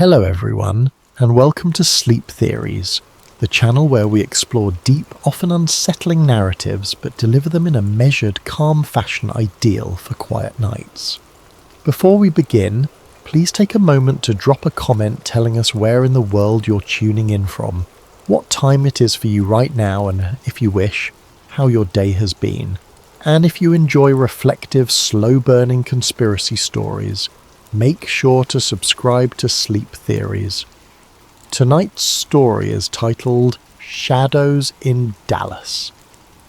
Hello everyone, and welcome to Sleep Theories, the channel where we explore deep, often unsettling narratives but deliver them in a measured, calm fashion ideal for quiet nights. Before we begin, please take a moment to drop a comment telling us where in the world you're tuning in from, what time it is for you right now, and if you wish, how your day has been. And if you enjoy reflective, slow-burning conspiracy stories, make sure to subscribe to Sleep Theories. Tonight's story is titled Shadows in Dallas.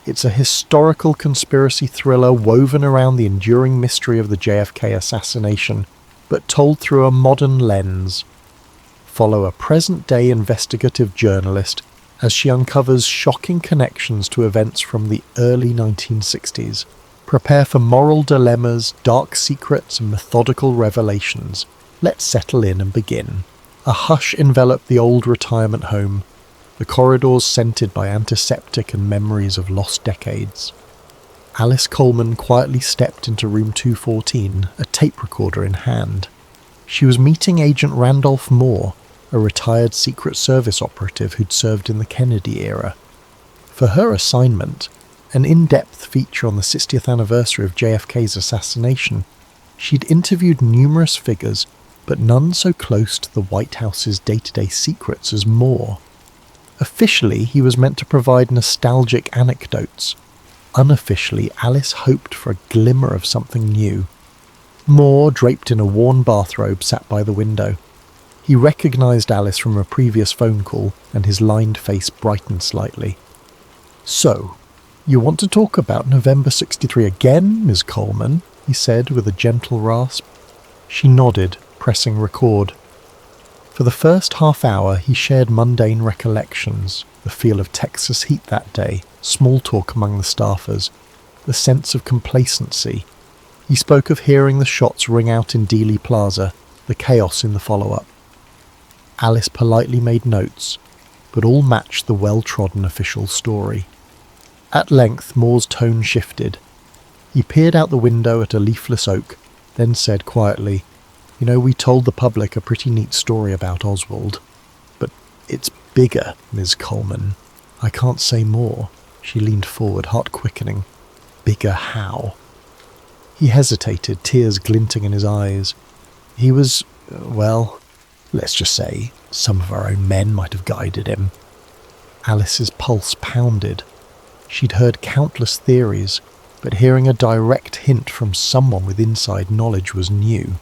It's a historical conspiracy thriller woven around the enduring mystery of the JFK assassination, but told through a modern lens. Follow a present-day investigative journalist as she uncovers shocking connections to events from the early 1960s. Prepare for moral dilemmas, dark secrets, and methodical revelations. Let's settle in and begin. A hush enveloped the old retirement home, the corridors scented by antiseptic and memories of lost decades. Alice Coleman quietly stepped into room 214, a tape recorder in hand. She was meeting Agent Randolph Moore, a retired Secret Service operative who'd served in the Kennedy era. For her assignment, an in-depth feature on the 60th anniversary of JFK's assassination, she'd interviewed numerous figures, but none so close to the White House's day-to-day secrets as Moore. Officially, he was meant to provide nostalgic anecdotes. Unofficially, Alice hoped for a glimmer of something new. Moore, draped in a worn bathrobe, sat by the window. He recognized Alice from a previous phone call, and his lined face brightened slightly. "So, you want to talk about November 63 again, Ms. Coleman?" he said with a gentle rasp. She nodded, pressing record. For the first half hour he shared mundane recollections, the feel of Texas heat that day, small talk among the staffers, the sense of complacency. He spoke of hearing the shots ring out in Dealey Plaza, the chaos in the follow-up. Alice politely made notes, but all matched the well-trodden official story. At length Moore's tone shifted. He peered out the window at a leafless oak, then said quietly, "You know, we told the public a pretty neat story about Oswald. But it's bigger, Ms. Coleman. I can't say more." She leaned forward, heart quickening. "Bigger how?" He hesitated, tears glinting in his eyes. He was, well, let's just say, some of our own men might have guided him. Alice's pulse pounded. She'd heard countless theories, but hearing a direct hint from someone with inside knowledge was new.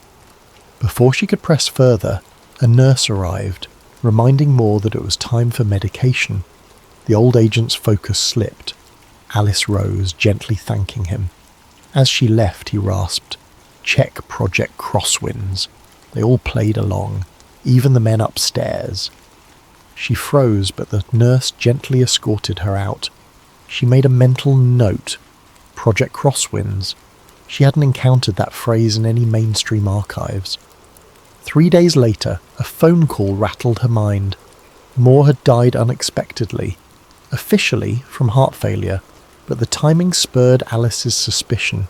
Before she could press further, a nurse arrived, reminding Moore that it was time for medication. The old agent's focus slipped. Alice rose, gently thanking him. As she left, he rasped, "Check Project Crosswinds." They all played along, even the men upstairs. She froze, but the nurse gently escorted her out. She made a mental note. Project Crosswinds. She hadn't encountered that phrase in any mainstream archives. 3 days later, a phone call rattled her mind. Moore had died unexpectedly, officially from heart failure, but the timing spurred Alice's suspicion.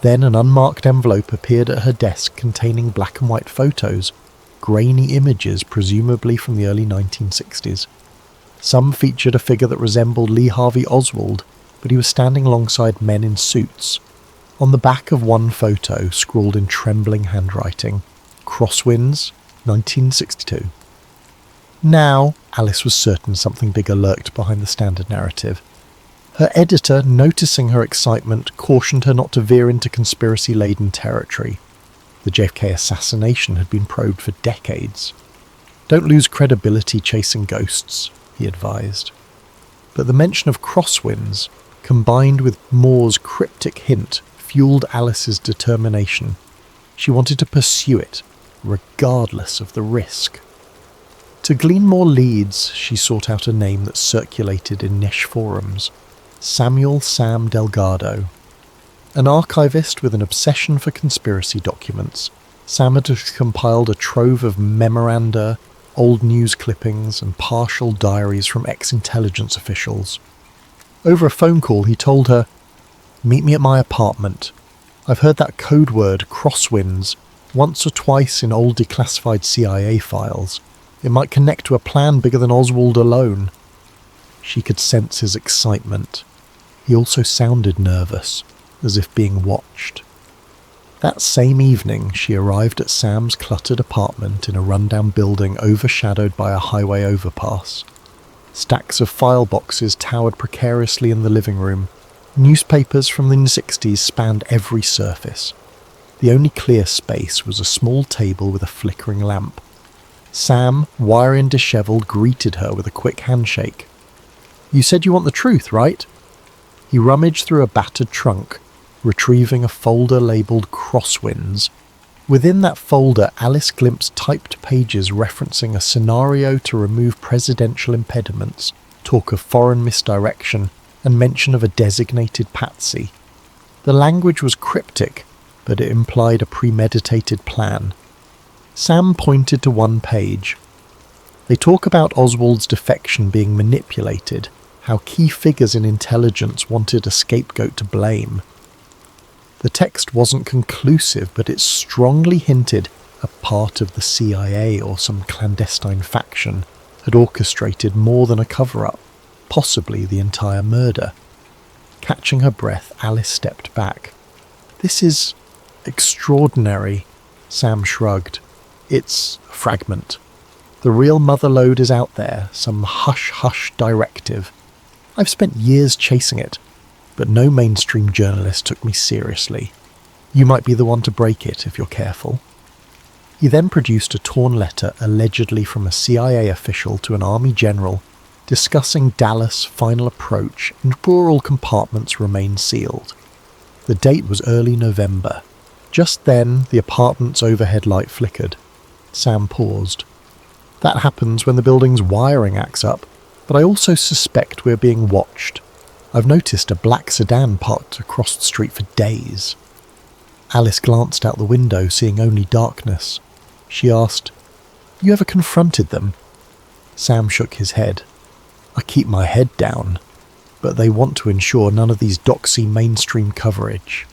Then an unmarked envelope appeared at her desk containing black and white photos, grainy images presumably from the early 1960s. Some featured a figure that resembled Lee Harvey Oswald, but he was standing alongside men in suits. On the back of one photo, scrawled in trembling handwriting, "Crosswinds, 1962. Now, Alice was certain something bigger lurked behind the standard narrative. Her editor, noticing her excitement, cautioned her not to veer into conspiracy-laden territory. The JFK assassination had been probed for decades. "Don't lose credibility chasing ghosts," he advised. But the mention of crosswinds, combined with Moore's cryptic hint, fueled Alice's determination. She wanted to pursue it, regardless of the risk. To glean more leads, she sought out a name that circulated in niche forums. Samuel Sam Delgado. An archivist with an obsession for conspiracy documents, Sam had compiled a trove of memoranda, old news clippings, and partial diaries from ex-intelligence officials. Over a phone call, he told her, "Meet me at my apartment. I've heard that code word, crosswinds. Once or twice in old declassified CIA files. It might connect to a plan bigger than Oswald alone. She could sense his excitement. He also sounded nervous, as if being watched. That same evening, she arrived at Sam's cluttered apartment in a rundown building overshadowed by a highway overpass. Stacks of file boxes towered precariously in the living room. Newspapers from the 60s spanned every surface. The only clear space was a small table with a flickering lamp. Sam, wiry and dishevelled, greeted her with a quick handshake. "You said you want the truth, right?" He rummaged through a battered trunk, retrieving a folder labelled Crosswinds. Within that folder, Alice glimpsed typed pages referencing a scenario to remove presidential impediments, talk of foreign misdirection, and mention of a designated patsy. The language was cryptic, but it implied a premeditated plan. Sam pointed to one page. They talk about Oswald's defection being manipulated, how key figures in intelligence wanted a scapegoat to blame. The text wasn't conclusive, but it strongly hinted a part of the CIA or some clandestine faction had orchestrated more than a cover-up, possibly the entire murder. Catching her breath, Alice stepped back. "This is extraordinary," Sam shrugged. "It's a fragment. The real motherlode is out there, some hush-hush directive. I've spent years chasing it, but no mainstream journalist took me seriously. You might be the one to break it if you're careful." He then produced a torn letter allegedly from a CIA official to an army general discussing Dallas' final approach and rural compartments remained sealed. The date was early November. Just then, the apartment's overhead light flickered. Sam paused. "That happens when the building's wiring acts up, but I also suspect we're being watched. I've noticed a black sedan parked across the street for days." Alice glanced out the window, seeing only darkness. She asked, "You ever confronted them?" Sam shook his head. "I keep my head down, but they want to ensure none of these doxy mainstream coverage."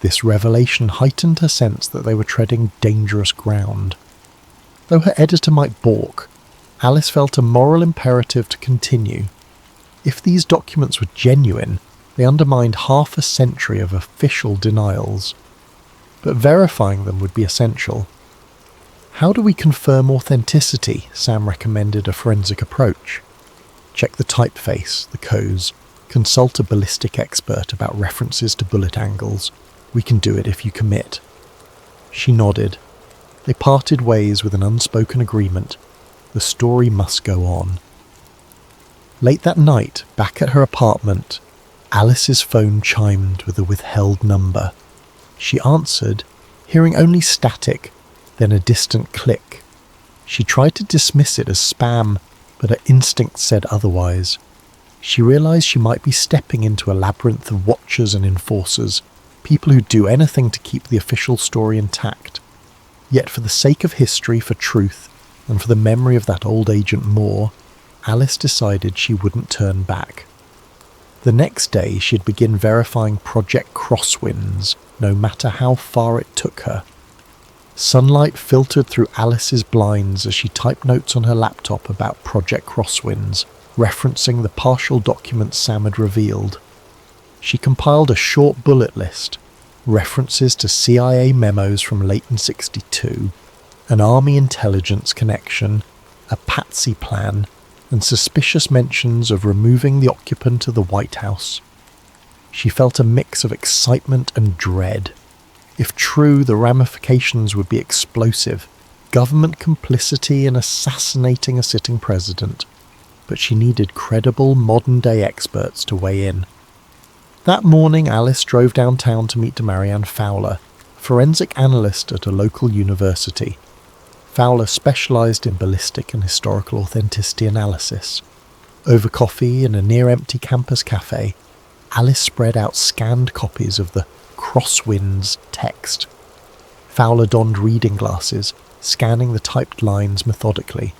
This revelation heightened her sense that they were treading dangerous ground. Though her editor might balk, Alice felt a moral imperative to continue. If these documents were genuine, they undermined half a century of official denials. But verifying them would be essential. "How do we confirm authenticity?" Sam recommended a forensic approach. "Check the typeface, the codes, consult a ballistic expert about references to bullet angles. We can do it if you commit." She nodded. They parted ways with an unspoken agreement. The story must go on. Late that night, back at her apartment, Alice's phone chimed with a withheld number. She answered, hearing only static, then a distant click. She tried to dismiss it as spam, but her instinct said otherwise. She realized she might be stepping into a labyrinth of watchers and enforcers, people who'd do anything to keep the official story intact. Yet for the sake of history, for truth, and for the memory of that old Agent Moore, Alice decided she wouldn't turn back. The next day she'd begin verifying Project Crosswinds, no matter how far it took her. Sunlight filtered through Alice's blinds as she typed notes on her laptop about Project Crosswinds, referencing the partial documents Sam had revealed. She compiled a short bullet list, references to CIA memos from late in '62, an army intelligence connection, a patsy plan, and suspicious mentions of removing the occupant of the White House. She felt a mix of excitement and dread. If true, the ramifications would be explosive. Government complicity in assassinating a sitting president. But she needed credible, modern-day experts to weigh in. That morning, Alice drove downtown to meet Marianne Fowler, a forensic analyst at a local university. Fowler specialised in ballistic and historical authenticity analysis. Over coffee in a near-empty campus cafe, Alice spread out scanned copies of the Crosswinds text. Fowler donned reading glasses, scanning the typed lines methodically.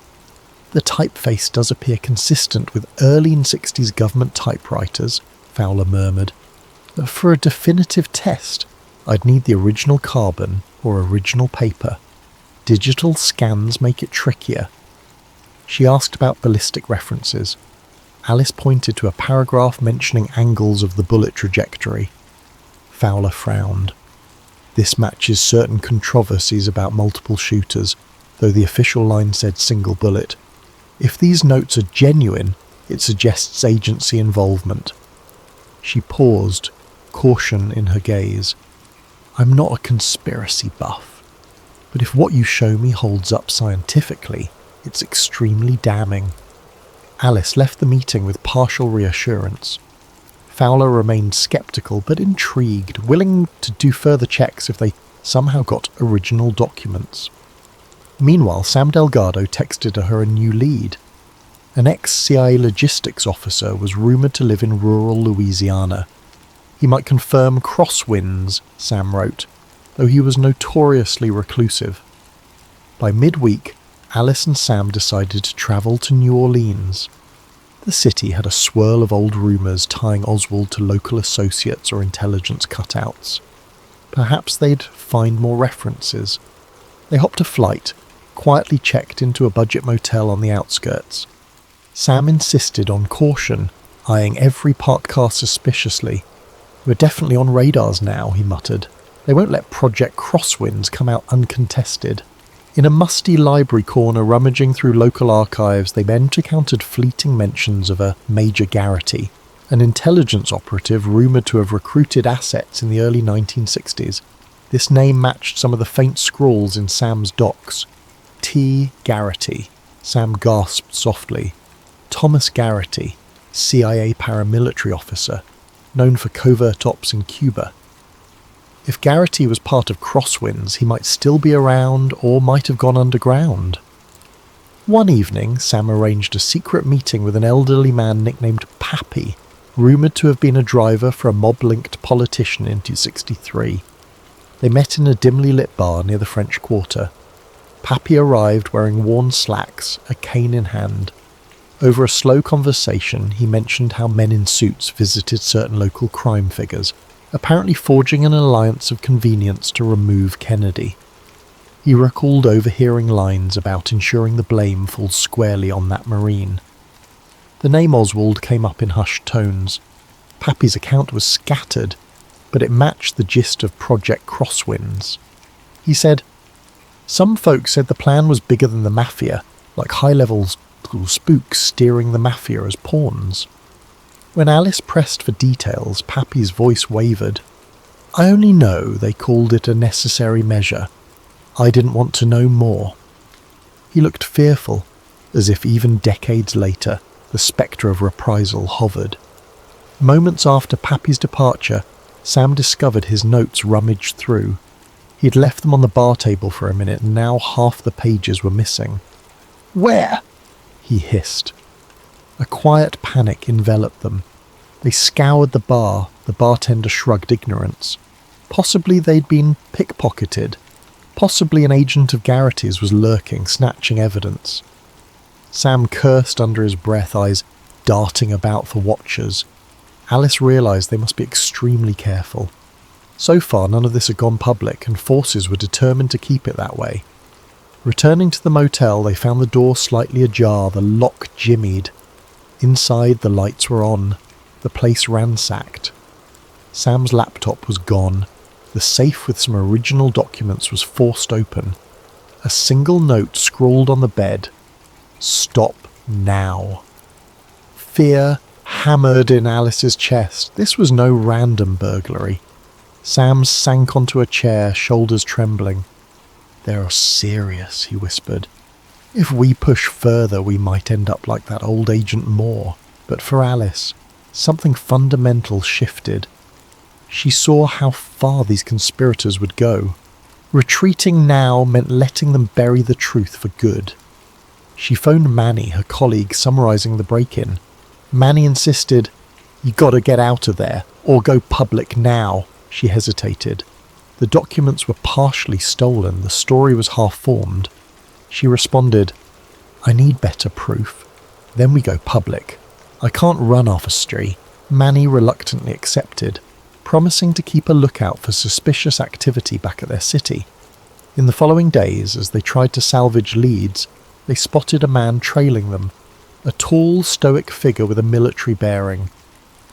"The typeface does appear consistent with early 60s government typewriters," Fowler murmured. "But for a definitive test, I'd need the original carbon or original paper. Digital scans make it trickier. She asked about ballistic references. Alice pointed to a paragraph mentioning angles of the bullet trajectory. Fowler frowned. This matches certain controversies about multiple shooters, though the official line said single bullet. If these notes are genuine, it suggests agency involvement. She paused, caution in her gaze. I'm not a conspiracy buff, but if what you show me holds up scientifically, it's extremely damning. Alice left the meeting with partial reassurance. Fowler remained sceptical but intrigued, willing to do further checks if they somehow got original documents. Meanwhile, Sam Delgado texted her a new lead. An ex-CIA logistics officer was rumoured to live in rural Louisiana. He might confirm crosswinds, Sam wrote, though he was notoriously reclusive. By midweek, Alice and Sam decided to travel to New Orleans. The city had a swirl of old rumours tying Oswald to local associates or intelligence cutouts. Perhaps they'd find more references. They hopped a flight, quietly checked into a budget motel on the outskirts. Sam insisted on caution, eyeing every parked car suspiciously. We're definitely on radars now, he muttered. They won't let Project Crosswinds come out uncontested. In a musty library corner rummaging through local archives, they then encountered fleeting mentions of a Major Garrity, an intelligence operative rumoured to have recruited assets in the early 1960s. This name matched some of the faint scrawls in Sam's docs. T. Garrity. Sam gasped softly. Thomas Garrity, CIA paramilitary officer, known for covert ops in Cuba. If Garrity was part of Crosswinds, he might still be around or might have gone underground. One evening, Sam arranged a secret meeting with an elderly man nicknamed Pappy, rumoured to have been a driver for a mob-linked politician in 1963. They met in a dimly lit bar near the French Quarter. Pappy arrived wearing worn slacks, a cane in hand. Over a slow conversation, he mentioned how men in suits visited certain local crime figures, apparently forging an alliance of convenience to remove Kennedy. He recalled overhearing lines about ensuring the blame falls squarely on that Marine. The name Oswald came up in hushed tones. Pappy's account was scattered, but it matched the gist of Project Crosswinds. He said, "Some folks said the plan was bigger than the Mafia, like high-level spooks steering the Mafia as pawns." When Alice pressed for details, Pappy's voice wavered. "I only know they called it a necessary measure. I didn't want to know more." He looked fearful, as if even decades later, the spectre of reprisal hovered. Moments after Pappy's departure, Sam discovered his notes rummaged through. He'd left them on the bar table for a minute, and now half the pages were missing. "Where?" he hissed. A quiet panic enveloped them. They scoured the bar. The bartender shrugged ignorance. Possibly they'd been pickpocketed. Possibly an agent of Garrity's was lurking, snatching evidence. Sam cursed under his breath, eyes darting about for watchers. Alice realised they must be extremely careful. So far, none of this had gone public, and forces were determined to keep it that way. Returning to the motel, they found the door slightly ajar, the lock jimmied. Inside, the lights were on, the place ransacked. Sam's laptop was gone. The safe with some original documents was forced open. A single note scrawled on the bed. "Stop now." Fear hammered in Alice's chest. This was no random burglary. Sam sank onto a chair, shoulders trembling. "They're serious," he whispered. "If we push further, we might end up like that old Agent Moore." But for Alice, something fundamental shifted. She saw how far these conspirators would go. Retreating now meant letting them bury the truth for good. She phoned Manny, her colleague, summarising the break-in. Manny insisted, "You gotta get out of there, or go public now." She hesitated. The documents were partially stolen, the story was half-formed. She responded, "I need better proof. Then we go public. I can't run off a street." Manny reluctantly accepted. promising to keep a lookout for suspicious activity back at their city. In the following days, as they tried to salvage leads, they spotted a man trailing them, a tall, stoic figure with a military bearing.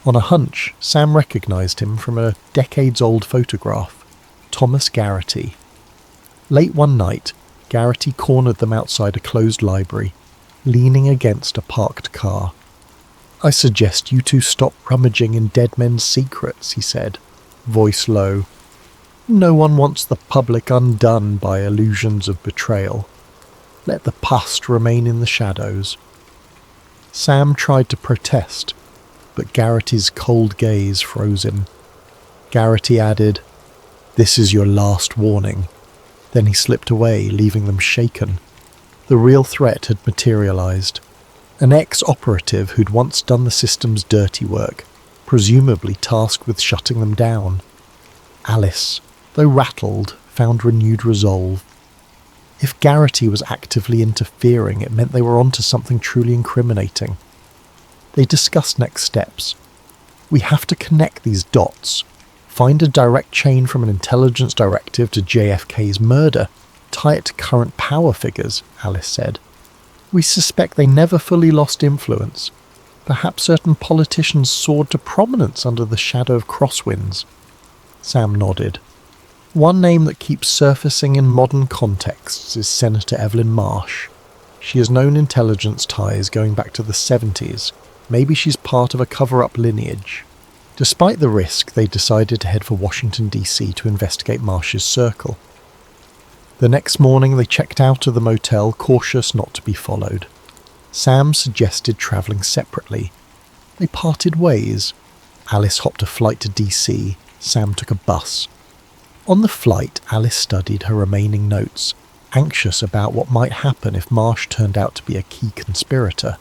On a hunch, Sam recognised him from a decades-old photograph, Thomas Garrity. Late one night, Garrity cornered them outside a closed library, leaning against a parked car. "I suggest you two stop rummaging in dead men's secrets," he said, voice low. "No one wants the public undone by illusions of betrayal. Let the past remain in the shadows." Sam tried to protest, but Garrity's cold gaze froze him. Garrity added, "This is your last warning." Then he slipped away, leaving them shaken. The real threat had materialised. An ex-operative who'd once done the system's dirty work, presumably tasked with shutting them down. Alice, though rattled, found renewed resolve. If Garrity was actively interfering, it meant they were onto something truly incriminating. They discussed next steps. "We have to connect these dots. Find a direct chain from an intelligence directive to JFK's murder. Tie it to current power figures," Alice said. "We suspect they never fully lost influence. Perhaps certain politicians soared to prominence under the shadow of crosswinds." Sam nodded. "One name that keeps surfacing in modern contexts is Senator Evelyn Marsh. She has known intelligence ties going back to the 70s. Maybe she's part of a cover-up lineage." Despite the risk, they decided to head for Washington, D.C. to investigate Marsh's circle. The next morning they checked out of the motel, cautious not to be followed. Sam suggested travelling separately. They parted ways. Alice hopped a flight to D.C., Sam took a bus. On the flight, Alice studied her remaining notes, anxious about what might happen if Marsh turned out to be a key conspirator.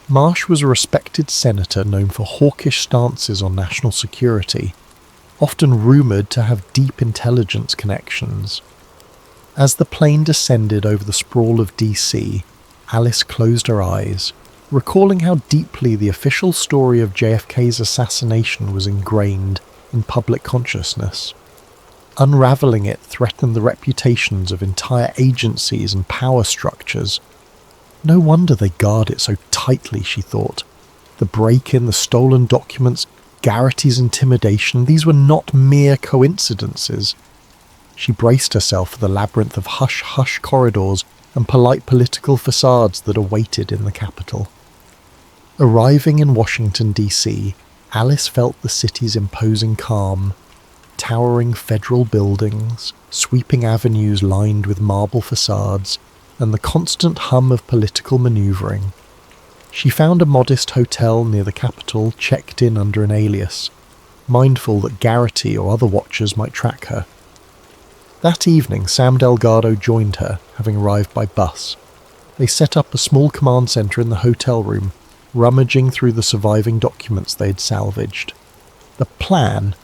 Marsh was a respected senator known for hawkish stances on national security, often rumoured to have deep intelligence connections. As the plane descended over the sprawl of DC, Alice closed her eyes, recalling how deeply the official story of JFK's assassination was ingrained in public consciousness. Unravelling it threatened the reputations of entire agencies and power structures. No wonder they guard it so tightly, she thought. The break-in, the stolen documents, Garrity's intimidation, these were not mere coincidences. She braced herself for the labyrinth of hush-hush corridors and polite political facades that awaited in the capital. Arriving in Washington, D.C., Alice felt the city's imposing calm. Towering federal buildings, sweeping avenues lined with marble facades, and the constant hum of political manoeuvring. She found a modest hotel near the capital, checked in under an alias, mindful that Garrity or other watchers might track her. That evening, Sam Delgado joined her, having arrived by bus. They set up a small command centre in the hotel room, rummaging through the surviving documents they had salvaged. The plan: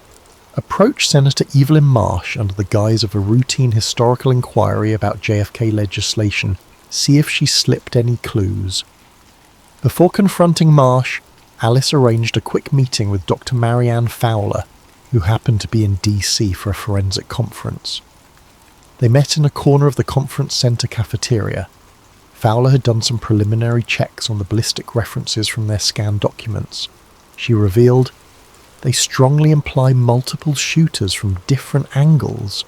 approach Senator Evelyn Marsh under the guise of a routine historical inquiry about JFK legislation, see if she slipped any clues. Before confronting Marsh, Alice arranged a quick meeting with Dr. Marianne Fowler, who happened to be in DC for a forensic conference. They met in a corner of the conference centre cafeteria. Fowler had done some preliminary checks on the ballistic references from their scanned documents. She revealed, they strongly imply multiple shooters from different angles.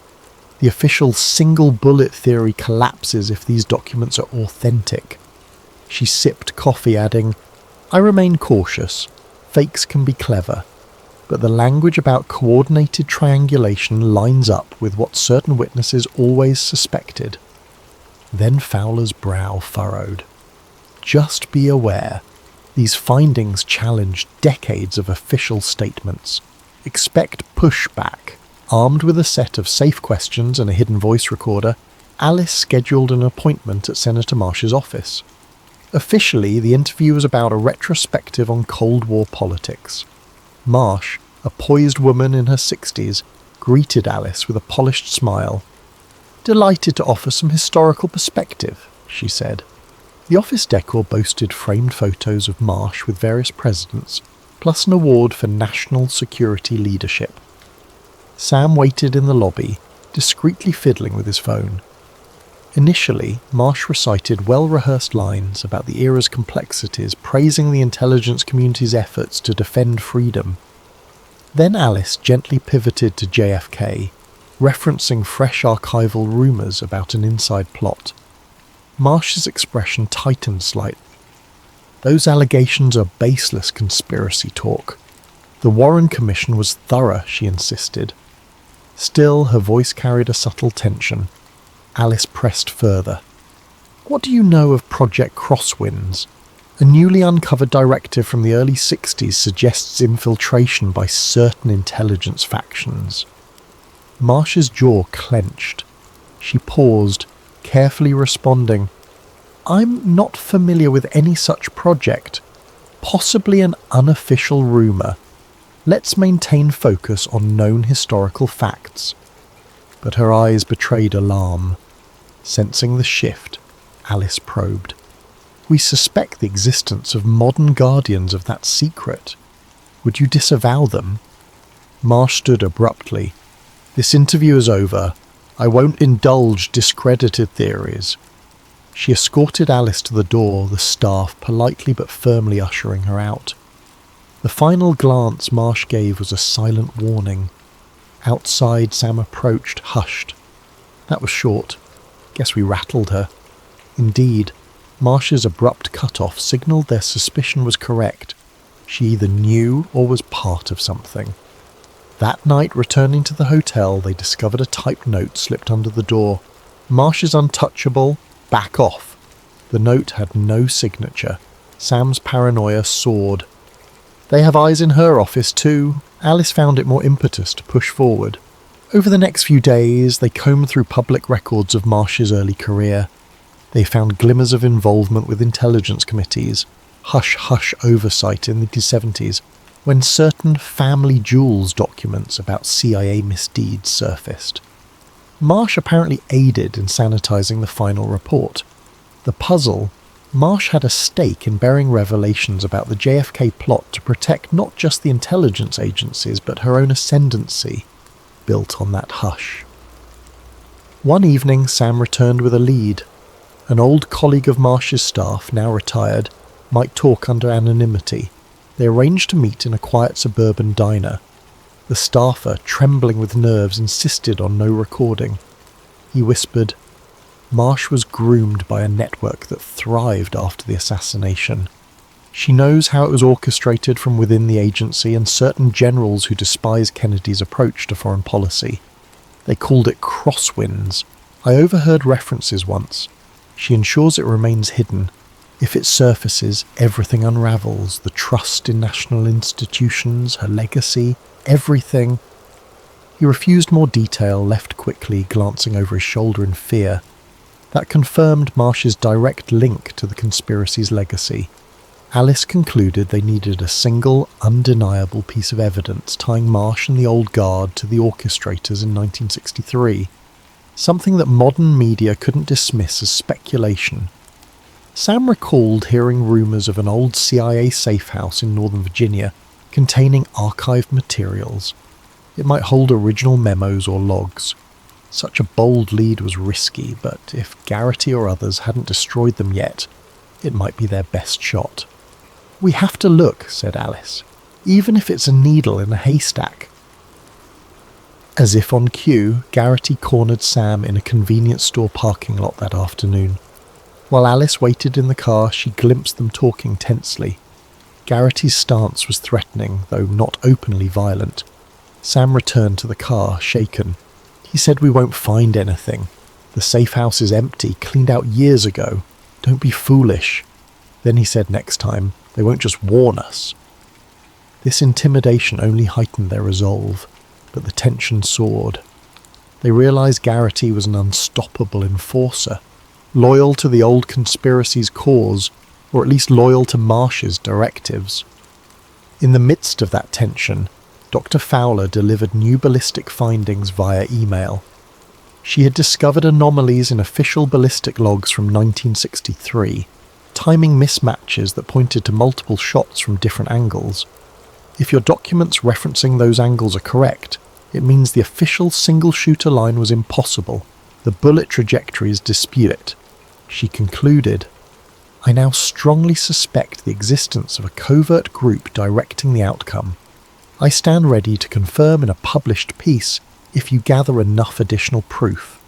The official single bullet theory collapses if these documents are authentic. She sipped coffee, adding, "I remain cautious. Fakes can be clever. But the language about coordinated triangulation lines up with what certain witnesses always suspected." Then Fowler's brow furrowed. "Just be aware. These findings challenge decades of official statements. Expect pushback." Armed with a set of safe questions and a hidden voice recorder, Alice scheduled an appointment at Senator Marsh's office. Officially, the interview was about a retrospective on Cold War politics. Marsh, a poised woman in her 60s, greeted Alice with a polished smile. "Delighted to offer some historical perspective," she said. The office decor boasted framed photos of Marsh with various presidents, plus an award for national security leadership. Sam waited in the lobby, discreetly fiddling with his phone. Initially, Marsh recited well-rehearsed lines about the era's complexities, praising the intelligence community's efforts to defend freedom. Then Alice gently pivoted to JFK, referencing fresh archival rumours about an inside plot. Marsh's expression tightened slightly. Those allegations are baseless conspiracy talk. The Warren Commission was thorough, she insisted. Still, her voice carried a subtle tension. Alice pressed further. What do you know of Project Crosswinds? A newly uncovered directive from the early 60s suggests infiltration by certain intelligence factions. Marsh's jaw clenched. She paused, carefully responding, I'm not familiar with any such project. Possibly an unofficial rumour. Let's maintain focus on known historical facts. But her eyes betrayed alarm. Sensing the shift, Alice probed. We suspect the existence of modern guardians of that secret. Would you disavow them? Marsh stood abruptly. This interview is over. I won't indulge discredited theories. She escorted Alice to the door, the staff politely but firmly ushering her out. The final glance Marsh gave was a silent warning. Outside, Sam approached, hushed. That was short. Guess we rattled her. Indeed, Marsh's abrupt cut-off signalled their suspicion was correct. She either knew or was part of something. That night, returning to the hotel, they discovered a typed note slipped under the door. Marsh is untouchable. Back off. The note had no signature. Sam's paranoia soared. They have eyes in her office too. Alice found it more impetus to push forward. Over the next few days, they combed through public records of Marsh's early career. They found glimmers of involvement with intelligence committees, hush-hush oversight in the 70s, when certain family jewels documents about CIA misdeeds surfaced. Marsh apparently aided in sanitizing the final report. The puzzle, Marsh had a stake in bearing revelations about the JFK plot to protect not just the intelligence agencies but her own ascendancy, built on that hush. One evening, Sam returned with a lead. An old colleague of Marsh's staff, now retired, might talk under anonymity. They arranged to meet in a quiet suburban diner. The staffer, trembling with nerves, insisted on no recording. He whispered, Marsh was groomed by a network that thrived after the assassination. She knows how it was orchestrated from within the agency and certain generals who despise Kennedy's approach to foreign policy. They called it crosswinds. I overheard references once. She ensures it remains hidden. If it surfaces, everything unravels, the trust in national institutions, her legacy, everything. He refused more detail, left quickly, glancing over his shoulder in fear. That confirmed Marsh's direct link to the conspiracy's legacy. Alice concluded they needed a single, undeniable piece of evidence tying Marsh and the old guard to the orchestrators in 1963. Something that modern media couldn't dismiss as speculation. Sam recalled hearing rumours of an old CIA safe house in Northern Virginia containing archived materials. It might hold original memos or logs. Such a bold lead was risky, but if Garrity or others hadn't destroyed them yet, it might be their best shot. We have to look, said Alice, even if it's a needle in a haystack. As if on cue, Garrity cornered Sam in a convenience store parking lot that afternoon. While Alice waited in the car, she glimpsed them talking tensely. Garrity's stance was threatening, though not openly violent. Sam returned to the car, shaken. He said, we won't find anything. The safe house is empty, cleaned out years ago. Don't be foolish. Then he said next time, they won't just warn us. This intimidation only heightened their resolve, but the tension soared. They realised Garrity was an unstoppable enforcer, loyal to the old conspiracy's cause, or at least loyal to Marsh's directives. In the midst of that tension, Dr. Fowler delivered new ballistic findings via email. She had discovered anomalies in official ballistic logs from 1963, timing mismatches that pointed to multiple shots from different angles. If your documents referencing those angles are correct, It means the official single-shooter line was impossible. The bullet trajectories dispute it. She concluded, I now strongly suspect the existence of a covert group directing the outcome. I stand ready to confirm in a published piece if you gather enough additional proof.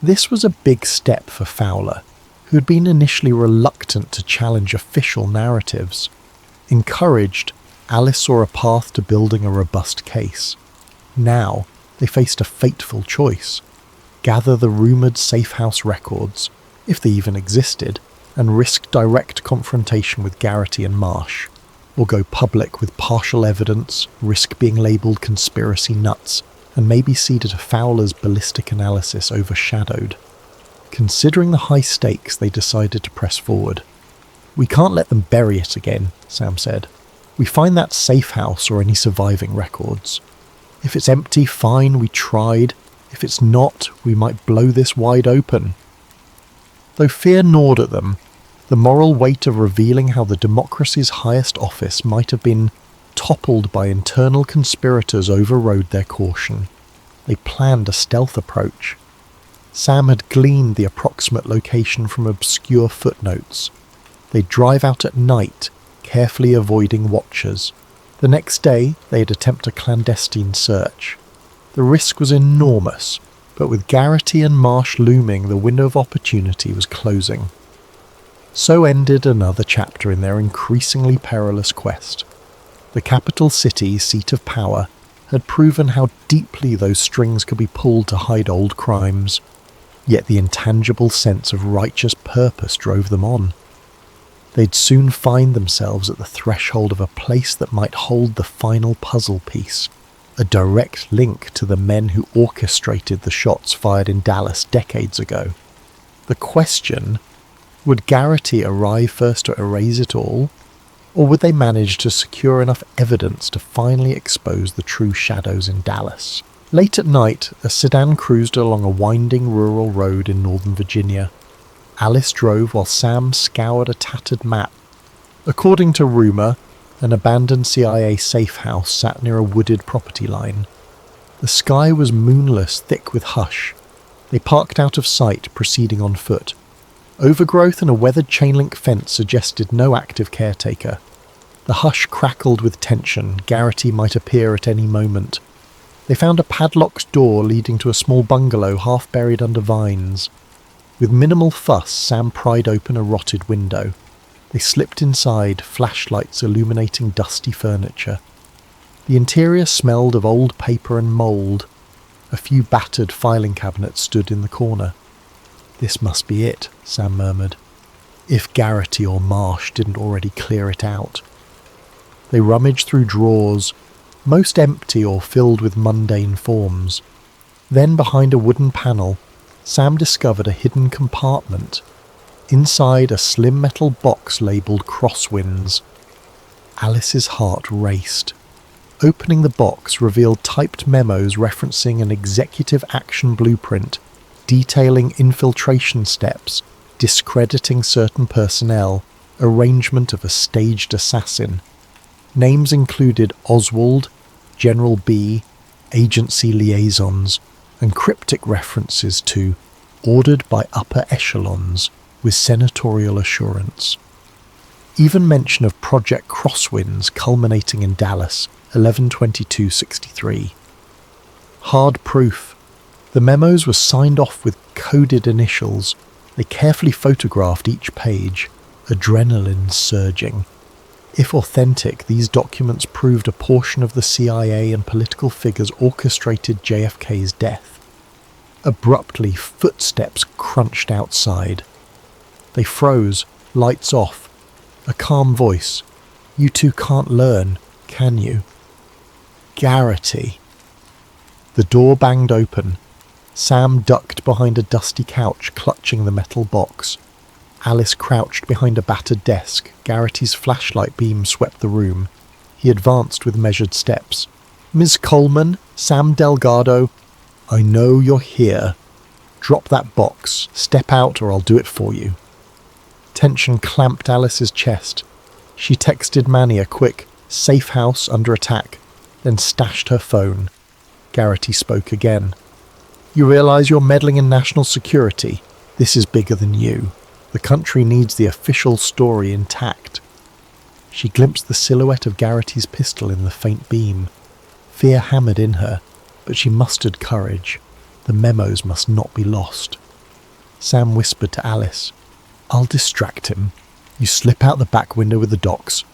This was a big step for Fowler, who had been initially reluctant to challenge official narratives. Encouraged, Alice saw a path to building a robust case. Now, they faced a fateful choice. Gather the rumoured safe house records, if they even existed, and risk direct confrontation with Garrity and Marsh, or go public with partial evidence, risk being labelled conspiracy nuts, and maybe cede to Fowler's ballistic analysis overshadowed. Considering the high stakes, they decided to press forward. We can't let them bury it again, Sam said. We find that safe house or any surviving records. If it's empty, fine, we tried. If it's not, we might blow this wide open. Though fear gnawed at them, the moral weight of revealing how the democracy's highest office might have been toppled by internal conspirators overrode their caution. They planned a stealth approach. Sam had gleaned the approximate location from obscure footnotes. They'd drive out at night, carefully avoiding watchers. The next day, they'd attempt a clandestine search. The risk was enormous, but with Garrity and Marsh looming, the window of opportunity was closing. So ended another chapter in their increasingly perilous quest. The capital city, seat of power, had proven how deeply those strings could be pulled to hide old crimes, yet the intangible sense of righteous purpose drove them on. They'd soon find themselves at the threshold of a place that might hold the final puzzle piece, a direct link to the men who orchestrated the shots fired in Dallas decades ago. The question, would Garrity arrive first to erase it all, or would they manage to secure enough evidence to finally expose the true shadows in Dallas? Late at night, a sedan cruised along a winding rural road in northern Virginia. Alice drove while Sam scoured a tattered map. According to rumour, an abandoned CIA safe house sat near a wooded property line. The sky was moonless, thick with hush. They parked out of sight, proceeding on foot. Overgrowth and a weathered chain-link fence suggested no active caretaker. The hush crackled with tension. Garrity might appear at any moment. They found a padlocked door leading to a small bungalow half buried under vines. With minimal fuss, Sam pried open a rotted window. They slipped inside, flashlights illuminating dusty furniture. The interior smelled of old paper and mould. A few battered filing cabinets stood in the corner. This must be it, Sam murmured, if Garrity or Marsh didn't already clear it out. They rummaged through drawers, most empty or filled with mundane forms. Then, behind a wooden panel, Sam discovered a hidden compartment. Inside, a slim metal box labelled Crosswinds. Alice's heart raced. Opening the box revealed typed memos referencing an executive action blueprint, detailing infiltration steps, discrediting certain personnel, arrangement of a staged assassin. Names included Oswald, General B, agency liaisons, and cryptic references to ordered by upper echelons with senatorial assurance. Even mention of Project Crosswinds culminating in Dallas, 11/22/63. Hard proof. The memos were signed off with coded initials. They carefully photographed each page, adrenaline surging. If authentic, these documents proved a portion of the CIA and political figures orchestrated JFK's death. Abruptly, footsteps crunched outside. They froze, lights off. A calm voice. You two can't learn, can you? Garrity. The door banged open. Sam ducked behind a dusty couch, clutching the metal box. Alice crouched behind a battered desk. Garrity's flashlight beam swept the room. He advanced with measured steps. Ms. Coleman, Sam Delgado, I know you're here. Drop that box. Step out or I'll do it for you. Tension clamped Alice's chest. She texted Manny a quick, safe house under attack, then stashed her phone. Garrity spoke again. "You realise you're meddling in national security? This is bigger than you. The country needs the official story intact." She glimpsed the silhouette of Garrity's pistol in the faint beam. Fear hammered in her, but she mustered courage. The memos must not be lost. Sam whispered to Alice, "I'll distract him. You slip out the back window with the docs."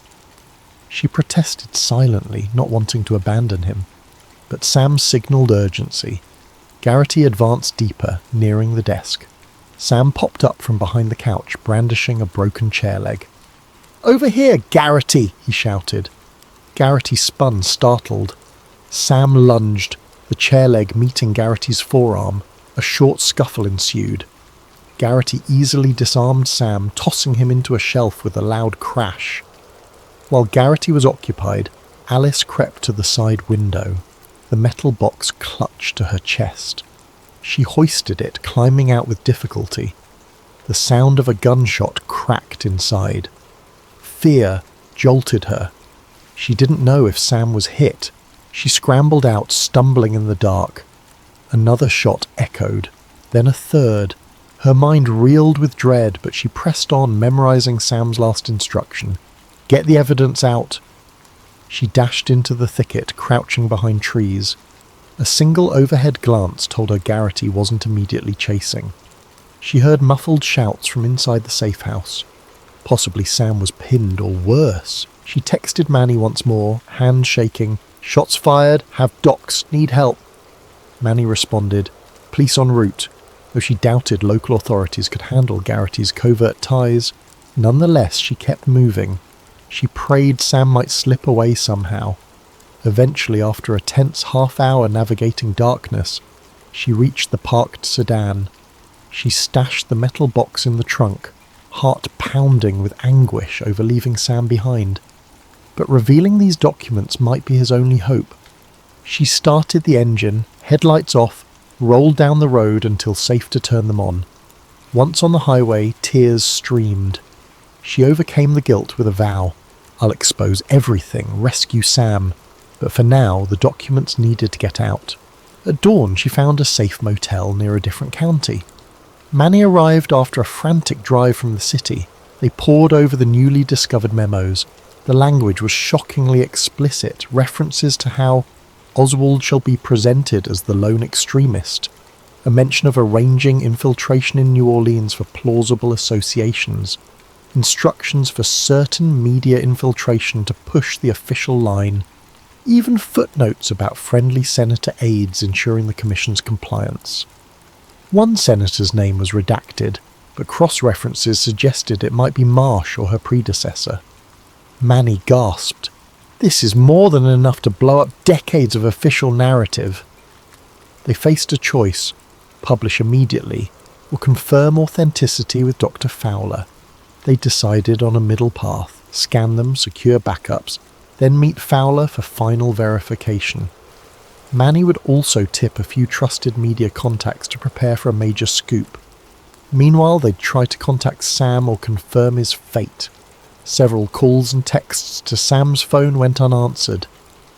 She protested silently, not wanting to abandon him, but Sam signalled urgency. Garrity advanced deeper, nearing the desk. Sam popped up from behind the couch, brandishing a broken chair leg. "Over here, Garrity!" he shouted. Garrity spun, startled. Sam lunged, the chair leg meeting Garrity's forearm. A short scuffle ensued. Garrity easily disarmed Sam, tossing him into a shelf with a loud crash. While Garrity was occupied, Alice crept to the side window. The metal box clutched to her chest. She hoisted it, climbing out with difficulty. The sound of a gunshot cracked inside. Fear jolted her. She didn't know if Sam was hit. She scrambled out, stumbling in the dark. Another shot echoed, then a third. Her mind reeled with dread, but she pressed on, memorizing Sam's last instruction. "Get the evidence out." She dashed into the thicket, crouching behind trees. A single overhead glance told her Garrity wasn't immediately chasing. She heard muffled shouts from inside the safe house. Possibly Sam was pinned, or worse. She texted Manny once more, hands shaking. "Shots fired, have docs, need help." Manny responded, "Police en route," though she doubted local authorities could handle Garrity's covert ties. Nonetheless, she kept moving. She prayed Sam might slip away somehow. Eventually, after a tense half-hour navigating darkness, she reached the parked sedan. She stashed the metal box in the trunk, heart pounding with anguish over leaving Sam behind. But revealing these documents might be his only hope. She started the engine, headlights off, rolled down the road until safe to turn them on. Once on the highway, tears streamed. She overcame the guilt with a vow. "I'll expose everything, rescue Sam." But for now, the documents needed to get out. At dawn, she found a safe motel near a different county. Manny arrived after a frantic drive from the city. They pored over the newly discovered memos. The language was shockingly explicit, references to how Oswald shall be presented as the lone extremist, a mention of arranging infiltration in New Orleans for plausible associations, instructions for certain media infiltration to push the official line, even footnotes about friendly senator aides ensuring the commission's compliance. One senator's name was redacted, but cross-references suggested it might be Marsh or her predecessor. Manny gasped. This is more than enough to blow up decades of official narrative. They faced a choice: publish immediately, or confirm authenticity with Dr. Fowler. They decided on a middle path, scan them, secure backups, then meet Fowler for final verification. Manny would also tip a few trusted media contacts to prepare for a major scoop. Meanwhile, they'd try to contact Sam or confirm his fate. Several calls and texts to Sam's phone went unanswered.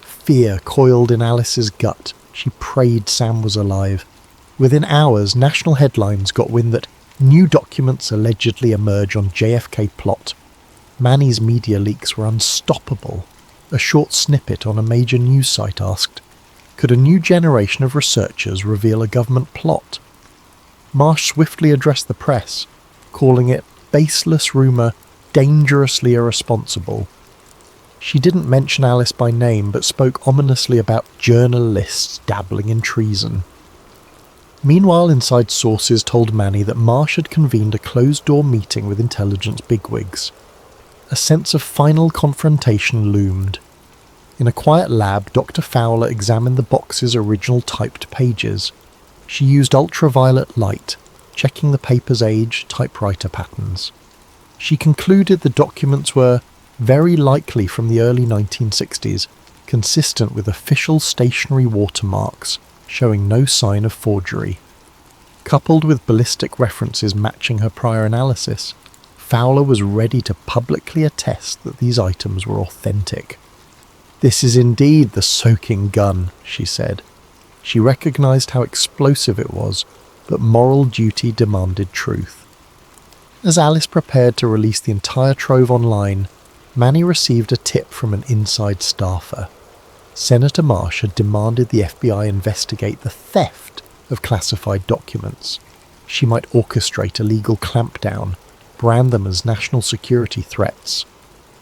Fear coiled in Alice's gut. She prayed Sam was alive. Within hours, national headlines got wind that new documents allegedly emerge on JFK plot. Manny's media leaks were unstoppable. A short snippet on a major news site asked, could a new generation of researchers reveal a government plot? Marsh swiftly addressed the press, calling it baseless rumour, dangerously irresponsible. She didn't mention Alice by name, but spoke ominously about journalists dabbling in treason. Meanwhile, inside sources told Manny that Marsh had convened a closed-door meeting with intelligence bigwigs. A sense of final confrontation loomed. In a quiet lab, Dr. Fowler examined the box's original typed pages. She used ultraviolet light, checking the paper's age, typewriter patterns. She concluded the documents were very likely from the early 1960s, consistent with official stationery watermarks, showing no sign of forgery. Coupled with ballistic references matching her prior analysis, Fowler was ready to publicly attest that these items were authentic. "This is indeed the soaking gun," she said. She recognised how explosive it was, but moral duty demanded truth. As Alice prepared to release the entire trove online, Manny received a tip from an inside staffer. Senator Marsh had demanded the FBI investigate the theft of classified documents. She might orchestrate a legal clampdown, brand them as national security threats.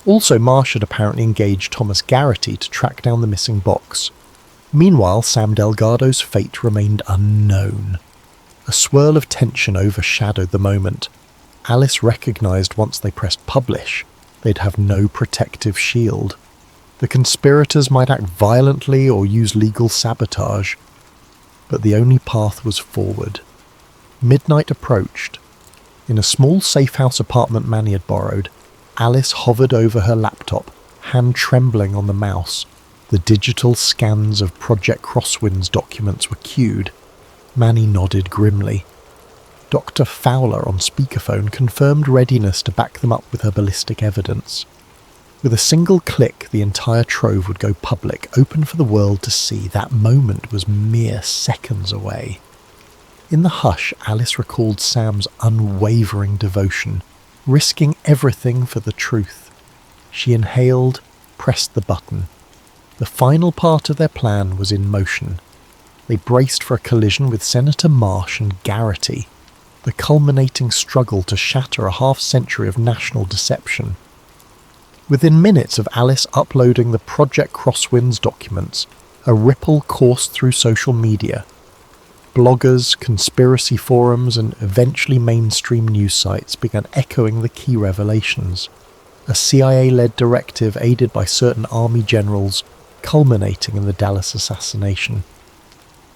Also, Marsh had apparently engaged Thomas Garrity to track down the missing box. Meanwhile, Sam Delgado's fate remained unknown. A swirl of tension overshadowed the moment. Alice recognised once they pressed publish, they'd have no protective shield. The conspirators might act violently or use legal sabotage, but the only path was forward. Midnight approached. In a small safe-house apartment Manny had borrowed, Alice hovered over her laptop, hand trembling on the mouse. The digital scans of Project Crosswind's documents were queued. Manny nodded grimly. Dr. Fowler on speakerphone confirmed readiness to back them up with her ballistic evidence. With a single click, the entire trove would go public, open for the world to see. That moment was mere seconds away. In the hush, Alice recalled Sam's unwavering devotion, risking everything for the truth. She inhaled, pressed the button. The final part of their plan was in motion. They braced for a collision with Senator Marsh and Garrity, the culminating struggle to shatter a half-century of national deception. Within minutes of Alice uploading the Project Crosswinds documents, a ripple coursed through social media. Bloggers, conspiracy forums, and eventually mainstream news sites began echoing the key revelations. A CIA-led directive aided by certain army generals, culminating in the Dallas assassination.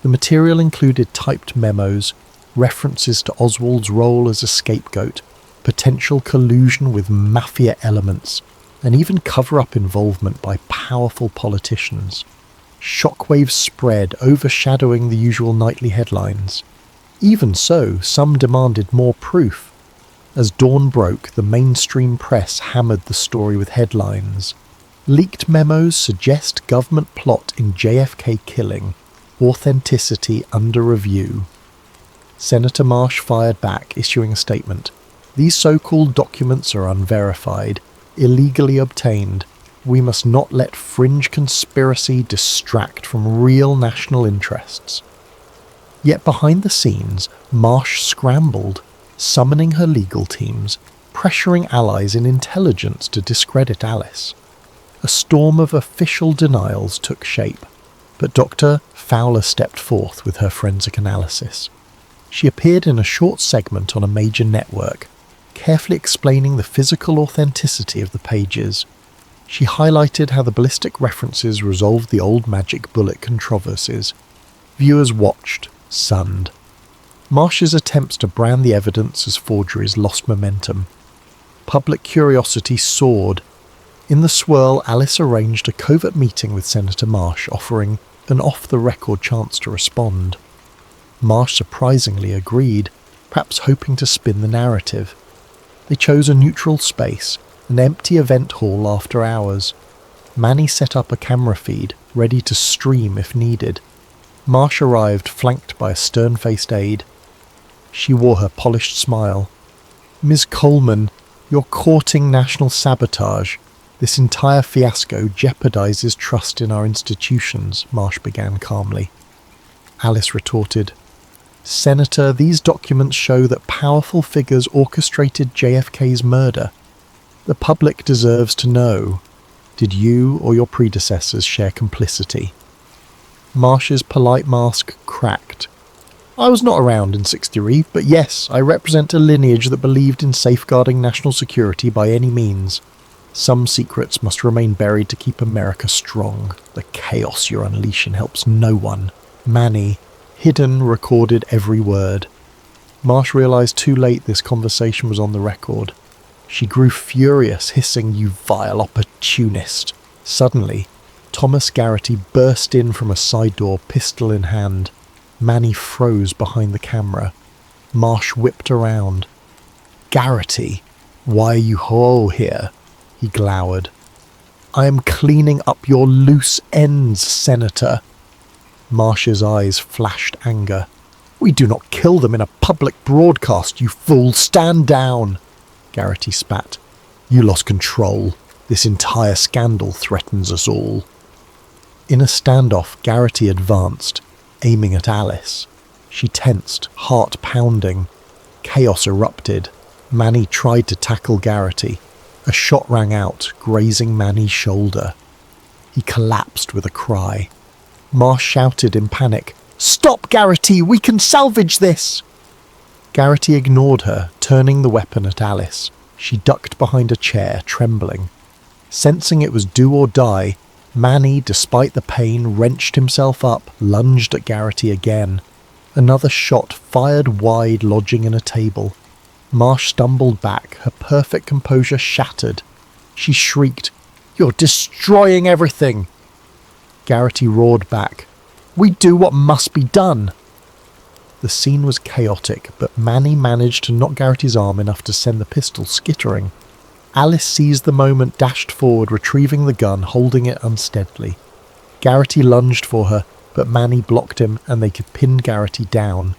The material included typed memos, references to Oswald's role as a scapegoat, potential collusion with mafia elements, and even cover-up involvement by powerful politicians. Shockwaves spread, overshadowing the usual nightly headlines. Even so, some demanded more proof. As dawn broke, the mainstream press hammered the story with headlines. Leaked memos suggest government plot in JFK killing. Authenticity under review. Senator Marsh fired back, issuing a statement. These so-called documents are unverified, illegally obtained. We must not let fringe conspiracy distract from real national interests. Yet behind the scenes, Marsh scrambled, summoning her legal teams, pressuring allies in intelligence to discredit Alice. A storm of official denials took shape, but Dr. Fowler stepped forth with her forensic analysis. She appeared in a short segment on a major network, carefully explaining the physical authenticity of the pages. She highlighted how the ballistic references resolved the old magic bullet controversies. Viewers watched, stunned. Marsh's attempts to brand the evidence as forgeries lost momentum. Public curiosity soared. In the swirl, Alice arranged a covert meeting with Senator Marsh, offering an off-the-record chance to respond. Marsh surprisingly agreed, perhaps hoping to spin the narrative. They chose a neutral space, an empty event hall after hours. Manny set up a camera feed, ready to stream if needed. Marsh arrived, flanked by a stern-faced aide. She wore her polished smile. "Ms. Coleman, you're courting national sabotage. This entire fiasco jeopardizes trust in our institutions," Marsh began calmly. Alice retorted, "Senator, these documents show that powerful figures orchestrated JFK's murder. The public deserves to know. Did you or your predecessors share complicity?" Marsh's polite mask cracked. "I was not around in '63, but yes, I represent a lineage that believed in safeguarding national security by any means. Some secrets must remain buried to keep America strong. The chaos you're unleashing helps no one." Manny, hidden, recorded every word. Marsh realized too late this conversation was on the record. She grew furious, hissing, "You vile opportunist." Suddenly, Thomas Garrity burst in from a side door, pistol in hand. Manny froze behind the camera. Marsh whipped around. "Garrity, why are you here?" he glowered. "I am cleaning up your loose ends, Senator." Marsh's eyes flashed anger. "We do not kill them in a public broadcast, you fool! Stand down!" Garrity spat. "You lost control. This entire scandal threatens us all." In a standoff, Garrity advanced, aiming at Alice. She tensed, heart pounding. Chaos erupted. Manny tried to tackle Garrity. A shot rang out, grazing Manny's shoulder. He collapsed with a cry. Marsh shouted in panic, "Stop, Garrity! We can salvage this!" Garrity ignored her, turning the weapon at Alice. She ducked behind a chair, trembling. Sensing it was do or die, Manny, despite the pain, wrenched himself up, lunged at Garrity again. Another shot fired wide, lodging in a table. Marsh stumbled back, her perfect composure shattered. She shrieked, "You're destroying everything!" Garrity roared back, "We do what must be done!" The scene was chaotic, but Manny managed to knock Garrity's arm enough to send the pistol skittering. Alice seized the moment, dashed forward, retrieving the gun, holding it unsteadily. Garrity lunged for her, but Manny blocked him and they could pin Garrity down.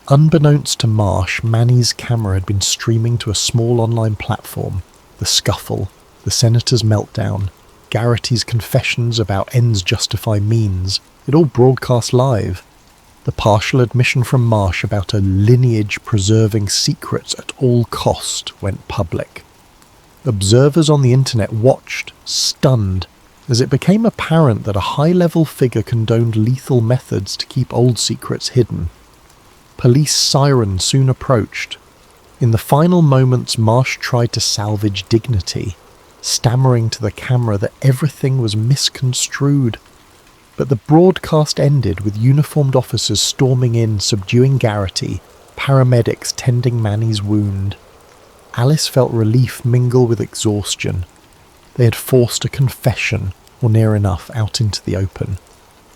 Unbeknownst to Marsh, Manny's camera had been streaming to a small online platform. The scuffle, the senator's meltdown, Garrity's confessions about ends justify means, it all broadcast live. The partial admission from Marsh about a lineage preserving secrets at all cost went public. Observers on the internet watched, stunned, as it became apparent that a high-level figure condoned lethal methods to keep old secrets hidden. Police sirens soon approached. In the final moments, Marsh tried to salvage dignity, stammering to the camera that everything was misconstrued. But the broadcast ended with uniformed officers storming in, subduing Garrity, paramedics tending Manny's wound. Alice felt relief mingle with exhaustion. They had forced a confession, or near enough, out into the open.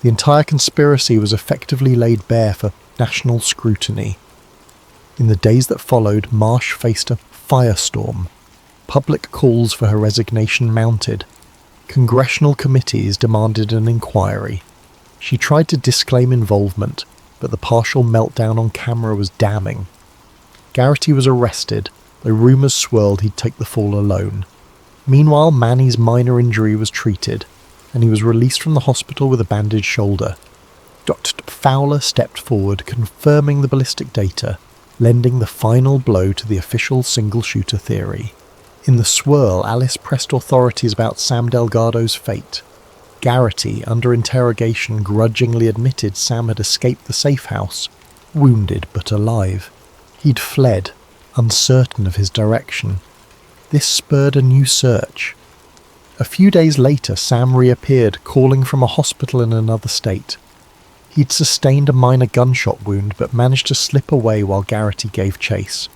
The entire conspiracy was effectively laid bare for national scrutiny. In the days that followed, Marsh faced a firestorm. Public calls for her resignation mounted. Congressional committees demanded an inquiry. She tried to disclaim involvement, but the partial meltdown on camera was damning. Garrity was arrested, though rumours swirled he'd take the fall alone. Meanwhile, Manny's minor injury was treated, and he was released from the hospital with a bandaged shoulder. Dr. Fowler stepped forward, confirming the ballistic data, lending the final blow to the official single-shooter theory. In the swirl, Alice pressed authorities about Sam Delgado's fate. Garrity, under interrogation, grudgingly admitted Sam had escaped the safe house, wounded but alive. He'd fled, uncertain of his direction. This spurred a new search. A few days later, Sam reappeared, calling from a hospital in another state. He'd sustained a minor gunshot wound, but managed to slip away while Garrity gave chase.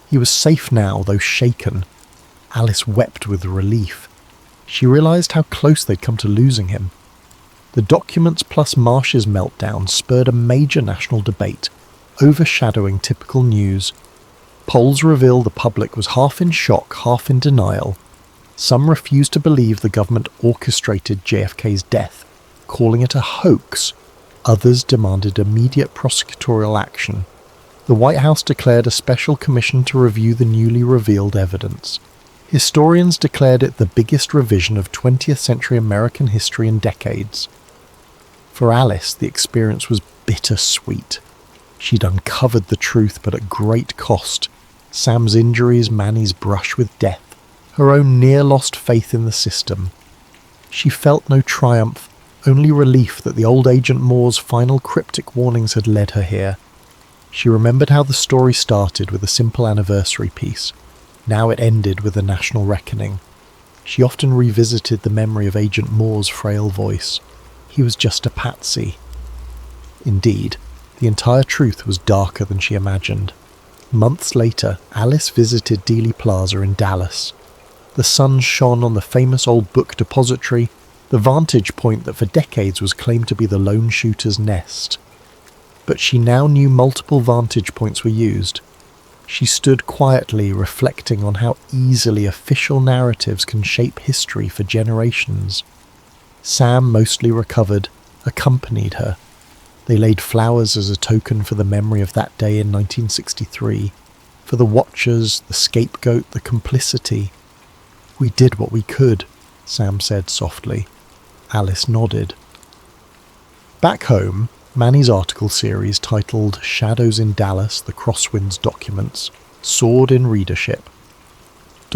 He was safe now, though shaken. Alice wept with relief. She realised how close they'd come to losing him. The documents plus Marsh's meltdown spurred a major national debate, overshadowing typical news. Polls reveal the public was half in shock, half in denial. Some refused to believe the government orchestrated JFK's death, calling it a hoax. Others demanded immediate prosecutorial action. The White House declared a special commission to review the newly revealed evidence. Historians declared it the biggest revision of 20th century American history in decades. For Alice, the experience was bittersweet. She'd uncovered the truth, but at great cost. Sam's injuries, Manny's brush with death, her own near-lost faith in the system. She felt no triumph, only relief that the old Agent Moore's final cryptic warnings had led her here. She remembered how the story started with a simple anniversary piece. Now it ended with a national reckoning. She often revisited the memory of Agent Moore's frail voice. He was just a patsy. Indeed, the entire truth was darker than she imagined. Months later, Alice visited Dealey Plaza in Dallas. The sun shone on the famous old book depository, the vantage point that for decades was claimed to be the lone shooter's nest. But she now knew multiple vantage points were used. She stood quietly, reflecting on how easily official narratives can shape history for generations. Sam, mostly recovered, accompanied her. They laid flowers as a token for the memory of that day in 1963, for the watchers, the scapegoat, the complicity. "We did what we could," Sam said softly. Alice nodded. Back home, Manny's article series titled Shadows in Dallas, The Crosswinds Documents soared in readership.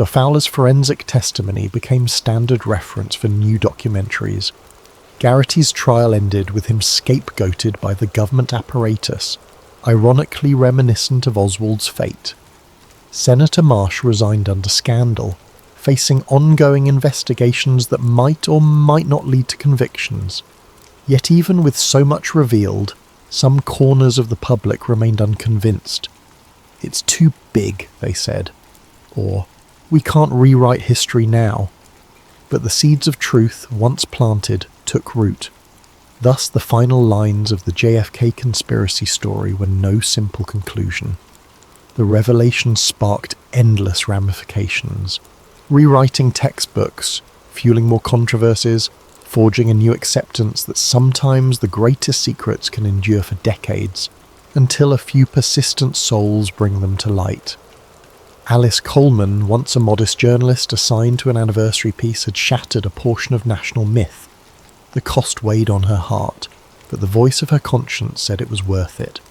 Fowler's forensic testimony became standard reference for new documentaries. Garrity's trial ended with him scapegoated by the government apparatus, ironically reminiscent of Oswald's fate. Senator Marsh resigned under scandal, facing ongoing investigations that might or might not lead to convictions. Yet even with so much revealed, some corners of the public remained unconvinced. "It's too big," they said, or "we can't rewrite history now." But the seeds of truth, once planted, took root. Thus the final lines of the JFK conspiracy story were no simple conclusion. The revelation sparked endless ramifications, rewriting textbooks, fueling more controversies, forging a new acceptance that sometimes the greatest secrets can endure for decades, until a few persistent souls bring them to light. Alice Coleman, once a modest journalist assigned to an anniversary piece, had shattered a portion of national myth. The cost weighed on her heart, but the voice of her conscience said it was worth it.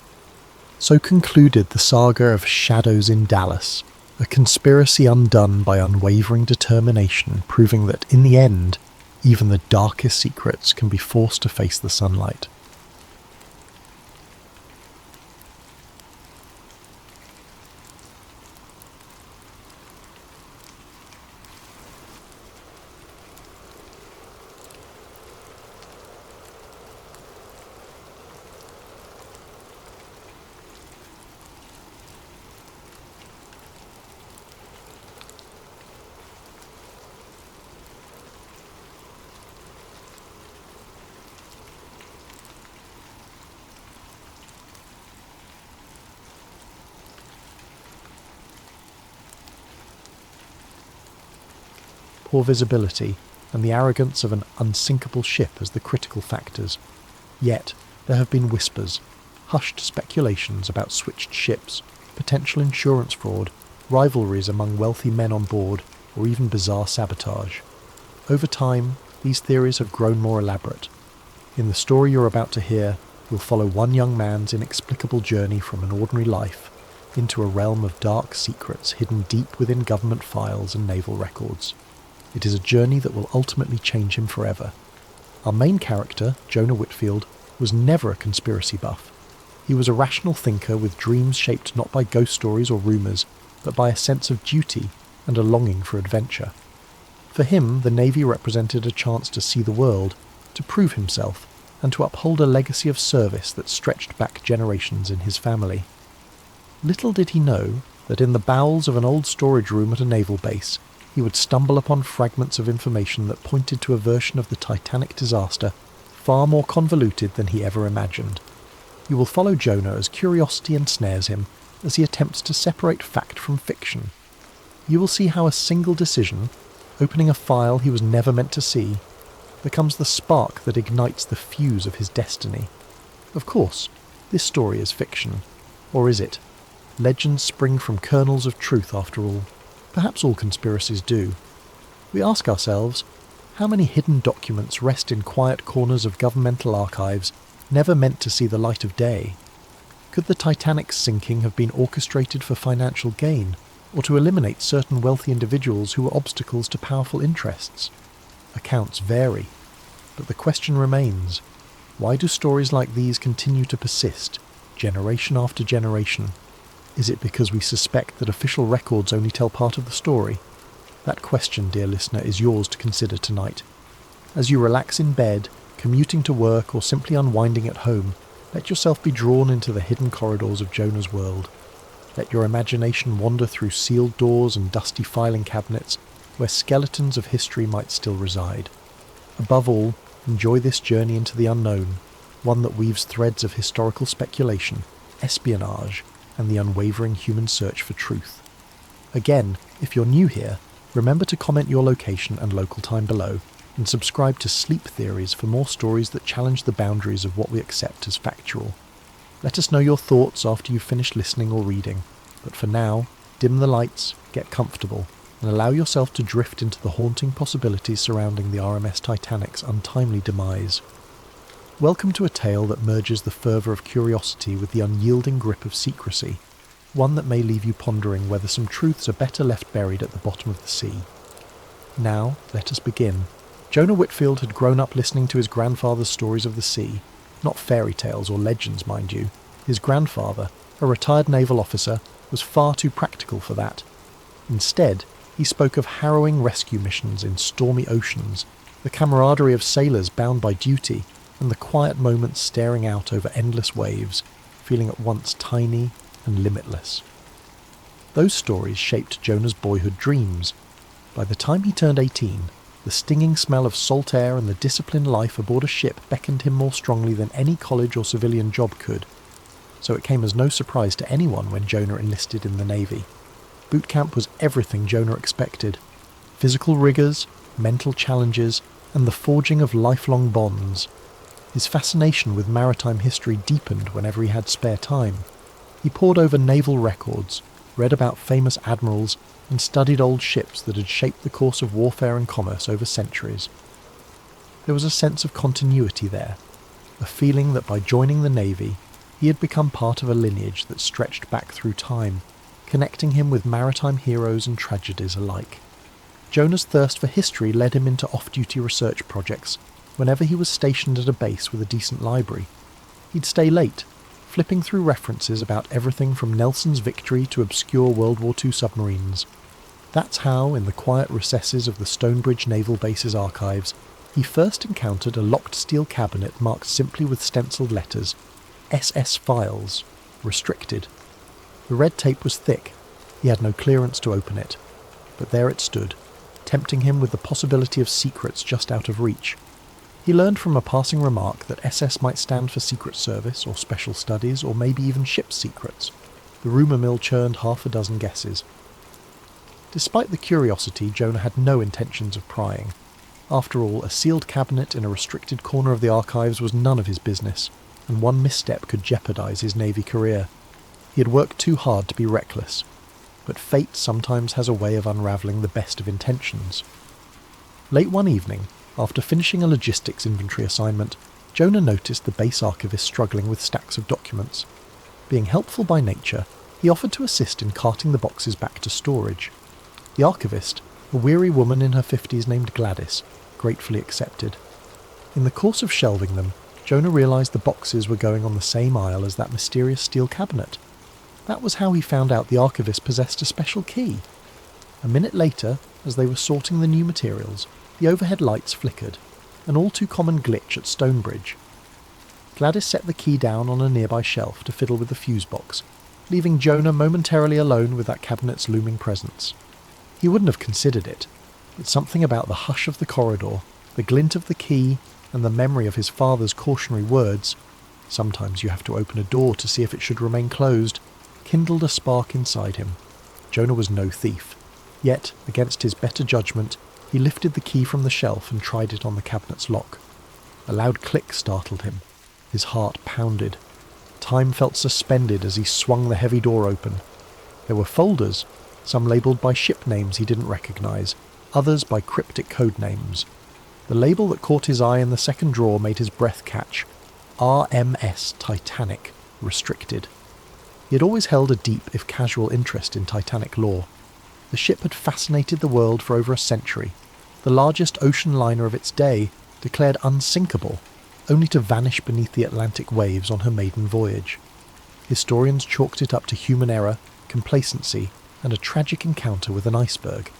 So concluded the saga of Shadows in Dallas, a conspiracy undone by unwavering determination, proving that in the end, even the darkest secrets can be forced to face the sunlight. Poor visibility, and the arrogance of an unsinkable ship as the critical factors. Yet, there have been whispers, hushed speculations about switched ships, potential insurance fraud, rivalries among wealthy men on board, or even bizarre sabotage. Over time, these theories have grown more elaborate. In the story you're about to hear, we'll follow one young man's inexplicable journey from an ordinary life into a realm of dark secrets hidden deep within government files and naval records. It is a journey that will ultimately change him forever. Our main character, Jonah Whitfield, was never a conspiracy buff. He was a rational thinker with dreams shaped not by ghost stories or rumours, but by a sense of duty and a longing for adventure. For him, the Navy represented a chance to see the world, to prove himself, and to uphold a legacy of service that stretched back generations in his family. Little did he know that in the bowels of an old storage room at a naval base, he would stumble upon fragments of information that pointed to a version of the Titanic disaster far more convoluted than he ever imagined. You will follow Jonah as curiosity ensnares him as he attempts to separate fact from fiction. You will see how a single decision, opening a file he was never meant to see, becomes the spark that ignites the fuse of his destiny. Of course, this story is fiction. Or is it? Legends spring from kernels of truth after all. Perhaps all conspiracies do. We ask ourselves, how many hidden documents rest in quiet corners of governmental archives, never meant to see the light of day? Could the Titanic's sinking have been orchestrated for financial gain, or to eliminate certain wealthy individuals who were obstacles to powerful interests? Accounts vary, but the question remains, why do stories like these continue to persist, generation after generation? Is it because we suspect that official records only tell part of the story? That question, dear listener, is yours to consider tonight. As you relax in bed, commuting to work, or simply unwinding at home, let yourself be drawn into the hidden corridors of Jonah's world. Let your imagination wander through sealed doors and dusty filing cabinets where skeletons of history might still reside. Above all, enjoy this journey into the unknown, one that weaves threads of historical speculation, espionage, and the unwavering human search for truth. Again, if you're new here, remember to comment your location and local time below. and subscribe to Sleep Theories for more stories that challenge the boundaries of what we accept as factual. Let us know your thoughts after you've finished listening or reading, but for now, dim the lights, get comfortable, and allow yourself to drift into the haunting possibilities surrounding the RMS Titanic's untimely demise. Welcome to a tale that merges the fervour of curiosity with the unyielding grip of secrecy, one that may leave you pondering whether some truths are better left buried at the bottom of the sea. Now, let us begin. Jonah Whitfield had grown up listening to his grandfather's stories of the sea, not fairy tales or legends, mind you. His grandfather, a retired naval officer, was far too practical for that. Instead, he spoke of harrowing rescue missions in stormy oceans, the camaraderie of sailors bound by duty, and the quiet moments staring out over endless waves, feeling at once tiny and limitless. Those stories shaped Jonah's boyhood dreams. By the time he turned 18, the stinging smell of salt air and the disciplined life aboard a ship beckoned him more strongly than any college or civilian job could. So it came as no surprise to anyone when Jonah enlisted in the Navy. Boot camp was everything Jonah expected. Physical rigours, mental challenges, and the forging of lifelong bonds. His fascination with maritime history deepened whenever he had spare time. He pored over naval records, read about famous admirals, and studied old ships that had shaped the course of warfare and commerce over centuries. There was a sense of continuity there, a feeling that by joining the Navy, he had become part of a lineage that stretched back through time, connecting him with maritime heroes and tragedies alike. Jonah's thirst for history led him into off-duty research projects whenever he was stationed at a base with a decent library. He'd stay late, flipping through references about everything from Nelson's victory to obscure World War II submarines. That's how, in the quiet recesses of the Stonebridge Naval Base's archives, he first encountered a locked steel cabinet marked simply with stenciled letters, SS Files, Restricted. The red tape was thick. He had no clearance to open it. But there it stood, tempting him with the possibility of secrets just out of reach. He learned from a passing remark that SS might stand for Secret Service or Special Studies or maybe even ship's secrets. The rumour mill churned half a dozen guesses. Despite the curiosity, Jonah had no intentions of prying. After all, a sealed cabinet in a restricted corner of the archives was none of his business, and one misstep could jeopardise his Navy career. He had worked too hard to be reckless, but fate sometimes has a way of unravelling the best of intentions. Late one evening, after finishing a logistics inventory assignment, Jonah noticed the base archivist struggling with stacks of documents. Being helpful by nature, he offered to assist in carting the boxes back to storage. The archivist, a weary woman in her 50s named Gladys, gratefully accepted. In the course of shelving them, Jonah realised the boxes were going on the same aisle as that mysterious steel cabinet. That was how he found out the archivist possessed a special key. A minute later, as they were sorting the new materials, the overhead lights flickered, an all-too-common glitch at Stonebridge. Gladys set the key down on a nearby shelf to fiddle with the fuse box, leaving Jonah momentarily alone with that cabinet's looming presence. He wouldn't have considered it, but something about the hush of the corridor, the glint of the key, and the memory of his father's cautionary words, "Sometimes you have to open a door to see if it should remain closed," kindled a spark inside him. Jonah was no thief, yet, against his better judgment, he lifted the key from the shelf and tried it on the cabinet's lock. A loud click startled him. His heart pounded. Time felt suspended as he swung the heavy door open. There were folders, some labelled by ship names he didn't recognise, others by cryptic code names. The label that caught his eye in the second drawer made his breath catch. RMS Titanic, Restricted. He had always held a deep, if casual, interest in Titanic lore. The ship had fascinated the world for over a century. The largest ocean liner of its day, declared unsinkable, only to vanish beneath the Atlantic waves on her maiden voyage. Historians chalked it up to human error, complacency, and a tragic encounter with an iceberg.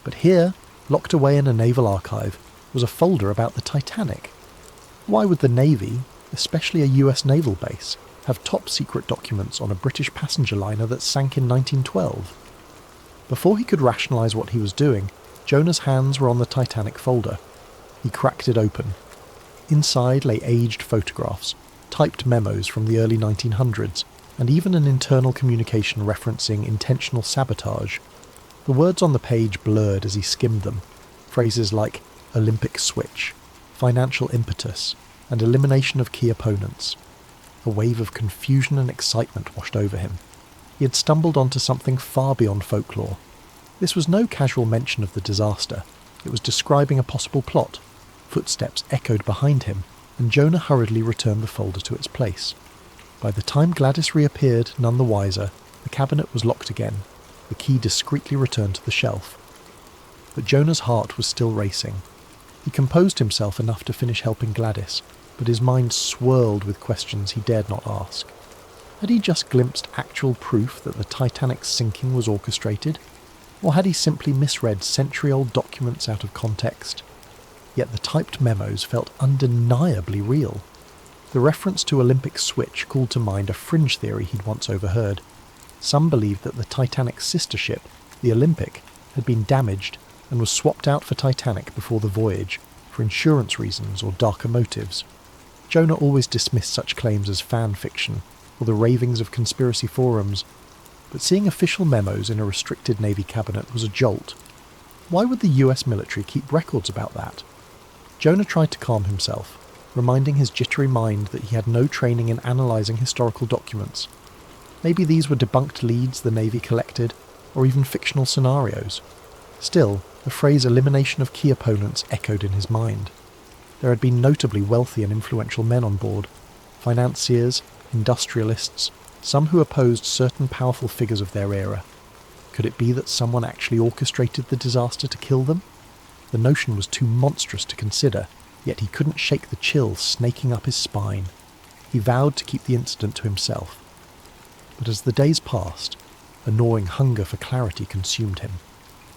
But here, locked away in a naval archive, was a folder about the Titanic. Why would the Navy, especially a US naval base, have top-secret documents on a British passenger liner that sank in 1912? Before he could rationalise what he was doing, Jonah's hands were on the Titanic folder. He cracked it open. Inside lay aged photographs, typed memos from the early 1900s, and even an internal communication referencing intentional sabotage. The words on the page blurred as he skimmed them. Phrases like, Olympic switch, financial impetus, and elimination of key opponents. A wave of confusion and excitement washed over him. He had stumbled onto something far beyond folklore. This was no casual mention of the disaster. It was describing a possible plot. Footsteps echoed behind him, and Jonah hurriedly returned the folder to its place. By the time Gladys reappeared, none the wiser, the cabinet was locked again, the key discreetly returned to the shelf. But Jonah's heart was still racing. He composed himself enough to finish helping Gladys, but his mind swirled with questions he dared not ask. Had he just glimpsed actual proof that the Titanic's sinking was orchestrated? Or had he simply misread century-old documents out of context? Yet the typed memos felt undeniably real. The reference to Olympic switch called to mind a fringe theory he'd once overheard. Some believed that the Titanic's sister ship, the Olympic, had been damaged and was swapped out for Titanic before the voyage, for insurance reasons or darker motives. Jonah always dismissed such claims as fan fiction, or the ravings of conspiracy forums, but seeing official memos in a restricted Navy cabinet was a jolt. Why would the US military keep records about that? Jonah tried to calm himself, reminding his jittery mind that he had no training in analysing historical documents. Maybe these were debunked leads the Navy collected, or even fictional scenarios. Still, the phrase elimination of key opponents echoed in his mind. There had been notably wealthy and influential men on board, financiers, industrialists, some who opposed certain powerful figures of their era. Could it be that someone actually orchestrated the disaster to kill them? The notion was too monstrous to consider, yet he couldn't shake the chill snaking up his spine. He vowed to keep the incident to himself. But as the days passed, a gnawing hunger for clarity consumed him.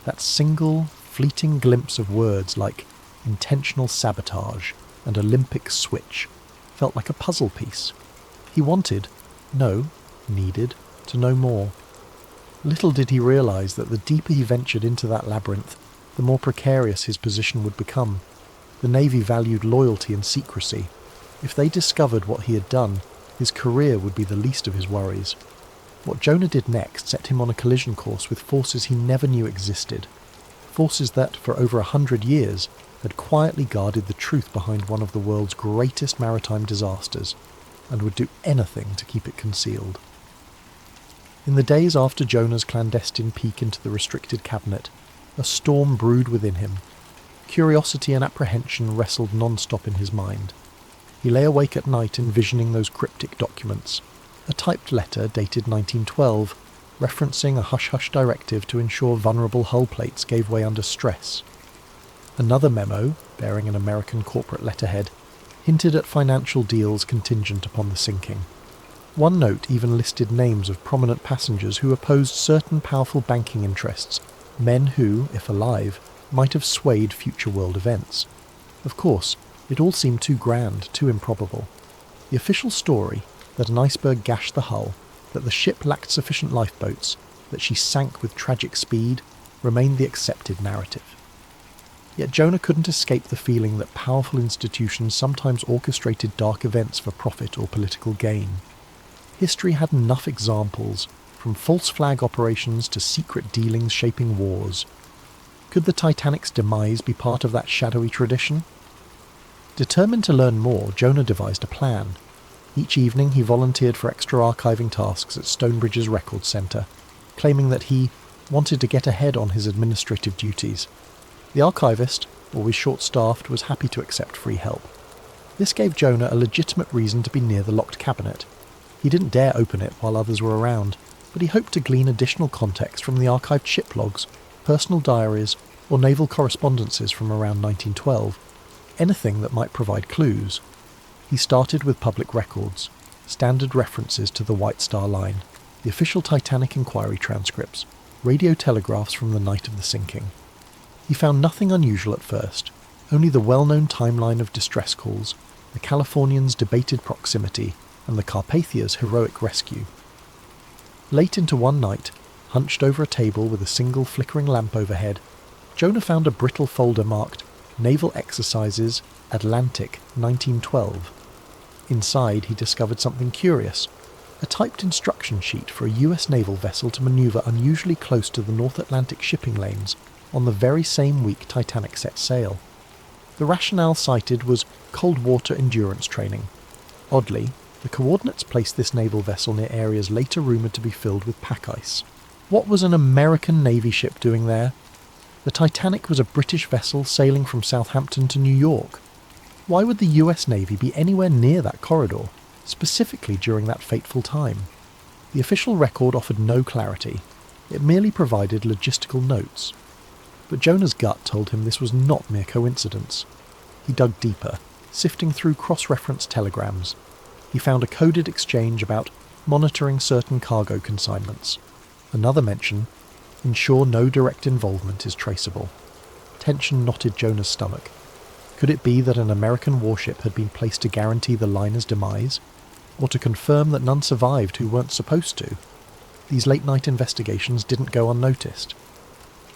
That single, fleeting glimpse of words like intentional sabotage and Olympic switch felt like a puzzle piece. He needed to know more. Little did he realise that the deeper he ventured into that labyrinth, the more precarious his position would become. The Navy valued loyalty and secrecy. If they discovered what he had done, his career would be the least of his worries. What Jonah did next set him on a collision course with forces he never knew existed. Forces that, for over 100 years, had quietly guarded the truth behind one of the world's greatest maritime disasters, and would do anything to keep it concealed. In the days after Jonah's clandestine peek into the restricted cabinet, a storm brewed within him. Curiosity and apprehension wrestled non-stop in his mind. He lay awake at night envisioning those cryptic documents. A typed letter dated 1912, referencing a hush-hush directive to ensure vulnerable hull plates gave way under stress. Another memo, bearing an American corporate letterhead, hinted at financial deals contingent upon the sinking. One note even listed names of prominent passengers who opposed certain powerful banking interests, men who, if alive, might have swayed future world events. Of course, it all seemed too grand, too improbable. The official story, that an iceberg gashed the hull, that the ship lacked sufficient lifeboats, that she sank with tragic speed, remained the accepted narrative. Yet Jonah couldn't escape the feeling that powerful institutions sometimes orchestrated dark events for profit or political gain. History had enough examples, from false flag operations to secret dealings shaping wars. Could the Titanic's demise be part of that shadowy tradition? Determined to learn more, Jonah devised a plan. Each evening he volunteered for extra archiving tasks at Stonebridge's Records Centre, claiming that he wanted to get ahead on his administrative duties. The archivist, always short-staffed, was happy to accept free help. This gave Jonah a legitimate reason to be near the locked cabinet. He didn't dare open it while others were around, but he hoped to glean additional context from the archived ship logs, personal diaries, or naval correspondences from around 1912, anything that might provide clues. He started with public records, standard references to the White Star Line, the official Titanic inquiry transcripts, radio telegraphs from the night of the sinking. He found nothing unusual at first, only the well-known timeline of distress calls, the Californian's debated proximity, and the Carpathia's heroic rescue. Late into one night, hunched over a table with a single flickering lamp overhead, Jonah found a brittle folder marked Naval Exercises, Atlantic, 1912. Inside, he discovered something curious, a typed instruction sheet for a US naval vessel to manoeuvre unusually close to the North Atlantic shipping lanes on the very same week Titanic set sail. The rationale cited was cold water endurance training. Oddly, the coordinates placed this naval vessel near areas later rumoured to be filled with pack ice. What was an American Navy ship doing there? The Titanic was a British vessel sailing from Southampton to New York. Why would the US Navy be anywhere near that corridor, specifically during that fateful time? The official record offered no clarity. It merely provided logistical notes. But Jonah's gut told him this was not mere coincidence. He dug deeper, sifting through cross-reference telegrams. He found a coded exchange about monitoring certain cargo consignments. Another mention: ensure no direct involvement is traceable. Tension knotted Jonah's stomach. Could it be that an American warship had been placed to guarantee the liner's demise? Or to confirm that none survived who weren't supposed to? These late-night investigations didn't go unnoticed.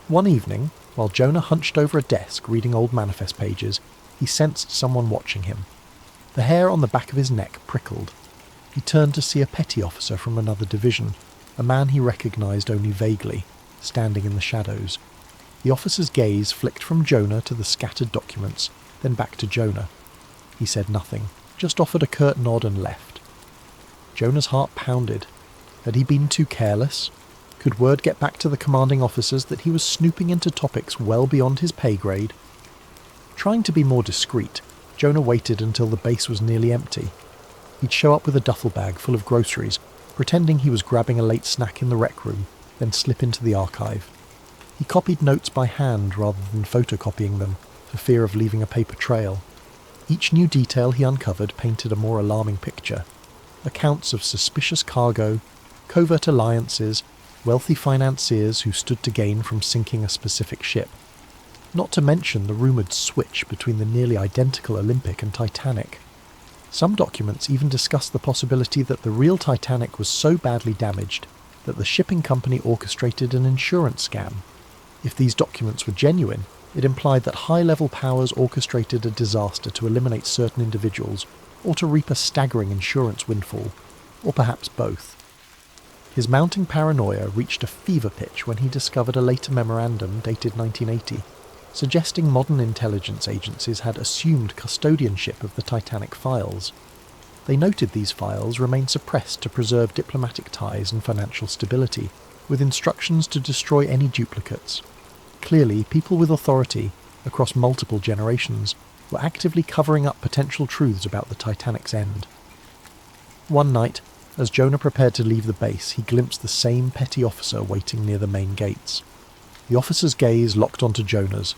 One evening, while Jonah hunched over a desk reading old manifest pages, he sensed someone watching him. The hair on the back of his neck prickled. He turned to see a petty officer from another division, a man he recognised only vaguely, standing in the shadows. The officer's gaze flicked from Jonah to the scattered documents, then back to Jonah. He said nothing, just offered a curt nod and left. Jonah's heart pounded. Had he been too careless? Could word get back to the commanding officers that he was snooping into topics well beyond his pay grade? Trying to be more discreet, Jonah waited until the base was nearly empty. He'd show up with a duffel bag full of groceries, pretending he was grabbing a late snack in the rec room, then slip into the archive. He copied notes by hand rather than photocopying them, for fear of leaving a paper trail. Each new detail he uncovered painted a more alarming picture. Accounts of suspicious cargo, covert alliances, wealthy financiers who stood to gain from sinking a specific ship. Not to mention the rumoured switch between the nearly identical Olympic and Titanic. Some documents even discussed the possibility that the real Titanic was so badly damaged that the shipping company orchestrated an insurance scam. If these documents were genuine, it implied that high-level powers orchestrated a disaster to eliminate certain individuals, or to reap a staggering insurance windfall, or perhaps both. His mounting paranoia reached a fever pitch when he discovered a later memorandum dated 1980, suggesting modern intelligence agencies had assumed custodianship of the Titanic files. They noted these files remained suppressed to preserve diplomatic ties and financial stability, with instructions to destroy any duplicates. Clearly, people with authority, across multiple generations, were actively covering up potential truths about the Titanic's end. One night, as Jonah prepared to leave the base, he glimpsed the same petty officer waiting near the main gates. The officer's gaze locked onto Jonah's.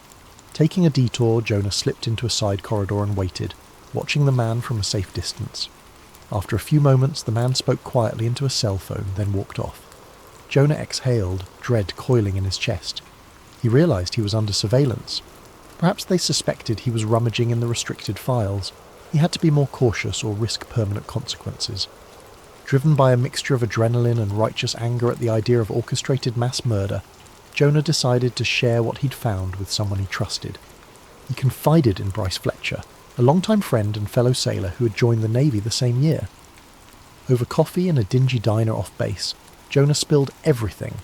Taking a detour, Jonah slipped into a side corridor and waited, watching the man from a safe distance. After a few moments, the man spoke quietly into a cell phone, then walked off. Jonah exhaled, dread coiling in his chest. He realised he was under surveillance. Perhaps they suspected he was rummaging in the restricted files. He had to be more cautious or risk permanent consequences. Driven by a mixture of adrenaline and righteous anger at the idea of orchestrated mass murder, Jonah decided to share what he'd found with someone he trusted. He confided in Bryce Fletcher, a longtime friend and fellow sailor who had joined the Navy the same year. Over coffee in a dingy diner off base, Jonah spilled everything: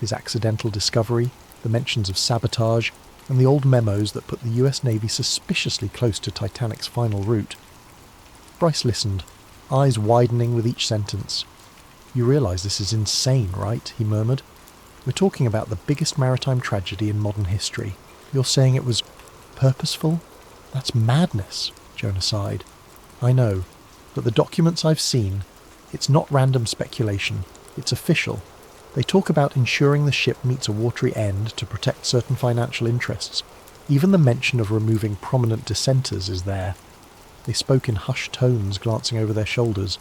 his accidental discovery, the mentions of sabotage, and the old memos that put the US Navy suspiciously close to Titanic's final route. Bryce listened, eyes widening with each sentence. "You realise this is insane, right?" he murmured. "We're talking about the biggest maritime tragedy in modern history. You're saying it was purposeful? That's madness," Jonah sighed. "I know, but the documents I've seen, it's not random speculation, it's official. They talk about ensuring the ship meets a watery end to protect certain financial interests. Even the mention of removing prominent dissenters is there." They spoke in hushed tones, glancing over their shoulders.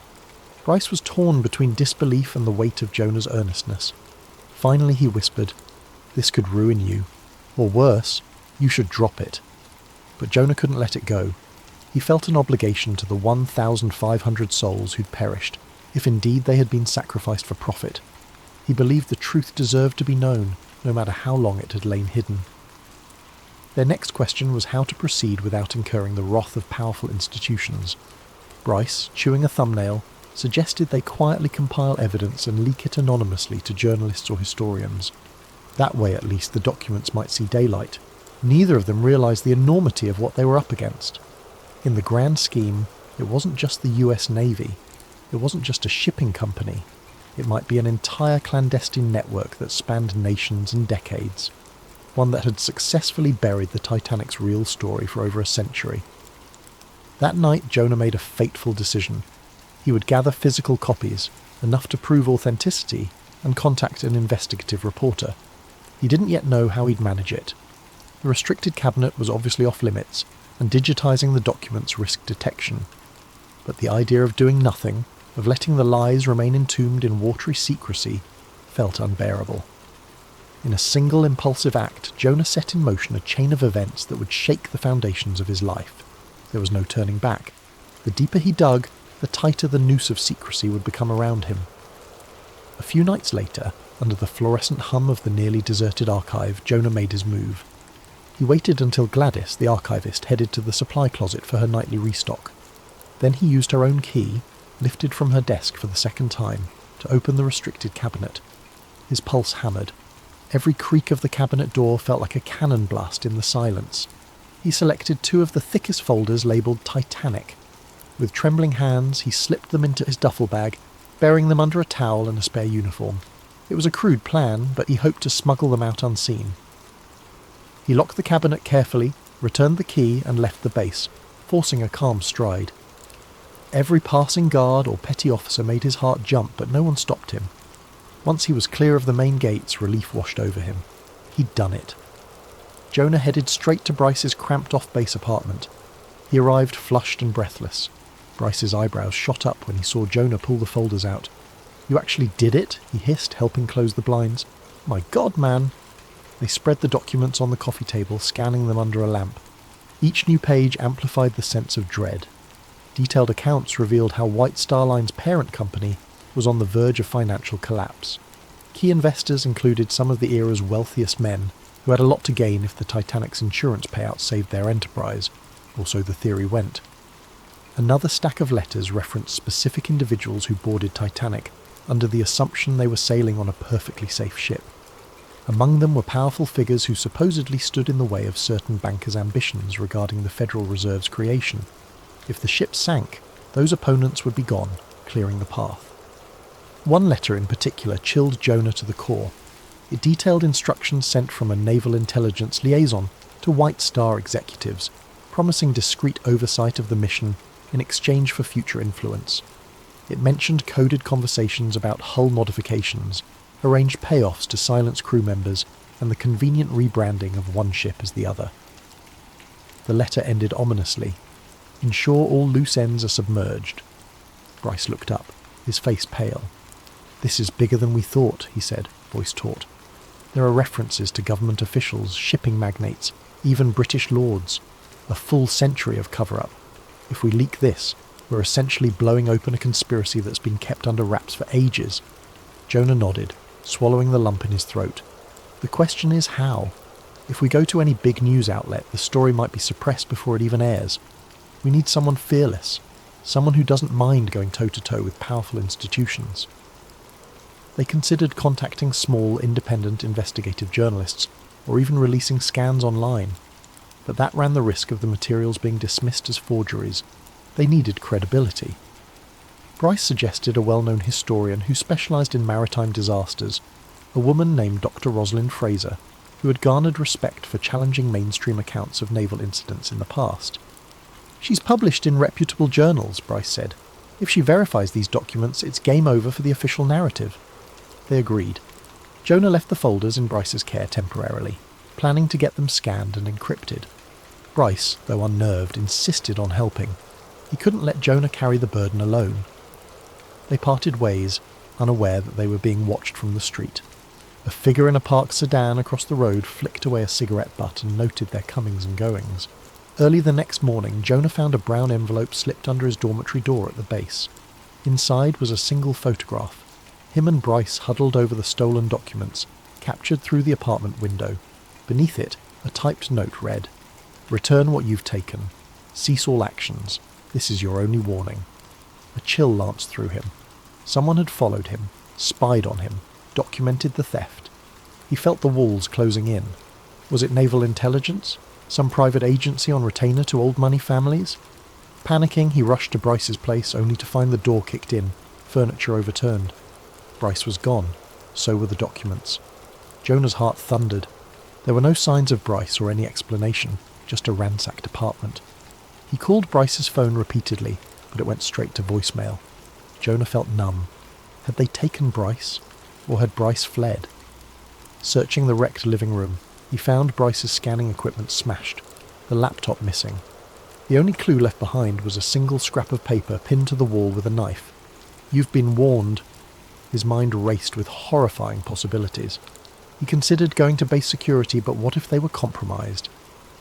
Bryce was torn between disbelief and the weight of Jonah's earnestness. Finally he whispered, "This could ruin you. Or worse, you should drop it." But Jonah couldn't let it go. He felt an obligation to the 1,500 souls who'd perished, if indeed they had been sacrificed for profit. He believed the truth deserved to be known, no matter how long it had lain hidden. Their next question was how to proceed without incurring the wrath of powerful institutions. Bryce, chewing a thumbnail, suggested they quietly compile evidence and leak it anonymously to journalists or historians. That way, at least, the documents might see daylight. Neither of them realised the enormity of what they were up against. In the grand scheme, it wasn't just the US Navy. It wasn't just a shipping company. It might be an entire clandestine network that spanned nations and decades. One that had successfully buried the Titanic's real story for over a century. That night, Jonah made a fateful decision. He would gather physical copies, enough to prove authenticity, and contact an investigative reporter. He didn't yet know how he'd manage it. The restricted cabinet was obviously off limits, and digitising the documents risked detection. But the idea of doing nothing, of letting the lies remain entombed in watery secrecy, felt unbearable. In a single impulsive act, Jonah set in motion a chain of events that would shake the foundations of his life. There was no turning back. The deeper he dug, the tighter the noose of secrecy would become around him. A few nights later, under the fluorescent hum of the nearly deserted archive, Jonah made his move. He waited until Gladys, the archivist, headed to the supply closet for her nightly restock. Then he used her own key, lifted from her desk for the second time, to open the restricted cabinet. His pulse hammered. Every creak of the cabinet door felt like a cannon blast in the silence. He selected 2 of the thickest folders labelled Titanic. With trembling hands, he slipped them into his duffel bag, burying them under a towel and a spare uniform. It was a crude plan, but he hoped to smuggle them out unseen. He locked the cabinet carefully, returned the key, and left the base, forcing a calm stride. Every passing guard or petty officer made his heart jump, but no one stopped him. Once he was clear of the main gates, relief washed over him. He'd done it. Jonah headed straight to Bryce's cramped-off base apartment. He arrived flushed and breathless. Bryce's eyebrows shot up when he saw Jonah pull the folders out. "You actually did it?" he hissed, helping close the blinds. "My God, man!" They spread the documents on the coffee table, scanning them under a lamp. Each new page amplified the sense of dread. Detailed accounts revealed how White Star Line's parent company was on the verge of financial collapse. Key investors included some of the era's wealthiest men, who had a lot to gain if the Titanic's insurance payouts saved their enterprise, or so the theory went. Another stack of letters referenced specific individuals who boarded Titanic, under the assumption they were sailing on a perfectly safe ship. Among them were powerful figures who supposedly stood in the way of certain bankers' ambitions regarding the Federal Reserve's creation. If the ship sank, those opponents would be gone, clearing the path. One letter in particular chilled Jonah to the core. It detailed instructions sent from a naval intelligence liaison to White Star executives, promising discreet oversight of the mission in exchange for future influence. It mentioned coded conversations about hull modifications, arranged payoffs to silence crew members, and the convenient rebranding of one ship as the other. The letter ended ominously. "Ensure all loose ends are submerged." Bryce looked up, his face pale. "This is bigger than we thought," he said, voice taut. "There are references to government officials, shipping magnates, even British lords. A full century of cover-up. If we leak this, we're essentially blowing open a conspiracy that's been kept under wraps for ages." Jonah nodded, swallowing the lump in his throat. "The question is how? If we go to any big news outlet, the story might be suppressed before it even airs. We need someone fearless, someone who doesn't mind going toe-to-toe with powerful institutions." They considered contacting small, independent investigative journalists, or even releasing scans online. But that ran the risk of the materials being dismissed as forgeries. They needed credibility. Bryce suggested a well-known historian who specialised in maritime disasters, a woman named Dr. Rosalind Fraser, who had garnered respect for challenging mainstream accounts of naval incidents in the past. "She's published in reputable journals," Bryce said. "If she verifies these documents, it's game over for the official narrative." They agreed. Jonah left the folders in Bryce's care temporarily, planning to get them scanned and encrypted. Bryce, though unnerved, insisted on helping. He couldn't let Jonah carry the burden alone. They parted ways, unaware that they were being watched from the street. A figure in a parked sedan across the road flicked away a cigarette butt and noted their comings and goings. Early the next morning, Jonah found a brown envelope slipped under his dormitory door at the base. Inside was a single photograph. Him and Bryce huddled over the stolen documents, captured through the apartment window. Beneath it, a typed note read, "Return what you've taken. Cease all actions. This is your only warning." A chill lanced through him. Someone had followed him, spied on him, documented the theft. He felt the walls closing in. Was it naval intelligence? Some private agency on retainer to old money families? Panicking, he rushed to Bryce's place only to find the door kicked in, furniture overturned. Bryce was gone. So were the documents. Jonah's heart thundered. There were no signs of Bryce or any explanation, just a ransacked apartment. He called Bryce's phone repeatedly, but it went straight to voicemail. Jonah felt numb. Had they taken Bryce? Or had Bryce fled? Searching the wrecked living room, he found Bryce's scanning equipment smashed, the laptop missing. The only clue left behind was a single scrap of paper pinned to the wall with a knife. "You've been warned." His mind raced with horrifying possibilities. He considered going to base security, but what if they were compromised?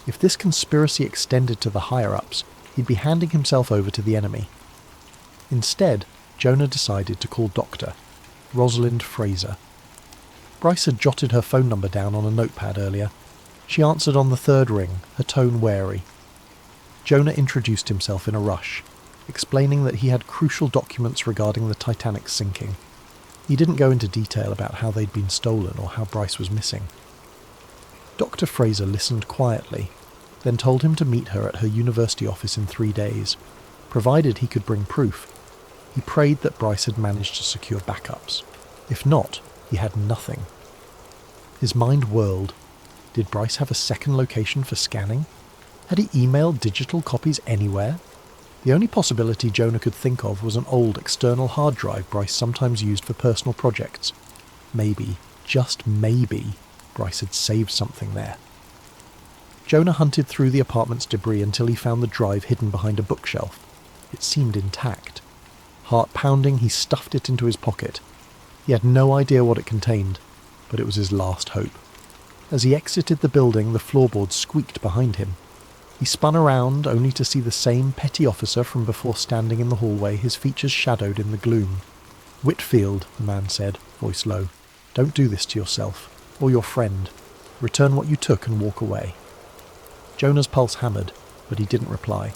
If this conspiracy extended to the higher-ups, he'd be handing himself over to the enemy. Instead, Jonah decided to call Dr. Rosalind Fraser. Bryce had jotted her phone number down on a notepad earlier. She answered on the third ring, her tone wary. Jonah introduced himself in a rush, explaining that he had crucial documents regarding the Titanic's sinking. He didn't go into detail about how they'd been stolen or how Bryce was missing. Dr. Fraser listened quietly, then told him to meet her at her university office in 3 days, provided he could bring proof. He prayed that Bryce had managed to secure backups. If not, he had nothing. His mind whirled. Did Bryce have a second location for scanning? Had he emailed digital copies anywhere? The only possibility Jonah could think of was an old external hard drive Bryce sometimes used for personal projects. Maybe, just maybe, Bryce had saved something there. Jonah hunted through the apartment's debris until he found the drive hidden behind a bookshelf. It seemed intact. Heart pounding, he stuffed it into his pocket. He had no idea what it contained, but it was his last hope. As he exited the building, the floorboards squeaked behind him. He spun around, only to see the same petty officer from before standing in the hallway, his features shadowed in the gloom. "Whitfield," the man said, voice low, "don't do this to yourself, or your friend. Return what you took and walk away." Jonah's pulse hammered, but he didn't reply.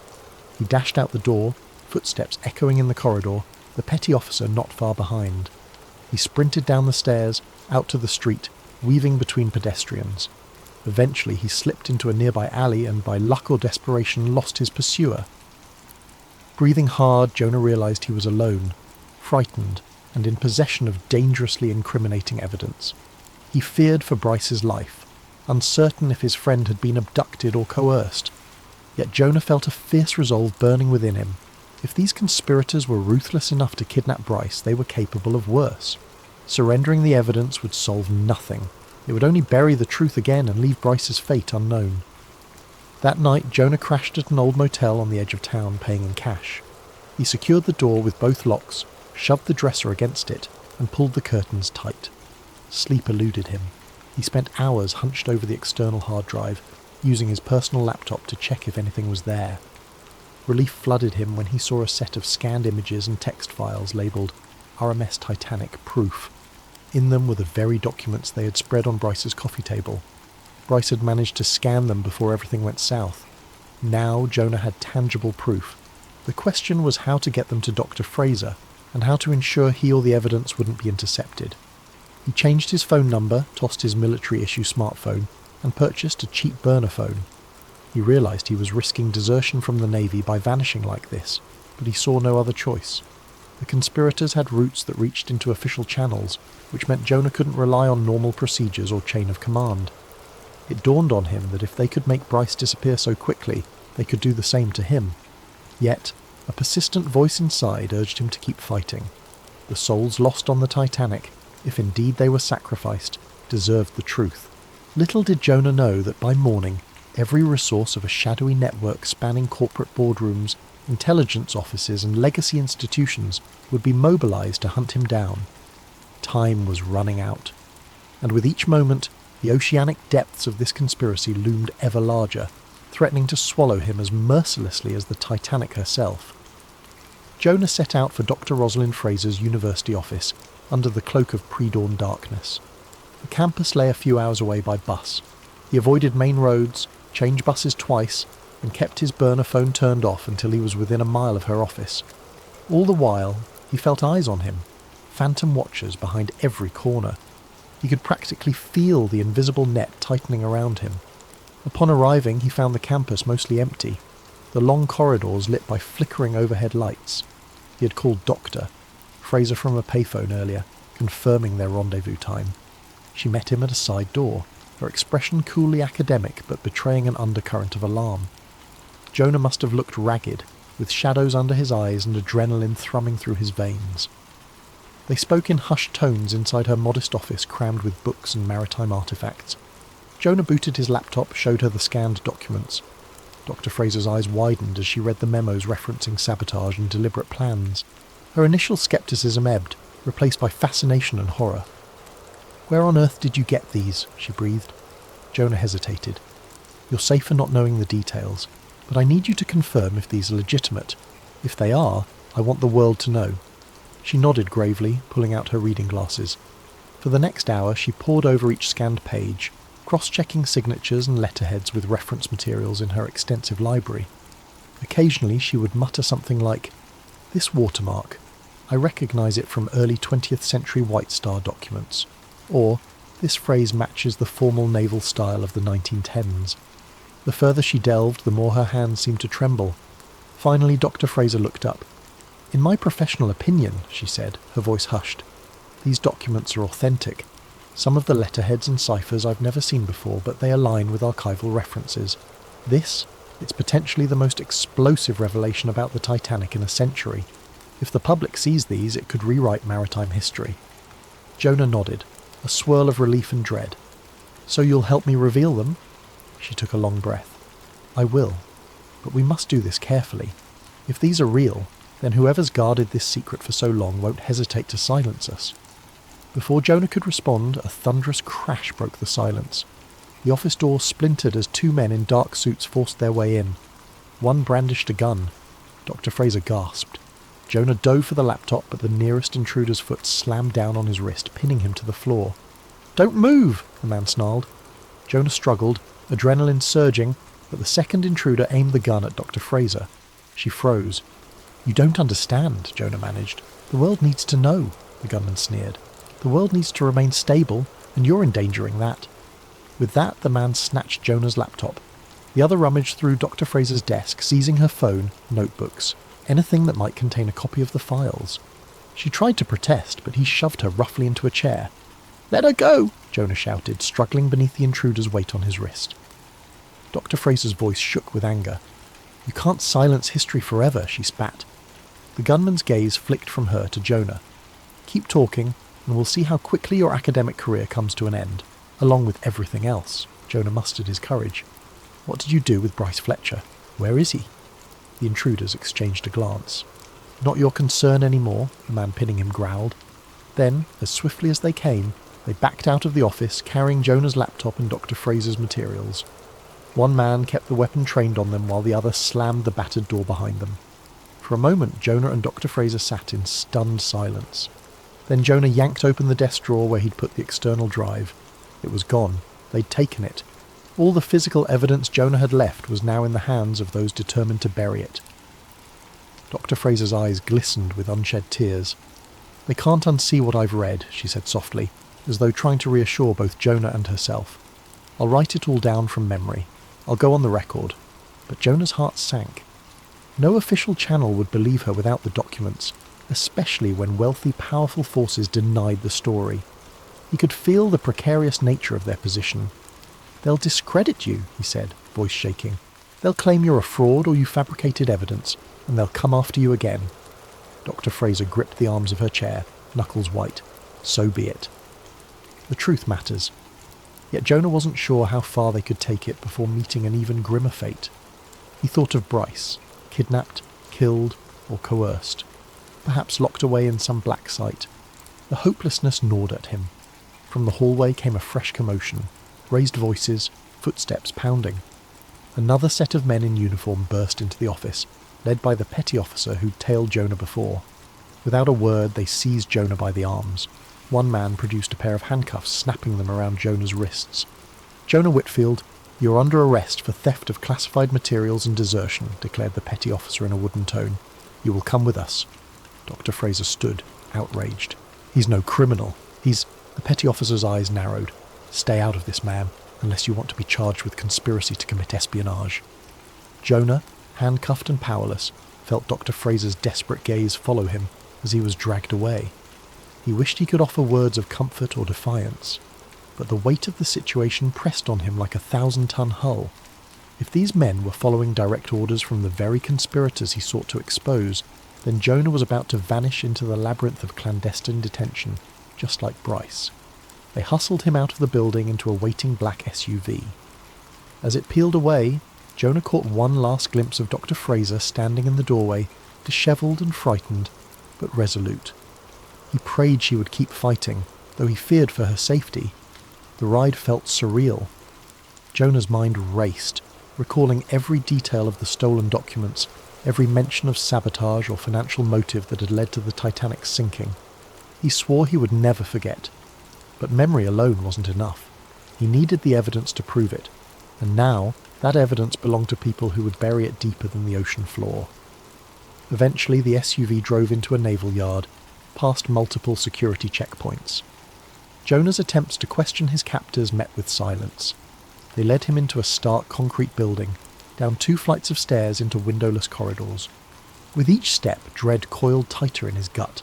He dashed out the door, footsteps echoing in the corridor, the petty officer not far behind. He sprinted down the stairs, out to the street, weaving between pedestrians. Eventually he slipped into a nearby alley and by luck or desperation lost his pursuer. Breathing hard, Jonah realized he was alone, frightened, and in possession of dangerously incriminating evidence. He feared for Bryce's life, uncertain if his friend had been abducted or coerced. Yet Jonah felt a fierce resolve burning within him. If these conspirators were ruthless enough to kidnap Bryce, they were capable of worse. Surrendering the evidence would solve nothing. It would only bury the truth again and leave Bryce's fate unknown. That night, Jonah crashed at an old motel on the edge of town, paying in cash. He secured the door with both locks, shoved the dresser against it, and pulled the curtains tight. Sleep eluded him. He spent hours hunched over the external hard drive, using his personal laptop to check if anything was there. Relief flooded him when he saw a set of scanned images and text files labelled RMS Titanic Proof. In them were the very documents they had spread on Bryce's coffee table. Bryce had managed to scan them before everything went south. Now Jonah had tangible proof. The question was how to get them to Dr. Fraser, and how to ensure he or the evidence wouldn't be intercepted. He changed his phone number, tossed his military-issue smartphone, and purchased a cheap burner phone. He realised he was risking desertion from the Navy by vanishing like this, but he saw no other choice. The conspirators had routes that reached into official channels, which meant Jonah couldn't rely on normal procedures or chain of command. It dawned on him that if they could make Bryce disappear so quickly, they could do the same to him. Yet, a persistent voice inside urged him to keep fighting. The souls lost on the Titanic, if indeed they were sacrificed, deserved the truth. Little did Jonah know that by morning, every resource of a shadowy network spanning corporate boardrooms, intelligence offices and legacy institutions would be mobilized to hunt him down. Time was running out, and with each moment, the oceanic depths of this conspiracy loomed ever larger, threatening to swallow him as mercilessly as the Titanic herself. Jonah set out for Dr. Rosalind Fraser's university office, under the cloak of pre-dawn darkness. The campus lay a few hours away by bus. He avoided main roads, changed buses twice, and kept his burner phone turned off until he was within a mile of her office. All the while, he felt eyes on him, phantom watchers behind every corner. He could practically feel the invisible net tightening around him. Upon arriving, he found the campus mostly empty, the long corridors lit by flickering overhead lights. He had called Doctor, Fraser from a payphone earlier, confirming their rendezvous time. She met him at a side door, her expression coolly academic but betraying an undercurrent of alarm. Jonah must have looked ragged, with shadows under his eyes and adrenaline thrumming through his veins. They spoke in hushed tones inside her modest office crammed with books and maritime artefacts. Jonah booted his laptop, showed her the scanned documents. Dr. Fraser's eyes widened as she read the memos referencing sabotage and deliberate plans. Her initial skepticism ebbed, replaced by fascination and horror. "Where on earth did you get these?" she breathed. Jonah hesitated. "You're safer not knowing the details, but I need you to confirm if these are legitimate. If they are, I want the world to know." She nodded gravely, pulling out her reading glasses. For the next hour she pored over each scanned page, cross-checking signatures and letterheads with reference materials in her extensive library. Occasionally she would mutter something like, "This watermark, I recognise it from early 20th century White Star documents," or "This phrase matches the formal naval style of the 1910s. The further she delved, the more her hands seemed to tremble. Finally Dr. Fraser looked up. "In my professional opinion," she said, her voice hushed, "these documents are authentic. Some of the letterheads and ciphers I've never seen before, but they align with archival references. It's potentially the most explosive revelation about the Titanic in a century. If the public sees these, it could rewrite maritime history." Jonah nodded, a swirl of relief and dread. "So you'll help me reveal them?" She took a long breath. "I will, but we must do this carefully. If these are real, then whoever's guarded this secret for so long won't hesitate to silence us." Before Jonah could respond, a thunderous crash broke the silence. The office door splintered as two men in dark suits forced their way in. One brandished a gun. Dr. Fraser gasped. Jonah dove for the laptop, but the nearest intruder's foot slammed down on his wrist, pinning him to the floor. "Don't move!" the man snarled. Jonah struggled, adrenaline surging, but the second intruder aimed the gun at Dr. Fraser. She froze. "You don't understand," Jonah managed. "The world needs to know," the gunman sneered. "The world needs to remain stable, and you're endangering that." With that, the man snatched Jonah's laptop. The other rummaged through Dr. Fraser's desk, seizing her phone, notebooks, anything that might contain a copy of the files. She tried to protest, but he shoved her roughly into a chair. "Let her go!" Jonah shouted, struggling beneath the intruder's weight on his wrist. Dr. Fraser's voice shook with anger. "You can't silence history forever," she spat. The gunman's gaze flicked from her to Jonah. "Keep talking, and we'll see how quickly your academic career comes to an end, along with everything else." Jonah mustered his courage. "What did you do with Bryce Fletcher? Where is he?" The intruders exchanged a glance. "Not your concern anymore," the man pinning him growled. Then, as swiftly as they came, they backed out of the office, carrying Jonah's laptop and Dr. Fraser's materials. One man kept the weapon trained on them while the other slammed the battered door behind them. For a moment, Jonah and Dr. Fraser sat in stunned silence. Then Jonah yanked open the desk drawer where he'd put the external drive. It was gone. They'd taken it. All the physical evidence Jonah had left was now in the hands of those determined to bury it. Dr. Fraser's eyes glistened with unshed tears. "They can't unsee what I've read," she said softly, as though trying to reassure both Jonah and herself. "I'll write it all down from memory. I'll go on the record." But Jonah's heart sank. No official channel would believe her without the documents, especially when wealthy, powerful forces denied the story. He could feel the precarious nature of their position. "They'll discredit you," he said, voice shaking. "They'll claim you're a fraud or you fabricated evidence, and they'll come after you again." Dr. Fraser gripped the arms of her chair, knuckles white. "So be it. The truth matters." Yet Jonah wasn't sure how far they could take it before meeting an even grimmer fate. He thought of Bryce, kidnapped, killed, or coerced, perhaps locked away in some black site. The hopelessness gnawed at him. From the hallway came a fresh commotion, raised voices, footsteps pounding. Another set of men in uniform burst into the office, led by the petty officer who'd tailed Jonah before. Without a word, they seized Jonah by the arms. One man produced a pair of handcuffs, snapping them around Jonah's wrists. "Jonah Whitfield, you're under arrest for theft of classified materials and desertion," declared the petty officer in a wooden tone. "You will come with us." Dr. Fraser stood, outraged. "He's no criminal. He's..." The petty officer's eyes narrowed. "Stay out of this, ma'am, unless you want to be charged with conspiracy to commit espionage." Jonah, handcuffed and powerless, felt Dr. Fraser's desperate gaze follow him as he was dragged away. He wished he could offer words of comfort or defiance, but the weight of the situation pressed on him like a 1,000-ton hull. If these men were following direct orders from the very conspirators he sought to expose, then Jonah was about to vanish into the labyrinth of clandestine detention, just like Bryce. They hustled him out of the building into a waiting black SUV. As it peeled away, Jonah caught one last glimpse of Dr. Fraser standing in the doorway, dishevelled and frightened, but resolute. He prayed she would keep fighting, though he feared for her safety. The ride felt surreal. Jonah's mind raced, recalling every detail of the stolen documents, every mention of sabotage or financial motive that had led to the Titanic's sinking. He swore he would never forget. But memory alone wasn't enough. He needed the evidence to prove it, and now that evidence belonged to people who would bury it deeper than the ocean floor. Eventually the SUV drove into a naval yard, past multiple security checkpoints. Jonah's attempts to question his captors met with silence. They led him into a stark concrete building, down 2 flights of stairs into windowless corridors. With each step, dread coiled tighter in his gut.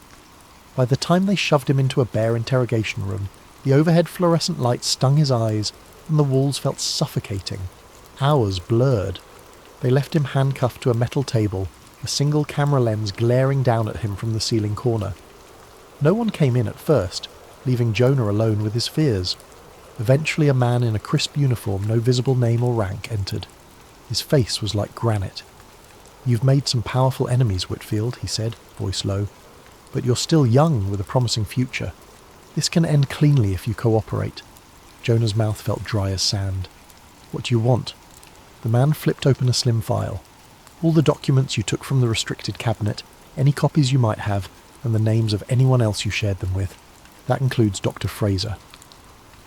By the time they shoved him into a bare interrogation room, the overhead fluorescent light stung his eyes, and the walls felt suffocating. Hours blurred. They left him handcuffed to a metal table, a single camera lens glaring down at him from the ceiling corner. No one came in at first, leaving Jonah alone with his fears. Eventually a man in a crisp uniform, no visible name or rank, entered. His face was like granite. "You've made some powerful enemies, Whitfield," he said, voice low. "But you're still young with a promising future. This can end cleanly if you cooperate." Jonah's mouth felt dry as sand. "What do you want?" The man flipped open a slim file. "All the documents you took from the restricted cabinet, any copies you might have, and the names of anyone else you shared them with. That includes Dr. Fraser."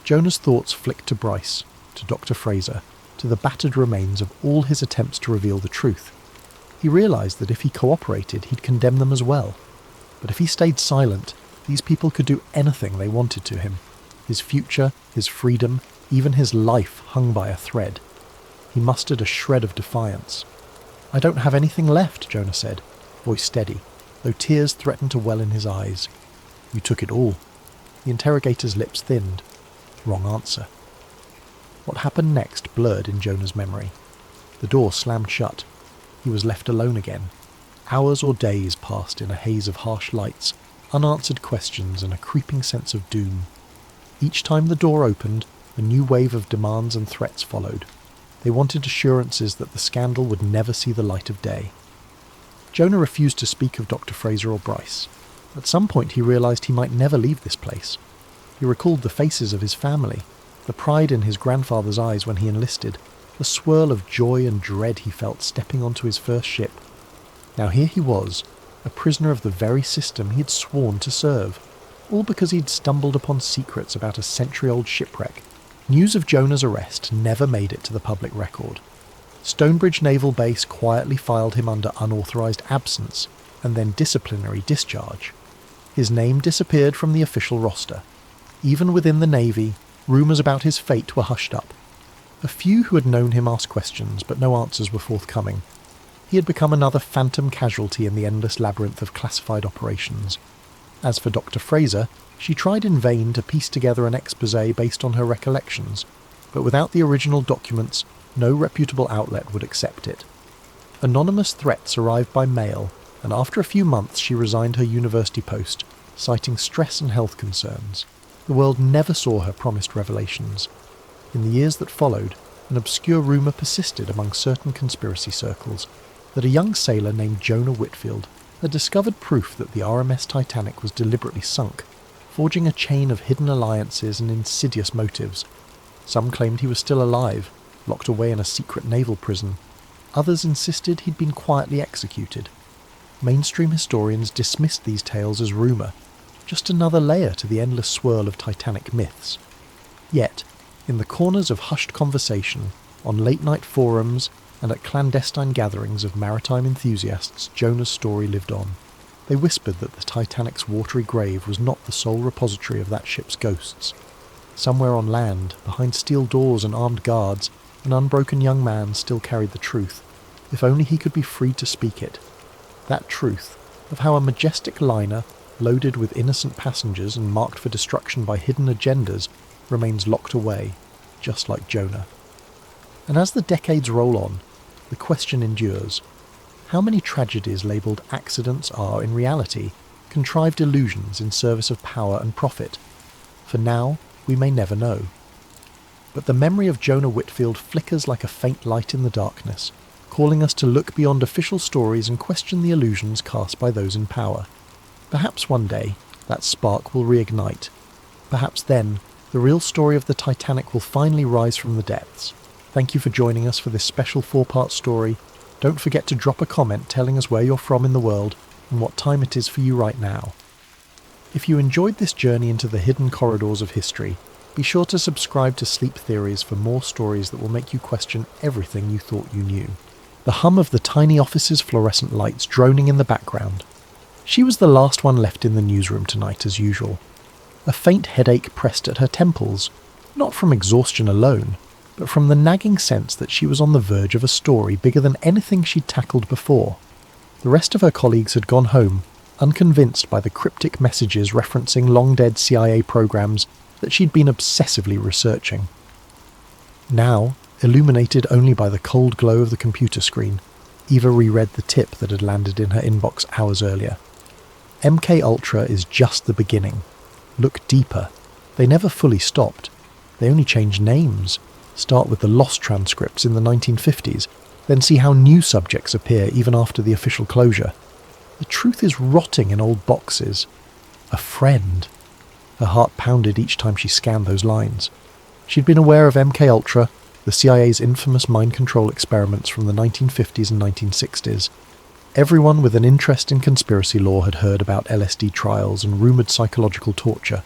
Jonah's thoughts flicked to Bryce, to Dr. Fraser, to the battered remains of all his attempts to reveal the truth. He realised that if he cooperated, he'd condemn them as well. But if he stayed silent, these people could do anything they wanted to him. His future, his freedom, even his life hung by a thread. He mustered a shred of defiance. "I don't have anything left," Jonah said, voice steady, though tears threatened to well in his eyes. "You took it all." The interrogator's lips thinned. Wrong answer. What happened next blurred in Jonah's memory. The door slammed shut. He was left alone again. Hours or days passed in a haze of harsh lights, unanswered questions, and a creeping sense of doom. Each time the door opened, a new wave of demands and threats followed. They wanted assurances that the scandal would never see the light of day. Jonah refused to speak of Dr. Fraser or Bryce. At some point he realised he might never leave this place. He recalled the faces of his family, the pride in his grandfather's eyes when he enlisted, the swirl of joy and dread he felt stepping onto his first ship. Now here he was, a prisoner of the very system he had sworn to serve, all because he'd stumbled upon secrets about a century-old shipwreck. News of Jonah's arrest never made it to the public record. Stonebridge Naval Base quietly filed him under unauthorised absence, and then disciplinary discharge. His name disappeared from the official roster. Even within the Navy, rumours about his fate were hushed up. A few who had known him asked questions, but no answers were forthcoming. He had become another phantom casualty in the endless labyrinth of classified operations. As for Dr. Fraser, she tried in vain to piece together an exposé based on her recollections, but without the original documents, no reputable outlet would accept it. Anonymous threats arrived by mail, and after a few months she resigned her university post, citing stress and health concerns. The world never saw her promised revelations. In the years that followed, an obscure rumour persisted among certain conspiracy circles that a young sailor named Jonah Whitfield had discovered proof that the RMS Titanic was deliberately sunk, forging a chain of hidden alliances and insidious motives. Some claimed he was still alive, locked away in a secret naval prison. Others insisted he'd been quietly executed. Mainstream historians dismissed these tales as rumour, just another layer to the endless swirl of Titanic myths. Yet, in the corners of hushed conversation, on late-night forums, and at clandestine gatherings of maritime enthusiasts, Jonah's story lived on. They whispered that the Titanic's watery grave was not the sole repository of that ship's ghosts. Somewhere on land, behind steel doors and armed guards, an unbroken young man still carried the truth, if only he could be freed to speak it. That truth, of how a majestic liner, loaded with innocent passengers and marked for destruction by hidden agendas, remains locked away, just like Jonah. And as the decades roll on, the question endures. How many tragedies labelled accidents are, in reality, contrived illusions in service of power and profit? For now, we may never know. But the memory of Jonah Whitfield flickers like a faint light in the darkness, calling us to look beyond official stories and question the illusions cast by those in power. Perhaps one day, that spark will reignite. Perhaps then, the real story of the Titanic will finally rise from the depths. Thank you for joining us for this special 4-part story. Don't forget to drop a comment telling us where you're from in the world and what time it is for you right now. If you enjoyed this journey into the hidden corridors of history, be sure to subscribe to Sleep Theories for more stories that will make you question everything you thought you knew. The hum of the tiny office's fluorescent lights droning in the background. She was the last one left in the newsroom tonight as usual. A faint headache pressed at her temples, not from exhaustion alone, but from the nagging sense that she was on the verge of a story bigger than anything she'd tackled before. The rest of her colleagues had gone home, unconvinced by the cryptic messages referencing long-dead CIA programs that she'd been obsessively researching. Now, illuminated only by the cold glow of the computer screen, Eva reread the tip that had landed in her inbox hours earlier. MK Ultra is just the beginning. Look deeper. They never fully stopped. They only changed names. Start with the lost transcripts in the 1950s, then see how new subjects appear even after the official closure. The truth is rotting in old boxes. A friend. Her heart pounded each time she scanned those lines. She'd been aware of MK Ultra, the CIA's infamous mind control experiments from the 1950s and 1960s. Everyone with an interest in conspiracy law had heard about LSD trials and rumoured psychological torture.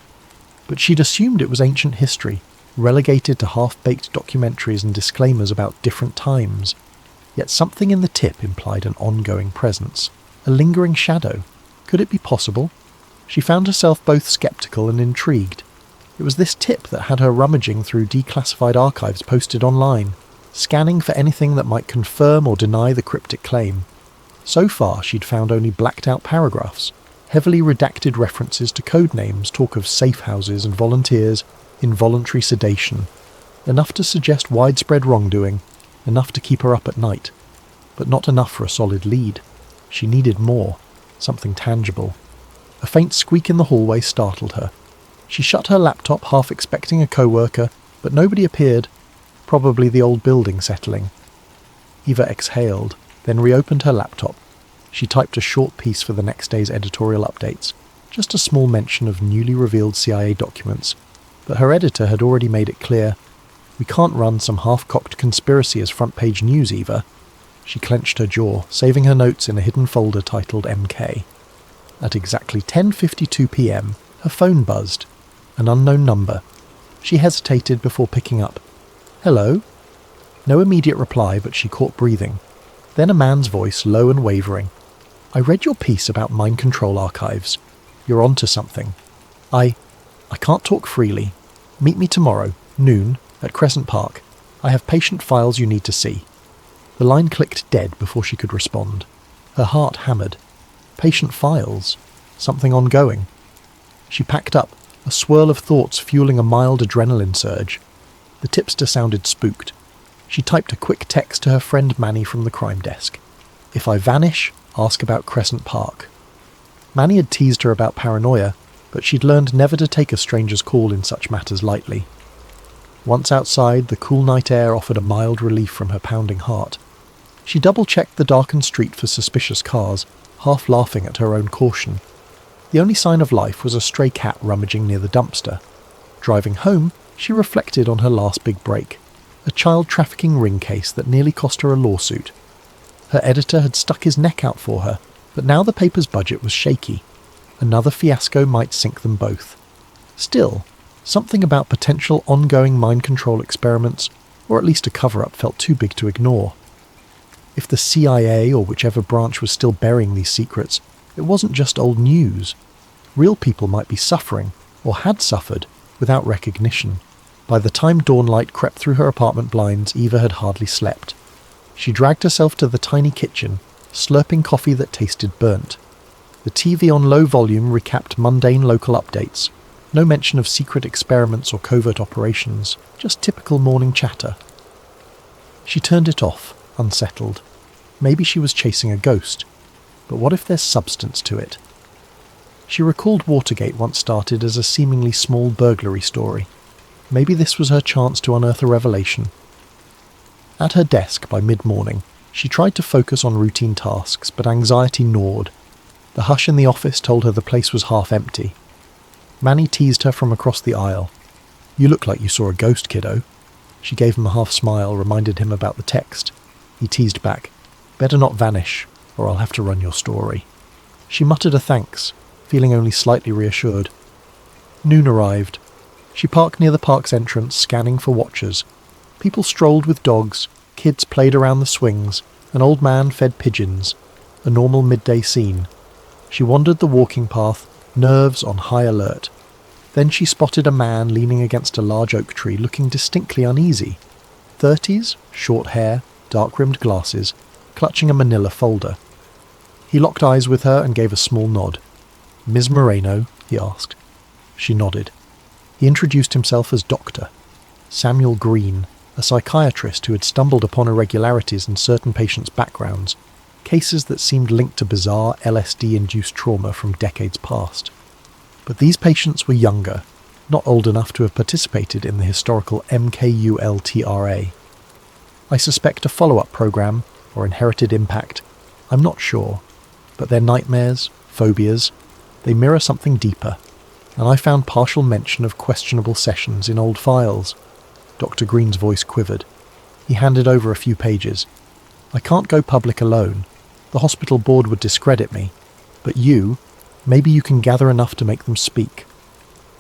But she'd assumed it was ancient history, relegated to half-baked documentaries and disclaimers about different times. Yet something in the tip implied an ongoing presence, a lingering shadow. Could it be possible? She found herself both sceptical and intrigued. It was this tip that had her rummaging through declassified archives posted online, scanning for anything that might confirm or deny the cryptic claim. So far, she'd found only blacked-out paragraphs, heavily redacted references to code names, talk of safe houses and volunteers, involuntary sedation. Enough to suggest widespread wrongdoing, enough to keep her up at night. But not enough for a solid lead. She needed more, something tangible. A faint squeak in the hallway startled her. She shut her laptop, half expecting a co-worker, but nobody appeared. Probably the old building settling. Eva exhaled, then reopened her laptop. She typed a short piece for the next day's editorial updates, just a small mention of newly revealed CIA documents. But her editor had already made it clear, "We can't run some half-cocked conspiracy as front-page news, Eva." She clenched her jaw, saving her notes in a hidden folder titled MK. At exactly 10:52 p.m, her phone buzzed. An unknown number. She hesitated before picking up. "Hello?" No immediate reply, but she caught breathing. Then a man's voice, low and wavering. "I read your piece about mind control archives. You're onto something. I can't talk freely. Meet me tomorrow, noon, at Crescent Park. I have patient files you need to see." The line clicked dead before she could respond. Her heart hammered. Patient files? Something ongoing? She packed up, a swirl of thoughts fueling a mild adrenaline surge. The tipster sounded spooked. She typed a quick text to her friend Manny from the crime desk. "If I vanish, ask about Crescent Park." Manny had teased her about paranoia, but she'd learned never to take a stranger's call in such matters lightly. Once outside, the cool night air offered a mild relief from her pounding heart. She double-checked the darkened street for suspicious cars, half laughing at her own caution. The only sign of life was a stray cat rummaging near the dumpster. Driving home, she reflected on her last big break, a child trafficking ring case that nearly cost her a lawsuit. Her editor had stuck his neck out for her, but now the paper's budget was shaky. Another fiasco might sink them both. Still, something about potential ongoing mind control experiments, or at least a cover-up, felt too big to ignore. If the CIA or whichever branch was still burying these secrets, It wasn't just old news. Real people might be suffering, or had suffered, without recognition. By the time dawnlight crept through her apartment blinds, Eva had hardly slept. She dragged herself to the tiny kitchen, slurping coffee that tasted burnt. The TV on low volume recapped mundane local updates. No mention of secret experiments or covert operations, just typical morning chatter. She turned it off, unsettled. Maybe she was chasing a ghost, but what if there's substance to it? She recalled Watergate once started as a seemingly small burglary story. Maybe this was her chance to unearth a revelation. At her desk by mid-morning, she tried to focus on routine tasks, but anxiety gnawed. The hush in the office told her the place was half empty. Manny teased her from across the aisle. "You look like you saw a ghost, kiddo." She gave him a half smile, reminded him about the text. He teased back, "Better not vanish, or I'll have to run your story." She muttered a thanks, feeling only slightly reassured. Noon arrived. She parked near the park's entrance, scanning for watchers. People strolled with dogs, kids played around the swings, an old man fed pigeons. A normal midday scene. She wandered the walking path, nerves on high alert. Then she spotted a man leaning against a large oak tree, looking distinctly uneasy. 30s, short hair, dark-rimmed glasses, clutching a manila folder. He locked eyes with her and gave a small nod. "Ms. Moreno?" he asked. She nodded. He introduced himself as Doctor Samuel Green, a psychiatrist who had stumbled upon irregularities in certain patients' backgrounds, cases that seemed linked to bizarre LSD-induced trauma from decades past. But these patients were younger, not old enough to have participated in the historical MKULTRA. "I suspect a follow-up program, or inherited impact. I'm not sure. But their nightmares, phobias, they mirror something deeper. And I found partial mention of questionable sessions in old files." Dr. Green's voice quivered. He handed over a few pages. "I can't go public alone. The hospital board would discredit me. But maybe you can gather enough to make them speak."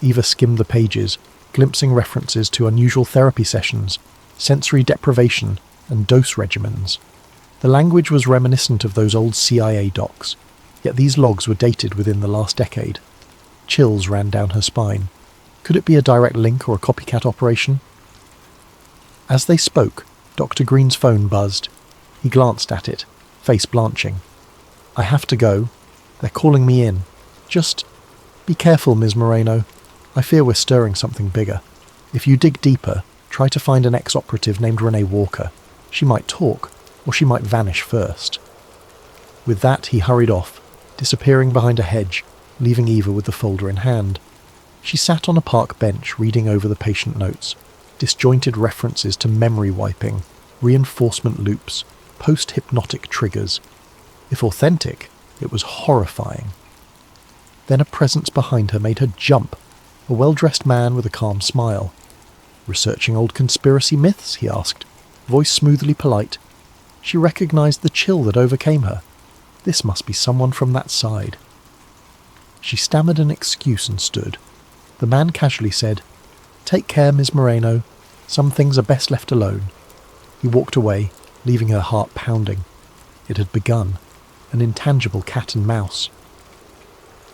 Eva skimmed the pages, glimpsing references to unusual therapy sessions, sensory deprivation, and dose regimens. The language was reminiscent of those old CIA docs, yet these logs were dated within the last decade. Chills ran down her spine. Could it be a direct link or a copycat operation? As they spoke, Dr. Green's phone buzzed. He glanced at it, face blanching. "I have to go. They're calling me in. Just be careful, Ms. Moreno. I fear we're stirring something bigger. If you dig deeper, try to find an ex-operative named Renee Walker. She might talk, or she might vanish first." With that, he hurried off, disappearing behind a hedge, leaving Eva with the folder in hand. She sat on a park bench reading over the patient notes, disjointed references to memory wiping, reinforcement loops, post-hypnotic triggers. If authentic, it was horrifying. Then a presence behind her made her jump, a well-dressed man with a calm smile. "Researching old conspiracy myths?" he asked, voice smoothly polite. She recognized the chill that overcame her. This must be someone from that side. She stammered an excuse and stood. The man casually said, "Take care, Ms. Moreno. Some things are best left alone." He walked away, leaving her heart pounding. It had begun, an intangible cat and mouse.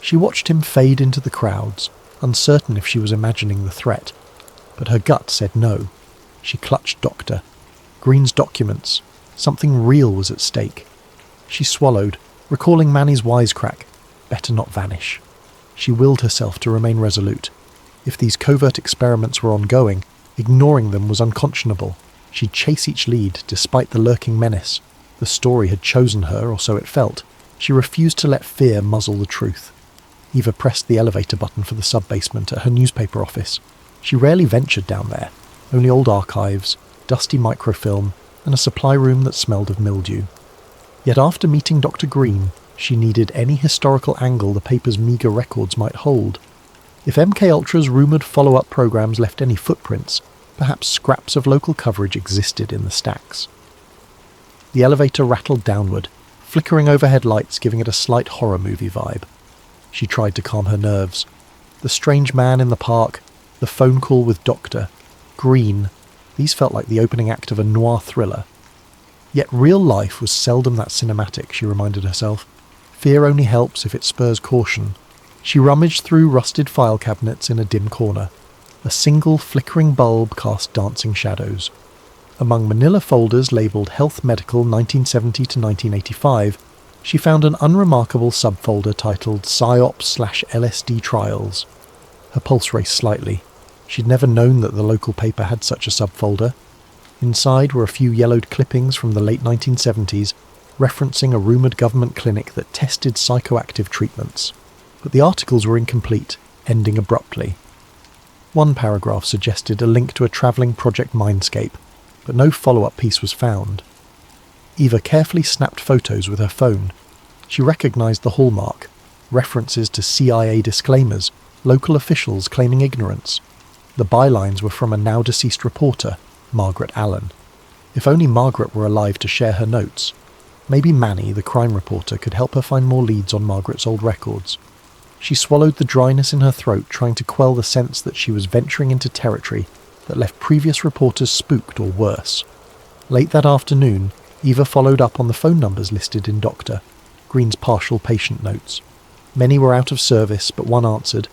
She watched him fade into the crowds, uncertain if she was imagining the threat. But her gut said no. She clutched Doctor Green's documents. Something real was at stake. She swallowed, recalling Manny's wisecrack. Better not vanish. She willed herself to remain resolute. If these covert experiments were ongoing, ignoring them was unconscionable. She'd chase each lead, despite the lurking menace. The story had chosen her, or so it felt. She refused to let fear muzzle the truth. Eva pressed the elevator button for the sub-basement at her newspaper office. She rarely ventured down there. Only old archives, dusty microfilm, and a supply room that smelled of mildew. Yet after meeting Dr. Green, she needed any historical angle the paper's meagre records might hold. If MKUltra's rumoured follow-up programs left any footprints, perhaps scraps of local coverage existed in the stacks. The elevator rattled downward, flickering overhead lights giving it a slight horror movie vibe. She tried to calm her nerves. The strange man in the park, the phone call with Dr. Green, these felt like the opening act of a noir thriller. Yet real life was seldom that cinematic, she reminded herself. Fear only helps if it spurs caution. She rummaged through rusted file cabinets in a dim corner. A single flickering bulb cast dancing shadows. Among manila folders labelled Health Medical 1970 to 1985, she found an unremarkable subfolder titled PsyOps/LSD Trials. Her pulse raced slightly. She'd never known that the local paper had such a subfolder. Inside were a few yellowed clippings from the late 1970s, referencing a rumoured government clinic that tested psychoactive treatments. But the articles were incomplete, ending abruptly. One paragraph suggested a link to a travelling Project Mindscape, but no follow-up piece was found. Eva carefully snapped photos with her phone. She recognised the hallmark, references to CIA disclaimers, local officials claiming ignorance. The bylines were from a now-deceased reporter, Margaret Allen. If only Margaret were alive to share her notes. Maybe Manny, the crime reporter, could help her find more leads on Margaret's old records. She swallowed the dryness in her throat, trying to quell the sense that she was venturing into territory that left previous reporters spooked or worse. Late that afternoon, Eva followed up on the phone numbers listed in Dr. Green's partial patient notes. Many were out of service, but one answered,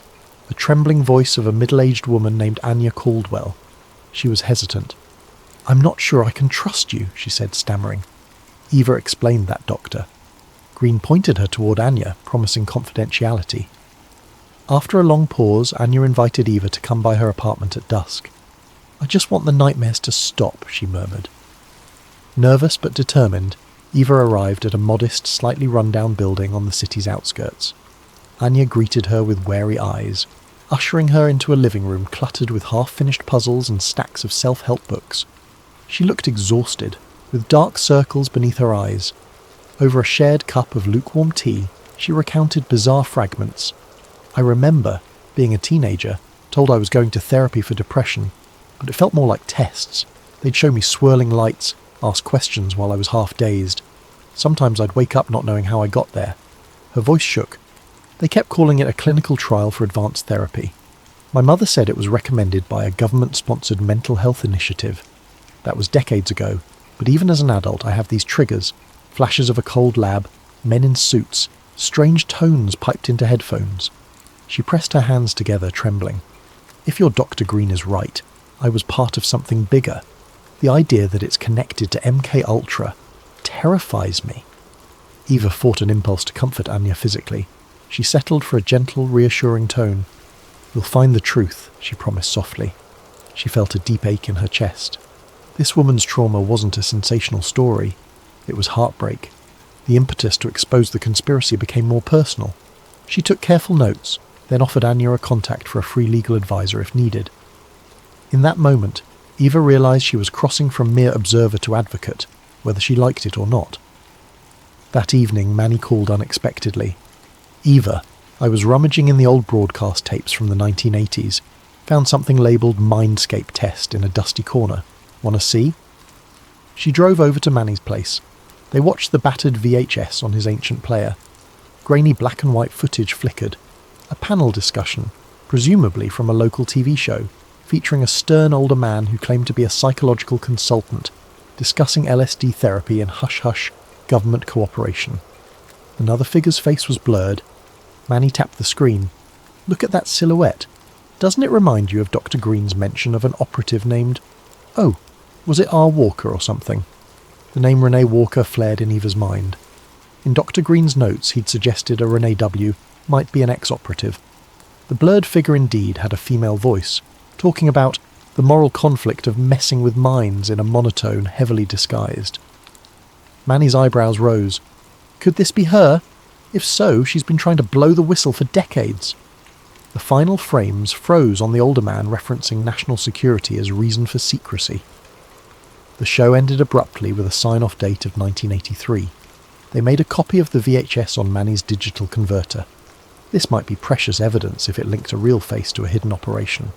the trembling voice of a middle-aged woman named Anya Caldwell. She was hesitant. "I'm not sure I can trust you," she said, stammering. Eva explained that doctor. Green pointed her toward Anya, promising confidentiality. After a long pause, Anya invited Eva to come by her apartment at dusk. "I just want the nightmares to stop," she murmured. Nervous but determined, Eva arrived at a modest, slightly run-down building on the city's outskirts. Anya greeted her with wary eyes, ushering her into a living room cluttered with half-finished puzzles and stacks of self-help books. She looked exhausted, with dark circles beneath her eyes. Over a shared cup of lukewarm tea, she recounted bizarre fragments. "I remember, being a teenager, told I was going to therapy for depression, but it felt more like tests. They'd show me swirling lights, ask questions while I was half-dazed. Sometimes I'd wake up not knowing how I got there." Her voice shook. "They kept calling it a clinical trial for advanced therapy. My mother said it was recommended by a government-sponsored mental health initiative. That was decades ago, but even as an adult I have these triggers, flashes of a cold lab, men in suits, strange tones piped into headphones." She pressed her hands together, trembling. "If your Dr. Green is right, I was part of something bigger. The idea that it's connected to MK Ultra terrifies me." Eva fought an impulse to comfort Anya physically. She settled for a gentle, reassuring tone. "We'll find the truth," she promised softly. She felt a deep ache in her chest. This woman's trauma wasn't a sensational story. It was heartbreak. The impetus to expose the conspiracy became more personal. She took careful notes, then offered Anya a contact for a free legal advisor if needed. In that moment, Eva realised she was crossing from mere observer to advocate, whether she liked it or not. That evening, Manny called unexpectedly. "Eva, I was rummaging in the old broadcast tapes from the 1980s. Found something labelled Mindscape Test in a dusty corner. Want to see?" She drove over to Manny's place. They watched the battered VHS on his ancient player. Grainy black and white footage flickered. A panel discussion, presumably from a local TV show, featuring a stern older man who claimed to be a psychological consultant, discussing LSD therapy in hush-hush government cooperation. Another figure's face was blurred. Manny tapped the screen. "Look at that silhouette. Doesn't it remind you of Dr. Green's mention of an operative named... Oh, was it R. Walker or something?" The name Renee Walker flared in Eva's mind. In Dr. Green's notes he'd suggested a Renee W. might be an ex-operative. The blurred figure indeed had a female voice, talking about the moral conflict of messing with minds in a monotone heavily disguised. Manny's eyebrows rose. Could this be her? If so, she's been trying to blow the whistle for decades. The final frames froze on the older man referencing national security as reason for secrecy. The show ended abruptly with a sign-off date of 1983. They made a copy of the VHS on Manny's digital converter. This might be precious evidence if it linked a real face to a hidden operation.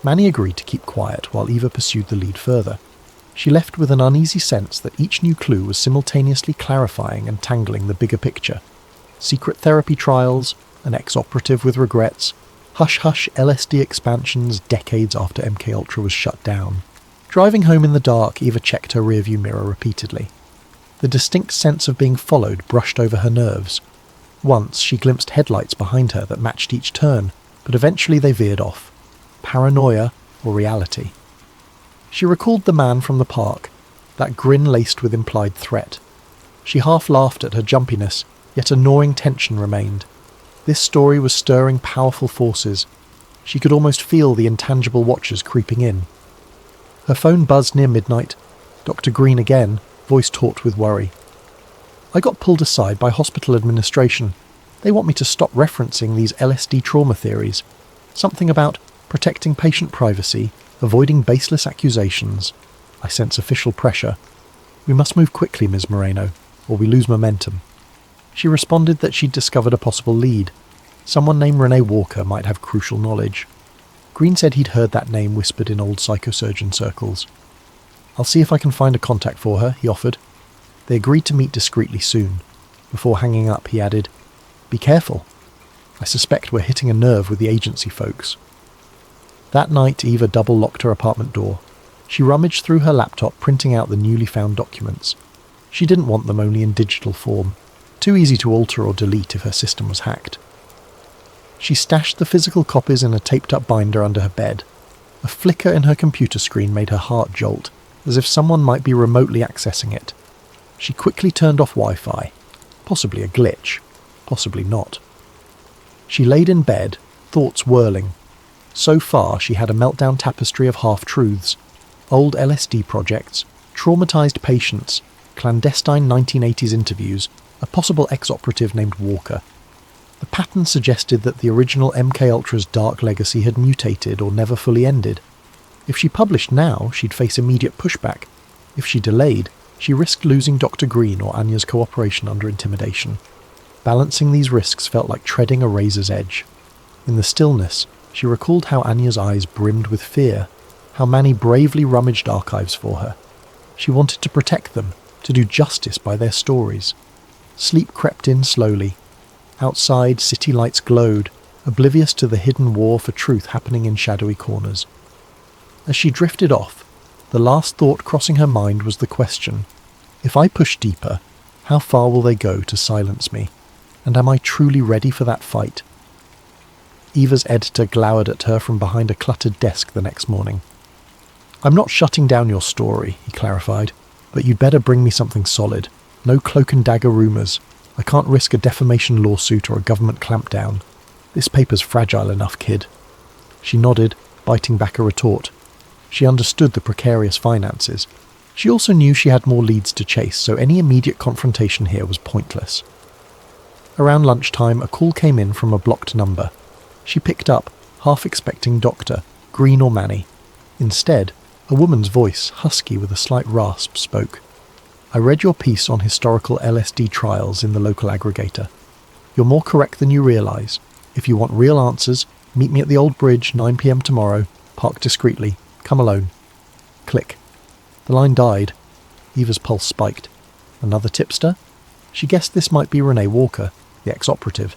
Manny agreed to keep quiet while Eva pursued the lead further. She left with an uneasy sense that each new clue was simultaneously clarifying and tangling the bigger picture. Secret therapy trials, an ex-operative with regrets, hush-hush LSD expansions decades after MKUltra was shut down. Driving home in the dark, Eva checked her rearview mirror repeatedly. The distinct sense of being followed brushed over her nerves. Once she glimpsed headlights behind her that matched each turn, but eventually they veered off. Paranoia or reality? She recalled the man from the park, that grin laced with implied threat. She half laughed at her jumpiness, yet a gnawing tension remained. This story was stirring powerful forces. She could almost feel the intangible watchers creeping in. Her phone buzzed near midnight. Dr. Green again, voice taut with worry. I got pulled aside by hospital administration. They want me to stop referencing these LSD trauma theories. Something about protecting patient privacy, avoiding baseless accusations. I sense official pressure. We must move quickly, Ms. Moreno, or we lose momentum. She responded that she'd discovered a possible lead. Someone named Renee Walker might have crucial knowledge. Green said he'd heard that name whispered in old psychosurgeon circles. I'll see if I can find a contact for her, he offered. They agreed to meet discreetly soon. Before hanging up, he added, Be careful. I suspect we're hitting a nerve with the agency folks. That night, Eva double-locked her apartment door. She rummaged through her laptop, printing out the newly found documents. She didn't want them only in digital form. Too easy to alter or delete if her system was hacked. She stashed the physical copies in a taped-up binder under her bed. A flicker in her computer screen made her heart jolt, as if someone might be remotely accessing it. She quickly turned off Wi-Fi. Possibly a glitch. Possibly not. She laid in bed, thoughts whirling. So far, she had a meltdown tapestry of half-truths. Old LSD projects, traumatized patients, clandestine 1980s interviews, a possible ex-operative named Walker. The pattern suggested that the original MKUltra's dark legacy had mutated or never fully ended. If she published now, she'd face immediate pushback. If she delayed, she risked losing Dr. Green or Anya's cooperation under intimidation. Balancing these risks felt like treading a razor's edge. In the stillness, she recalled how Anya's eyes brimmed with fear, how Manny bravely rummaged archives for her. She wanted to protect them, to do justice by their stories. Sleep crept in slowly. Outside, city lights glowed, oblivious to the hidden war for truth happening in shadowy corners. As she drifted off, the last thought crossing her mind was the question, if I push deeper, how far will they go to silence me? And am I truly ready for that fight? Eva's editor glowered at her from behind a cluttered desk the next morning. I'm not shutting down your story, he clarified, but you'd better bring me something solid. No cloak and dagger rumours. I can't risk a defamation lawsuit or a government clampdown. This paper's fragile enough, kid. She nodded, biting back a retort. She understood the precarious finances. She also knew she had more leads to chase, so any immediate confrontation here was pointless. Around lunchtime, a call came in from a blocked number. She picked up, half expecting Dr. Green or Manny. Instead, a woman's voice, husky with a slight rasp, spoke. I read your piece on historical LSD trials in the local aggregator. You're more correct than you realise. If you want real answers, meet me at the old bridge, 9 p.m. tomorrow. Park discreetly. Come alone. Click. The line died. Eva's pulse spiked. Another tipster? She guessed this might be Renee Walker, the ex-operative.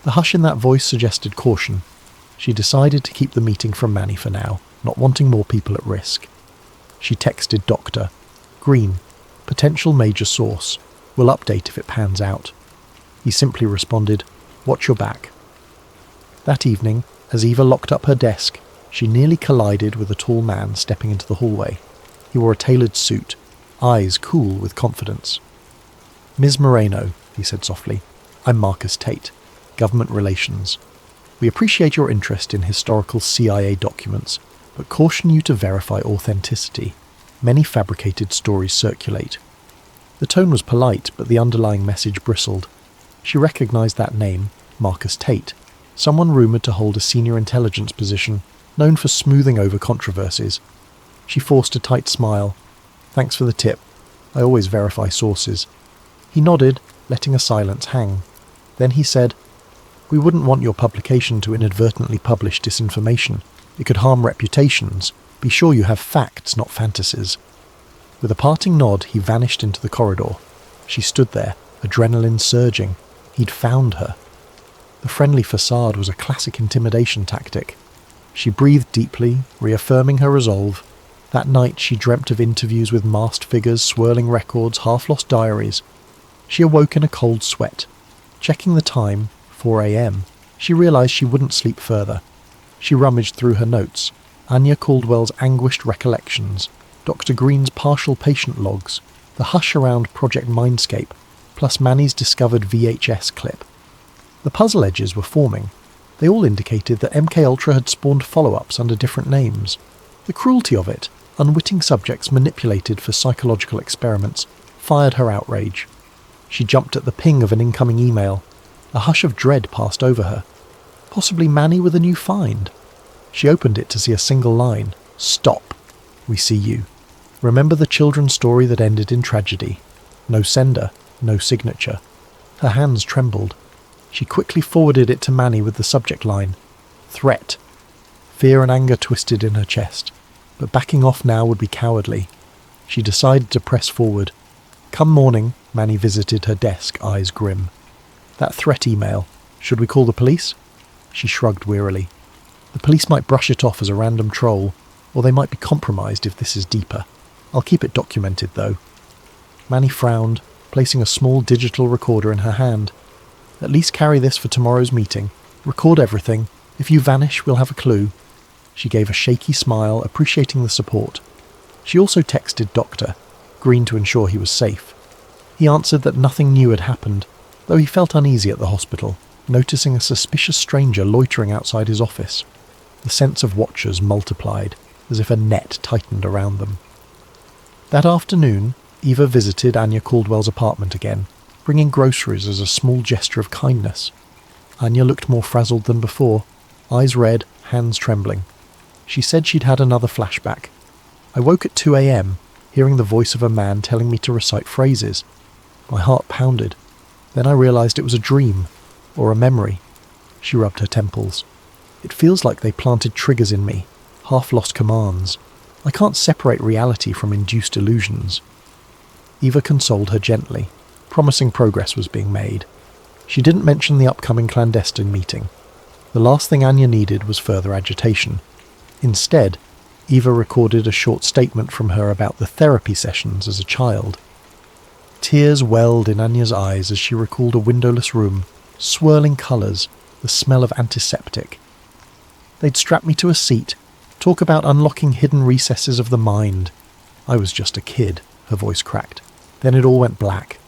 The hush in that voice suggested caution. She decided to keep the meeting from Manny for now, not wanting more people at risk. She texted Dr. Green, potential major source. We'll update if it pans out. He simply responded, watch your back. That evening, as Eva locked up her desk, she nearly collided with a tall man stepping into the hallway. He wore a tailored suit, eyes cool with confidence. Ms. Moreno, he said softly, I'm Marcus Tate, Government Relations. We appreciate your interest in historical CIA documents, but caution you to verify authenticity. Many fabricated stories circulate. The tone was polite, but the underlying message bristled. She recognized that name, Marcus Tate, someone rumoured to hold a senior intelligence position, known for smoothing over controversies. She forced a tight smile. Thanks for the tip. I always verify sources. He nodded, letting a silence hang. Then he said, We wouldn't want your publication to inadvertently publish disinformation. It could harm reputations. Be sure you have facts, not fantasies. With a parting nod, he vanished into the corridor. She stood there, adrenaline surging. He'd found her. The friendly facade was a classic intimidation tactic. She breathed deeply, reaffirming her resolve. That night she dreamt of interviews with masked figures, swirling records, half-lost diaries. She awoke in a cold sweat. Checking the time, 4 a.m., she realised she wouldn't sleep further. She rummaged through her notes, Anya Caldwell's anguished recollections, Dr. Green's partial patient logs, the hush around Project Mindscape, plus Manny's discovered VHS clip. The puzzle edges were forming. They all indicated that MKUltra had spawned follow-ups under different names. The cruelty of it, unwitting subjects manipulated for psychological experiments, fired her outrage. She jumped at the ping of an incoming email. A hush of dread passed over her. Possibly Manny with a new find. She opened it to see a single line. Stop. We see you. Remember the children's story that ended in tragedy. No sender, no signature. Her hands trembled. She quickly forwarded it to Manny with the subject line. Threat. Fear and anger twisted in her chest. But backing off now would be cowardly. She decided to press forward. Come morning, Manny visited her desk, eyes grim. That threat email. Should we call the police? She shrugged wearily. The police might brush it off as a random troll, or they might be compromised if this is deeper. I'll keep it documented, though. Manny frowned, placing a small digital recorder in her hand. At least carry this for tomorrow's meeting. Record everything. If you vanish, we'll have a clue. She gave a shaky smile, appreciating the support. She also texted Doctor Green to ensure he was safe. He answered that nothing new had happened, though he felt uneasy at the hospital, noticing a suspicious stranger loitering outside his office. The sense of watchers multiplied, as if a net tightened around them. That afternoon, Eva visited Anya Caldwell's apartment again, bringing groceries as a small gesture of kindness. Anya looked more frazzled than before, eyes red, hands trembling. She said she'd had another flashback. I woke at 2 a.m., hearing the voice of a man telling me to recite phrases. My heart pounded. Then I realised it was a dream, or a memory. She rubbed her temples. It feels like they planted triggers in me, half-lost commands. I can't separate reality from induced illusions. Eva consoled her gently, promising progress was being made. She didn't mention the upcoming clandestine meeting. The last thing Anya needed was further agitation. Instead, Eva recorded a short statement from her about the therapy sessions as a child. Tears welled in Anya's eyes as she recalled a windowless room, swirling colours, the smell of antiseptic. They'd strap me to a seat, talk about unlocking hidden recesses of the mind. I was just a kid, her voice cracked. Then it all went black.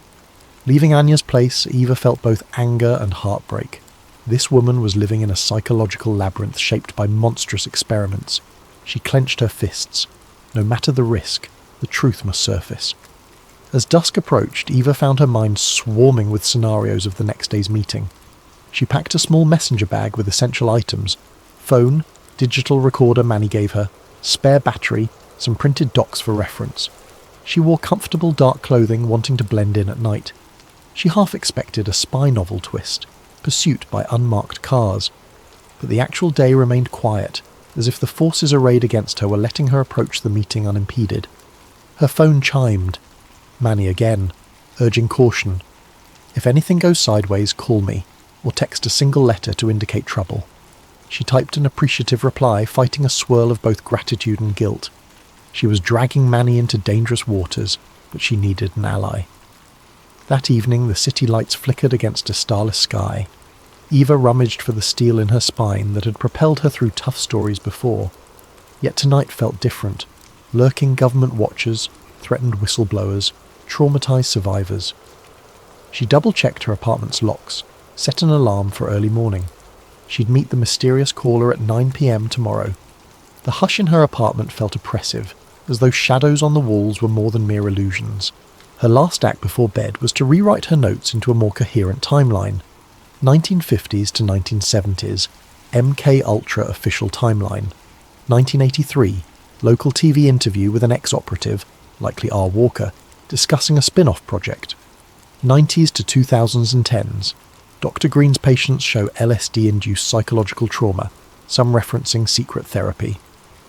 Leaving Anya's place, Eva felt both anger and heartbreak. This woman was living in a psychological labyrinth shaped by monstrous experiments. She clenched her fists. No matter the risk, the truth must surface. As dusk approached, Eva found her mind swarming with scenarios of the next day's meeting. She packed a small messenger bag with essential items: phone, digital recorder Manny gave her, spare battery, some printed docs for reference. She wore comfortable dark clothing, wanting to blend in at night. She half expected a spy novel twist, pursuit by unmarked cars. But the actual day remained quiet, as if the forces arrayed against her were letting her approach the meeting unimpeded. Her phone chimed. Manny again, urging caution. If anything goes sideways, call me, or text a single letter to indicate trouble. She typed an appreciative reply, fighting a swirl of both gratitude and guilt. She was dragging Manny into dangerous waters, but she needed an ally. That evening, the city lights flickered against a starless sky. Eva rummaged for the steel in her spine that had propelled her through tough stories before. Yet tonight felt different. Lurking government watchers, threatened whistleblowers, traumatized survivors. She double-checked her apartment's locks, set an alarm for early morning. She'd meet the mysterious caller at 9 p.m. tomorrow. The hush in her apartment felt oppressive, as though shadows on the walls were more than mere illusions. Her last act before bed was to rewrite her notes into a more coherent timeline. 1950s to 1970s, MKUltra official timeline. 1983, local TV interview with an ex-operative, likely R. Walker, discussing a spin-off project. 90s to 2010s, Dr. Green's patients show LSD-induced psychological trauma, some referencing secret therapy.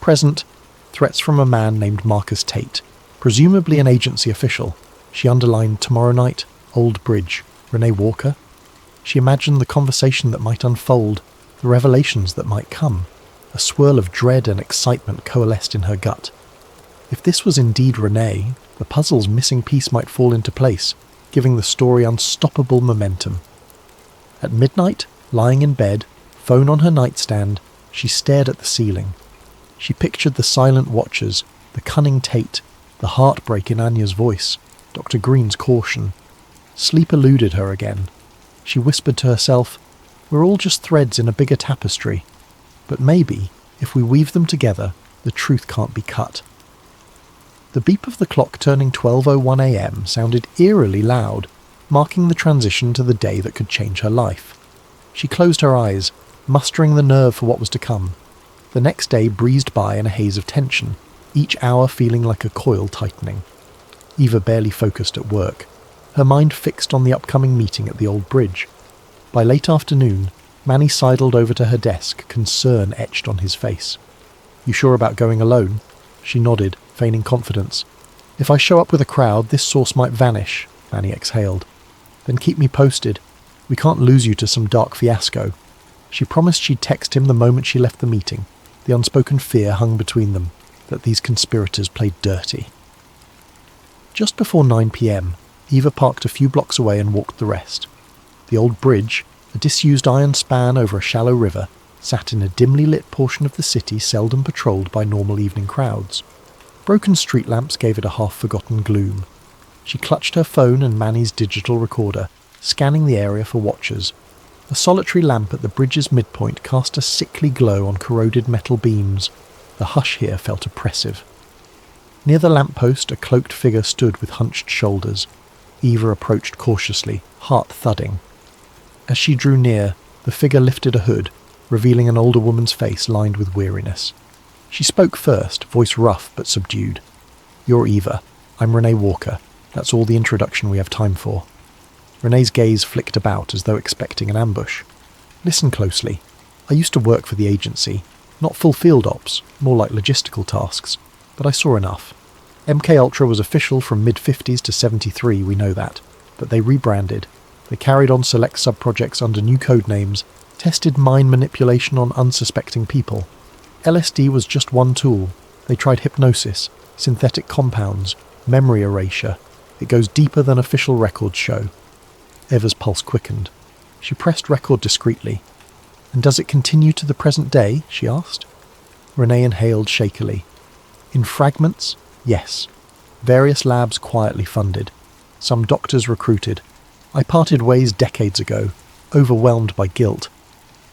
Present, threats from a man named Marcus Tate, presumably an agency official. She underlined tomorrow night, Old Bridge, Renee Walker. She imagined the conversation that might unfold, the revelations that might come. A swirl of dread and excitement coalesced in her gut. If this was indeed Renee, the puzzle's missing piece might fall into place, giving the story unstoppable momentum. At midnight, lying in bed, phone on her nightstand, she stared at the ceiling. She pictured the silent watchers, the cunning Tate, the heartbreak in Anya's voice, Dr. Green's caution. Sleep eluded her again. She whispered to herself, "We're all just threads in a bigger tapestry. But maybe, if we weave them together, the truth can't be cut." The beep of the clock turning 12:01 a.m. sounded eerily loud, marking the transition to the day that could change her life. She closed her eyes, mustering the nerve for what was to come. The next day breezed by in a haze of tension, each hour feeling like a coil tightening. Eva barely focused at work, her mind fixed on the upcoming meeting at the old bridge. By late afternoon, Manny sidled over to her desk, concern etched on his face. "You sure about going alone?" She nodded, feigning confidence. "If I show up with a crowd, this source might vanish," Manny exhaled. "Then keep me posted. We can't lose you to some dark fiasco." She promised she'd text him the moment she left the meeting. The unspoken fear hung between them, that these conspirators played dirty. Just before 9 p.m, Eva parked a few blocks away and walked the rest. The old bridge, a disused iron span over a shallow river, sat in a dimly lit portion of the city seldom patrolled by normal evening crowds. Broken street lamps gave it a half-forgotten gloom. She clutched her phone and Manny's digital recorder, scanning the area for watchers. A solitary lamp at the bridge's midpoint cast a sickly glow on corroded metal beams. The hush here felt oppressive. Near the lamppost, a cloaked figure stood with hunched shoulders. Eva approached cautiously, heart thudding. As she drew near, the figure lifted a hood, revealing an older woman's face lined with weariness. She spoke first, voice rough but subdued. "You're Eva. I'm Renee Walker. That's all the introduction we have time for." Renee's gaze flicked about as though expecting an ambush. "Listen closely. I used to work for the agency. Not full field ops, more like logistical tasks. But I saw enough. MK Ultra was official from mid-50s to 73, we know that. But they rebranded. They carried on select sub-projects under new code names, tested mind manipulation on unsuspecting people. LSD was just one tool. They tried hypnosis, synthetic compounds, memory erasure. It goes deeper than official records show." Eva's pulse quickened. She pressed record discreetly. "And does it continue to the present day?" she asked. Renee inhaled shakily. "In fragments, yes. Various labs quietly funded. Some doctors recruited. I parted ways decades ago, overwhelmed by guilt.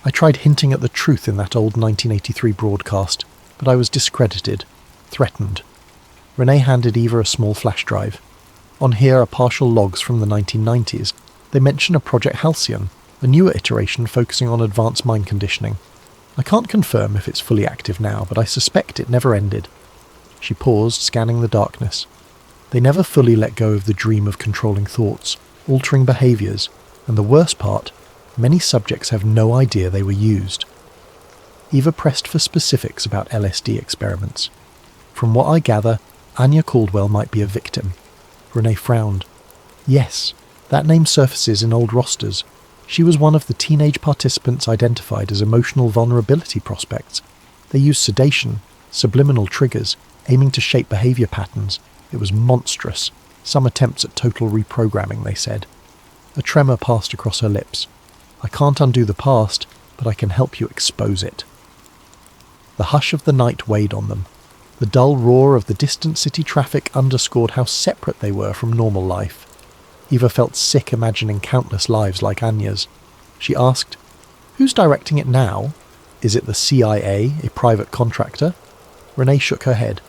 I tried hinting at the truth in that old 1983 broadcast, but I was discredited, threatened." Renee handed Eva a small flash drive. On here are partial logs from the 1990s. They mention a Project Halcyon, a newer iteration focusing on advanced mind conditioning. I can't confirm if it's fully active now, but I suspect it never ended. She paused, scanning the darkness. They never fully let go of the dream of controlling thoughts, altering behaviours, and the worst part, many subjects have no idea they were used. Eva pressed for specifics about LSD experiments. "From what I gather, Anya Caldwell might be a victim." Renee frowned. "Yes, that name surfaces in old rosters. She was one of the teenage participants identified as emotional vulnerability prospects. They used sedation, subliminal triggers, aiming to shape behaviour patterns. It was monstrous. Some attempts at total reprogramming, they said. A tremor passed across her lips. "I can't undo the past, but I can help you expose it." The hush of the night weighed on them. The dull roar of the distant city traffic underscored how separate they were from normal life. Eva felt sick imagining countless lives like Anya's. She asked, "Who's directing it now? Is it the CIA, a private contractor?" Renee shook her head.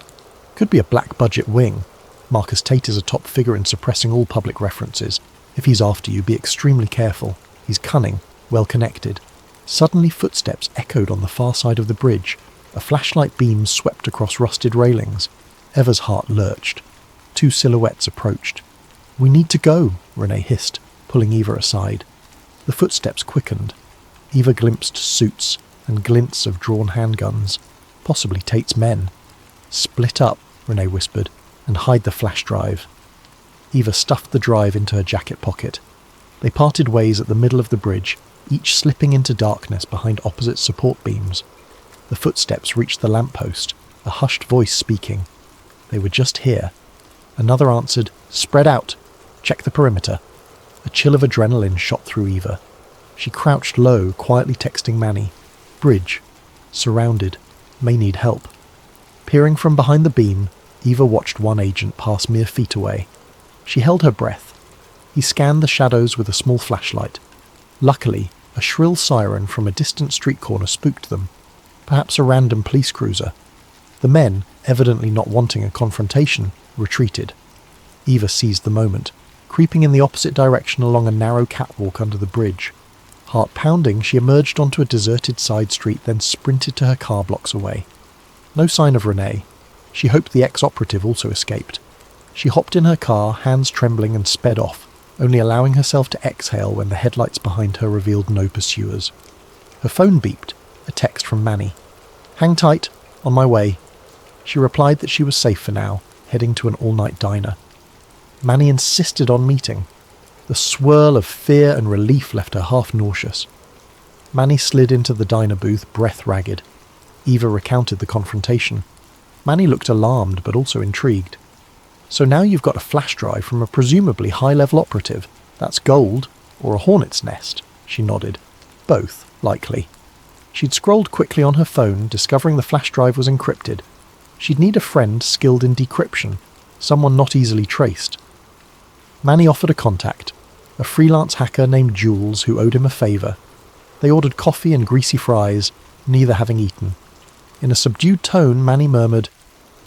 "Could be a black-budget wing. Marcus Tate is a top figure in suppressing all public references. If he's after you, be extremely careful. He's cunning, well-connected." Suddenly footsteps echoed on the far side of the bridge. A flashlight beam swept across rusted railings. Eva's heart lurched. Two silhouettes approached. "We need to go," Renee hissed, pulling Eva aside. The footsteps quickened. Eva glimpsed suits and glints of drawn handguns, possibly Tate's men. "Split up," Renee whispered, "and hide the flash drive." Eva stuffed the drive into her jacket pocket. They parted ways at the middle of the bridge, each slipping into darkness behind opposite support beams. The footsteps reached the lamppost, a hushed voice speaking. They were just here. Another answered, "Spread out. Check the perimeter." A chill of adrenaline shot through Eva. She crouched low, quietly texting Manny. Bridge. Surrounded. May need help. Peering from behind the beam, Eva watched one agent pass mere feet away. She held her breath. He scanned the shadows with a small flashlight. Luckily, a shrill siren from a distant street corner spooked them. Perhaps a random police cruiser. The men, evidently not wanting a confrontation, retreated. Eva seized the moment, creeping in the opposite direction along a narrow catwalk under the bridge. Heart pounding, she emerged onto a deserted side street, then sprinted to her car blocks away. No sign of Renee. She hoped the ex-operative also escaped. She hopped in her car, hands trembling, and sped off, only allowing herself to exhale when the headlights behind her revealed no pursuers. Her phone beeped, a text from Manny. Hang tight, on my way. She replied that she was safe for now, heading to an all-night diner. Manny insisted on meeting. The swirl of fear and relief left her half nauseous. Manny slid into the diner booth, breath ragged. Eva recounted the confrontation. Manny looked alarmed, but also intrigued. So now you've got a flash drive from a presumably high-level operative. That's gold, or a hornet's nest, she nodded. Both, likely. She'd scrolled quickly on her phone, discovering the flash drive was encrypted. She'd need a friend skilled in decryption, someone not easily traced. Manny offered a contact, a freelance hacker named Jules who owed him a favour. They ordered coffee and greasy fries, neither having eaten. In a subdued tone, Manny murmured,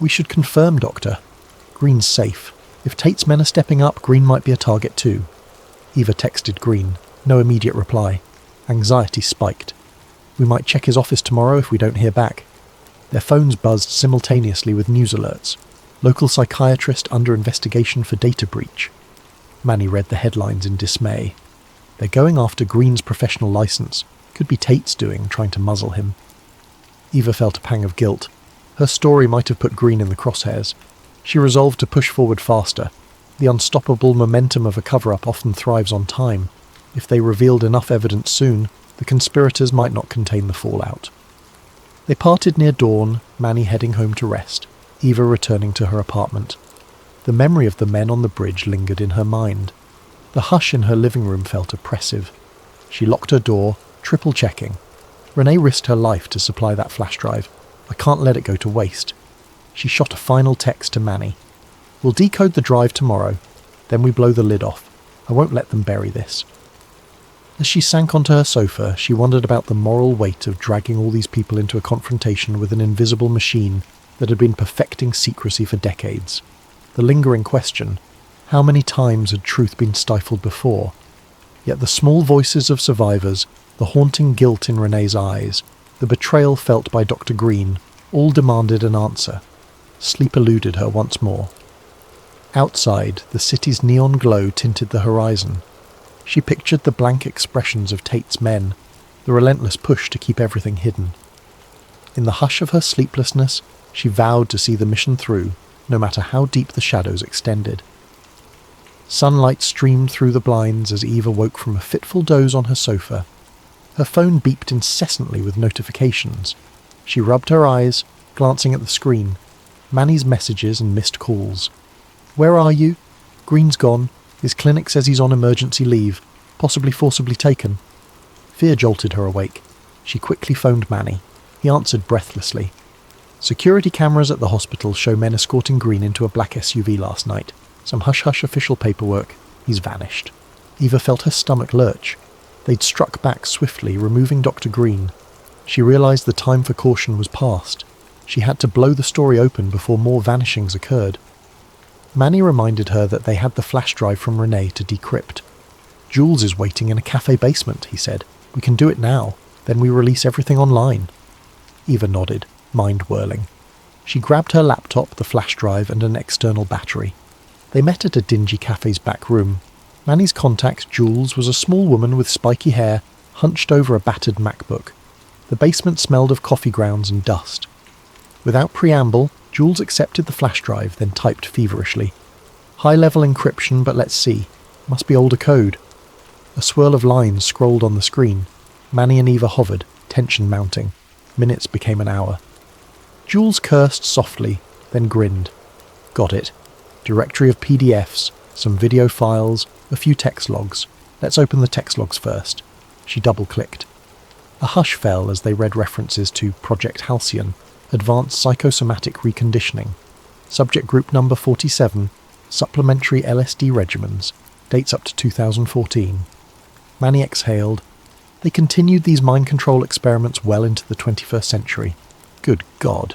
"We should confirm, Doctor. Green's safe. If Tate's men are stepping up, Green might be a target too." Eva texted Green. No immediate reply. Anxiety spiked. "We might check his office tomorrow if we don't hear back." Their phones buzzed simultaneously with news alerts. Local psychiatrist under investigation for data breach. Manny read the headlines in dismay. They're going after Green's professional license. Could be Tate's doing, trying to muzzle him. Eva felt a pang of guilt. Her story might have put Green in the crosshairs. She resolved to push forward faster. The unstoppable momentum of a cover-up often thrives on time. If they revealed enough evidence soon, the conspirators might not contain the fallout. They parted near dawn, Manny heading home to rest, Eva returning to her apartment. The memory of the men on the bridge lingered in her mind. The hush in her living room felt oppressive. She locked her door, triple-checking. Renee risked her life to supply that flash drive. I can't let it go to waste. She shot a final text to Manny. We'll decode the drive tomorrow, then we blow the lid off. I won't let them bury this. As she sank onto her sofa, she wondered about the moral weight of dragging all these people into a confrontation with an invisible machine that had been perfecting secrecy for decades. The lingering question, how many times had truth been stifled before? Yet the small voices of survivors, the haunting guilt in Renee's eyes, the betrayal felt by Dr. Green, all demanded an answer. Sleep eluded her once more. Outside, the city's neon glow tinted the horizon. She pictured the blank expressions of Tate's men, the relentless push to keep everything hidden. In the hush of her sleeplessness, she vowed to see the mission through, no matter how deep the shadows extended. Sunlight streamed through the blinds as Eva woke from a fitful doze on her sofa. Her phone beeped incessantly with notifications. She rubbed her eyes, glancing at the screen. Manny's messages and missed calls. Where are you? Green's gone. His clinic says he's on emergency leave, possibly forcibly taken. Fear jolted her awake. She quickly phoned Manny. He answered breathlessly. Security cameras at the hospital show men escorting Green into a black SUV last night. Some hush-hush official paperwork. He's vanished. Eva felt her stomach lurch. They'd struck back swiftly, removing Dr. Green. She realized the time for caution was past. She had to blow the story open before more vanishings occurred. Manny reminded her that they had the flash drive from Renee to decrypt. Jules is waiting in a cafe basement, he said. We can do it now. Then we release everything online. Eva nodded, mind whirling. She grabbed her laptop, the flash drive, and an external battery. They met at a dingy cafe's back room. Manny's contact, Jules, was a small woman with spiky hair, hunched over a battered MacBook. The basement smelled of coffee grounds and dust. Without preamble, Jules accepted the flash drive, then typed feverishly. High-level encryption, but let's see. Must be older code. A swirl of lines scrolled on the screen. Manny and Eva hovered, tension mounting. Minutes became an hour. Jules cursed softly, then grinned. Got it. Directory of PDFs, some video files, a few text logs. Let's open the text logs first. She double-clicked. A hush fell as they read references to Project Halcyon, Advanced Psychosomatic Reconditioning, Subject Group Number 47, Supplementary LSD Regimens, dates up to 2014. Manny exhaled. They continued these mind control experiments well into the 21st century. Good God.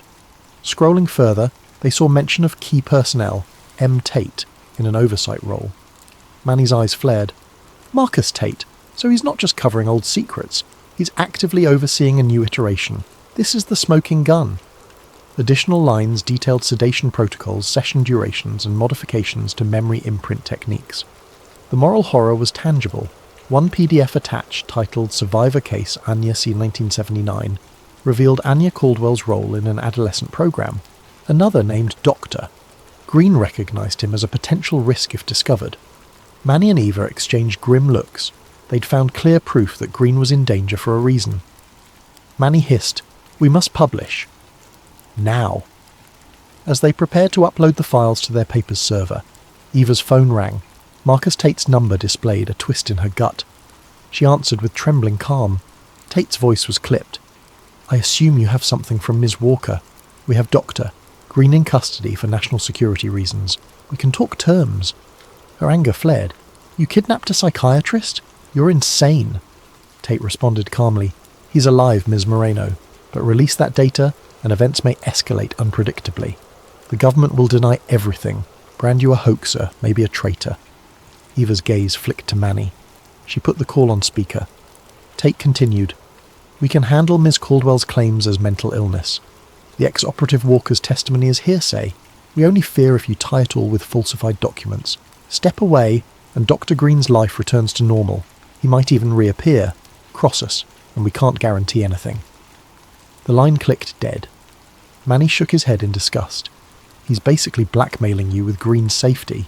Scrolling further, they saw mention of key personnel, M. Tate, in an oversight role. Manny's eyes flared. Marcus Tate, so he's not just covering old secrets, he's actively overseeing a new iteration. This is the smoking gun. Additional lines detailed sedation protocols, session durations, and modifications to memory imprint techniques. The moral horror was tangible. One PDF attached, titled Survivor Case Anya C. 1979, revealed Anya Caldwell's role in an adolescent program. Another named Doctor. Green recognized him as a potential risk if discovered. Manny and Eva exchanged grim looks. They'd found clear proof that Green was in danger for a reason. Manny hissed, "We must publish. Now." As they prepared to upload the files to their paper's server, Eva's phone rang. Marcus Tate's number displayed, a twist in her gut. She answered with trembling calm. Tate's voice was clipped. "I assume you have something from Ms. Walker. We have Doctor. Green in custody for national security reasons. We can talk terms." Her anger flared. "You kidnapped a psychiatrist? You're insane." Tate responded calmly. "He's alive, Ms. Moreno, but release that data and events may escalate unpredictably. The government will deny everything, brand you a hoaxer, maybe a traitor." Eva's gaze flicked to Manny. She put the call on speaker. Tate continued, "We can handle Ms. Caldwell's claims as mental illness. The ex-operative Walker's testimony is hearsay. We only fear if you tie it all with falsified documents. Step away, and Dr. Green's life returns to normal. He might even reappear, cross us, and we can't guarantee anything." The line clicked dead. Manny shook his head in disgust. "He's basically blackmailing you with Green's safety."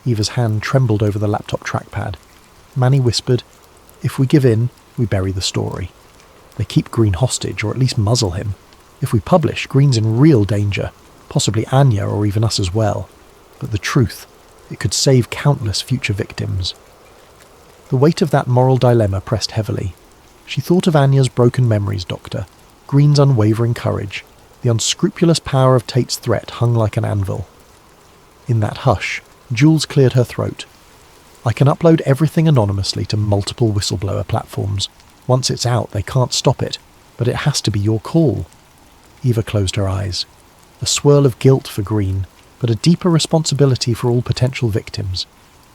Eva's hand trembled over the laptop trackpad. Manny whispered, "If we give in, we bury the story. They keep Green hostage, or at least muzzle him. If we publish, Green's in real danger, possibly Anya or even us as well. But the truth, it could save countless future victims." The weight of that moral dilemma pressed heavily. She thought of Anya's broken memories, Doctor, Green's unwavering courage. The unscrupulous power of Tate's threat hung like an anvil. In that hush, Jules cleared her throat. "I can upload everything anonymously to multiple whistleblower platforms. Once it's out, they can't stop it, but it has to be your call." Eva closed her eyes. A swirl of guilt for Green, but a deeper responsibility for all potential victims.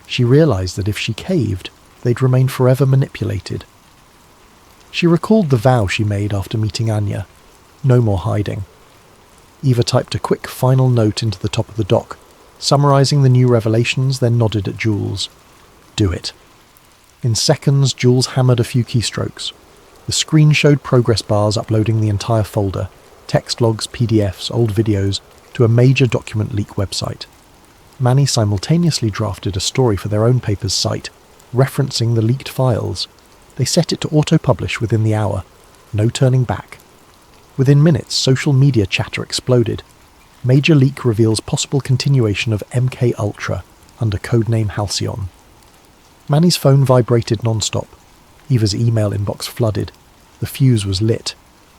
She realized that if she caved, they'd remain forever manipulated. She recalled the vow she made after meeting Anya. No more hiding. Eva typed a quick final note into the top of the doc, summarizing the new revelations, then nodded at Jules. "Do it." In seconds, Jules hammered a few keystrokes. The screen showed progress bars uploading the entire folder, text logs, PDFs, old videos, to a major document leak website. Manny simultaneously drafted a story for their own paper's site, referencing the leaked files. They set it to auto-publish within the hour. No turning back. Within minutes, social media chatter exploded. Major leak reveals possible continuation of MK Ultra under codename Halcyon. Manny's phone vibrated non-stop. Eva's email inbox flooded. The fuse was lit.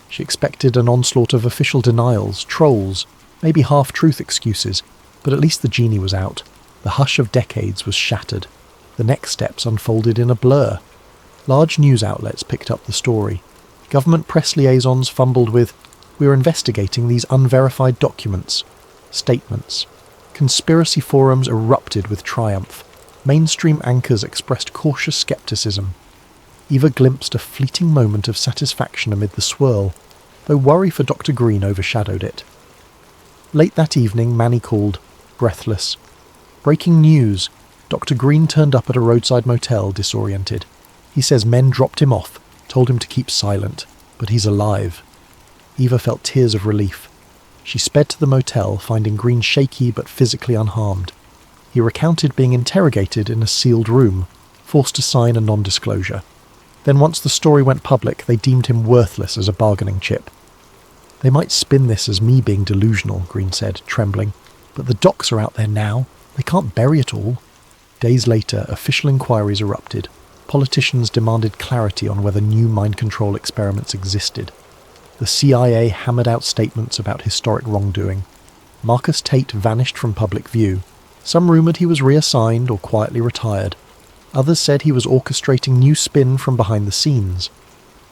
She expected an onslaught of official denials, trolls, maybe half-truth excuses, but at least the genie was out. The hush of decades was shattered. The next steps unfolded in a blur. Large news outlets picked up the story. Government press liaisons fumbled with, "We're investigating these unverified documents." Statements. Conspiracy forums erupted with triumph. Mainstream anchors expressed cautious skepticism. Eva glimpsed a fleeting moment of satisfaction amid the swirl, though worry for Dr. Green overshadowed it. Late that evening, Manny called, breathless. "Breaking news. Dr. Green turned up at a roadside motel, disoriented. He says men dropped him off, told him to keep silent, but he's alive." Eva felt tears of relief. She sped to the motel, finding Green shaky but physically unharmed. He recounted being interrogated in a sealed room, forced to sign a non-disclosure. Then once the story went public, they deemed him worthless as a bargaining chip. "They might spin this as me being delusional," Green said, trembling. "But the docs are out there now. They can't bury it all." Days later, official inquiries erupted. Politicians demanded clarity on whether new mind control experiments existed. The CIA hammered out statements about historic wrongdoing. Marcus Tate vanished from public view. Some rumoured he was reassigned or quietly retired. Others said he was orchestrating new spin from behind the scenes.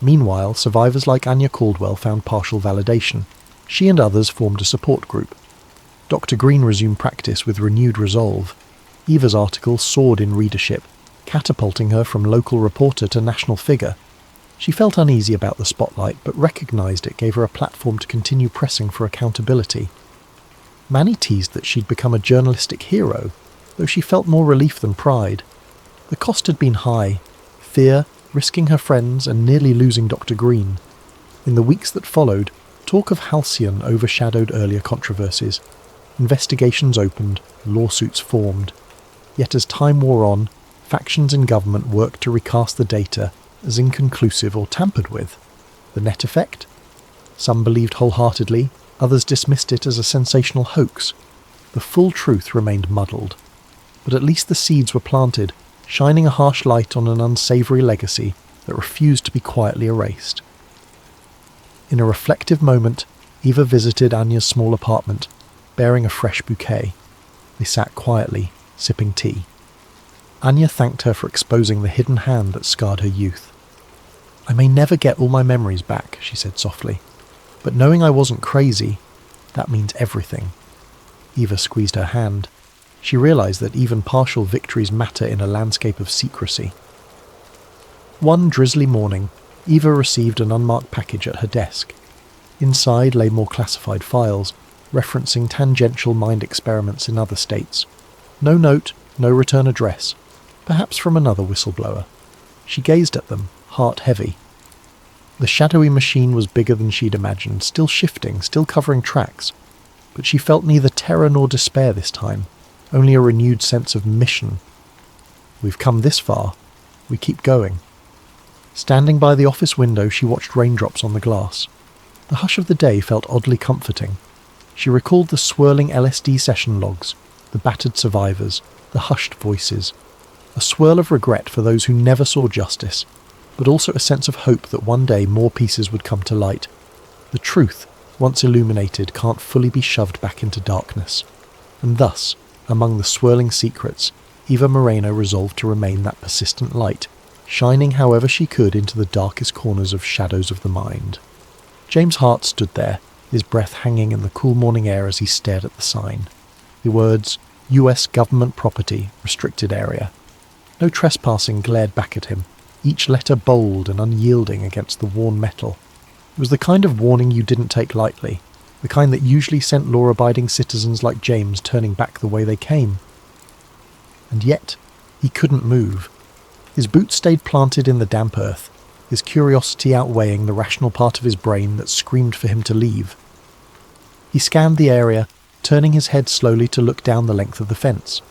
Meanwhile, survivors like Anya Caldwell found partial validation. She and others formed a support group. Dr. Green resumed practice with renewed resolve. Eva's article soared in readership, catapulting her from local reporter to national figure. She felt uneasy about the spotlight, but recognised it gave her a platform to continue pressing for accountability. Manny teased that she'd become a journalistic hero, though she felt more relief than pride. The cost had been high: fear, risking her friends, and nearly losing Dr. Green. In the weeks that followed, talk of Halcyon overshadowed earlier controversies. Investigations opened, lawsuits formed. Yet as time wore on, factions in government worked to recast the data as inconclusive or tampered with. The net effect? Some believed wholeheartedly, others dismissed it as a sensational hoax. The full truth remained muddled. But at least the seeds were planted, shining a harsh light on an unsavoury legacy that refused to be quietly erased. In a reflective moment, Eva visited Anya's small apartment, bearing a fresh bouquet. They sat quietly, sipping tea. Anya thanked her for exposing the hidden hand that scarred her youth. "I may never get all my memories back," she said softly, "but knowing I wasn't crazy, that means everything." Eva squeezed her hand. She realised that even partial victories matter in a landscape of secrecy. One drizzly morning, Eva received an unmarked package at her desk. Inside lay more classified files, referencing tangential mind experiments in other states. No note, no return address. Perhaps from another whistleblower. She gazed at them, heart heavy. The shadowy machine was bigger than she'd imagined, still shifting, still covering tracks. But she felt neither terror nor despair this time, only a renewed sense of mission. We've come this far. We keep going. Standing by the office window, she watched raindrops on the glass. The hush of the day felt oddly comforting. She recalled the swirling LSD session logs, the battered survivors, the hushed voices. A swirl of regret for those who never saw justice, but also a sense of hope that one day more pieces would come to light. The truth, once illuminated, can't fully be shoved back into darkness. And thus, among the swirling secrets, Eva Moreno resolved to remain that persistent light, shining however she could into the darkest corners of shadows of the mind. James Hart stood there, his breath hanging in the cool morning air as he stared at the sign. The words, U.S. Government Property, Restricted Area. No trespassing glared back at him, each letter bold and unyielding against the worn metal. It was the kind of warning you didn't take lightly, the kind that usually sent law-abiding citizens like James turning back the way they came. And yet, he couldn't move. His boots stayed planted in the damp earth, his curiosity outweighing the rational part of his brain that screamed for him to leave. He scanned the area, turning his head slowly to look down the length of the fence.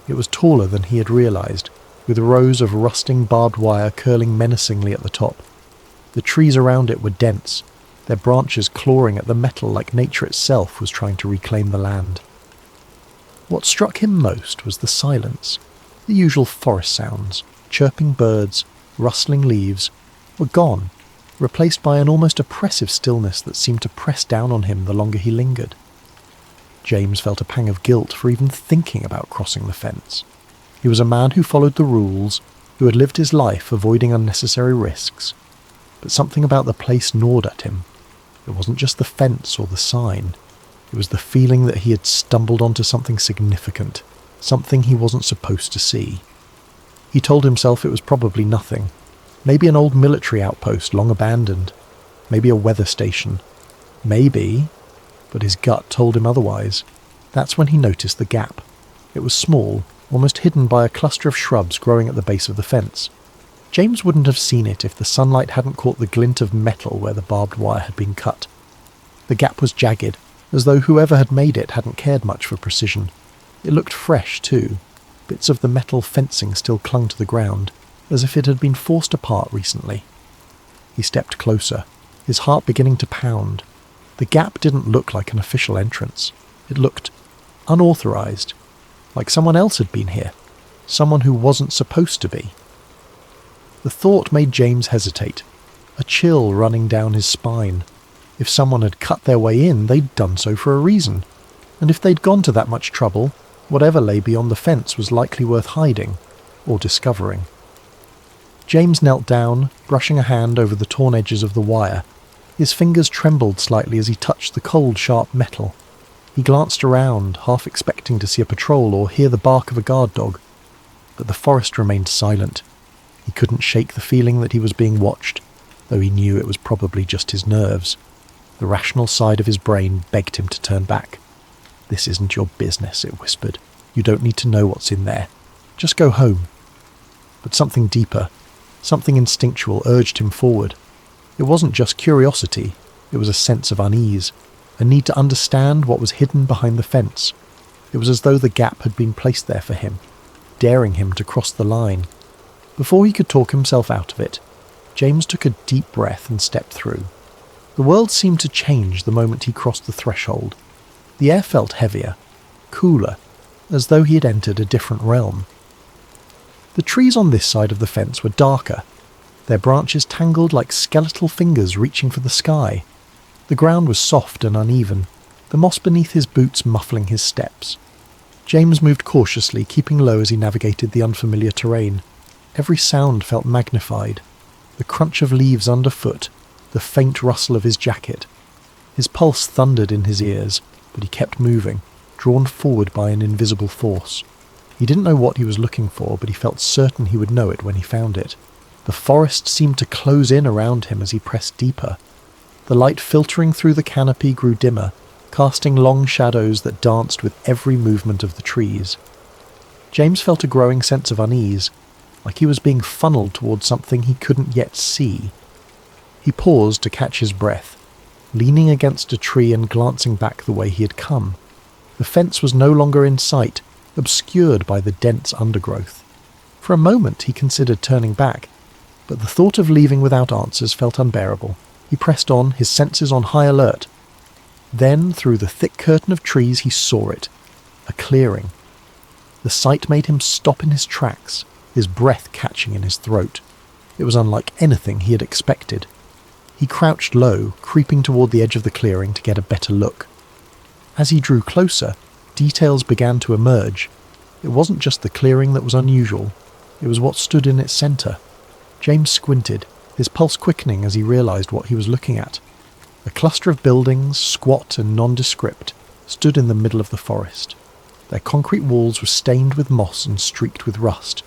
It was taller than he had realised, with rows of rusting barbed wire curling menacingly at the top. The trees around it were dense, their branches clawing at the metal like nature itself was trying to reclaim the land. What struck him most was the silence. The usual forest sounds, chirping birds, rustling leaves, were gone, replaced by an almost oppressive stillness that seemed to press down on him the longer he lingered. James felt a pang of guilt for even thinking about crossing the fence. He was a man who followed the rules, who had lived his life avoiding unnecessary risks. But something about the place gnawed at him. It wasn't just the fence or the sign. It was the feeling that he had stumbled onto something significant, something he wasn't supposed to see. He told himself it was probably nothing. Maybe an old military outpost long abandoned. Maybe a weather station. Maybe, but his gut told him otherwise. That's when he noticed the gap. It was small, almost hidden by a cluster of shrubs growing at the base of the fence. James wouldn't have seen it if the sunlight hadn't caught the glint of metal where the barbed wire had been cut. The gap was jagged, as though whoever had made it hadn't cared much for precision. It looked fresh, too. Bits of the metal fencing still clung to the ground, as if it had been forced apart recently. He stepped closer, his heart beginning to pound. The gap didn't look like an official entrance. It looked unauthorized, like someone else had been here, someone who wasn't supposed to be. The thought made James hesitate, a chill running down his spine. If someone had cut their way in, they'd done so for a reason. And if they'd gone to that much trouble, whatever lay beyond the fence was likely worth hiding or discovering. James knelt down, brushing a hand over the torn edges of the wire. His fingers trembled slightly as he touched the cold, sharp metal. He glanced around, half expecting to see a patrol or hear the bark of a guard dog. But the forest remained silent. He couldn't shake the feeling that he was being watched, though he knew it was probably just his nerves. The rational side of his brain begged him to turn back. "This isn't your business," it whispered. "You don't need to know what's in there. Just go home." But something deeper, something instinctual, urged him forward. It wasn't just curiosity, it was a sense of unease, a need to understand what was hidden behind the fence. It was as though the gap had been placed there for him, daring him to cross the line. Before he could talk himself out of it, James took a deep breath and stepped through. The world seemed to change the moment he crossed the threshold. The air felt heavier, cooler, as though he had entered a different realm. The trees on this side of the fence were darker, their branches tangled like skeletal fingers reaching for the sky. The ground was soft and uneven, the moss beneath his boots muffling his steps. James moved cautiously, keeping low as he navigated the unfamiliar terrain. Every sound felt magnified. The crunch of leaves underfoot, the faint rustle of his jacket. His pulse thundered in his ears, but he kept moving, drawn forward by an invisible force. He didn't know what he was looking for, but he felt certain he would know it when he found it. The forest seemed to close in around him as he pressed deeper. The light filtering through the canopy grew dimmer, casting long shadows that danced with every movement of the trees. James felt a growing sense of unease, like he was being funneled towards something he couldn't yet see. He paused to catch his breath, leaning against a tree and glancing back the way he had come. The fence was no longer in sight, obscured by the dense undergrowth. For a moment he considered turning back, but the thought of leaving without answers felt unbearable. He pressed on, his senses on high alert. Then, through the thick curtain of trees, he saw it. A clearing. The sight made him stop in his tracks, his breath catching in his throat. It was unlike anything he had expected. He crouched low, creeping toward the edge of the clearing to get a better look. As he drew closer, details began to emerge. It wasn't just the clearing that was unusual, it was what stood in its centre. James squinted, his pulse quickening as he realised what he was looking at. A cluster of buildings, squat and nondescript, stood in the middle of the forest. Their concrete walls were stained with moss and streaked with rust,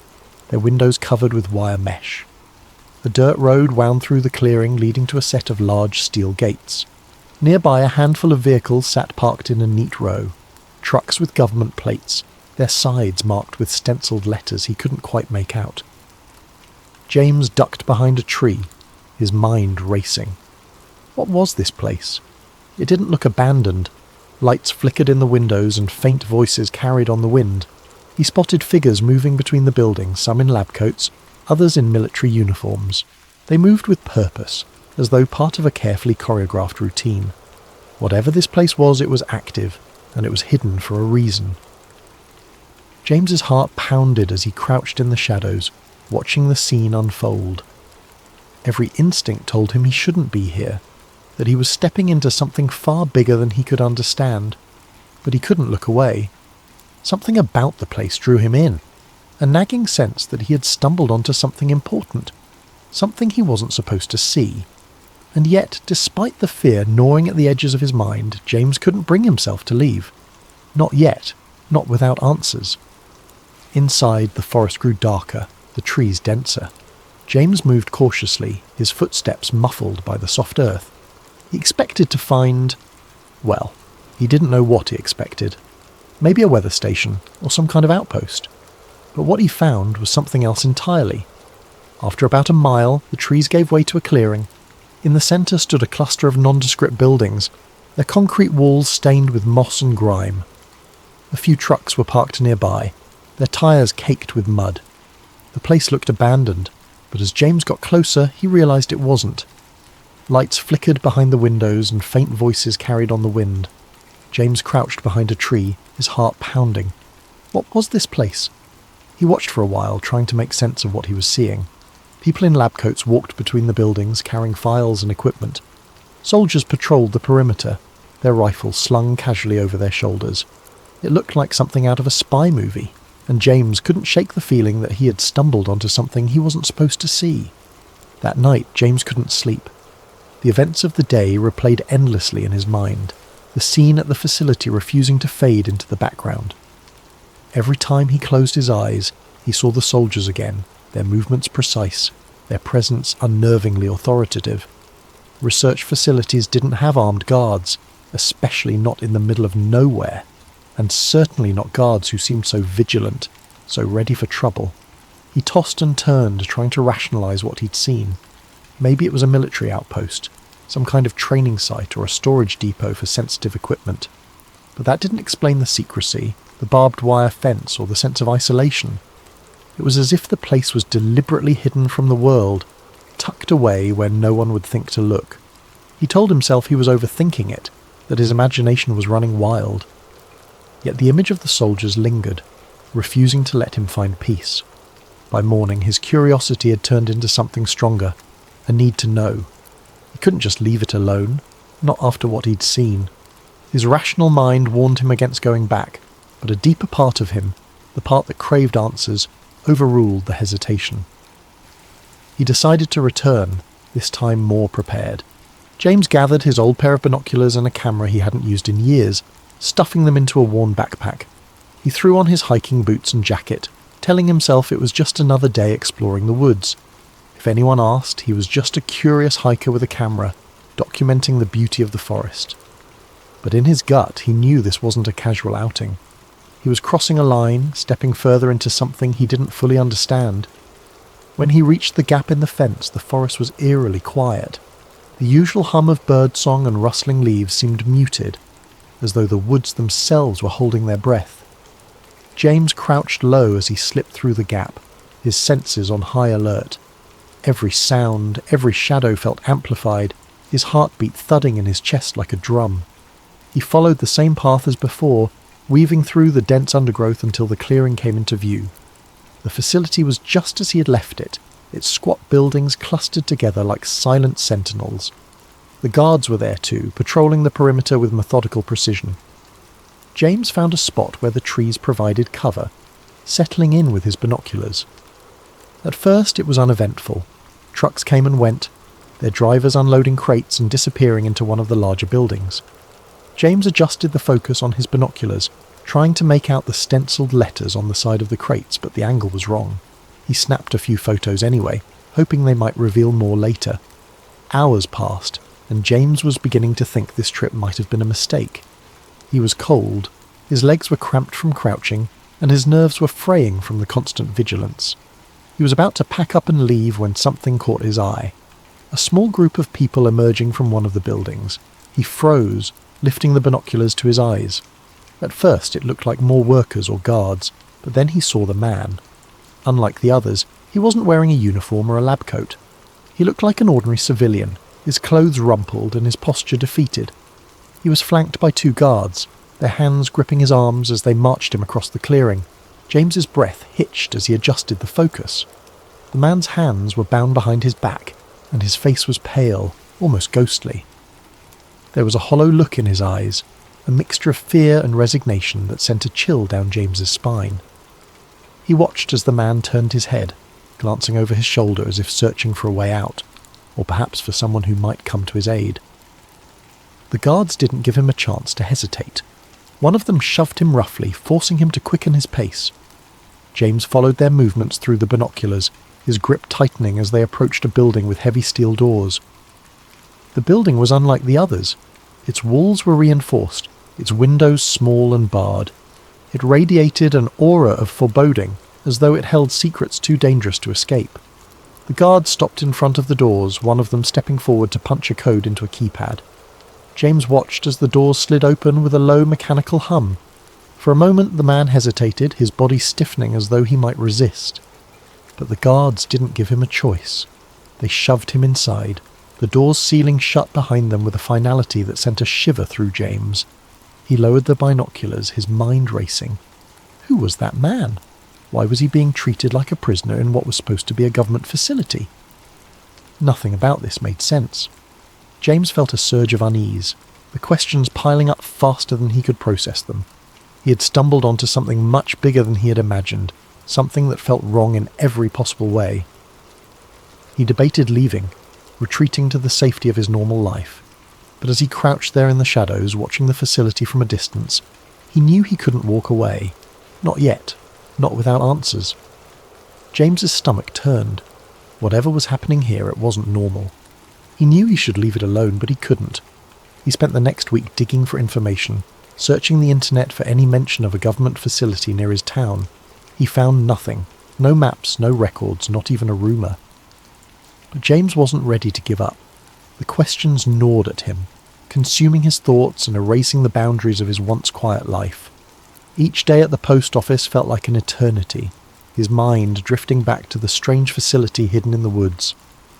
their windows covered with wire mesh. A dirt road wound through the clearing, leading to a set of large steel gates. Nearby, a handful of vehicles sat parked in a neat row. Trucks with government plates, their sides marked with stenciled letters he couldn't quite make out. James ducked behind a tree, his mind racing. What was this place? It didn't look abandoned. Lights flickered in the windows and faint voices carried on the wind. He spotted figures moving between the buildings, some in lab coats, others in military uniforms. They moved with purpose, as though part of a carefully choreographed routine. Whatever this place was, it was active, and it was hidden for a reason. James's heart pounded as he crouched in the shadows, watching the scene unfold. Every instinct told him he shouldn't be here, that he was stepping into something far bigger than he could understand, but he couldn't look away. Something about the place drew him in, a nagging sense that he had stumbled onto something important, something he wasn't supposed to see. And yet, despite the fear gnawing at the edges of his mind, James couldn't bring himself to leave. Not yet, not without answers. Inside, the forest grew darker, the trees denser. James moved cautiously, his footsteps muffled by the soft earth. He expected to find... well, he didn't know what he expected. Maybe a weather station, or some kind of outpost. But what he found was something else entirely. After about a mile, the trees gave way to a clearing. In the centre stood a cluster of nondescript buildings, their concrete walls stained with moss and grime. A few trucks were parked nearby, their tyres caked with mud. The place looked abandoned, but as James got closer, he realised it wasn't. Lights flickered behind the windows and faint voices carried on the wind. James crouched behind a tree, his heart pounding. What was this place? He watched for a while, trying to make sense of what he was seeing. People in lab coats walked between the buildings carrying files and equipment. Soldiers patrolled the perimeter, their rifles slung casually over their shoulders. It looked like something out of a spy movie, and James couldn't shake the feeling that he had stumbled onto something he wasn't supposed to see. That night, James couldn't sleep. The events of the day replayed endlessly in his mind, the scene at the facility refusing to fade into the background. Every time he closed his eyes, he saw the soldiers again, their movements precise, their presence unnervingly authoritative. Research facilities didn't have armed guards, especially not in the middle of nowhere, and certainly not guards who seemed so vigilant, so ready for trouble. He tossed and turned, trying to rationalise what he'd seen. Maybe it was a military outpost, some kind of training site or a storage depot for sensitive equipment. But that didn't explain the secrecy, the barbed wire fence, or the sense of isolation. It was as if the place was deliberately hidden from the world, tucked away where no one would think to look. He told himself he was overthinking it, that his imagination was running wild. Yet the image of the soldiers lingered, refusing to let him find peace. By morning, his curiosity had turned into something stronger, a need to know. He couldn't just leave it alone, not after what he'd seen. His rational mind warned him against going back, but a deeper part of him, the part that craved answers, overruled the hesitation. He decided to return, this time more prepared. James gathered his old pair of binoculars and a camera he hadn't used in years, stuffing them into a worn backpack. He threw on his hiking boots and jacket, telling himself it was just another day exploring the woods. If anyone asked, he was just a curious hiker with a camera, documenting the beauty of the forest. But in his gut, he knew this wasn't a casual outing. He was crossing a line, stepping further into something he didn't fully understand. When he reached the gap in the fence, the forest was eerily quiet. The usual hum of birdsong and rustling leaves seemed muted, as though the woods themselves were holding their breath. James crouched low as he slipped through the gap, his senses on high alert. Every sound, every shadow felt amplified, his heartbeat thudding in his chest like a drum. He followed the same path as before, weaving through the dense undergrowth until the clearing came into view. The facility was just as he had left it, its squat buildings clustered together like silent sentinels. The guards were there too, patrolling the perimeter with methodical precision. James found a spot where the trees provided cover, settling in with his binoculars. At first it was uneventful. Trucks came and went, their drivers unloading crates and disappearing into one of the larger buildings. James adjusted the focus on his binoculars, trying to make out the stenciled letters on the side of the crates, but the angle was wrong. He snapped a few photos anyway, hoping they might reveal more later. Hours passed, and James was beginning to think this trip might have been a mistake. He was cold, his legs were cramped from crouching, and his nerves were fraying from the constant vigilance. He was about to pack up and leave when something caught his eye. A small group of people emerging from one of the buildings. He froze, lifting the binoculars to his eyes. At first it looked like more workers or guards, but then he saw the man. Unlike the others, he wasn't wearing a uniform or a lab coat. He looked like an ordinary civilian, his clothes rumpled and his posture defeated. He was flanked by two guards, their hands gripping his arms as they marched him across the clearing. James's breath hitched as he adjusted the focus. The man's hands were bound behind his back, and his face was pale, almost ghostly. There was a hollow look in his eyes, a mixture of fear and resignation that sent a chill down James's spine. He watched as the man turned his head, glancing over his shoulder as if searching for a way out, or perhaps for someone who might come to his aid. The guards didn't give him a chance to hesitate. One of them shoved him roughly, forcing him to quicken his pace. James followed their movements through the binoculars, his grip tightening as they approached a building with heavy steel doors. The building was unlike the others. Its walls were reinforced, its windows small and barred. It radiated an aura of foreboding, as though it held secrets too dangerous to escape. The guards stopped in front of the doors, one of them stepping forward to punch a code into a keypad. James watched as the doors slid open with a low mechanical hum. For a moment the man hesitated, his body stiffening as though he might resist. But the guards didn't give him a choice. They shoved him inside, the doors sealing shut behind them with a finality that sent a shiver through James. He lowered the binoculars, his mind racing. Who was that man? Why was he being treated like a prisoner in what was supposed to be a government facility? Nothing about this made sense. James felt a surge of unease, the questions piling up faster than he could process them. He had stumbled onto something much bigger than he had imagined, something that felt wrong in every possible way. He debated leaving, retreating to the safety of his normal life, but as he crouched there in the shadows watching the facility from a distance, he knew he couldn't walk away. Not yet, not without answers. James's stomach turned. Whatever was happening here, it wasn't normal. He knew he should leave it alone, but he couldn't. He spent the next week digging for information, searching the internet for any mention of a government facility near his town. He found nothing. No maps, no records, not even a rumour. But James wasn't ready to give up. The questions gnawed at him, consuming his thoughts and erasing the boundaries of his once quiet life. Each day at the post office felt like an eternity, his mind drifting back to the strange facility hidden in the woods.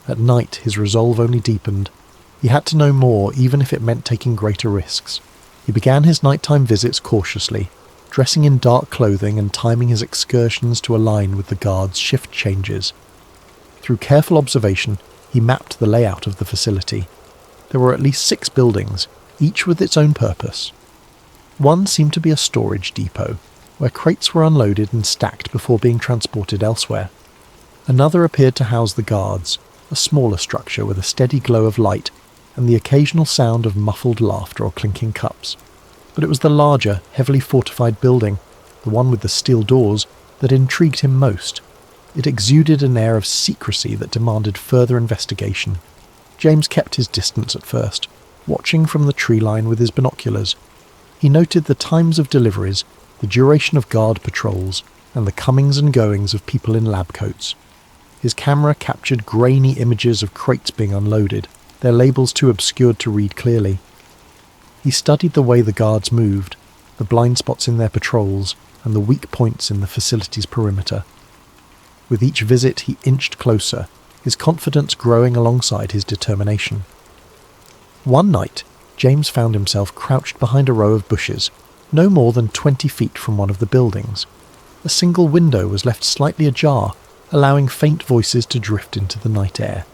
At night, his resolve only deepened. He had to know more, even if it meant taking greater risks. He began his nighttime visits cautiously, dressing in dark clothing and timing his excursions to align with the guards' shift changes. Through careful observation, he mapped the layout of the facility. There were at least 6 buildings, each with its own purpose. One seemed to be a storage depot, where crates were unloaded and stacked before being transported elsewhere. Another appeared to house the guards, a smaller structure with a steady glow of light and the occasional sound of muffled laughter or clinking cups. But it was the larger, heavily fortified building, the one with the steel doors, that intrigued him most. It exuded an air of secrecy that demanded further investigation. James kept his distance at first, watching from the tree line with his binoculars. He noted the times of deliveries, the duration of guard patrols, and the comings and goings of people in lab coats. His camera captured grainy images of crates being unloaded, their labels too obscured to read clearly. He studied the way the guards moved, the blind spots in their patrols, and the weak points in the facility's perimeter. With each visit he inched closer, his confidence growing alongside his determination. One night, James found himself crouched behind a row of bushes, no more than 20 feet from one of the buildings. A single window was left slightly ajar, allowing faint voices to drift into the night air.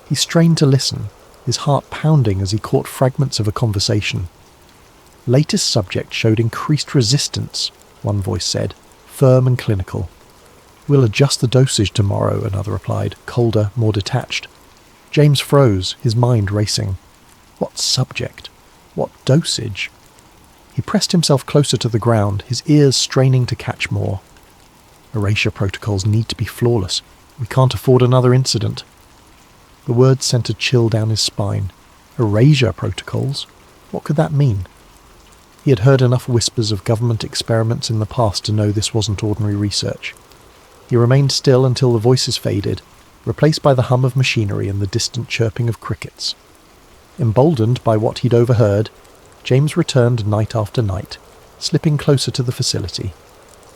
He strained to listen, his heart pounding as he caught fragments of a conversation. Latest subject showed increased resistance, one voice said, firm and clinical. We'll adjust the dosage tomorrow, another replied, colder, more detached. James froze, his mind racing. What subject? What dosage? He pressed himself closer to the ground, his ears straining to catch more. Erasure protocols need to be flawless. We can't afford another incident. The words sent a chill down his spine. Erasure protocols? What could that mean? He had heard enough whispers of government experiments in the past to know this wasn't ordinary research. He remained still until the voices faded, replaced by the hum of machinery and the distant chirping of crickets. Emboldened by what he'd overheard, James returned night after night, slipping closer to the facility.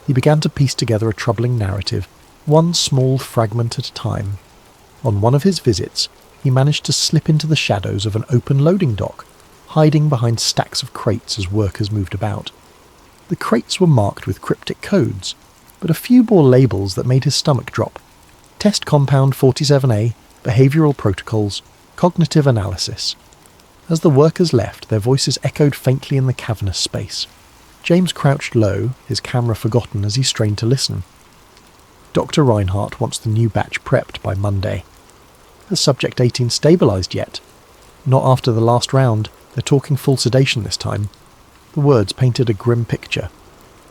He began to piece together a troubling narrative, one small fragment at a time. On one of his visits, he managed to slip into the shadows of an open loading dock, hiding behind stacks of crates as workers moved about. The crates were marked with cryptic codes, but a few bore labels that made his stomach drop. Test Compound 47A, Behavioral Protocols, Cognitive Analysis. As the workers left, their voices echoed faintly in the cavernous space. James crouched low, his camera forgotten as he strained to listen. Dr. Reinhardt wants the new batch prepped by Monday. Has Subject 18 stabilised yet? Not after the last round. They're talking full sedation this time. The words painted a grim picture.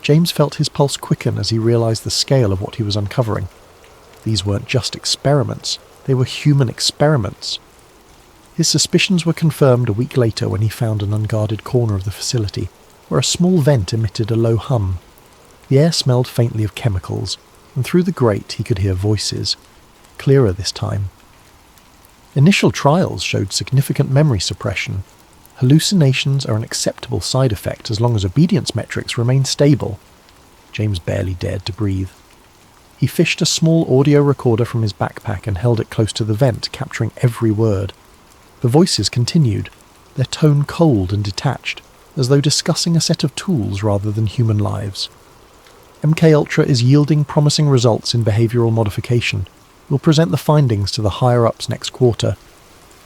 James felt his pulse quicken as he realised the scale of what he was uncovering. These weren't just experiments, they were human experiments. His suspicions were confirmed a week later when he found an unguarded corner of the facility, where a small vent emitted a low hum. The air smelled faintly of chemicals, and through the grate he could hear voices, clearer this time. Initial trials showed significant memory suppression. Hallucinations are an acceptable side effect as long as obedience metrics remain stable. James barely dared to breathe. He fished a small audio recorder from his backpack and held it close to the vent, capturing every word. The voices continued, their tone cold and detached, as though discussing a set of tools rather than human lives. MKUltra is yielding promising results in behavioural modification. We'll present the findings to the higher-ups next quarter.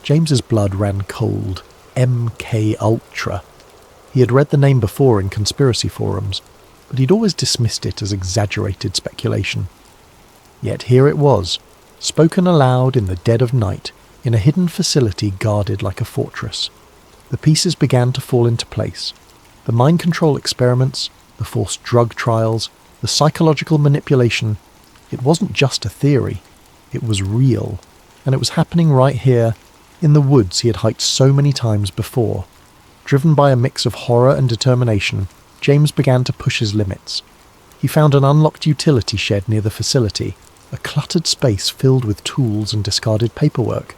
James's blood ran cold. MKUltra. He had read the name before in conspiracy forums, but he'd always dismissed it as exaggerated speculation. Yet here it was, spoken aloud in the dead of night, in a hidden facility guarded like a fortress. The pieces began to fall into place. The mind control experiments, the forced drug trials, the psychological manipulation. It wasn't just a theory. It was real. And it was happening right here, in the woods he had hiked so many times before. Driven by a mix of horror and determination, James began to push his limits. He found an unlocked utility shed near the facility, a cluttered space filled with tools and discarded paperwork.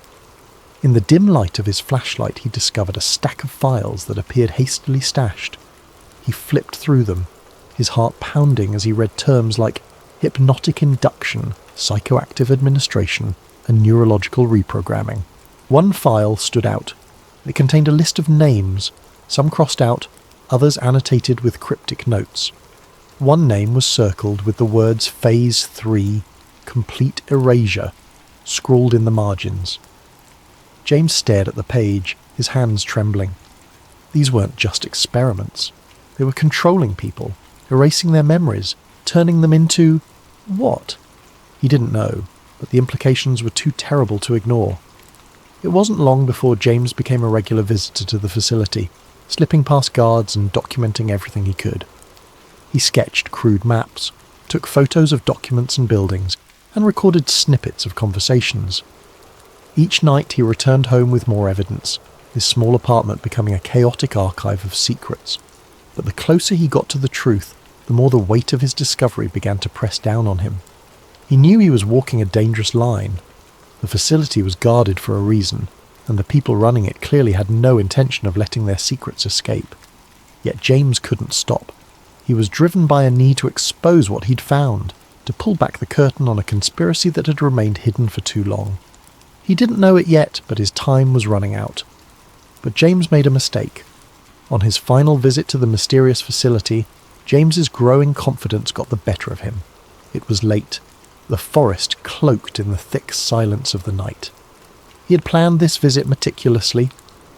In the dim light of his flashlight he discovered a stack of files that appeared hastily stashed. He flipped through them, his heart pounding as he read terms like hypnotic induction, psychoactive administration, and neurological reprogramming. One file stood out. It contained a list of names, some crossed out, others annotated with cryptic notes. One name was circled with the words Phase 3, Complete Erasure, scrawled in the margins. James stared at the page, his hands trembling. These weren't just experiments. They were controlling people, erasing their memories, turning them into... what? He didn't know, but the implications were too terrible to ignore. It wasn't long before James became a regular visitor to the facility, slipping past guards and documenting everything he could. He sketched crude maps, took photos of documents and buildings, and recorded snippets of conversations. Each night he returned home with more evidence, his small apartment becoming a chaotic archive of secrets. But the closer he got to the truth, the more the weight of his discovery began to press down on him. He knew he was walking a dangerous line. The facility was guarded for a reason, and the people running it clearly had no intention of letting their secrets escape. Yet James couldn't stop. He was driven by a need to expose what he'd found, to pull back the curtain on a conspiracy that had remained hidden for too long. He didn't know it yet, but his time was running out. But James made a mistake. On his final visit to the mysterious facility, James's growing confidence got the better of him. It was late, the forest cloaked in the thick silence of the night. He had planned this visit meticulously,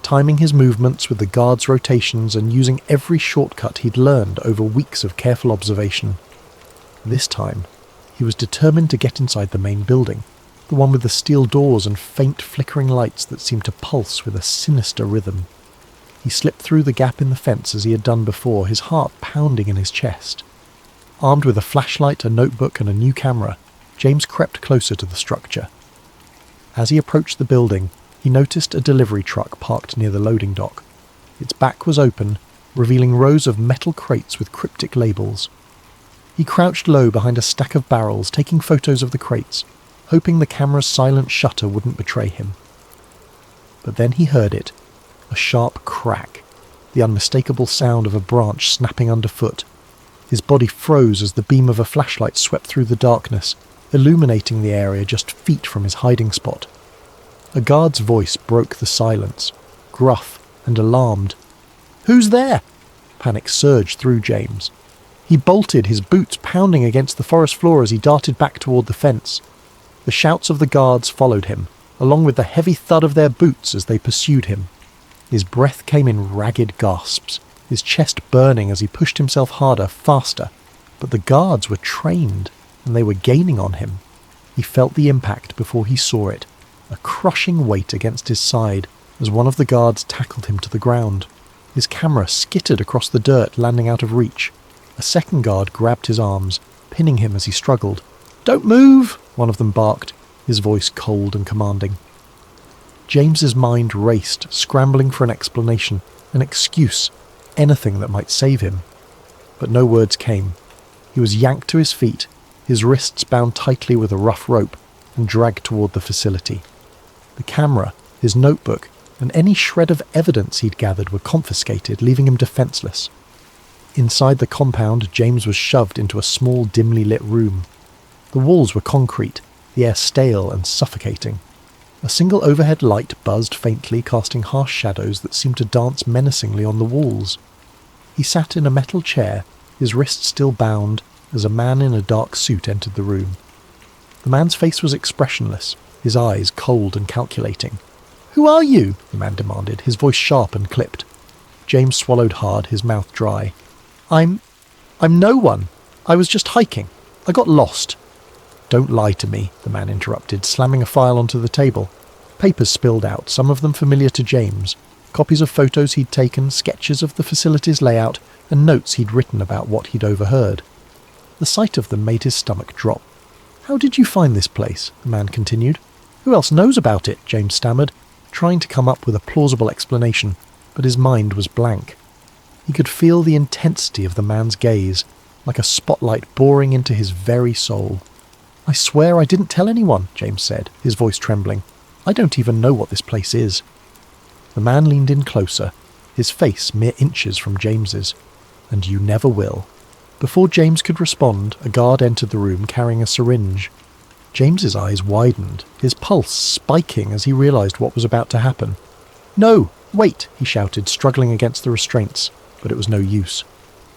timing his movements with the guards' rotations and using every shortcut he'd learned over weeks of careful observation. This time, he was determined to get inside the main building, the one with the steel doors and faint flickering lights that seemed to pulse with a sinister rhythm. He slipped through the gap in the fence as he had done before, his heart pounding in his chest. Armed with a flashlight, a notebook, and a new camera, James crept closer to the structure. As he approached the building, he noticed a delivery truck parked near the loading dock. Its back was open, revealing rows of metal crates with cryptic labels. He crouched low behind a stack of barrels, taking photos of the crates, hoping the camera's silent shutter wouldn't betray him. But then he heard it, a sharp crack, the unmistakable sound of a branch snapping underfoot. His body froze as the beam of a flashlight swept through the darkness, illuminating the area just feet from his hiding spot. A guard's voice broke the silence, gruff and alarmed. "Who's there?" Panic surged through James. He bolted, his boots pounding against the forest floor as he darted back toward the fence. The shouts of the guards followed him, along with the heavy thud of their boots as they pursued him. His breath came in ragged gasps, his chest burning as he pushed himself harder, faster. But the guards were trained, and they were gaining on him. He felt the impact before he saw it, a crushing weight against his side as one of the guards tackled him to the ground. His camera skittered across the dirt, landing out of reach. A second guard grabbed his arms, pinning him as he struggled. "Don't move!" one of them barked, his voice cold and commanding. James's mind raced, scrambling for an explanation, an excuse, anything that might save him. But no words came. He was yanked to his feet, his wrists bound tightly with a rough rope, and dragged toward the facility. The camera, his notebook, and any shred of evidence he'd gathered were confiscated, leaving him defenseless. Inside the compound, James was shoved into a small, dimly lit room. The walls were concrete, the air stale and suffocating. A single overhead light buzzed faintly, casting harsh shadows that seemed to dance menacingly on the walls. He sat in a metal chair, his wrists still bound, as a man in a dark suit entered the room. The man's face was expressionless, his eyes cold and calculating. "Who are you?" the man demanded, his voice sharp and clipped. James swallowed hard, his mouth dry. I'm no one. I was just hiking. I got lost." "Don't lie to me," the man interrupted, slamming a file onto the table. Papers spilled out, some of them familiar to James. Copies of photos he'd taken, sketches of the facility's layout, and notes he'd written about what he'd overheard. The sight of them made his stomach drop. "How did you find this place?" the man continued. "Who else knows about it?" James stammered, trying to come up with a plausible explanation, but his mind was blank. He could feel the intensity of the man's gaze, like a spotlight boring into his very soul. "I swear I didn't tell anyone," James said, his voice trembling. "I don't even know what this place is." The man leaned in closer, his face mere inches from James's. "And you never will." Before James could respond, a guard entered the room carrying a syringe. James's eyes widened, his pulse spiking as he realized what was about to happen. "No, wait," he shouted, struggling against the restraints, but it was no use.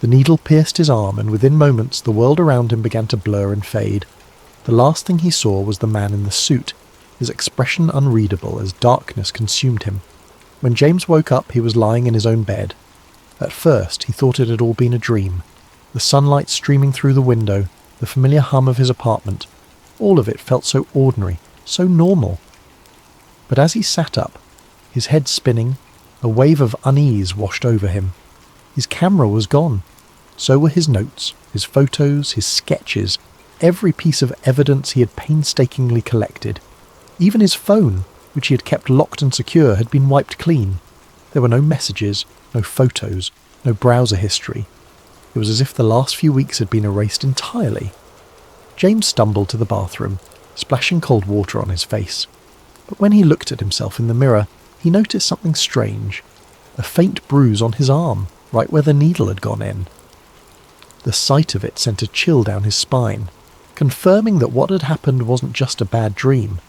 The needle pierced his arm, and within moments the world around him began to blur and fade. The last thing he saw was the man in the suit, his expression unreadable as darkness consumed him. When James woke up, he was lying in his own bed. At first, he thought it had all been a dream. The sunlight streaming through the window, the familiar hum of his apartment, all of it felt so ordinary, so normal. But as he sat up, his head spinning, a wave of unease washed over him. His camera was gone. So were his notes, his photos, his sketches, every piece of evidence he had painstakingly collected. Even his phone, which he had kept locked and secure, had been wiped clean. There were no messages, no photos, no browser history. It was as if the last few weeks had been erased entirely. James stumbled to the bathroom, splashing cold water on his face. But when he looked at himself in the mirror, he noticed something strange. A faint bruise on his arm, right where the needle had gone in. The sight of it sent a chill down his spine, confirming that what had happened wasn't just a bad dream.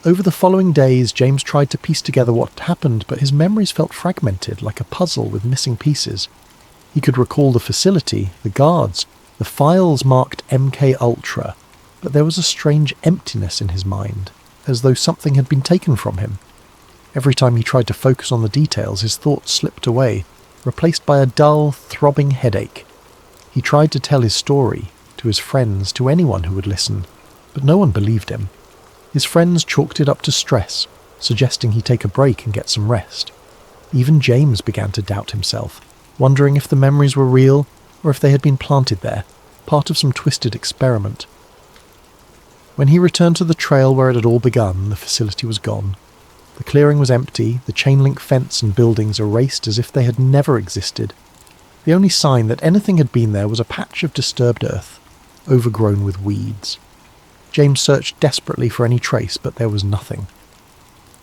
Over the following days, James tried to piece together what had happened, but his memories felt fragmented, like a puzzle with missing pieces. He could recall the facility, the guards, the files marked MK Ultra, but there was a strange emptiness in his mind, as though something had been taken from him. Every time he tried to focus on the details, his thoughts slipped away, replaced by a dull, throbbing headache. He tried to tell his story, to his friends, to anyone who would listen, but no one believed him. His friends chalked it up to stress, suggesting he take a break and get some rest. Even James began to doubt himself, wondering if the memories were real or if they had been planted there, part of some twisted experiment. When he returned to the trail where it had all begun, the facility was gone. The clearing was empty, the chain-link fence and buildings erased as if they had never existed. The only sign that anything had been there was a patch of disturbed earth, overgrown with weeds. James searched desperately for any trace, but there was nothing.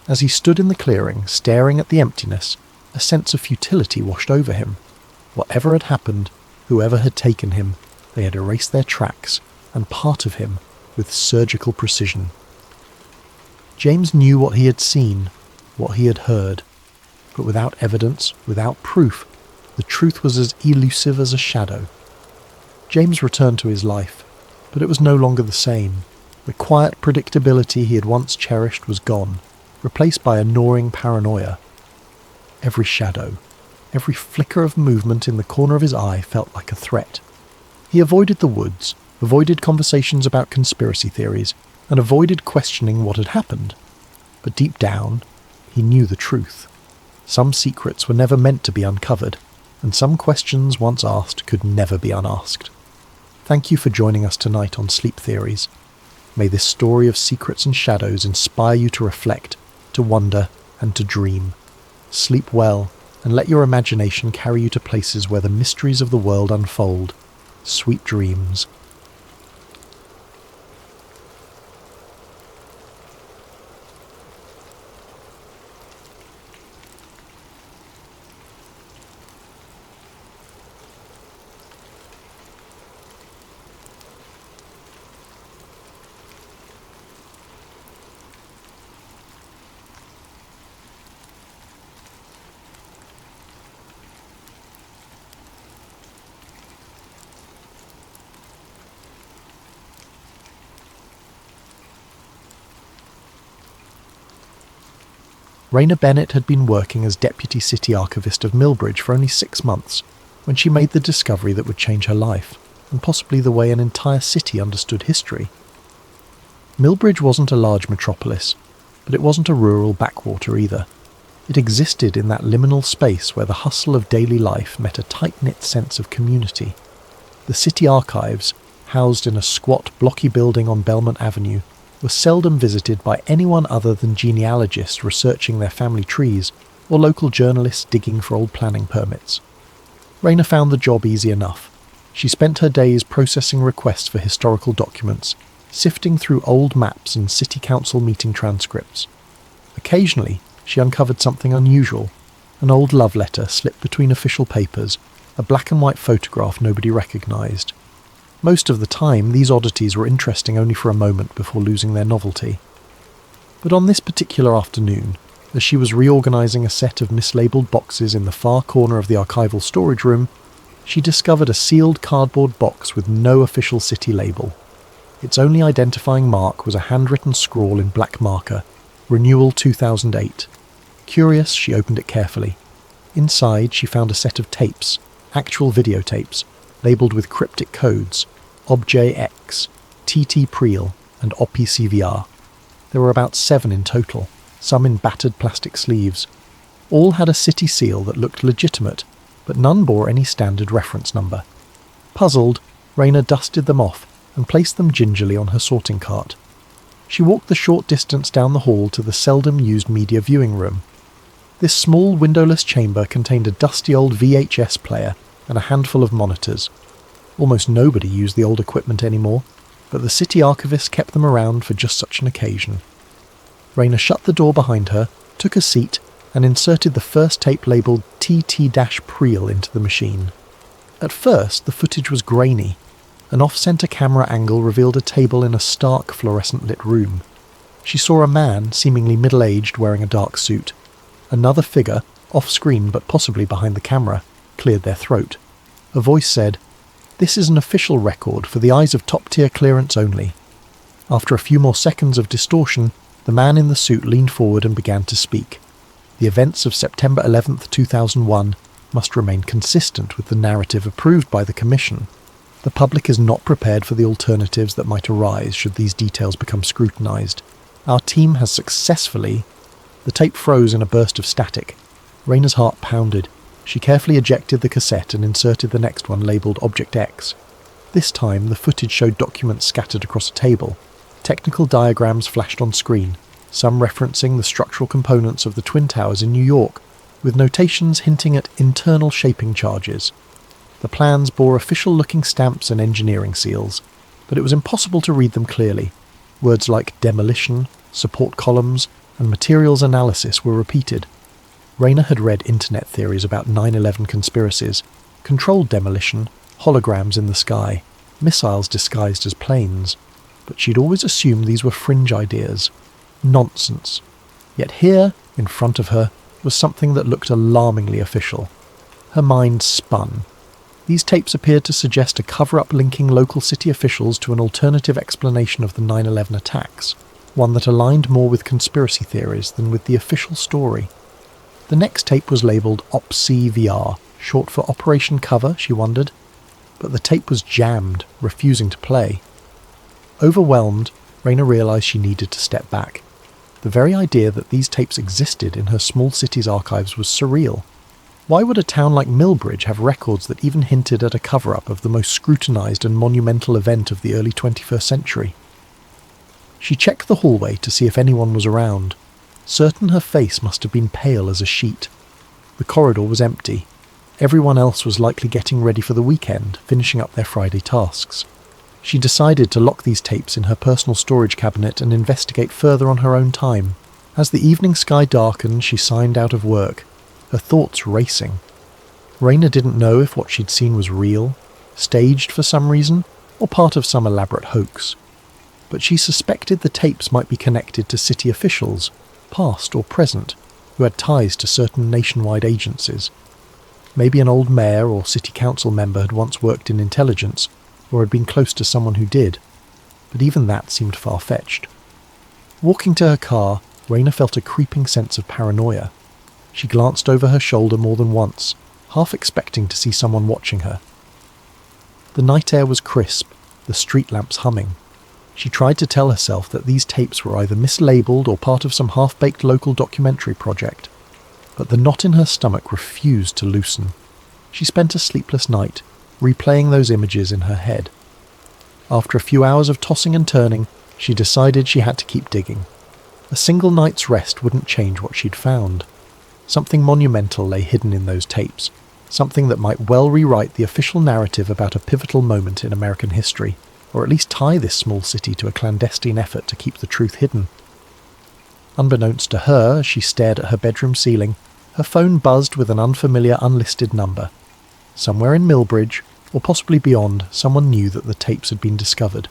As he stood in the clearing, staring at the emptiness, a sense of futility washed over him. Whatever had happened, whoever had taken him, they had erased their tracks, and part of him, with surgical precision. James knew what he had seen, what he had heard, but without evidence, without proof, the truth was as elusive as a shadow. James returned to his life, but it was no longer the same. The quiet predictability he had once cherished was gone, replaced by a gnawing paranoia. Every shadow, every flicker of movement in the corner of his eye felt like a threat. He avoided the woods, avoided conversations about conspiracy theories, and avoided questioning what had happened. But deep down, he knew the truth. Some secrets were never meant to be uncovered, and some questions once asked could never be unasked. Thank you for joining us tonight on Sleep Theories. May this story of secrets and shadows inspire you to reflect, to wonder, and to dream. Sleep well, and let your imagination carry you to places where the mysteries of the world unfold. Sweet dreams. Raina Bennett had been working as Deputy City Archivist of Millbridge for only 6 months when she made the discovery that would change her life, and possibly the way an entire city understood history. Millbridge wasn't a large metropolis, but it wasn't a rural backwater either. It existed in that liminal space where the hustle of daily life met a tight-knit sense of community. The city archives, housed in a squat, blocky building on Belmont Avenue, were seldom visited by anyone other than genealogists researching their family trees or local journalists digging for old planning permits. Raina found the job easy enough. She spent her days processing requests for historical documents, sifting through old maps and city council meeting transcripts. Occasionally, she uncovered something unusual, an old love letter slipped between official papers, a black and white photograph nobody recognised. Most of the time, these oddities were interesting only for a moment before losing their novelty. But on this particular afternoon, as she was reorganising a set of mislabelled boxes in the far corner of the archival storage room, she discovered a sealed cardboard box with no official city label. Its only identifying mark was a handwritten scrawl in black marker, Renewal 2008. Curious, she opened it carefully. Inside, she found a set of tapes, actual videotapes, labelled with cryptic codes, OBJ-X, TT-Preel, and OPCVR. There were about 7 in total, some in battered plastic sleeves. All had a city seal that looked legitimate, but none bore any standard reference number. Puzzled, Raina dusted them off and placed them gingerly on her sorting cart. She walked the short distance down the hall to the seldom-used media viewing room. This small windowless chamber contained a dusty old VHS player and a handful of monitors. Almost nobody used the old equipment anymore, but the city archivist kept them around for just such an occasion. Raina shut the door behind her, took a seat, and inserted the first tape labelled TT-Preel into the machine. At first, the footage was grainy. An off-centre camera angle revealed a table in a stark fluorescent-lit room. She saw a man, seemingly middle-aged, wearing a dark suit. Another figure, off-screen but possibly behind the camera, cleared their throat. A voice said, "This is an official record for the eyes of top-tier clearance only." After a few more seconds of distortion, the man in the suit leaned forward and began to speak. The events of September 11th, 2001 must remain consistent with the narrative approved by the Commission. The public is not prepared for the alternatives that might arise should these details become scrutinised. Our team has successfully... The tape froze in a burst of static. Raina's heart pounded. She carefully ejected the cassette and inserted the next one labelled Object X. This time, the footage showed documents scattered across a table. Technical diagrams flashed on screen, some referencing the structural components of the Twin Towers in New York, with notations hinting at internal shaping charges. The plans bore official-looking stamps and engineering seals, but it was impossible to read them clearly. Words like demolition, support columns, and materials analysis were repeated. Raina had read internet theories about 9/11 conspiracies, controlled demolition, holograms in the sky, missiles disguised as planes, but she'd always assumed these were fringe ideas. Nonsense. Yet here, in front of her, was something that looked alarmingly official. Her mind spun. These tapes appeared to suggest a cover-up linking local city officials to an alternative explanation of the 9/11 attacks, one that aligned more with conspiracy theories than with the official story. The next tape was labelled OPCVR, short for Operation Cover, she wondered, but the tape was jammed, refusing to play. Overwhelmed, Raina realised she needed to step back. The very idea that these tapes existed in her small city's archives was surreal. Why would a town like Millbridge have records that even hinted at a cover-up of the most scrutinised and monumental event of the early 21st century? She checked the hallway to see if anyone was around. Certain her face must have been pale as a sheet. The corridor was empty. Everyone else was likely getting ready for the weekend, finishing up their Friday tasks. She decided to lock these tapes in her personal storage cabinet and investigate further on her own time. As the evening sky darkened, she signed out of work, her thoughts racing. Raina didn't know if what she'd seen was real, staged for some reason, or part of some elaborate hoax. But she suspected the tapes might be connected to city officials, past or present, who had ties to certain nationwide agencies. Maybe an old mayor or city council member had once worked in intelligence, or had been close to someone who did, but even that seemed far-fetched. Walking to her car, Raina felt a creeping sense of paranoia. She glanced over her shoulder more than once, half expecting to see someone watching her. The night air was crisp, the street lamps humming. She tried to tell herself that these tapes were either mislabeled or part of some half-baked local documentary project, but the knot in her stomach refused to loosen. She spent a sleepless night, replaying those images in her head. After a few hours of tossing and turning, she decided she had to keep digging. A single night's rest wouldn't change what she'd found. Something monumental lay hidden in those tapes, something that might well rewrite the official narrative about a pivotal moment in American history, or at least tie this small city to a clandestine effort to keep the truth hidden. Unbeknownst to her, as she stared at her bedroom ceiling, her phone buzzed with an unfamiliar unlisted number. Somewhere in Millbridge, or possibly beyond, someone knew that the tapes had been discovered.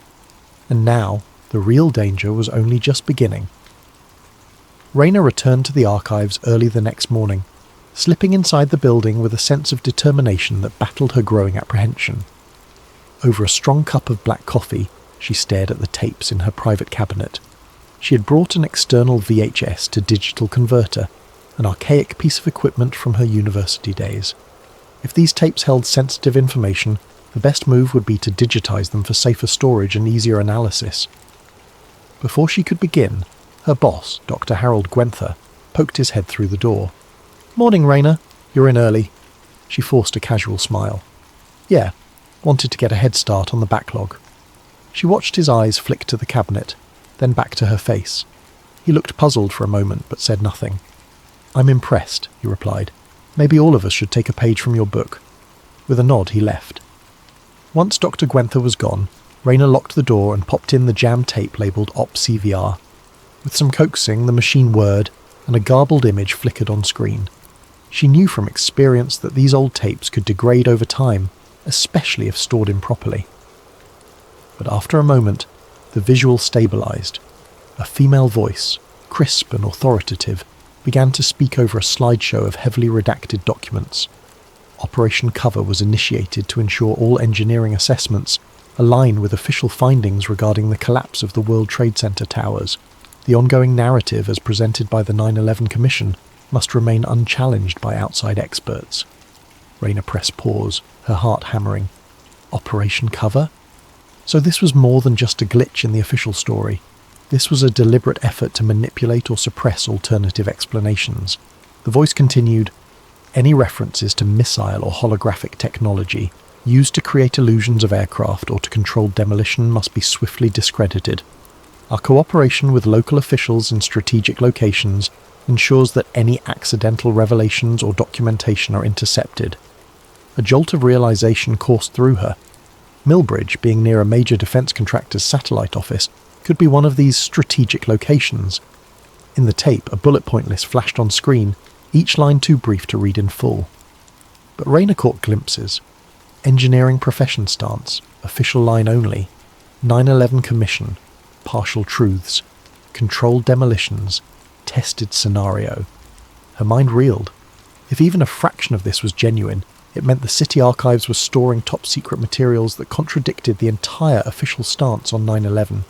And now, the real danger was only just beginning. Raina returned to the archives early the next morning, slipping inside the building with a sense of determination that battled her growing apprehension. Over a strong cup of black coffee, she stared at the tapes in her private cabinet. She had brought an external VHS to digital converter, an archaic piece of equipment from her university days. If these tapes held sensitive information, the best move would be to digitize them for safer storage and easier analysis. Before she could begin, her boss, Dr. Harold Gwenther, poked his head through the door. "Morning, Raina. You're in early." She forced a casual smile. "Yeah, wanted to get a head start on the backlog." She watched his eyes flick to the cabinet, then back to her face. He looked puzzled for a moment, but said nothing. "I'm impressed," he replied. "Maybe all of us should take a page from your book." With a nod, he left. Once Dr. Gwenther was gone, Raina locked the door and popped in the jammed tape labelled OP-CVR. With some coaxing, the machine whirred, and a garbled image flickered on screen. She knew from experience that these old tapes could degrade over time, especially if stored improperly. But after a moment, the visual stabilized. A female voice, crisp and authoritative, began to speak over a slideshow of heavily redacted documents. Operation Cover was initiated to ensure all engineering assessments align with official findings regarding the collapse of the World Trade Center towers. The ongoing narrative, as presented by the 9/11 Commission, must remain unchallenged by outside experts. Raina pressed pause, her heart hammering. Operation Cover? So this was more than just a glitch in the official story. This was a deliberate effort to manipulate or suppress alternative explanations. The voice continued, "Any references to missile or holographic technology used to create illusions of aircraft or to control demolition must be swiftly discredited. Our cooperation with local officials in strategic locations ensures that any accidental revelations or documentation are intercepted." A jolt of realization coursed through her. Millbridge, being near a major defense contractor's satellite office, could be one of these strategic locations. In the tape, a bullet point list flashed on screen, each line too brief to read in full. But Raina caught glimpses. Engineering profession stance, official line only, 9/11 Commission, partial truths, controlled demolitions, tested scenario. Her mind reeled. If even a fraction of this was genuine, it meant the city archives were storing top-secret materials that contradicted the entire official stance on 9/11.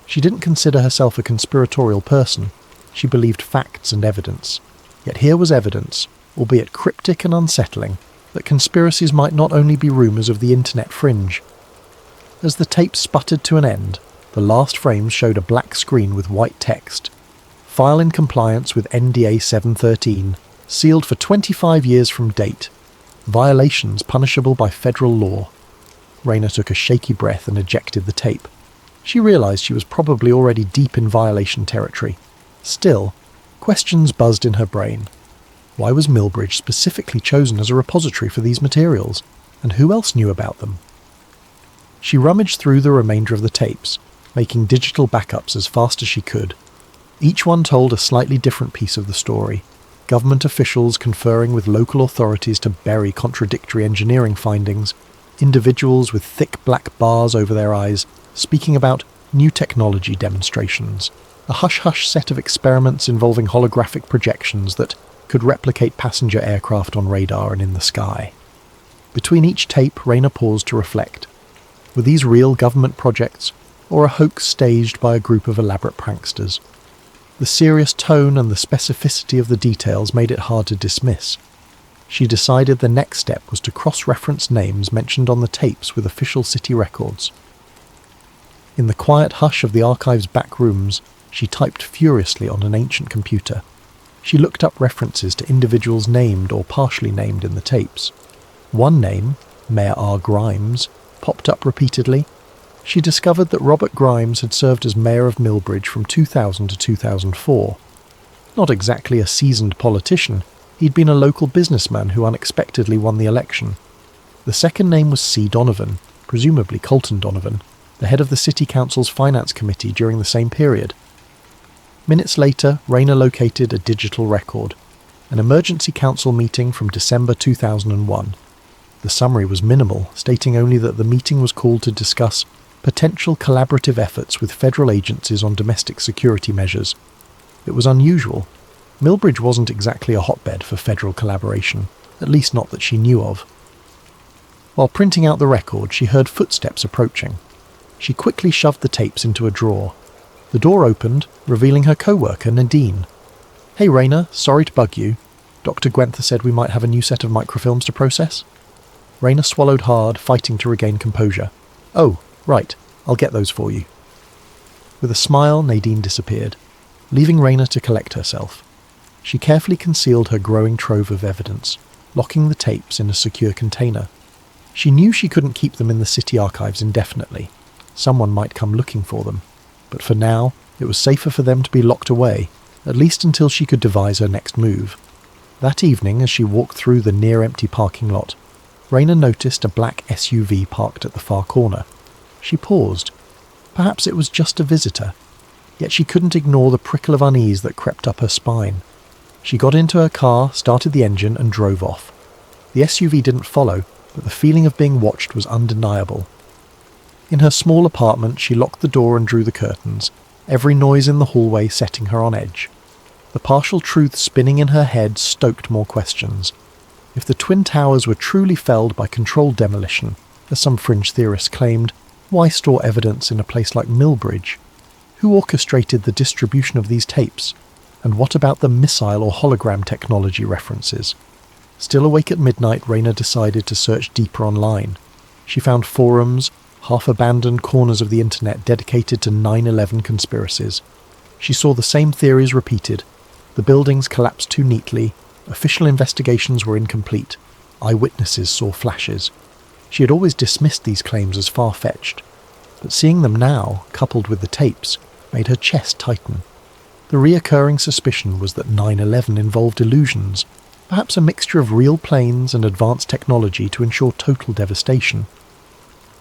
She didn't consider herself a conspiratorial person. She believed facts and evidence. Yet here was evidence, albeit cryptic and unsettling, that conspiracies might not only be rumours of the internet fringe. As the tape sputtered to an end, the last frame showed a black screen with white text. "File in compliance with NDA 713, sealed for 25 years from date. Violations punishable by federal law." Raina took a shaky breath and ejected the tape. She realised she was probably already deep in violation territory. Still, questions buzzed in her brain. Why was Millbridge specifically chosen as a repository for these materials? And who else knew about them? She rummaged through the remainder of the tapes, making digital backups as fast as she could. Each one told a slightly different piece of the story. Government officials conferring with local authorities to bury contradictory engineering findings, individuals with thick black bars over their eyes speaking about new technology demonstrations, a hush-hush set of experiments involving holographic projections that could replicate passenger aircraft on radar and in the sky. Between each tape, Raina paused to reflect. Were these real government projects, or a hoax staged by a group of elaborate pranksters? The serious tone and the specificity of the details made it hard to dismiss. She decided the next step was to cross-reference names mentioned on the tapes with official city records. In the quiet hush of the archive's back rooms, she typed furiously on an ancient computer. She looked up references to individuals named or partially named in the tapes. One name, Mayor R. Grimes, popped up repeatedly. She discovered that Robert Grimes had served as mayor of Millbridge from 2000 to 2004. Not exactly a seasoned politician, he'd been a local businessman who unexpectedly won the election. The second name was C. Donovan, presumably Colton Donovan, the head of the City Council's Finance Committee during the same period. Minutes later, Rayner located a digital record, an emergency council meeting from December 2001. The summary was minimal, stating only that the meeting was called to discuss potential collaborative efforts with federal agencies on domestic security measures. It was unusual. Millbridge wasn't exactly a hotbed for federal collaboration, at least not that she knew of. While printing out the record, she heard footsteps approaching. She quickly shoved the tapes into a drawer. The door opened, revealing her co-worker, Nadine. "Hey Rayner, sorry to bug you. Dr. Gwenther said we might have a new set of microfilms to process." Rayner swallowed hard, fighting to regain composure. "Oh, right, I'll get those for you." With a smile, Nadine disappeared, leaving Rayner to collect herself. She carefully concealed her growing trove of evidence, locking the tapes in a secure container. She knew she couldn't keep them in the city archives indefinitely. Someone might come looking for them. But for now, it was safer for them to be locked away, at least until she could devise her next move. That evening, as she walked through the near-empty parking lot, Rayner noticed a black SUV parked at the far corner. She paused. Perhaps it was just a visitor. Yet she couldn't ignore the prickle of unease that crept up her spine. She got into her car, started the engine, and drove off. The SUV didn't follow, but the feeling of being watched was undeniable. In her small apartment, she locked the door and drew the curtains, every noise in the hallway setting her on edge. The partial truth spinning in her head stoked more questions. If the Twin Towers were truly felled by controlled demolition, as some fringe theorists claimed, why store evidence in a place like Millbridge? Who orchestrated the distribution of these tapes? And what about the missile or hologram technology references? Still awake at midnight, Rayner decided to search deeper online. She found forums, half-abandoned corners of the internet dedicated to 9/11 conspiracies. She saw the same theories repeated. The buildings collapsed too neatly, official investigations were incomplete, eyewitnesses saw flashes. She had always dismissed these claims as far-fetched, but seeing them now, coupled with the tapes, made her chest tighten. The reoccurring suspicion was that 9/11 involved illusions, perhaps a mixture of real planes and advanced technology to ensure total devastation.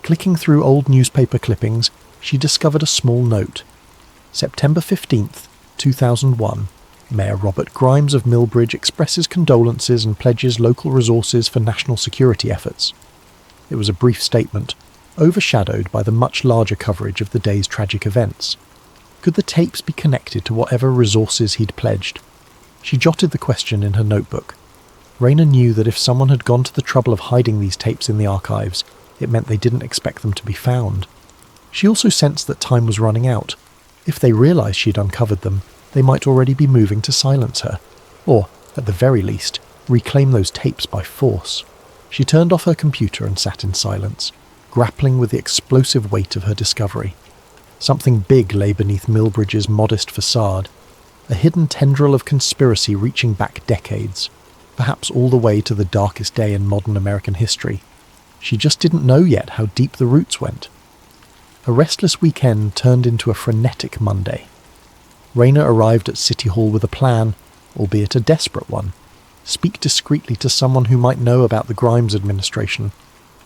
Clicking through old newspaper clippings, she discovered a small note. September 15th, 2001. Mayor Robert Grimes of Millbridge expresses condolences and pledges local resources for national security efforts. It was a brief statement, overshadowed by the much larger coverage of the day's tragic events. Could the tapes be connected to whatever resources he'd pledged? She jotted the question in her notebook. Rayner knew that if someone had gone to the trouble of hiding these tapes in the archives, it meant they didn't expect them to be found. She also sensed that time was running out. If they realised she'd uncovered them, they might already be moving to silence her, or, at the very least, reclaim those tapes by force. She turned off her computer and sat in silence, grappling with the explosive weight of her discovery. Something big lay beneath Millbridge's modest facade, a hidden tendril of conspiracy reaching back decades, perhaps all the way to the darkest day in modern American history. She just didn't know yet how deep the roots went. A restless weekend turned into a frenetic Monday. Rayner arrived at City Hall with a plan, albeit a desperate one. Speak discreetly to someone who might know about the Grimes administration.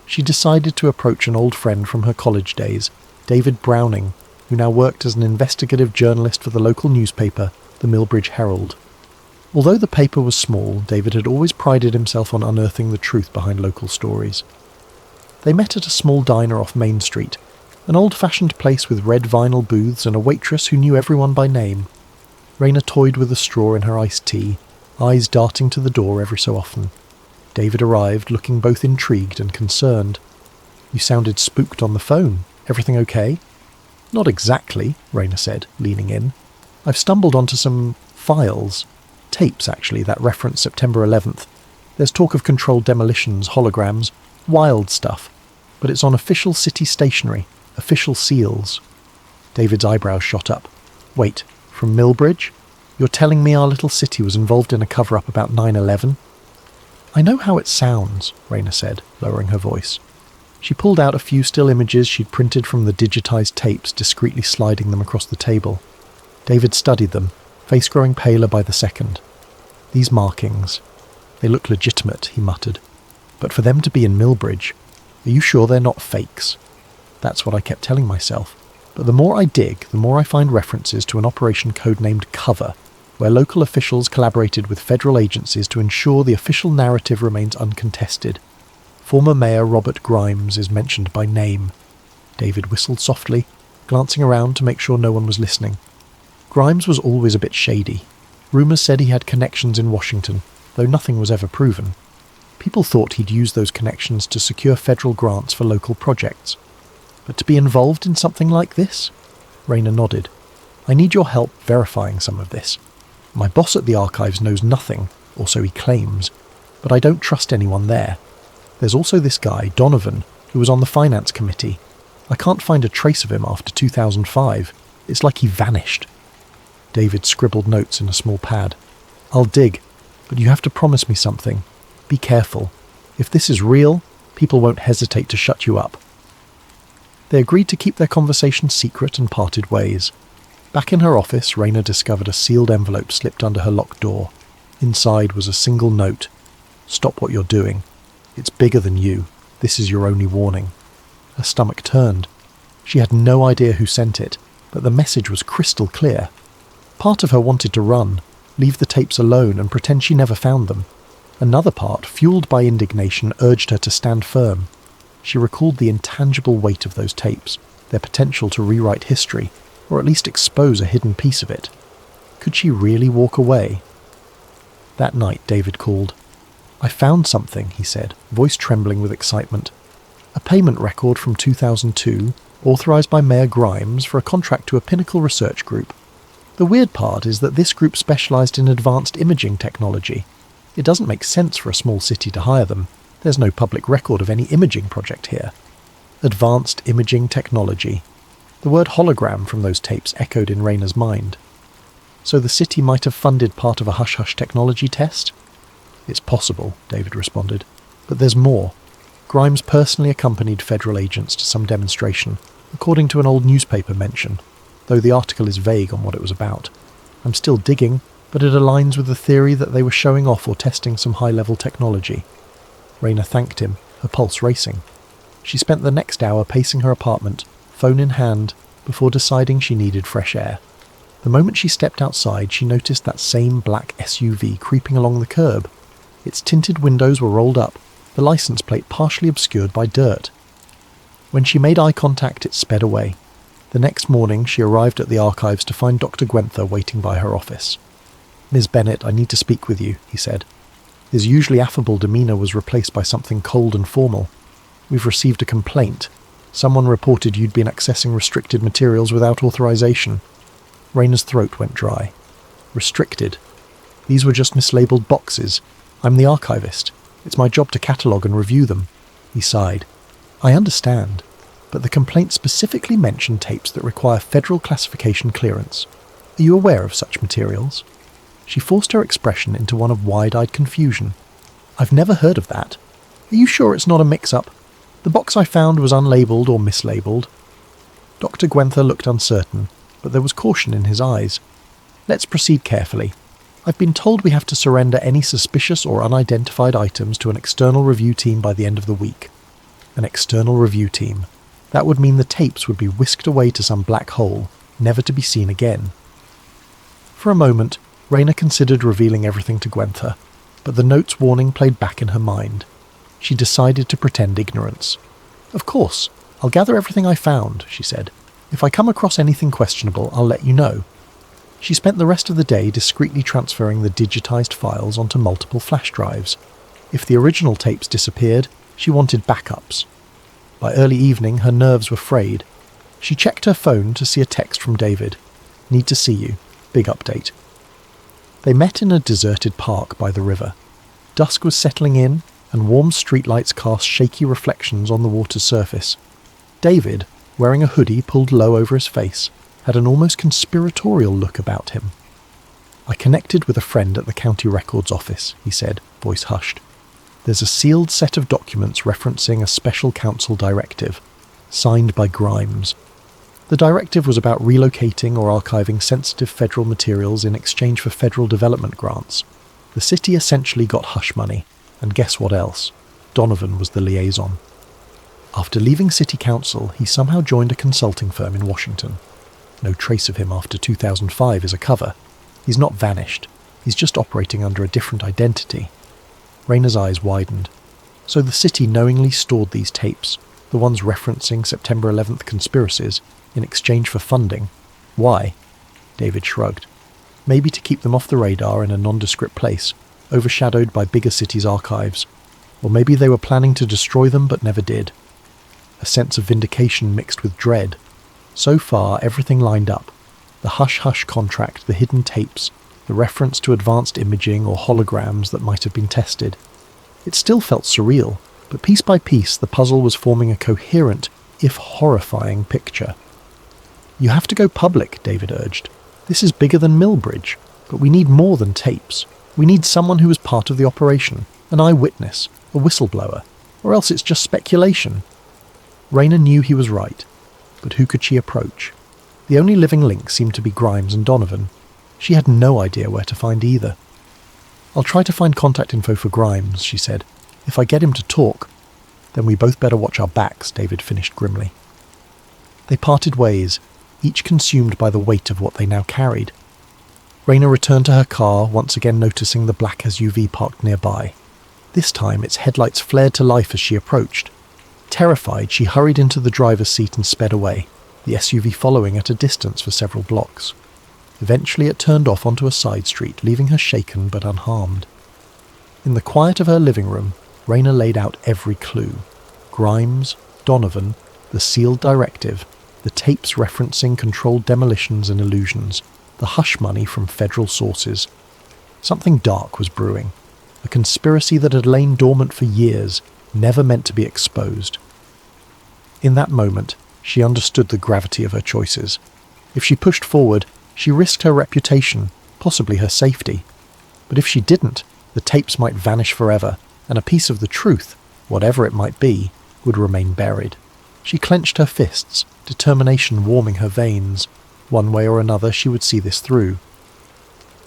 She decided to approach an old friend from her college days, David Browning, who now worked as an investigative journalist for the local newspaper, the Millbridge Herald. Although the paper was small, David had always prided himself on unearthing the truth behind local stories. They met at a small diner off Main Street, an old-fashioned place with red vinyl booths and a waitress who knew everyone by name. Rayner toyed with a straw in her iced tea, eyes darting to the door every so often. David arrived, looking both intrigued and concerned. "You sounded spooked on the phone. Everything okay?" "Not exactly," Rayner said, leaning in. I've stumbled onto some files. Tapes, actually, that reference September 11th. There's talk of controlled demolitions, holograms, wild stuff. But it's on official city stationery, official seals. David's eyebrows shot up. Wait, from Millbridge? You're telling me our little city was involved in a cover-up about 9/11? I know how it sounds, Raina said, lowering her voice. She pulled out a few still images she'd printed from the digitized tapes, discreetly sliding them across the table. David studied them, face growing paler by the second. These markings. They look legitimate, he muttered. But for them to be in Millbridge, are you sure they're not fakes? That's what I kept telling myself. But the more I dig, the more I find references to an operation codenamed Cover, where local officials collaborated with federal agencies to ensure the official narrative remains uncontested. Former Mayor Robert Grimes is mentioned by name. David whistled softly, glancing around to make sure no one was listening. Grimes was always a bit shady. Rumours said he had connections in Washington, though nothing was ever proven. People thought he'd use those connections to secure federal grants for local projects. But to be involved in something like this? Raina nodded. I need your help verifying some of this. My boss at the archives knows nothing, or so he claims, but I don't trust anyone there. There's also this guy, Donovan, who was on the finance committee. I can't find a trace of him after 2005. It's like he vanished. David scribbled notes in a small pad. I'll dig, but you have to promise me something. Be careful. If this is real, people won't hesitate to shut you up. They agreed to keep their conversation secret and parted ways. Back in her office, Raina discovered a sealed envelope slipped under her locked door. Inside was a single note. Stop what you're doing. It's bigger than you. This is your only warning. Her stomach turned. She had no idea who sent it, but the message was crystal clear. Part of her wanted to run, leave the tapes alone and pretend she never found them. Another part, fueled by indignation, urged her to stand firm. She recalled the intangible weight of those tapes, their potential to rewrite history, or at least expose a hidden piece of it. Could she really walk away? That night, David called. I found something, he said, voice trembling with excitement. A payment record from 2002, authorised by Mayor Grimes for a contract to a Pinnacle research group. The weird part is that this group specialised in advanced imaging technology. It doesn't make sense for a small city to hire them. There's no public record of any imaging project here. Advanced imaging technology. The word hologram from those tapes echoed in Raina's mind. So the city might have funded part of a hush-hush technology test? It's possible, David responded. But there's more. Grimes personally accompanied federal agents to some demonstration, according to an old newspaper mention, though the article is vague on what it was about. I'm still digging, but it aligns with the theory that they were showing off or testing some high-level technology. Raina thanked him, her pulse racing. She spent the next hour pacing her apartment, phone in hand, before deciding she needed fresh air. The moment she stepped outside, she noticed that same black SUV creeping along the curb. Its tinted windows were rolled up, the license plate partially obscured by dirt. When she made eye contact, it sped away. The next morning, she arrived at the archives to find Dr. Gwenther waiting by her office. Ms. Bennett, I need to speak with you, he said. His usually affable demeanour was replaced by something cold and formal. We've received a complaint. Someone reported you'd been accessing restricted materials without authorization. Raina's throat went dry. Restricted? These were just mislabeled boxes. I'm the archivist. It's my job to catalogue and review them. He sighed. I understand, but the complaint specifically mentioned tapes that require federal classification clearance. Are you aware of such materials? She forced her expression into one of wide-eyed confusion. I've never heard of that. Are you sure it's not a mix-up? The box I found was unlabelled or mislabelled. Dr. Gwenther looked uncertain, but there was caution in his eyes. Let's proceed carefully. I've been told we have to surrender any suspicious or unidentified items to an external review team by the end of the week. An external review team. That would mean the tapes would be whisked away to some black hole, never to be seen again. For a moment, Raina considered revealing everything to Gwenther, but the note's warning played back in her mind. She decided to pretend ignorance. Of course, I'll gather everything I found, she said. If I come across anything questionable, I'll let you know. She spent the rest of the day discreetly transferring the digitized files onto multiple flash drives. If the original tapes disappeared, she wanted backups. By early evening, her nerves were frayed. She checked her phone to see a text from David. Need to see you. Big update. They met in a deserted park by the river. Dusk was settling in, and warm streetlights cast shaky reflections on the water's surface. David, wearing a hoodie pulled low over his face, had an almost conspiratorial look about him. "I connected with a friend at the county records office," he said, voice hushed. "There's a sealed set of documents referencing a special council directive, signed by Grimes. The directive was about relocating or archiving sensitive federal materials in exchange for federal development grants. The city essentially got hush money, and guess what else? Donovan was the liaison. After leaving city council, he somehow joined a consulting firm in Washington. No trace of him after 2005 is a cover. He's not vanished. He's just operating under a different identity." Rayna's eyes widened. So the city knowingly stored these tapes, the ones referencing September 11th conspiracies, in exchange for funding. Why? David shrugged. Maybe to keep them off the radar in a nondescript place, overshadowed by bigger cities' archives. Or maybe they were planning to destroy them but never did. A sense of vindication mixed with dread. So far, everything lined up. The hush-hush contract, the hidden tapes, the reference to advanced imaging or holograms that might have been tested. It still felt surreal, but piece by piece the puzzle was forming a coherent, if horrifying, picture. "You have to go public," David urged. "This is bigger than Millbridge, but we need more than tapes. We need someone who was part of the operation, an eyewitness, a whistleblower, or else it's just speculation." Rayna knew he was right, but who could she approach? The only living link seemed to be Grimes and Donovan. She had no idea where to find either. "I'll try to find contact info for Grimes," she said. "If I get him to talk." "Then we both better watch our backs," David finished grimly. They parted ways, each consumed by the weight of what they now carried. Rayna returned to her car, once again noticing the black SUV parked nearby. This time its headlights flared to life as she approached. Terrified, she hurried into the driver's seat and sped away, the SUV following at a distance for several blocks. Eventually it turned off onto a side street, leaving her shaken but unharmed. In the quiet of her living room, Rayna laid out every clue. Grimes, Donovan, the sealed directive, the tapes referencing controlled demolitions and illusions, the hush money from federal sources. Something dark was brewing, a conspiracy that had lain dormant for years, never meant to be exposed. In that moment, she understood the gravity of her choices. If she pushed forward, she risked her reputation, possibly her safety. But if she didn't, the tapes might vanish forever, and a piece of the truth, whatever it might be, would remain buried. She clenched her fists, determination warming her veins. One way or another she would see this through.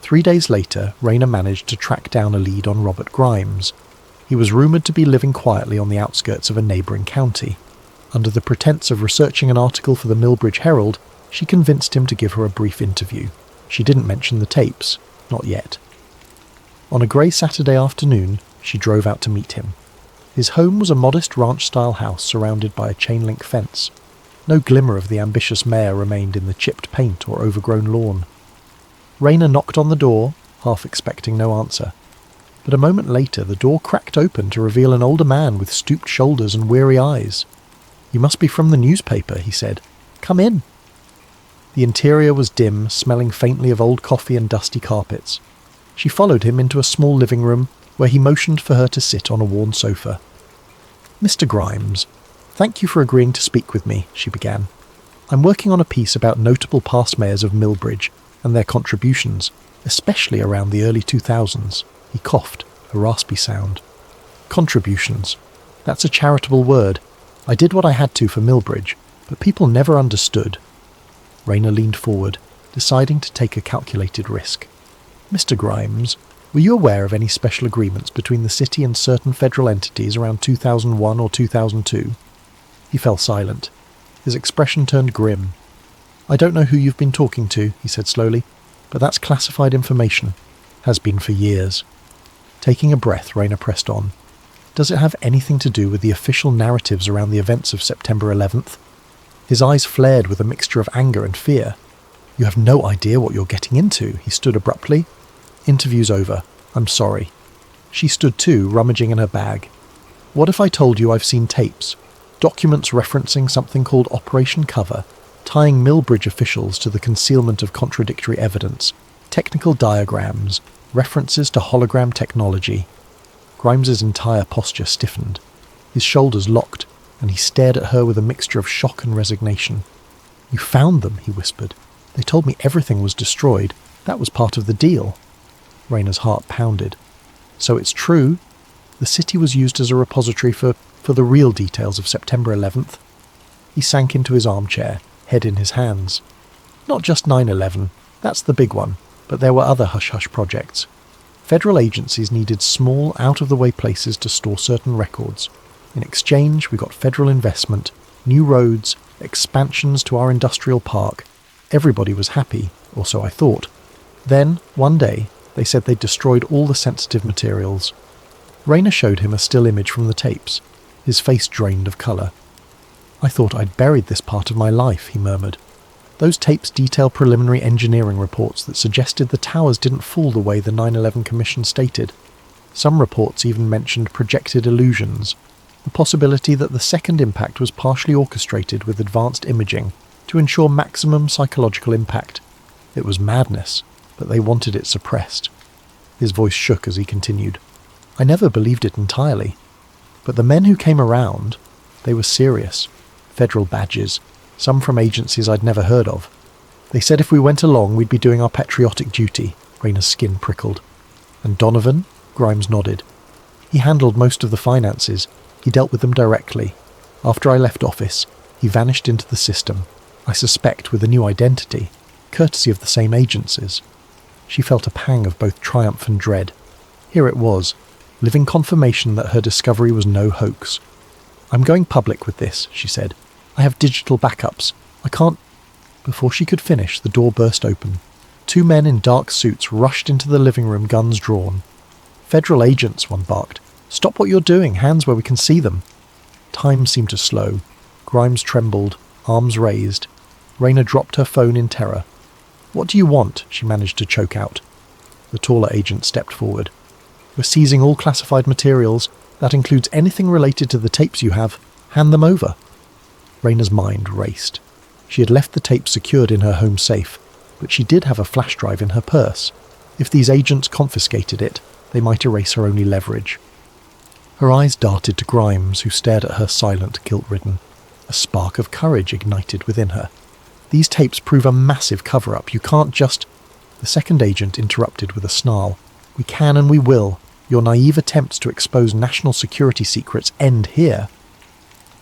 3 days later, Rayna managed to track down a lead on Robert Grimes. He was rumoured to be living quietly on the outskirts of a neighbouring county. Under the pretense of researching an article for the Millbridge Herald, she convinced him to give her a brief interview. She didn't mention the tapes, not yet. On a grey Saturday afternoon, she drove out to meet him. His home was a modest ranch-style house surrounded by a chain-link fence. No glimmer of the ambitious mayor remained in the chipped paint or overgrown lawn. Rayna knocked on the door, half expecting no answer. But a moment later the door cracked open to reveal an older man with stooped shoulders and weary eyes. "You must be from the newspaper," he said. "Come in." The interior was dim, smelling faintly of old coffee and dusty carpets. She followed him into a small living room, where he motioned for her to sit on a worn sofa. "Mr. Grimes, thank you for agreeing to speak with me," she began. "I'm working on a piece about notable past mayors of Millbridge and their contributions, especially around the early 2000s. He coughed, a raspy sound. "Contributions. That's a charitable word. I did what I had to for Millbridge, but people never understood." Rayna leaned forward, deciding to take a calculated risk. "Mr. Grimes, were you aware of any special agreements between the city and certain federal entities around 2001 or 2002? He fell silent. His expression turned grim. "I don't know who you've been talking to," he said slowly, "but that's classified information. Has been for years." Taking a breath, Rayna pressed on. "Does it have anything to do with the official narratives around the events of September 11th? His eyes flared with a mixture of anger and fear. "You have no idea what you're getting into," he stood abruptly. "Interview's over. I'm sorry." She stood too, rummaging in her bag. "What if I told you I've seen tapes? Documents referencing something called Operation Cover, tying Millbridge officials to the concealment of contradictory evidence, technical diagrams, references to hologram technology. Grimes's entire posture stiffened. His shoulders locked, and he stared at her with a mixture of shock and resignation. "You found them," he whispered. "They told me everything was destroyed. That was part of the deal." Rayna's heart pounded. "So it's true? The city was used as a repository for the real details of September 11th? He sank into his armchair, head in his hands. "Not just 9/11, that's the big one, but there were other hush-hush projects. Federal agencies needed small, out-of-the-way places to store certain records. In exchange, we got federal investment, new roads, expansions to our industrial park. Everybody was happy, or so I thought. Then, one day, they said they'd destroyed all the sensitive materials." Rayna showed him a still image from the tapes. His face drained of colour. "I thought I'd buried this part of my life," he murmured. "Those tapes detail preliminary engineering reports that suggested the towers didn't fall the way the 9/11 Commission stated. Some reports even mentioned projected illusions, the possibility that the second impact was partially orchestrated with advanced imaging to ensure maximum psychological impact. It was madness, but they wanted it suppressed." His voice shook as he continued. "I never believed it entirely. But the men who came around, they were serious. Federal badges, some from agencies I'd never heard of. They said if we went along, we'd be doing our patriotic duty." Rayna's skin prickled. "And Donovan?" Grimes nodded. "He handled most of the finances. He dealt with them directly. After I left office, he vanished into the system, I suspect with a new identity, courtesy of the same agencies." She felt a pang of both triumph and dread. Here it was, living confirmation that her discovery was no hoax. "I'm going public with this," she said. "I have digital backups. I can't—" Before she could finish, the door burst open. 2 men in dark suits rushed into the living room, guns drawn. "Federal agents," one barked. "Stop what you're doing, hands where we can see them." Time seemed to slow. Grimes trembled, arms raised. Rayna dropped her phone in terror. "What do you want?" she managed to choke out. The taller agent stepped forward. "We're seizing all classified materials. That includes anything related to the tapes you have. Hand them over." Rayna's mind raced. She had left the tape secured in her home safe, but she did have a flash drive in her purse. If these agents confiscated it, they might erase her only leverage. Her eyes darted to Grimes, who stared at her silent, guilt-ridden. A spark of courage ignited within her. "These tapes prove a massive cover-up. You can't just—" The second agent interrupted with a snarl. "We can and we will. Your naive attempts to expose national security secrets end here."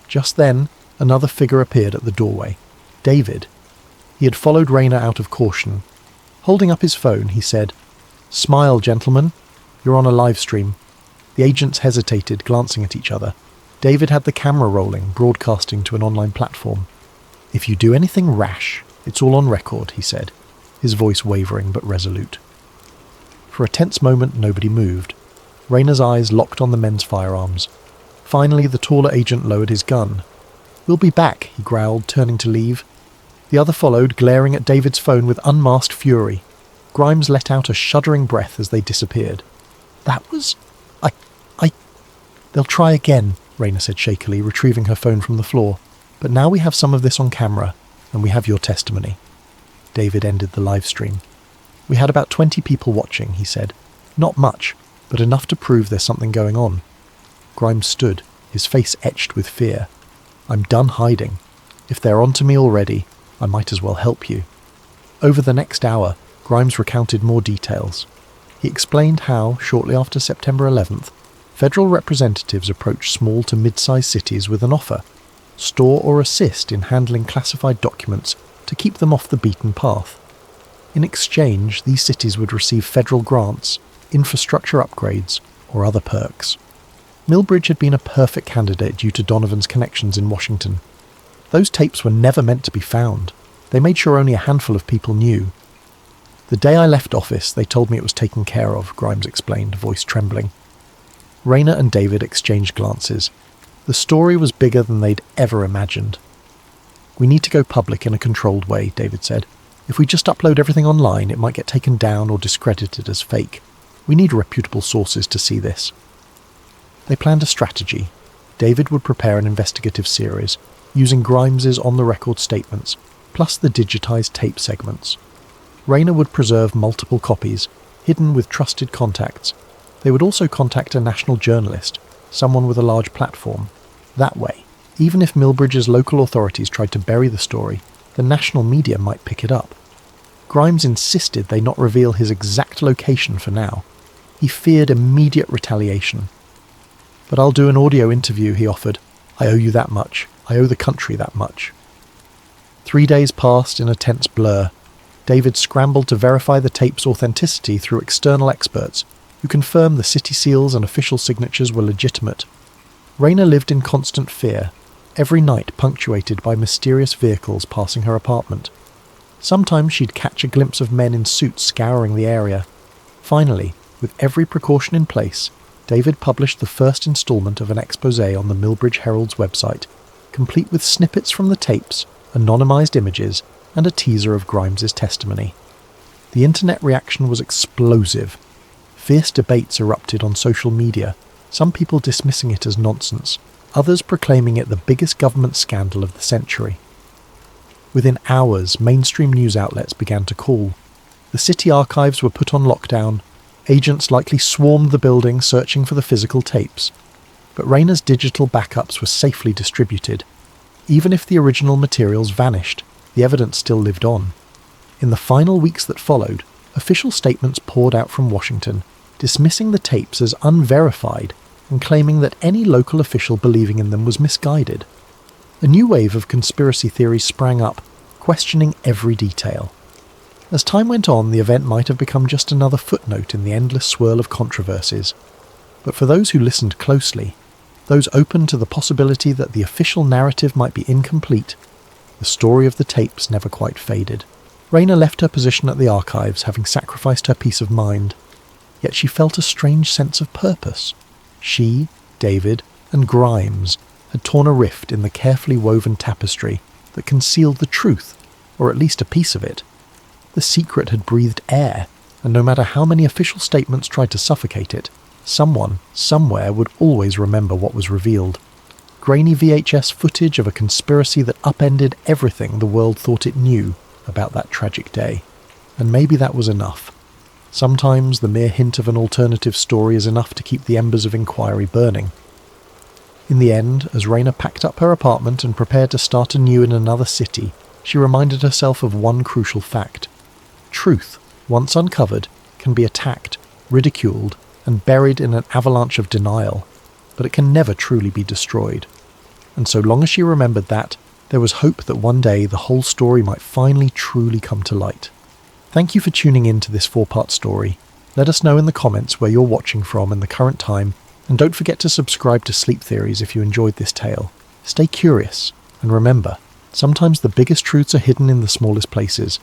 Just then, another figure appeared at the doorway. David. He had followed Rayna out of caution. Holding up his phone, he said, "Smile, gentlemen. You're on a live stream." The agents hesitated, glancing at each other. David had the camera rolling, broadcasting to an online platform. "If you do anything rash, it's all on record," he said, his voice wavering but resolute. For a tense moment, nobody moved. Rayna's eyes locked on the men's firearms. Finally, the taller agent lowered his gun. "We'll be back," he growled, turning to leave. The other followed, glaring at David's phone with unmasked fury. Grimes let out a shuddering breath as they disappeared. "That was... I... They'll try again," Rayna said shakily, retrieving her phone from the floor. "But now we have some of this on camera, and we have your testimony." David ended the live stream. "We had about 20 people watching," he said. "Not much, but enough to prove there's something going on." Grimes stood, his face etched with fear. "I'm done hiding. If they're onto me already, I might as well help you." Over the next hour, Grimes recounted more details. He explained how, shortly after September 11th, federal representatives approached small to mid-sized cities with an offer: store or assist in handling classified documents to keep them off the beaten path. In exchange, these cities would receive federal grants, infrastructure upgrades, or other perks. Millbridge had been a perfect candidate due to Donovan's connections in Washington. Those tapes were never meant to be found. They made sure only a handful of people knew. "The day I left office, they told me it was taken care of," Grimes explained, voice trembling. Rayna and David exchanged glances. The story was bigger than they'd ever imagined. "We need to go public in a controlled way," David said. "If we just upload everything online, it might get taken down or discredited as fake. We need reputable sources to see this." They planned a strategy. David would prepare an investigative series, using Grimes's on-the-record statements, plus the digitized tape segments. Rayner would preserve multiple copies, hidden with trusted contacts. They would also contact a national journalist, someone with a large platform. That way, even if Millbridge's local authorities tried to bury the story, the national media might pick it up. Grimes insisted they not reveal his exact location for now. He feared immediate retaliation. "But I'll do an audio interview," he offered. "I owe you that much. I owe the country that much." 3 days passed in a tense blur. David scrambled to verify the tape's authenticity through external experts who confirmed the city seals and official signatures were legitimate. Rayner lived in constant fear, every night punctuated by mysterious vehicles passing her apartment. Sometimes she'd catch a glimpse of men in suits scouring the area. Finally, with every precaution in place, David published the first installment of an exposé on the Millbridge Herald's website, complete with snippets from the tapes, anonymized images, and a teaser of Grimes's testimony. The internet reaction was explosive. Fierce debates erupted on social media, some people dismissing it as nonsense, others proclaiming it the biggest government scandal of the century. Within hours, mainstream news outlets began to call. The city archives were put on lockdown. Agents likely swarmed the building searching for the physical tapes. But Rayner's digital backups were safely distributed. Even if the original materials vanished, the evidence still lived on. In the final weeks that followed, official statements poured out from Washington, dismissing the tapes as unverified and claiming that any local official believing in them was misguided. A new wave of conspiracy theories sprang up, questioning every detail. As time went on, the event might have become just another footnote in the endless swirl of controversies. But for those who listened closely, those open to the possibility that the official narrative might be incomplete, the story of the tapes never quite faded. Rayner left her position at the archives, having sacrificed her peace of mind. Yet she felt a strange sense of purpose. She, David, and Grimes had torn a rift in the carefully woven tapestry that concealed the truth, or at least a piece of it. The secret had breathed air, and no matter how many official statements tried to suffocate it, someone, somewhere would always remember what was revealed. Grainy VHS footage of a conspiracy that upended everything the world thought it knew about that tragic day. And maybe that was enough. Sometimes the mere hint of an alternative story is enough to keep the embers of inquiry burning. In the end, as Rayner packed up her apartment and prepared to start anew in another city, she reminded herself of one crucial fact. Truth, once uncovered, can be attacked, ridiculed, and buried in an avalanche of denial, but it can never truly be destroyed. And so long as she remembered that, there was hope that one day the whole story might finally truly come to light. Thank you for tuning in to this 4-part story. Let us know in the comments where you're watching from and the current time, and don't forget to subscribe to Sleep Theories if you enjoyed this tale. Stay curious, and remember, sometimes the biggest truths are hidden in the smallest places.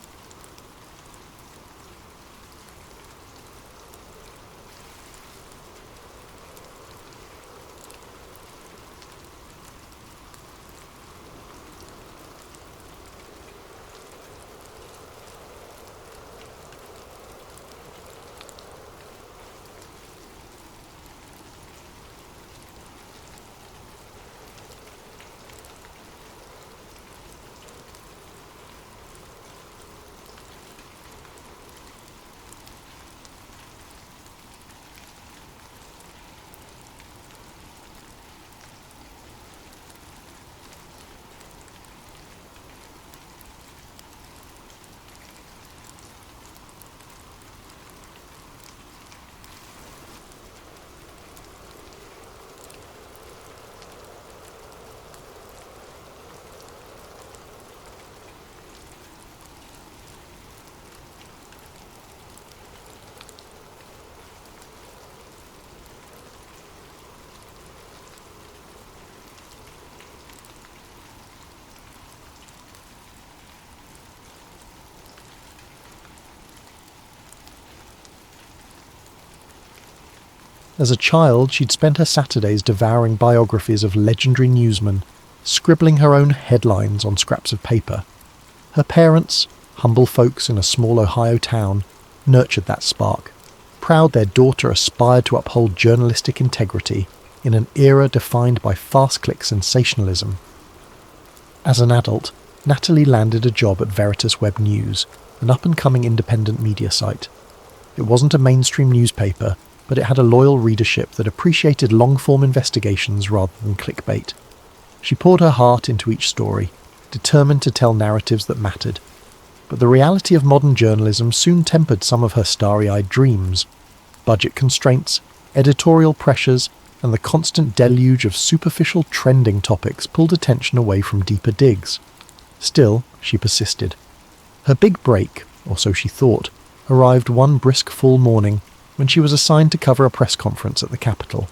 As a child, she'd spent her Saturdays devouring biographies of legendary newsmen, scribbling her own headlines on scraps of paper. Her parents, humble folks in a small Ohio town, nurtured that spark, proud their daughter aspired to uphold journalistic integrity in an era defined by fast-click sensationalism. As an adult, Natalie landed a job at Veritas Web News, an up-and-coming independent media site. It wasn't a mainstream newspaper, but it had a loyal readership that appreciated long-form investigations rather than clickbait. She poured her heart into each story, determined to tell narratives that mattered. But the reality of modern journalism soon tempered some of her starry-eyed dreams. Budget constraints, editorial pressures, and the constant deluge of superficial trending topics pulled attention away from deeper digs. Still, she persisted. Her big break, or so she thought, arrived one brisk fall morning when she was assigned to cover a press conference at the Capitol.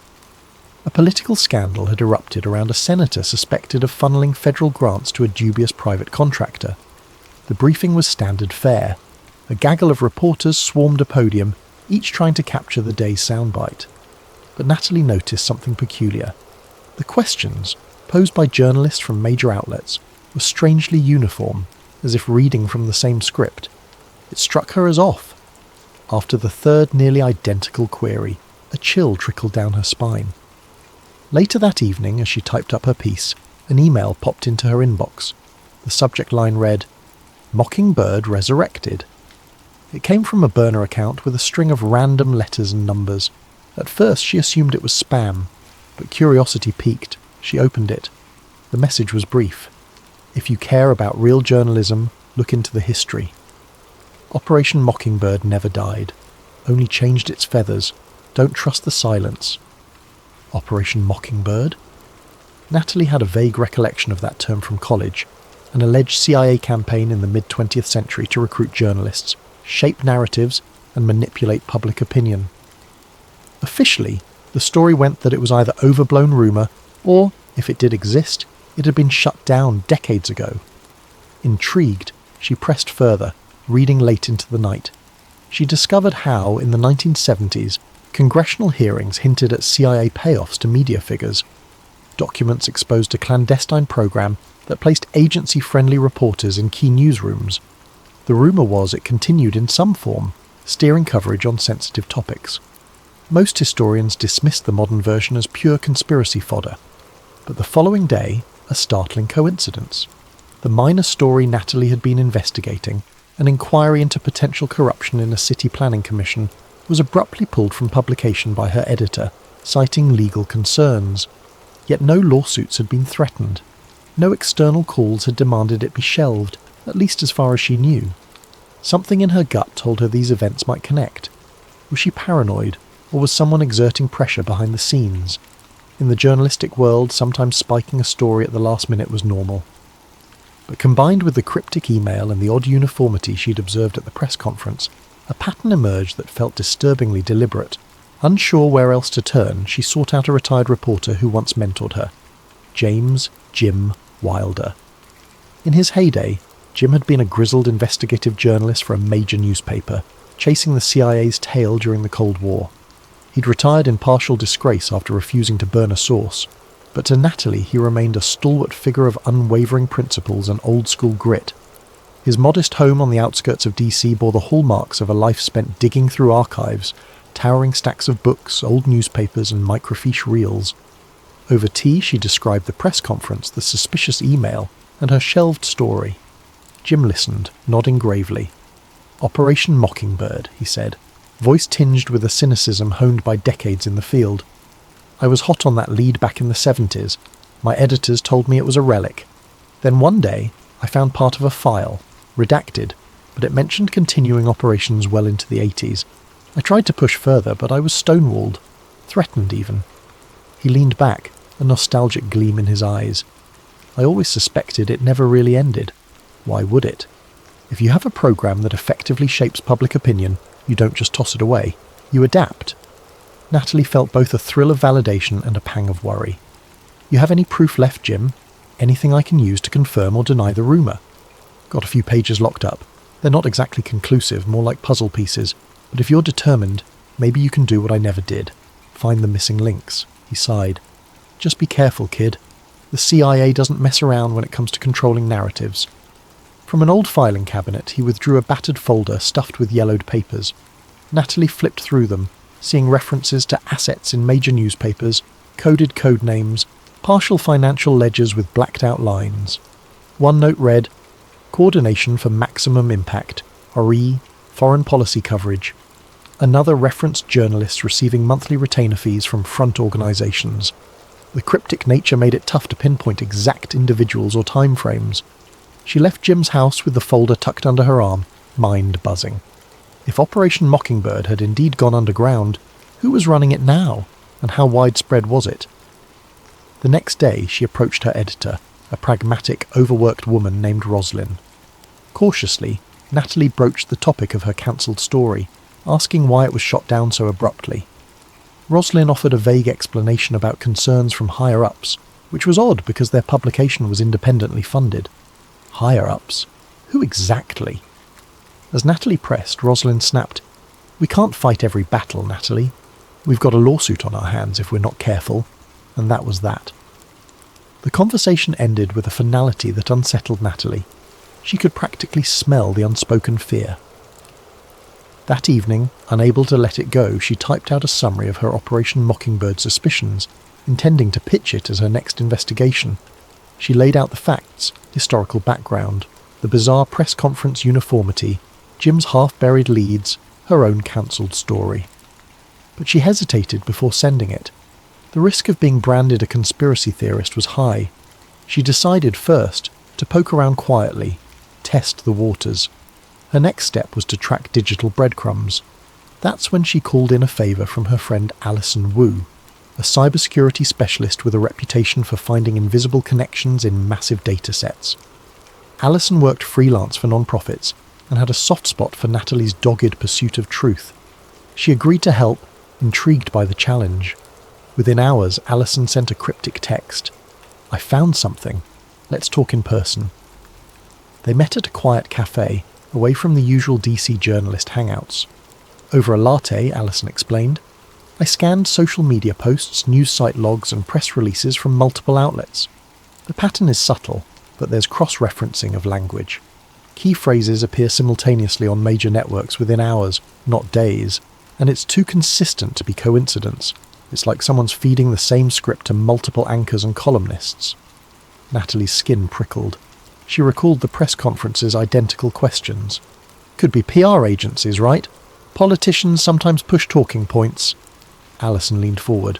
A political scandal had erupted around a senator suspected of funneling federal grants to a dubious private contractor. The briefing was standard fare. A gaggle of reporters swarmed a podium, each trying to capture the day's soundbite. But Natalie noticed something peculiar. The questions, posed by journalists from major outlets, were strangely uniform, as if reading from the same script. It struck her as off. After the third nearly identical query, a chill trickled down her spine. Later that evening, as she typed up her piece, an email popped into her inbox. The subject line read, "Mockingbird resurrected." It came from a burner account with a string of random letters and numbers. At first she assumed it was spam, but curiosity piqued. She opened it. The message was brief. "If you care about real journalism, look into the history. Operation Mockingbird never died, only changed its feathers. Don't trust the silence." Operation Mockingbird? Natalie had a vague recollection of that term from college, an alleged CIA campaign in the mid-20th century to recruit journalists, shape narratives, and manipulate public opinion. Officially, the story went that it was either overblown rumour, or, if it did exist, it had been shut down decades ago. Intrigued, she pressed further, reading late into the night. She discovered how, in the 1970s, congressional hearings hinted at CIA payoffs to media figures. Documents exposed a clandestine program that placed agency-friendly reporters in key newsrooms. The rumour was it continued in some form, steering coverage on sensitive topics. Most historians dismissed the modern version as pure conspiracy fodder. But the following day, a startling coincidence. The minor story Natalie had been investigating, an inquiry into potential corruption in a city planning commission, was abruptly pulled from publication by her editor, citing legal concerns. Yet no lawsuits had been threatened. No external calls had demanded it be shelved, at least as far as she knew. Something in her gut told her these events might connect. Was she paranoid, or was someone exerting pressure behind the scenes? In the journalistic world, sometimes spiking a story at the last minute was normal. But combined with the cryptic email and the odd uniformity she'd observed at the press conference, a pattern emerged that felt disturbingly deliberate. Unsure where else to turn, she sought out a retired reporter who once mentored her, James Jim Wilder. In his heyday, Jim had been a grizzled investigative journalist for a major newspaper, chasing the CIA's tail during the Cold War. He'd retired in partial disgrace after refusing to burn a source, but to Natalie he remained a stalwart figure of unwavering principles and old-school grit. His modest home on the outskirts of DC bore the hallmarks of a life spent digging through archives, towering stacks of books, old newspapers, and microfiche reels. Over tea she described the press conference, the suspicious email, and her shelved story. Jim listened, nodding gravely. "Operation Mockingbird," he said, voice tinged with a cynicism honed by decades in the field. "I was hot on that lead back in the 70s. My editors told me it was a relic. Then one day, I found part of a file, redacted, but it mentioned continuing operations well into the 80s. I tried to push further, but I was stonewalled, threatened even." He leaned back, a nostalgic gleam in his eyes. "I always suspected it never really ended. Why would it? If you have a program that effectively shapes public opinion, you don't just toss it away. You adapt." Natalie felt both a thrill of validation and a pang of worry. "You have any proof left, Jim? Anything I can use to confirm or deny the rumour?" "Got a few pages locked up. They're not exactly conclusive, more like puzzle pieces. But if you're determined, maybe you can do what I never did. Find the missing links." He sighed. "Just be careful, kid. The CIA doesn't mess around when it comes to controlling narratives." From an old filing cabinet, he withdrew a battered folder stuffed with yellowed papers. Natalie flipped through them, seeing references to assets in major newspapers, coded code names, partial financial ledgers with blacked-out lines. One note read, coordination for maximum impact, RE, foreign policy coverage, another referenced journalists receiving monthly retainer fees from front organisations. The cryptic nature made it tough to pinpoint exact individuals or timeframes. She left Jim's house with the folder tucked under her arm, mind buzzing. If Operation Mockingbird had indeed gone underground, who was running it now, and how widespread was it? The next day she approached her editor, a pragmatic, overworked woman named Roslyn. Cautiously, Natalie broached the topic of her cancelled story, asking why it was shot down so abruptly. Roslyn offered a vague explanation about concerns from higher-ups, which was odd because their publication was independently funded. Higher-ups? Who exactly? As Natalie pressed, Roslyn snapped, "We can't fight every battle, Natalie. We've got a lawsuit on our hands if we're not careful." And that was that. The conversation ended with a finality that unsettled Natalie. She could practically smell the unspoken fear. That evening, unable to let it go, she typed out a summary of her Operation Mockingbird suspicions, intending to pitch it as her next investigation. She laid out the facts, historical background, the bizarre press conference uniformity, Jim's half-buried leads, her own cancelled story. But she hesitated before sending it. The risk of being branded a conspiracy theorist was high. She decided first to poke around quietly, test the waters. Her next step was to track digital breadcrumbs. That's when she called in a favour from her friend Alison Wu, a cybersecurity specialist with a reputation for finding invisible connections in massive data sets. Alison worked freelance for non-profits and had a soft spot for Natalie's dogged pursuit of truth. She agreed to help, intrigued by the challenge. Within hours, Alison sent a cryptic text. "I found something. Let's talk in person." They met at a quiet cafe, away from the usual DC journalist hangouts. Over a latte, Alison explained, "I scanned social media posts, news site logs and press releases from multiple outlets. The pattern is subtle, but there's cross-referencing of language. Key phrases appear simultaneously on major networks within hours, not days, and it's too consistent to be coincidence. It's like someone's feeding the same script to multiple anchors and columnists." Natalie's skin prickled. She recalled the press conference's identical questions. "Could be PR agencies, right? Politicians sometimes push talking points." Alison leaned forward.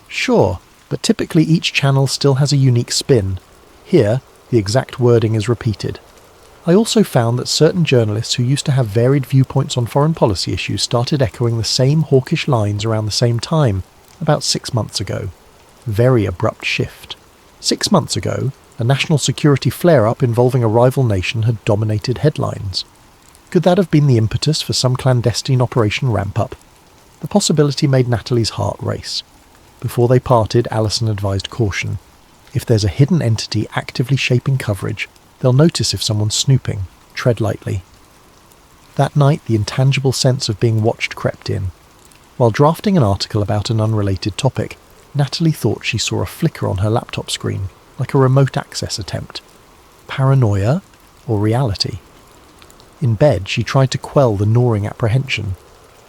"Sure, but typically each channel still has a unique spin. Here, the exact wording is repeated. I also found that certain journalists who used to have varied viewpoints on foreign policy issues started echoing the same hawkish lines around the same time, about 6 months ago. Very abrupt shift. 6 months ago, a national security flare-up involving a rival nation had dominated headlines. Could that have been the impetus for some clandestine operation ramp-up? The possibility made Natalie's heart race. Before they parted, Alison advised caution. If there's a hidden entity actively shaping coverage, they'll notice if someone's snooping. Tread lightly. That night, the intangible sense of being watched crept in. While drafting an article about an unrelated topic, Natalie thought she saw a flicker on her laptop screen, like a remote access attempt. Paranoia or reality? In bed, she tried to quell the gnawing apprehension.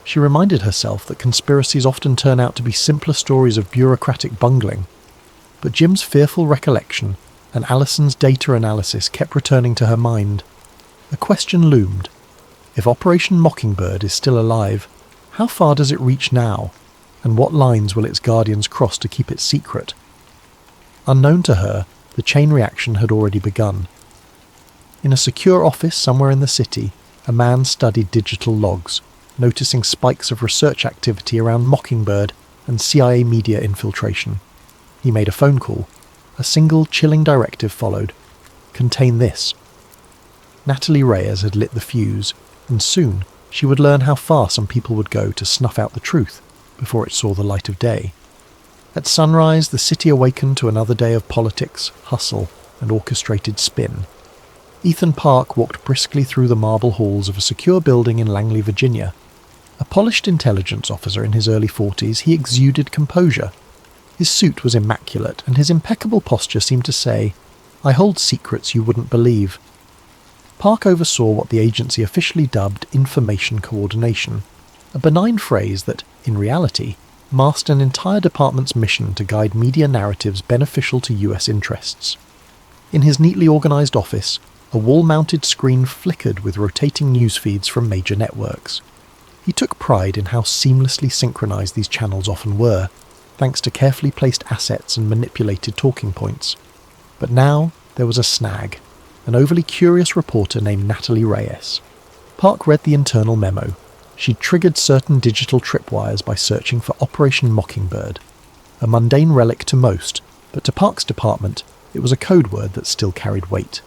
She reminded herself that conspiracies often turn out to be simpler stories of bureaucratic bungling. But Jim's fearful recollection and Alison's data analysis kept returning to her mind. A question loomed. If Operation Mockingbird is still alive, how far does it reach now? And what lines will its guardians cross to keep it secret? Unknown to her, the chain reaction had already begun. In a secure office somewhere in the city, a man studied digital logs, noticing spikes of research activity around Mockingbird and CIA media infiltration. He made a phone call. A single chilling directive followed. "Contain this." Natalie Reyes had lit the fuse, and soon she would learn how far some people would go to snuff out the truth before it saw the light of day. At sunrise, the city awakened to another day of politics, hustle, and orchestrated spin. Ethan Park walked briskly through the marble halls of a secure building in Langley, Virginia. A polished intelligence officer in his early 40s, he exuded composure. His suit was immaculate, and his impeccable posture seemed to say, "I hold secrets you wouldn't believe." Park oversaw what the agency officially dubbed information coordination, a benign phrase that, in reality, masked an entire department's mission to guide media narratives beneficial to US interests. In his neatly organised office, A wall-mounted screen flickered with rotating news feeds from major networks. He took pride in how seamlessly synchronized these channels often were, thanks to carefully placed assets and manipulated talking points. But now there was a snag, an overly curious reporter named Natalie Reyes. Park read the internal memo. She'd triggered certain digital tripwires by searching for Operation Mockingbird, a mundane relic to most, but to Park's department, it was a code word that still carried weight.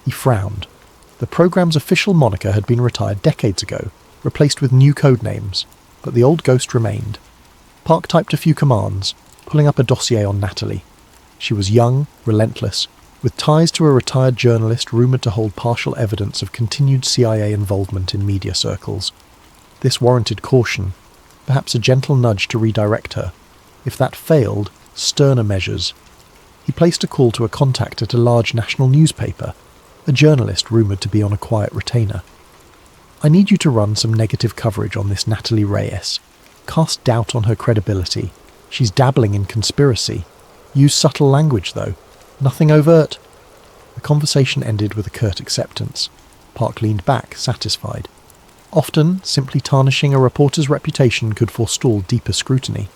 He frowned. The program's official moniker had been retired decades ago, replaced with new code names, but the old ghost remained. Park typed a few commands, pulling up a dossier on Natalie. She was young, relentless, with ties to a retired journalist rumoured to hold partial evidence of continued CIA involvement in media circles. This warranted caution, perhaps a gentle nudge to redirect her. If that failed, sterner measures. He placed a call to a contact at a large national newspaper, a journalist rumoured to be on a quiet retainer. I need you to run some negative coverage on this Natalie Reyes. Cast doubt on her credibility. She's dabbling in conspiracy. Use subtle language, though. Nothing overt. The conversation ended with a curt acceptance. Park leaned back, satisfied. Often, simply tarnishing a reporter's reputation could forestall deeper scrutiny.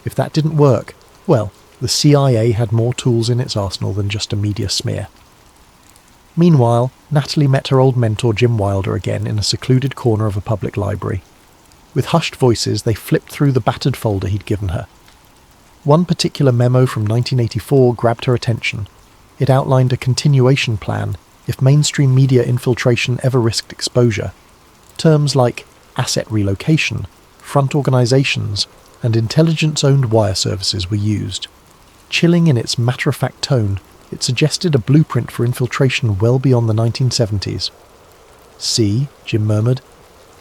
If that didn't work, well, the CIA had more tools in its arsenal than just a media smear. Meanwhile, Natalie met her old mentor Jim Wilder again in a secluded corner of a public library. With hushed voices, they flipped through the battered folder he'd given her. One particular memo from 1984 grabbed her attention. It outlined a continuation plan if mainstream media infiltration ever risked exposure. Terms like asset relocation, front organizations, and intelligence-owned wire services were used. Chilling in its matter-of-fact tone, it suggested a blueprint for infiltration well beyond the 1970s. "See," Jim murmured,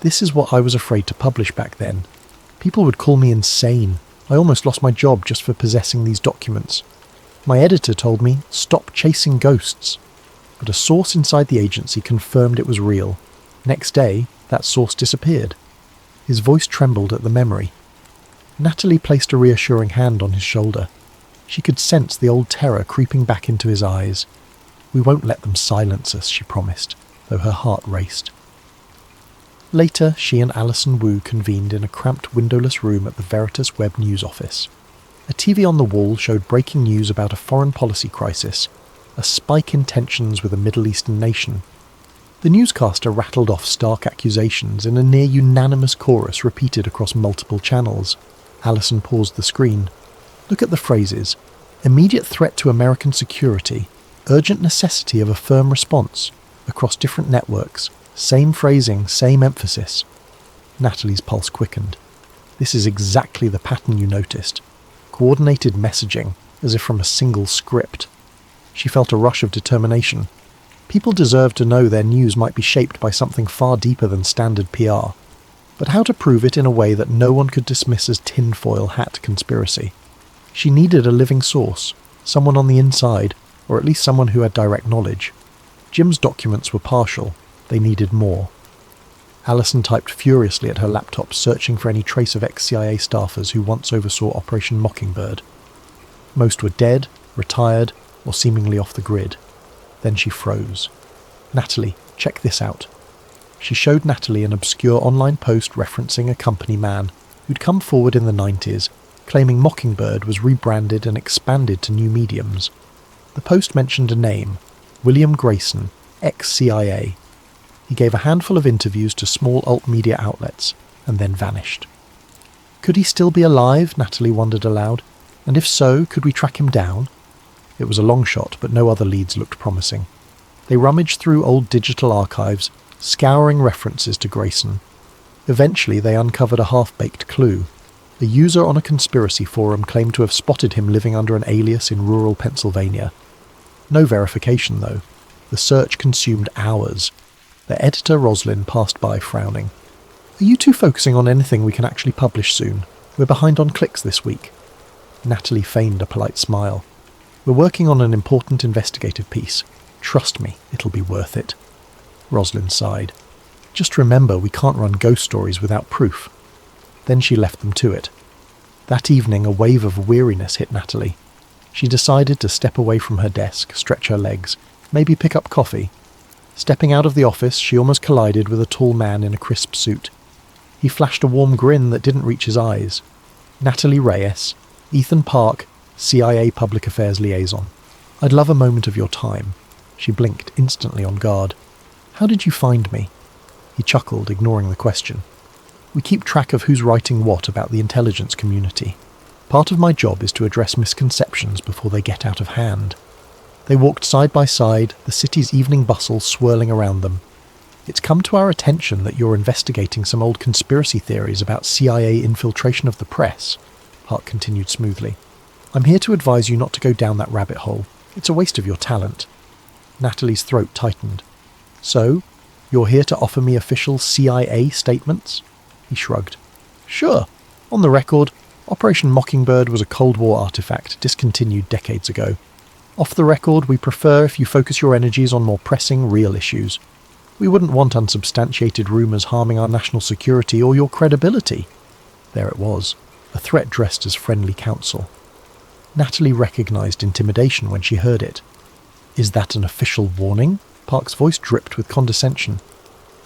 "this is what I was afraid to publish back then. People would call me insane. I almost lost my job just for possessing these documents. My editor told me, stop chasing ghosts." But a source inside the agency confirmed it was real. Next day, that source disappeared. His voice trembled at the memory. Natalie placed a reassuring hand on his shoulder. She could sense the old terror creeping back into his eyes. "We won't let them silence us," she promised, though her heart raced. Later, she and Alison Wu convened in a cramped windowless room at the Veritas Web News office. A TV on the wall showed breaking news about a foreign policy crisis, a spike in tensions with a Middle Eastern nation. The newscaster rattled off stark accusations in a near-unanimous chorus repeated across multiple channels. Alison paused the screen. "Look at the phrases. Immediate threat to American security. Urgent necessity of a firm response. Across different networks. Same phrasing, same emphasis." Natalie's pulse quickened. "This is exactly the pattern you noticed. Coordinated messaging, as if from a single script." She felt a rush of determination. People deserved to know their news might be shaped by something far deeper than standard PR. But how to prove it in a way that no one could dismiss as tinfoil hat conspiracy? She needed a living source, someone on the inside, or at least someone who had direct knowledge. Jim's documents were partial. They needed more. Alison typed furiously at her laptop, searching for any trace of ex-CIA staffers who once oversaw Operation Mockingbird. Most were dead, retired, or seemingly off the grid. Then she froze. "Natalie, check this out." She showed Natalie an obscure online post referencing a company man who'd come forward in the 90s, claiming Mockingbird was rebranded and expanded to new mediums. The post mentioned a name, William Grayson, ex-CIA. He gave a handful of interviews to small alt-media outlets, and then vanished. Could he still be alive, Natalie wondered aloud, and if so, could we track him down? It was a long shot, but no other leads looked promising. They rummaged through old digital archives, scouring references to Grayson. Eventually they uncovered a half-baked clue. A user on a conspiracy forum claimed to have spotted him living under an alias in rural Pennsylvania. No verification, though. The search consumed hours. Their editor, Roslyn, passed by, frowning. "Are you two focusing on anything we can actually publish soon? We're behind on clicks this week." Natalie feigned a polite smile. "We're working on an important investigative piece. Trust me, it'll be worth it." Roslyn sighed. "Just remember, we can't run ghost stories without proof." Then she left them to it. That evening, a wave of weariness hit Natalie. She decided to step away from her desk, stretch her legs, maybe pick up coffee. Stepping out of the office, she almost collided with a tall man in a crisp suit. He flashed a warm grin that didn't reach his eyes. Natalie Reyes, Ethan Park, CIA Public Affairs Liaison. I'd love a moment of your time. She blinked, instantly on guard. How did you find me? He chuckled, ignoring the question. We keep track of who's writing what about the intelligence community. Part of my job is to address misconceptions before they get out of hand. They walked side by side, the city's evening bustle swirling around them. It's come to our attention that you're investigating some old conspiracy theories about CIA infiltration of the press, Park continued smoothly. I'm here to advise you not to go down that rabbit hole. It's a waste of your talent. Natalie's throat tightened. So, you're here to offer me official CIA statements? He shrugged. Sure. On the record, Operation Mockingbird was a Cold War artifact discontinued decades ago. Off the record, we prefer if you focus your energies on more pressing, real issues. We wouldn't want unsubstantiated rumours harming our national security or your credibility. There it was, a threat dressed as friendly counsel. Natalie recognised intimidation when she heard it. Is that an official warning? Park's voice dripped with condescension.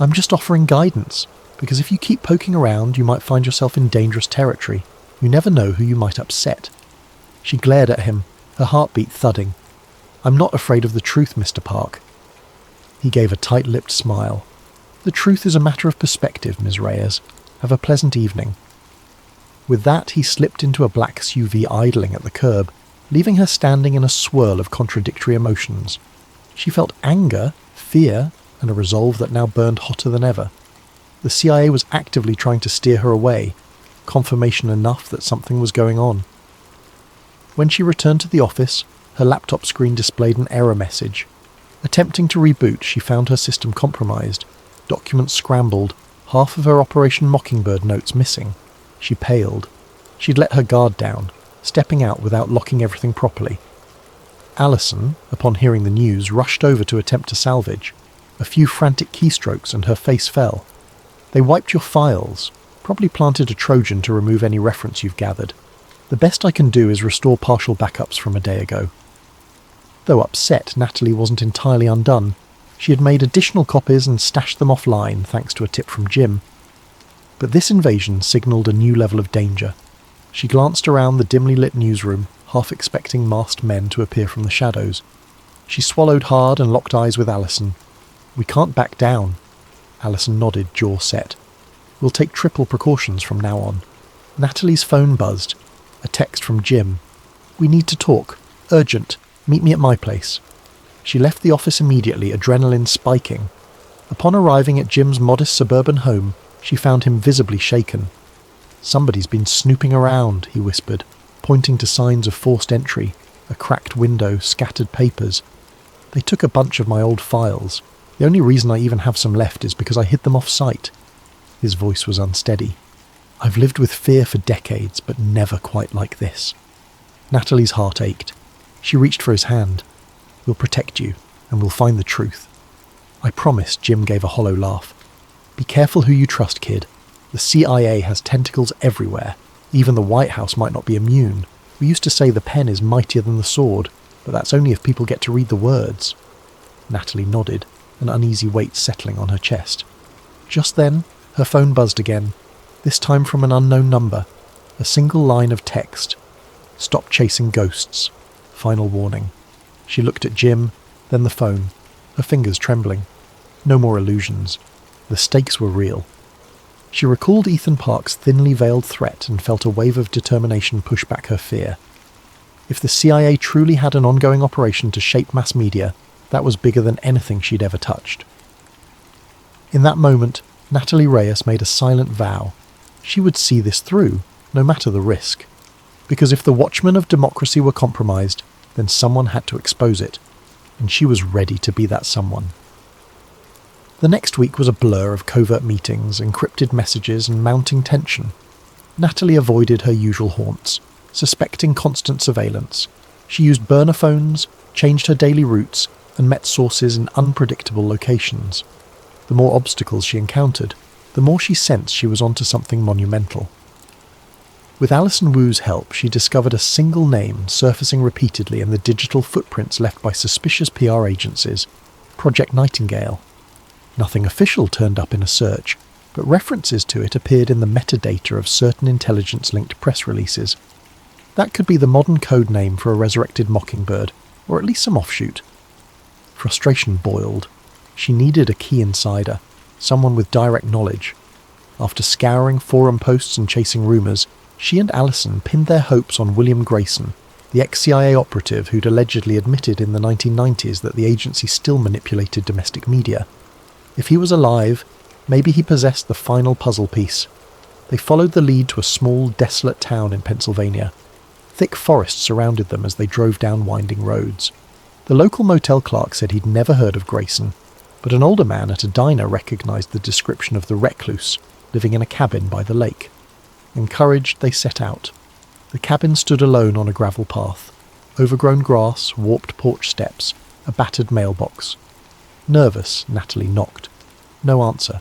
I'm just offering guidance, because if you keep poking around, you might find yourself in dangerous territory. You never know who you might upset. She glared at him, her heartbeat thudding. I'm not afraid of the truth, Mr. Park. He gave a tight-lipped smile. The truth is a matter of perspective, Ms. Reyes. Have a pleasant evening. With that, he slipped into a black SUV idling at the curb, leaving her standing in a swirl of contradictory emotions. She felt anger, fear, and a resolve that now burned hotter than ever. The CIA was actively trying to steer her away, confirmation enough that something was going on. When she returned to the office, her laptop screen displayed an error message. Attempting to reboot, she found her system compromised, documents scrambled, half of her Operation Mockingbird notes missing. She paled. She'd let her guard down, stepping out without locking everything properly. Alison, upon hearing the news, rushed over to attempt to salvage. A few frantic keystrokes and her face fell. They wiped your files, probably planted a Trojan to remove any reference you've gathered. The best I can do is restore partial backups from a day ago. Though upset, Natalie wasn't entirely undone. She had made additional copies and stashed them offline thanks to a tip from Jim. But this invasion signalled a new level of danger. She glanced around the dimly lit newsroom, half expecting masked men to appear from the shadows. She swallowed hard and locked eyes with Alison. We can't back down. Alison nodded, jaw set. We'll take triple precautions from now on. Natalie's phone buzzed. A text from Jim. We need to talk. Urgent. Meet me at my place. She left the office immediately, adrenaline spiking. Upon arriving at Jim's modest suburban home, she found him visibly shaken. Somebody's been snooping around, he whispered, pointing to signs of forced entry, a cracked window, scattered papers. They took a bunch of my old files. The only reason I even have some left is because I hid them off-site. His voice was unsteady. I've lived with fear for decades, but never quite like this. Natalie's heart ached. She reached for his hand. We'll protect you, and we'll find the truth. I promise, Jim gave a hollow laugh. Be careful who you trust, kid. The CIA has tentacles everywhere. Even the White House might not be immune. We used to say the pen is mightier than the sword, but that's only if people get to read the words. Natalie nodded, an uneasy weight settling on her chest. Just then, her phone buzzed again, this time from an unknown number. A single line of text. Stop chasing ghosts. Final warning. She looked at Jim, then the phone, her fingers trembling. No more illusions. The stakes were real. She recalled Ethan Park's thinly veiled threat and felt a wave of determination push back her fear. If the CIA truly had an ongoing operation to shape mass media, that was bigger than anything she'd ever touched. In that moment, Natalie Reyes made a silent vow. She would see this through, no matter the risk. Because if the watchmen of democracy were compromised, then someone had to expose it, and she was ready to be that someone. The next week was a blur of covert meetings, encrypted messages, and mounting tension. Natalie avoided her usual haunts, suspecting constant surveillance. She used burner phones, changed her daily routes, and met sources in unpredictable locations. The more obstacles she encountered, the more she sensed she was onto something monumental. With Alison Wu's help, she discovered a single name surfacing repeatedly in the digital footprints left by suspicious PR agencies, Project Nightingale. Nothing official turned up in a search, but references to it appeared in the metadata of certain intelligence-linked press releases. That could be the modern code name for a resurrected mockingbird, or at least some offshoot. Frustration boiled. She needed a key insider, someone with direct knowledge. After scouring forum posts and chasing rumours, she and Alison pinned their hopes on William Grayson, the ex-CIA operative who'd allegedly admitted in the 1990s that the agency still manipulated domestic media. If he was alive, maybe he possessed the final puzzle piece. They followed the lead to a small, desolate town in Pennsylvania. Thick forest surrounded them as they drove down winding roads. The local motel clerk said he'd never heard of Grayson, but an older man at a diner recognised the description of the recluse, living in a cabin by the lake. Encouraged, they set out. The cabin stood alone on a gravel path. Overgrown grass, warped porch steps, a battered mailbox. Nervous, Natalie knocked. No answer.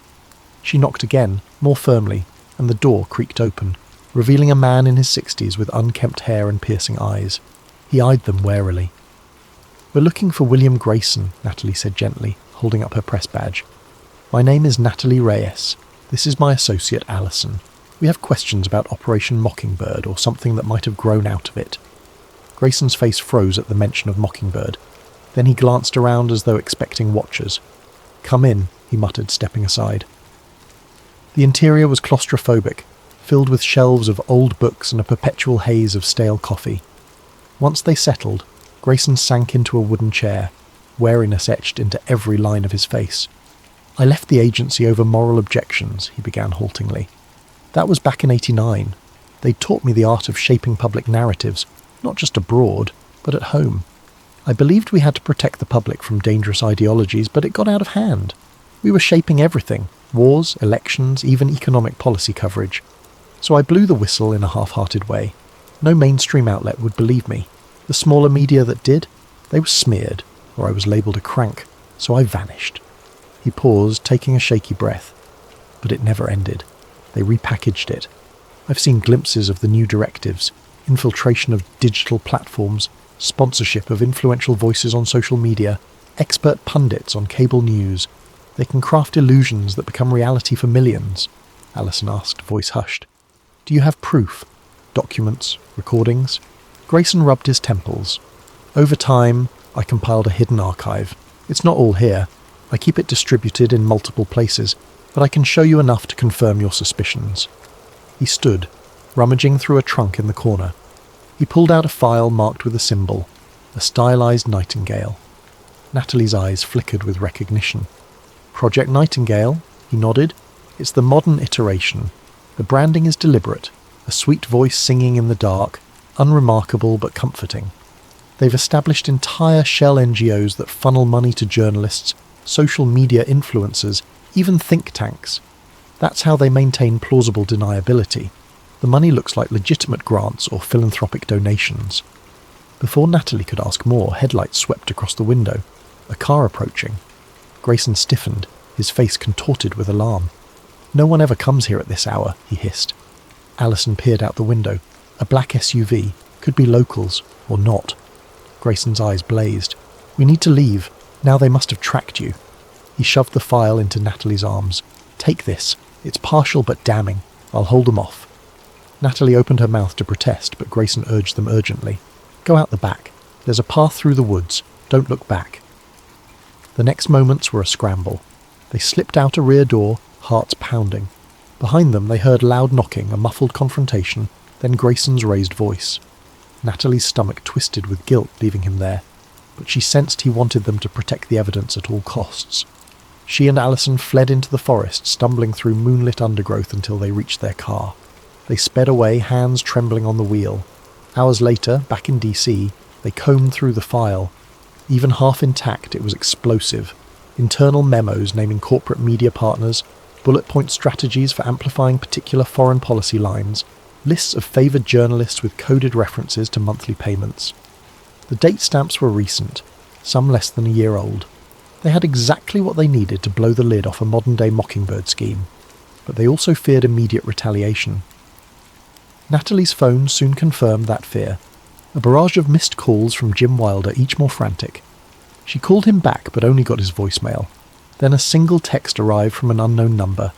She knocked again, more firmly, and the door creaked open, revealing a man in his 60s with unkempt hair and piercing eyes. He eyed them warily. "We're looking for William Grayson," Natalie said gently, holding up her press badge. "My name is Natalie Reyes. This is my associate Alison. We have questions about Operation Mockingbird or something that might have grown out of it." Grayson's face froze at the mention of Mockingbird. Then he glanced around as though expecting watchers. "Come in," he muttered, stepping aside. The interior was claustrophobic, filled with shelves of old books and a perpetual haze of stale coffee. Once they settled, Grayson sank into a wooden chair, wariness etched into every line of his face. "I left the agency over moral objections," he began haltingly. "That was back in '89. They taught me the art of shaping public narratives, not just abroad, but at home. I believed we had to protect the public from dangerous ideologies, but it got out of hand. We were shaping everything, wars, elections, even economic policy coverage. So I blew the whistle in a half-hearted way. No mainstream outlet would believe me. The smaller media that did, they were smeared, or I was labelled a crank, so I vanished." He paused, taking a shaky breath. But it never ended. They repackaged it. I've seen glimpses of the new directives, infiltration of digital platforms, sponsorship of influential voices on social media, expert pundits on cable news. They can craft illusions that become reality for millions. Alison asked, voice hushed. "Do you have proof? Documents? Recordings?" Grayson rubbed his temples. "Over time, I compiled a hidden archive. It's not all here. I keep it distributed in multiple places, but I can show you enough to confirm your suspicions." He stood, rummaging through a trunk in the corner. He pulled out a file marked with a symbol, a stylized nightingale. Natalie's eyes flickered with recognition. "Project Nightingale?" He nodded. "It's the modern iteration. The branding is deliberate, a sweet voice singing in the dark, unremarkable but comforting. They've established entire shell NGOs that funnel money to journalists, social media influencers, even think tanks. That's how they maintain plausible deniability. The money looks like legitimate grants or philanthropic donations." Before Natalie could ask more, headlights swept across the window. A car approaching. Grayson stiffened, his face contorted with alarm. "No one ever comes here at this hour," he hissed. Alison peered out the window. A black SUV. Could be locals, or not. Grayson's eyes blazed. "We need to leave. Now they must have tracked you." He shoved the file into Natalie's arms. "Take this. It's partial but damning. I'll hold them off." Natalie opened her mouth to protest, but Grayson urged them urgently. "Go out the back. There's a path through the woods. Don't look back." The next moments were a scramble. They slipped out a rear door, hearts pounding. Behind them they heard loud knocking, a muffled confrontation, then Grayson's raised voice. Natalie's stomach twisted with guilt leaving him there, but she sensed he wanted them to protect the evidence at all costs. She and Alison fled into the forest, stumbling through moonlit undergrowth until they reached their car. They sped away, hands trembling on the wheel. Hours later, back in DC, they combed through the file. Even half intact, it was explosive. Internal memos naming corporate media partners, bullet point strategies for amplifying particular foreign policy lines, lists of favoured journalists with coded references to monthly payments. The date stamps were recent, some less than a year old. They had exactly what they needed to blow the lid off a modern-day Mockingbird scheme, but they also feared immediate retaliation. Natalie's phone soon confirmed that fear. A barrage of missed calls from Jim Wilder, each more frantic. She called him back but only got his voicemail. Then a single text arrived from an unknown number.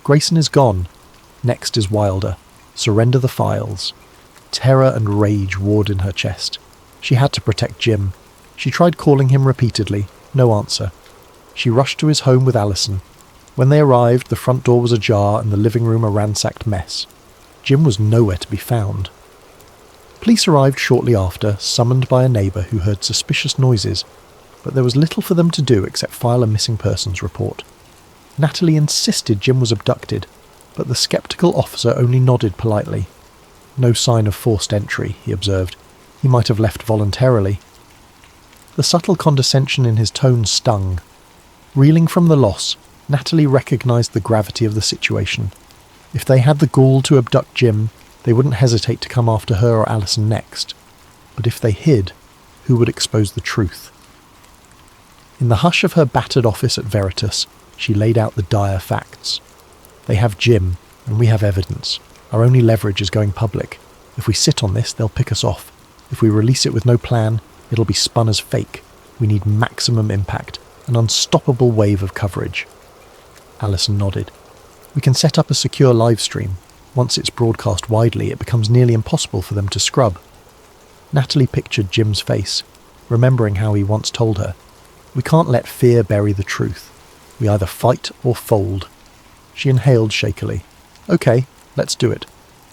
Grayson is gone. Next is Wilder. Surrender the files. Terror and rage warred in her chest. She had to protect Jim. She tried calling him repeatedly. No answer. She rushed to his home with Alison. When they arrived, the front door was ajar and the living room a ransacked mess. Jim was nowhere to be found. Police arrived shortly after, summoned by a neighbour who heard suspicious noises, but there was little for them to do except file a missing persons report. Natalie insisted Jim was abducted, but the sceptical officer only nodded politely. No sign of forced entry, he observed. He might have left voluntarily. The subtle condescension in his tone stung. Reeling from the loss, Natalie recognised the gravity of the situation. If they had the gall to abduct Jim, they wouldn't hesitate to come after her or Alison next. But if they hid, who would expose the truth? In the hush of her battered office at Veritas, she laid out the dire facts. They have Jim, and we have evidence. Our only leverage is going public. If we sit on this, they'll pick us off. If we release it with no plan, it'll be spun as fake. We need maximum impact, an unstoppable wave of coverage. Alison nodded. We can set up a secure live stream. Once it's broadcast widely, it becomes nearly impossible for them to scrub. Natalie pictured Jim's face, remembering how he once told her, "We can't let fear bury the truth. We either fight or fold." She inhaled shakily. "Okay, let's do it.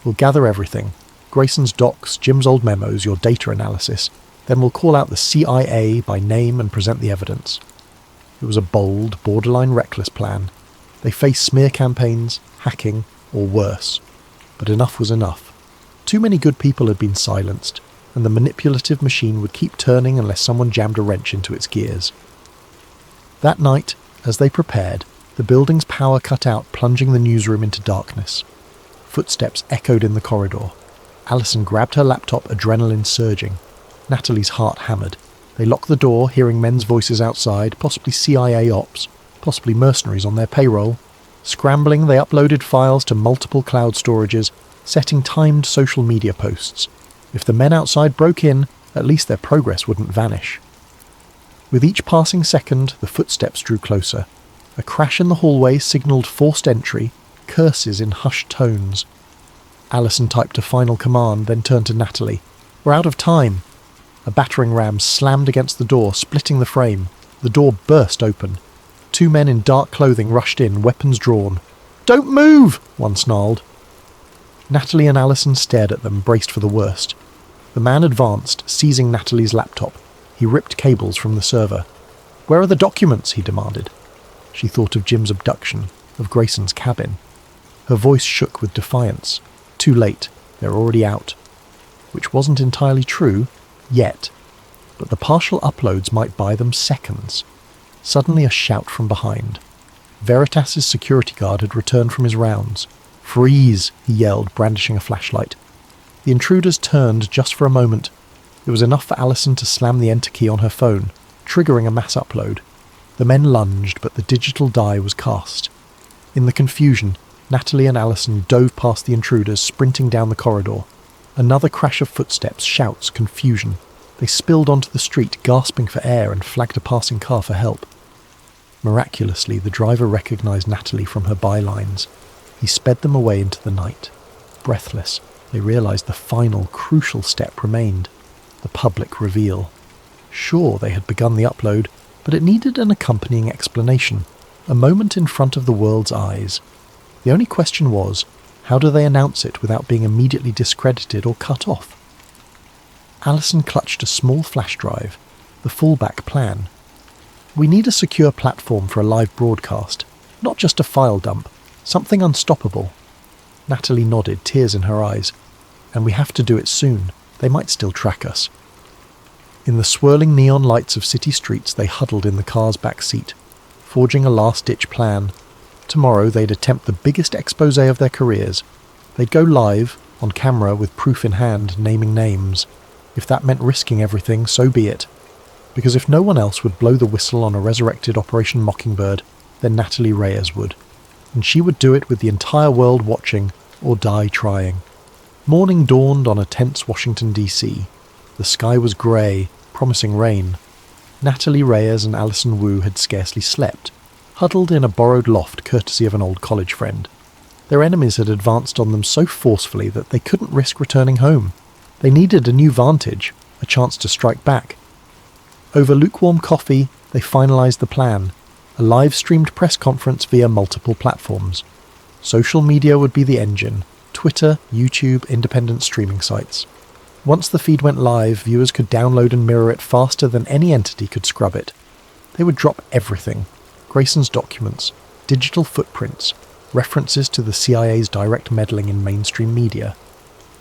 We'll gather everything. Grayson's docs, Jim's old memos, your data analysis. Then we'll call out the CIA by name and present the evidence." It was a bold, borderline reckless plan. They faced smear campaigns, hacking, or worse. But enough was enough. Too many good people had been silenced, and the manipulative machine would keep turning unless someone jammed a wrench into its gears. That night, as they prepared, the building's power cut out, plunging the newsroom into darkness. Footsteps echoed in the corridor. Alison grabbed her laptop, adrenaline surging. Natalie's heart hammered. They locked the door, hearing men's voices outside, possibly CIA ops, possibly mercenaries on their payroll. Scrambling, they uploaded files to multiple cloud storages, setting timed social media posts. If the men outside broke in, at least their progress wouldn't vanish. With each passing second, the footsteps drew closer. A crash in the hallway signalled forced entry, curses in hushed tones. Alison typed a final command, then turned to Natalie. "We're out of time." A battering ram slammed against the door, splitting the frame. The door burst open. Two men in dark clothing rushed in, weapons drawn. "Don't move!" one snarled. Natalie and Alison stared at them, braced for the worst. The man advanced, seizing Natalie's laptop. He ripped cables from the server. "Where are the documents?" he demanded. She thought of Jim's abduction, of Grayson's cabin. Her voice shook with defiance. Too late. They're already out. Which wasn't entirely true, yet. But the partial uploads might buy them seconds. Suddenly a shout from behind. Veritas's security guard had returned from his rounds. "Freeze!" he yelled, brandishing a flashlight. The intruders turned just for a moment. It was enough for Alison to slam the enter key on her phone, triggering a mass upload. The men lunged, but the digital die was cast. In the confusion, Natalie and Alison dove past the intruders, sprinting down the corridor. Another crash of footsteps, shouts, confusion. They spilled onto the street, gasping for air, and flagged a passing car for help. Miraculously, the driver recognized Natalie from her bylines. He sped them away into the night. Breathless, they realized the final, crucial step remained. The public reveal. Sure, they had begun the upload, but it needed an accompanying explanation. A moment in front of the world's eyes. The only question was, how do they announce it without being immediately discredited or cut off? Alison clutched a small flash drive, the fallback plan. "We need a secure platform for a live broadcast, not just a file dump, something unstoppable." Natalie nodded, tears in her eyes. "And we have to do it soon. They might still track us." In the swirling neon lights of city streets, they huddled in the car's back seat, forging a last-ditch plan. Tomorrow they'd attempt the biggest expose of their careers. They'd go live, on camera with proof in hand, naming names. If that meant risking everything, so be it. Because if no one else would blow the whistle on a resurrected Operation Mockingbird, then Natalie Reyes would. And she would do it with the entire world watching, or die trying. Morning dawned on a tense Washington, D.C. The sky was grey, promising rain. Natalie Reyes and Alison Wu had scarcely slept, huddled in a borrowed loft courtesy of an old college friend. Their enemies had advanced on them so forcefully that they couldn't risk returning home. They needed a new vantage, a chance to strike back. Over lukewarm coffee, they finalised the plan, a live-streamed press conference via multiple platforms. Social media would be the engine: Twitter, YouTube, independent streaming sites. Once the feed went live, viewers could download and mirror it faster than any entity could scrub it. They would drop everything: Grayson's documents, digital footprints, references to the CIA's direct meddling in mainstream media.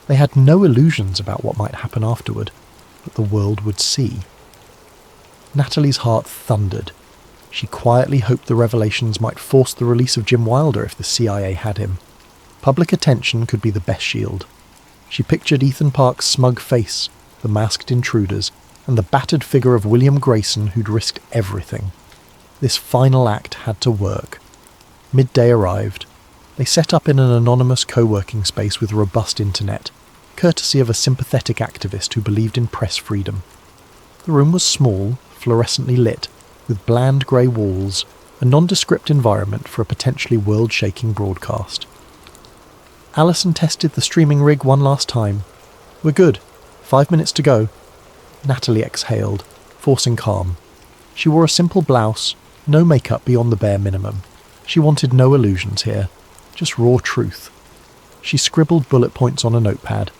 They had no illusions about what might happen afterward, but the world would see. Natalie's heart thundered. She quietly hoped the revelations might force the release of Jim Wilder if the CIA had him. Public attention could be the best shield. She pictured Ethan Park's smug face, the masked intruders, and the battered figure of William Grayson who'd risked everything. This final act had to work. Midday arrived. They set up in an anonymous co-working space with robust internet, courtesy of a sympathetic activist who believed in press freedom. The room was small, fluorescently lit, with bland grey walls, a nondescript environment for a potentially world-shaking broadcast. Alison tested the streaming rig one last time. "We're good. 5 minutes to go." Natalie exhaled, forcing calm. She wore a simple blouse, no makeup beyond the bare minimum. She wanted no illusions here, just raw truth. She scribbled bullet points on a notepad,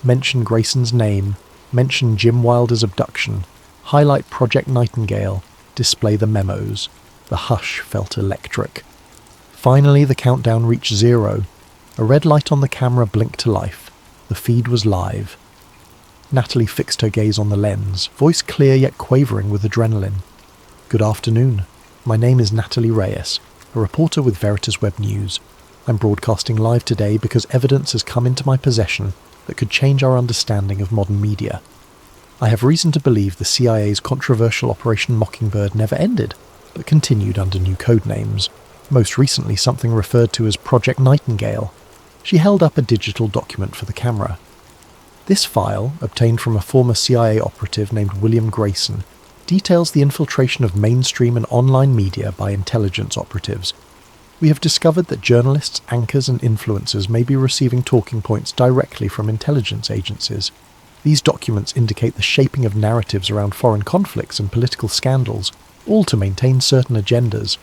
mention Grayson's name, mention Jim Wilder's abduction, highlight Project Nightingale, display the memos. The hush felt electric. Finally, the countdown reached 0. A red light on the camera blinked to life. The feed was live. Natalie fixed her gaze on the lens, voice clear yet quavering with adrenaline. "Good afternoon. My name is Natalie Reyes, a reporter with Veritas Web News. I'm broadcasting live today because evidence has come into my possession that could change our understanding of modern media. I have reason to believe the CIA's controversial Operation Mockingbird never ended, but continued under new code names, most recently something referred to as Project Nightingale." She held up a digital document for the camera. This file, obtained from a former CIA operative named William Grayson, details the infiltration of mainstream and online media by intelligence operatives. We have discovered that journalists, anchors and influencers may be receiving talking points directly from intelligence agencies. These documents indicate the shaping of narratives around foreign conflicts and political scandals, all to maintain certain agendas.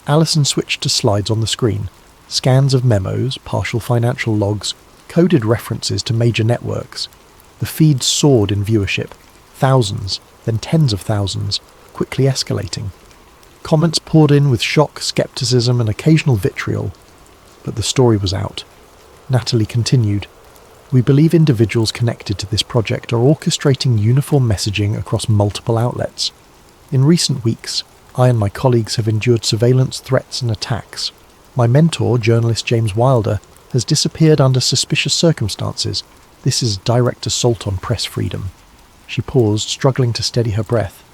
Alison switched to slides on the screen. Scans of memos, partial financial logs, coded references to major networks. The feed soared in viewership. Thousands, then tens of thousands, quickly escalating. Comments poured in with shock, skepticism and occasional vitriol. But the story was out. Natalie continued. "We believe individuals connected to this project are orchestrating uniform messaging across multiple outlets. In recent weeks, I and my colleagues have endured surveillance threats and attacks. My mentor, journalist James Wilder, has disappeared under suspicious circumstances. This is direct assault on press freedom." She paused, struggling to steady her breath.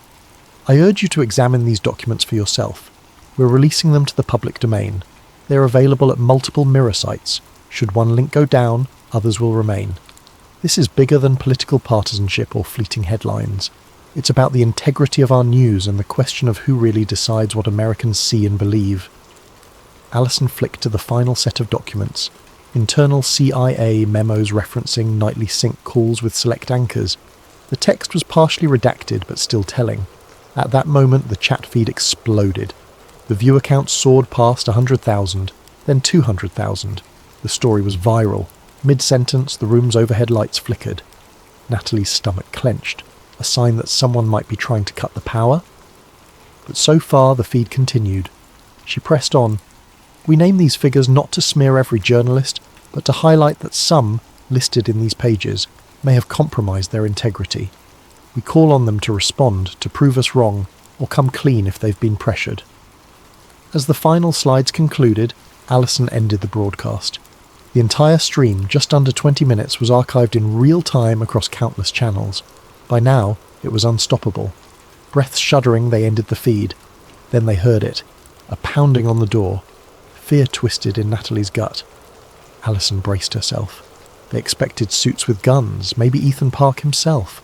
"I urge you to examine these documents for yourself. We're releasing them to the public domain. They are available at multiple mirror sites. Should one link go down, others will remain. This is bigger than political partisanship or fleeting headlines. It's about the integrity of our news and the question of who really decides what Americans see and believe." Alison flicked to the final set of documents. Internal CIA memos referencing nightly sync calls with select anchors. The text was partially redacted but still telling. At that moment, the chat feed exploded. The viewer count soared past 100,000, then 200,000. The story was viral. Mid-sentence, the room's overhead lights flickered. Natalie's stomach clenched, a sign that someone might be trying to cut the power. But so far, the feed continued. She pressed on. "We name these figures not to smear every journalist, but to highlight that some, listed in these pages, may have compromised their integrity. We call on them to respond, to prove us wrong, or come clean if they've been pressured." As the final slides concluded, Alison ended the broadcast. The entire stream, just under 20 minutes, was archived in real time across countless channels. By now, it was unstoppable. Breath shuddering, they ended the feed. Then they heard it, a pounding on the door. Fear twisted in Natalie's gut. Alison braced herself. They expected suits with guns, maybe Ethan Park himself.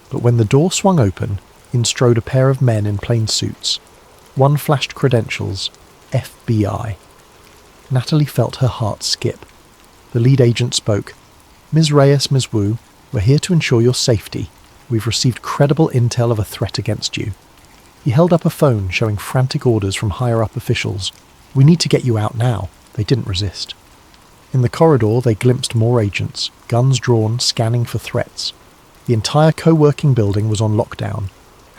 But when the door swung open, In strode a pair of men in plain suits. One flashed credentials, FBI. Natalie felt her heart skip. The lead agent spoke. Ms. Reyes, Ms. Wu, we're here to ensure your safety. We've received credible intel of a threat against you. He held up a phone showing frantic orders from higher-up officials. We need to get you out now. They didn't resist. In the corridor, they glimpsed more agents, guns drawn, scanning for threats. The entire co-working building was on lockdown.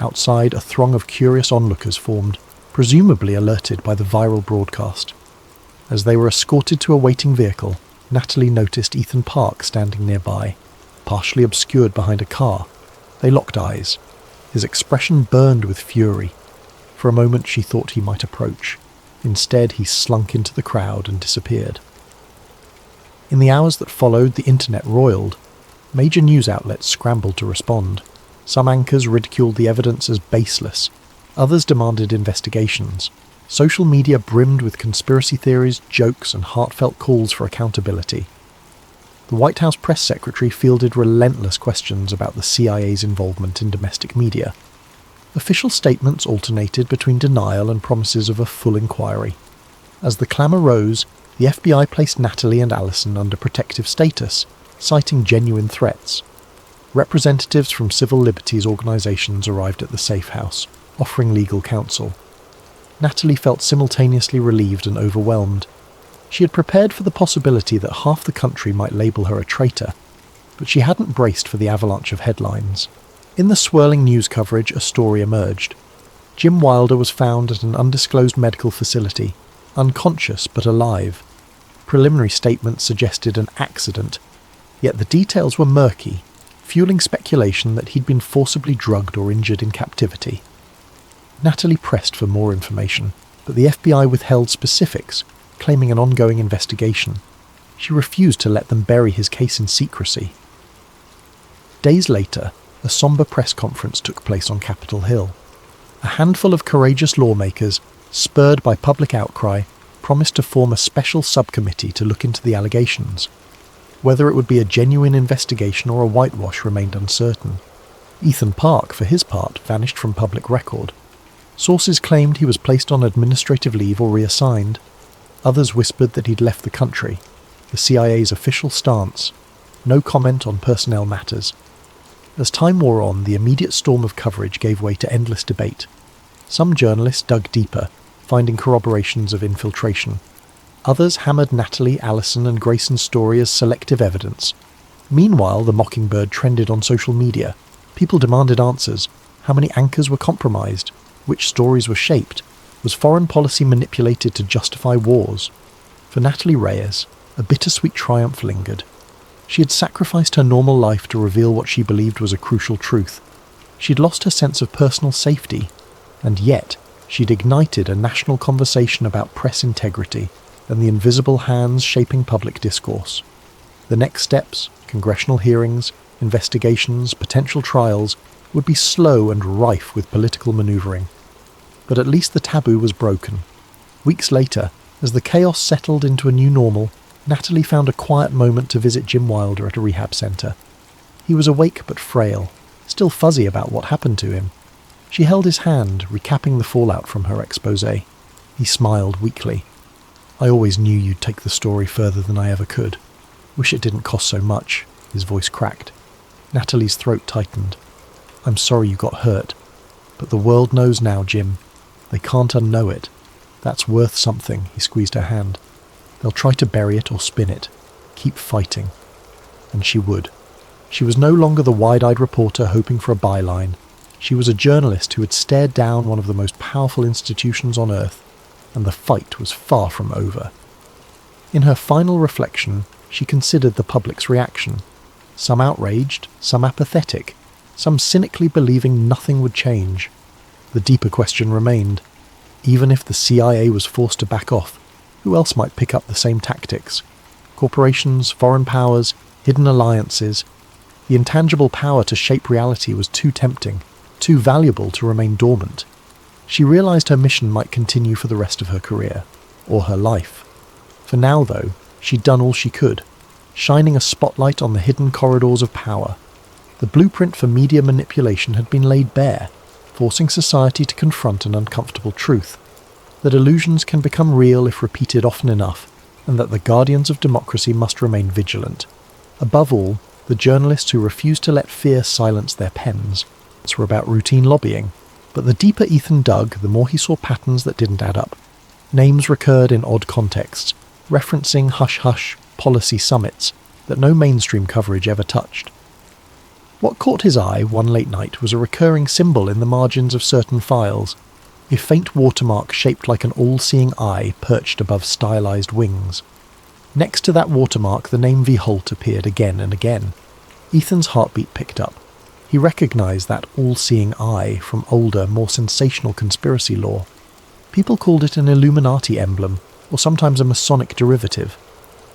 Outside, a throng of curious onlookers formed, presumably alerted by the viral broadcast. As they were escorted to a waiting vehicle, Natalie noticed Ethan Park standing nearby, partially obscured behind a car. They locked eyes. His expression burned with fury. For a moment she thought he might approach. Instead, he slunk into the crowd and disappeared. In the hours that followed, the internet roiled. Major news outlets scrambled to respond. Some anchors ridiculed the evidence as baseless. Others demanded investigations. Social media brimmed with conspiracy theories, jokes, and heartfelt calls for accountability. The White House press secretary fielded relentless questions about the CIA's involvement in domestic media. Official statements alternated between denial and promises of a full inquiry. As the clamour rose, the FBI placed Natalie and Allison under protective status, citing genuine threats. Representatives from civil liberties organisations arrived at the safe house, offering legal counsel. Natalie felt simultaneously relieved and overwhelmed. She had prepared for the possibility that half the country might label her a traitor, but she hadn't braced for the avalanche of headlines. In the swirling news coverage, a story emerged. Jim Wilder was found at an undisclosed medical facility, unconscious but alive. Preliminary statements suggested an accident, yet the details were murky, fueling speculation that he'd been forcibly drugged or injured in captivity. Natalie pressed for more information, but the FBI withheld specifics, claiming an ongoing investigation. She refused to let them bury his case in secrecy. Days later, a somber press conference took place on Capitol Hill. A handful of courageous lawmakers, spurred by public outcry, promised to form a special subcommittee to look into the allegations. Whether it would be a genuine investigation or a whitewash remained uncertain. Ethan Park, for his part, vanished from public record. Sources claimed he was placed on administrative leave or reassigned. Others whispered that he'd left the country. The CIA's official stance: no comment on personnel matters. As time wore on, the immediate storm of coverage gave way to endless debate. Some journalists dug deeper, finding corroborations of infiltration. Others hammered Natalie, Allison, and Grayson's story as selective evidence. Meanwhile, the Mockingbird trended on social media. People demanded answers. How many anchors were compromised? Which stories were shaped? Was foreign policy manipulated to justify wars? For Natalie Reyes, a bittersweet triumph lingered. She had sacrificed her normal life to reveal what she believed was a crucial truth. She'd lost her sense of personal safety, and yet she'd ignited a national conversation about press integrity and the invisible hands shaping public discourse. The next steps, congressional hearings, investigations, potential trials, would be slow and rife with political manoeuvring. But at least the taboo was broken. Weeks later, as the chaos settled into a new normal, Natalie found a quiet moment to visit Jim Wilder at a rehab centre. He was awake but frail, still fuzzy about what happened to him. She held his hand, recapping the fallout from her exposé. He smiled weakly. "I always knew you'd take the story further than I ever could. Wish it didn't cost so much." His voice cracked. Natalie's throat tightened. "I'm sorry you got hurt. But the world knows now, Jim. They can't unknow it. That's worth something." He squeezed her hand. "They'll try to bury it or spin it. Keep fighting." And she would. She was no longer the wide-eyed reporter hoping for a byline. She was a journalist who had stared down one of the most powerful institutions on earth, and the fight was far from over. In her final reflection, she considered the public's reaction. Some outraged, some apathetic, some cynically believing nothing would change. The deeper question remained. Even if the CIA was forced to back off, who else might pick up the same tactics? Corporations, foreign powers, hidden alliances. The intangible power to shape reality was too tempting, too valuable to remain dormant. She realized her mission might continue for the rest of her career, or her life. For now, though, she'd done all she could, shining a spotlight on the hidden corridors of power. The blueprint for media manipulation had been laid bare. forcing society to confront an uncomfortable truth, that illusions can become real if repeated often enough, and that the guardians of democracy must remain vigilant. Above all, the journalists who refused to let fear silence their pens were about routine lobbying, but the deeper Ethan dug, the more he saw patterns that didn't add up. Names recurred in odd contexts, referencing hush-hush policy summits that no mainstream coverage ever touched. What caught his eye one late night was a recurring symbol in the margins of certain files, a faint watermark shaped like an all-seeing eye perched above stylized wings. Next to that watermark, the name V. Holt appeared again and again. Ethan's heartbeat picked up. He recognized that all-seeing eye from older, more sensational conspiracy lore. People called it an Illuminati emblem, or sometimes a Masonic derivative.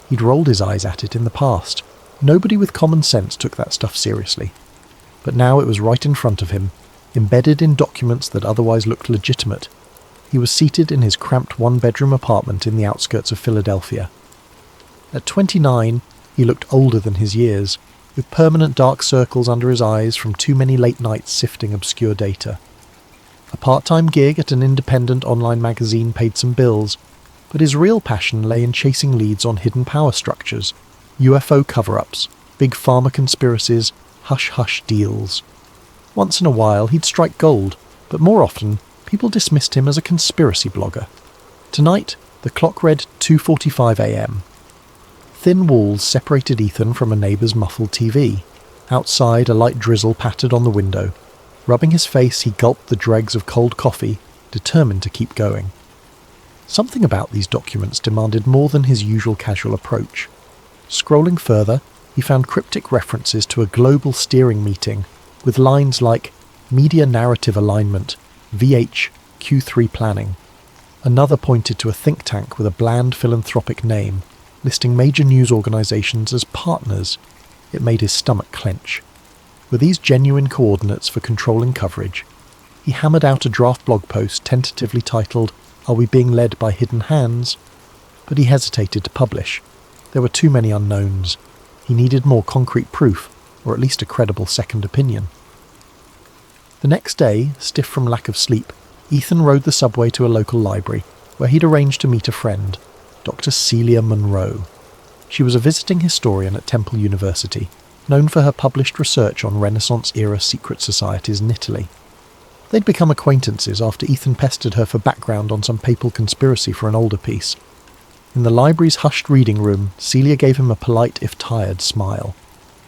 He'd rolled his eyes at it in the past. Nobody with common sense took that stuff seriously. But now it was right in front of him, embedded in documents that otherwise looked legitimate. He was seated in his cramped one-bedroom apartment in the outskirts of Philadelphia. At 29, he looked older than his years, with permanent dark circles under his eyes from too many late nights sifting obscure data. A part-time gig at an independent online magazine paid some bills, but his real passion lay in chasing leads on hidden power structures, UFO cover-ups, big pharma conspiracies, hush-hush deals. Once in a while he'd strike gold, but more often people dismissed him as a conspiracy blogger. Tonight, the clock read 2:45 a.m. Thin walls separated Ethan from a neighbour's muffled TV. Outside, a light drizzle pattered on the window. Rubbing his face, he gulped the dregs of cold coffee, determined to keep going. Something about these documents demanded more than his usual casual approach. Scrolling further, he found cryptic references to a global steering meeting, with lines like Media Narrative Alignment, VH, Q3 Planning. Another pointed to a think tank with a bland philanthropic name, listing major news organisations as partners. It made his stomach clench. Were these genuine coordinates for controlling coverage? He hammered out a draft blog post tentatively titled, "Are we being led by hidden hands?" But he hesitated to publish. There were too many unknowns. He needed more concrete proof, or at least a credible second opinion. The next day, stiff from lack of sleep, Ethan rode the subway to a local library, where he'd arranged to meet a friend, Dr. Celia Monroe. She was a visiting historian at Temple University, known for her published research on Renaissance-era secret societies in Italy. They'd become acquaintances after Ethan pestered her for background on some papal conspiracy for an older piece. In the library's hushed reading room, Celia gave him a polite if tired smile.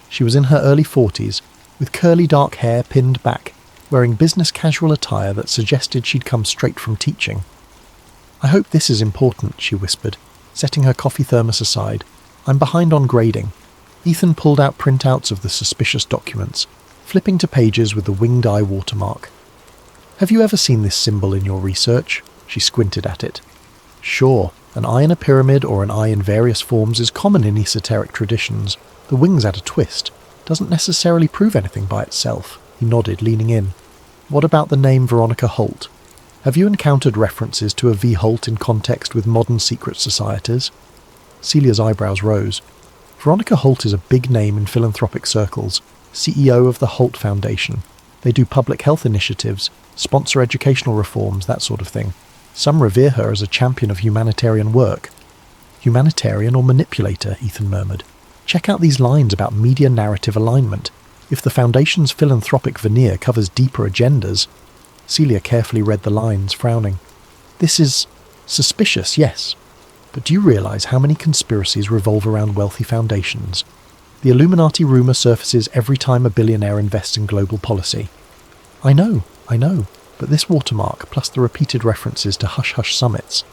She was in her early 40s, with curly dark hair pinned back, wearing business casual attire that suggested she'd come straight from teaching. "I hope this is important," she whispered, setting her coffee thermos aside. "I'm behind on grading." Ethan pulled out printouts of the suspicious documents, flipping to pages with the winged eye watermark. "Have you ever seen this symbol in your research?" She squinted at it. "Sure, an eye in a pyramid or an eye in various forms is common in esoteric traditions. The wings add a twist. Doesn't necessarily prove anything by itself." He nodded, leaning in. "What about the name Veronica Holt? Have you encountered references to a V. Holt in context with modern secret societies?" Celia's eyebrows rose. Veronica Holt is a big name in philanthropic circles, CEO of the Holt Foundation. They do public health initiatives, sponsor educational reforms, that sort of thing. Some revere her as a champion of humanitarian work. "Humanitarian or manipulator?" Ethan murmured. "Check out these lines about media narrative alignment. If the Foundation's philanthropic veneer covers deeper agendas..." Celia carefully read the lines, frowning. "This is suspicious, yes. But do you realise how many conspiracies revolve around wealthy foundations? The Illuminati rumour surfaces every time a billionaire invests in global policy." I know, but this watermark, plus the repeated references to hush-hush summits,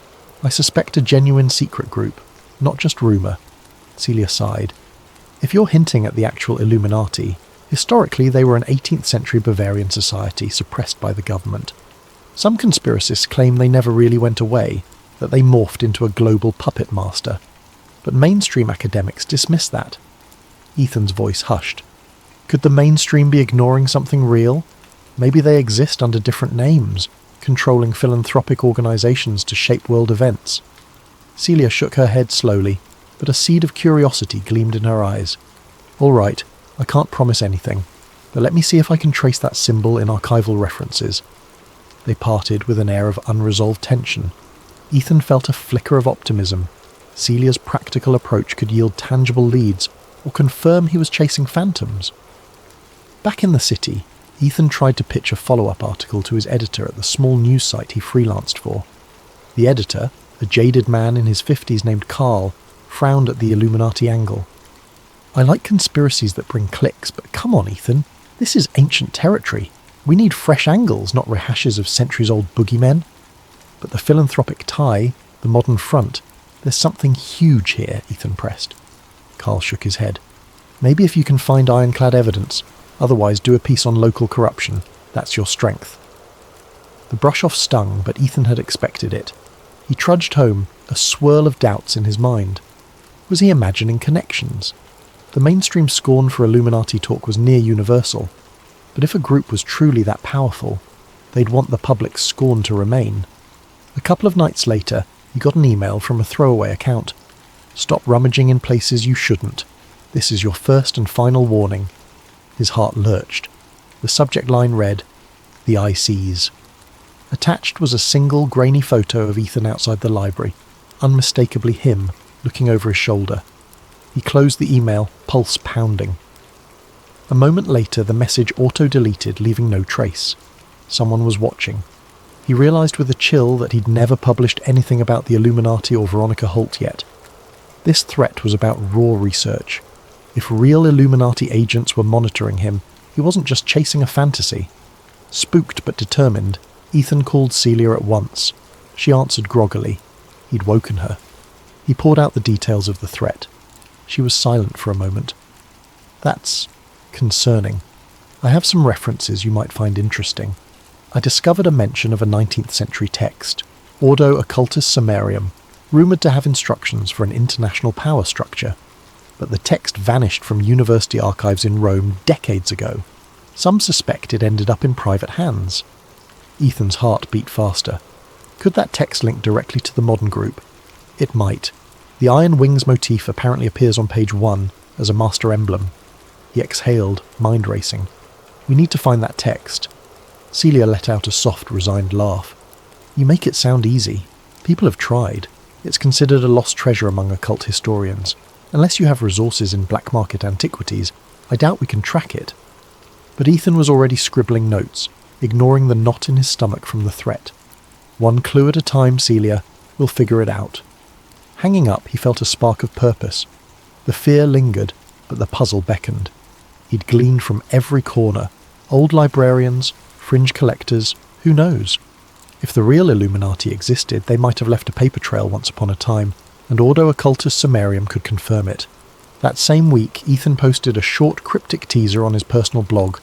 I suspect a genuine secret group, not just rumour." Celia sighed. "If you're hinting at the actual Illuminati, historically they were an 18th century Bavarian society suppressed by the government. Some conspiracists claim they never really went away, that they morphed into a global puppet master. But mainstream academics dismiss that." Ethan's voice hushed. Could the mainstream be ignoring something real? Maybe they exist under different names, controlling philanthropic organisations to shape world events. Celia shook her head slowly, but a seed of curiosity gleamed in her eyes. "All right, I can't promise anything, but let me see if I can trace that symbol in archival references." They parted with an air of unresolved tension. Ethan felt a flicker of optimism. Celia's practical approach could yield tangible leads, or confirm he was chasing phantoms. Back in the city, Ethan tried to pitch a follow-up article to his editor at the small news site he freelanced for. The editor, a jaded man in his 50s named Carl, frowned at the Illuminati angle. "I like conspiracies that bring clicks, but come on, Ethan, this is ancient territory. We need fresh angles, not rehashes of centuries-old boogeymen." "But the philanthropic tie, the modern front, there's something huge here," Ethan pressed. Carl shook his head. "Maybe if you can find ironclad evidence, otherwise do a piece on local corruption. That's your strength." The brush-off stung, but Ethan had expected it. He trudged home, a swirl of doubts in his mind. Was he imagining connections? The mainstream scorn for Illuminati talk was near universal, but if a group was truly that powerful, they'd want the public's scorn to remain. A couple of nights later, he got an email from a throwaway account. "Stop rummaging in places you shouldn't. This is your first and final warning." His heart lurched. The subject line read, "The Eye Sees." Attached was a single grainy photo of Ethan outside the library, unmistakably him, looking over his shoulder. He closed the email, pulse pounding. A moment later, the message auto-deleted, leaving no trace. Someone was watching. He realised with a chill that he'd never published anything about the Illuminati or Veronica Holt yet. This threat was about raw research. If real Illuminati agents were monitoring him, he wasn't just chasing a fantasy. Spooked but determined, Ethan called Celia at once. She answered groggily. He'd woken her. He poured out the details of the threat. She was silent for a moment. "That's concerning. I have some references you might find interesting. I discovered a mention of a 19th century text, Ordo Occultus Sumerium, rumoured to have instructions for an international power structure. But the text vanished from university archives in Rome decades ago. Some suspect it ended up in private hands." Ethan's heart beat faster. Could that text link directly to the modern group? It might. The iron wings motif apparently appears on page 1 as a master emblem. He exhaled, mind racing. "We need to find that text." Celia let out a soft, resigned laugh. "You make it sound easy. People have tried. It's considered a lost treasure among occult historians. Unless you have resources in black market antiquities, I doubt we can track it." But Ethan was already scribbling notes, ignoring the knot in his stomach from the threat. "One clue at a time, Celia. We'll figure it out." Hanging up, he felt a spark of purpose. The fear lingered, but the puzzle beckoned. He'd gleaned from every corner. Old librarians, fringe collectors, who knows? If the real Illuminati existed, they might have left a paper trail once upon a time, and Ordo Occultus Sumerium could confirm it. That same week, Ethan posted a short cryptic teaser on his personal blog.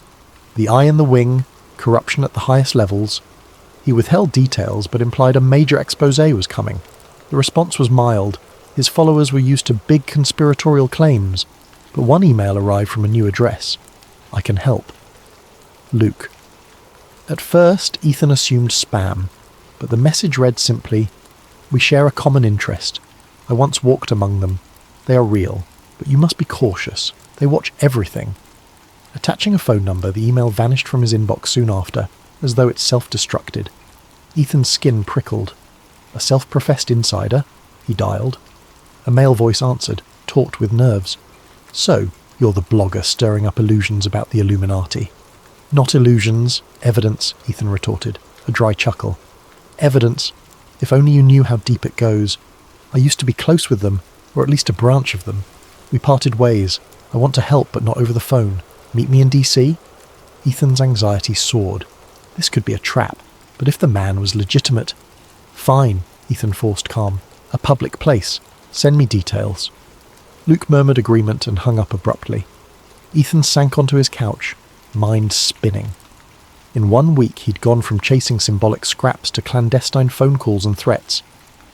"The Eye in the Wing, corruption at the highest levels." He withheld details, but implied a major exposé was coming. The response was mild. His followers were used to big conspiratorial claims, but one email arrived from a new address. "I can help. Luke." At first, Ethan assumed spam, but the message read simply, "We share a common interest. I once walked among them. They are real, but you must be cautious. They watch everything." Attaching a phone number, the email vanished from his inbox soon after, as though it self-destructed. Ethan's skin prickled. A self-professed insider? He dialed. A male voice answered, taut with nerves. "So, you're the blogger stirring up illusions about the Illuminati." "Not illusions, evidence," Ethan retorted, a dry chuckle. "Evidence. If only you knew how deep it goes. I used to be close with them, or at least a branch of them. We parted ways. I want to help, but not over the phone. Meet me in DC?" Ethan's anxiety soared. This could be a trap, but if the man was legitimate... "Fine," Ethan forced calm. "A public place. Send me details." Luke murmured agreement and hung up abruptly. Ethan sank onto his couch, mind spinning. In 1 week he'd gone from chasing symbolic scraps to clandestine phone calls and threats.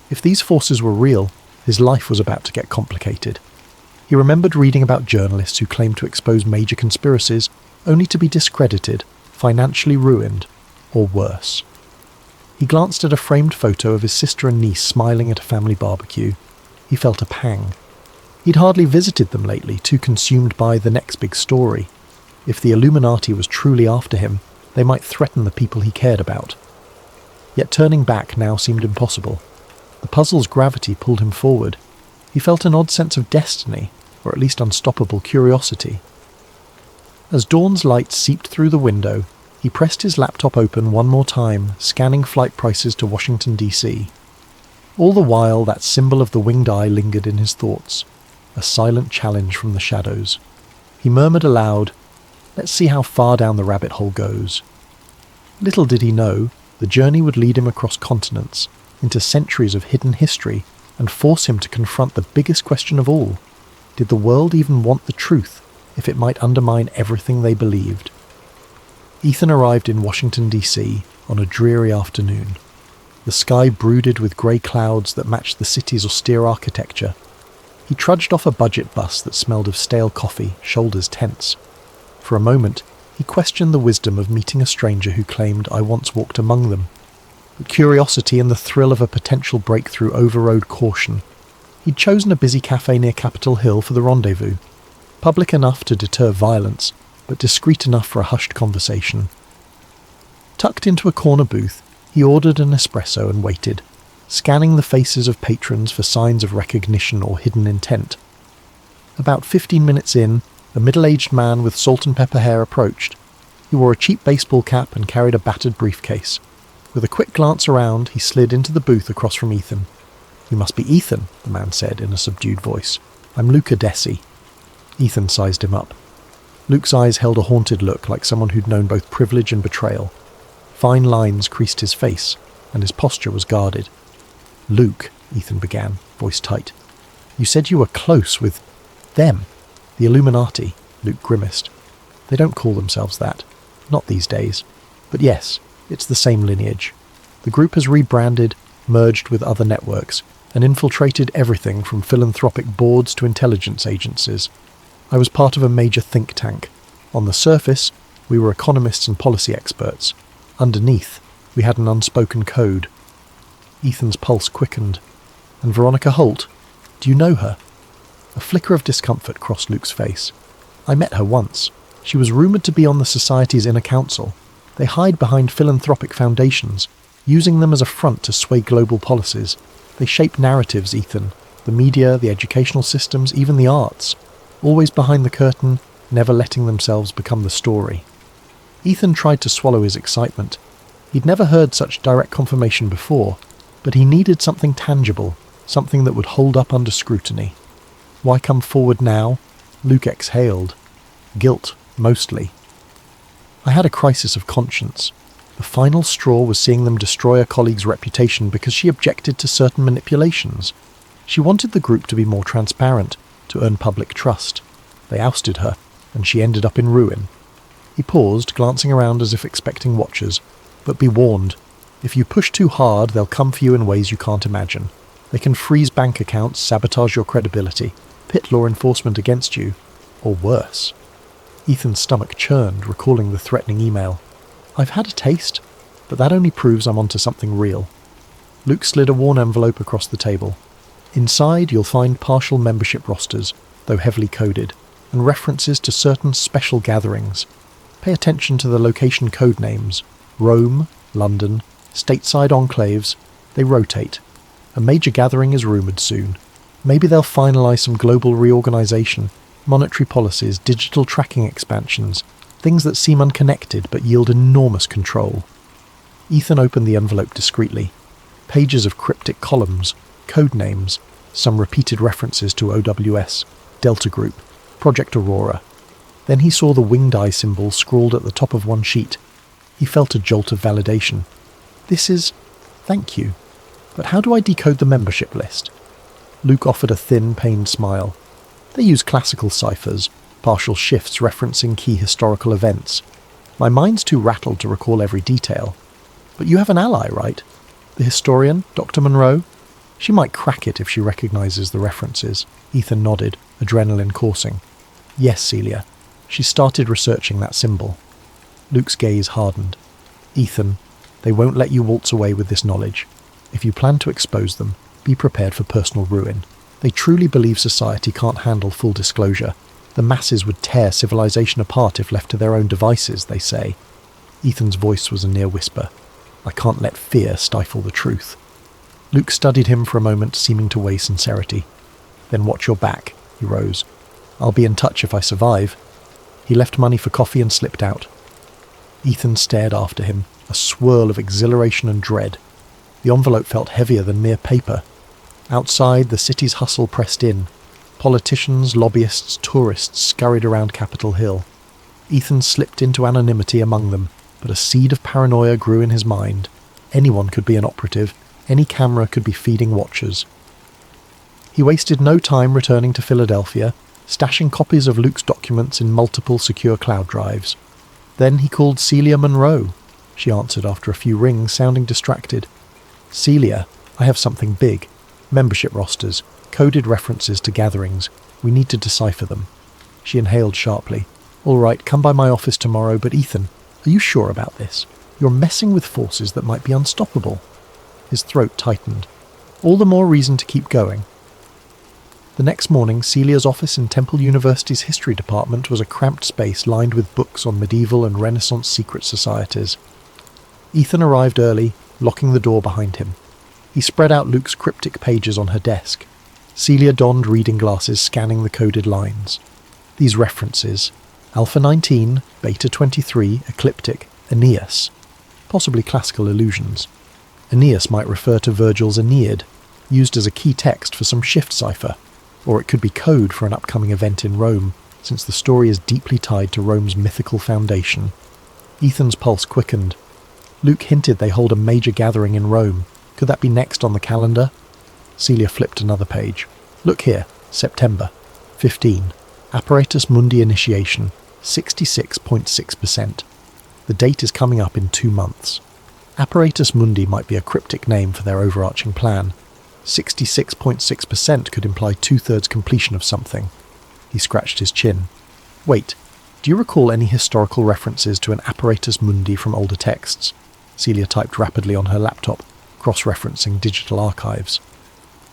If these forces were real, his life was about to get complicated. He remembered reading about journalists who claimed to expose major conspiracies, only to be discredited, financially ruined, or worse. He glanced at a framed photo of his sister and niece smiling at a family barbecue. He felt a pang. He'd hardly visited them lately, too consumed by the next big story. If the Illuminati was truly after him, they might threaten the people he cared about. Yet turning back now seemed impossible. The puzzle's gravity pulled him forward. He felt an odd sense of destiny, or at least unstoppable curiosity. As dawn's light seeped through the window, he pressed his laptop open one more time, scanning flight prices to Washington, D.C. All the while, that symbol of the winged eye lingered in his thoughts, a silent challenge from the shadows. He murmured aloud, "Let's see how far down the rabbit hole goes." Little did he know, the journey would lead him across continents, into centuries of hidden history, and force him to confront the biggest question of all. Did the world even want the truth, if it might undermine everything they believed? Ethan arrived in Washington, D.C. on a dreary afternoon. The sky brooded with grey clouds that matched the city's austere architecture. He trudged off a budget bus that smelled of stale coffee, shoulders tense. For a moment, he questioned the wisdom of meeting a stranger who claimed, "I once walked among them." But curiosity and the thrill of a potential breakthrough overrode caution. He'd chosen a busy cafe near Capitol Hill for the rendezvous, public enough to deter violence, but discreet enough for a hushed conversation. Tucked into a corner booth, he ordered an espresso and waited, scanning the faces of patrons for signs of recognition or hidden intent. About 15 minutes in, a middle-aged man with salt and pepper hair approached. He wore a cheap baseball cap and carried a battered briefcase. With a quick glance around, he slid into the booth across from Ethan. "You must be Ethan," the man said in a subdued voice. "I'm Luca Desi." Ethan sized him up. Luke's eyes held a haunted look, like someone who'd known both privilege and betrayal. Fine lines creased his face, and his posture was guarded. "Luke," Ethan began, voice tight. "You said you were close with them." "The Illuminati," Luke grimaced. "They don't call themselves that. Not these days. But yes, it's the same lineage. The group has rebranded, merged with other networks, and infiltrated everything from philanthropic boards to intelligence agencies. I was part of a major think tank. On the surface, we were economists and policy experts. Underneath, we had an unspoken code." Ethan's pulse quickened. "And Veronica Holt? Do you know her?" A flicker of discomfort crossed Luke's face. "I met her once. She was rumoured to be on the Society's inner council. They hide behind philanthropic foundations, using them as a front to sway global policies. They shape narratives, Ethan. The media, the educational systems, even the arts. Always behind the curtain, never letting themselves become the story." Ethan tried to swallow his excitement. He'd never heard such direct confirmation before, but he needed something tangible, something that would hold up under scrutiny. Why come forward now? Luke exhaled. Guilt, mostly. "I had a crisis of conscience. The final straw was seeing them destroy a colleague's reputation because she objected to certain manipulations. She wanted the group to be more transparent, to earn public trust. They ousted her, and she ended up in ruin." He paused, glancing around as if expecting watchers. "But be warned. If you push too hard, they'll come for you in ways you can't imagine. They can freeze bank accounts, sabotage your credibility, pit law enforcement against you, or worse." Ethan's stomach churned, recalling the threatening email. "I've had a taste, but that only proves I'm onto something real." Luke slid a worn envelope across the table. "Inside, you'll find partial membership rosters, though heavily coded, and references to certain special gatherings. Pay attention to the location code names. Rome, London, stateside enclaves. They rotate. A major gathering is rumoured soon. Maybe they'll finalise some global reorganisation, monetary policies, digital tracking expansions, things that seem unconnected but yield enormous control." Ethan opened the envelope discreetly. Pages of cryptic columns, code names, some repeated references to OWS, Delta Group, Project Aurora. Then he saw the winged eye symbol scrawled at the top of one sheet. He felt a jolt of validation. "This is... thank you. But how do I decode the membership list?" Luke offered a thin, pained smile. "They use classical ciphers, partial shifts referencing key historical events. My mind's too rattled to recall every detail. But you have an ally, right? The historian, Dr. Monroe? She might crack it if she recognises the references." Ethan nodded, adrenaline coursing. "Yes, Celia. She started researching that symbol." Luke's gaze hardened. "Ethan, they won't let you waltz away with this knowledge. If you plan to expose them, be prepared for personal ruin. They truly believe society can't handle full disclosure. The masses would tear civilization apart if left to their own devices, they say." Ethan's voice was a near whisper. I can't let fear stifle the truth. Luke studied him for a moment, seeming to weigh sincerity. Then watch your back, he rose. I'll be in touch if I survive. He left money for coffee and slipped out. Ethan stared after him, a swirl of exhilaration and dread. The envelope felt heavier than mere paper. Outside, the city's hustle pressed in. Politicians, lobbyists, tourists scurried around Capitol Hill. Ethan slipped into anonymity among them, but a seed of paranoia grew in his mind. Anyone could be an operative. Any camera could be feeding watchers. He wasted no time returning to Philadelphia, stashing copies of Luke's documents in multiple secure cloud drives. Then he called Celia Monroe. She answered after a few rings, sounding distracted. Celia, I have something big. Membership rosters, coded references to gatherings. We need to decipher them. She inhaled sharply. All right, come by my office tomorrow, but Ethan, are you sure about this? You're messing with forces that might be unstoppable. His throat tightened. All the more reason to keep going. The next morning, Celia's office in Temple University's history department was a cramped space lined with books on medieval and Renaissance secret societies. Ethan arrived early, locking the door behind him. He spread out Luke's cryptic pages on her desk. Celia donned reading glasses, scanning the coded lines. These references: Alpha 19, Beta 23, Ecliptic, Aeneas. Possibly classical allusions. Aeneas might refer to Virgil's Aeneid, used as a key text for some shift cipher, or it could be code for an upcoming event in Rome, since the story is deeply tied to Rome's mythical foundation. Ethan's pulse quickened. Luke hinted they hold a major gathering in Rome. Could that be next on the calendar? Celia flipped another page. Look here, September 15. Apparatus Mundi initiation, 66.6%. The date is coming up in 2 months. Apparatus Mundi might be a cryptic name for their overarching plan. 66.6% could imply 2/3 completion of something. He scratched his chin. Wait, do you recall any historical references to an Apparatus Mundi from older texts? Celia typed rapidly on her laptop, cross-referencing digital archives.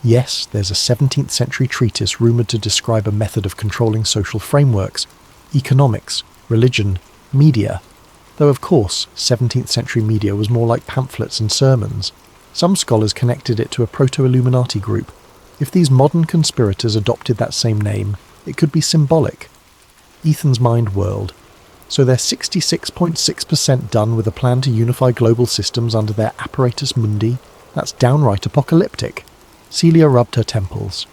Yes, there's a 17th century treatise rumoured to describe a method of controlling social frameworks, economics, religion, media. Though of course, 17th century media was more like pamphlets and sermons. Some scholars connected it to a proto-Illuminati group. If these modern conspirators adopted that same name, it could be symbolic. Ethan's mind whirled. So they're 66.6% done with a plan to unify global systems under their Apparatus Mundi? That's downright apocalyptic. Celia rubbed her temples.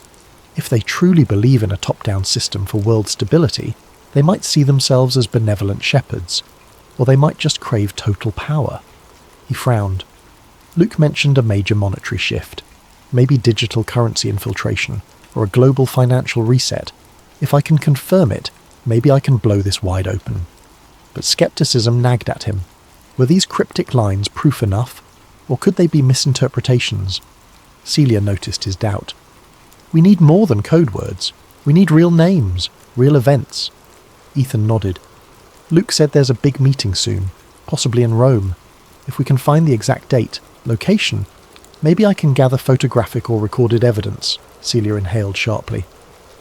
If they truly believe in a top-down system for world stability, they might see themselves as benevolent shepherds, or they might just crave total power. He frowned. Luke mentioned a major monetary shift, maybe digital currency infiltration, or a global financial reset. If I can confirm it, maybe I can blow this wide open. But skepticism nagged at him. Were these cryptic lines proof enough, or could they be misinterpretations? Celia noticed his doubt. We need more than code words. We need real names, real events. Ethan nodded. Luke said there's a big meeting soon, possibly in Rome. If we can find the exact date, location, maybe I can gather photographic or recorded evidence, Celia inhaled sharply.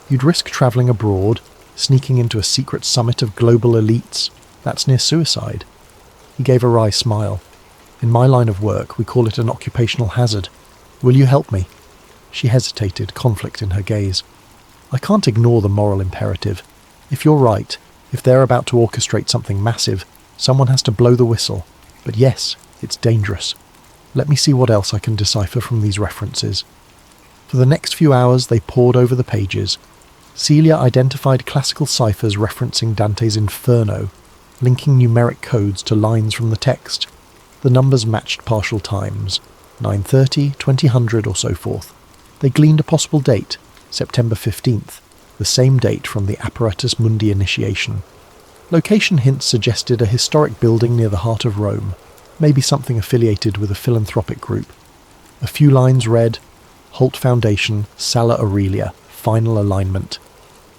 You'd risk travelling abroad, sneaking into a secret summit of global elites. That's near suicide. He gave a wry smile. In my line of work, we call it an occupational hazard. Will you help me? She hesitated, conflict in her gaze. I can't ignore the moral imperative. If you're right, if they're about to orchestrate something massive, someone has to blow the whistle. But yes, it's dangerous. Let me see what else I can decipher from these references. For the next few hours, they pored over the pages. Celia identified classical ciphers referencing Dante's Inferno, linking numeric codes to lines from the text. The numbers matched partial times, 9:30, 2000 or so forth. They gleaned a possible date, September 15th, the same date from the Apparatus Mundi initiation. Location hints suggested a historic building near the heart of Rome, maybe something affiliated with a philanthropic group. A few lines read, Holt Foundation, Sala Aurelia, final alignment.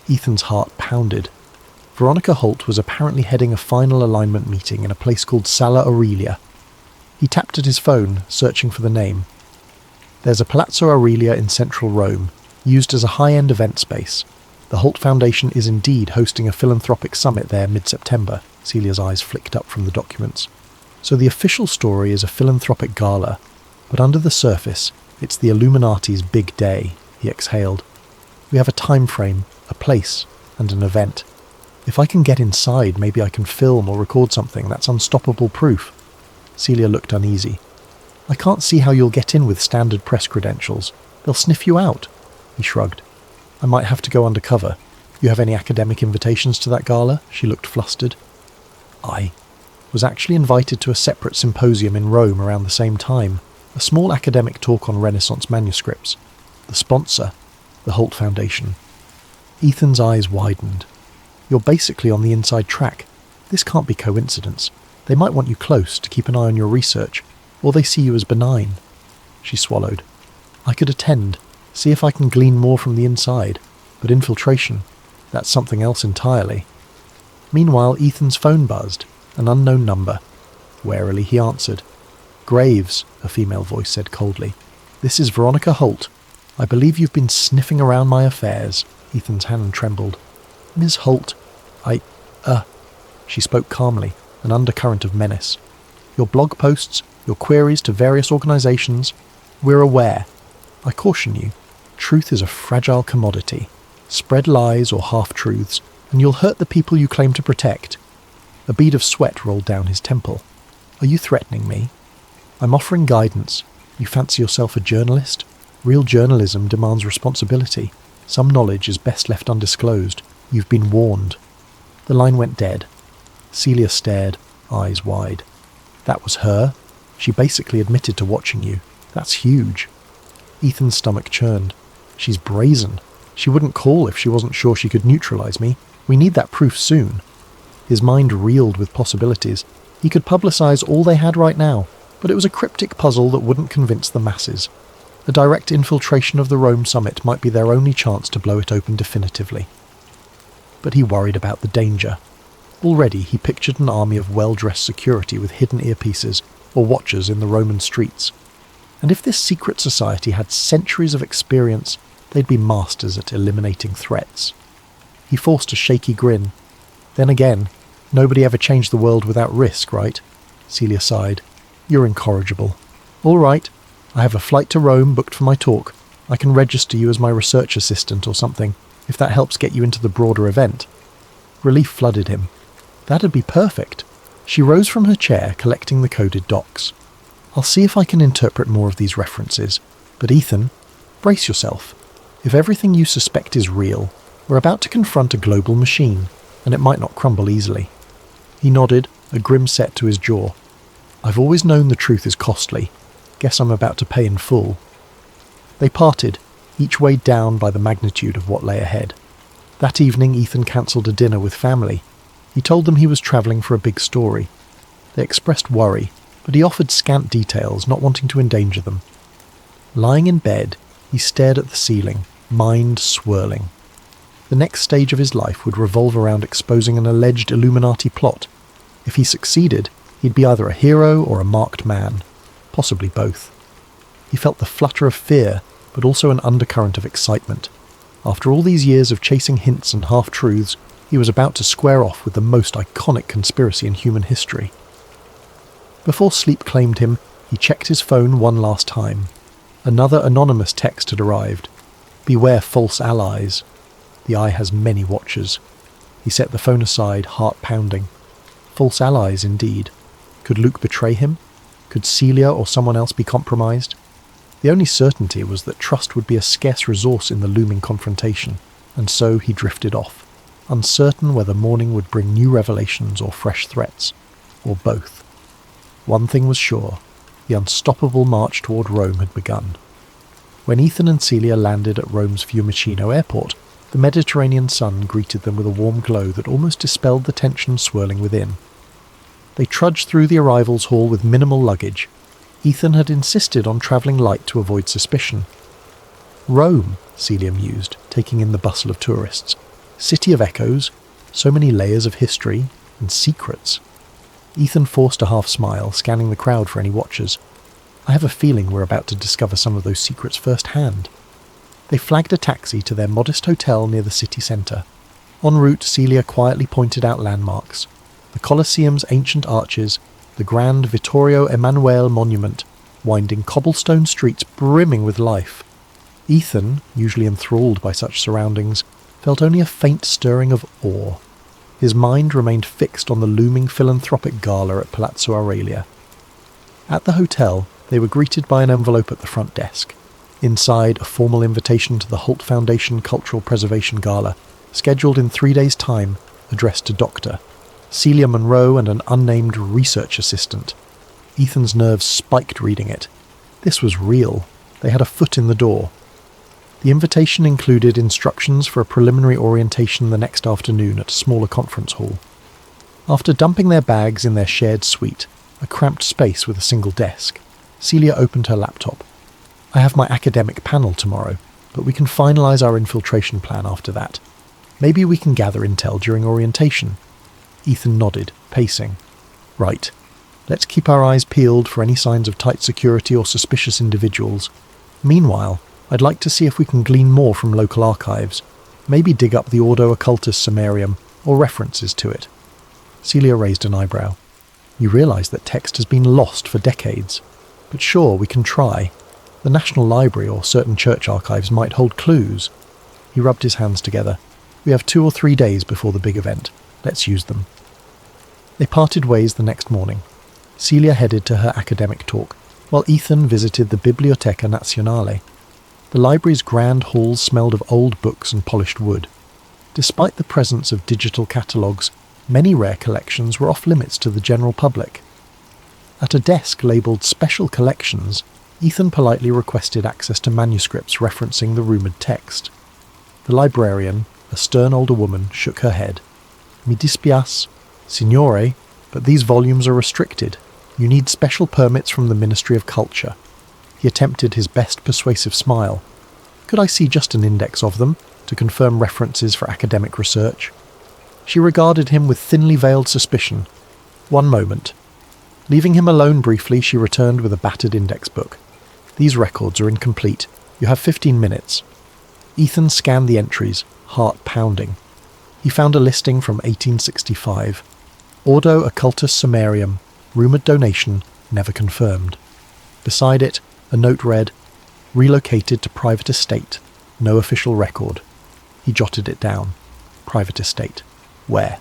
Ethan's heart pounded. Veronica Holt was apparently heading a final alignment meeting in a place called Sala Aurelia. He tapped at his phone, searching for the name. There's a Palazzo Aurelia in central Rome, used as a high-end event space. The Holt Foundation is indeed hosting a philanthropic summit there mid-September. Celia's eyes flicked up from the documents. So the official story is a philanthropic gala, but under the surface, it's the Illuminati's big day, he exhaled. We have a time frame, a place, and an event. If I can get inside, maybe I can film or record something. That's unstoppable proof. Celia looked uneasy. I can't see how you'll get in with standard press credentials. They'll sniff you out. He shrugged. I might have to go undercover. You have any academic invitations to that gala? She looked flustered. I was actually invited to a separate symposium in Rome around the same time, a small academic talk on Renaissance manuscripts. The sponsor, the Holt Foundation. Ethan's eyes widened. You're basically on the inside track. This can't be coincidence. They might want you close to keep an eye on your research, or they see you as benign. She swallowed. I could attend, see if I can glean more from the inside, but infiltration, that's something else entirely. Meanwhile, Ethan's phone buzzed, an unknown number. Warily he answered. Graves, a female voice said coldly. This is Veronica Holt. I believe you've been sniffing around my affairs. Ethan's hand trembled. Ms. Holt, She spoke calmly, an undercurrent of menace. Your blog posts, your queries to various organisations, we're aware. I caution you, truth is a fragile commodity. Spread lies or half-truths, and you'll hurt the people you claim to protect. A bead of sweat rolled down his temple. Are you threatening me? I'm offering guidance. You fancy yourself a journalist? Real journalism demands responsibility. Some knowledge is best left undisclosed. You've been warned. The line went dead. Celia stared, eyes wide. That was her? She basically admitted to watching you. That's huge. Ethan's stomach churned. She's brazen. She wouldn't call if she wasn't sure she could neutralise me. We need that proof soon. His mind reeled with possibilities. He could publicise all they had right now, but it was a cryptic puzzle that wouldn't convince the masses. A direct infiltration of the Rome summit might be their only chance to blow it open definitively. But he worried about the danger. Already he pictured an army of well-dressed security with hidden earpieces or watchers in the Roman streets. And if this secret society had centuries of experience, they'd be masters at eliminating threats. He forced a shaky grin. Then again, nobody ever changed the world without risk, right? Celia sighed. You're incorrigible. All right, I have a flight to Rome booked for my talk. I can register you as my research assistant or something, if that helps get you into the broader event. Relief flooded him. That'd be perfect. She rose from her chair, collecting the coded docs. I'll see if I can interpret more of these references. But Ethan, brace yourself. If everything you suspect is real, we're about to confront a global machine, and it might not crumble easily. He nodded, a grim set to his jaw. I've always known the truth is costly. Guess I'm about to pay in full. They parted, each weighed down by the magnitude of what lay ahead. That evening Ethan cancelled a dinner with family. He told them he was travelling for a big story. They expressed worry, but he offered scant details, not wanting to endanger them. Lying in bed, he stared at the ceiling, mind swirling. The next stage of his life would revolve around exposing an alleged Illuminati plot. If he succeeded, he'd be either a hero or a marked man, possibly both. He felt the flutter of fear, but also an undercurrent of excitement. After all these years of chasing hints and half-truths, he was about to square off with the most iconic conspiracy in human history. Before sleep claimed him, he checked his phone one last time. Another anonymous text had arrived. Beware false allies. The eye has many watchers. He set the phone aside, heart pounding. False allies, indeed. Could Luke betray him? Could Celia or someone else be compromised? The only certainty was that trust would be a scarce resource in the looming confrontation, and so he drifted off, uncertain whether morning would bring new revelations or fresh threats, or both. One thing was sure, the unstoppable march toward Rome had begun. When Ethan and Celia landed at Rome's Fiumicino airport, the Mediterranean sun greeted them with a warm glow that almost dispelled the tension swirling within. They trudged through the arrivals hall with minimal luggage. Ethan had insisted on travelling light to avoid suspicion. Rome, Celia mused, taking in the bustle of tourists. City of echoes, so many layers of history and secrets. Ethan forced a half smile, scanning the crowd for any watchers. I have a feeling we're about to discover some of those secrets firsthand. They flagged a taxi to their modest hotel near the city centre. En route, Celia quietly pointed out landmarks. The Colosseum's ancient arches, the grand Vittorio Emanuele monument, winding cobblestone streets brimming with life. Ethan, usually enthralled by such surroundings, felt only a faint stirring of awe. His mind remained fixed on the looming philanthropic gala at Palazzo Aurelia. At the hotel, they were greeted by an envelope at the front desk. Inside, a formal invitation to the Holt Foundation Cultural Preservation Gala, scheduled in 3 days' time, addressed to Dr. Celia Monroe and an unnamed research assistant. Ethan's nerves spiked reading it. This was real. They had a foot in the door. The invitation included instructions for a preliminary orientation the next afternoon at a smaller conference hall. After dumping their bags in their shared suite, a cramped space with a single desk, Celia opened her laptop. I have my academic panel tomorrow, but we can finalise our infiltration plan after that. Maybe we can gather intel during orientation. Ethan nodded, pacing. Right. Let's keep our eyes peeled for any signs of tight security or suspicious individuals. Meanwhile, I'd like to see if we can glean more from local archives. Maybe dig up the Ordo Occultus Summarium or references to it. Celia raised an eyebrow. You realise that text has been lost for decades. But sure, we can try. The National Library or certain church archives might hold clues. He rubbed his hands together. We have 2 or 3 days before the big event. Let's use them. They parted ways the next morning. Celia headed to her academic talk, while Ethan visited the Biblioteca Nazionale. The library's grand halls smelled of old books and polished wood. Despite the presence of digital catalogues, many rare collections were off limits to the general public. At a desk labelled Special Collections, Ethan politely requested access to manuscripts referencing the rumoured text. The librarian, a stern older woman, shook her head. Mi dispiace, signore, but these volumes are restricted. You need special permits from the Ministry of Culture. He attempted his best persuasive smile. Could I see just an index of them, to confirm references for academic research? She regarded him with thinly veiled suspicion. One moment. Leaving him alone briefly, she returned with a battered index book. These records are incomplete. You have 15 minutes. Ethan scanned the entries, heart pounding. He found a listing from 1865. Ordo Occultus Summarium, rumoured donation, never confirmed. Beside it, a note read, relocated to private estate, no official record. He jotted it down. Private estate. Where?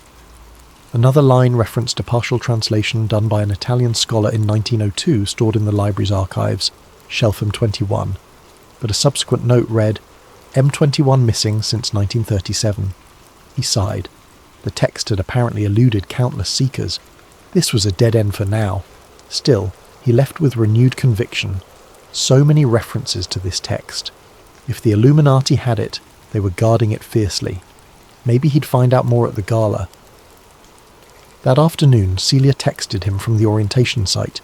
Another line referenced a partial translation done by an Italian scholar in 1902 stored in the library's archives, Shelf M21, but a subsequent note read, M21 missing since 1937. He sighed. The text had apparently eluded countless seekers. This was a dead end for now. Still, he left with renewed conviction. So many references to this text. If the Illuminati had it, they were guarding it fiercely. Maybe he'd find out more at the gala. That afternoon, Celia texted him from the orientation site.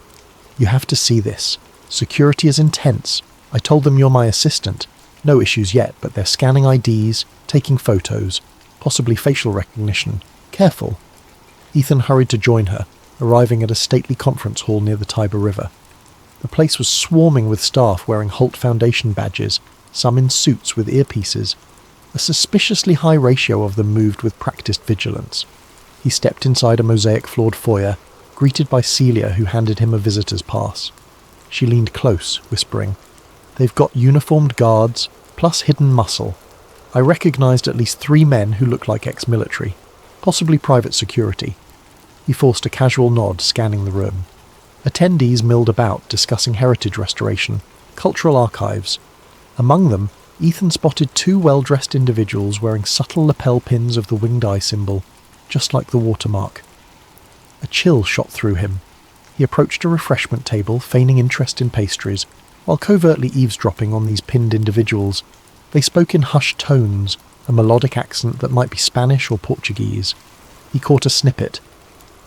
You have to see this. Security is intense. I told them you're my assistant. No issues yet, but they're scanning IDs, taking photos, possibly facial recognition. Careful. Ethan hurried to join her, arriving at a stately conference hall near the Tiber River. The place was swarming with staff wearing Holt Foundation badges, some in suits with earpieces. A suspiciously high ratio of them moved with practiced vigilance. He stepped inside a mosaic-floored foyer, greeted by Celia, who handed him a visitor's pass. She leaned close, whispering, They've got uniformed guards, plus hidden muscle. I recognised at least 3 men who looked like ex-military, possibly private security. He forced a casual nod, scanning the room. Attendees milled about, discussing heritage restoration, cultural archives. Among them, Ethan spotted 2 well-dressed individuals wearing subtle lapel pins of the winged eye symbol, just like the watermark. A chill shot through him. He approached a refreshment table, feigning interest in pastries, while covertly eavesdropping on these pinned individuals. They spoke in hushed tones, a melodic accent that might be Spanish or Portuguese. He caught a snippet.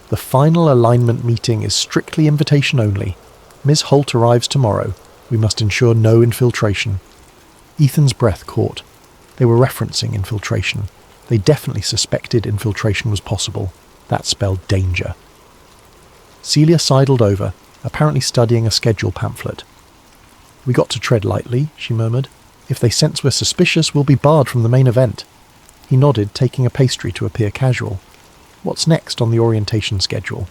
The final alignment meeting is strictly invitation only. Ms. Holt arrives tomorrow. We must ensure no infiltration. Ethan's breath caught. They were referencing infiltration. They definitely suspected infiltration was possible. That spelled danger. Celia sidled over, apparently studying a schedule pamphlet. We got to tread lightly, she murmured. If they sense we're suspicious, we'll be barred from the main event. He nodded, taking a pastry to appear casual. What's next on the orientation schedule?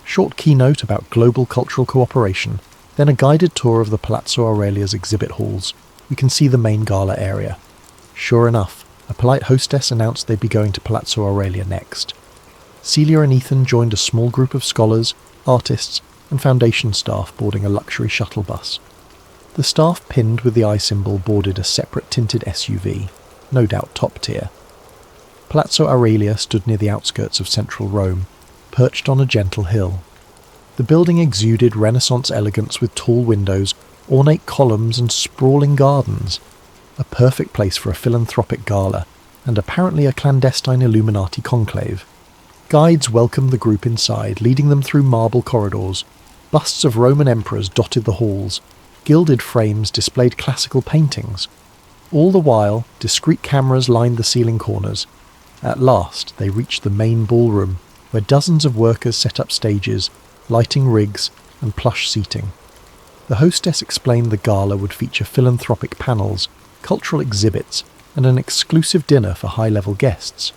Short keynote about global cultural cooperation, then a guided tour of the Palazzo Aurelia's exhibit halls. We can see the main gala area. Sure enough, a polite hostess announced they'd be going to Palazzo Aurelia next. Celia and Ethan joined a small group of scholars, artists, and foundation staff boarding a luxury shuttle bus. The staff pinned with the eye symbol boarded a separate tinted SUV, no doubt top tier. Palazzo Aurelia stood near the outskirts of central Rome, perched on a gentle hill. The building exuded Renaissance elegance with tall windows, ornate columns and sprawling gardens. A perfect place for a philanthropic gala, and apparently a clandestine Illuminati conclave. Guides welcomed the group inside, leading them through marble corridors. Busts of Roman emperors dotted the halls. Gilded frames displayed classical paintings. All the while, discreet cameras lined the ceiling corners. At last, they reached the main ballroom, where dozens of workers set up stages, lighting rigs, and plush seating. The hostess explained the gala would feature philanthropic panels, cultural exhibits, and an exclusive dinner for high-level guests.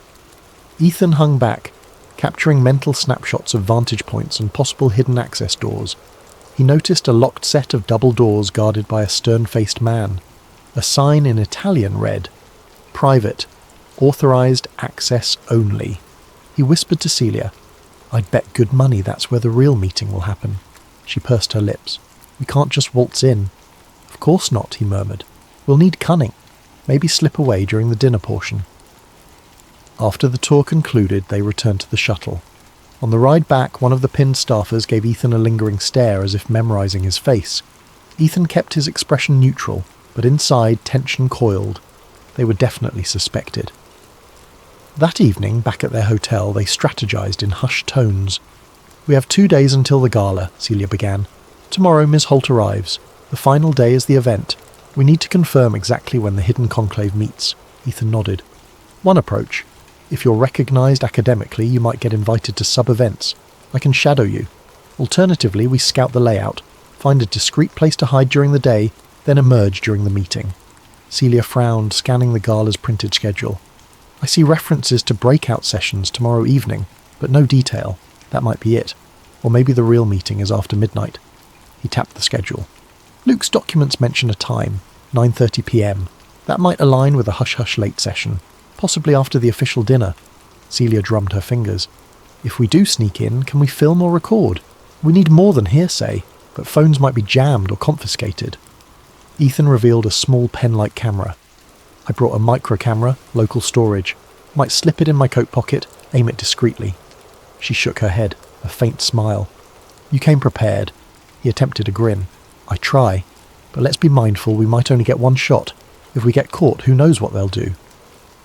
Ethan hung back, capturing mental snapshots of vantage points and possible hidden access doors. He noticed a locked set of double doors guarded by a stern-faced man. A sign in Italian read, "Private, authorized access only." He whispered to Celia, "I'd bet good money that's where the real meeting will happen." She pursed her lips. "We can't just waltz in." "Of course not," he murmured. "We'll need cunning. Maybe slip away during the dinner portion." After the tour concluded, they returned to the shuttle. On the ride back, one of the pinned staffers gave Ethan a lingering stare as if memorizing his face. Ethan kept his expression neutral, but inside tension coiled. They were definitely suspected. That evening, back at their hotel, they strategized in hushed tones. "We have 2 days until the gala," Celia began. "Tomorrow Ms. Holt arrives. The final day is the event. We need to confirm exactly when the hidden conclave meets." Ethan nodded. "One approach. If you're recognized academically, you might get invited to sub-events. I can shadow you. Alternatively, we scout the layout, find a discreet place to hide during the day, then emerge during the meeting." Celia frowned, scanning the gala's printed schedule. "I see references to breakout sessions tomorrow evening, but no detail. That might be it. Or maybe the real meeting is after midnight." He tapped the schedule. "Luke's documents mention a time, 9:30 p.m. That might align with a hush-hush late session, possibly after the official dinner." Celia drummed her fingers. "If we do sneak in, can we film or record? We need more than hearsay, but phones might be jammed or confiscated." Ethan revealed a small pen-like camera. "I brought a micro camera, local storage. Might slip it in my coat pocket, aim it discreetly." She shook her head, a faint smile. "You came prepared." He attempted a grin. "I try, but let's be mindful we might only get one shot. If we get caught, who knows what they'll do."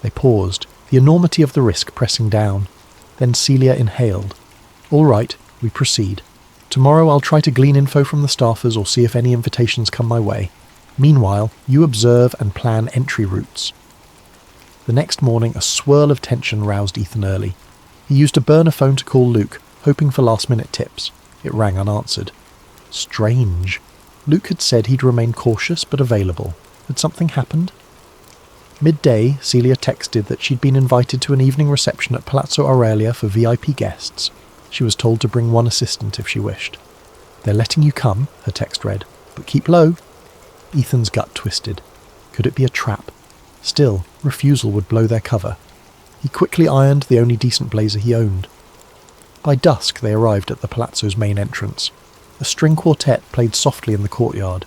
They paused, the enormity of the risk pressing down. Then Celia inhaled. "All right, we proceed. Tomorrow I'll try to glean info from the staffers or see if any invitations come my way. Meanwhile, you observe and plan entry routes." The next morning, a swirl of tension roused Ethan early. He used a burner phone to call Luke, hoping for last-minute tips. It rang unanswered. Strange. Luke had said he'd remain cautious but available. Had something happened? Midday, Celia texted that she'd been invited to an evening reception at Palazzo Aurelia for VIP guests. She was told to bring one assistant if she wished. "They're letting you come," her text read, "but keep low." Ethan's gut twisted. Could it be a trap? Still, refusal would blow their cover. He quickly ironed the only decent blazer he owned. By dusk they arrived at the palazzo's main entrance. A string quartet played softly in the courtyard.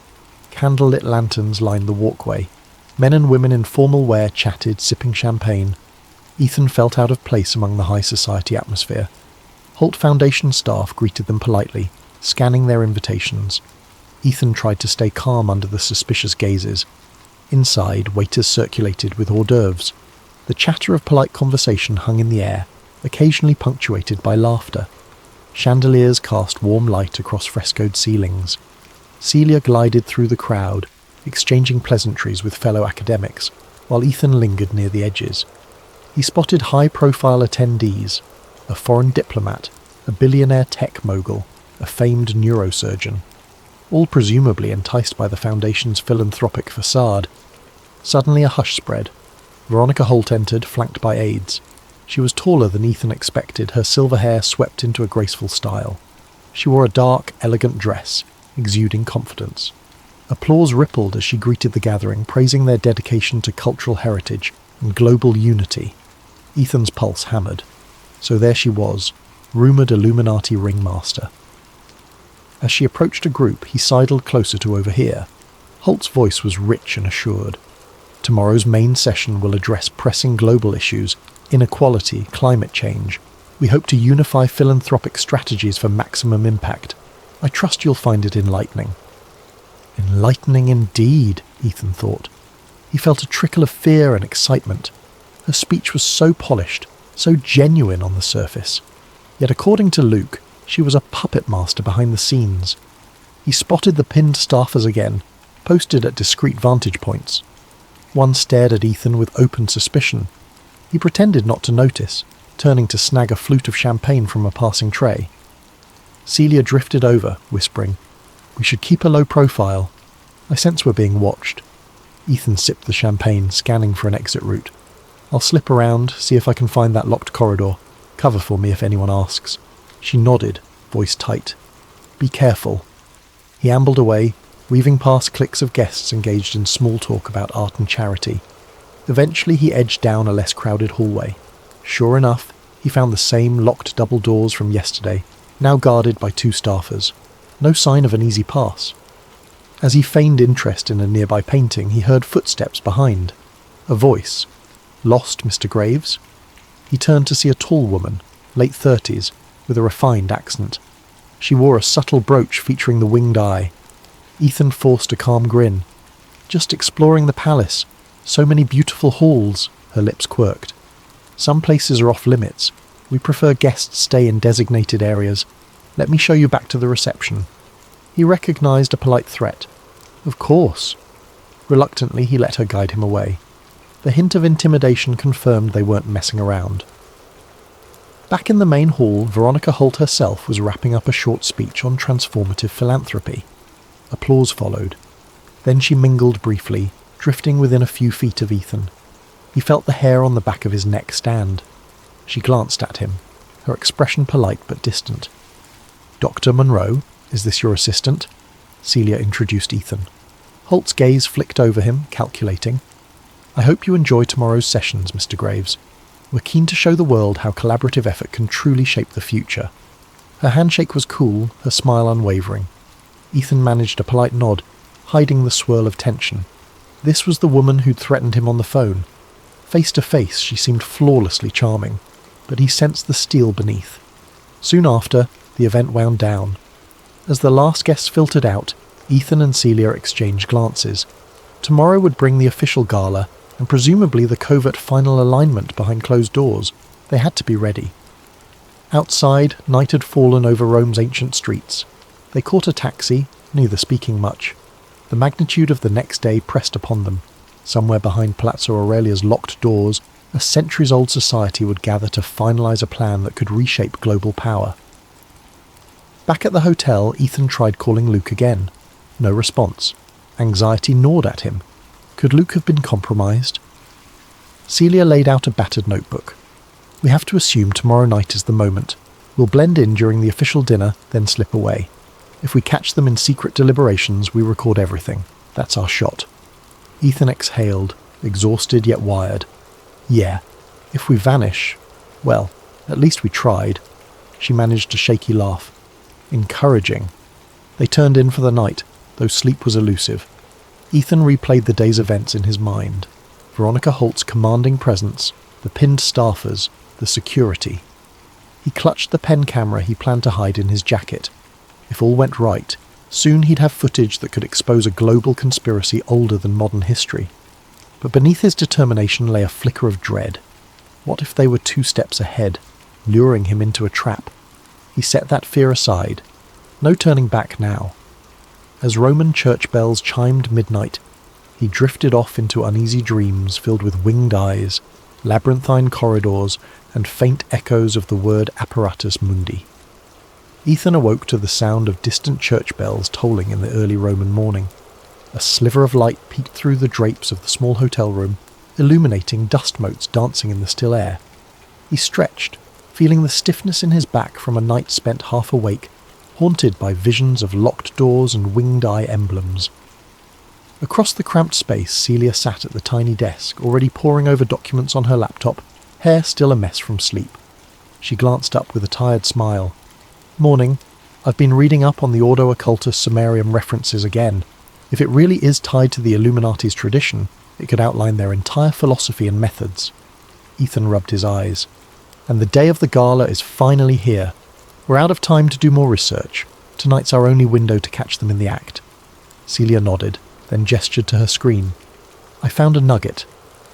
Candle-lit lanterns lined the walkway. Men and women in formal wear chatted, sipping champagne. Ethan felt out of place among the high society atmosphere. Holt Foundation staff greeted them politely, scanning their invitations. Ethan tried to stay calm under the suspicious gazes. Inside, waiters circulated with hors d'oeuvres. The chatter of polite conversation hung in the air, occasionally punctuated by laughter. Chandeliers cast warm light across frescoed ceilings. Celia glided through the crowd, exchanging pleasantries with fellow academics, while Ethan lingered near the edges. He spotted high-profile attendees, a foreign diplomat, a billionaire tech mogul, a famed neurosurgeon, all presumably enticed by the Foundation's philanthropic facade. Suddenly a hush spread. Veronica Holt entered, flanked by aides. She was taller than Ethan expected, her silver hair swept into a graceful style. She wore a dark, elegant dress, exuding confidence. Applause rippled as she greeted the gathering, praising their dedication to cultural heritage and global unity. Ethan's pulse hammered. So there she was, rumoured Illuminati ringmaster. As she approached a group, he sidled closer to overhear. Holt's voice was rich and assured. Tomorrow's main session will address pressing global issues, inequality, climate change. We hope to unify philanthropic strategies for maximum impact. I trust you'll find it enlightening. Enlightening indeed, Ethan thought. He felt a trickle of fear and excitement. Her speech was so polished, so genuine on the surface. Yet according to Luke, she was a puppet master behind the scenes. He spotted the pinned staffers again, posted at discreet vantage points. One stared at Ethan with open suspicion. He pretended not to notice, turning to snag a flute of champagne from a passing tray. Celia drifted over, whispering, "We should keep a low profile. I sense we're being watched." Ethan sipped the champagne, scanning for an exit route. "I'll slip around, see if I can find that locked corridor. Cover for me if anyone asks." She nodded, voice tight. "Be careful." He ambled away, weaving past cliques of guests engaged in small talk about art and charity. Eventually he edged down a less crowded hallway. Sure enough, he found the same locked double doors from yesterday, now guarded by 2 staffers. No sign of an easy pass. As he feigned interest in a nearby painting, he heard footsteps behind. A voice. "Lost, Mr. Graves?" He turned to see a tall woman, late 30s, with a refined accent. She wore a subtle brooch featuring the winged eye. Ethan forced a calm grin. "Just exploring the palace. So many beautiful halls," her lips quirked. "Some places are off limits. We prefer guests stay in designated areas. Let me show you back to the reception." He recognized a polite threat. "Of course." Reluctantly, he let her guide him away. The hint of intimidation confirmed they weren't messing around. Back in the main hall, Veronica Holt herself was wrapping up a short speech on transformative philanthropy. Applause followed. Then she mingled briefly, drifting within a few feet of Ethan. He felt the hair on the back of his neck stand. She glanced at him, her expression polite but distant. "Dr. Monroe, is this your assistant?" Celia introduced Ethan. Holt's gaze flicked over him, calculating. "I hope you enjoy tomorrow's sessions, Mr. Graves. We're keen to show the world how collaborative effort can truly shape the future." Her handshake was cool, her smile unwavering. Ethan managed a polite nod, hiding the swirl of tension. This was the woman who'd threatened him on the phone. Face to face, she seemed flawlessly charming, but he sensed the steel beneath. Soon after, the event wound down. As the last guests filtered out, Ethan and Celia exchanged glances. Tomorrow would bring the official gala, and presumably the covert final alignment behind closed doors. They had to be ready. Outside, night had fallen over Rome's ancient streets. They caught a taxi, neither speaking much. The magnitude of the next day pressed upon them. Somewhere behind Palazzo Aurelia's locked doors, a centuries-old society would gather to finalise a plan that could reshape global power. Back at the hotel, Ethan tried calling Luke again. No response. Anxiety gnawed at him. Could Luke have been compromised? Celia laid out a battered notebook. "We have to assume tomorrow night is the moment. We'll blend in during the official dinner, then slip away. If we catch them in secret deliberations, we record everything. That's our shot." Ethan exhaled, exhausted yet wired. "Yeah, if we vanish, well, at least we tried." She managed a shaky laugh. "Encouraging." They turned in for the night, though sleep was elusive. Ethan replayed the day's events in his mind. Veronica Holt's commanding presence, the pinned staffers, the security. He clutched the pen camera he planned to hide in his jacket. If all went right, soon he'd have footage that could expose a global conspiracy older than modern history. But beneath his determination lay a flicker of dread. What if they were 2 steps ahead, luring him into a trap? He set that fear aside. No turning back now. As Roman church bells chimed midnight, he drifted off into uneasy dreams filled with winged eyes, labyrinthine corridors, and faint echoes of the word apparatus mundi. Ethan awoke to the sound of distant church bells tolling in the early Roman morning. A sliver of light peeked through the drapes of the small hotel room, illuminating dust motes dancing in the still air. He stretched, feeling the stiffness in his back from a night spent half awake, haunted by visions of locked doors and winged eye emblems. Across the cramped space, Celia sat at the tiny desk, already poring over documents on her laptop, hair still a mess from sleep. She glanced up with a tired smile. "Morning. I've been reading up on the Ordo Occultus Sumerium references again. If it really is tied to the Illuminati's tradition, it could outline their entire philosophy and methods." Ethan rubbed his eyes. "And the day of the gala is finally here. We're out of time to do more research. Tonight's our only window to catch them in the act." Celia nodded, then gestured to her screen. "I found a nugget.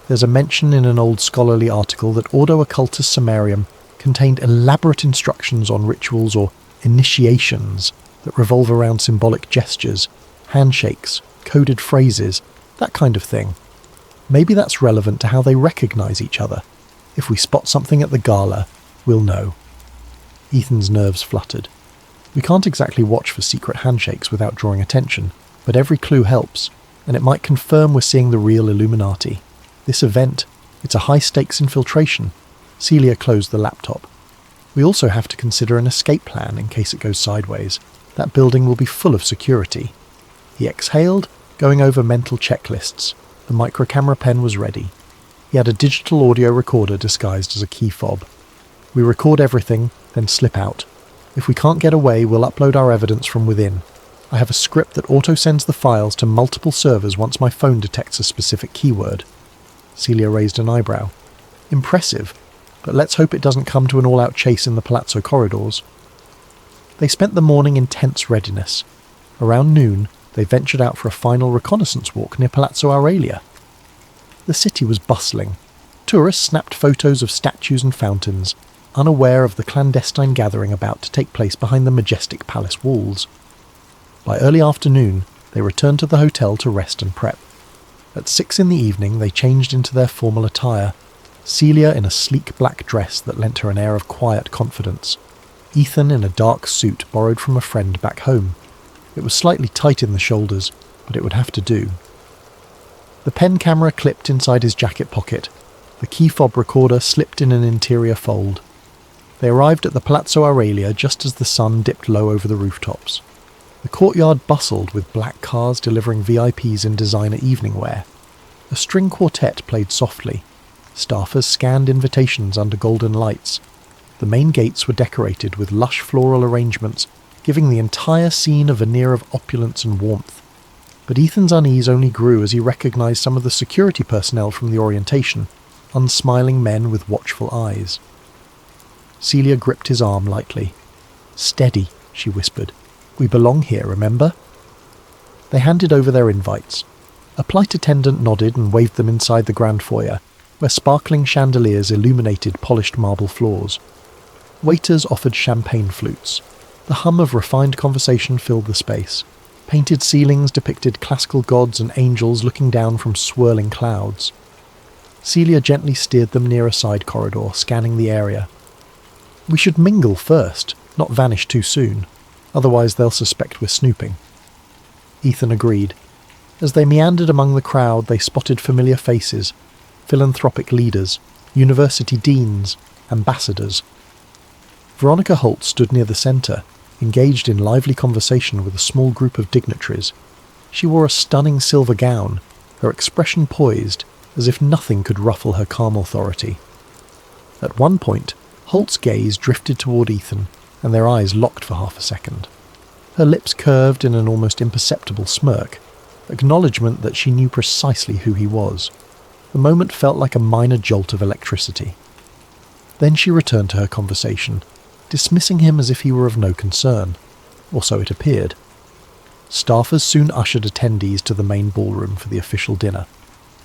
There's a mention in an old scholarly article that Ordo Occultus Sumerium contained elaborate instructions on rituals or initiations that revolve around symbolic gestures, handshakes, coded phrases, that kind of thing. Maybe that's relevant to how they recognize each other. If we spot something at the gala, we'll know." Ethan's nerves fluttered. We can't exactly watch for secret handshakes without drawing attention, but every clue helps, and it might confirm we're seeing the real Illuminati. This event, it's a high-stakes infiltration. Celia closed the laptop. "We also have to consider an escape plan in case it goes sideways. That building will be full of security." He exhaled, going over mental checklists. The microcamera pen was ready. He had a digital audio recorder disguised as a key fob. "We record everything, then slip out. If we can't get away, we'll upload our evidence from within. I have a script that auto-sends the files to multiple servers once my phone detects a specific keyword." Celia raised an eyebrow. "Impressive, but let's hope it doesn't come to an all-out chase in the palazzo corridors." They spent the morning in tense readiness. Around noon, they ventured out for a final reconnaissance walk near Palazzo Aurelia. The city was bustling. Tourists snapped photos of statues and fountains, unaware of the clandestine gathering about to take place behind the majestic palace walls. By early afternoon, they returned to the hotel to rest and prep. At 6 in the evening, they changed into their formal attire, Celia in a sleek black dress that lent her an air of quiet confidence, Ethan in a dark suit borrowed from a friend back home. It was slightly tight in the shoulders, but it would have to do. The pen camera clipped inside his jacket pocket. The key fob recorder slipped in an interior fold. They arrived at the Palazzo Aurelia just as the sun dipped low over the rooftops. The courtyard bustled with black cars delivering VIPs in designer evening wear. A string quartet played softly. Staffers scanned invitations under golden lights. The main gates were decorated with lush floral arrangements, giving the entire scene a veneer of opulence and warmth. But Ethan's unease only grew as he recognized some of the security personnel from the orientation, unsmiling men with watchful eyes. Celia gripped his arm lightly. "Steady," she whispered. "We belong here, remember?" They handed over their invites. A flight attendant nodded and waved them inside the grand foyer, where sparkling chandeliers illuminated polished marble floors. Waiters offered champagne flutes. The hum of refined conversation filled the space. Painted ceilings depicted classical gods and angels looking down from swirling clouds. Celia gently steered them near a side corridor, scanning the area. "We should mingle first, not vanish too soon. Otherwise they'll suspect we're snooping." Ethan agreed. As they meandered among the crowd, they spotted familiar faces, philanthropic leaders, university deans, ambassadors. Veronica Holt stood near the centre, engaged in lively conversation with a small group of dignitaries. She wore a stunning silver gown, her expression poised, as if nothing could ruffle her calm authority. At one point, Holt's gaze drifted toward Ethan, and their eyes locked for half a second. Her lips curved in an almost imperceptible smirk, acknowledgement that she knew precisely who he was. The moment felt like a minor jolt of electricity. Then she returned to her conversation, dismissing him as if he were of no concern, or so it appeared. Staffers soon ushered attendees to the main ballroom for the official dinner.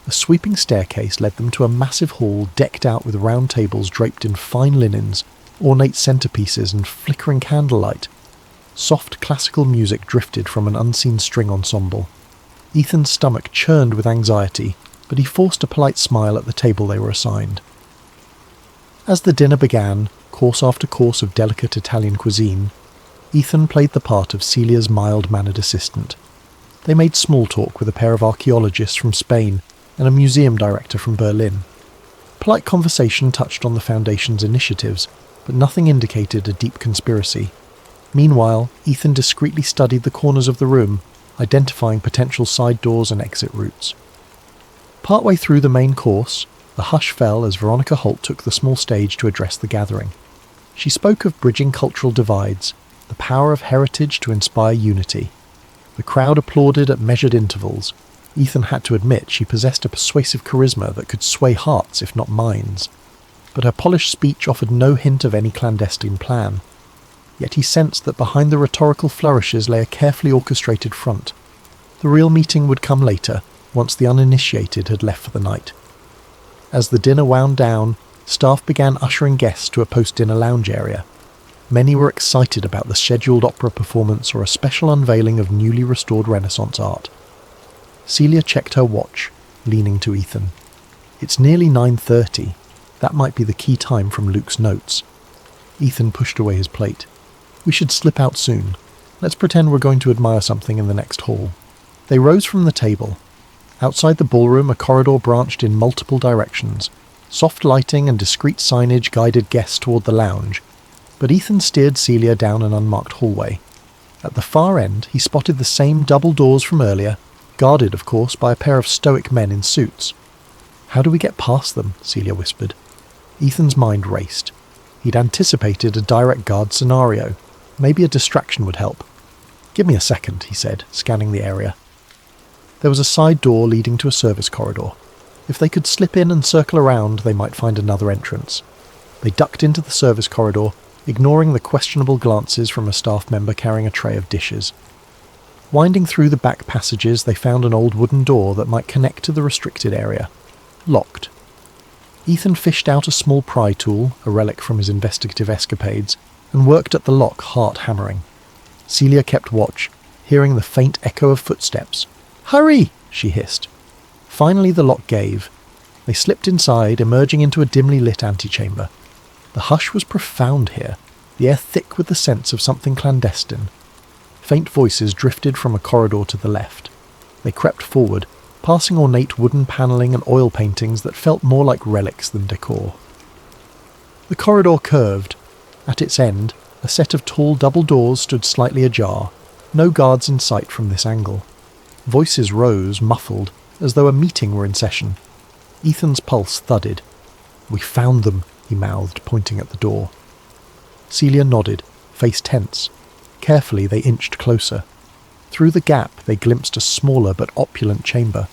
A sweeping staircase led them to a massive hall decked out with round tables draped in fine linens, ornate centerpieces and flickering candlelight. Soft classical music drifted from an unseen string ensemble. Ethan's stomach churned with anxiety, but he forced a polite smile at the table they were assigned. As the dinner began, course after course of delicate Italian cuisine, Ethan played the part of Celia's mild-mannered assistant. They made small talk with a pair of archaeologists from Spain and a museum director from Berlin. Polite conversation touched on the Foundation's initiatives, but nothing indicated a deep conspiracy. Meanwhile, Ethan discreetly studied the corners of the room, identifying potential side doors and exit routes. Partway through the main course, the hush fell as Veronica Holt took the small stage to address the gathering. She spoke of bridging cultural divides, the power of heritage to inspire unity. The crowd applauded at measured intervals. Ethan had to admit she possessed a persuasive charisma that could sway hearts if not minds. But her polished speech offered no hint of any clandestine plan. Yet he sensed that behind the rhetorical flourishes lay a carefully orchestrated front. The real meeting would come later, once the uninitiated had left for the night. As the dinner wound down, staff began ushering guests to a post-dinner lounge area. Many were excited about the scheduled opera performance or a special unveiling of newly restored Renaissance art. Celia checked her watch, leaning to Ethan. "It's nearly 9:30. That might be the key time from Luke's notes." Ethan pushed away his plate. "We should slip out soon. Let's pretend we're going to admire something in the next hall." They rose from the table. Outside the ballroom, a corridor branched in multiple directions. Soft lighting and discreet signage guided guests toward the lounge, but Ethan steered Celia down an unmarked hallway. At the far end, he spotted the same double doors from earlier, guarded, of course, by a pair of stoic men in suits. "How do we get past them?" Celia whispered. Ethan's mind raced. He'd anticipated a direct guard scenario. Maybe a distraction would help. "Give me a second," he said, scanning the area. There was a side door leading to a service corridor. If they could slip in and circle around, they might find another entrance. They ducked into the service corridor, ignoring the questionable glances from a staff member carrying a tray of dishes. Winding through the back passages, they found an old wooden door that might connect to the restricted area. Locked. Ethan fished out a small pry tool, a relic from his investigative escapades, and worked at the lock, heart hammering. Celia kept watch, hearing the faint echo of footsteps. "Hurry!" she hissed. Finally the lock gave. They slipped inside, emerging into a dimly lit antechamber. The hush was profound here, the air thick with the sense of something clandestine. Faint voices drifted from a corridor to the left. They crept forward, passing ornate wooden panelling and oil paintings that felt more like relics than decor. The corridor curved. At its end, a set of tall double doors stood slightly ajar, no guards in sight from this angle. Voices rose, muffled, as though a meeting were in session. Ethan's pulse thudded. "We found them," he mouthed, pointing at the door. Celia nodded, face tense. Carefully they inched closer. Through the gap they glimpsed a smaller but opulent chamber,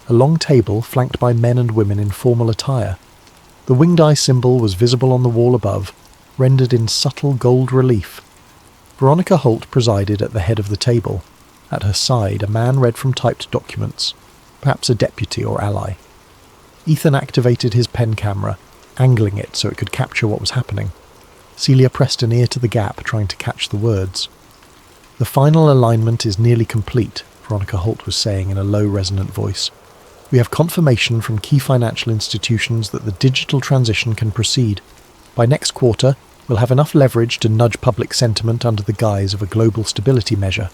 a long table flanked by men and women in formal attire. The winged eye symbol was visible on the wall above, rendered in subtle gold relief. Veronica Holt presided at the head of the table. At her side, a man read from typed documents, perhaps a deputy or ally. Ethan activated his pen camera, angling it so it could capture what was happening. Celia pressed an ear to the gap, trying to catch the words. "The final alignment is nearly complete," Veronica Holt was saying in a low, resonant voice. "We have confirmation from key financial institutions that the digital transition can proceed. By next quarter, we'll have enough leverage to nudge public sentiment under the guise of a global stability measure."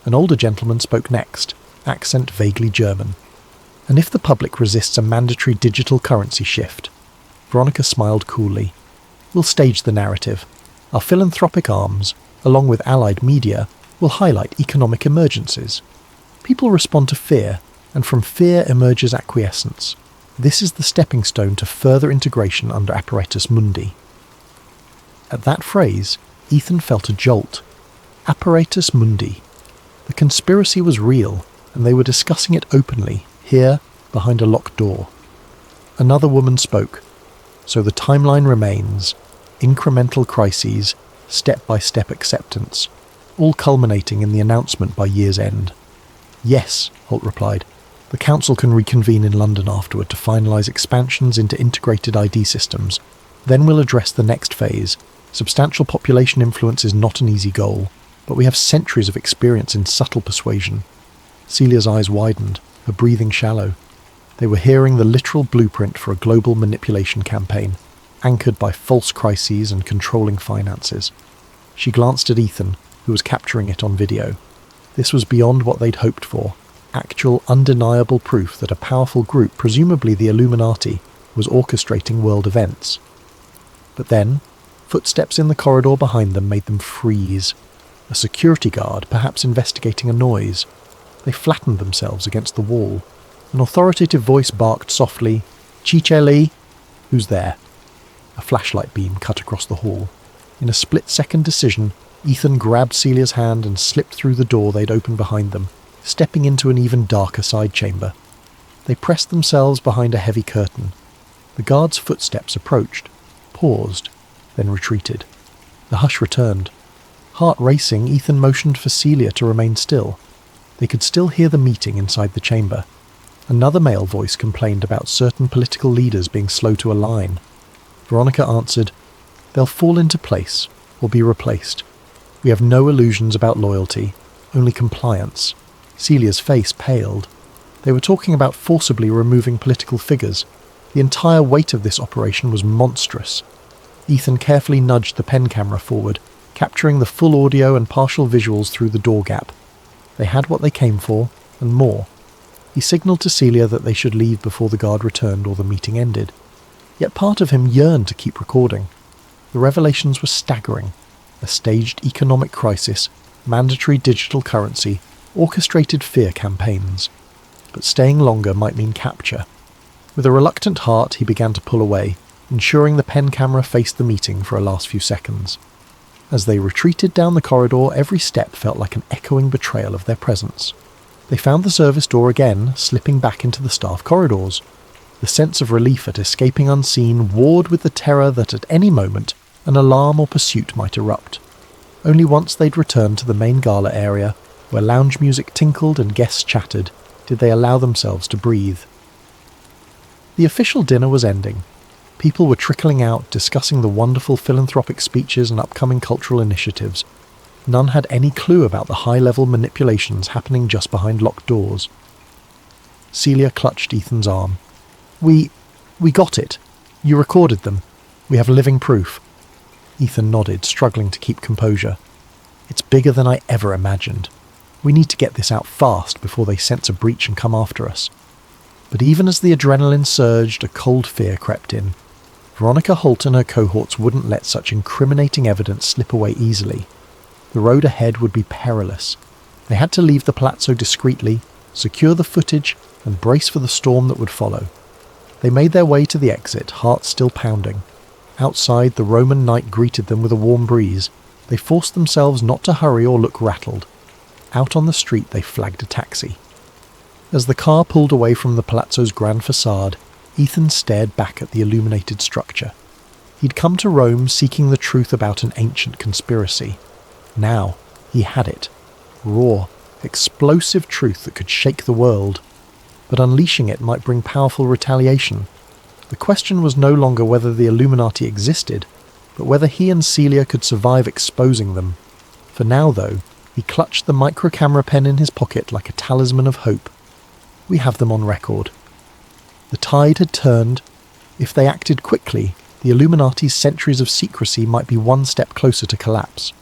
An older gentleman spoke next, accent vaguely German. "And if the public resists a mandatory digital currency shift?" Veronica smiled coolly. "We'll stage the narrative. Our philanthropic arms, along with allied media, will highlight economic emergencies. People respond to fear, and from fear emerges acquiescence. This is the stepping stone to further integration under Apparatus Mundi." At that phrase, Ethan felt a jolt. Apparatus Mundi. The conspiracy was real, and they were discussing it openly, here, behind a locked door. Another woman spoke. "So the timeline remains. Incremental crises, step-by-step acceptance, all culminating in the announcement by year's end." "Yes," Holt replied. "The Council can reconvene in London afterward to finalise expansions into integrated ID systems. Then we'll address the next phase. Substantial population influence is not an easy goal, but we have centuries of experience in subtle persuasion." Celia's eyes widened, her breathing shallow. They were hearing the literal blueprint for a global manipulation campaign, anchored by false crises and controlling finances. She glanced at Ethan, who was capturing it on video. This was beyond what they'd hoped for, actual undeniable proof that a powerful group, presumably the Illuminati, was orchestrating world events. But then, Footsteps in the corridor behind them made them freeze. A security guard, perhaps investigating a noise. They flattened themselves against the wall. An authoritative voice barked softly, "Chicheli?" "Who's there?" A flashlight beam cut across the hall. In a split-second decision, Ethan grabbed Celia's hand and slipped through the door they'd opened behind them, stepping into an even darker side chamber. They pressed themselves behind a heavy curtain. The guard's footsteps approached, paused, then retreated. The hush returned. Heart racing, Ethan motioned for Celia to remain still. They could still hear the meeting inside the chamber. Another male voice complained about certain political leaders being slow to align. Veronica answered, "They'll fall into place, or be replaced. We have no illusions about loyalty, only compliance." Celia's face paled. They were talking about forcibly removing political figures. The entire weight of this operation was monstrous. Ethan carefully nudged the pen camera forward, capturing the full audio and partial visuals through the door gap. They had what they came for, and more. He signalled to Celia that they should leave before the guard returned or the meeting ended. Yet part of him yearned to keep recording. The revelations were staggering. A staged economic crisis, mandatory digital currency, orchestrated fear campaigns. But staying longer might mean capture. With a reluctant heart, he began to pull away, ensuring the pen camera faced the meeting for a last few seconds. As they retreated down the corridor, every step felt like an echoing betrayal of their presence. They found the service door again, slipping back into the staff corridors. The sense of relief at escaping unseen warred with the terror that at any moment an alarm or pursuit might erupt. Only once they'd returned to the main gala area, where lounge music tinkled and guests chattered, did they allow themselves to breathe. The official dinner was ending. People were trickling out, discussing the wonderful philanthropic speeches and upcoming cultural initiatives. None had any clue about the high-level manipulations happening just behind locked doors. Celia clutched Ethan's arm. We got it. You recorded them. We have living proof." Ethan nodded, struggling to keep composure. "It's bigger than I ever imagined. We need to get this out fast before they sense a breach and come after us." But even as the adrenaline surged, a cold fear crept in. Veronica Holt and her cohorts wouldn't let such incriminating evidence slip away easily. The road ahead would be perilous. They had to leave the palazzo discreetly, secure the footage, and brace for the storm that would follow. They made their way to the exit, hearts still pounding. Outside, the Roman night greeted them with a warm breeze. They forced themselves not to hurry or look rattled. Out on the street, they flagged a taxi. As the car pulled away from the palazzo's grand facade, Ethan stared back at the illuminated structure. He'd come to Rome seeking the truth about an ancient conspiracy. Now, he had it. Raw, explosive truth that could shake the world. But unleashing it might bring powerful retaliation. The question was no longer whether the Illuminati existed, but whether he and Celia could survive exposing them. For now, though, he clutched the micro-camera pen in his pocket like a talisman of hope. We have them on record. The tide had turned. If they acted quickly, the Illuminati's centuries of secrecy might be one step closer to collapse.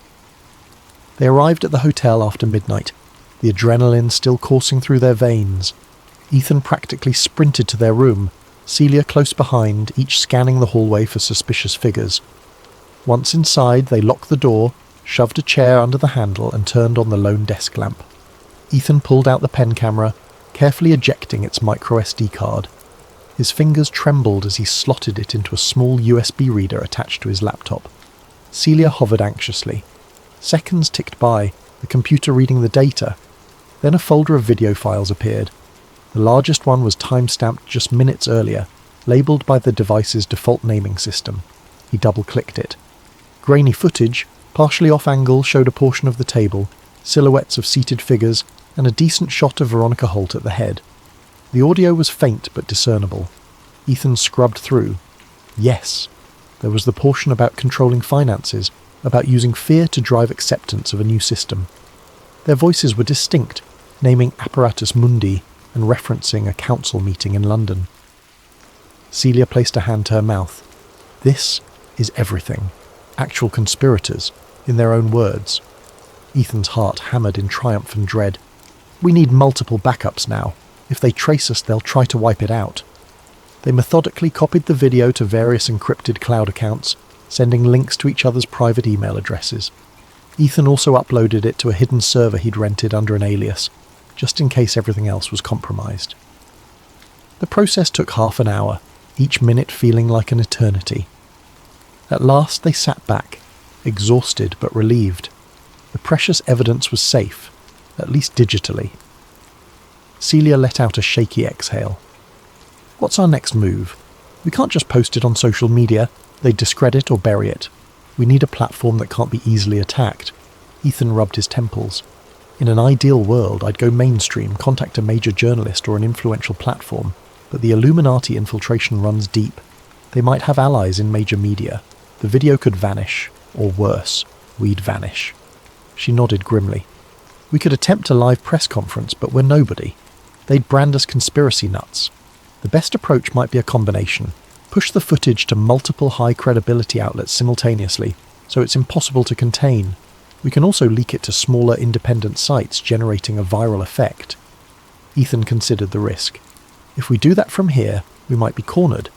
They arrived at the hotel after midnight, the adrenaline still coursing through their veins. Ethan practically sprinted to their room, Celia close behind, each scanning the hallway for suspicious figures. Once inside, they locked the door, shoved a chair under the handle and turned on the lone desk lamp. Ethan pulled out the pen camera, carefully ejecting its micro SD card. His fingers trembled as he slotted it into a small USB reader attached to his laptop. Celia hovered anxiously. Seconds ticked by, the computer reading the data. Then a folder of video files appeared. The largest one was time-stamped just minutes earlier, labelled by the device's default naming system. He double-clicked it. Grainy footage, partially off-angle, showed a portion of the table, silhouettes of seated figures, and a decent shot of Veronica Holt at the head. The audio was faint but discernible. Ethan scrubbed through. Yes, there was the portion about controlling finances, about using fear to drive acceptance of a new system. Their voices were distinct, naming Apparatus Mundi and referencing a council meeting in London. Celia placed a hand to her mouth. This is everything. Actual conspirators, in their own words. Ethan's heart hammered in triumph and dread. We need multiple backups now. If they trace us, they'll try to wipe it out. They methodically copied the video to various encrypted cloud accounts, sending links to each other's private email addresses. Ethan also uploaded it to a hidden server he'd rented under an alias, just in case everything else was compromised. The process took half an hour, each minute feeling like an eternity. At last they sat back, exhausted but relieved. The precious evidence was safe, at least digitally. Celia let out a shaky exhale. What's our next move? We can't just post it on social media. They'd discredit or bury it. We need a platform that can't be easily attacked. Ethan rubbed his temples. In an ideal world, I'd go mainstream, contact a major journalist or an influential platform, but the Illuminati infiltration runs deep. They might have allies in major media. The video could vanish, or worse, we'd vanish. She nodded grimly. We could attempt a live press conference, but we're nobody. They'd brand us conspiracy nuts. The best approach might be a combination. Push the footage to multiple high-credibility outlets simultaneously, so it's impossible to contain. We can also leak it to smaller independent sites, generating a viral effect. Ethan considered the risk. If we do that from here, we might be cornered.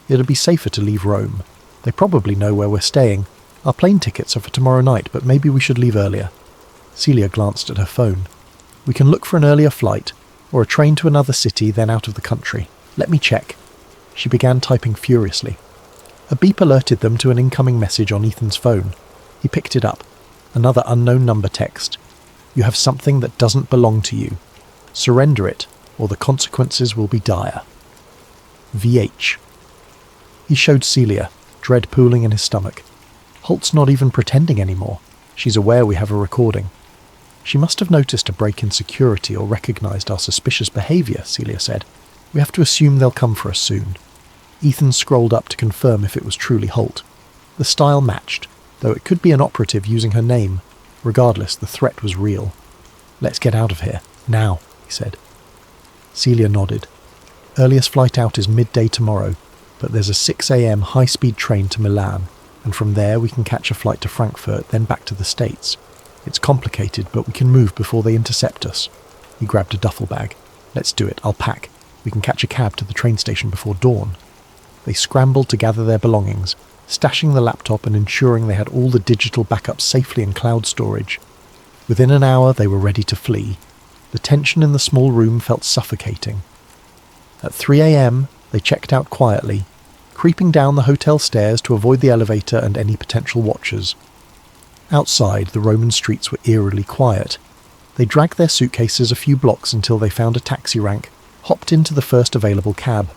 It'd be safer to leave Rome. They probably know where we're staying. Our plane tickets are for tomorrow night, but maybe we should leave earlier. Celia glanced at her phone. We can look for an earlier flight, or a train to another city, then out of the country. Let me check. She began typing furiously. A beep alerted them to an incoming message on Ethan's phone. He picked it up. Another unknown number text. You have something that doesn't belong to you. Surrender it, or the consequences will be dire. VH. He showed Celia, dread pooling in his stomach. Holt's not even pretending anymore. She's aware we have a recording. She must have noticed a break in security or recognized our suspicious behavior, Celia said. We have to assume they'll come for us soon. Ethan scrolled up to confirm if it was truly Holt. The style matched, though it could be an operative using her name. Regardless, the threat was real. Let's get out of here, now, he said. Celia nodded. Earliest flight out is midday tomorrow, but there's a 6 a.m. high-speed train to Milan, and from there we can catch a flight to Frankfurt, then back to the States. It's complicated, but we can move before they intercept us. He grabbed a duffel bag. Let's do it, I'll pack. We can catch a cab to the train station before dawn. They scrambled to gather their belongings, stashing the laptop and ensuring they had all the digital backups safely in cloud storage. Within an hour, they were ready to flee. The tension in the small room felt suffocating. At 3 a.m., they checked out quietly, creeping down the hotel stairs to avoid the elevator and any potential watchers. Outside, the Roman streets were eerily quiet. They dragged their suitcases a few blocks until they found a taxi rank, hopped into the first available cab.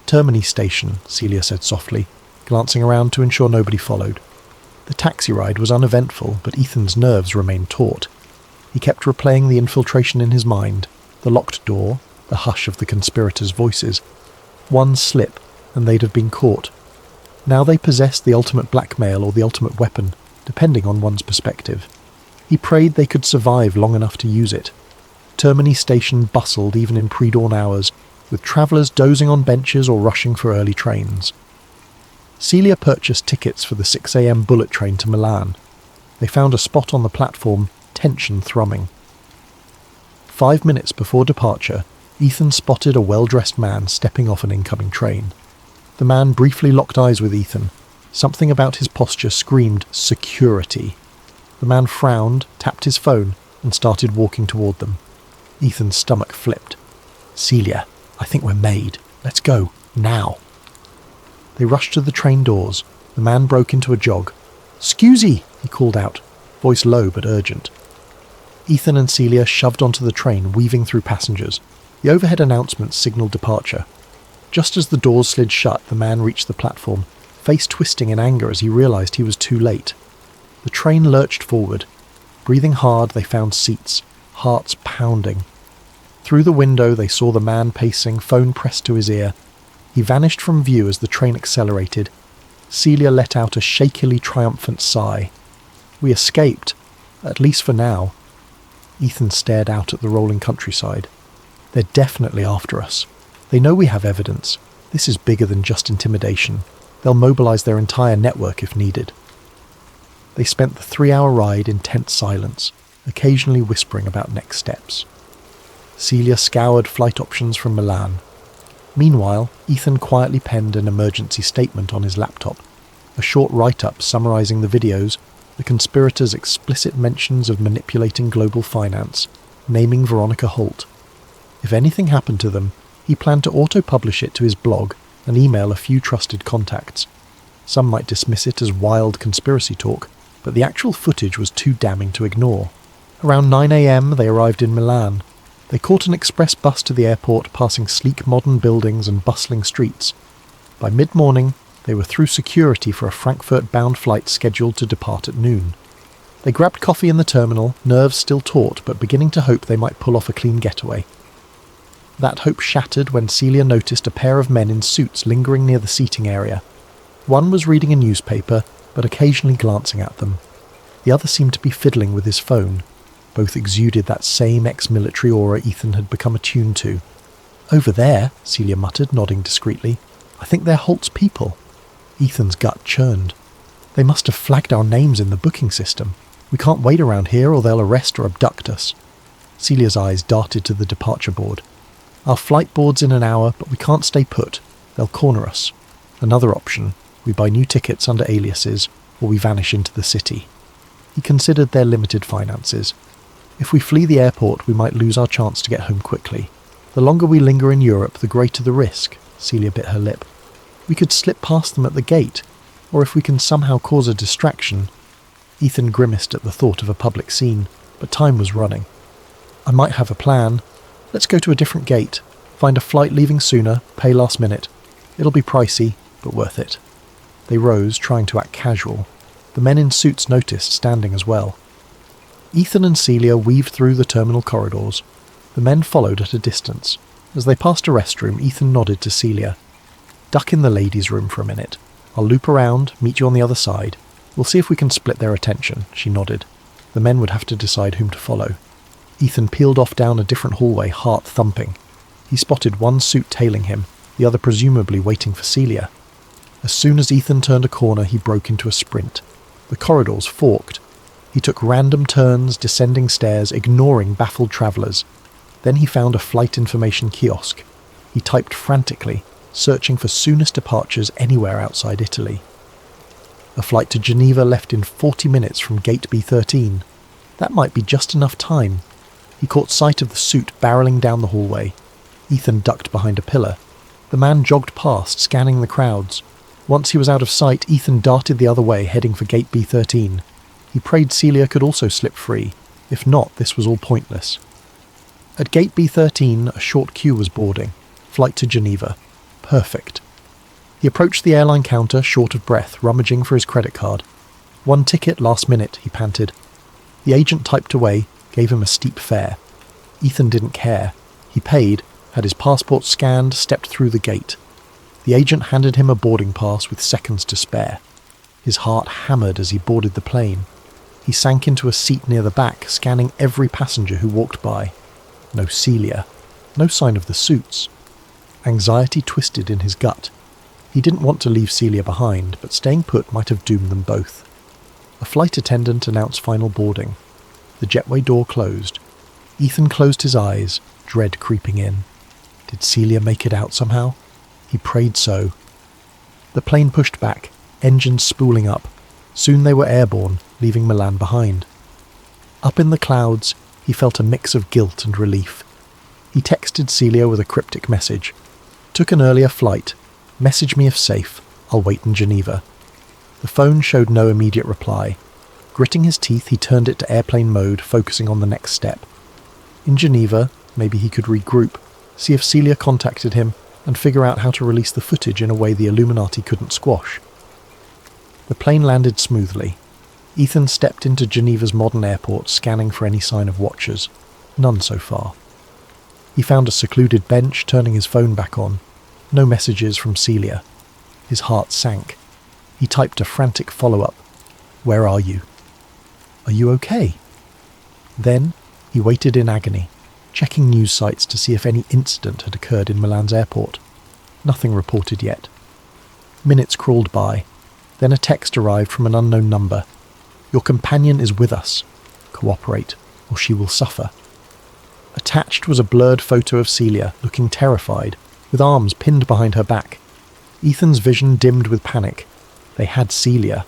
Termini station, Celia said softly, glancing around to ensure nobody followed. The taxi ride was uneventful, but Ethan's nerves remained taut. He kept replaying the infiltration in his mind, the locked door, the hush of the conspirators' voices. One slip, and they'd have been caught. Now they possessed the ultimate blackmail or the ultimate weapon, depending on one's perspective. He prayed they could survive long enough to use it. Termini station bustled even in pre-dawn hours, with travellers dozing on benches or rushing for early trains. Celia purchased tickets for the 6 a.m. bullet train to Milan. They found a spot on the platform, tension thrumming. 5 minutes before departure, Ethan spotted a well-dressed man stepping off an incoming train. The man briefly locked eyes with Ethan. Something about his posture screamed security. The man frowned, tapped his phone, and started walking toward them. Ethan's stomach flipped. Celia, I think we're made. Let's go, now. They rushed to the train doors. The man broke into a jog. "Scusy," he called out, voice low but urgent. Ethan and Celia shoved onto the train, weaving through passengers. The overhead announcement signalled departure. Just as the doors slid shut, the man reached the platform, face twisting in anger as he realised he was too late. The train lurched forward. Breathing hard, they found seats, hearts pounding. Through the window, they saw the man pacing, phone pressed to his ear. He vanished from view as the train accelerated. Celia let out a shakily triumphant sigh. We escaped, at least for now. Ethan stared out at the rolling countryside. They're definitely after us. They know we have evidence. This is bigger than just intimidation. They'll mobilise their entire network if needed. They spent the 3-hour ride in tense silence, occasionally whispering about next steps. Celia scoured flight options from Milan. Meanwhile, Ethan quietly penned an emergency statement on his laptop. A short write-up summarising the videos, the conspirators' explicit mentions of manipulating global finance, naming Veronica Holt. If anything happened to them, he planned to auto-publish it to his blog and email a few trusted contacts. Some might dismiss it as wild conspiracy talk, but the actual footage was too damning to ignore. Around 9 a.m. they arrived in Milan. They caught an express bus to the airport, passing sleek modern buildings and bustling streets. By mid-morning, they were through security for a Frankfurt-bound flight scheduled to depart at noon. They grabbed coffee in the terminal, nerves still taut but beginning to hope they might pull off a clean getaway. That hope shattered when Celia noticed a pair of men in suits lingering near the seating area. One was reading a newspaper, but occasionally glancing at them. The other seemed to be fiddling with his phone. Both exuded that same ex-military aura Ethan had become attuned to. "Over there," Celia muttered, nodding discreetly. "I think they're Holt's people." Ethan's gut churned. "They must have flagged our names in the booking system. We can't wait around here or they'll arrest or abduct us." Celia's eyes darted to the departure board. "Our flight board's in an hour, but we can't stay put. They'll corner us. Another option, we buy new tickets under aliases, or we vanish into the city." He considered their limited finances. "If we flee the airport, we might lose our chance to get home quickly. The longer we linger in Europe, the greater the risk." Celia bit her lip. "We could slip past them at the gate, or if we can somehow cause a distraction." Ethan grimaced at the thought of a public scene, but time was running. "I might have a plan. Let's go to a different gate, find a flight leaving sooner, pay last minute. It'll be pricey, but worth it." They rose, trying to act casual. The men in suits noticed, standing as well. Ethan and Celia weaved through the terminal corridors. The men followed at a distance. As they passed a restroom, Ethan nodded to Celia. "Duck in the ladies' room for a minute. I'll loop around, meet you on the other side. We'll see if we can split their attention," she nodded. The men would have to decide whom to follow. Ethan peeled off down a different hallway, heart thumping. He spotted one suit tailing him, the other presumably waiting for Celia. As soon as Ethan turned a corner, he broke into a sprint. The corridors forked. He took random turns, descending stairs, ignoring baffled travellers. Then he found a flight information kiosk. He typed frantically, searching for soonest departures anywhere outside Italy. A flight to Geneva left in 40 minutes from gate B13. That might be just enough time. He caught sight of the suit barreling down the hallway. Ethan ducked behind a pillar. The man jogged past, scanning the crowds. Once he was out of sight, Ethan darted the other way, heading for gate B13. He prayed Celia could also slip free. If not, this was all pointless. At gate B13, a short queue was boarding. Flight to Geneva. Perfect. He approached the airline counter, short of breath, rummaging for his credit card. "One ticket, last minute," he panted. The agent typed away, gave him a steep fare. Ethan didn't care. He paid, had his passport scanned, stepped through the gate. The agent handed him a boarding pass with seconds to spare. His heart hammered as he boarded the plane. He sank into a seat near the back, scanning every passenger who walked by. No Celia. No sign of the suits. Anxiety twisted in his gut. He didn't want to leave Celia behind, but staying put might have doomed them both. A flight attendant announced final boarding. The jetway door closed. Ethan closed his eyes, dread creeping in. Did Celia make it out somehow? He prayed so. The plane pushed back, engines spooling up. Soon they were airborne, leaving Milan behind. Up in the clouds, he felt a mix of guilt and relief. He texted Celia with a cryptic message. "Took an earlier flight. Message me if safe. I'll wait in Geneva." The phone showed no immediate reply. Gritting his teeth, he turned it to airplane mode, focusing on the next step. In Geneva, maybe he could regroup, see if Celia contacted him, and figure out how to release the footage in a way the Illuminati couldn't squash. The plane landed smoothly. Ethan stepped into Geneva's modern airport, scanning for any sign of watchers. None so far. He found a secluded bench, turning his phone back on. No messages from Celia. His heart sank. He typed a frantic follow-up. "Where are you? Are you okay?" Then he waited in agony, checking news sites to see if any incident had occurred in Milan's airport. Nothing reported yet. Minutes crawled by. Then a text arrived from an unknown number. "Your companion is with us. Cooperate, or she will suffer." Attached was a blurred photo of Celia, looking terrified, with arms pinned behind her back. Ethan's vision dimmed with panic. They had Celia.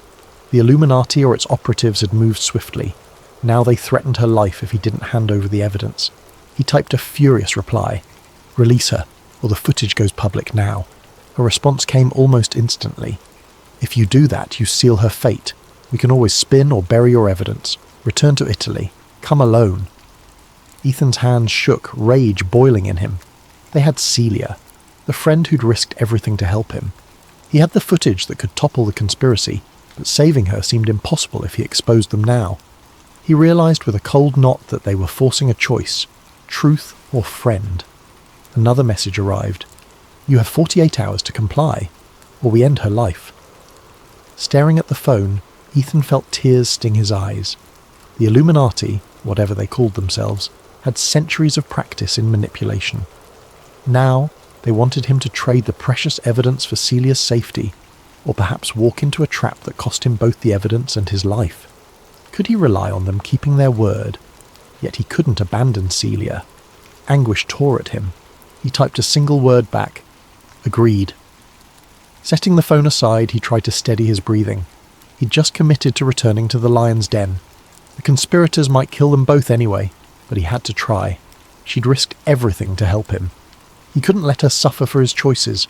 The Illuminati or its operatives had moved swiftly. Now they threatened her life if he didn't hand over the evidence. He typed a furious reply. "Release her, or the footage goes public now." A response came almost instantly. "If you do that, you seal her fate. We can always spin or bury your evidence. Return to Italy. Come alone." Ethan's hands shook, rage boiling in him. They had Celia, the friend who'd risked everything to help him. He had the footage that could topple the conspiracy, but saving her seemed impossible if he exposed them now. He realized with a cold knot that they were forcing a choice, truth or friend. Another message arrived. "You have 48 hours to comply, or we end her life." Staring at the phone, Ethan felt tears sting his eyes. The Illuminati, whatever they called themselves, had centuries of practice in manipulation. Now, they wanted him to trade the precious evidence for Celia's safety, or perhaps walk into a trap that cost him both the evidence and his life. Could he rely on them keeping their word? Yet he couldn't abandon Celia. Anguish tore at him. He typed a single word back. "Agreed." Setting the phone aside, he tried to steady his breathing. He'd just committed to returning to the lion's den. The conspirators might kill them both anyway, but he had to try. She'd risked everything to help him. He couldn't let her suffer for his choices.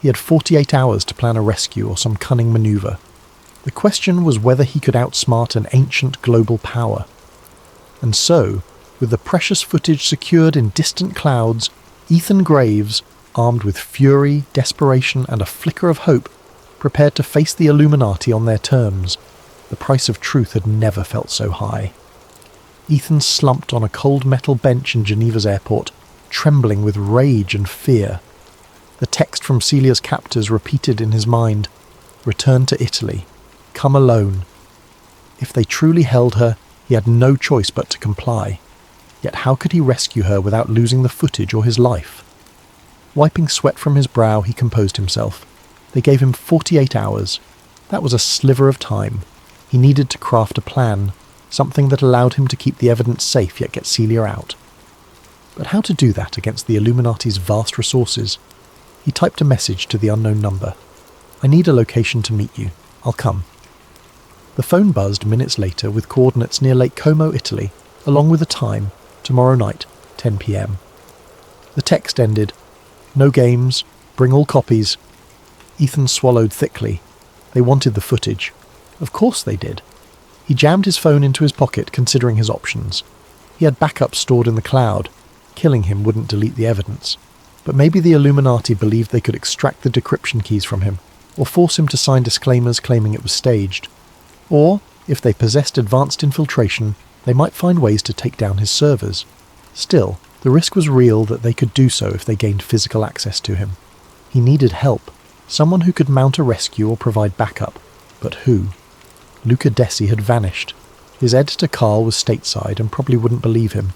He had 48 hours to plan a rescue or some cunning maneuver. The question was whether he could outsmart an ancient global power. And so, with the precious footage secured in distant clouds, Ethan Graves, armed with fury, desperation, and a flicker of hope, prepared to face the Illuminati on their terms. The price of truth had never felt so high. Ethan slumped on a cold metal bench in Geneva's airport, trembling with rage and fear. The text from Celia's captors repeated in his mind. "Return to Italy. Come alone." If they truly held her, he had no choice but to comply. Yet how could he rescue her without losing the footage or his life? Wiping sweat from his brow, he composed himself. They gave him 48 hours. That was a sliver of time. He needed to craft a plan, something that allowed him to keep the evidence safe yet get Celia out. But how to do that against the Illuminati's vast resources? He typed a message to the unknown number. "I need a location to meet you. I'll come." The phone buzzed minutes later with coordinates near Lake Como, Italy, along with a time, tomorrow night, 10 p.m. The text ended, "No games, bring all copies." Ethan swallowed thickly. They wanted the footage. Of course they did. He jammed his phone into his pocket, considering his options. He had backups stored in the cloud. Killing him wouldn't delete the evidence. But maybe the Illuminati believed they could extract the decryption keys from him, or force him to sign disclaimers claiming it was staged. Or, if they possessed advanced infiltration, they might find ways to take down his servers. Still, the risk was real that they could do so if they gained physical access to him. He needed help, someone who could mount a rescue or provide backup. But who? Luca Desi had vanished. His editor Carl was stateside and probably wouldn't believe him.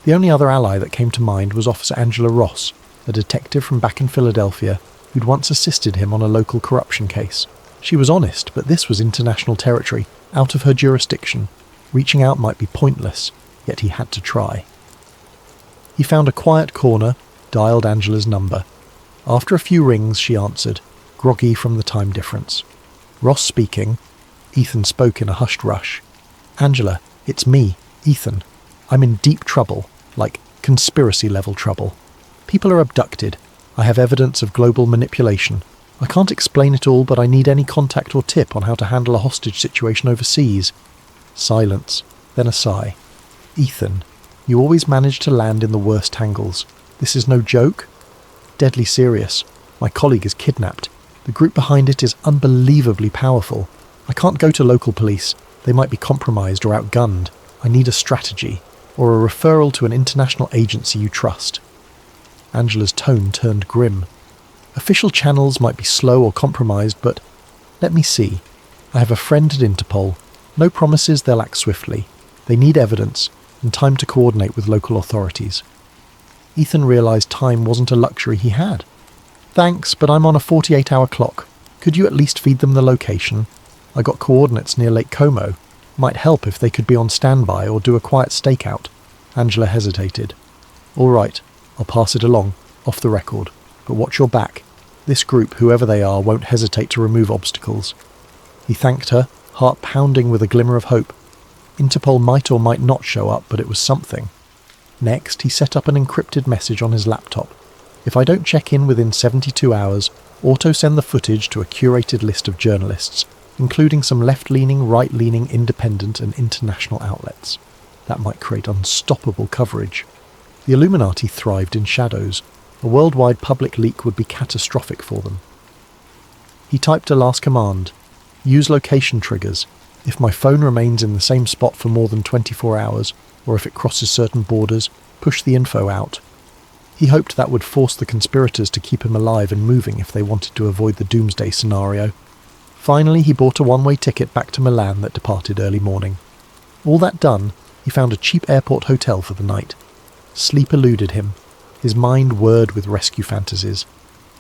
The only other ally that came to mind was Officer Angela Ross, a detective from back in Philadelphia who'd once assisted him on a local corruption case. She was honest, but this was international territory, out of her jurisdiction. Reaching out might be pointless, yet he had to try. He found a quiet corner, dialed Angela's number. After a few rings, she answered, groggy from the time difference. "Ross speaking." Ethan spoke in a hushed rush. "Angela, it's me, Ethan. I'm in deep trouble, like conspiracy-level trouble. People are abducted. I have evidence of global manipulation. I can't explain it all, but I need any contact or tip on how to handle a hostage situation overseas." Silence, then a sigh. "Ethan, you always manage to land in the worst tangles. This is no joke?" "Deadly serious. My colleague is kidnapped. The group behind it is unbelievably powerful. I can't go to local police. They might be compromised or outgunned. I need a strategy, or a referral to an international agency you trust." Angela's tone turned grim. "Official channels might be slow or compromised, but let me see. I have a friend at Interpol. No promises they'll act swiftly. They need evidence and time to coordinate with local authorities." Ethan realized time wasn't a luxury he had. "Thanks, but I'm on a 48-hour clock. Could you at least feed them the location? I got coordinates near Lake Como. Might help if they could be on standby or do a quiet stakeout." Angela hesitated. "All right, I'll pass it along, off the record. But watch your back. This group, whoever they are, won't hesitate to remove obstacles. He thanked her, heart pounding with a glimmer of hope. Interpol might or might not show up, but it was something. Next, he set up an encrypted message on his laptop. If I don't check in within 72 hours, auto-send the footage to a curated list of journalists, including some left-leaning, right-leaning, independent and international outlets. That might create unstoppable coverage. The Illuminati thrived in shadows. A worldwide public leak would be catastrophic for them. He typed a last command. Use location triggers. If my phone remains in the same spot for more than 24 hours, or if it crosses certain borders, push the info out. He hoped that would force the conspirators to keep him alive and moving if they wanted to avoid the doomsday scenario. Finally, he bought a one-way ticket back to Milan that departed early morning. All that done, he found a cheap airport hotel for the night. Sleep eluded him. His mind whirred with rescue fantasies.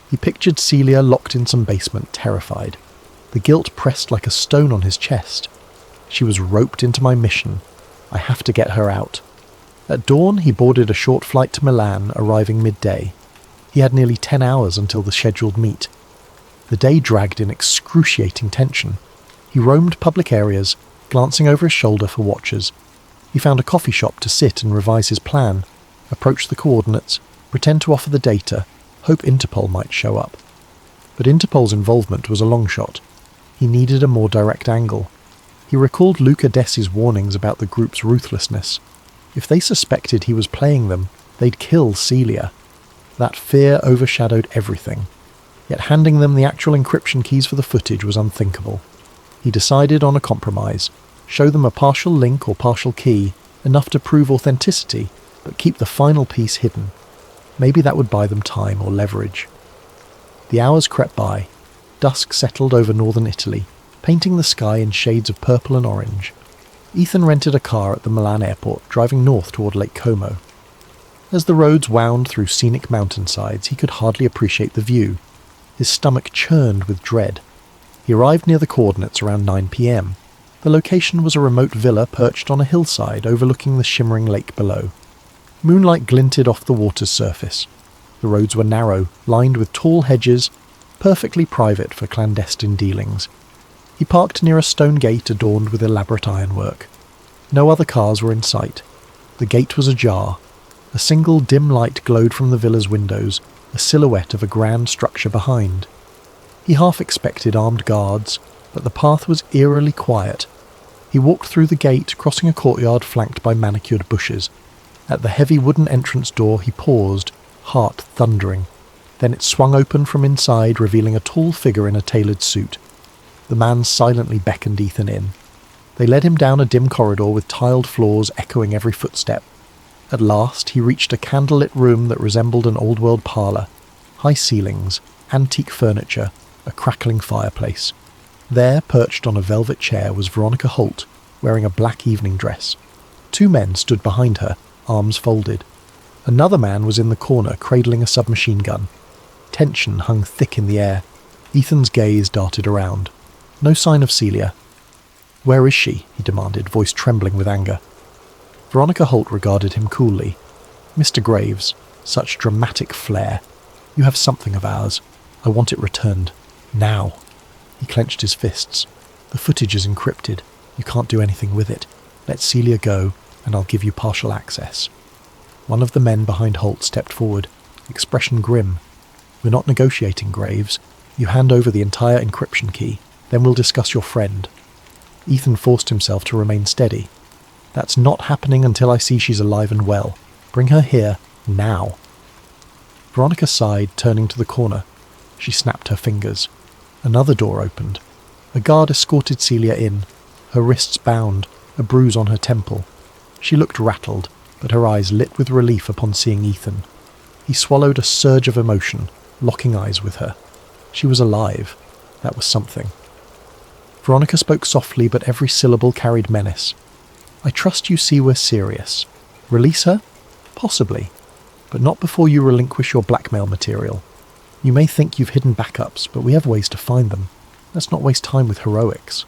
He pictured Celia locked in some basement, terrified. The guilt pressed like a stone on his chest. She was roped into my mission. I have to get her out. At dawn, he boarded a short flight to Milan, arriving midday. He had nearly 10 hours until the scheduled meet. The day dragged in excruciating tension. He roamed public areas, glancing over his shoulder for watchers. He found a coffee shop to sit and revise his plan, approach the coordinates, pretend to offer the data, hope Interpol might show up. But Interpol's involvement was a long shot. He needed a more direct angle. He recalled Luca Dessi's warnings about the group's ruthlessness. If they suspected he was playing them, they'd kill Celia. That fear overshadowed everything. Yet handing them the actual encryption keys for the footage was unthinkable. He decided on a compromise. Show them a partial link or partial key, enough to prove authenticity, but keep the final piece hidden. Maybe that would buy them time or leverage. The hours crept by. Dusk settled over northern Italy, painting the sky in shades of purple and orange. Ethan rented a car at the Milan airport, driving north toward Lake Como. As the roads wound through scenic mountainsides, he could hardly appreciate the view. His stomach churned with dread. He arrived near the coordinates around 9 p.m. The location was a remote villa perched on a hillside overlooking the shimmering lake below. Moonlight glinted off the water's surface. The roads were narrow, lined with tall hedges, perfectly private for clandestine dealings. He parked near a stone gate adorned with elaborate ironwork. No other cars were in sight. The gate was ajar. A single dim light glowed from the villa's windows, a silhouette of a grand structure behind. He half expected armed guards, but the path was eerily quiet. He walked through the gate, crossing a courtyard flanked by manicured bushes. At the heavy wooden entrance door he paused, heart thundering. Then it swung open from inside, revealing a tall figure in a tailored suit. The man silently beckoned Ethan in. They led him down a dim corridor with tiled floors echoing every footstep. At last he reached a candlelit room that resembled an old-world parlour. High ceilings, antique furniture, a crackling fireplace. There, perched on a velvet chair, was Veronica Holt, wearing a black evening dress. Two men stood behind her, arms folded. Another man was in the corner, cradling a submachine gun. Tension hung thick in the air. Ethan's gaze darted around. No sign of Celia. "Where is she?" he demanded, voice trembling with anger. Veronica Holt regarded him coolly. "Mr. Graves, such dramatic flair. You have something of ours. I want it returned. Now." He clenched his fists. "The footage is encrypted. You can't do anything with it. Let Celia go, and I'll give you partial access." One of the men behind Holt stepped forward, expression grim. "We're not negotiating, Graves. You hand over the entire encryption key, then we'll discuss your friend." Ethan forced himself to remain steady. "That's not happening until I see she's alive and well. Bring her here, now." Veronica sighed, turning to the corner. She snapped her fingers. Another door opened. A guard escorted Celia in, her wrists bound, a bruise on her temple. She looked rattled, but her eyes lit with relief upon seeing Ethan. He swallowed a surge of emotion, locking eyes with her. She was alive. That was something. Veronica spoke softly, but every syllable carried menace. "I trust you see we're serious. Release her? Possibly. But not before you relinquish your blackmail material. You may think you've hidden backups, but we have ways to find them. Let's not waste time with heroics."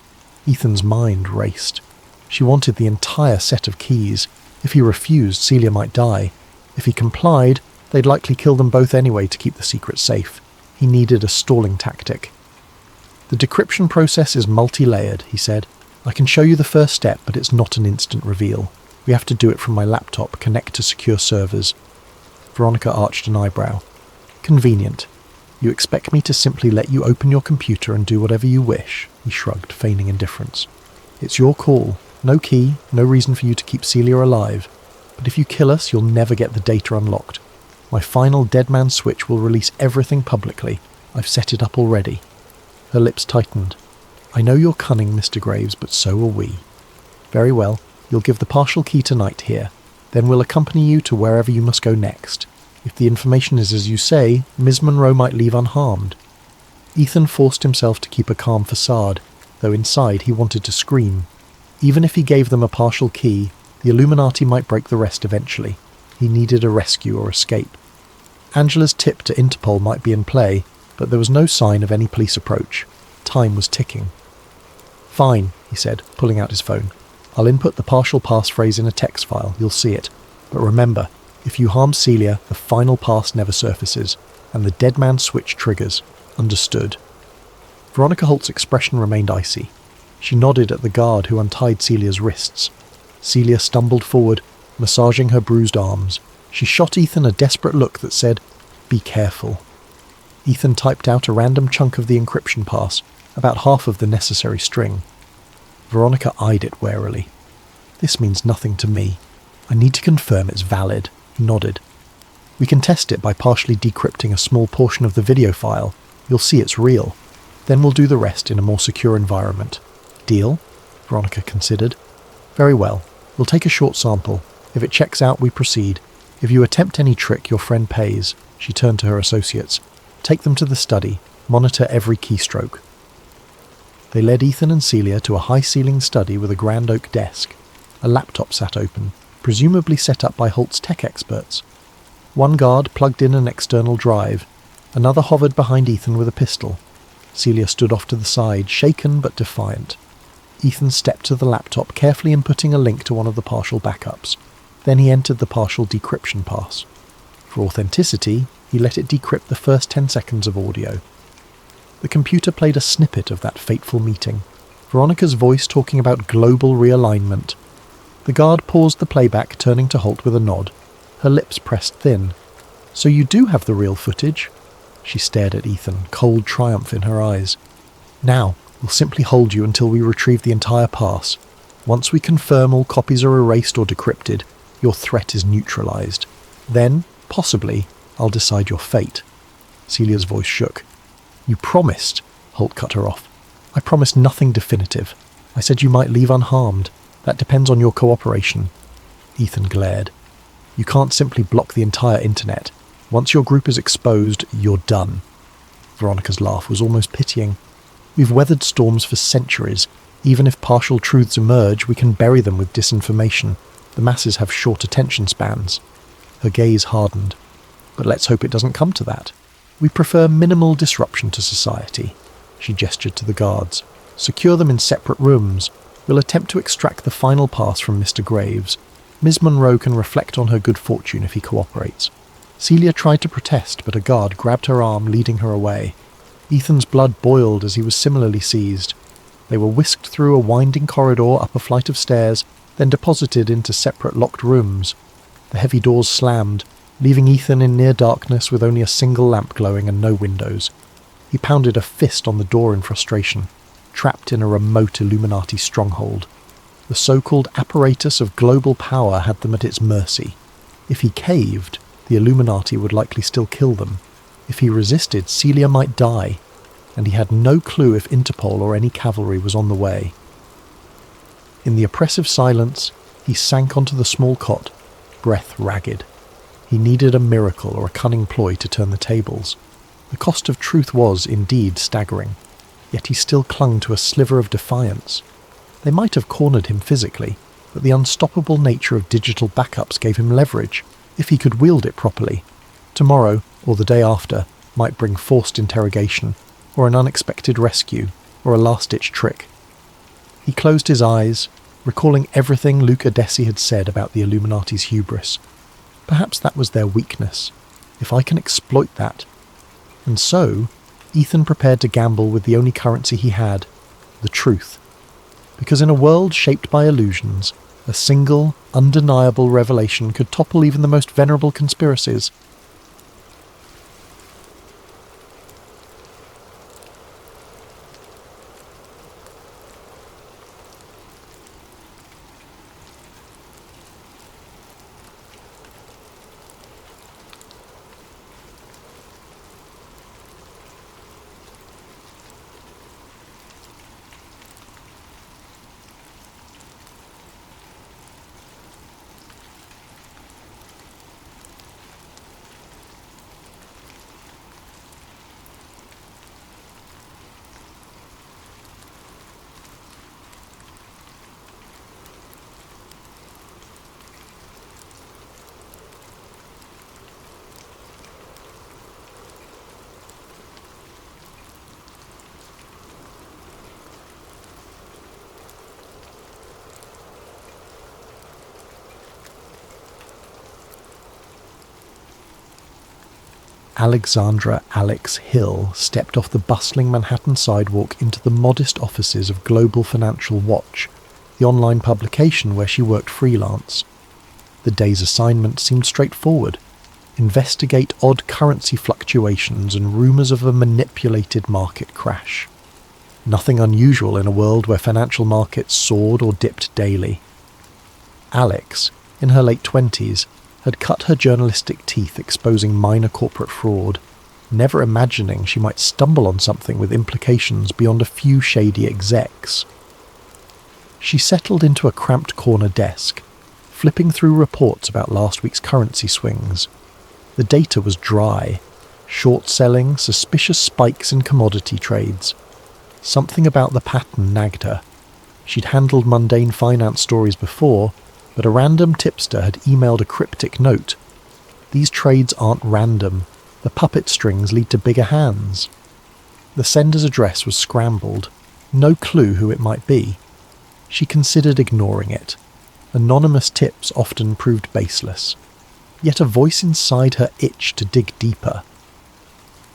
Ethan's mind raced. She wanted the entire set of keys. If he refused, Celia might die. If he complied, they'd likely kill them both anyway to keep the secret safe. He needed a stalling tactic. The decryption process is multi-layered, he said. I can show you the first step, but it's not an instant reveal. We have to do it from my laptop, connect to secure servers. Veronica arched an eyebrow. Convenient. You expect me to simply let you open your computer and do whatever you wish, he shrugged, feigning indifference. It's your call. No key, no reason for you to keep Celia alive. But if you kill us, you'll never get the data unlocked. My final dead man switch will release everything publicly. I've set it up already. Her lips tightened. I know you're cunning, Mr. Graves, but so are we. Very well, you'll give the partial key tonight here. Then we'll accompany you to wherever you must go next. If the information is as you say, Ms. Monroe might leave unharmed. Ethan forced himself to keep a calm facade, though inside he wanted to scream. Even if he gave them a partial key, the Illuminati might break the rest eventually. He needed a rescue or escape. Angela's tip to Interpol might be in play, but there was no sign of any police approach. Time was ticking. Fine, he said, pulling out his phone. I'll input the partial passphrase in a text file, you'll see it. But remember, if you harm Celia, the final pass never surfaces, and the dead man switch triggers. Understood. Veronica Holt's expression remained icy. She nodded at the guard who untied Celia's wrists. Celia stumbled forward, massaging her bruised arms. She shot Ethan a desperate look that said, "Be careful." Ethan typed out a random chunk of the encryption pass, about half of the necessary string. Veronica eyed it warily. This means nothing to me. I need to confirm it's valid. He nodded. We can test it by partially decrypting a small portion of the video file. You'll see it's real. Then we'll do the rest in a more secure environment. Deal? Veronica considered. Very well. We'll take a short sample. If it checks out, we proceed. If you attempt any trick, your friend pays. She turned to her associates. Take them to the study. Monitor every keystroke. They led Ethan and Celia to a high-ceilinged study with a grand oak desk. A laptop sat open, presumably set up by Holt's tech experts. One guard plugged in an external drive. Another hovered behind Ethan with a pistol. Celia stood off to the side, shaken but defiant. Ethan stepped to the laptop, carefully inputting a link to one of the partial backups. Then he entered the partial decryption pass. For authenticity, he let it decrypt the first 10 seconds of audio. The computer played a snippet of that fateful meeting. Veronica's voice talking about global realignment. The guard paused the playback, turning to Holt with a nod. Her lips pressed thin. So you do have the real footage? She stared at Ethan, cold triumph in her eyes. Now, we'll simply hold you until we retrieve the entire pass. Once we confirm all copies are erased or decrypted, your threat is neutralized. Then, possibly, I'll decide your fate. Celia's voice shook. You promised, Holt cut her off. I promised nothing definitive. I said you might leave unharmed. That depends on your cooperation. Ethan glared. You can't simply block the entire internet. Once your group is exposed, you're done. Veronica's laugh was almost pitying. We've weathered storms for centuries. Even if partial truths emerge, we can bury them with disinformation. The masses have short attention spans. Her gaze hardened. But let's hope it doesn't come to that. We prefer minimal disruption to society. She gestured to the guards. Secure them in separate rooms. We'll attempt to extract the final pass from Mr. Graves. Ms. Monroe can reflect on her good fortune if he cooperates. Celia tried to protest, but a guard grabbed her arm, leading her away. Ethan's blood boiled as he was similarly seized. They were whisked through a winding corridor up a flight of stairs, then deposited into separate locked rooms. The heavy doors slammed, leaving Ethan in near darkness with only a single lamp glowing and no windows. He pounded a fist on the door in frustration, trapped in a remote Illuminati stronghold. The so-called apparatus of global power had them at its mercy. If he caved, the Illuminati would likely still kill them. If he resisted, Celia might die, and he had no clue if Interpol or any cavalry was on the way. In the oppressive silence, he sank onto the small cot, breath ragged. He needed a miracle or a cunning ploy to turn the tables. The cost of truth was, indeed, staggering, yet he still clung to a sliver of defiance. They might have cornered him physically, but the unstoppable nature of digital backups gave him leverage, if he could wield it properly. Tomorrow, or the day after, might bring forced interrogation, or an unexpected rescue, or a last-ditch trick. He closed his eyes, recalling everything Luke Adesi had said about the Illuminati's hubris. Perhaps that was their weakness. If I can exploit that. And so, Ethan prepared to gamble with the only currency he had, the truth. Because in a world shaped by illusions, a single, undeniable revelation could topple even the most venerable conspiracies. Alexandra Alex Hill stepped off the bustling Manhattan sidewalk into the modest offices of Global Financial Watch, the online publication where she worked freelance. The day's assignment seemed straightforward. Investigate odd currency fluctuations and rumours of a manipulated market crash. Nothing unusual in a world where financial markets soared or dipped daily. Alex, in her late 20s, had cut her journalistic teeth exposing minor corporate fraud, never imagining she might stumble on something with implications beyond a few shady execs. She settled into a cramped corner desk, flipping through reports about last week's currency swings. The data was dry, short-selling, suspicious spikes in commodity trades. Something about the pattern nagged her. She'd handled mundane finance stories before, but a random tipster had emailed a cryptic note. These trades aren't random. The puppet strings lead to bigger hands. The sender's address was scrambled. No clue who it might be. She considered ignoring it. Anonymous tips often proved baseless. Yet a voice inside her itched to dig deeper.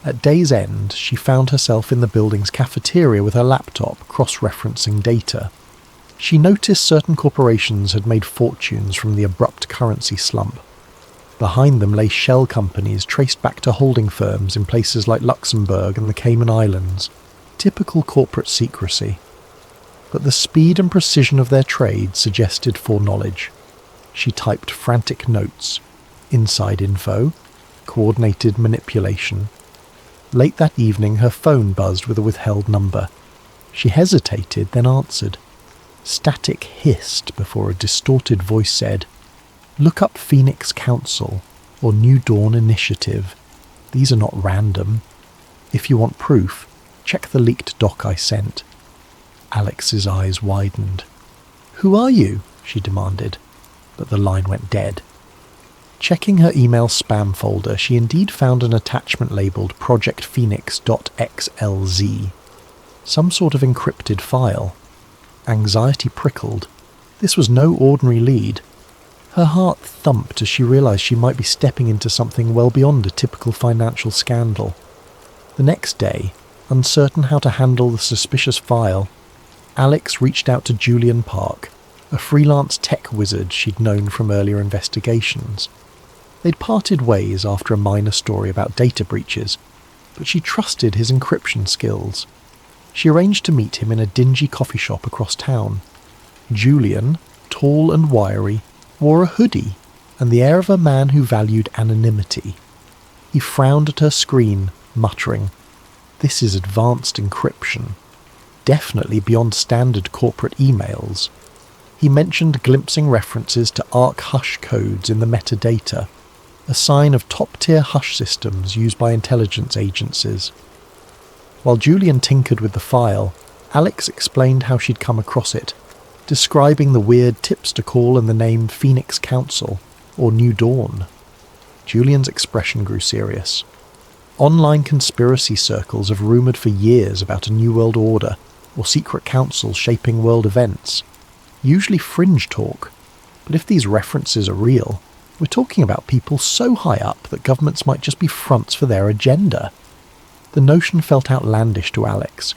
At day's end, she found herself in the building's cafeteria with her laptop, cross-referencing data. She noticed certain corporations had made fortunes from the abrupt currency slump. Behind them lay shell companies traced back to holding firms in places like Luxembourg and the Cayman Islands. Typical corporate secrecy. But the speed and precision of their trade suggested foreknowledge. She typed frantic notes. Inside info. Coordinated manipulation. Late that evening her phone buzzed with a withheld number. She hesitated, then answered. Static hissed before a distorted voice said, "Look up Phoenix Council or New Dawn Initiative. These are not random. If you want proof, check the leaked doc I sent." Alex's eyes widened. "Who are you?" she demanded, but the line went dead. Checking her email spam folder, she indeed found an attachment labelled projectphoenix.xlz. Some sort of encrypted file. Anxiety prickled. This was no ordinary lead. Her heart thumped as she realised she might be stepping into something well beyond a typical financial scandal. The next day, uncertain how to handle the suspicious file, Alex reached out to Julian Park, a freelance tech wizard she'd known from earlier investigations. They'd parted ways after a minor story about data breaches, but she trusted his encryption skills. She arranged to meet him in a dingy coffee shop across town. Julian, tall and wiry, wore a hoodie and the air of a man who valued anonymity. He frowned at her screen, muttering, "This is advanced encryption. Definitely beyond standard corporate emails." He mentioned glimpsing references to ARC hush codes in the metadata, a sign of top-tier hush systems used by intelligence agencies. While Julian tinkered with the file, Alex explained how she'd come across it, describing the weird tipster call and the name Phoenix Council, or New Dawn. Julian's expression grew serious. Online conspiracy circles have rumoured for years about a new world order, or secret councils shaping world events. Usually fringe talk, but if these references are real, we're talking about people so high up that governments might just be fronts for their agenda. The notion felt outlandish to Alex.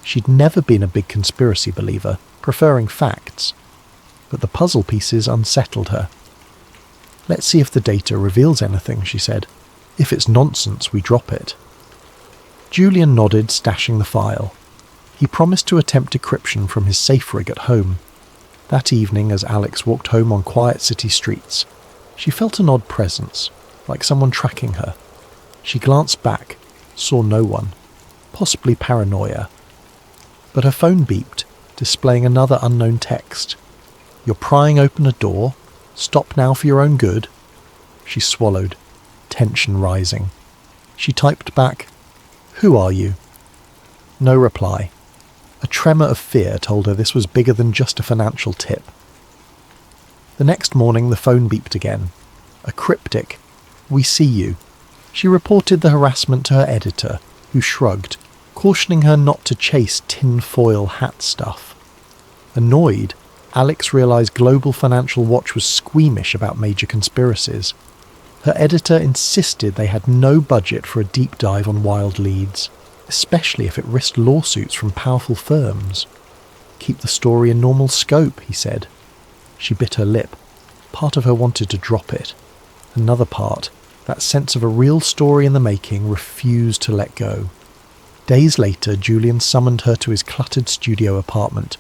She'd never been a big conspiracy believer, preferring facts. But the puzzle pieces unsettled her. "Let's see if the data reveals anything," she said. "If it's nonsense, we drop it." Julian nodded, stashing the file. He promised to attempt decryption from his safe rig at home. That evening, as Alex walked home on quiet city streets, she felt an odd presence, like someone tracking her. She glanced back, saw no one, possibly paranoia. But her phone beeped, displaying another unknown text. "You're prying open a door. Stop now for your own good." She swallowed, tension rising. She typed back, "Who are you?" No reply. A tremor of fear told her this was bigger than just a financial tip. The next morning the phone beeped again. A cryptic, "We see you." She reported the harassment to her editor, who shrugged, cautioning her not to chase tin-foil hat stuff. Annoyed, Alex realised Global Financial Watch was squeamish about major conspiracies. Her editor insisted they had no budget for a deep dive on wild leads, especially if it risked lawsuits from powerful firms. "Keep the story in normal scope," he said. She bit her lip. Part of her wanted to drop it. Another part, that sense of a real story in the making, refused to let go. Days later, Julian summoned her to his cluttered studio apartment.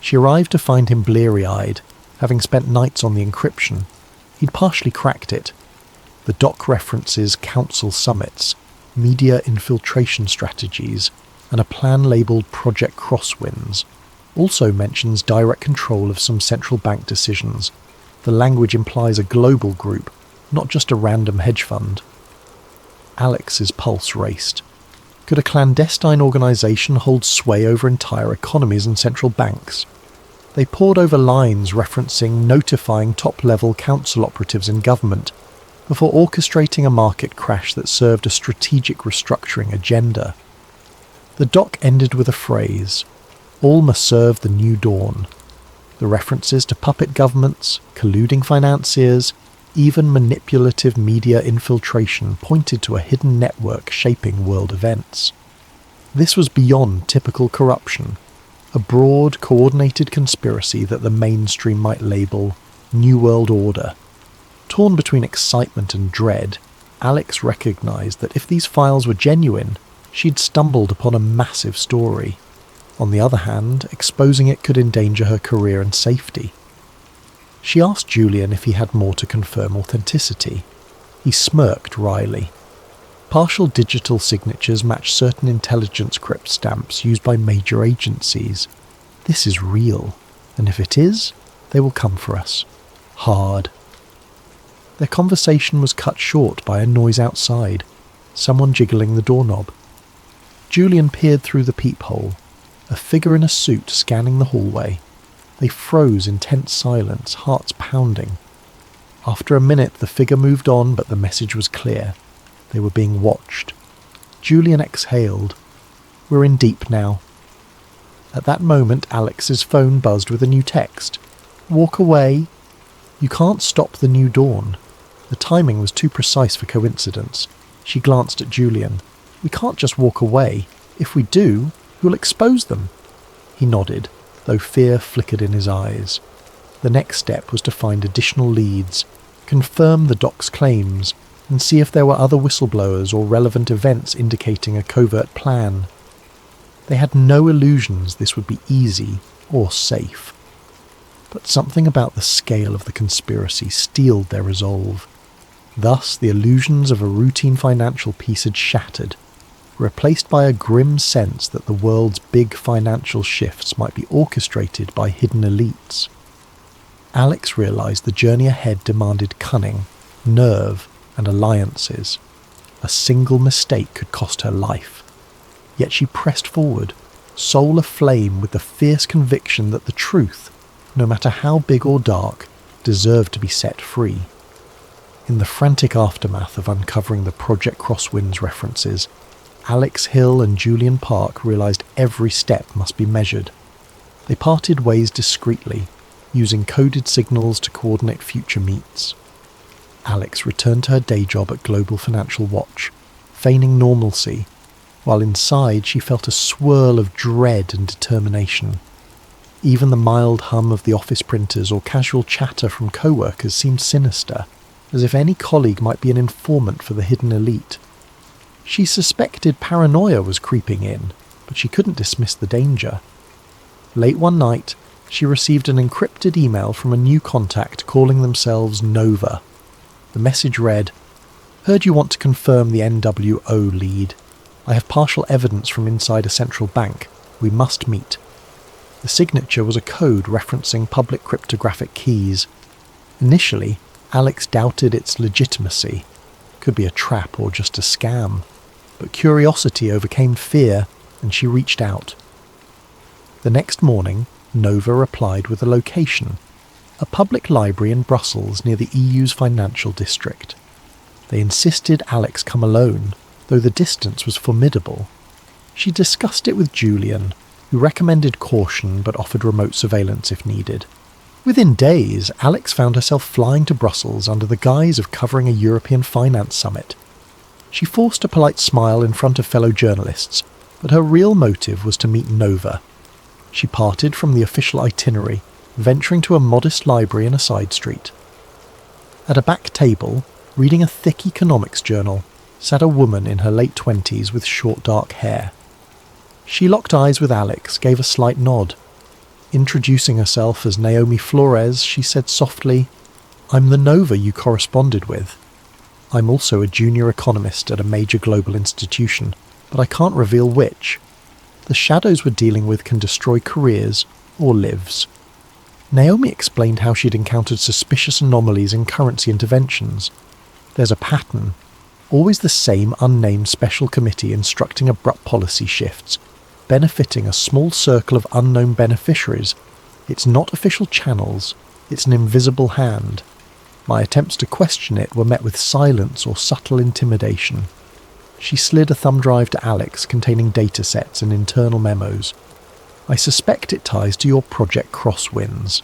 She arrived to find him bleary-eyed, having spent nights on the encryption. He'd partially cracked it. The doc references council summits, media infiltration strategies, and a plan labelled Project Crosswinds. Also mentions direct control of some central bank decisions. The language implies a global group, not just a random hedge fund. Alex's pulse raced. Could a clandestine organisation hold sway over entire economies and central banks? They pored over lines referencing notifying top-level council operatives in government before orchestrating a market crash that served a strategic restructuring agenda. The doc ended with a phrase, "All must serve the new dawn." The references to puppet governments, colluding financiers, even manipulative media infiltration pointed to a hidden network shaping world events. This was beyond typical corruption, a broad, coordinated conspiracy that the mainstream might label New World Order. Torn between excitement and dread, Alex recognised that if these files were genuine, she'd stumbled upon a massive story. On the other hand, exposing it could endanger her career and safety. She asked Julian if he had more to confirm authenticity. He smirked wryly. Partial digital signatures match certain intelligence crypt stamps used by major agencies. This is real, and if it is, they will come for us. Hard. Their conversation was cut short by a noise outside, someone jiggling the doorknob. Julian peered through the peephole, a figure in a suit scanning the hallway. They froze in tense silence, hearts pounding. After a minute, the figure moved on, but the message was clear. They were being watched. Julian exhaled. "We're in deep now." At that moment, Alex's phone buzzed with a new text. "Walk away. You can't stop the new dawn." The timing was too precise for coincidence. She glanced at Julian. "We can't just walk away. If we do, who'll expose them?" He nodded, though fear flickered in his eyes. The next step was to find additional leads, confirm the doc's claims, and see if there were other whistleblowers or relevant events indicating a covert plan. They had no illusions this would be easy or safe. But something about the scale of the conspiracy steeled their resolve. Thus, the illusions of a routine financial piece had shattered, replaced by a grim sense that the world's big financial shifts might be orchestrated by hidden elites. Alex realised the journey ahead demanded cunning, nerve, and alliances. A single mistake could cost her life. Yet she pressed forward, soul aflame with the fierce conviction that the truth, no matter how big or dark, deserved to be set free. In the frantic aftermath of uncovering the Project Crosswinds references, Alex Hill and Julian Park realised every step must be measured. They parted ways discreetly, using coded signals to coordinate future meets. Alex returned to her day job at Global Financial Watch, feigning normalcy, while inside she felt a swirl of dread and determination. Even the mild hum of the office printers or casual chatter from co-workers seemed sinister, as if any colleague might be an informant for the hidden elite. She suspected paranoia was creeping in, but she couldn't dismiss the danger. Late one night, she received an encrypted email from a new contact calling themselves Nova. The message read, "Heard you want to confirm the NWO lead. I have partial evidence from inside a central bank. We must meet." The signature was a code referencing public cryptographic keys. Initially, Alex doubted its legitimacy. Could be a trap or just a scam. But curiosity overcame fear, and she reached out. The next morning, Nova replied with a location: a public library in Brussels near the EU's financial district. They insisted Alex come alone, though the distance was formidable. She discussed it with Julian, who recommended caution but offered remote surveillance if needed. Within days, Alex found herself flying to Brussels under the guise of covering a European finance summit. She forced a polite smile in front of fellow journalists, but her real motive was to meet Nova. She parted from the official itinerary, venturing to a modest library in a side street. At a back table, reading a thick economics journal, sat a woman in her late 20s with short dark hair. She locked eyes with Alex, gave a slight nod. Introducing herself as Naomi Flores, she said softly, "I'm the Nova you corresponded with. I'm also a junior economist at a major global institution, but I can't reveal which. The shadows we're dealing with can destroy careers or lives." Naomi explained how she'd encountered suspicious anomalies in currency interventions. There's a pattern. Always the same unnamed special committee instructing abrupt policy shifts, benefiting a small circle of unknown beneficiaries. It's not official channels, it's an invisible hand. My attempts to question it were met with silence or subtle intimidation. She slid a thumb drive to Alex containing datasets and internal memos. "I suspect it ties to your Project Crosswinds.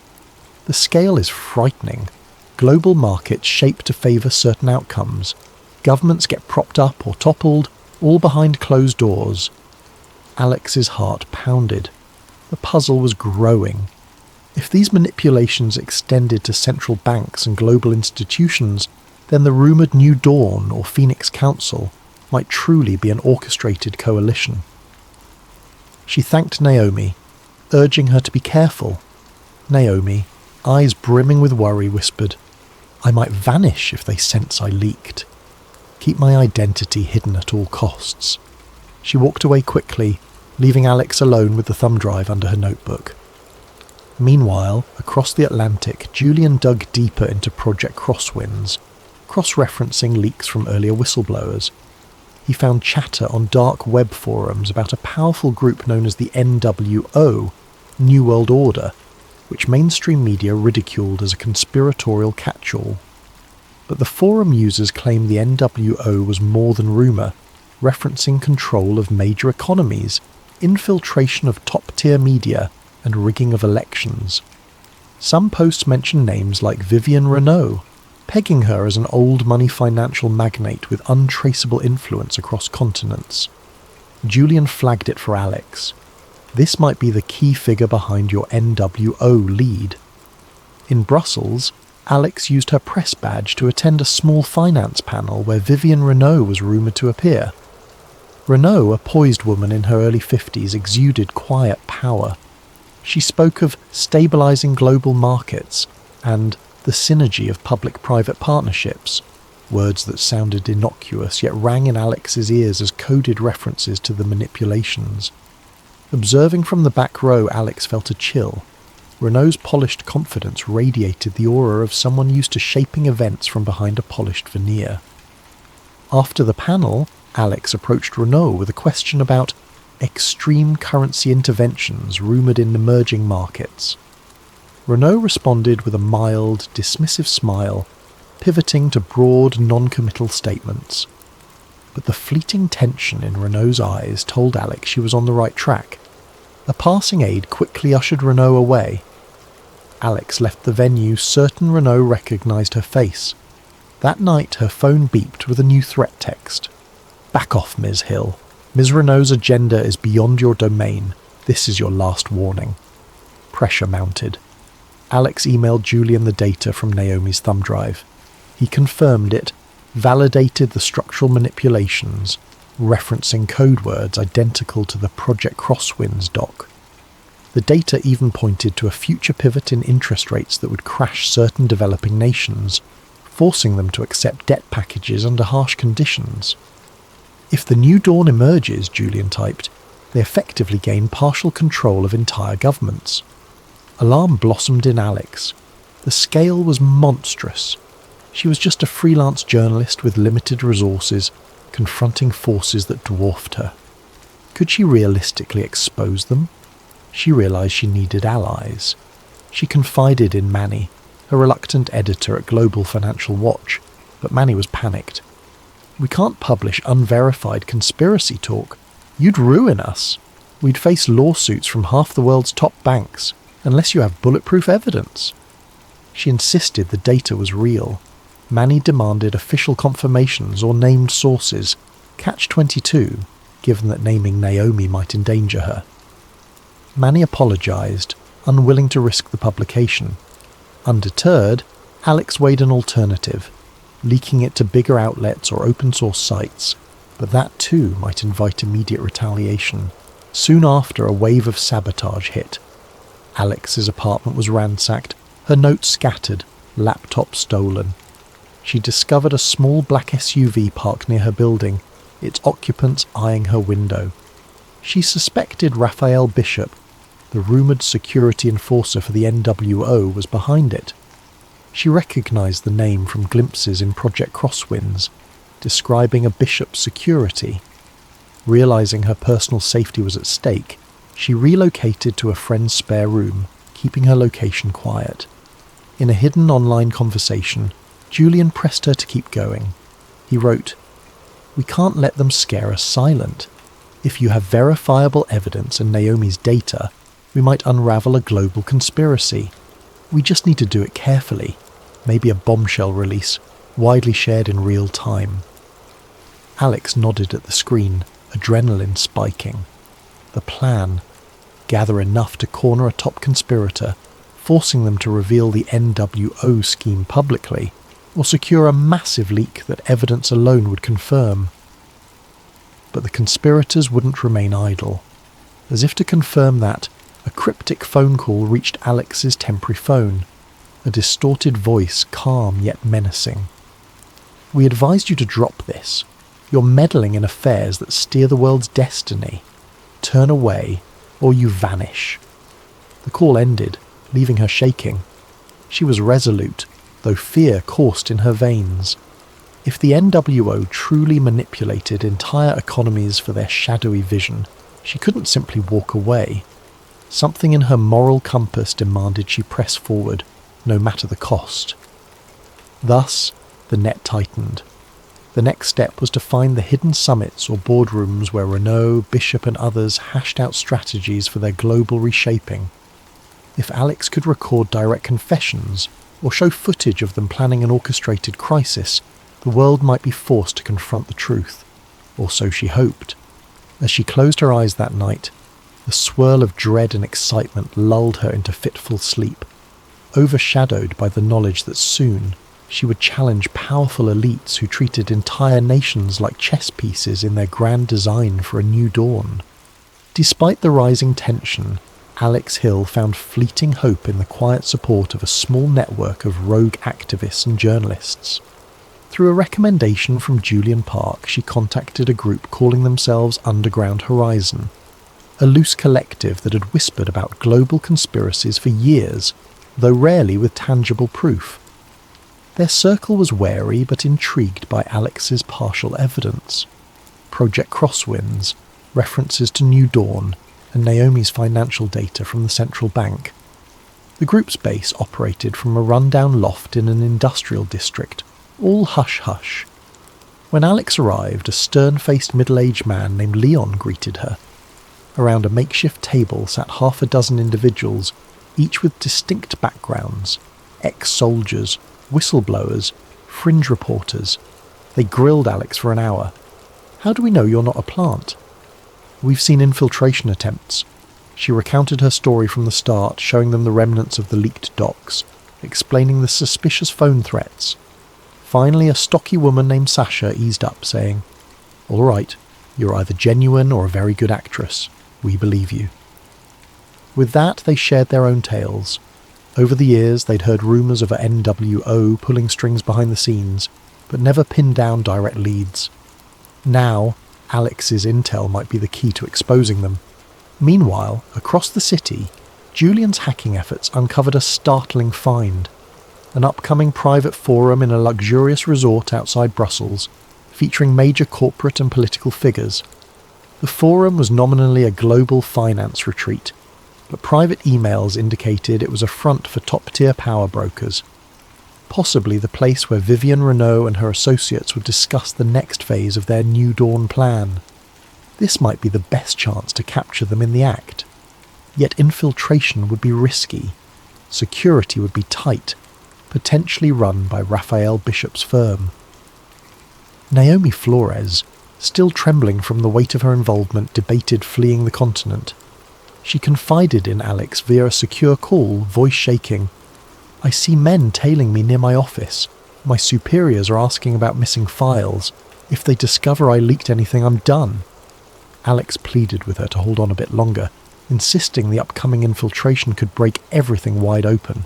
The scale is frightening. Global markets shape to favour certain outcomes. Governments get propped up or toppled, all behind closed doors." Alex's heart pounded. The puzzle was growing. If these manipulations extended to central banks and global institutions, then the rumoured New Dawn or Phoenix Council might truly be an orchestrated coalition. She thanked Naomi, urging her to be careful. Naomi, eyes brimming with worry, whispered, "I might vanish if they sense I leaked. Keep my identity hidden at all costs." She walked away quickly, leaving Alex alone with the thumb drive under her notebook. Meanwhile, across the Atlantic, Julian dug deeper into Project Crosswinds, cross-referencing leaks from earlier whistleblowers. He found chatter on dark web forums about a powerful group known as the NWO, New World Order, which mainstream media ridiculed as a conspiratorial catch-all. But the forum users claimed the NWO was more than rumour, referencing control of major economies, infiltration of top-tier media, and rigging of elections. Some posts mention names like Vivienne Renault, pegging her as an old-money financial magnate with untraceable influence across continents. Julian flagged it for Alex. This might be the key figure behind your NWO lead. In Brussels, Alex used her press badge to attend a small finance panel where Vivienne Renault was rumoured to appear. Renault, a poised woman in her early 50s, exuded quiet power. She spoke of stabilising global markets and the synergy of public-private partnerships, words that sounded innocuous yet rang in Alex's ears as coded references to the manipulations. Observing from the back row, Alex felt a chill. Renault's polished confidence radiated the aura of someone used to shaping events from behind a polished veneer. After the panel, Alex approached Renault with a question about extreme currency interventions rumoured in emerging markets. Renault responded with a mild, dismissive smile, pivoting to broad, non-committal statements. But the fleeting tension in Renault's eyes told Alex she was on the right track. A passing aide quickly ushered Renault away. Alex left the venue certain Renault recognised her face. That night her phone beeped with a new threat text. "Back off, Ms. Hill. Ms. Renault's agenda is beyond your domain. This is your last warning. Pressure mounted. Alex emailed Julian the data from Naomi's thumb drive. He confirmed it, validated the structural manipulations, referencing code words identical to the Project Crosswinds doc. The data even pointed to a future pivot in interest rates that would crash certain developing nations, forcing them to accept debt packages under harsh conditions. If the new dawn emerges, Julian typed, they effectively gain partial control of entire governments. Alarm blossomed in Alex. The scale was monstrous. She was just a freelance journalist with limited resources, confronting forces that dwarfed her. Could she realistically expose them? She realised she needed allies. She confided in Manny, a reluctant editor at Global Financial Watch, but Manny was panicked. "We can't publish unverified conspiracy talk. You'd ruin us. We'd face lawsuits from half the world's top banks, unless you have bulletproof evidence." She insisted the data was real. Manny demanded official confirmations or named sources, catch-22, given that naming Naomi might endanger her. Manny apologised, unwilling to risk the publication. Undeterred, Alex weighed an alternative, leaking it to bigger outlets or open-source sites, but that too might invite immediate retaliation. Soon after, a wave of sabotage hit. Alex's apartment was ransacked, her notes scattered, laptop stolen. She discovered a small black SUV parked near her building, its occupants eyeing her window. She suspected Raphael Bishop, the rumoured security enforcer for the NWO, was behind it. She recognised the name from glimpses in Project Crosswinds, describing a Bishop's security. Realising her personal safety was at stake, she relocated to a friend's spare room, keeping her location quiet. In a hidden online conversation, Julian pressed her to keep going. He wrote, "We can't let them scare us silent. If you have verifiable evidence and Naomi's data, we might unravel a global conspiracy. We just need to do it carefully. Maybe a bombshell release, widely shared in real time." Alex nodded at the screen, adrenaline spiking. The plan: gather enough to corner a top conspirator, forcing them to reveal the NWO scheme publicly, or secure a massive leak that evidence alone would confirm. But the conspirators wouldn't remain idle. As if to confirm that, a cryptic phone call reached Alex's temporary phone, a distorted voice, calm yet menacing. "We advised you to drop this. You're meddling in affairs that steer the world's destiny. Turn away, or you vanish." The call ended, leaving her shaking. She was resolute, though fear coursed in her veins. If the NWO truly manipulated entire economies for their shadowy vision, she couldn't simply walk away. Something in her moral compass demanded she press forward, no matter the cost. Thus, the net tightened. The next step was to find the hidden summits or boardrooms where Renault, Bishop and others hashed out strategies for their global reshaping. If Alex could record direct confessions, or show footage of them planning an orchestrated crisis, the world might be forced to confront the truth. Or so she hoped. As she closed her eyes that night, the swirl of dread and excitement lulled her into fitful sleep, overshadowed by the knowledge that soon she would challenge powerful elites who treated entire nations like chess pieces in their grand design for a new dawn. Despite the rising tension, Alex Hill found fleeting hope in the quiet support of a small network of rogue activists and journalists. Through a recommendation from Julian Park, she contacted a group calling themselves Underground Horizon, a loose collective that had whispered about global conspiracies for years, though rarely with tangible proof. Their circle was wary but intrigued by Alex's partial evidence. Project Crosswinds, references to New Dawn, and Naomi's financial data from the central bank. The group's base operated from a rundown loft in an industrial district, all hush-hush. When Alex arrived, a stern-faced middle-aged man named Leon greeted her. Around a makeshift table sat half a dozen individuals, each with distinct backgrounds: ex-soldiers, whistleblowers, fringe reporters. They grilled Alex for an hour. "How do we know you're not a plant? We've seen infiltration attempts. She recounted her story from the start, showing them the remnants of the leaked docs, explaining the suspicious phone threats. Finally, a stocky woman named Sasha eased up, saying, "All right, you're either genuine or a very good actress. We believe you." With that, they shared their own tales. Over the years, they'd heard rumours of a NWO pulling strings behind the scenes, but never pinned down direct leads. Now, Alex's intel might be the key to exposing them. Meanwhile, across the city, Julian's hacking efforts uncovered a startling find. An upcoming private forum in a luxurious resort outside Brussels, featuring major corporate and political figures. The forum was nominally a global finance retreat, but private emails indicated it was a front for top-tier power brokers. Possibly the place where Vivienne Renault and her associates would discuss the next phase of their New Dawn plan. This might be the best chance to capture them in the act. Yet infiltration would be risky. Security would be tight, potentially run by Raphael Bishop's firm. Naomi Flores, still trembling from the weight of her involvement, debated fleeing the continent. She confided in Alex via a secure call, voice shaking. "I see men tailing me near my office. My superiors are asking about missing files. If they discover I leaked anything, I'm done." Alex pleaded with her to hold on a bit longer, insisting the upcoming infiltration could break everything wide open.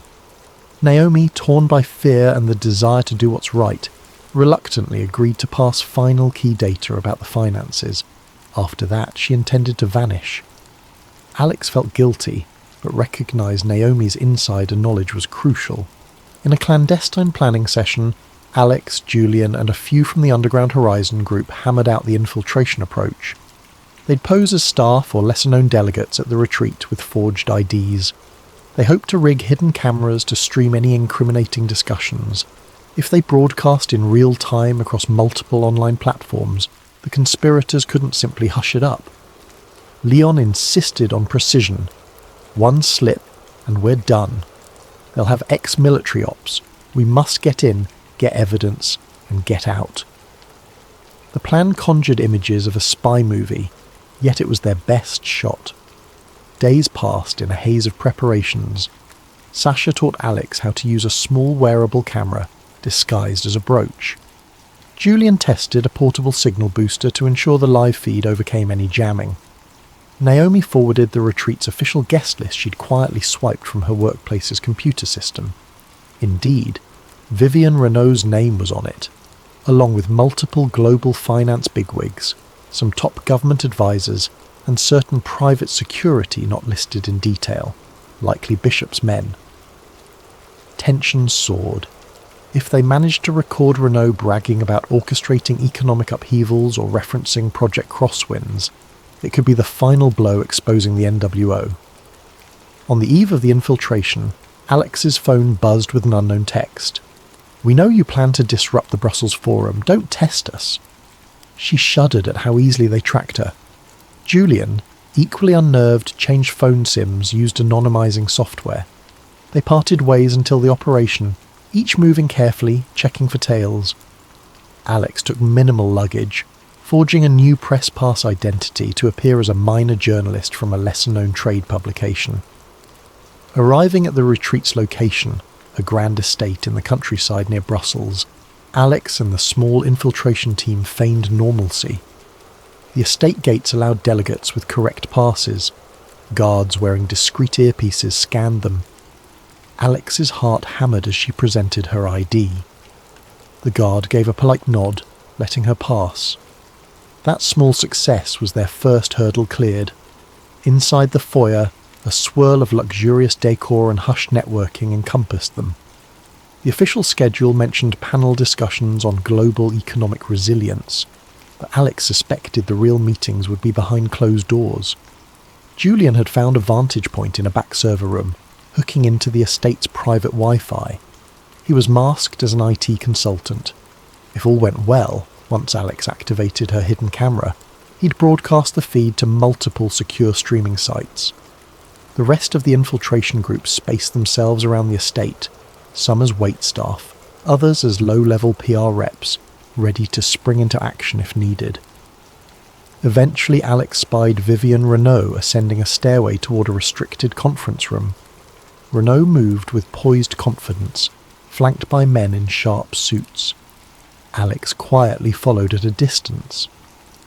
Naomi, torn by fear and the desire to do what's right, reluctantly agreed to pass final key data about the finances. After that, she intended to vanish. Alex felt guilty, but recognised Naomi's insider knowledge was crucial. In a clandestine planning session, Alex, Julian, and a few from the Underground Horizon group hammered out the infiltration approach. They'd pose as staff or lesser-known delegates at the retreat with forged IDs. They hoped to rig hidden cameras to stream any incriminating discussions. If they broadcast in real time across multiple online platforms, the conspirators couldn't simply hush it up. Leon insisted on precision. One slip, and we're done. They'll have ex-military ops. We must get in, get evidence, and get out. The plan conjured images of a spy movie, yet it was their best shot. Days passed in a haze of preparations. Sasha taught Alex how to use a small wearable camera disguised as a brooch. Julian tested a portable signal booster to ensure the live feed overcame any jamming. Naomi forwarded the retreat's official guest list she'd quietly swiped from her workplace's computer system. Indeed, Vivienne Renault's name was on it, along with multiple global finance bigwigs, some top government advisors, and certain private security not listed in detail, likely Bishop's men. Tension soared. If they managed to record Renault bragging about orchestrating economic upheavals or referencing Project Crosswinds, it could be the final blow exposing the NWO. On the eve of the infiltration, Alex's phone buzzed with an unknown text. "We know you plan to disrupt the Brussels Forum. Don't test us." She shuddered at how easily they tracked her. Julian, equally unnerved, changed phone SIMs, used anonymizing software. They parted ways until the operation, each moving carefully, checking for tails. Alex took minimal luggage, forging a new press pass identity to appear as a minor journalist from a lesser-known trade publication. Arriving at the retreat's location, a grand estate in the countryside near Brussels, Alex and the small infiltration team feigned normalcy. The estate gates allowed delegates with correct passes. Guards wearing discreet earpieces scanned them. Alex's heart hammered as she presented her ID. The guard gave a polite nod, letting her pass. That small success was their first hurdle cleared. Inside the foyer, a swirl of luxurious decor and hushed networking encompassed them. The official schedule mentioned panel discussions on global economic resilience, but Alex suspected the real meetings would be behind closed doors. Julian had found a vantage point in a back server room, hooking into the estate's private Wi-Fi. He was masked as an IT consultant. If all went well, once Alex activated her hidden camera, he'd broadcast the feed to multiple secure streaming sites. The rest of the infiltration group spaced themselves around the estate, some as waitstaff, others as low-level PR reps, ready to spring into action if needed. Eventually Alex spied Vivian Renault ascending a stairway toward a restricted conference room. Renault moved with poised confidence, flanked by men in sharp suits. Alex quietly followed at a distance.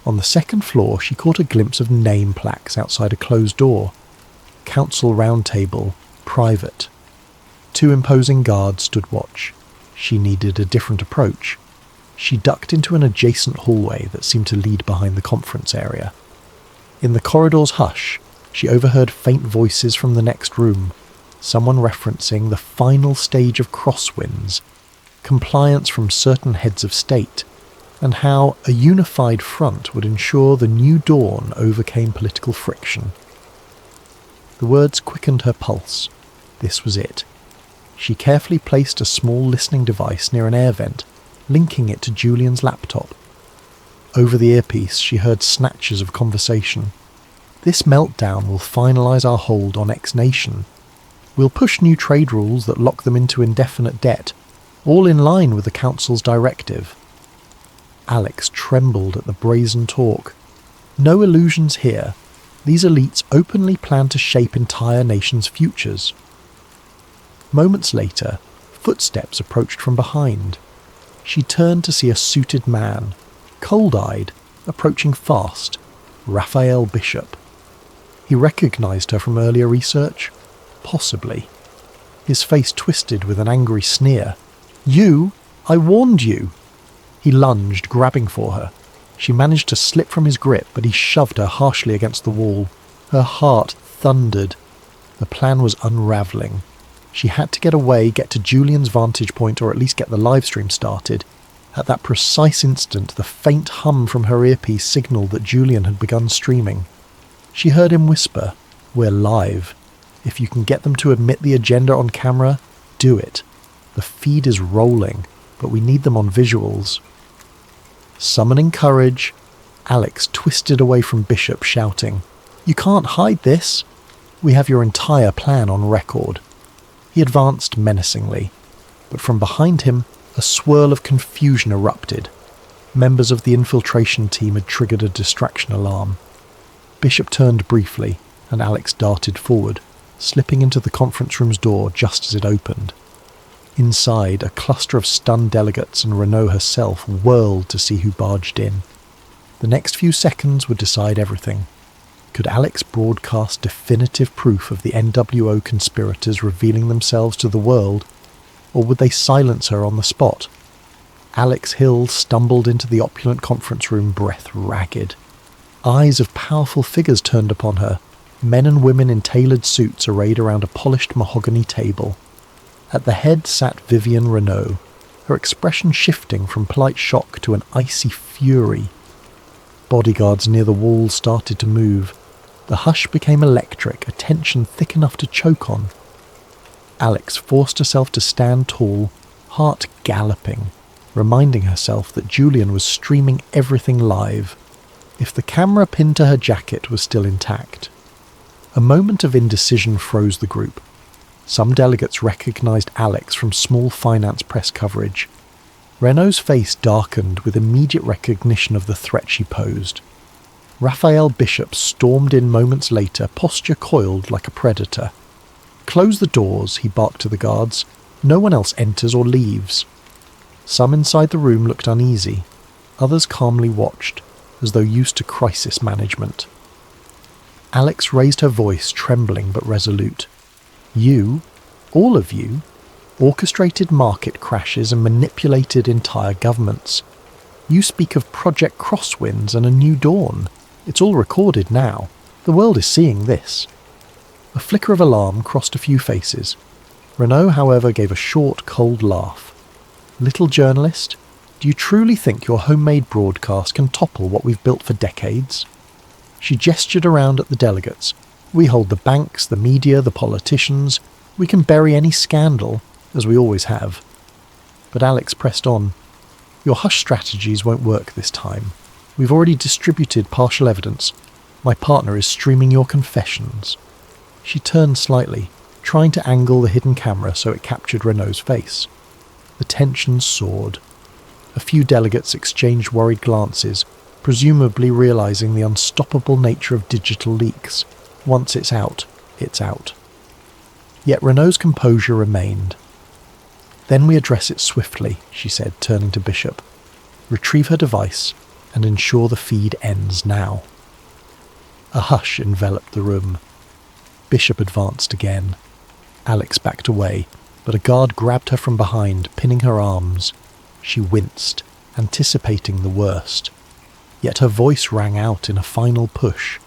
On the second floor she caught a glimpse of name plaques outside a closed door. Council Roundtable, private. 2 imposing guards stood watch. She needed a different approach. She ducked into an adjacent hallway that seemed to lead behind the conference area. In the corridor's hush, she overheard faint voices from the next room, someone referencing the final stage of crosswinds, compliance from certain heads of state, and how a unified front would ensure the new dawn overcame political friction. The words quickened her pulse. This was it. She carefully placed a small listening device near an air vent, linking it to Julian's laptop. Over the earpiece she heard snatches of conversation. This meltdown will finalise our hold on X Nation. We'll push new trade rules that lock them into indefinite debt, all in line with the Council's directive. Alex trembled at the brazen talk. No illusions here. These elites openly plan to shape entire nations' futures. Moments later, footsteps approached from behind. She turned to see a suited man, cold-eyed, approaching fast, Raphael Bishop. He recognised her from earlier research? Possibly. His face twisted with an angry sneer. "You? I warned you!" He lunged, grabbing for her. She managed to slip from his grip, but he shoved her harshly against the wall. Her heart thundered. The plan was unravelling. She had to get away, get to Julian's vantage point, or at least get the livestream started. At that precise instant, the faint hum from her earpiece signalled that Julian had begun streaming. She heard him whisper, "We're live. If you can get them to admit the agenda on camera, do it. The feed is rolling, but we need them on visuals." Summoning courage, Alex twisted away from Bishop, shouting, "You can't hide this. We have your entire plan on record." He advanced menacingly, but from behind him, a swirl of confusion erupted. Members of the infiltration team had triggered a distraction alarm. Bishop turned briefly, and Alex darted forward, slipping into the conference room's door just as it opened. Inside, a cluster of stunned delegates and Renault herself whirled to see who barged in. The next few seconds would decide everything. Could Alex broadcast definitive proof of the NWO conspirators revealing themselves to the world, or would they silence her on the spot? Alex Hill stumbled into the opulent conference room, breath ragged. Eyes of powerful figures turned upon her, men and women in tailored suits arrayed around a polished mahogany table. At the head sat Vivian Renault, her expression shifting from polite shock to an icy fury. Bodyguards near the wall started to move. The hush became electric, a tension thick enough to choke on. Alex forced herself to stand tall, heart galloping, reminding herself that Julian was streaming everything live, if the camera pinned to her jacket was still intact. A moment of indecision froze the group. Some delegates recognised Alex from small finance press coverage. Renault's face darkened with immediate recognition of the threat she posed. Raphael Bishop stormed in moments later, posture coiled like a predator. "Close the doors," he barked to the guards. "No one else enters or leaves." Some inside the room looked uneasy. Others calmly watched, as though used to crisis management. Alex raised her voice, trembling but resolute. "You, all of you, orchestrated market crashes and manipulated entire governments. You speak of Project Crosswinds and a new dawn. It's all recorded now. The world is seeing this." A flicker of alarm crossed a few faces. Renault, however, gave a short, cold laugh. "Little journalist, do you truly think your homemade broadcast can topple what we've built for decades?" She gestured around at the delegates. "We hold the banks, the media, the politicians. We can bury any scandal, as we always have." But Alex pressed on. "Your hush strategies won't work this time. We've already distributed partial evidence. My partner is streaming your confessions." She turned slightly, trying to angle the hidden camera so it captured Renault's face. The tension soared. A few delegates exchanged worried glances, presumably realizing the unstoppable nature of digital leaks. Once it's out, it's out. Yet Renault's composure remained. "Then we address it swiftly," she said, turning to Bishop. "Retrieve her device and ensure the feed ends now." A hush enveloped the room. Bishop advanced again. Alex backed away, but a guard grabbed her from behind, pinning her arms. She winced, anticipating the worst. Yet her voice rang out in a final push.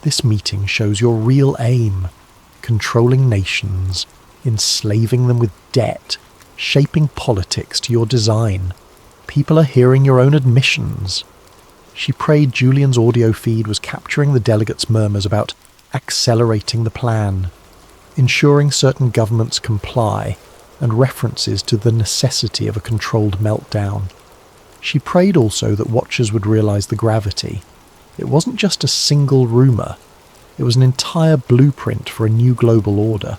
"This meeting shows your real aim. Controlling nations, enslaving them with debt, shaping politics to your design. People are hearing your own admissions." She prayed Julian's audio feed was capturing the delegates' murmurs about accelerating the plan, ensuring certain governments comply, and references to the necessity of a controlled meltdown. She prayed also that watchers would realize the gravity. It wasn't just a single rumor. It was an entire blueprint for a new global order.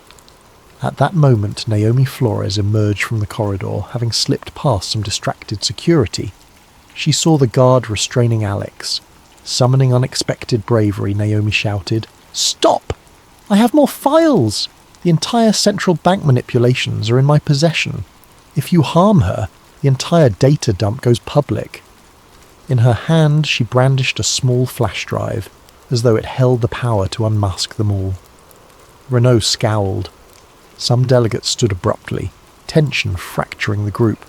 At that moment, Naomi Flores emerged from the corridor, having slipped past some distracted security. She saw the guard restraining Alex. Summoning unexpected bravery, Naomi shouted, "Stop! I have more files! The entire central bank manipulations are in my possession. If you harm her, the entire data dump goes public." In her hand, she brandished a small flash drive, as though it held the power to unmask them all. Renault scowled. Some delegates stood abruptly, tension fracturing the group.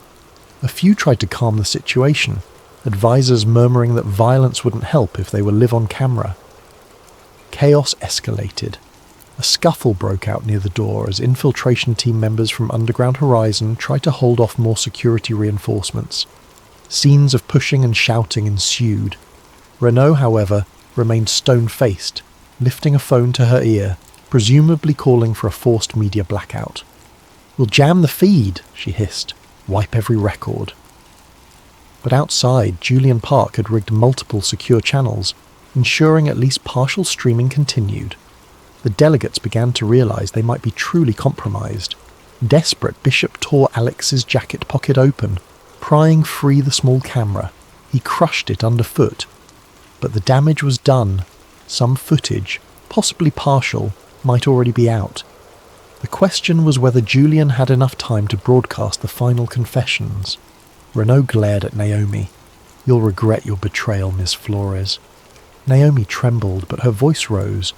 A few tried to calm the situation, advisors murmuring that violence wouldn't help if they were live on camera. Chaos escalated. A scuffle broke out near the door as infiltration team members from Underground Horizon tried to hold off more security reinforcements. Scenes of pushing and shouting ensued. Renault, however, remained stone-faced, lifting a phone to her ear, presumably calling for a forced media blackout. "We'll jam the feed," she hissed. "Wipe every record." But outside, Julian Park had rigged multiple secure channels, ensuring at least partial streaming continued. The delegates began to realize they might be truly compromised. Desperate, Bishop tore Alex's jacket pocket open, prying free the small camera. He crushed it underfoot. But the damage was done. Some footage, possibly partial, might already be out. The question was whether Julian had enough time to broadcast the final confessions. Renault glared at Naomi. "You'll regret your betrayal, Miss Flores." Naomi trembled, but her voice rose.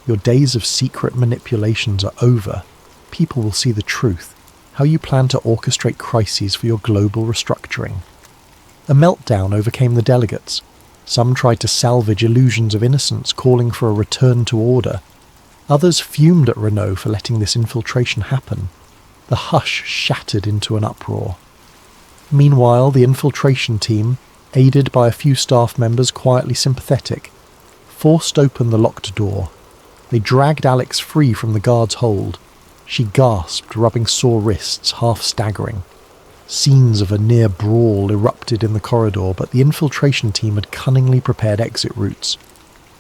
"Your days of secret manipulations are over. People will see the truth, how you plan to orchestrate crises for your global restructuring." A meltdown overcame the delegates. Some tried to salvage illusions of innocence, calling for a return to order. Others fumed at Renault for letting this infiltration happen. The hush shattered into an uproar. Meanwhile, the infiltration team, aided by a few staff members quietly sympathetic, forced open the locked door. They dragged Alex free from the guard's hold. She gasped, rubbing sore wrists, half staggering. Scenes of a near brawl erupted in the corridor, but the infiltration team had cunningly prepared exit routes.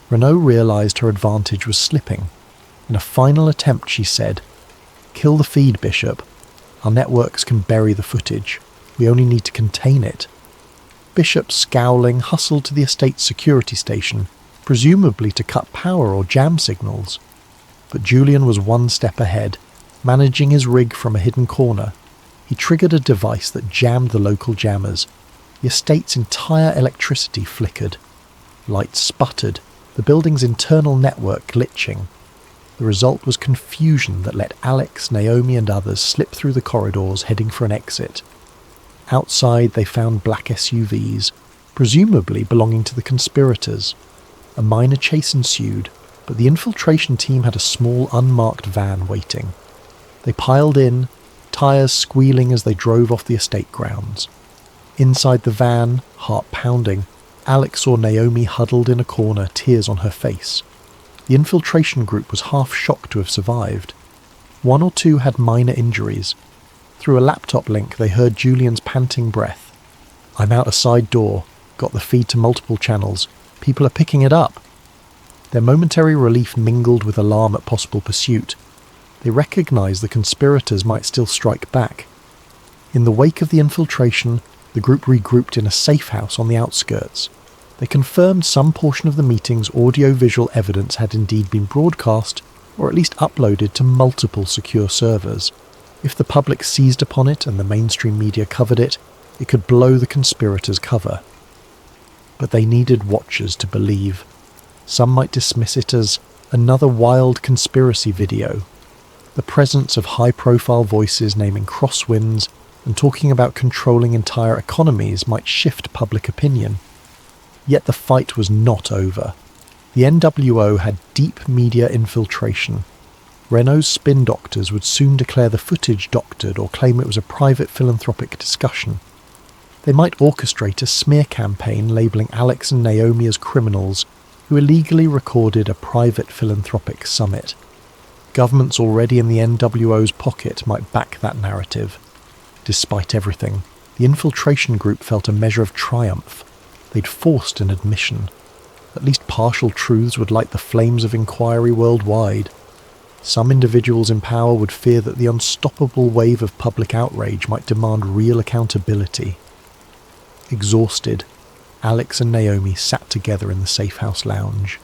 Renault realized her advantage was slipping. In a final attempt, she said, "Kill the feed, Bishop. Our networks can bury the footage. We only need to contain it." Bishop, scowling, hustled to the estate's security station, presumably to cut power or jam signals. But Julian was one step ahead, managing his rig from a hidden corner. He triggered a device that jammed the local jammers. The estate's entire electricity flickered. Lights sputtered, the building's internal network glitching. The result was confusion that let Alex, Naomi and others slip through the corridors heading for an exit. Outside they found black SUVs, presumably belonging to the conspirators. A minor chase ensued, but the infiltration team had a small unmarked van waiting. They piled in, tyres squealing as they drove off the estate grounds. Inside the van, heart pounding, Alex saw Naomi huddled in a corner, tears on her face. The infiltration group was half shocked to have survived. One or two had minor injuries. Through a laptop link they heard Julian's panting breath. "I'm out a side door. Got the feed to multiple channels. People are picking it up." Their momentary relief mingled with alarm at possible pursuit. They recognized the conspirators might still strike back. In the wake of the infiltration, the group regrouped in a safe house on the outskirts. They confirmed some portion of the meeting's audio-visual evidence had indeed been broadcast, or at least uploaded to multiple secure servers. If the public seized upon it and the mainstream media covered it, it could blow the conspirators' cover. But they needed watchers to believe. Some might dismiss it as another wild conspiracy video. The presence of high-profile voices naming crosswinds and talking about controlling entire economies might shift public opinion. Yet the fight was not over. The NWO had deep media infiltration. Renault's spin doctors would soon declare the footage doctored or claim it was a private philanthropic discussion. They might orchestrate a smear campaign labelling Alex and Naomi as criminals who illegally recorded a private philanthropic summit. Governments already in the NWO's pocket might back that narrative. Despite everything, the infiltration group felt a measure of triumph. They'd forced an admission. At least partial truths would light the flames of inquiry worldwide. Some individuals in power would fear that the unstoppable wave of public outrage might demand real accountability. Exhausted, Alex and Naomi sat together in the safe house lounge.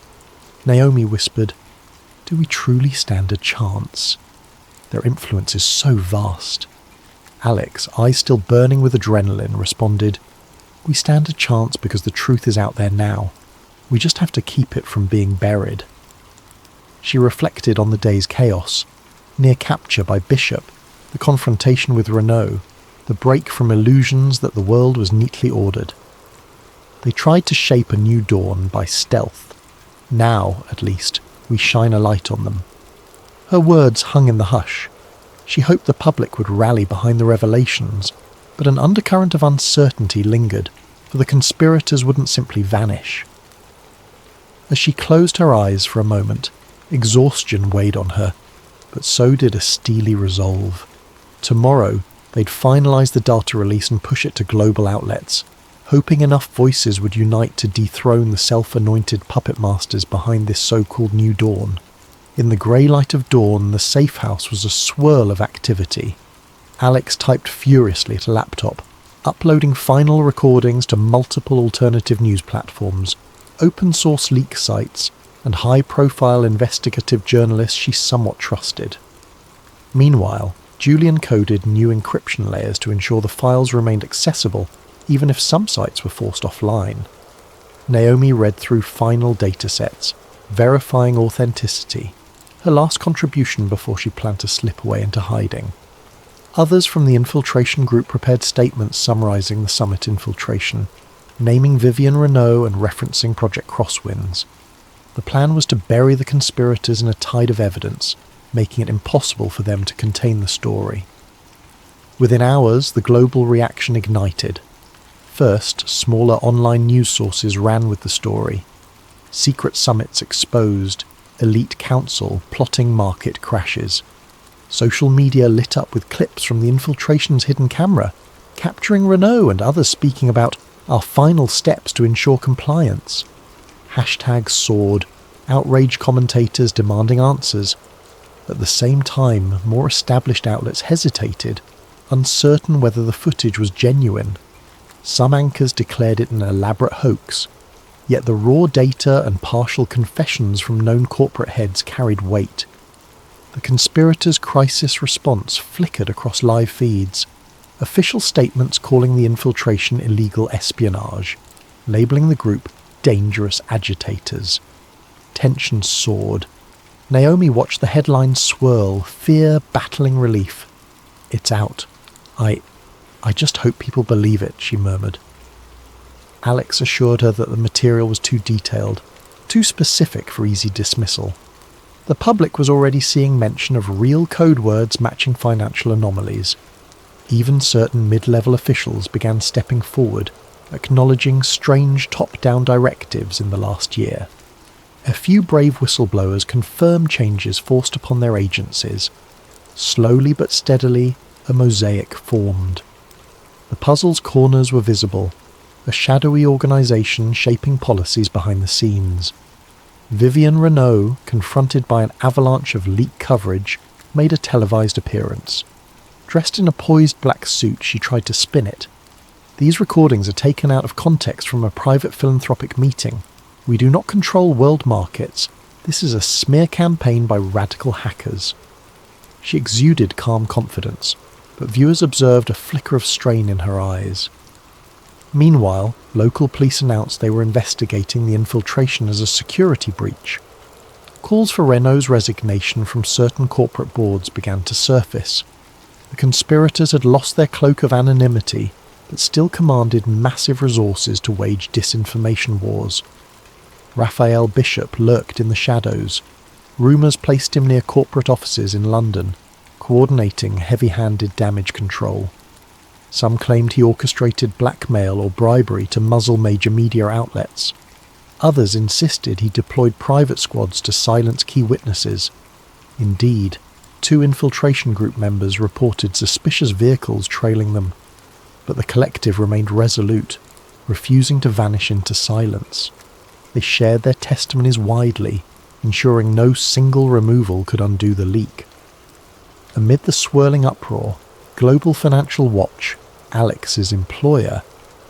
Naomi whispered, "Do we truly stand a chance? Their influence is so vast." Alex, eyes still burning with adrenaline, responded, "We stand a chance because the truth is out there now. We just have to keep it from being buried." She reflected on the day's chaos, near capture by Bishop, the confrontation with Renault, the break from illusions that the world was neatly ordered. They tried to shape a new dawn by stealth. Now, at least, we shine a light on them. Her words hung in the hush. She hoped the public would rally behind the revelations, but an undercurrent of uncertainty lingered, for the conspirators wouldn't simply vanish. As she closed her eyes for a moment, exhaustion weighed on her, but so did a steely resolve. Tomorrow, they'd finalise the data release and push it to global outlets, hoping enough voices would unite to dethrone the self-anointed puppet masters behind this so-called new dawn. In the grey light of dawn, the safe house was a swirl of activity. Alex typed furiously at a laptop, uploading final recordings to multiple alternative news platforms, open-source leak sites, and high-profile investigative journalists she somewhat trusted. Meanwhile, Julian coded new encryption layers to ensure the files remained accessible, even if some sites were forced offline. Naomi read through final datasets, verifying authenticity, her last contribution before she planned to slip away into hiding. Others from the infiltration group prepared statements summarising the summit infiltration, naming Vivian Renault and referencing Project Crosswinds. The plan was to bury the conspirators in a tide of evidence, making it impossible for them to contain the story. Within hours, the global reaction ignited. First, smaller online news sources ran with the story. Secret summits exposed, elite council plotting market crashes. Social media lit up with clips from the infiltration's hidden camera, capturing Renault and others speaking about our final steps to ensure compliance. Hashtags soared, outraged commentators demanding answers. At the same time, more established outlets hesitated, uncertain whether the footage was genuine. Some anchors declared it an elaborate hoax, yet the raw data and partial confessions from known corporate heads carried weight. The conspirators' crisis response flickered across live feeds, official statements calling the infiltration illegal espionage, labelling the group dangerous agitators. Tension soared. Naomi watched the headlines swirl, fear battling relief. "It's out. I just hope people believe it," she murmured. Alex assured her that the material was too detailed, too specific for easy dismissal. The public was already seeing mention of real code words matching financial anomalies. Even certain mid-level officials began stepping forward, acknowledging strange top-down directives in the last year. A few brave whistleblowers confirmed changes forced upon their agencies. Slowly but steadily, a mosaic formed. The puzzle's corners were visible, a shadowy organisation shaping policies behind the scenes. Vivian Renault, confronted by an avalanche of leak coverage, made a televised appearance. Dressed in a poised black suit, she tried to spin it. These recordings are taken out of context from a private philanthropic meeting. We do not control world markets. This is a smear campaign by radical hackers. She exuded calm confidence, but viewers observed a flicker of strain in her eyes. Meanwhile, local police announced they were investigating the infiltration as a security breach. Calls for Renault's resignation from certain corporate boards began to surface. The conspirators had lost their cloak of anonymity, but still commanded massive resources to wage disinformation wars. Raphael Bishop lurked in the shadows. Rumours placed him near corporate offices in London, coordinating heavy-handed damage control. Some claimed he orchestrated blackmail or bribery to muzzle major media outlets. Others insisted he deployed private squads to silence key witnesses. Indeed, 2 infiltration group members reported suspicious vehicles trailing them, but the collective remained resolute, refusing to vanish into silence. They shared their testimonies widely, ensuring no single removal could undo the leak. Amid the swirling uproar, Global Financial Watch, Alex's employer,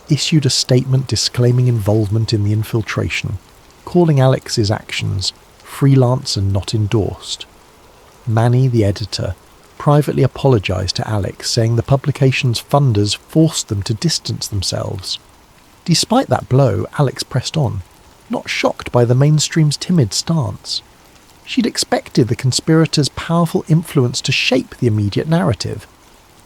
issued a statement disclaiming involvement in the infiltration, calling Alex's actions freelance and not endorsed. Manny, the editor, privately apologised to Alex, saying the publication's funders forced them to distance themselves. Despite that blow, Alex pressed on, not shocked by the mainstream's timid stance. She'd expected the conspirators' powerful influence to shape the immediate narrative.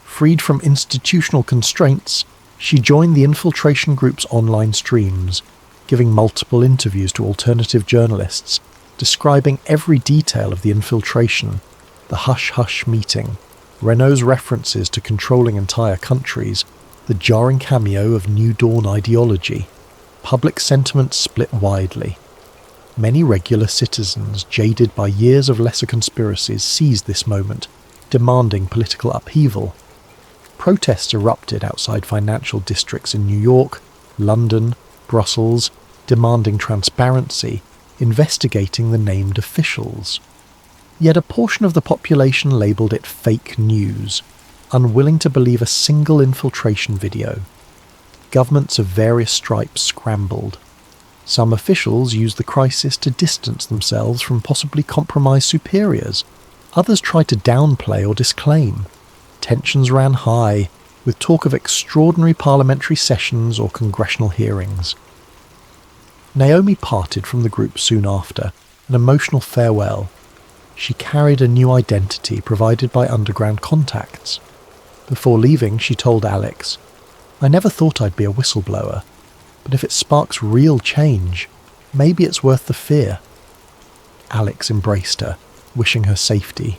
Freed from institutional constraints, she joined the infiltration group's online streams, giving multiple interviews to alternative journalists, describing every detail of the infiltration, the hush-hush meeting, Renault's references to controlling entire countries, the jarring cameo of New Dawn ideology. Public sentiment split widely. Many regular citizens, jaded by years of lesser conspiracies, seized this moment, demanding political upheaval. Protests erupted outside financial districts in New York, London, Brussels, demanding transparency, investigating the named officials. Yet a portion of the population labelled it fake news, unwilling to believe a single infiltration video. Governments of various stripes scrambled. Some officials used the crisis to distance themselves from possibly compromised superiors. Others tried to downplay or disclaim. Tensions ran high, with talk of extraordinary parliamentary sessions or congressional hearings. Naomi parted from the group soon after, an emotional farewell. She carried a new identity provided by underground contacts. Before leaving, she told Alex, "I never thought I'd be a whistleblower, but if it sparks real change, maybe it's worth the fear." Alex embraced her, wishing her safety.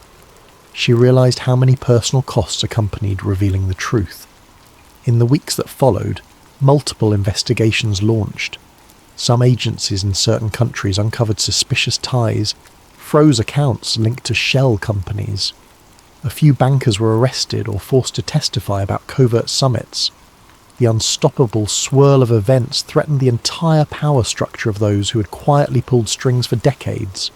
She realised how many personal costs accompanied revealing the truth. In the weeks that followed, multiple investigations launched. Some agencies in certain countries uncovered suspicious ties, froze accounts linked to shell companies. A few bankers were arrested or forced to testify about covert summits. The unstoppable swirl of events threatened the entire power structure of those who had quietly pulled strings for decades.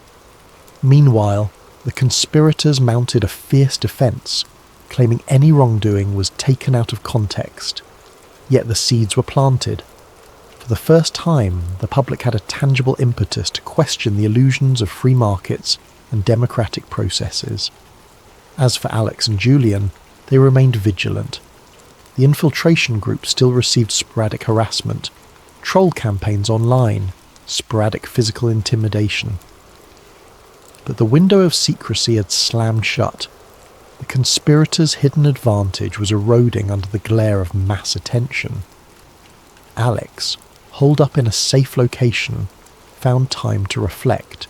Meanwhile, the conspirators mounted a fierce defence, claiming any wrongdoing was taken out of context. Yet the seeds were planted. For the first time, the public had a tangible impetus to question the illusions of free markets and democratic processes. As for Alex and Julian, they remained vigilant. The infiltration group still received sporadic harassment, troll campaigns online, sporadic physical intimidation. But the window of secrecy had slammed shut. The conspirators' hidden advantage was eroding under the glare of mass attention. Alex, holed up in a safe location, found time to reflect.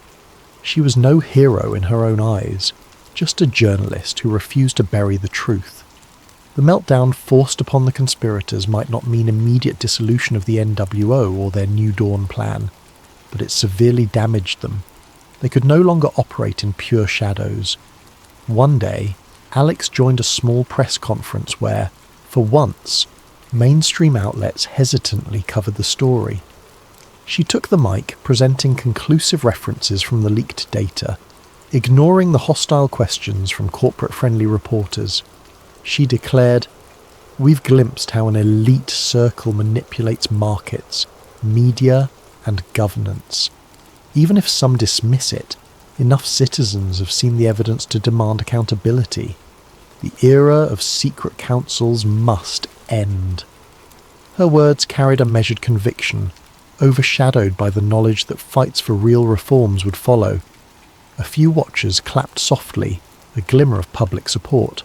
She was no hero in her own eyes, just a journalist who refused to bury the truth. The meltdown forced upon the conspirators might not mean immediate dissolution of the NWO or their New Dawn plan, but it severely damaged them. They could no longer operate in pure shadows. One day, Alex joined a small press conference where, for once, mainstream outlets hesitantly covered the story. She took the mic, presenting conclusive references from the leaked data, ignoring the hostile questions from corporate-friendly reporters. She declared, we've glimpsed how an elite circle manipulates markets, media, and governance. Even if some dismiss it, enough citizens have seen the evidence to demand accountability. The era of secret councils must end. Her words carried a measured conviction, overshadowed by the knowledge that fights for real reforms would follow. A few watchers clapped softly, a glimmer of public support.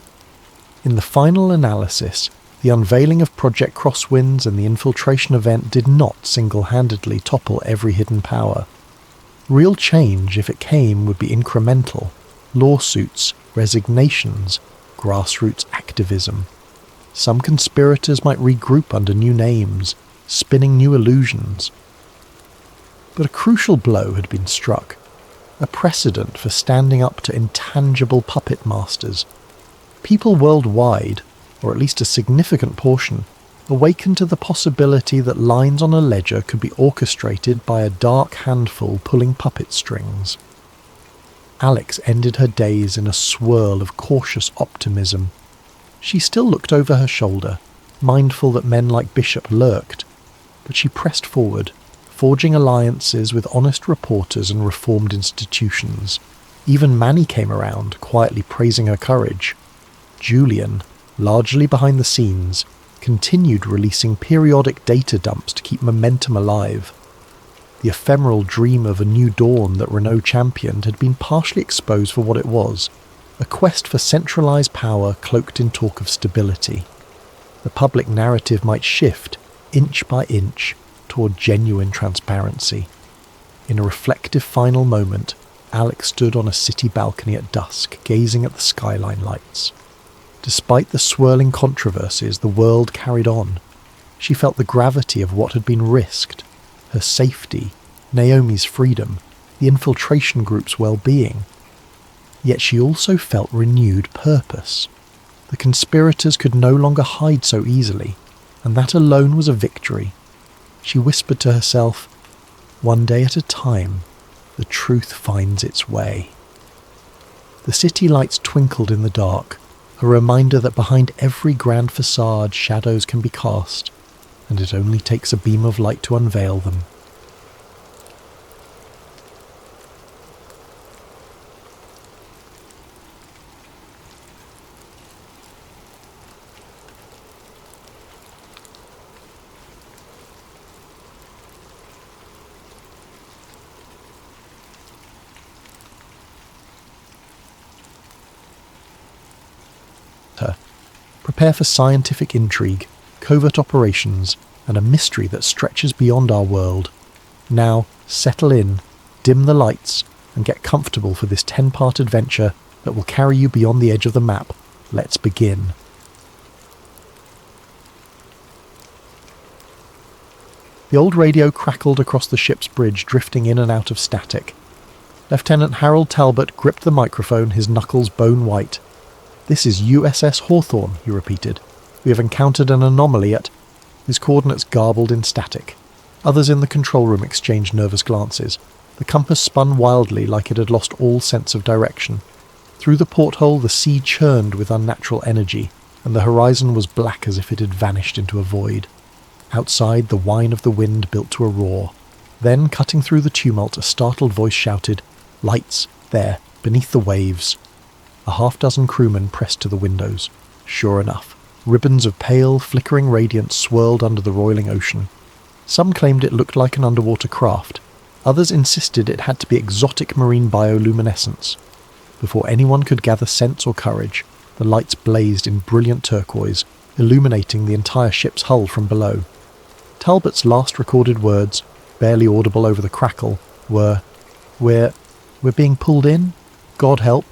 In the final analysis, the unveiling of Project Crosswinds and the infiltration event did not single-handedly topple every hidden power. Real change, if it came, would be incremental. Lawsuits, resignations, grassroots activism. Some conspirators might regroup under new names, spinning new illusions. But a crucial blow had been struck, a precedent for standing up to intangible puppet masters. People worldwide, or at least a significant portion, awakened to the possibility that lines on a ledger could be orchestrated by a dark handful pulling puppet strings. Alex ended her days in a swirl of cautious optimism. She still looked over her shoulder, mindful that men like Bishop lurked, but she pressed forward, forging alliances with honest reporters and reformed institutions. Even Manny came around, quietly praising her courage. Julian, largely behind the scenes, continued releasing periodic data dumps to keep momentum alive. The ephemeral dream of a new dawn that Renault championed had been partially exposed for what it was, a quest for centralised power cloaked in talk of stability. The public narrative might shift, inch by inch, toward genuine transparency. In a reflective final moment, Alex stood on a city balcony at dusk, gazing at the skyline lights. Despite the swirling controversies, the world carried on. She felt the gravity of what had been risked, her safety, Naomi's freedom, the infiltration group's well-being. Yet she also felt renewed purpose. The conspirators could no longer hide so easily, and that alone was a victory. She whispered to herself, "One day at a time, the truth finds its way." The city lights twinkled in the dark, a reminder that behind every grand facade shadows can be cast, and it only takes a beam of light to unveil them. Prepare for scientific intrigue, covert operations, and a mystery that stretches beyond our world. Now, settle in, dim the lights, and get comfortable for this 10-part adventure that will carry you beyond the edge of the map. Let's begin. The old radio crackled across the ship's bridge, drifting in and out of static. Lieutenant Harold Talbot gripped the microphone, his knuckles bone white. "This is USS Hawthorne," he repeated. "We have encountered an anomaly at—" His coordinates garbled in static. Others in the control room exchanged nervous glances. The compass spun wildly like it had lost all sense of direction. Through the porthole the sea churned with unnatural energy, and the horizon was black as if it had vanished into a void. Outside, the whine of the wind built to a roar. Then, cutting through the tumult, a startled voice shouted, "Lights! There, beneath the waves!" A half-dozen crewmen pressed to the windows. Sure enough, ribbons of pale, flickering radiance swirled under the roiling ocean. Some claimed it looked like an underwater craft. Others insisted it had to be exotic marine bioluminescence. Before anyone could gather sense or courage, the lights blazed in brilliant turquoise, illuminating the entire ship's hull from below. Talbot's last recorded words, barely audible over the crackle, were, We're being pulled in? God help."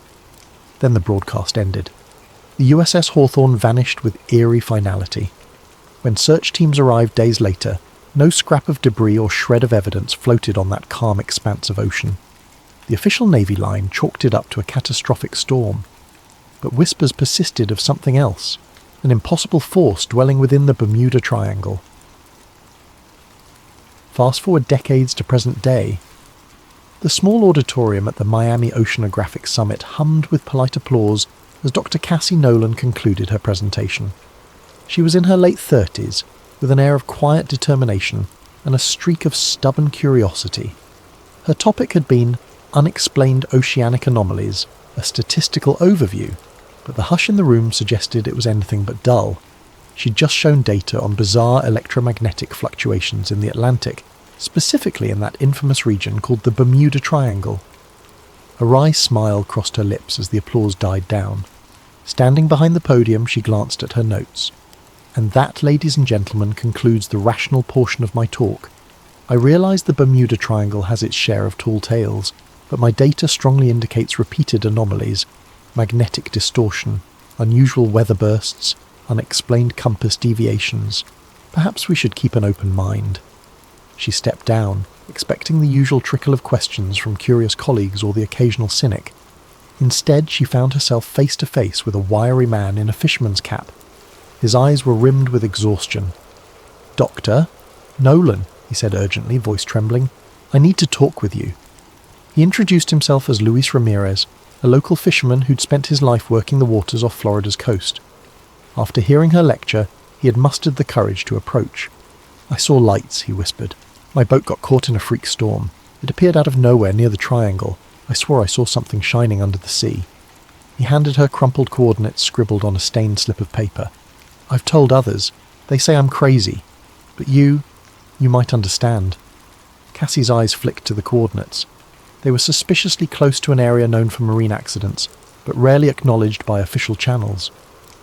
Then the broadcast ended. The USS Hawthorne vanished with eerie finality. When search teams arrived days later, no scrap of debris or shred of evidence floated on that calm expanse of ocean. The official Navy line chalked it up to a catastrophic storm. But whispers persisted of something else, an impossible force dwelling within the Bermuda Triangle. Fast forward decades to present day. The small auditorium at the Miami Oceanographic Summit hummed with polite applause as Dr. Cassie Nolan concluded her presentation. She was in her late 30s, with an air of quiet determination and a streak of stubborn curiosity. Her topic had been unexplained oceanic anomalies, a statistical overview, but the hush in the room suggested it was anything but dull. She'd just shown data on bizarre electromagnetic fluctuations in the Atlantic, specifically in that infamous region called the Bermuda Triangle. A wry smile crossed her lips as the applause died down. Standing behind the podium, she glanced at her notes. And that, ladies and gentlemen, concludes the rational portion of my talk. I realise the Bermuda Triangle has its share of tall tales, but my data strongly indicates repeated anomalies, magnetic distortion, unusual weather bursts, unexplained compass deviations. Perhaps we should keep an open mind. She stepped down, expecting the usual trickle of questions from curious colleagues or the occasional cynic. Instead, she found herself face to face with a wiry man in a fisherman's cap. His eyes were rimmed with exhaustion. "Doctor? Nolan," he said urgently, voice trembling. "I need to talk with you." He introduced himself as Luis Ramirez, a local fisherman who'd spent his life working the waters off Florida's coast. After hearing her lecture, he had mustered the courage to approach. "I saw lights," he whispered. "My boat got caught in a freak storm. It appeared out of nowhere near the triangle. I swore I saw something shining under the sea." He handed her crumpled coordinates scribbled on a stained slip of paper. "I've told others. They say I'm crazy. But you might understand." Cassie's eyes flicked to the coordinates. They were suspiciously close to an area known for marine accidents, but rarely acknowledged by official channels.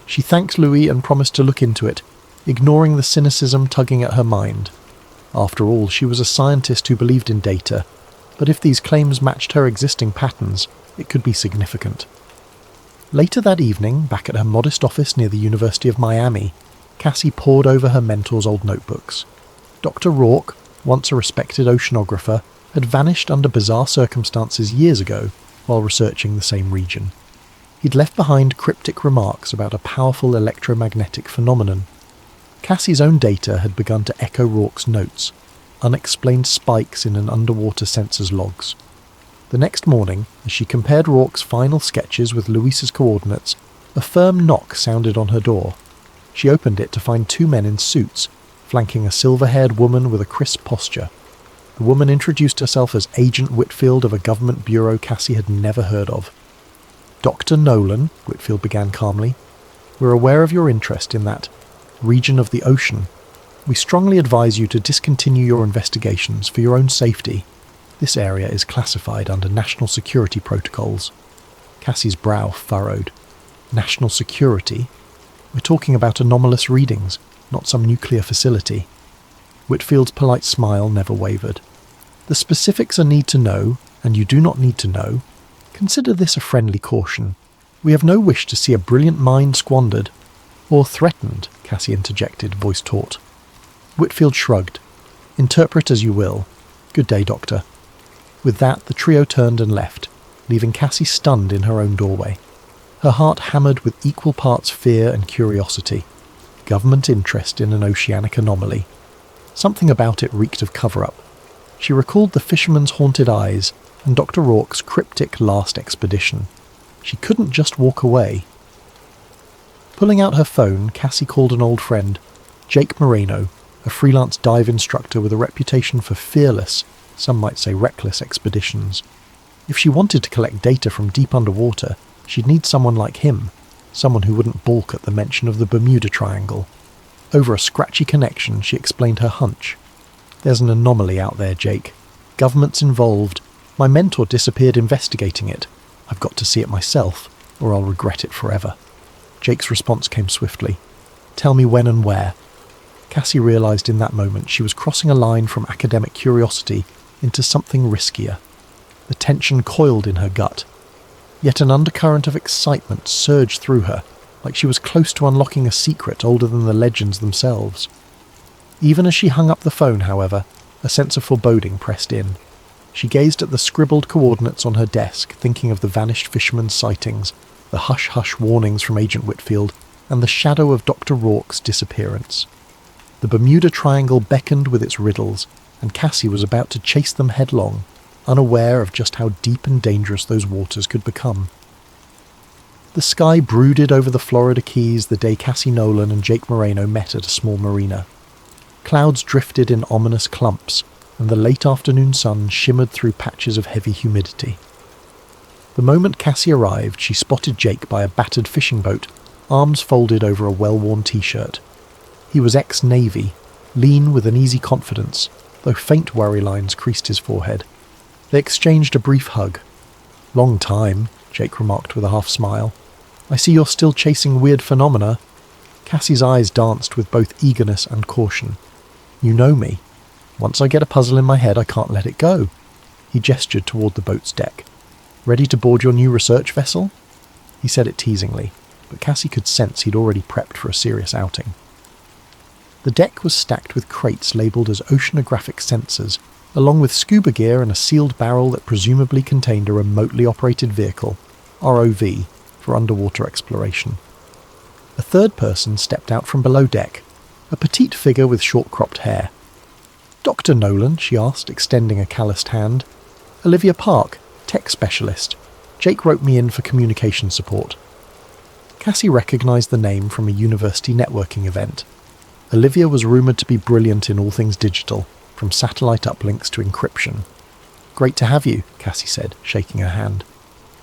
She thanked Louis and promised to look into it, ignoring the cynicism tugging at her mind. After all, she was a scientist who believed in data, but if these claims matched her existing patterns, it could be significant. Later that evening, back at her modest office near the University of Miami, Cassie pored over her mentor's old notebooks. Dr. Rourke, once a respected oceanographer, had vanished under bizarre circumstances years ago while researching the same region. He'd left behind cryptic remarks about a powerful electromagnetic phenomenon. Cassie's own data had begun to echo Rourke's notes, unexplained spikes in an underwater sensor's logs. The next morning, as she compared Rourke's final sketches with Luis's coordinates, a firm knock sounded on her door. She opened it to find two men in suits, flanking a silver-haired woman with a crisp posture. The woman introduced herself as Agent Whitfield of a government bureau Cassie had never heard of. "Dr. Nolan," Whitfield began calmly, "we're aware of your interest in that region of the ocean. We strongly advise you to discontinue your investigations for your own safety. This area is classified under national security protocols." Cassie's brow furrowed. National security? We're talking about anomalous readings, not some nuclear facility. Whitfield's polite smile never wavered. "The specifics are need to know, and you do not need to know. Consider this a friendly caution. We have no wish to see a brilliant mind squandered." "Or threatened," Cassie interjected, voice taut. Whitfield shrugged. "Interpret as you will. Good day, Doctor." With that, the trio turned and left, leaving Cassie stunned in her own doorway. Her heart hammered with equal parts fear and curiosity. Government interest in an oceanic anomaly. Something about it reeked of cover-up. She recalled the fisherman's haunted eyes and Dr. Rourke's cryptic last expedition. She couldn't just walk away. Pulling out her phone, Cassie called an old friend, Jake Moreno, a freelance dive instructor with a reputation for fearless, some might say reckless, expeditions. If she wanted to collect data from deep underwater, she'd need someone like him, someone who wouldn't balk at the mention of the Bermuda Triangle. Over a scratchy connection, she explained her hunch. "There's an anomaly out there, Jake. Government's involved. My mentor disappeared investigating it. I've got to see it myself, or I'll regret it forever." Jake's response came swiftly. "Tell me when and where." Cassie realised in that moment she was crossing a line from academic curiosity into something riskier. The tension coiled in her gut. Yet an undercurrent of excitement surged through her, like she was close to unlocking a secret older than the legends themselves. Even as she hung up the phone, however, a sense of foreboding pressed in. She gazed at the scribbled coordinates on her desk, thinking of the vanished fisherman's sightings, the hush-hush warnings from Agent Whitfield, and the shadow of Dr. Rourke's disappearance. The Bermuda Triangle beckoned with its riddles, and Cassie was about to chase them headlong, unaware of just how deep and dangerous those waters could become. The sky brooded over the Florida Keys the day Cassie Nolan and Jake Moreno met at a small marina. Clouds drifted in ominous clumps, and the late afternoon sun shimmered through patches of heavy humidity. The moment Cassie arrived, she spotted Jake by a battered fishing boat, arms folded over a well-worn t-shirt. He was ex-Navy, lean with an easy confidence, though faint worry lines creased his forehead. They exchanged a brief hug. "Long time," Jake remarked with a half-smile. "I see you're still chasing weird phenomena." Cassie's eyes danced with both eagerness and caution. "You know me. Once I get a puzzle in my head, I can't let it go." He gestured toward the boat's deck. "Ready to board your new research vessel?" He said it teasingly, but Cassie could sense he'd already prepped for a serious outing. The deck was stacked with crates labelled as oceanographic sensors, along with scuba gear and a sealed barrel that presumably contained a remotely operated vehicle, ROV, for underwater exploration. A third person stepped out from below deck, a petite figure with short-cropped hair. "Dr. Nolan?" she asked, extending a calloused hand. "Olivia Park, tech specialist. Jake wrote me in for communication support." Cassie recognised the name from a university networking event. Olivia was rumoured to be brilliant in all things digital, from satellite uplinks to encryption. "Great to have you," Cassie said, shaking her hand.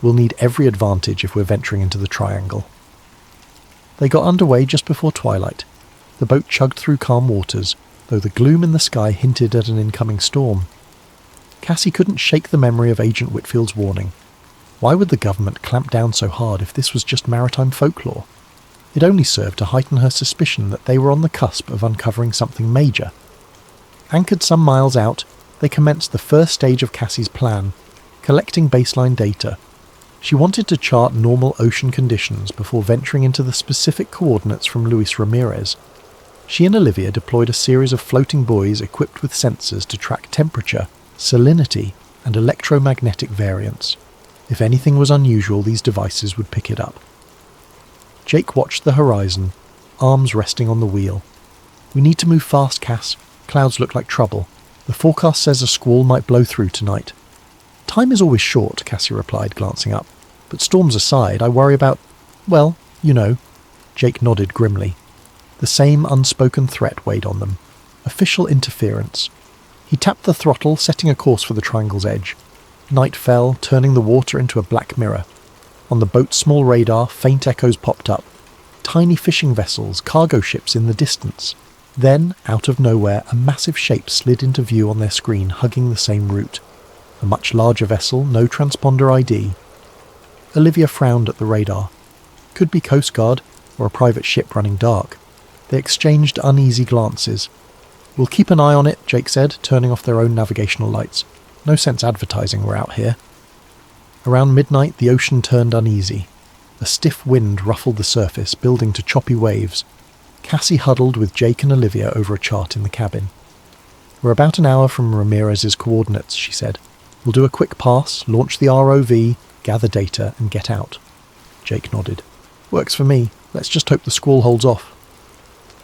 "We'll need every advantage if we're venturing into the Triangle." They got underway just before twilight. The boat chugged through calm waters, though the gloom in the sky hinted at an incoming storm. Cassie couldn't shake the memory of Agent Whitfield's warning. Why would the government clamp down so hard if this was just maritime folklore? It only served to heighten her suspicion that they were on the cusp of uncovering something major. Anchored some miles out, they commenced the first stage of Cassie's plan, collecting baseline data. She wanted to chart normal ocean conditions before venturing into the specific coordinates from Luis Ramirez. She and Olivia deployed a series of floating buoys equipped with sensors to track temperature, salinity, and electromagnetic variance. If anything was unusual, these devices would pick it up. Jake watched the horizon, arms resting on the wheel. "We need to move fast, Cass. Clouds look like trouble. The forecast says a squall might blow through tonight." "Time is always short," Cassie replied, glancing up. "But storms aside, I worry about, well, you know." Jake nodded grimly. The same unspoken threat weighed on them. Official interference. He tapped the throttle, setting a course for the Triangle's edge. Night fell, turning the water into a black mirror. On the boat's small radar, faint echoes popped up. Tiny fishing vessels, cargo ships in the distance. Then, out of nowhere, a massive shape slid into view on their screen, hugging the same route. A much larger vessel, no transponder ID. Olivia frowned at the radar. Could be Coast Guard, or a private ship running dark. They exchanged uneasy glances. "We'll keep an eye on it," Jake said, turning off their own navigational lights. "No sense advertising we're out here." Around midnight, the ocean turned uneasy. A stiff wind ruffled the surface, building to choppy waves. Cassie huddled with Jake and Olivia over a chart in the cabin. "We're about an hour from Ramirez's coordinates," she said. "We'll do a quick pass, launch the ROV, gather data, and get out." Jake nodded. "Works for me. Let's just hope the squall holds off."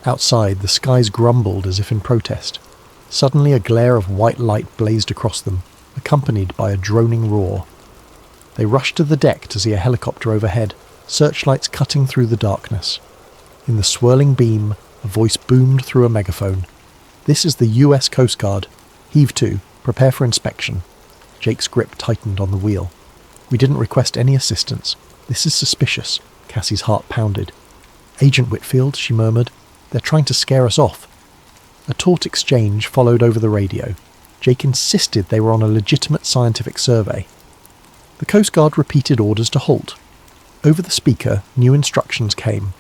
Outside, the skies grumbled as if in protest. Suddenly a glare of white light blazed across them, accompanied by a droning roar. They rushed to the deck to see a helicopter overhead, searchlights cutting through the darkness. In the swirling beam, a voice boomed through a megaphone. "This is the US Coast Guard. Heave to. Prepare for inspection." Jake's grip tightened on the wheel. "We didn't request any assistance. This is suspicious." Cassie's heart pounded. "Agent Whitfield," she murmured. "They're trying to scare us off." A taut exchange followed over the radio. Jake insisted they were on a legitimate scientific survey. The Coast Guard repeated orders to halt. Over the speaker, new instructions came.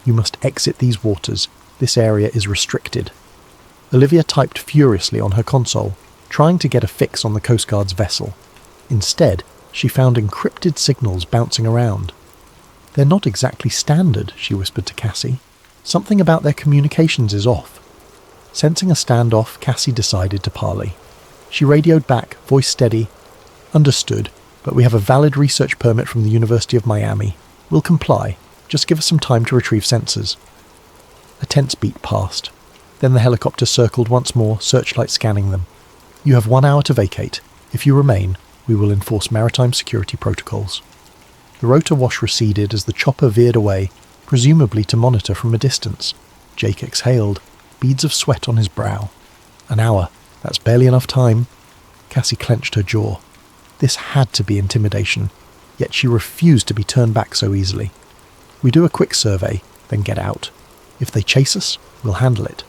"You must exit these waters. This area is restricted." Olivia typed furiously on her console, trying to get a fix on the Coast Guard's vessel. Instead, she found encrypted signals bouncing around. "They're not exactly standard," she whispered to Cassie. "Something about their communications is off." Sensing a standoff, Cassie decided to parley. She radioed back, voice steady. "Understood, but we have a valid research permit from the University of Miami. We'll comply. Just give us some time to retrieve sensors." A tense beat passed. Then the helicopter circled once more, searchlight scanning them. "You have 1 hour to vacate. If you remain, we will enforce maritime security protocols." The rotor wash receded as the chopper veered away, presumably to monitor from a distance. Jake exhaled, beads of sweat on his brow. An hour. That's barely enough time. Cassie clenched her jaw. This had to be intimidation, yet she refused to be turned back so easily. We do a quick survey, then get out. If they chase us, we'll handle it.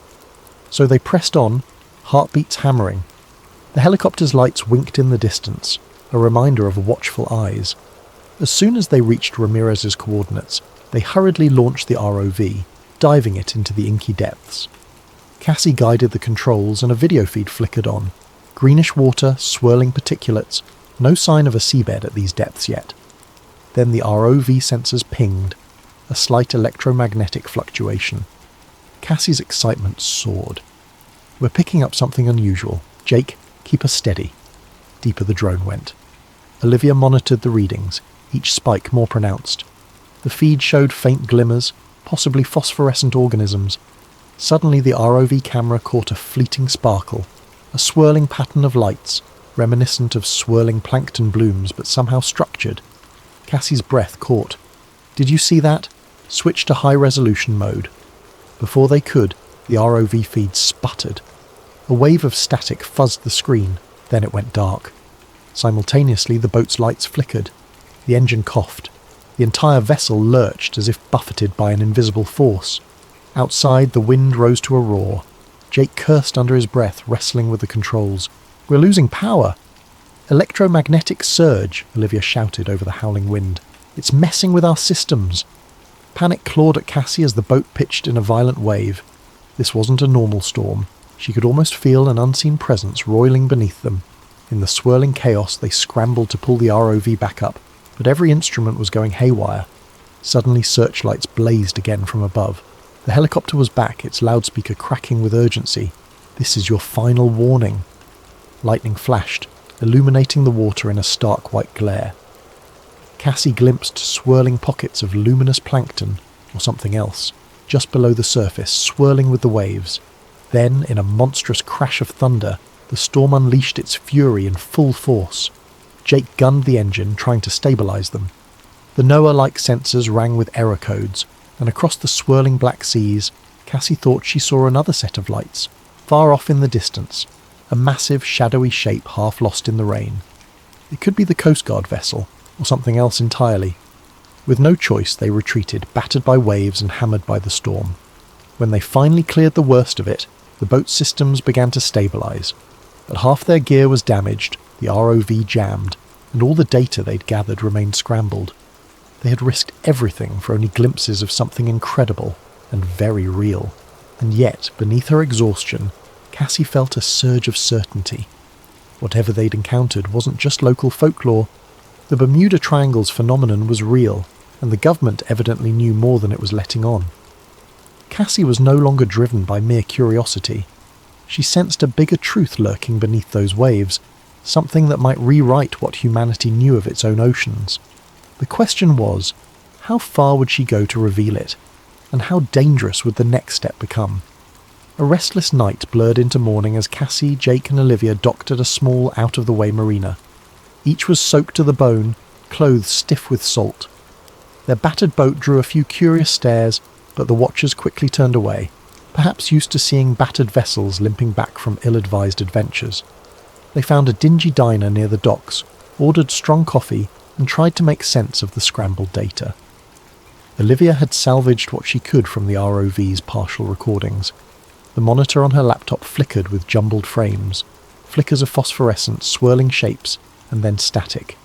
So they pressed on, heartbeats hammering. The helicopter's lights winked in the distance, a reminder of watchful eyes. As soon as they reached Ramirez's coordinates, they hurriedly launched the ROV, diving it into the inky depths. Cassie guided the controls and a video feed flickered on. Greenish water, swirling particulates, no sign of a seabed at these depths yet. Then the ROV sensors pinged, a slight electromagnetic fluctuation. Cassie's excitement soared. We're picking up something unusual. Jake, keep us steady. Deeper the drone went. Olivia monitored the readings, each spike more pronounced. The feed showed faint glimmers, possibly phosphorescent organisms. Suddenly the ROV camera caught a fleeting sparkle, a swirling pattern of lights, reminiscent of swirling plankton blooms but somehow structured. Cassie's breath caught. Did you see that? Switch to high-resolution mode. Before they could, the ROV feed sputtered. A wave of static fuzzed the screen, then it went dark. Simultaneously, the boat's lights flickered. The engine coughed. The entire vessel lurched as if buffeted by an invisible force. Outside, the wind rose to a roar. Jake cursed under his breath, wrestling with the controls. We're losing power! Electromagnetic surge, Olivia shouted over the howling wind. It's messing with our systems. Panic clawed at Cassie as the boat pitched in a violent wave. This wasn't a normal storm. She could almost feel an unseen presence roiling beneath them. In the swirling chaos, they scrambled to pull the ROV back up, but every instrument was going haywire. Suddenly, searchlights blazed again from above. The helicopter was back, its loudspeaker cracking with urgency. This is your final warning. Lightning flashed, illuminating the water in a stark white glare. Cassie glimpsed swirling pockets of luminous plankton, or something else, just below the surface, swirling with the waves. Then, in a monstrous crash of thunder, the storm unleashed its fury in full force. Jake gunned the engine, trying to stabilize them. The Noah-like sensors rang with error codes, and across the swirling black seas, Cassie thought she saw another set of lights, far off in the distance, a massive, shadowy shape half lost in the rain. It could be the Coast Guard vessel, or something else entirely. With no choice, they retreated, battered by waves and hammered by the storm. When they finally cleared the worst of it, the boat's systems began to stabilize. But half their gear was damaged, the ROV jammed, and all the data they'd gathered remained scrambled. They had risked everything for only glimpses of something incredible and very real. And yet, beneath her exhaustion, Cassie felt a surge of certainty. Whatever they'd encountered wasn't just local folklore. The Bermuda Triangle's phenomenon was real, and the government evidently knew more than it was letting on. Cassie was no longer driven by mere curiosity. She sensed a bigger truth lurking beneath those waves, something that might rewrite what humanity knew of its own oceans. The question was, how far would she go to reveal it? And how dangerous would the next step become? A restless night blurred into morning as Cassie, Jake and Olivia docked at a small, out-of-the-way marina. Each was soaked to the bone, clothes stiff with salt. Their battered boat drew a few curious stares, but the watchers quickly turned away, perhaps used to seeing battered vessels limping back from ill-advised adventures. They found a dingy diner near the docks, ordered strong coffee, and tried to make sense of the scrambled data. Olivia had salvaged what she could from the ROV's partial recordings. The monitor on her laptop flickered with jumbled frames, flickers of phosphorescent, swirling shapes, and then static.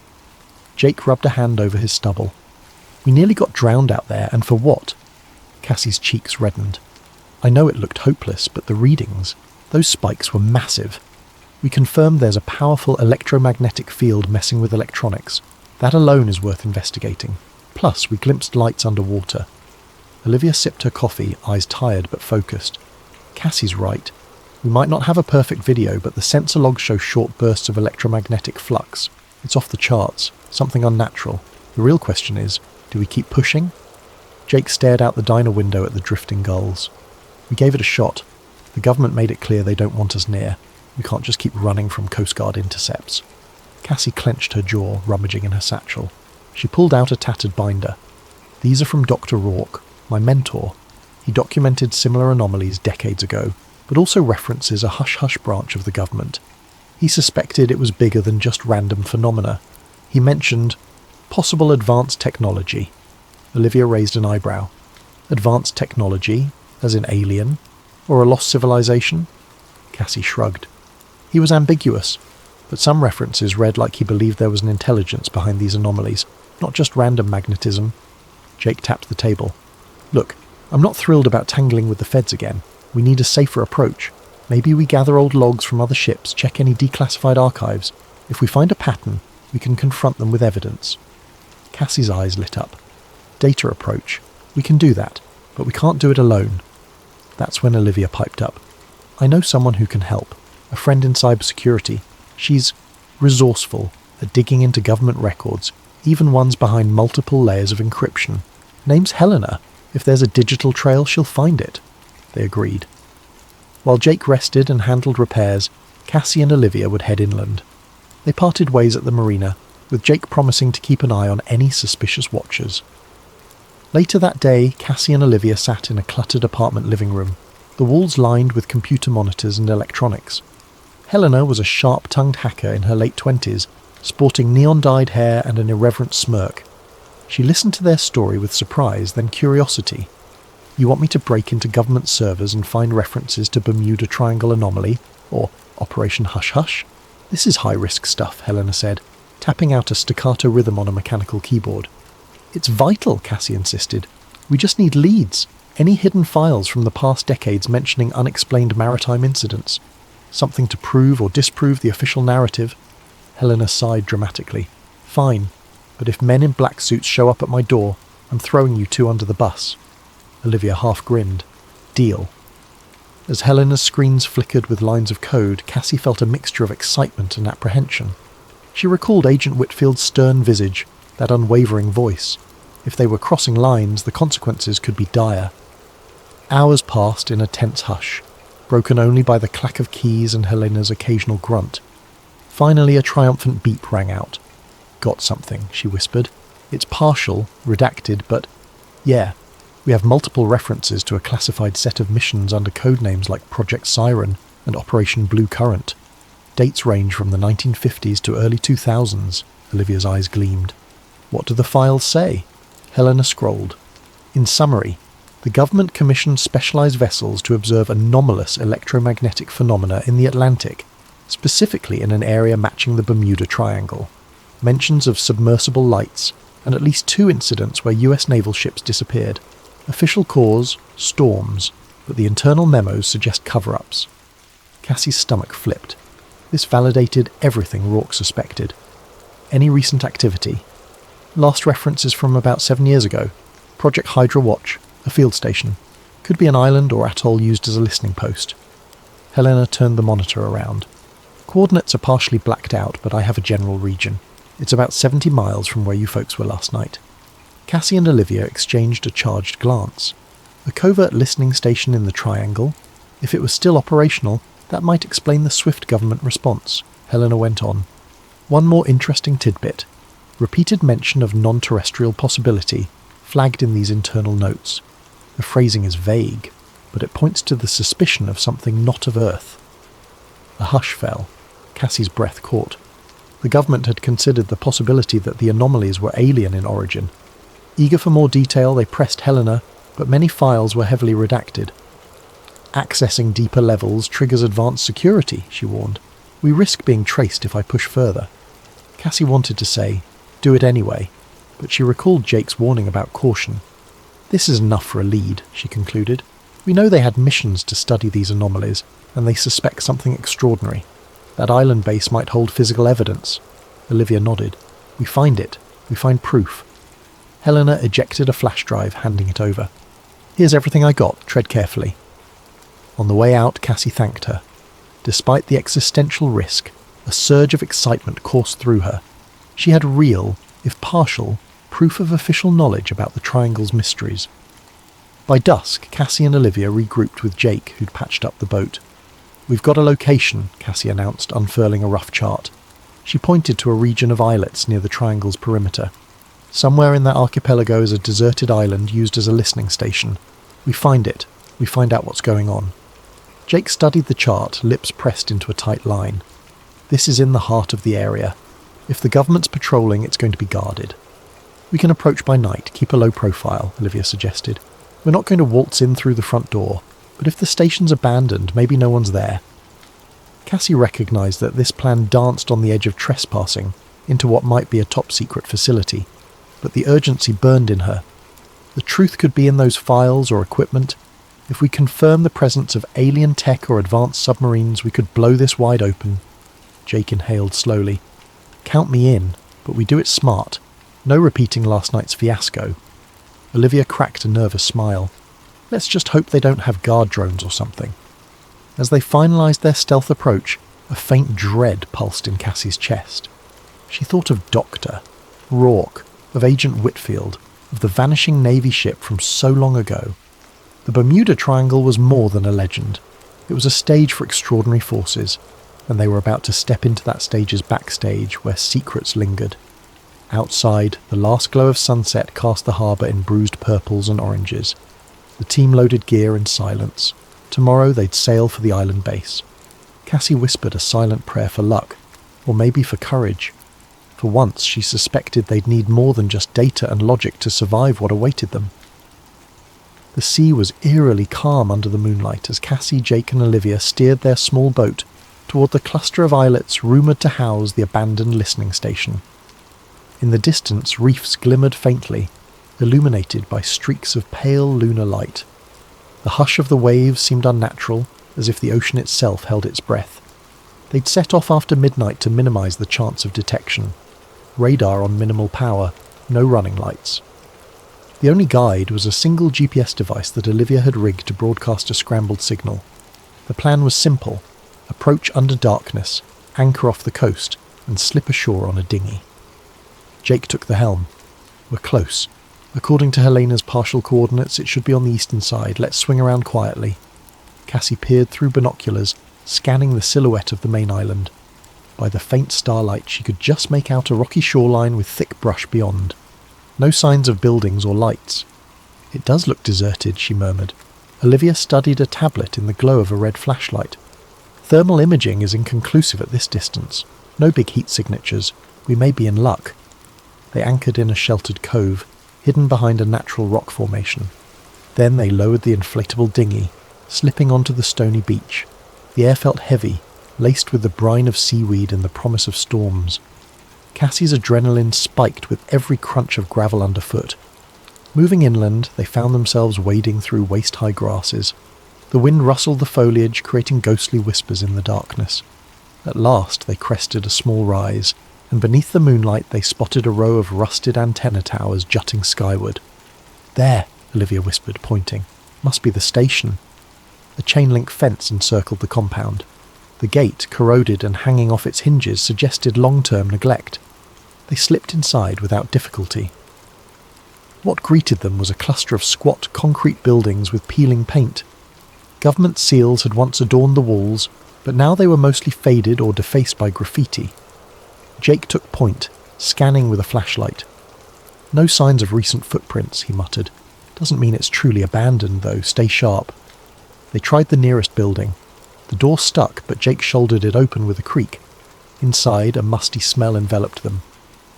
Jake rubbed a hand over his stubble. We nearly got drowned out there, and for what? Cassie's cheeks reddened. I know it looked hopeless, but the readings, those spikes were massive. We confirmed there's a powerful electromagnetic field messing with electronics. That alone is worth investigating. Plus, we glimpsed lights underwater. Olivia sipped her coffee, eyes tired but focused. Cassie's right. We might not have a perfect video, but the sensor logs show short bursts of electromagnetic flux. It's off the charts, something unnatural. The real question is, do we keep pushing? Jake stared out the diner window at the drifting gulls. We gave it a shot. The government made it clear they don't want us near. We can't just keep running from Coast Guard intercepts. Cassie clenched her jaw, rummaging in her satchel. She pulled out a tattered binder. "These are from Dr. Rourke, my mentor. He documented similar anomalies decades ago, but also references a hush-hush branch of the government. He suspected it was bigger than just random phenomena. He mentioned possible advanced technology." Olivia raised an eyebrow. "Advanced technology, as in alien? Or a lost civilization?" Cassie shrugged. He was ambiguous, but some references read like he believed there was an intelligence behind these anomalies, not just random magnetism. Jake tapped the table. "Look, I'm not thrilled about tangling with the feds again. We need a safer approach. Maybe we gather old logs from other ships, check any declassified archives. If we find a pattern, we can confront them with evidence." Cassie's eyes lit up. "Data approach. We can do that, but we can't do it alone." That's when Olivia piped up. "I know someone who can help. A friend in cybersecurity. She's resourceful at digging into government records, even ones behind multiple layers of encryption. Name's Helena. If there's a digital trail, she'll find it." They agreed. While Jake rested and handled repairs, Cassie and Olivia would head inland. They parted ways at the marina, with Jake promising to keep an eye on any suspicious watchers. Later that day, Cassie and Olivia sat in a cluttered apartment living room, the walls lined with computer monitors and electronics. Helena was a sharp-tongued hacker in her late 20s, sporting neon-dyed hair and an irreverent smirk. She listened to their story with surprise, then curiosity. "You want me to break into government servers and find references to Bermuda Triangle Anomaly, or Operation Hush Hush? This is high-risk stuff," Helena said, tapping out a staccato rhythm on a mechanical keyboard. "It's vital," Cassie insisted. "We just need leads, any hidden files from the past decades mentioning unexplained maritime incidents. Something to prove or disprove the official narrative." Helena sighed dramatically. "Fine, but if men in black suits show up at my door, I'm throwing you two under the bus." Olivia half grinned. "Deal." As Helena's screens flickered with lines of code, Cassie felt a mixture of excitement and apprehension. She recalled Agent Whitfield's stern visage, that unwavering voice. If they were crossing lines, the consequences could be dire. Hours passed in a tense hush, broken only by the clack of keys and Helena's occasional grunt. Finally, a triumphant beep rang out. "Got something," she whispered. "It's partial, redacted, but yeah, we have multiple references to a classified set of missions under codenames like Project Siren and Operation Blue Current. Dates range from the 1950s to early 2000s. Olivia's eyes gleamed. "What do the files say?" Helena scrolled. "In summary, the government commissioned specialized vessels to observe anomalous electromagnetic phenomena in the Atlantic, specifically in an area matching the Bermuda Triangle. Mentions of submersible lights, and at least 2 incidents where US naval ships disappeared. Official cause, storms, but the internal memos suggest cover-ups." Cassie's stomach flipped. This validated everything Rourke suspected. "Any recent activity?" "Last reference is from about 7 years ago. Project Hydra Watch, a field station. Could be an island or atoll used as a listening post." Helena turned the monitor around. "Coordinates are partially blacked out, but I have a general region. It's about 70 miles from where you folks were last night." Cassie and Olivia exchanged a charged glance. A covert listening station in the Triangle? If it was still operational, that might explain the swift government response. Helena went on. "One more interesting tidbit. Repeated mention of non-terrestrial possibility, flagged in these internal notes. The phrasing is vague, but it points to the suspicion of something not of Earth." A hush fell. Cassie's breath caught. The government had considered the possibility that the anomalies were alien in origin. Eager for more detail, they pressed Helena, but many files were heavily redacted. "Accessing deeper levels triggers advanced security," she warned. "We risk being traced if I push further." Cassie wanted to say, "Do it anyway," but she recalled Jake's warning about caution. "This is enough for a lead," she concluded. "We know they had missions to study these anomalies, and they suspect something extraordinary. That island base might hold physical evidence." Olivia nodded. "We find it. We find proof." Helena ejected a flash drive, handing it over. "Here's everything I got. Tread carefully." On the way out, Cassie thanked her. Despite the existential risk, a surge of excitement coursed through her. She had real, if partial, proof of official knowledge about the Triangle's mysteries. By dusk, Cassie and Olivia regrouped with Jake, who'd patched up the boat. "We've got a location," Cassie announced, unfurling a rough chart. She pointed to a region of islets near the Triangle's perimeter. Somewhere in that archipelago is a deserted island used as a listening station. We find it. We find out what's going on. Jake studied the chart, lips pressed into a tight line. This is in the heart of the area. If the government's patrolling, it's going to be guarded. We can approach by night, keep a low profile, Olivia suggested. We're not going to waltz in through the front door, but if the station's abandoned, maybe no one's there. Cassie recognised that this plan danced on the edge of trespassing into what might be a top-secret facility, but the urgency burned in her. The truth could be in those files or equipment. If we confirm the presence of alien tech or advanced submarines, we could blow this wide open. Jake inhaled slowly. Count me in, but we do it smart. No repeating last night's fiasco. Olivia cracked a nervous smile. Let's just hope they don't have guard drones or something. As they finalised their stealth approach, a faint dread pulsed in Cassie's chest. She thought of Doctor, Rourke, of Agent Whitfield, of the vanishing Navy ship from so long ago. The Bermuda Triangle was more than a legend. It was a stage for extraordinary forces, and they were about to step into that stage's backstage where secrets lingered. Outside, the last glow of sunset cast the harbour in bruised purples and oranges. The team loaded gear in silence. Tomorrow they'd sail for the island base. Cassie whispered a silent prayer for luck, or maybe for courage. For once she suspected they'd need more than just data and logic to survive what awaited them. The sea was eerily calm under the moonlight as Cassie, Jake and Olivia steered their small boat toward the cluster of islets rumoured to house the abandoned listening station. In the distance, reefs glimmered faintly, illuminated by streaks of pale lunar light. The hush of the waves seemed unnatural, as if the ocean itself held its breath. They'd set off after midnight to minimise the chance of detection. Radar on minimal power, no running lights. The only guide was a single GPS device that Olivia had rigged to broadcast a scrambled signal. The plan was simple: approach under darkness, anchor off the coast, and slip ashore on a dinghy. Jake took the helm. We're close. According to Helena's partial coordinates, it should be on the eastern side. Let's swing around quietly. Cassie peered through binoculars, scanning the silhouette of the main island. By the faint starlight, she could just make out a rocky shoreline with thick brush beyond. No signs of buildings or lights. It does look deserted, she murmured. Olivia studied a tablet in the glow of a red flashlight. Thermal imaging is inconclusive at this distance. No big heat signatures. We may be in luck. They anchored in a sheltered cove, hidden behind a natural rock formation. Then they lowered the inflatable dinghy, slipping onto the stony beach. The air felt heavy, laced with the brine of seaweed and the promise of storms. Cassie's adrenaline spiked with every crunch of gravel underfoot. Moving inland, they found themselves wading through waist-high grasses. The wind rustled the foliage, creating ghostly whispers in the darkness. At last they crested a small rise, and beneath the moonlight they spotted a row of rusted antenna towers jutting skyward. "There," Olivia whispered, pointing. "Must be the station." A chain-link fence encircled the compound. The gate, corroded and hanging off its hinges, suggested long-term neglect. They slipped inside without difficulty. What greeted them was a cluster of squat concrete buildings with peeling paint. Government seals had once adorned the walls, but now they were mostly faded or defaced by graffiti. Jake took point, scanning with a flashlight. "No signs of recent footprints," he muttered. "Doesn't mean it's truly abandoned, though. Stay sharp." They tried the nearest building. The door stuck, but Jake shouldered it open with a creak. Inside, a musty smell enveloped them.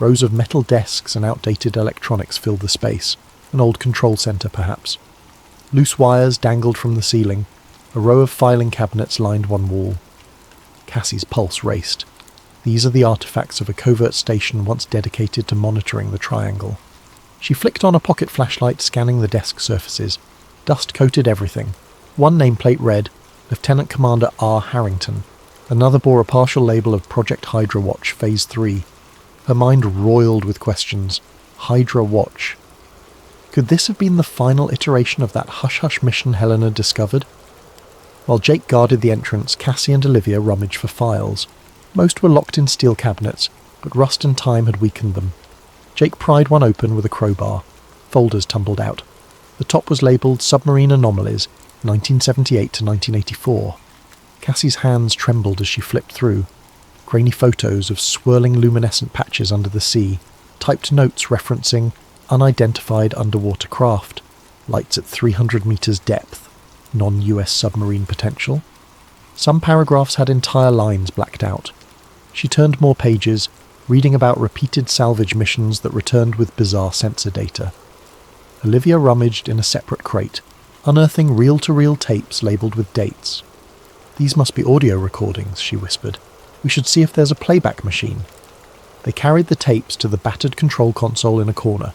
Rows of metal desks and outdated electronics filled the space. An old control centre, perhaps. Loose wires dangled from the ceiling. A row of filing cabinets lined one wall. Cassie's pulse raced. These are the artefacts of a covert station once dedicated to monitoring the triangle. She flicked on a pocket flashlight, scanning the desk surfaces. Dust coated everything. One nameplate read, Lieutenant Commander R. Harrington. Another bore a partial label of Project Hydra Watch, Phase 3. Her mind roiled with questions. Hydra Watch. Could this have been the final iteration of that hush-hush mission Helena discovered? While Jake guarded the entrance, Cassie and Olivia rummaged for files. Most were locked in steel cabinets, but rust and time had weakened them. Jake pried one open with a crowbar. Folders tumbled out. The top was labelled Submarine Anomalies, 1978 to 1984. Cassie's hands trembled as she flipped through. Grainy photos of swirling luminescent patches under the sea. typed notes referencing unidentified underwater craft, lights at 300 meters depth, non-US submarine potential. Some paragraphs had entire lines blacked out. She turned more pages, reading about repeated salvage missions that returned with bizarre sensor data. Olivia rummaged in a separate crate, unearthing reel-to-reel tapes labelled with dates. "These must be audio recordings," she whispered. "We should see if there's a playback machine." They carried the tapes to the battered control console in a corner.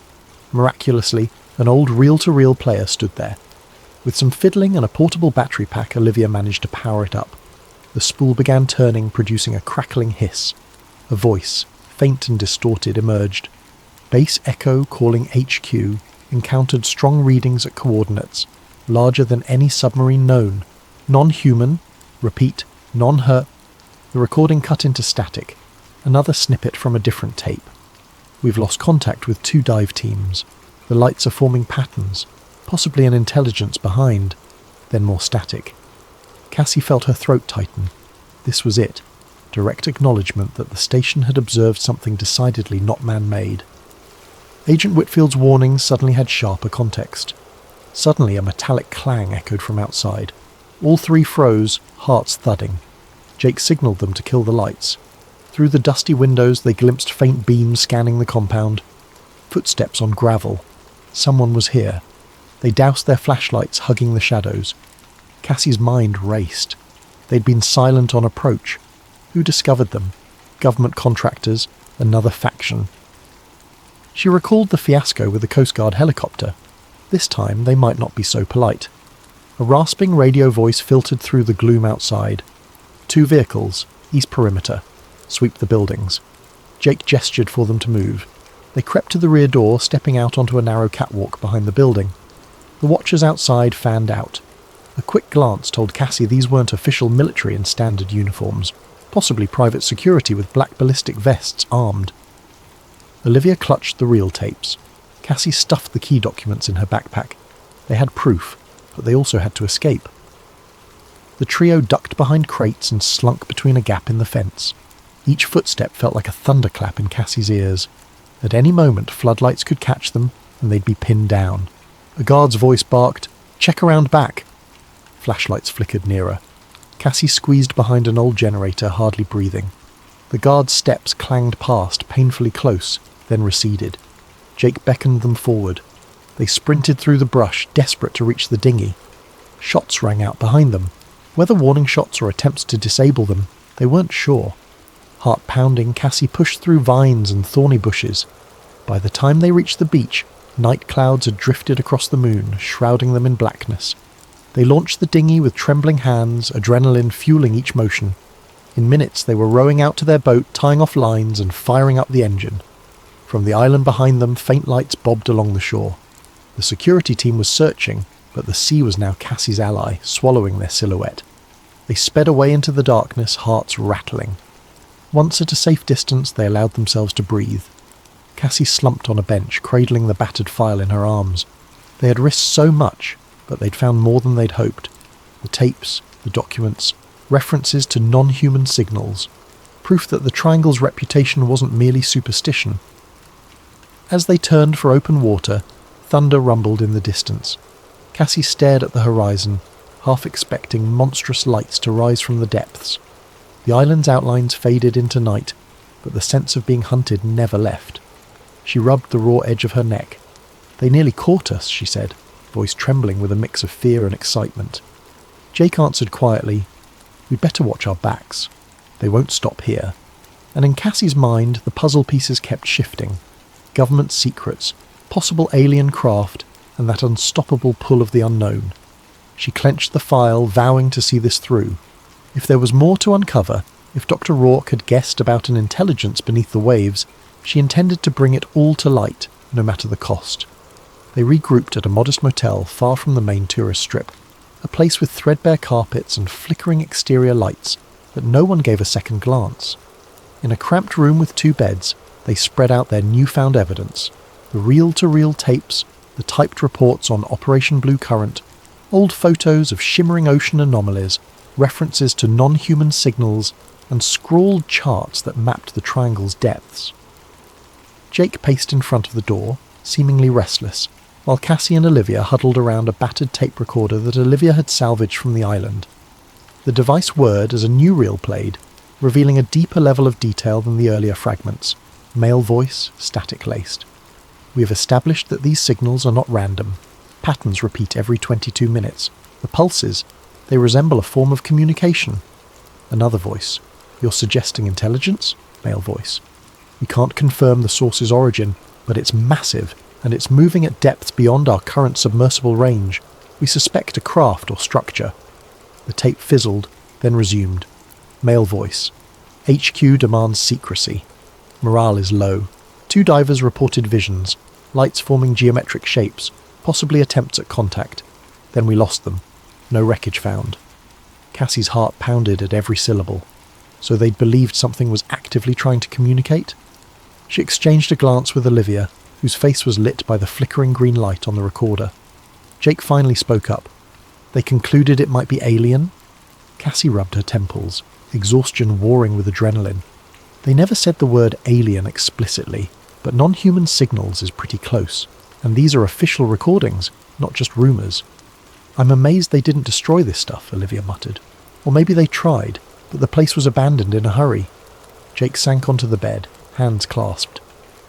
Miraculously, an old reel-to-reel player stood there. With some fiddling and a portable battery pack, Olivia managed to power it up. The spool began turning, producing a crackling hiss. A voice, faint and distorted, emerged. Base Echo calling HQ encountered strong readings at coordinates, larger than any submarine known. Non-human, repeat, non-hurt. The recording cut into static. Another snippet from a different tape. "We've lost contact with 2 dive teams. The lights are forming patterns, possibly an intelligence behind." Then more static. Cassie felt her throat tighten. This was it. Direct acknowledgement that the station had observed something decidedly not man-made. Agent Whitfield's warnings suddenly had sharper context. Suddenly a metallic clang echoed from outside. All 3 froze, hearts thudding. Jake signalled them to kill the lights. Through the dusty windows they glimpsed faint beams scanning the compound. Footsteps on gravel. Someone was here. They doused their flashlights, hugging the shadows. Cassie's mind raced. They'd been silent on approach. Who discovered them? Government contractors? Another faction? She recalled the fiasco with the Coast Guard helicopter. This time they might not be so polite. A rasping radio voice filtered through the gloom outside. 2 vehicles, east perimeter. Sweep the buildings. Jake gestured for them to move. They crept to the rear door, stepping out onto a narrow catwalk behind the building. The watchers outside fanned out. A quick glance told Cassie these weren't official military in standard uniforms, possibly private security with black ballistic vests armed. Olivia clutched the reel tapes. Cassie stuffed the key documents in her backpack. They had proof, but they also had to escape. The trio ducked behind crates and slunk between a gap in the fence. Each footstep felt like a thunderclap in Cassie's ears. At any moment, floodlights could catch them, and they'd be pinned down. A guard's voice barked, "Check around back!" Flashlights flickered nearer. Cassie squeezed behind an old generator, hardly breathing. The guard's steps clanged past, painfully close, then receded. Jake beckoned them forward. They sprinted through the brush, desperate to reach the dinghy. Shots rang out behind them. Whether warning shots or attempts to disable them, they weren't sure. Heart pounding, Cassie pushed through vines and thorny bushes. By the time they reached the beach, night clouds had drifted across the moon, shrouding them in blackness. They launched the dinghy with trembling hands, adrenaline fueling each motion. In minutes they were rowing out to their boat, tying off lines and firing up the engine. From the island behind them, faint lights bobbed along the shore. The security team was searching, but the sea was now Cassie's ally, swallowing their silhouette. They sped away into the darkness, hearts rattling. Once at a safe distance, they allowed themselves to breathe. Cassie slumped on a bench, cradling the battered file in her arms. They had risked so much, but they'd found more than they'd hoped. The tapes, the documents, references to non-human signals. Proof that the Triangle's reputation wasn't merely superstition. As they turned for open water, thunder rumbled in the distance. Cassie stared at the horizon, half expecting monstrous lights to rise from the depths. The island's outlines faded into night, but the sense of being hunted never left. She rubbed the raw edge of her neck. "They nearly caught us," she said, voice trembling with a mix of fear and excitement. Jake answered quietly, "We'd better watch our backs. They won't stop here." And in Cassie's mind, the puzzle pieces kept shifting. Government secrets, possible alien craft, and that unstoppable pull of the unknown. She clenched the file, vowing to see this through. If there was more to uncover, if Dr. Rourke had guessed about an intelligence beneath the waves, she intended to bring it all to light, no matter the cost. They regrouped at a modest motel far from the main tourist strip, a place with threadbare carpets and flickering exterior lights, but no one gave a second glance. In a cramped room with 2 beds, they spread out their newfound evidence, the reel-to-reel tapes, the typed reports on Operation Blue Current, old photos of shimmering ocean anomalies, references to non-human signals, and scrawled charts that mapped the Triangle's depths. Jake paced in front of the door, seemingly restless, while Cassie and Olivia huddled around a battered tape recorder that Olivia had salvaged from the island. The device whirred as a new reel played, revealing a deeper level of detail than the earlier fragments. Male voice, static-laced. We have established that these signals are not random. Patterns repeat every 22 minutes. The pulses, they resemble a form of communication. Another voice. You're suggesting intelligence? Male voice. We can't confirm the source's origin, but it's massive, and it's moving at depths beyond our current submersible range. We suspect a craft or structure. The tape fizzled, then resumed. Male voice. HQ demands secrecy. Morale is low. 2 divers reported visions, lights forming geometric shapes, possibly attempts at contact. Then we lost them. No wreckage found. Cassie's heart pounded at every syllable. So they'd believed something was actively trying to communicate? She exchanged a glance with Olivia, whose face was lit by the flickering green light on the recorder. Jake finally spoke up. They concluded it might be alien? Cassie rubbed her temples, exhaustion warring with adrenaline. They never said the word alien explicitly, but non-human signals is pretty close, and these are official recordings, not just rumours. I'm amazed they didn't destroy this stuff, Olivia muttered. Or maybe they tried, but the place was abandoned in a hurry. Jake sank onto the bed, hands clasped.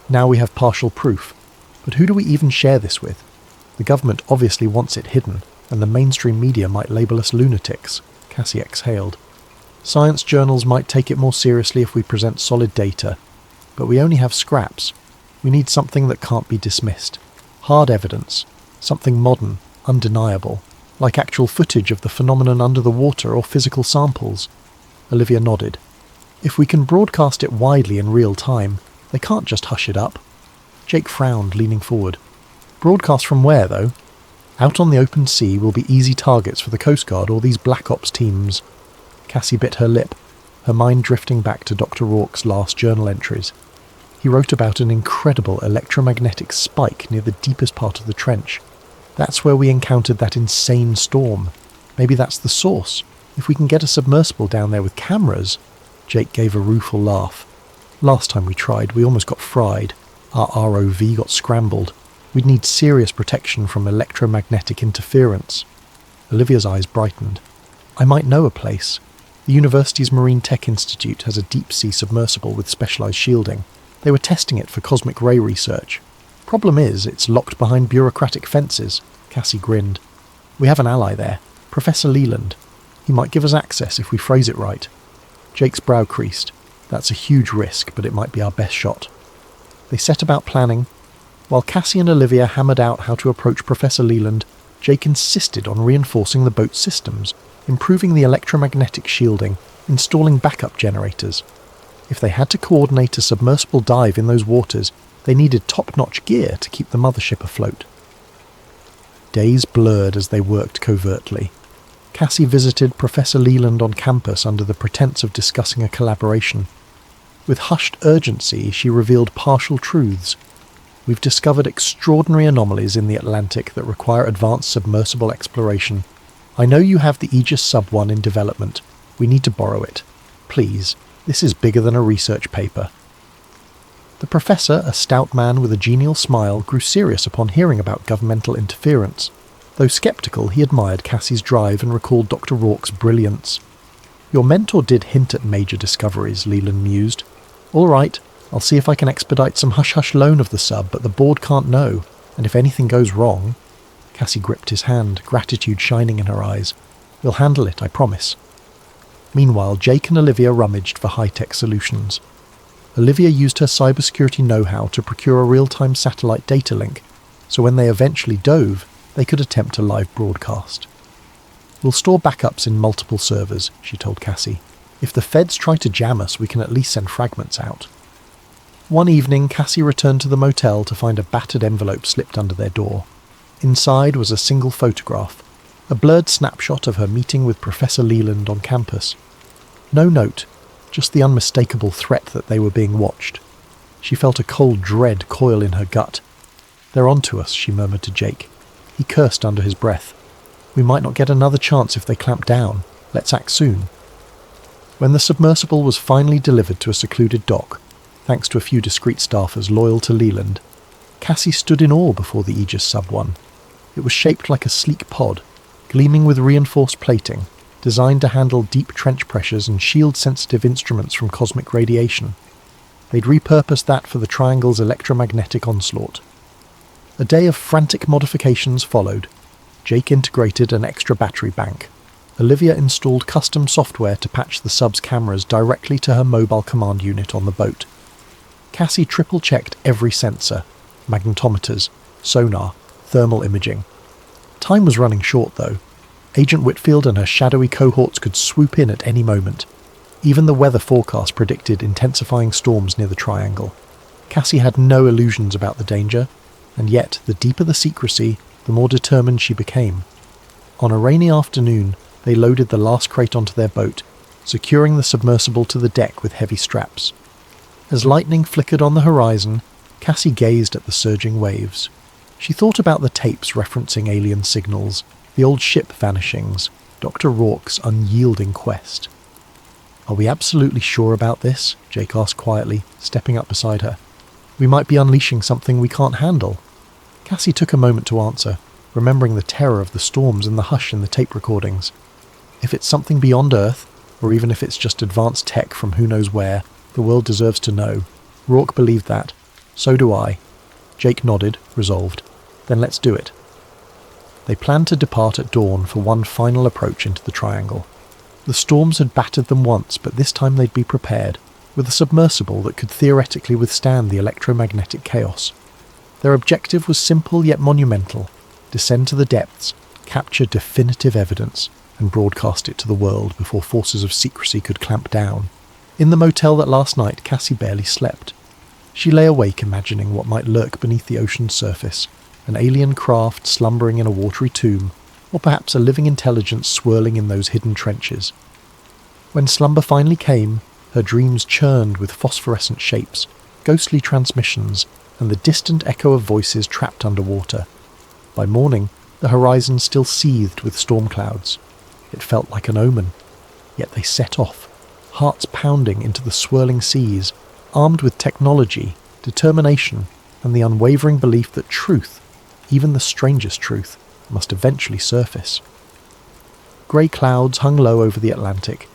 Now we have partial proof, but who do we even share this with? The government obviously wants it hidden, and the mainstream media might label us lunatics. Cassie exhaled. Science journals might take it more seriously if we present solid data, but we only have scraps. We need something that can't be dismissed. Hard evidence, something modern, undeniable, like actual footage of the phenomenon under the water or physical samples. Olivia nodded. If we can broadcast it widely in real time, they can't just hush it up. Jake frowned, leaning forward. Broadcast from where, though? Out on the open sea will be easy targets for the Coast Guard or these Black Ops teams. Cassie bit her lip, her mind drifting back to Dr. Rourke's last journal entries. He wrote about an incredible electromagnetic spike near the deepest part of the trench. That's where we encountered that insane storm. Maybe that's the source. If we can get a submersible down there with cameras... Jake gave a rueful laugh. Last time we tried, we almost got fried. Our ROV got scrambled. We'd need serious protection from electromagnetic interference. Olivia's eyes brightened. I might know a place. The university's Marine Tech Institute has a deep-sea submersible with specialised shielding. They were testing it for cosmic ray research. Problem is, it's locked behind bureaucratic fences. Cassie grinned. We have an ally there, Professor Leland. He might give us access if we phrase it right. Jake's brow creased. That's a huge risk, but it might be our best shot. They set about planning. While Cassie and Olivia hammered out how to approach Professor Leland, Jake insisted on reinforcing the boat's systems, improving the electromagnetic shielding, installing backup generators. If they had to coordinate a submersible dive in those waters, they needed top-notch gear to keep the mothership afloat. Days blurred as they worked covertly. Cassie visited Professor Leland on campus under the pretense of discussing a collaboration. With hushed urgency, she revealed partial truths. We've discovered extraordinary anomalies in the Atlantic that require advanced submersible exploration. I know you have the Aegis Sub-1 in development. We need to borrow it. Please, this is bigger than a research paper. The professor, a stout man with a genial smile, grew serious upon hearing about governmental interference. Though sceptical, he admired Cassie's drive and recalled Dr. Rourke's brilliance. Your mentor did hint at major discoveries, Leland mused. All right, I'll see if I can expedite some hush-hush loan of the sub, but the board can't know, and if anything goes wrong... Cassie gripped his hand, gratitude shining in her eyes. We'll handle it, I promise. Meanwhile, Jake and Olivia rummaged for high-tech solutions. Olivia used her cybersecurity know-how to procure a real-time satellite data link, so when they eventually dove, they could attempt a live broadcast. We'll store backups in multiple servers, she told Cassie. If the feds try to jam us, we can at least send fragments out. One evening, Cassie returned to the motel to find a battered envelope slipped under their door. Inside was a single photograph, a blurred snapshot of her meeting with Professor Leland on campus. No note, just the unmistakable threat that they were being watched. She felt a cold dread coil in her gut. They're on to us, she murmured to Jake. He cursed under his breath. We might not get another chance if they clamp down. Let's act soon. When the submersible was finally delivered to a secluded dock, thanks to a few discreet staffers loyal to Leland. Cassie stood in awe before the Aegis Sub-1. It was shaped like a sleek pod, gleaming with reinforced plating, designed to handle deep trench pressures and shield sensitive instruments from cosmic radiation. They'd repurposed that for the Triangle's electromagnetic onslaught. A day of frantic modifications followed. Jake integrated an extra battery bank. Olivia installed custom software to patch the sub's cameras directly to her mobile command unit on the boat. Cassie triple-checked every sensor: magnetometers, sonar, thermal imaging. Time was running short, though. Agent Whitfield and her shadowy cohorts could swoop in at any moment. Even the weather forecast predicted intensifying storms near the Triangle. Cassie had no illusions about the danger, and yet the deeper the secrecy, the more determined she became. On a rainy afternoon, they loaded the last crate onto their boat, securing the submersible to the deck with heavy straps. As lightning flickered on the horizon, Cassie gazed at the surging waves. She thought about the tapes referencing alien signals, the old ship vanishings, Dr. Rourke's unyielding quest. "Are we absolutely sure about this?" Jake asked quietly, stepping up beside her. "We might be unleashing something we can't handle." Cassie took a moment to answer, remembering the terror of the storms and the hush in the tape recordings. If it's something beyond Earth, or even if it's just advanced tech from who knows where, the world deserves to know. Rourke believed that. So do I. Jake nodded, resolved. Then let's do it. They planned to depart at dawn for one final approach into the Triangle. The storms had battered them once, but this time they'd be prepared, with a submersible that could theoretically withstand the electromagnetic chaos. Their objective was simple yet monumental: descend to the depths, capture definitive evidence, and broadcast it to the world before forces of secrecy could clamp down. In the motel that last night, Cassie barely slept. She lay awake imagining what might lurk beneath the ocean's surface, an alien craft slumbering in a watery tomb, or perhaps a living intelligence swirling in those hidden trenches. When slumber finally came, her dreams churned with phosphorescent shapes, ghostly transmissions, and the distant echo of voices trapped underwater. By morning, the horizon still seethed with storm clouds. It felt like an omen. Yet they set off, hearts pounding into the swirling seas, armed with technology, determination, and the unwavering belief that truth, even the strangest truth, must eventually surface. Grey clouds hung low over the Atlantic,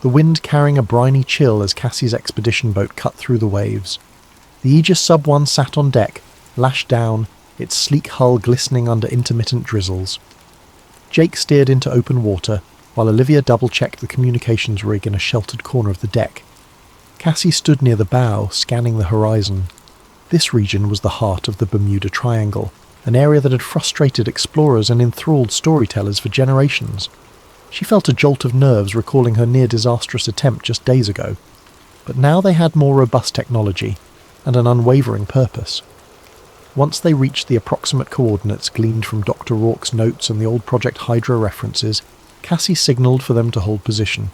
the wind carrying a briny chill as Cassie's expedition boat cut through the waves. The Aegis Sub-1 sat on deck, lashed down, its sleek hull glistening under intermittent drizzles. Jake steered into open water, while Olivia double-checked the communications rig in a sheltered corner of the deck. Cassie stood near the bow, scanning the horizon. This region was the heart of the Bermuda Triangle, an area that had frustrated explorers and enthralled storytellers for generations. She felt a jolt of nerves recalling her near-disastrous attempt just days ago. But now they had more robust technology, and an unwavering purpose. Once they reached the approximate coordinates gleaned from Dr. Rourke's notes and the old Project Hydra references, Cassie signalled for them to hold position.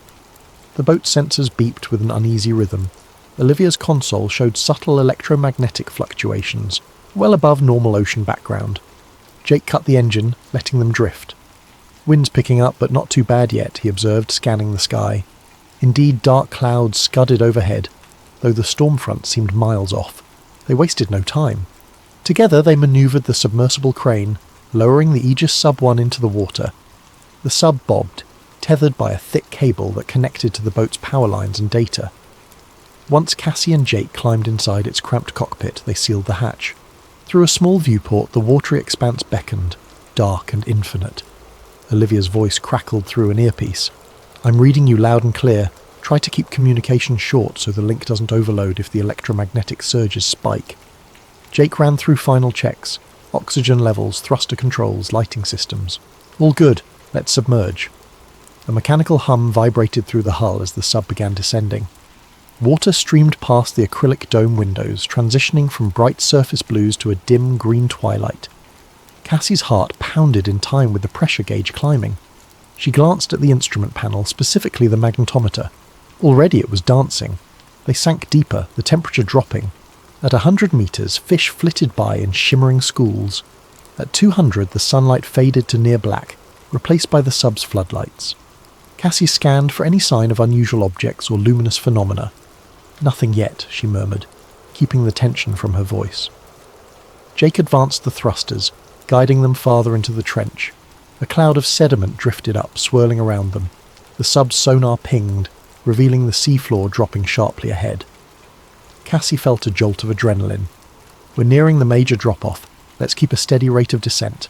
The boat's sensors beeped with an uneasy rhythm. Olivia's console showed subtle electromagnetic fluctuations, well above normal ocean background. Jake cut the engine, letting them drift. Wind's picking up, but not too bad yet, he observed, scanning the sky. Indeed, dark clouds scudded overhead, though the storm front seemed miles off. They wasted no time. Together they manoeuvred the submersible crane, lowering the Aegis Sub-1 into the water. The sub bobbed, tethered by a thick cable that connected to the boat's power lines and data. Once Cassie and Jake climbed inside its cramped cockpit, they sealed the hatch. Through a small viewport, the watery expanse beckoned, dark and infinite. Olivia's voice crackled through an earpiece. "I'm reading you loud and clear. Try to keep communication short so the link doesn't overload if the electromagnetic surges spike." Jake ran through final checks: oxygen levels, thruster controls, lighting systems. "All good. Let's submerge." A mechanical hum vibrated through the hull as the sub began descending. Water streamed past the acrylic dome windows, transitioning from bright surface blues to a dim green twilight. Cassie's heart pounded in time with the pressure gauge climbing. She glanced at the instrument panel, specifically the magnetometer. Already it was dancing. They sank deeper, the temperature dropping. At 100 meters, fish flitted by in shimmering schools. At 200, the sunlight faded to near black, replaced by the sub's floodlights. Cassie scanned for any sign of unusual objects or luminous phenomena. "Nothing yet," she murmured. keeping the tension from her voice. Jake advanced the thrusters, guiding them farther into the trench. A cloud of sediment drifted up, swirling around them. The sub's sonar pinged, revealing the seafloor dropping sharply ahead. Cassie felt a jolt of adrenaline. We're nearing the major drop-off. Let's keep a steady rate of descent.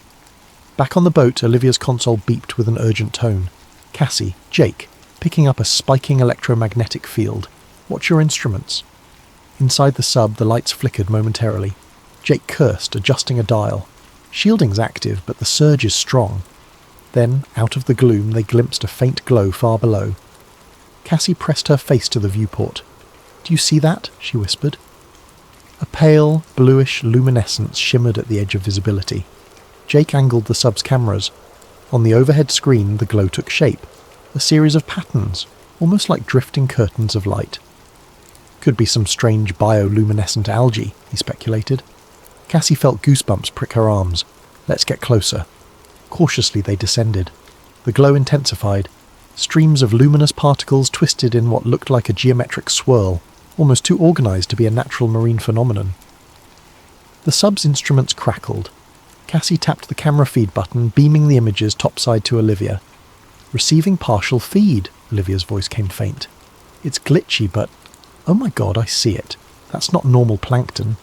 Back on the boat, Olivia's console beeped with an urgent tone. Cassie, Jake, picking up a spiking electromagnetic field. Watch your instruments. Inside the sub, the lights flickered momentarily. Jake cursed, adjusting a dial. Shielding's active, but the surge is strong. Then, out of the gloom, they glimpsed a faint glow far below. Cassie pressed her face to the viewport. "Do you see that?" she whispered. A pale, bluish luminescence shimmered at the edge of visibility. Jake angled the sub's cameras. On the overhead screen, the glow took shape. A series of patterns, almost like drifting curtains of light. Could be some strange bioluminescent algae, he speculated. Cassie felt goosebumps prick her arms. Let's get closer. Cautiously they descended. The glow intensified. Streams of luminous particles twisted in what looked like a geometric swirl, almost too organised to be a natural marine phenomenon. The sub's instruments crackled. Cassie tapped the camera feed button, beaming the images topside to Olivia. "Receiving partial feed," Olivia's voice came faint. "It's glitchy, but... oh my god, I see it. That's not normal plankton."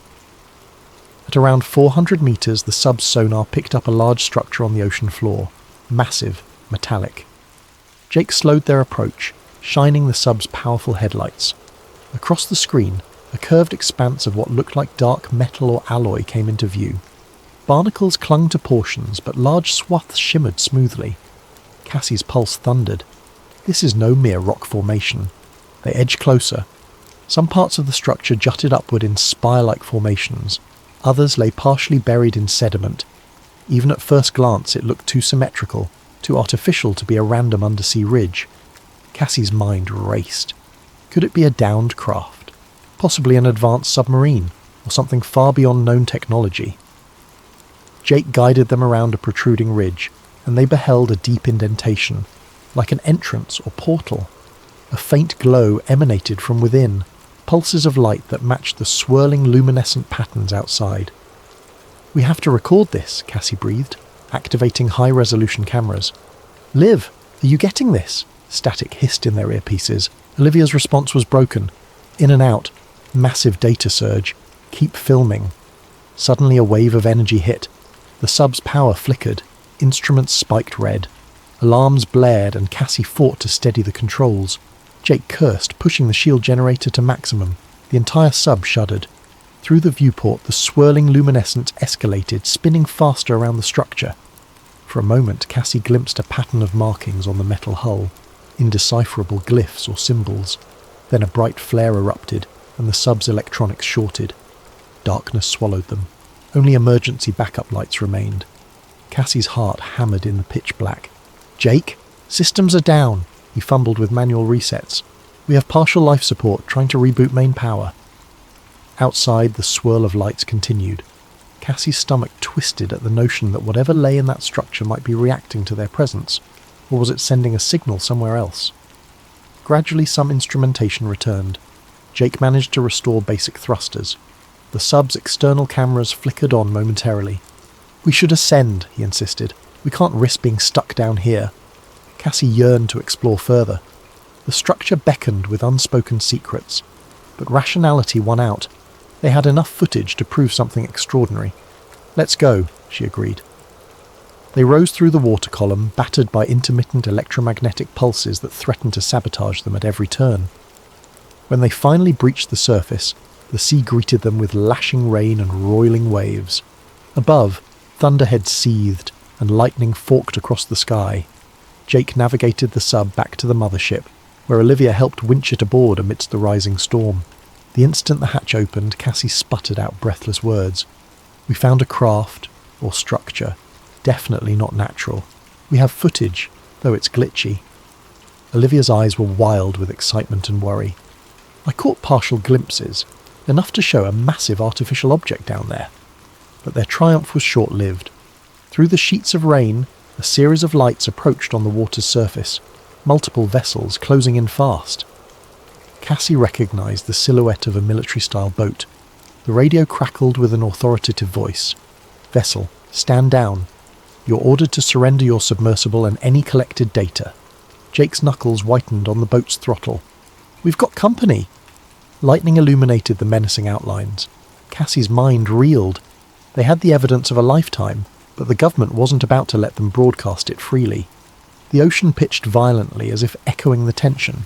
At around 400 metres, the sub's sonar picked up a large structure on the ocean floor. Massive, metallic. Jake slowed their approach, shining the sub's powerful headlights. Across the screen, a curved expanse of what looked like dark metal or alloy came into view. Barnacles clung to portions, but large swaths shimmered smoothly. Cassie's pulse thundered. This is no mere rock formation. They edged closer. Some parts of the structure jutted upward in spire-like formations. Others lay partially buried in sediment. Even at first glance it looked too symmetrical, too artificial to be a random undersea ridge. Cassie's mind raced. Could it be a downed craft? Possibly an advanced submarine, or something far beyond known technology? Jake guided them around a protruding ridge, and they beheld a deep indentation, like an entrance or portal. A faint glow emanated from within, pulses of light that matched the swirling luminescent patterns outside. "We have to record this," Cassie breathed, activating high-resolution cameras. "Liv, are you getting this?" Static hissed in their earpieces. Olivia's response was broken. In and out. Massive data surge. Keep filming. Suddenly a wave of energy hit. The sub's power flickered. Instruments spiked red. Alarms blared and Cassie fought to steady the controls. Jake cursed, pushing the shield generator to maximum. The entire sub shuddered. Through the viewport, the swirling luminescence escalated, spinning faster around the structure. For a moment, Cassie glimpsed a pattern of markings on the metal hull, indecipherable glyphs or symbols. Then a bright flare erupted, and the sub's electronics shorted. Darkness swallowed them. Only emergency backup lights remained. Cassie's heart hammered in the pitch black. "Jake, systems are down." He fumbled with manual resets. "We have partial life support, trying to reboot main power." Outside, the swirl of lights continued. Cassie's stomach twisted at the notion that whatever lay in that structure might be reacting to their presence, or was it sending a signal somewhere else? Gradually, some instrumentation returned. Jake managed to restore basic thrusters. The sub's external cameras flickered on momentarily. "We should ascend," he insisted. "We can't risk being stuck down here." Cassie yearned to explore further. The structure beckoned with unspoken secrets, but rationality won out. They had enough footage to prove something extraordinary. "Let's go," she agreed. They rose through the water column, battered by intermittent electromagnetic pulses that threatened to sabotage them at every turn. When they finally breached the surface, the sea greeted them with lashing rain and roiling waves. Above, thunderheads seethed, and lightning forked across the sky. Jake navigated the sub back to the mothership, where Olivia helped winch it aboard amidst the rising storm. The instant the hatch opened, Cassie sputtered out breathless words. "We found a craft, or structure. Definitely not natural. We have footage, though it's glitchy." Olivia's eyes were wild with excitement and worry. "I caught partial glimpses, enough to show a massive artificial object down there." But their triumph was short-lived. Through the sheets of rain, a series of lights approached on the water's surface, multiple vessels closing in fast. Cassie recognised the silhouette of a military-style boat, The radio crackled with an authoritative voice. "Vessel, stand down. You're ordered to surrender your submersible and any collected data." Jake's knuckles whitened on the boat's throttle. "We've got company!" Lightning illuminated the menacing outlines. Cassie's mind reeled. They had the evidence of a lifetime, but the government wasn't about to let them broadcast it freely. The ocean pitched violently, as if echoing the tension.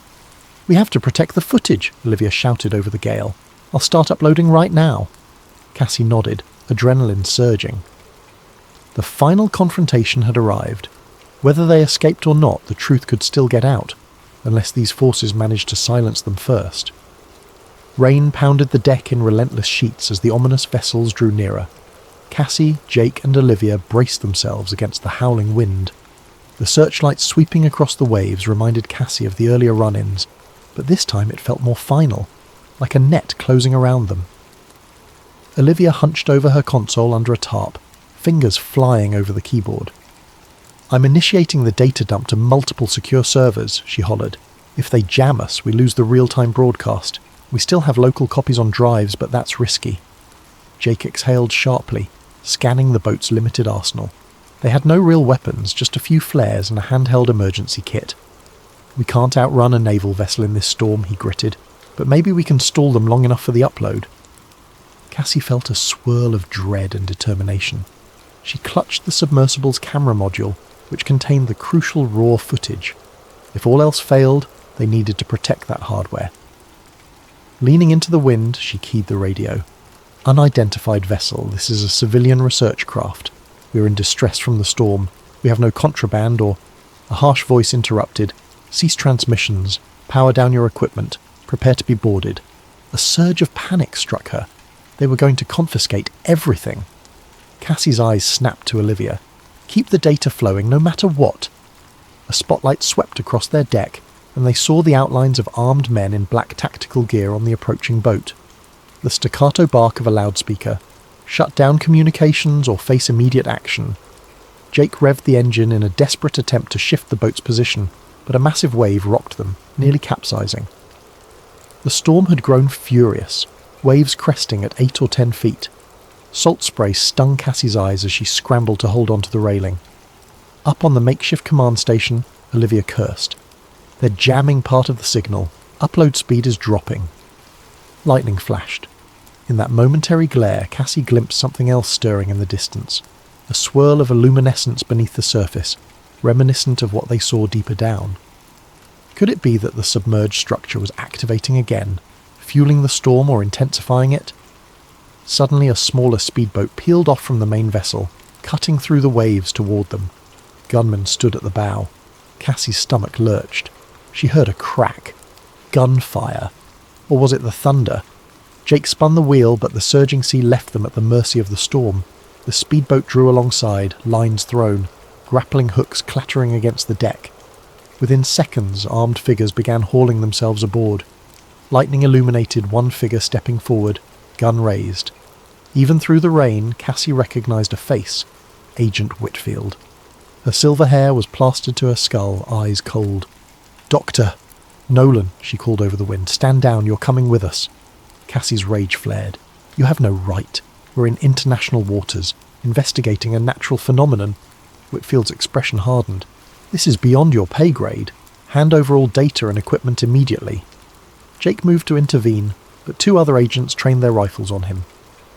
"We have to protect the footage," Olivia shouted over the gale. "I'll start uploading right now." Cassie nodded, adrenaline surging. The final confrontation had arrived. Whether they escaped or not, the truth could still get out, unless these forces managed to silence them first. Rain pounded the deck in relentless sheets as the ominous vessels drew nearer. Cassie, Jake and Olivia braced themselves against the howling wind. The searchlight sweeping across the waves reminded Cassie of the earlier run-ins, but this time it felt more final, like a net closing around them. Olivia hunched over her console under a tarp, fingers flying over the keyboard. "I'm initiating the data dump to multiple secure servers," she hollered. "If they jam us, we lose the real-time broadcast. We still have local copies on drives, but that's risky." Jake exhaled sharply, scanning the boat's limited arsenal. They had no real weapons, just a few flares and a handheld emergency kit. "We can't outrun a naval vessel in this storm," he gritted, "but maybe we can stall them long enough for the upload." Cassie felt a swirl of dread and determination. She clutched the submersible's camera module, which contained the crucial raw footage. If all else failed, they needed to protect that hardware. Leaning into the wind, she keyed the radio. "Unidentified vessel, this is a civilian research craft. We are in distress from the storm. We have no contraband or..." A harsh voice interrupted. "Cease transmissions. Power down your equipment. Prepare to be boarded." A surge of panic struck her. They were going to confiscate everything. Cassie's eyes snapped to Olivia. "Keep the data flowing, no matter what." A spotlight swept across their deck, and they saw the outlines of armed men in black tactical gear on the approaching boat. The staccato bark of a loudspeaker. "Shut down communications or face immediate action." Jake revved the engine in a desperate attempt to shift the boat's position, but a massive wave rocked them, nearly capsizing. The storm had grown furious, waves cresting at 8 or 10 feet. Salt spray stung Cassie's eyes as she scrambled to hold onto the railing. Up on the makeshift command station, Olivia cursed. "They're jamming part of the signal. Upload speed is dropping." Lightning flashed. In that momentary glare, Cassie glimpsed something else stirring in the distance. A swirl of luminescence beneath the surface, reminiscent of what they saw deeper down. Could it be that the submerged structure was activating again, fueling the storm or intensifying it? Suddenly a smaller speedboat peeled off from the main vessel, cutting through the waves toward them. Gunmen stood at the bow. Cassie's stomach lurched. She heard a crack. Gunfire. Or was it the thunder? Jake spun the wheel, but the surging sea left them at the mercy of the storm. The speedboat drew alongside, lines thrown, grappling hooks clattering against the deck. Within seconds, armed figures began hauling themselves aboard. Lightning illuminated one figure stepping forward, gun raised. Even through the rain, Cassie recognized a face. Agent Whitfield. Her silver hair was plastered to her skull, eyes cold. "Doctor!" "Nolan," she called over the wind. "Stand down, you're coming with us." Cassie's rage flared. "You have no right. We're in international waters, investigating a natural phenomenon." Whitfield's expression hardened. "This is beyond your pay grade. Hand over all data and equipment immediately." Jake moved to intervene, but 2 other agents trained their rifles on him.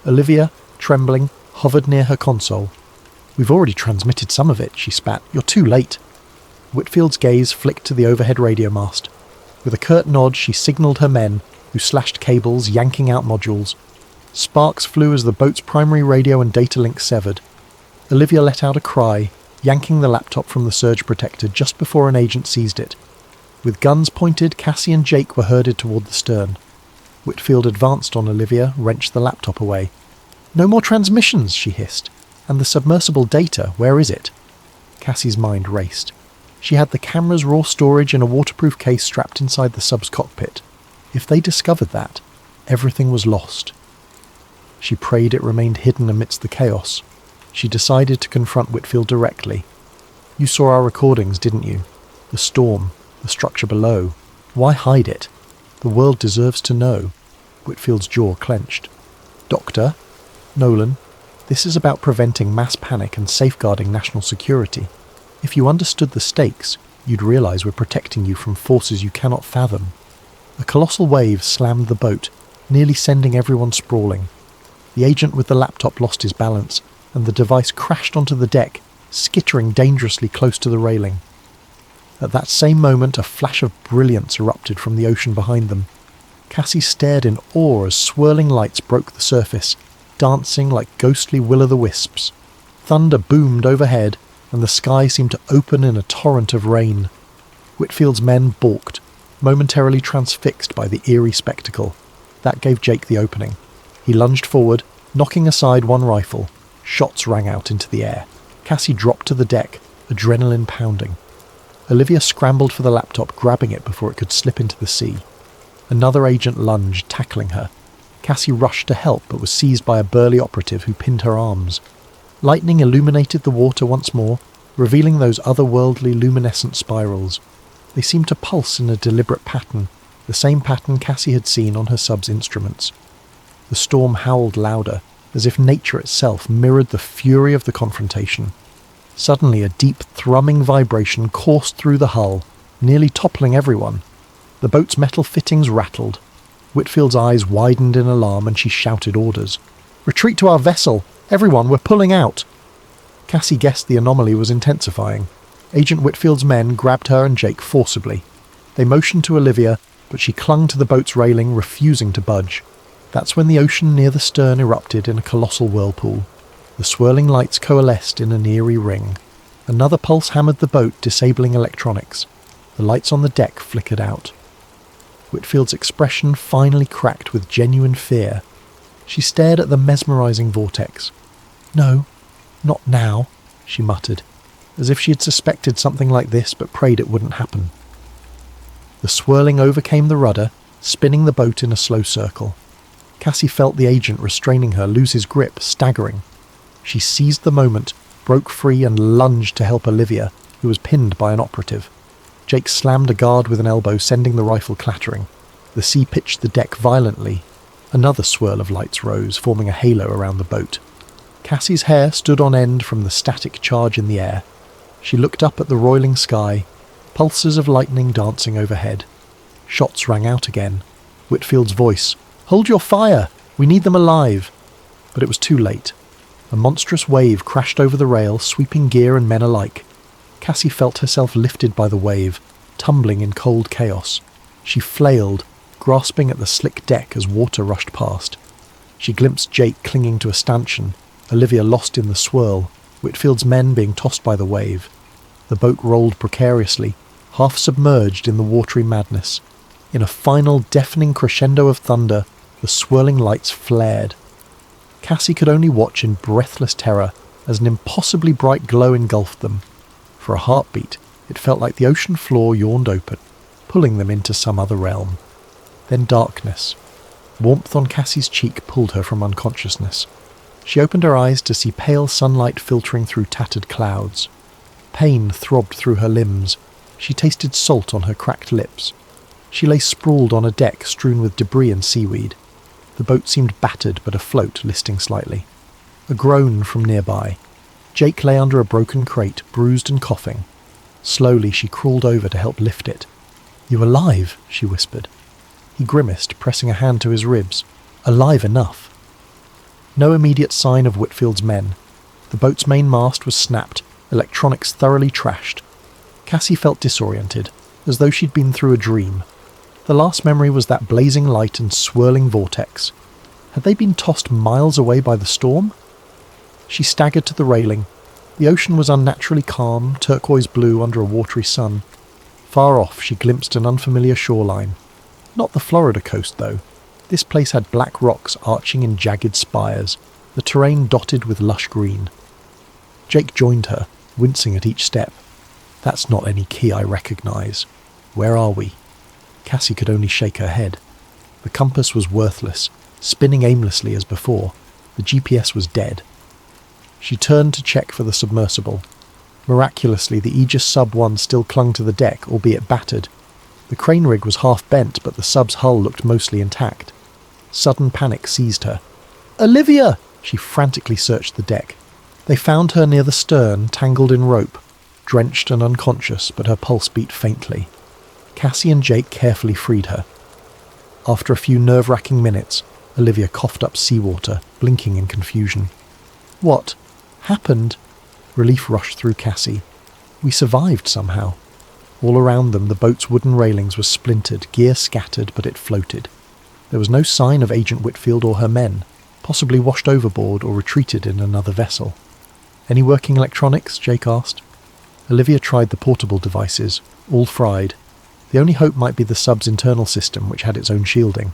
Olivia, trembling, hovered near her console. "We've already transmitted some of it," she spat. "You're too late." Whitfield's gaze flicked to the overhead radio mast. With a curt nod, she signalled her men, who slashed cables, yanking out modules. Sparks flew as the boat's primary radio and data link severed. Olivia let out a cry, yanking the laptop from the surge protector just before an agent seized it. With guns pointed, Cassie and Jake were herded toward the stern. Whitfield advanced on Olivia, wrenched the laptop away. "No more transmissions," she hissed. "And the submersible data, where is it?" Cassie's mind raced. She had the camera's raw storage in a waterproof case strapped inside the sub's cockpit. If they discovered that, everything was lost. She prayed it remained hidden amidst the chaos. She decided to confront Whitfield directly. "You saw our recordings, didn't you? The storm, the structure below. Why hide it? The world deserves to know." Whitfield's jaw clenched. Doctor, Nolan, this is about preventing mass panic and safeguarding national security. If you understood the stakes, you'd realise we're protecting you from forces you cannot fathom. A colossal wave slammed the boat, nearly sending everyone sprawling. The agent with the laptop lost his balance, and the device crashed onto the deck, skittering dangerously close to the railing. At that same moment, a flash of brilliance erupted from the ocean behind them. Cassie stared in awe as swirling lights broke the surface, dancing like ghostly will-o'-the-wisps. Thunder boomed overhead, and the sky seemed to open in a torrent of rain. Whitfield's men balked, momentarily transfixed by the eerie spectacle. That gave Jake the opening. He lunged forward, knocking aside one rifle. Shots rang out into the air. Cassie dropped to the deck, adrenaline pounding. Olivia scrambled for the laptop, grabbing it before it could slip into the sea. Another agent lunged, tackling her. Cassie rushed to help, but was seized by a burly operative who pinned her arms. Lightning illuminated the water once more, revealing those otherworldly luminescent spirals. They seemed to pulse in a deliberate pattern, the same pattern Cassie had seen on her sub's instruments. The storm howled louder, as if nature itself mirrored the fury of the confrontation. Suddenly a deep, thrumming vibration coursed through the hull, nearly toppling everyone. The boat's metal fittings rattled. Whitfield's eyes widened in alarm and she shouted orders. "Retreat to our vessel! Everyone, we're pulling out!" Cassie guessed the anomaly was intensifying. Agent Whitfield's men grabbed her and Jake forcibly. They motioned to Olivia, but she clung to the boat's railing, refusing to budge. That's when the ocean near the stern erupted in a colossal whirlpool. The swirling lights coalesced in an eerie ring. Another pulse hammered the boat, disabling electronics. The lights on the deck flickered out. Whitfield's expression finally cracked with genuine fear. She stared at the mesmerising vortex. "No, not now," she muttered, as if she had suspected something like this but prayed it wouldn't happen. The swirling overcame the rudder, spinning the boat in a slow circle. Cassie felt the agent restraining her lose his grip, staggering. She seized the moment, broke free and lunged to help Olivia, who was pinned by an operative. Jake slammed a guard with an elbow, sending the rifle clattering. The sea pitched the deck violently. Another swirl of lights rose, forming a halo around the boat. Cassie's hair stood on end from the static charge in the air. She looked up at the roiling sky, pulses of lightning dancing overhead. Shots rang out again. Whitfield's voice, "Hold your fire! We need them alive!" But it was too late. A monstrous wave crashed over the rail, sweeping gear and men alike. Cassie felt herself lifted by the wave, tumbling in cold chaos. She flailed, grasping at the slick deck as water rushed past. She glimpsed Jake clinging to a stanchion, Olivia lost in the swirl, Whitfield's men being tossed by the wave. The boat rolled precariously, half submerged in the watery madness. In a final deafening crescendo of thunder, the swirling lights flared. Cassie could only watch in breathless terror as an impossibly bright glow engulfed them. For a heartbeat, it felt like the ocean floor yawned open, pulling them into some other realm. Then darkness. Warmth on Cassie's cheek pulled her from unconsciousness. She opened her eyes to see pale sunlight filtering through tattered clouds. Pain throbbed through her limbs. She tasted salt on her cracked lips. She lay sprawled on a deck strewn with debris and seaweed. The boat seemed battered but afloat, listing slightly. A groan from nearby. Jake lay under a broken crate, bruised and coughing. Slowly she crawled over to help lift it. "You alive?" she whispered. He grimaced, pressing a hand to his ribs. Alive enough. No immediate sign of Whitfield's men. The boat's main mast was snapped, electronics thoroughly trashed. Cassie felt disoriented, as though she'd been through a dream. The last memory was that blazing light and swirling vortex. Had they been tossed miles away by the storm? She staggered to the railing. The ocean was unnaturally calm, turquoise blue under a watery sun. Far off she glimpsed an unfamiliar shoreline. Not the Florida coast, though. This place had black rocks arching in jagged spires, the terrain dotted with lush green. Jake joined her, wincing at each step. "That's not any key I recognise. Where are we?" Cassie could only shake her head. The compass was worthless, spinning aimlessly as before. The GPS was dead. She turned to check for the submersible. Miraculously, the Aegis Sub-1 still clung to the deck, albeit battered. The crane rig was half bent, but the sub's hull looked mostly intact. Sudden panic seized her. Olivia! She frantically searched the deck. They found her near the stern, tangled in rope, drenched and unconscious, but her pulse beat faintly. Cassie and Jake carefully freed her. After a few nerve-wracking minutes, Olivia coughed up seawater, blinking in confusion. What happened? Relief rushed through Cassie. We survived somehow. All around them, the boat's wooden railings were splintered, gear scattered, but it floated. There was no sign of Agent Whitfield or her men, possibly washed overboard or retreated in another vessel. Any working electronics? Jake asked. Olivia tried the portable devices, all fried. The only hope might be the sub's internal system, which had its own shielding.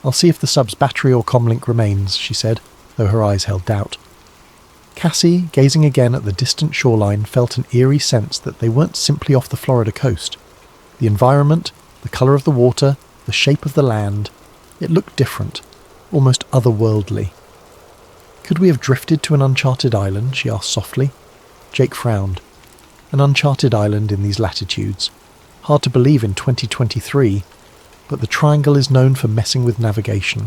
I'll see if the sub's battery or comlink remains, she said, though her eyes held doubt. Cassie, gazing again at the distant shoreline, felt an eerie sense that they weren't simply off the Florida coast. The environment, the colour of the water, the shape of the land, it looked different, almost otherworldly. Could we have drifted to an uncharted island? She asked softly. Jake frowned. An uncharted island in these latitudes. Hard to believe in 2023, but the Triangle is known for messing with navigation.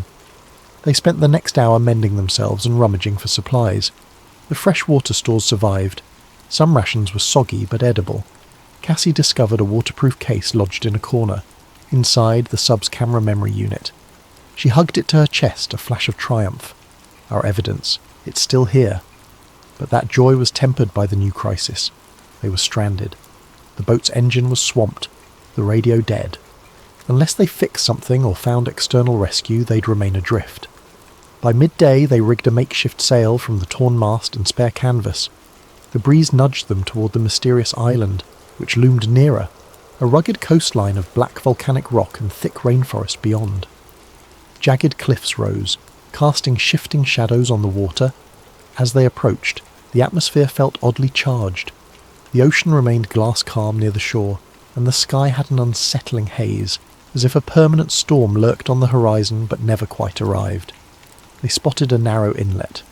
They spent the next hour mending themselves and rummaging for supplies. The fresh water stores survived. Some rations were soggy but edible. Cassie discovered a waterproof case lodged in a corner. Inside, the sub's camera memory unit. She hugged it to her chest, a flash of triumph. Our evidence. It's still here. But that joy was tempered by the new crisis. They were stranded. The boat's engine was swamped, the radio dead. Unless they fixed something or found external rescue, they'd remain adrift. By midday, they rigged a makeshift sail from the torn mast and spare canvas. The breeze nudged them toward the mysterious island, which loomed nearer, a rugged coastline of black volcanic rock and thick rainforest beyond. Jagged cliffs rose, casting shifting shadows on the water. As they approached, the atmosphere felt oddly charged. The ocean remained glass calm near the shore, and the sky had an unsettling haze, as if a permanent storm lurked on the horizon but never quite arrived. They spotted a narrow inlet.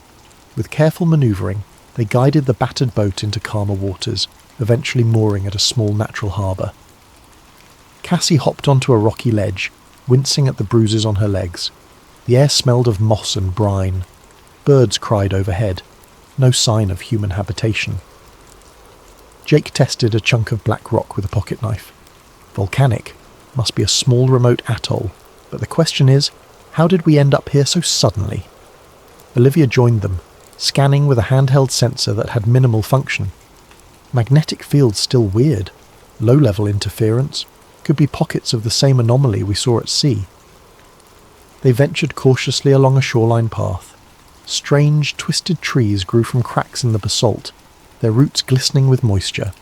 With careful manoeuvring, they guided the battered boat into calmer waters, eventually mooring at a small natural harbour. Cassie hopped onto a rocky ledge, wincing at the bruises on her legs. The air smelled of moss and brine. Birds cried overhead. No sign of human habitation. Jake tested a chunk of black rock with a pocket knife. Volcanic. Must be a small remote atoll. But the question is, how did we end up here so suddenly? Olivia joined them, scanning with a handheld sensor that had minimal function. Magnetic fields still weird. Low-level interference. Could be pockets of the same anomaly we saw at sea. They ventured cautiously along a shoreline path. Strange, twisted trees grew from cracks in the basalt, their roots glistening with moisture.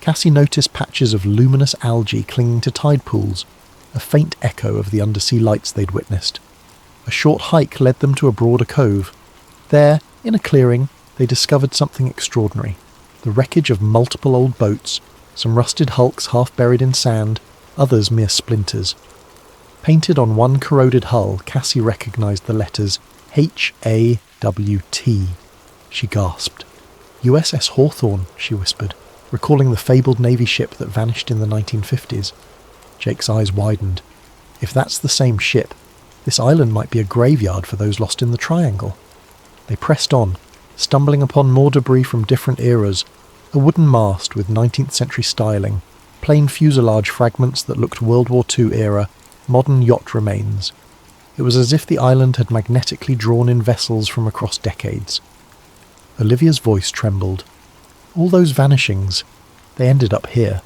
Cassie noticed patches of luminous algae clinging to tide pools, a faint echo of the undersea lights they'd witnessed. A short hike led them to a broader cove. There, in a clearing, they discovered something extraordinary. The wreckage of multiple old boats, some rusted hulks half buried in sand, others mere splinters. Painted on one corroded hull, Cassie recognized the letters H-A-W-T. She gasped. USS Hawthorne, she whispered, recalling the fabled Navy ship that vanished in the 1950s. Jake's eyes widened. If that's the same ship, this island might be a graveyard for those lost in the Triangle. They pressed on, stumbling upon more debris from different eras, a wooden mast with 19th century styling, plain fuselage fragments that looked World War II era, modern yacht remains. It was as if the island had magnetically drawn in vessels from across decades. Olivia's voice trembled. All those vanishings, they ended up here.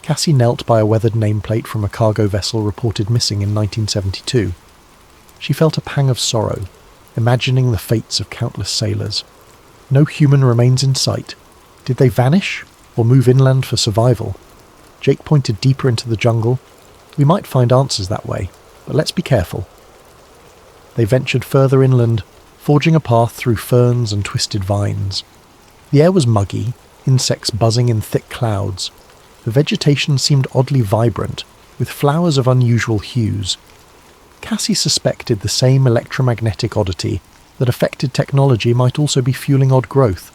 Cassie knelt by a weathered nameplate from a cargo vessel reported missing in 1972. She felt a pang of sorrow, imagining the fates of countless sailors. No human remains in sight. Did they vanish, or move inland for survival? Jake pointed deeper into the jungle. We might find answers that way, but let's be careful. They ventured further inland, forging a path through ferns and twisted vines. The air was muggy, insects buzzing in thick clouds. The vegetation seemed oddly vibrant, with flowers of unusual hues. Cassie suspected the same electromagnetic oddity that affected technology might also be fueling odd growth.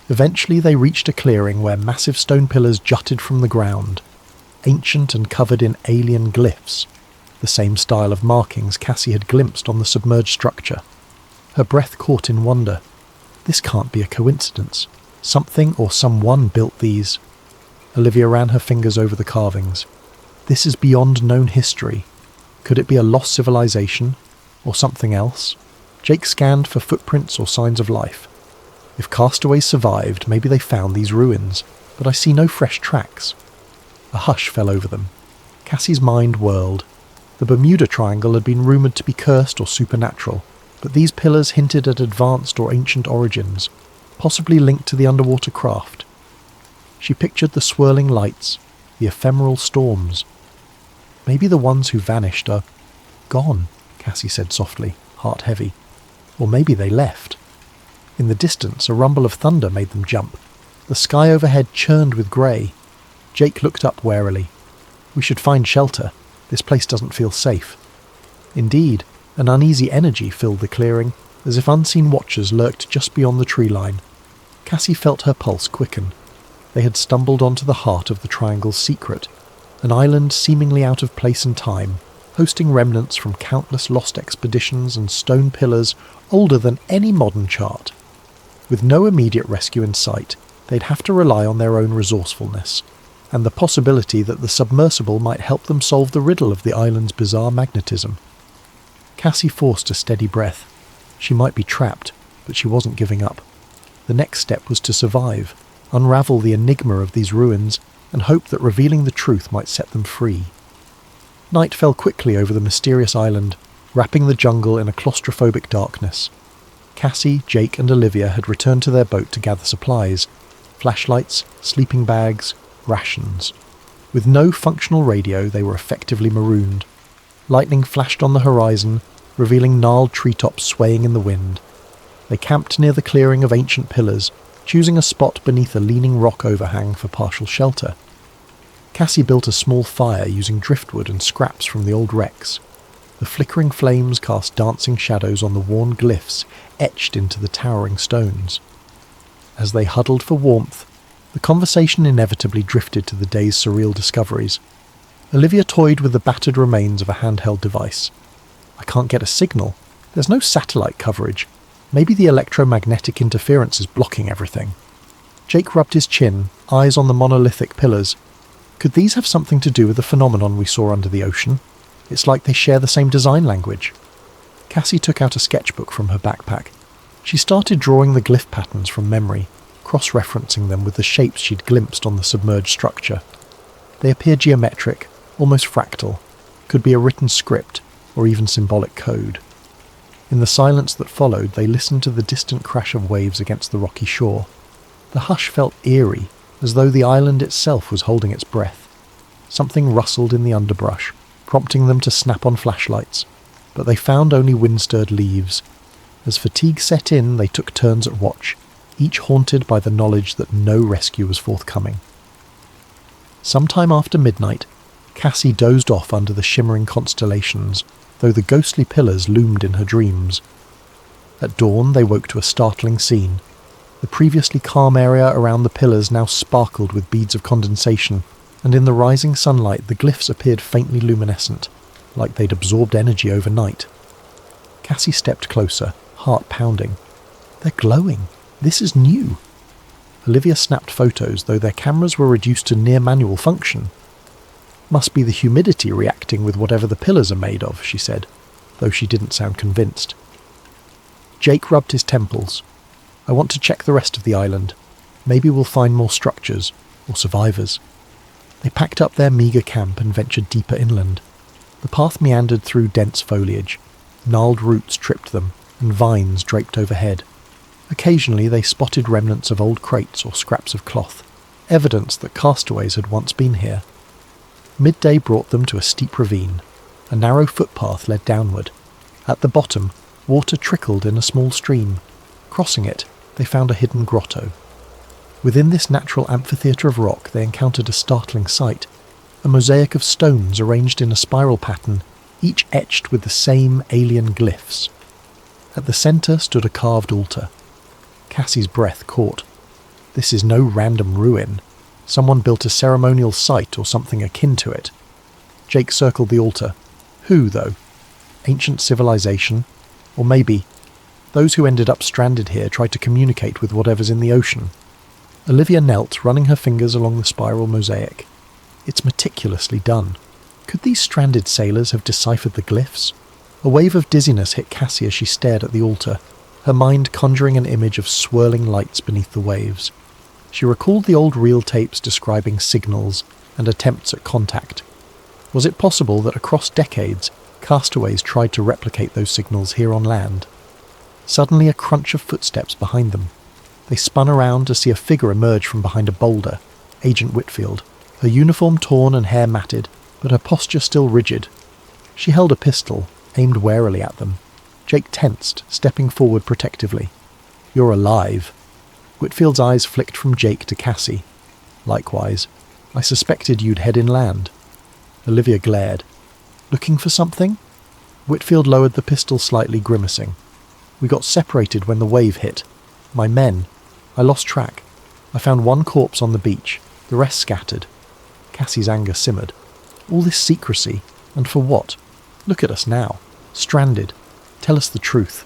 Eventually they reached a clearing where massive stone pillars jutted from the ground, ancient and covered in alien glyphs, the same style of markings Cassie had glimpsed on the submerged structure. her breath caught in wonder. This can't be a coincidence. Something or someone built these. Olivia ran her fingers over the carvings. This is beyond known history. Could it be a lost civilization? Or something else? Jake scanned for footprints or signs of life. If castaways survived, maybe they found these ruins, but I see no fresh tracks. A hush fell over them. Cassie's mind whirled. The Bermuda Triangle had been rumoured to be cursed or supernatural, but these pillars hinted at advanced or ancient origins, possibly linked to the underwater craft. She pictured the swirling lights, the ephemeral storms. Maybe the ones who vanished are gone, Cassie said softly, heart heavy. Or maybe they left. In the distance, a rumble of thunder made them jump. The sky overhead churned with grey. Jake looked up warily. We should find shelter. This place doesn't feel safe. Indeed, an uneasy energy filled the clearing, as if unseen watchers lurked just beyond the tree line. Cassie felt her pulse quicken. They had stumbled onto the heart of the triangle's secret, an island seemingly out of place and time, hosting remnants from countless lost expeditions and stone pillars older than any modern chart. With no immediate rescue in sight, they'd have to rely on their own resourcefulness, and the possibility that the submersible might help them solve the riddle of the island's bizarre magnetism. Cassie forced a steady breath. She might be trapped, but she wasn't giving up. The next step was to survive, unravel the enigma of these ruins, and hope that revealing the truth might set them free. Night fell quickly over the mysterious island, wrapping the jungle in a claustrophobic darkness. Cassie, Jake and Olivia had returned to their boat to gather supplies, flashlights, sleeping bags, rations. With no functional radio, they were effectively marooned. Lightning flashed on the horizon, revealing gnarled treetops swaying in the wind. They camped near the clearing of ancient pillars, choosing a spot beneath a leaning rock overhang for partial shelter. Cassie built a small fire using driftwood and scraps from the old wrecks. The flickering flames cast dancing shadows on the worn glyphs etched into the towering stones. As they huddled for warmth, the conversation inevitably drifted to the day's surreal discoveries. Olivia toyed with the battered remains of a handheld device. I can't get a signal. There's no satellite coverage. Maybe the electromagnetic interference is blocking everything. Jake rubbed his chin, eyes on the monolithic pillars. Could these have something to do with the phenomenon we saw under the ocean? It's like they share the same design language. Cassie took out a sketchbook from her backpack. She started drawing the glyph patterns from memory, cross-referencing them with the shapes she'd glimpsed on the submerged structure. They appeared geometric, almost fractal, could be a written script, or even symbolic code. In the silence that followed, they listened to the distant crash of waves against the rocky shore. The hush felt eerie, as though the island itself was holding its breath. Something rustled in the underbrush, prompting them to snap on flashlights, but they found only wind-stirred leaves. As fatigue set in, they took turns at watch, each haunted by the knowledge that no rescue was forthcoming. Sometime after midnight, Cassie dozed off under the shimmering constellations, though the ghostly pillars loomed in her dreams. At dawn, they woke to a startling scene. The previously calm area around the pillars now sparkled with beads of condensation, and in the rising sunlight the glyphs appeared faintly luminescent, like they'd absorbed energy overnight. Cassie stepped closer, heart pounding. They're glowing. This is new. Olivia snapped photos, though their cameras were reduced to near manual function. Must be the humidity reacting with whatever the pillars are made of, she said, though she didn't sound convinced. Jake rubbed his temples. I want to check the rest of the island. Maybe we'll find more structures, or survivors. They packed up their meagre camp and ventured deeper inland. The path meandered through dense foliage. Gnarled roots tripped them, and vines draped overhead. Occasionally they spotted remnants of old crates or scraps of cloth, evidence that castaways had once been here. Midday brought them to a steep ravine. A narrow footpath led downward. At the bottom, water trickled in a small stream. Crossing it, they found a hidden grotto. Within this natural amphitheatre of rock they encountered a startling sight, a mosaic of stones arranged in a spiral pattern, each etched with the same alien glyphs. At the centre stood a carved altar. Cassie's breath caught. This is no random ruin. Someone built a ceremonial site or something akin to it. Jake circled the altar. Who, though? Ancient civilization? Or maybe... Those who ended up stranded here tried to communicate with whatever's in the ocean. Olivia knelt, running her fingers along the spiral mosaic. It's meticulously done. Could these stranded sailors have deciphered the glyphs? A wave of dizziness hit Cassie as she stared at the altar, her mind conjuring an image of swirling lights beneath the waves. She recalled the old reel tapes describing signals and attempts at contact. Was it possible that across decades, castaways tried to replicate those signals here on land? Suddenly a crunch of footsteps behind them. They spun around to see a figure emerge from behind a boulder, Agent Whitfield, her uniform torn and hair matted, but her posture still rigid. She held a pistol, aimed warily at them. Jake tensed, stepping forward protectively. "You're alive." Whitfield's eyes flicked from Jake to Cassie. "Likewise. I suspected you'd head inland." Olivia glared. "Looking for something?" Whitfield lowered the pistol slightly, grimacing. "We got separated when the wave hit. My men. I lost track. I found one corpse on the beach. The rest scattered." Cassie's anger simmered. All this secrecy, and for what? Look at us now. Stranded. Tell us the truth.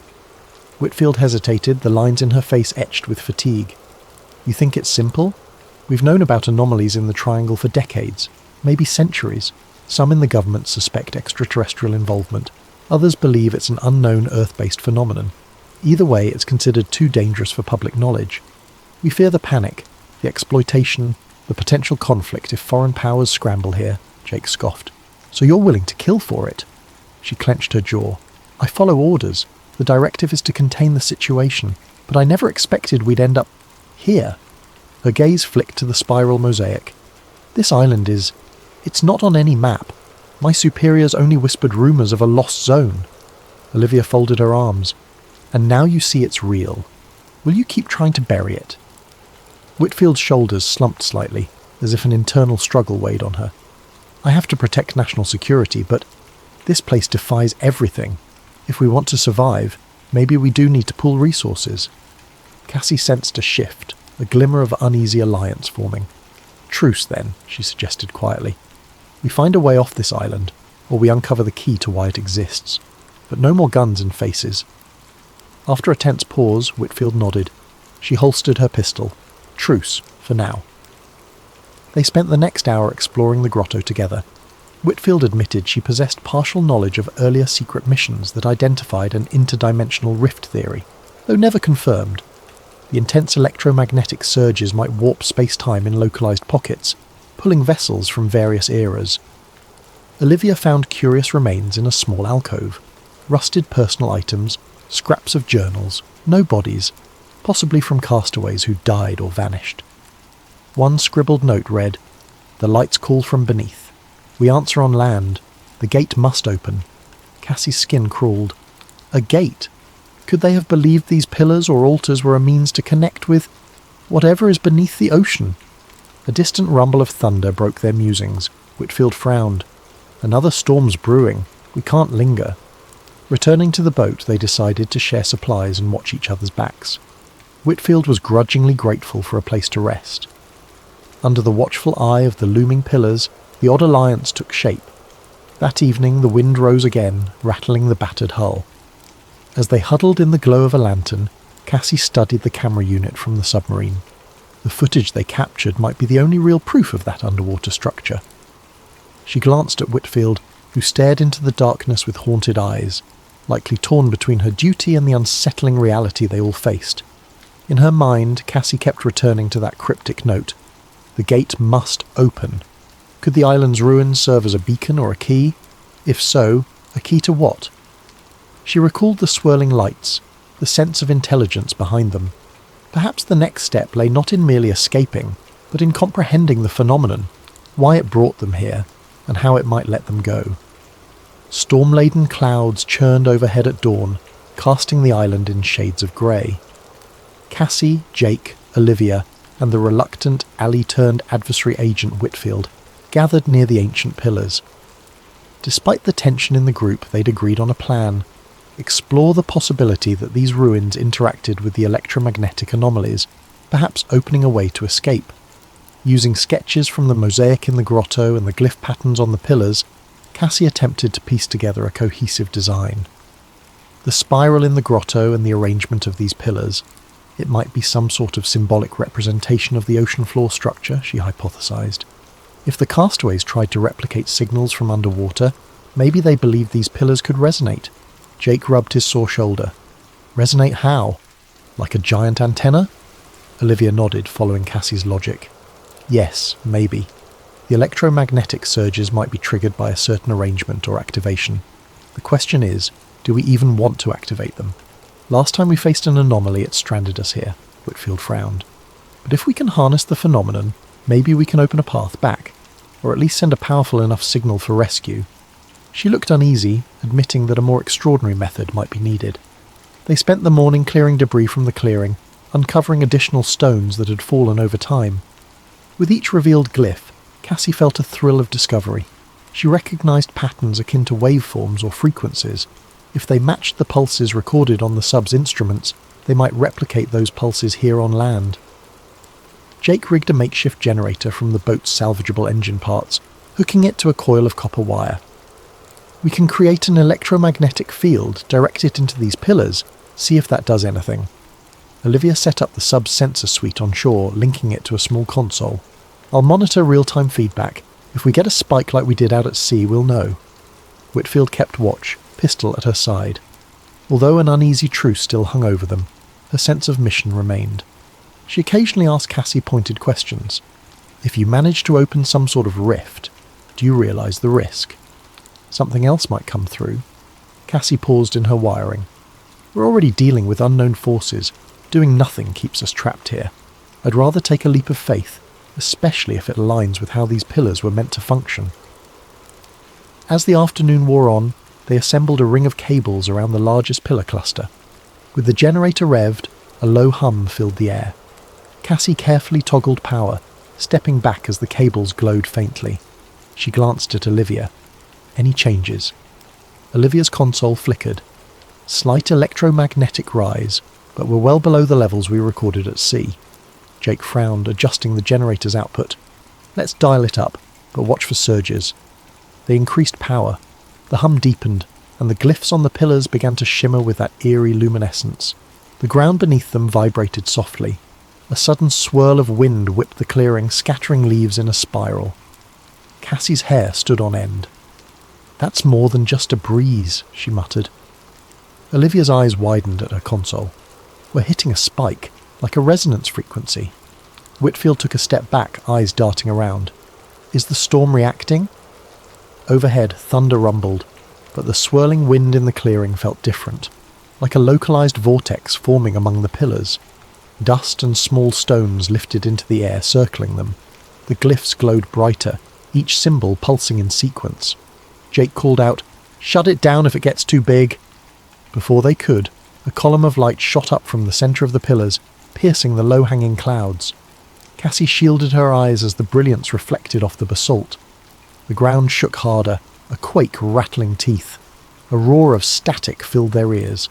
Whitfield hesitated, the lines in her face etched with fatigue. "You think it's simple? We've known about anomalies in the Triangle for decades, maybe centuries. Some in the government suspect extraterrestrial involvement. Others believe it's an unknown Earth-based phenomenon. Either way, it's considered too dangerous for public knowledge. We fear the panic, the exploitation, the potential conflict if foreign powers scramble here," Jake scoffed. "So you're willing to kill for it?" She clenched her jaw. "I follow orders. The directive is to contain the situation, but I never expected we'd end up here." Her gaze flicked to the spiral mosaic. "This island it's not on any map. My superiors only whispered rumours of a lost zone." Olivia folded her arms. "And now you see it's real. Will you keep trying to bury it?" Whitfield's shoulders slumped slightly, as if an internal struggle weighed on her. "I have to protect national security, but this place defies everything. If we want to survive, maybe we do need to pool resources." Cassie sensed a shift, a glimmer of uneasy alliance forming. "Truce, then," she suggested quietly. "We find a way off this island, or we uncover the key to why it exists. But no more guns and faces." After a tense pause, Whitfield nodded. She holstered her pistol. "Truce, for now." They spent the next hour exploring the grotto together. Whitfield admitted she possessed partial knowledge of earlier secret missions that identified an interdimensional rift theory, though never confirmed. The intense electromagnetic surges might warp space-time in localized pockets, pulling vessels from various eras. Olivia found curious remains in a small alcove. Rusted personal items, scraps of journals, no bodies, possibly from castaways who died or vanished. One scribbled note read, "The lights call from beneath. We answer on land. The gate must open." Cassie's skin crawled. A gate? Could they have believed these pillars or altars were a means to connect with whatever is beneath the ocean? A distant rumble of thunder broke their musings. Whitfield frowned. "Another storm's brewing. We can't linger." Returning to the boat, they decided to share supplies and watch each other's backs. Whitfield was grudgingly grateful for a place to rest. Under the watchful eye of the looming pillars, the odd alliance took shape. That evening the wind rose again, rattling the battered hull. As they huddled in the glow of a lantern, Cassie studied the camera unit from the submarine. The footage they captured might be the only real proof of that underwater structure. She glanced at Whitfield, who stared into the darkness with haunted eyes, likely torn between her duty and the unsettling reality they all faced. In her mind, Cassie kept returning to that cryptic note. The gate must open. Could the island's ruins serve as a beacon or a key? If so, a key to what? She recalled the swirling lights, the sense of intelligence behind them. Perhaps the next step lay not in merely escaping, but in comprehending the phenomenon, why it brought them here, and how it might let them go. Storm-laden clouds churned overhead at dawn, casting the island in shades of grey. Cassie, Jake, Olivia, and the reluctant, ally-turned adversary agent Whitfield gathered near the ancient pillars. Despite the tension in the group, they'd agreed on a plan. Explore the possibility that these ruins interacted with the electromagnetic anomalies, perhaps opening a way to escape. Using sketches from the mosaic in the grotto and the glyph patterns on the pillars, Cassie attempted to piece together a cohesive design. The spiral in the grotto and the arrangement of these pillars. It might be some sort of symbolic representation of the ocean floor structure, she hypothesized. If the castaways tried to replicate signals from underwater, maybe they believed these pillars could resonate. Jake rubbed his sore shoulder. Resonate how? Like a giant antenna? Olivia nodded, following Cassie's logic. Yes, maybe. The electromagnetic surges might be triggered by a certain arrangement or activation. The question is, do we even want to activate them? Last time we faced an anomaly, it stranded us here, Whitfield frowned. But if we can harness the phenomenon, maybe we can open a path back, or at least send a powerful enough signal for rescue. She looked uneasy, admitting that a more extraordinary method might be needed. They spent the morning clearing debris from the clearing, uncovering additional stones that had fallen over time. With each revealed glyph, Cassie felt a thrill of discovery. She recognised patterns akin to waveforms or frequencies. If they matched the pulses recorded on the sub's instruments, they might replicate those pulses here on land. Jake rigged a makeshift generator from the boat's salvageable engine parts, hooking it to a coil of copper wire. We can create an electromagnetic field, direct it into these pillars, see if that does anything. Olivia set up the sub's sensor suite on shore, linking it to a small console. I'll monitor real-time feedback. If we get a spike like we did out at sea, we'll know. Whitfield kept watch, pistol at her side. Although an uneasy truce still hung over them, her sense of mission remained. She occasionally asked Cassie pointed questions. If you manage to open some sort of rift, do you realise the risk? Something else might come through. Cassie paused in her wiring. We're already dealing with unknown forces. Doing nothing keeps us trapped here. I'd rather take a leap of faith, especially if it aligns with how these pillars were meant to function. As the afternoon wore on, they assembled a ring of cables around the largest pillar cluster. With the generator revved, a low hum filled the air. Cassie carefully toggled power, stepping back as the cables glowed faintly. She glanced at Olivia. Any changes? Olivia's console flickered. Slight electromagnetic rise, but we're well below the levels we recorded at sea. Jake frowned, adjusting the generator's output. Let's dial it up, but watch for surges. They increased power. The hum deepened, and the glyphs on the pillars began to shimmer with that eerie luminescence. The ground beneath them vibrated softly. A sudden swirl of wind whipped the clearing, scattering leaves in a spiral. Cassie's hair stood on end. That's more than just a breeze, she muttered. Olivia's eyes widened at her console. We're hitting a spike, like a resonance frequency. Whitfield took a step back, eyes darting around. Is the storm reacting? Overhead, thunder rumbled, but the swirling wind in the clearing felt different, like a localized vortex forming among the pillars. Dust and small stones lifted into the air, circling them. The glyphs glowed brighter, each symbol pulsing in sequence. Jake called out, "Shut it down if it gets too big." Before they could, a column of light shot up from the centre of the pillars, piercing the low-hanging clouds. Cassie shielded her eyes as the brilliance reflected off the basalt. The ground shook harder, a quake rattling teeth. A roar of static filled their ears.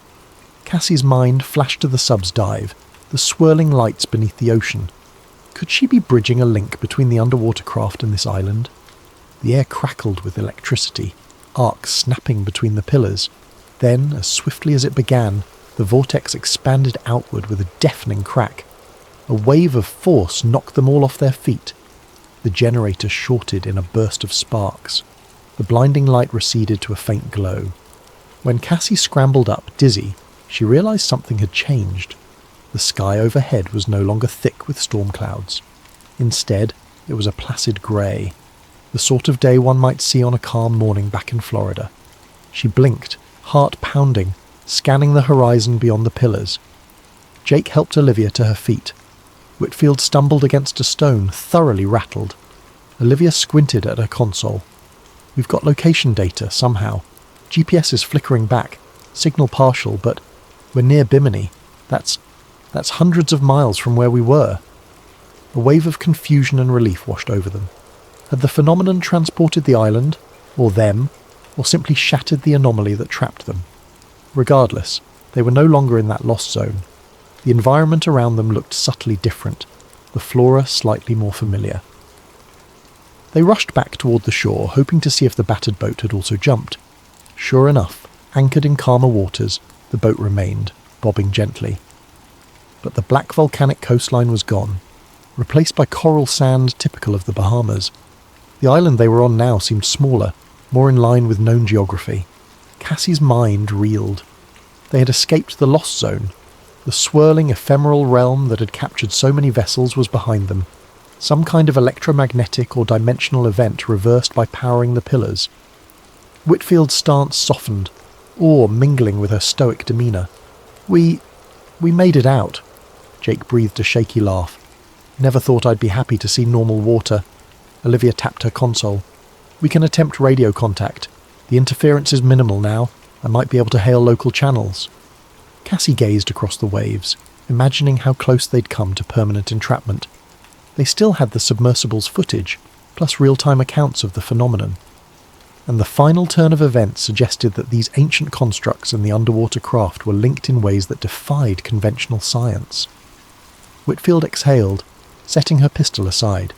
Cassie's mind flashed to the sub's dive, the swirling lights beneath the ocean. Could she be bridging a link between the underwater craft and this island? The air crackled with electricity, arcs snapping between the pillars. Then, as swiftly as it began, the vortex expanded outward with a deafening crack. A wave of force knocked them all off their feet. The generator shorted in a burst of sparks. The blinding light receded to a faint glow. When Cassie scrambled up, dizzy, she realised something had changed. The sky overhead was no longer thick with storm clouds. Instead, it was a placid grey, the sort of day one might see on a calm morning back in Florida. She blinked, heart pounding, scanning the horizon beyond the pillars. Jake helped Olivia to her feet. Whitfield stumbled against a stone, thoroughly rattled. Olivia squinted at her console. We've got location data, somehow. GPS is flickering back, signal partial, but we're near Bimini. That's hundreds of miles from where we were. A wave of confusion and relief washed over them. Had the phenomenon transported the island, or them, or simply shattered the anomaly that trapped them? Regardless, they were no longer in that lost zone. The environment around them looked subtly different, the flora slightly more familiar. They rushed back toward the shore, hoping to see if the battered boat had also jumped. Sure enough, anchored in calmer waters, The boat remained, bobbing gently. But the black volcanic coastline was gone, replaced by coral sand typical of the Bahamas. The island they were on now seemed smaller, more in line with known geography. Cassie's mind reeled. They had escaped the lost zone. The swirling, ephemeral realm that had captured so many vessels was behind them. Some kind of electromagnetic or dimensional event reversed by powering the pillars. Whitfield's stance softened, awe mingling with her stoic demeanour. We made it out. Jake breathed a shaky laugh. Never thought I'd be happy to see normal water. Olivia tapped her console. We can attempt radio contact. The interference is minimal now. I might be able to hail local channels. Cassie gazed across the waves, imagining how close they'd come to permanent entrapment. They still had the submersible's footage, plus real-time accounts of the phenomenon. And the final turn of events suggested that these ancient constructs and the underwater craft were linked in ways that defied conventional science. Whitfield exhaled, setting her pistol aside.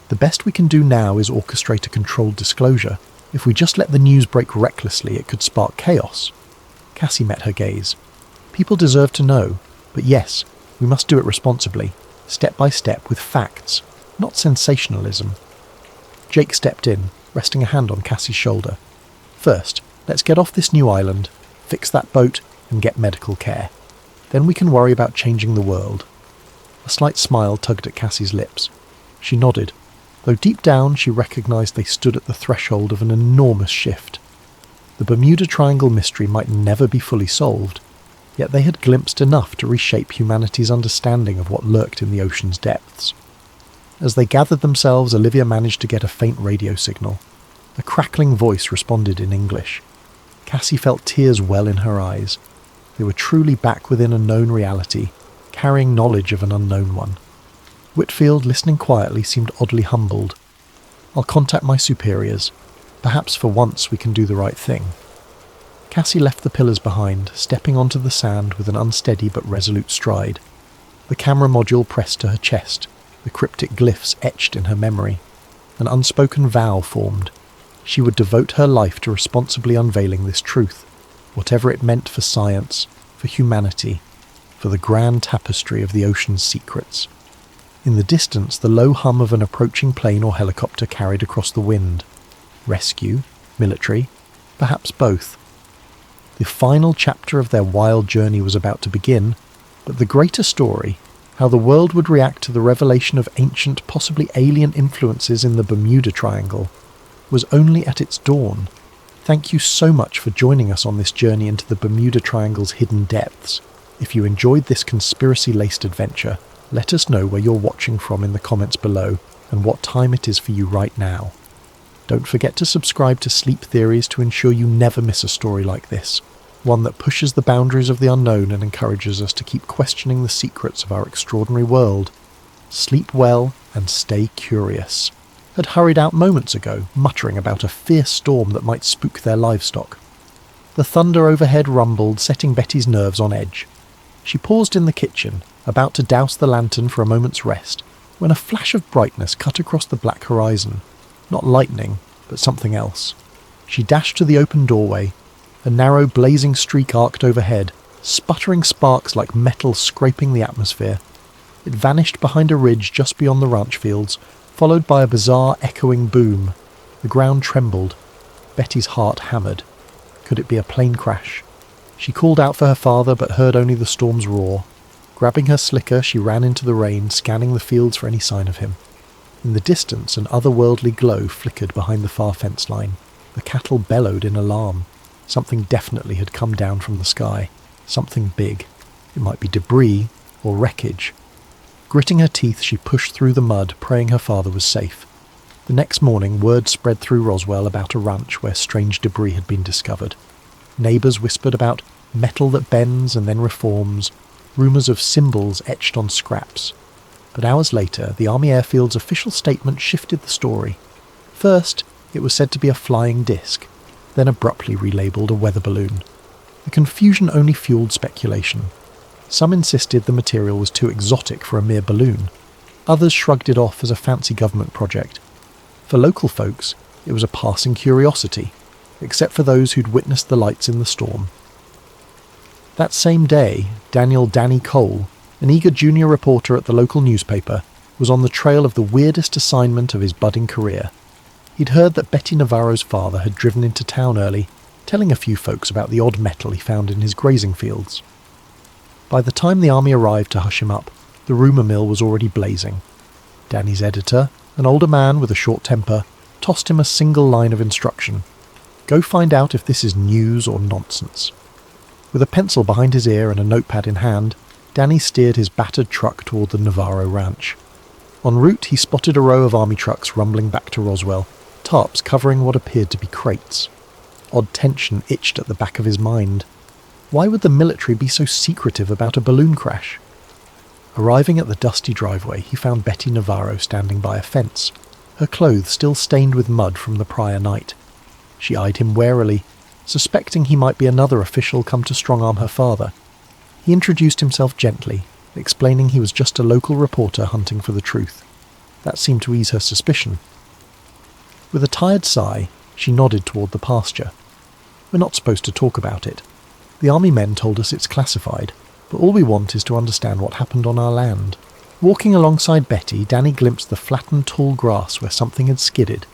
The best we can do now is orchestrate a controlled disclosure. If we just let the news break recklessly, it could spark chaos. Cassie met her gaze. People deserve to know, but yes, we must do it responsibly, step by step with facts, not sensationalism. Jake stepped in, resting a hand on Cassie's shoulder. First, let's get off this new island, fix that boat, and get medical care. Then we can worry about changing the world. A slight smile tugged at Cassie's lips. She nodded, though deep down she recognised they stood at the threshold of an enormous shift. The Bermuda Triangle mystery might never be fully solved, yet they had glimpsed enough to reshape humanity's understanding of what lurked in the ocean's depths. As they gathered themselves, Olivia managed to get a faint radio signal. A crackling voice responded in English. Cassie felt tears well in her eyes. They were truly back within a known reality, carrying knowledge of an unknown one. Whitfield, listening quietly, seemed oddly humbled. I'll contact my superiors. Perhaps for once we can do the right thing. Cassie left the pillars behind, stepping onto the sand with an unsteady but resolute stride. The camera module pressed to her chest, the cryptic glyphs etched in her memory. An unspoken vow formed. She would devote her life to responsibly unveiling this truth, whatever it meant for science, for humanity, for the grand tapestry of the ocean's secrets. In the distance, the low hum of an approaching plane or helicopter carried across the wind. Rescue? Military? Perhaps both. The final chapter of their wild journey was about to begin, but the greater story, how the world would react to the revelation of ancient, possibly alien influences in the Bermuda Triangle, was only at its dawn. Thank you so much for joining us on this journey into the Bermuda Triangle's hidden depths. If you enjoyed this conspiracy-laced adventure, let us know where you're watching from in the comments below and what time it is for you right now. Don't forget to subscribe to Sleep Theories to ensure you never miss a story like this, one that pushes the boundaries of the unknown and encourages us to keep questioning the secrets of our extraordinary world. Sleep well and stay curious. Had hurried out moments ago, muttering about a fierce storm that might spook their livestock. The thunder overhead rumbled, setting Betty's nerves on edge. She paused in the kitchen, about to douse the lantern for a moment's rest, when a flash of brightness cut across the black horizon. Not lightning, but something else. She dashed to the open doorway. A narrow, blazing streak arced overhead, sputtering sparks like metal scraping the atmosphere. It vanished behind a ridge just beyond the ranch fields, followed by a bizarre, echoing boom. The ground trembled. Betty's heart hammered. Could it be a plane crash? She called out for her father, but heard only the storm's roar. Grabbing her slicker, she ran into the rain, scanning the fields for any sign of him. In the distance, an otherworldly glow flickered behind the far fence line. The cattle bellowed in alarm. Something definitely had come down from the sky. Something big. It might be debris or wreckage. Gritting her teeth, she pushed through the mud, praying her father was safe. The next morning, word spread through Roswell about a ranch where strange debris had been discovered. Neighbours whispered about metal that bends and then reforms, rumours of symbols etched on scraps. But hours later, the Army Airfield's official statement shifted the story. First, it was said to be a flying disc, then abruptly relabelled a weather balloon. The confusion only fueled speculation. Some insisted the material was too exotic for a mere balloon. Others shrugged it off as a fancy government project. For local folks, it was a passing curiosity, except for those who'd witnessed the lights in the storm. That same day, Danny Cole, an eager junior reporter at the local newspaper, was on the trail of the weirdest assignment of his budding career. He'd heard that Betty Navarro's father had driven into town early, telling a few folks about the odd metal he found in his grazing fields. By the time the army arrived to hush him up, the rumour mill was already blazing. Danny's editor, an older man with a short temper, tossed him a single line of instruction. Go find out if this is news or nonsense. With a pencil behind his ear and a notepad in hand, Danny steered his battered truck toward the Navarro ranch. En route, he spotted a row of army trucks rumbling back to Roswell, tarps covering what appeared to be crates. Odd tension itched at the back of his mind. Why would the military be so secretive about a balloon crash? Arriving at the dusty driveway, he found Betty Navarro standing by a fence, her clothes still stained with mud from the prior night. She eyed him warily, suspecting he might be another official come to strong-arm her father. He introduced himself gently, explaining he was just a local reporter hunting for the truth. That seemed to ease her suspicion. With a tired sigh, she nodded toward the pasture. We're not supposed to talk about it. The army men told us it's classified, but all we want is to understand what happened on our land. Walking alongside Betty, Danny glimpsed the flattened tall grass where something had skidded.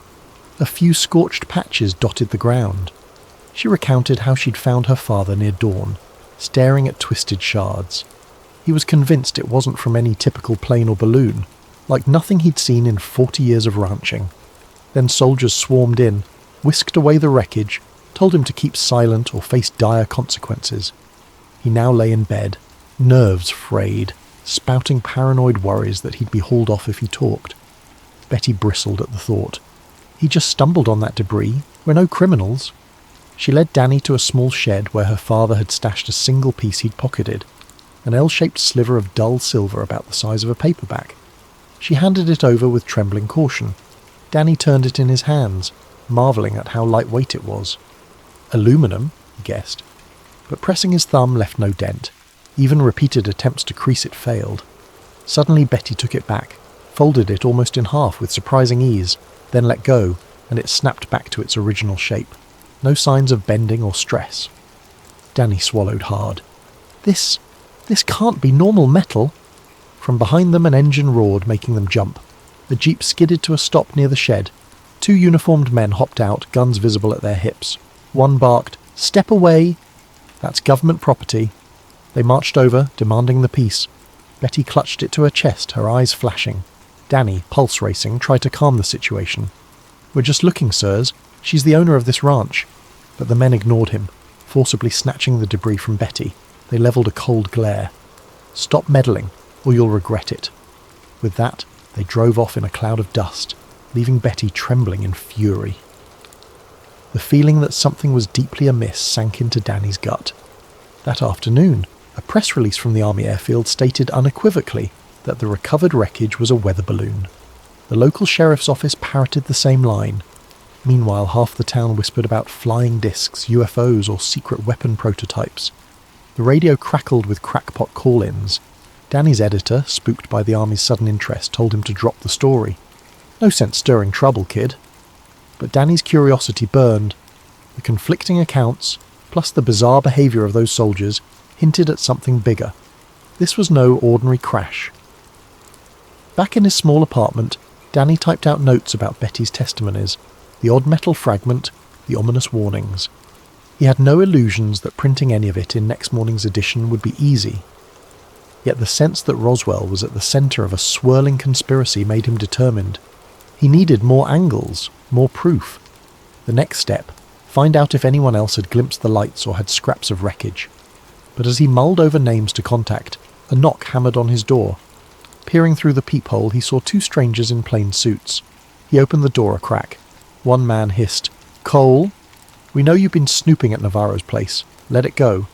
A few scorched patches dotted the ground. She recounted how she'd found her father near dawn, staring at twisted shards. He was convinced it wasn't from any typical plane or balloon, like nothing he'd seen in 40 years of ranching. Then soldiers swarmed in, whisked away the wreckage, told him to keep silent or face dire consequences. He now lay in bed, nerves frayed, spouting paranoid worries that he'd be hauled off if he talked. Betty bristled at the thought. He just stumbled on that debris. We're no criminals. She led Danny to a small shed where her father had stashed a single piece he'd pocketed, an L-shaped sliver of dull silver about the size of a paperback. She handed it over with trembling caution. Danny turned it in his hands, marvelling at how lightweight it was. Aluminum, he guessed, but pressing his thumb left no dent. Even repeated attempts to crease it failed. Suddenly Betty took it back, folded it almost in half with surprising ease, then let go, and it snapped back to its original shape. No signs of bending or stress. Danny swallowed hard. This can't be normal metal. From behind them an engine roared, making them jump. The jeep skidded to a stop near the shed. 2 uniformed men hopped out, guns visible at their hips. One barked, "Step away!" That's government property. They marched over, demanding the piece. Betty clutched it to her chest, her eyes flashing. Danny, pulse racing, tried to calm the situation. "We're just looking, sirs. She's the owner of this ranch." But the men ignored him, forcibly snatching the debris from Betty. They levelled a cold glare. "Stop meddling, or you'll regret it." With that, they drove off in a cloud of dust, leaving Betty trembling in fury. The feeling that something was deeply amiss sank into Danny's gut. That afternoon, a press release from the army airfield stated unequivocally that the recovered wreckage was a weather balloon. The local sheriff's office parroted the same line. Meanwhile, half the town whispered about flying discs, UFOs, or secret weapon prototypes. The radio crackled with crackpot call-ins. Danny's editor, spooked by the army's sudden interest, told him to drop the story. No sense stirring trouble, kid. But Danny's curiosity burned. The conflicting accounts, plus the bizarre behaviour of those soldiers, hinted at something bigger. This was no ordinary crash. Back in his small apartment, Danny typed out notes about Betty's testimonies, the odd metal fragment, the ominous warnings. He had no illusions that printing any of it in next morning's edition would be easy. Yet the sense that Roswell was at the centre of a swirling conspiracy made him determined. He needed more angles, more proof. The next step, find out if anyone else had glimpsed the lights or had scraps of wreckage. But as he mulled over names to contact, a knock hammered on his door. Peering through the peephole, he saw 2 strangers in plain suits. He opened the door a crack. One man hissed, "Cole? We know you've been snooping at Navarro's place. Let it go."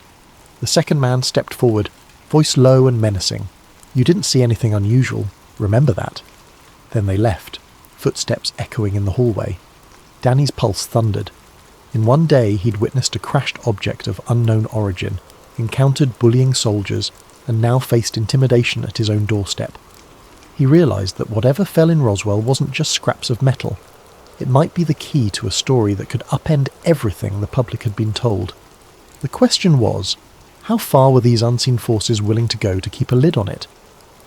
The second man stepped forward, voice low and menacing. "You didn't see anything unusual. Remember that." Then they left, footsteps echoing in the hallway. Danny's pulse thundered. In one day he'd witnessed a crashed object of unknown origin, encountered bullying soldiers, and now faced intimidation at his own doorstep. He realised that whatever fell in Roswell wasn't just scraps of metal. It might be the key to a story that could upend everything the public had been told. The question was, How far were these unseen forces willing to go to keep a lid on it?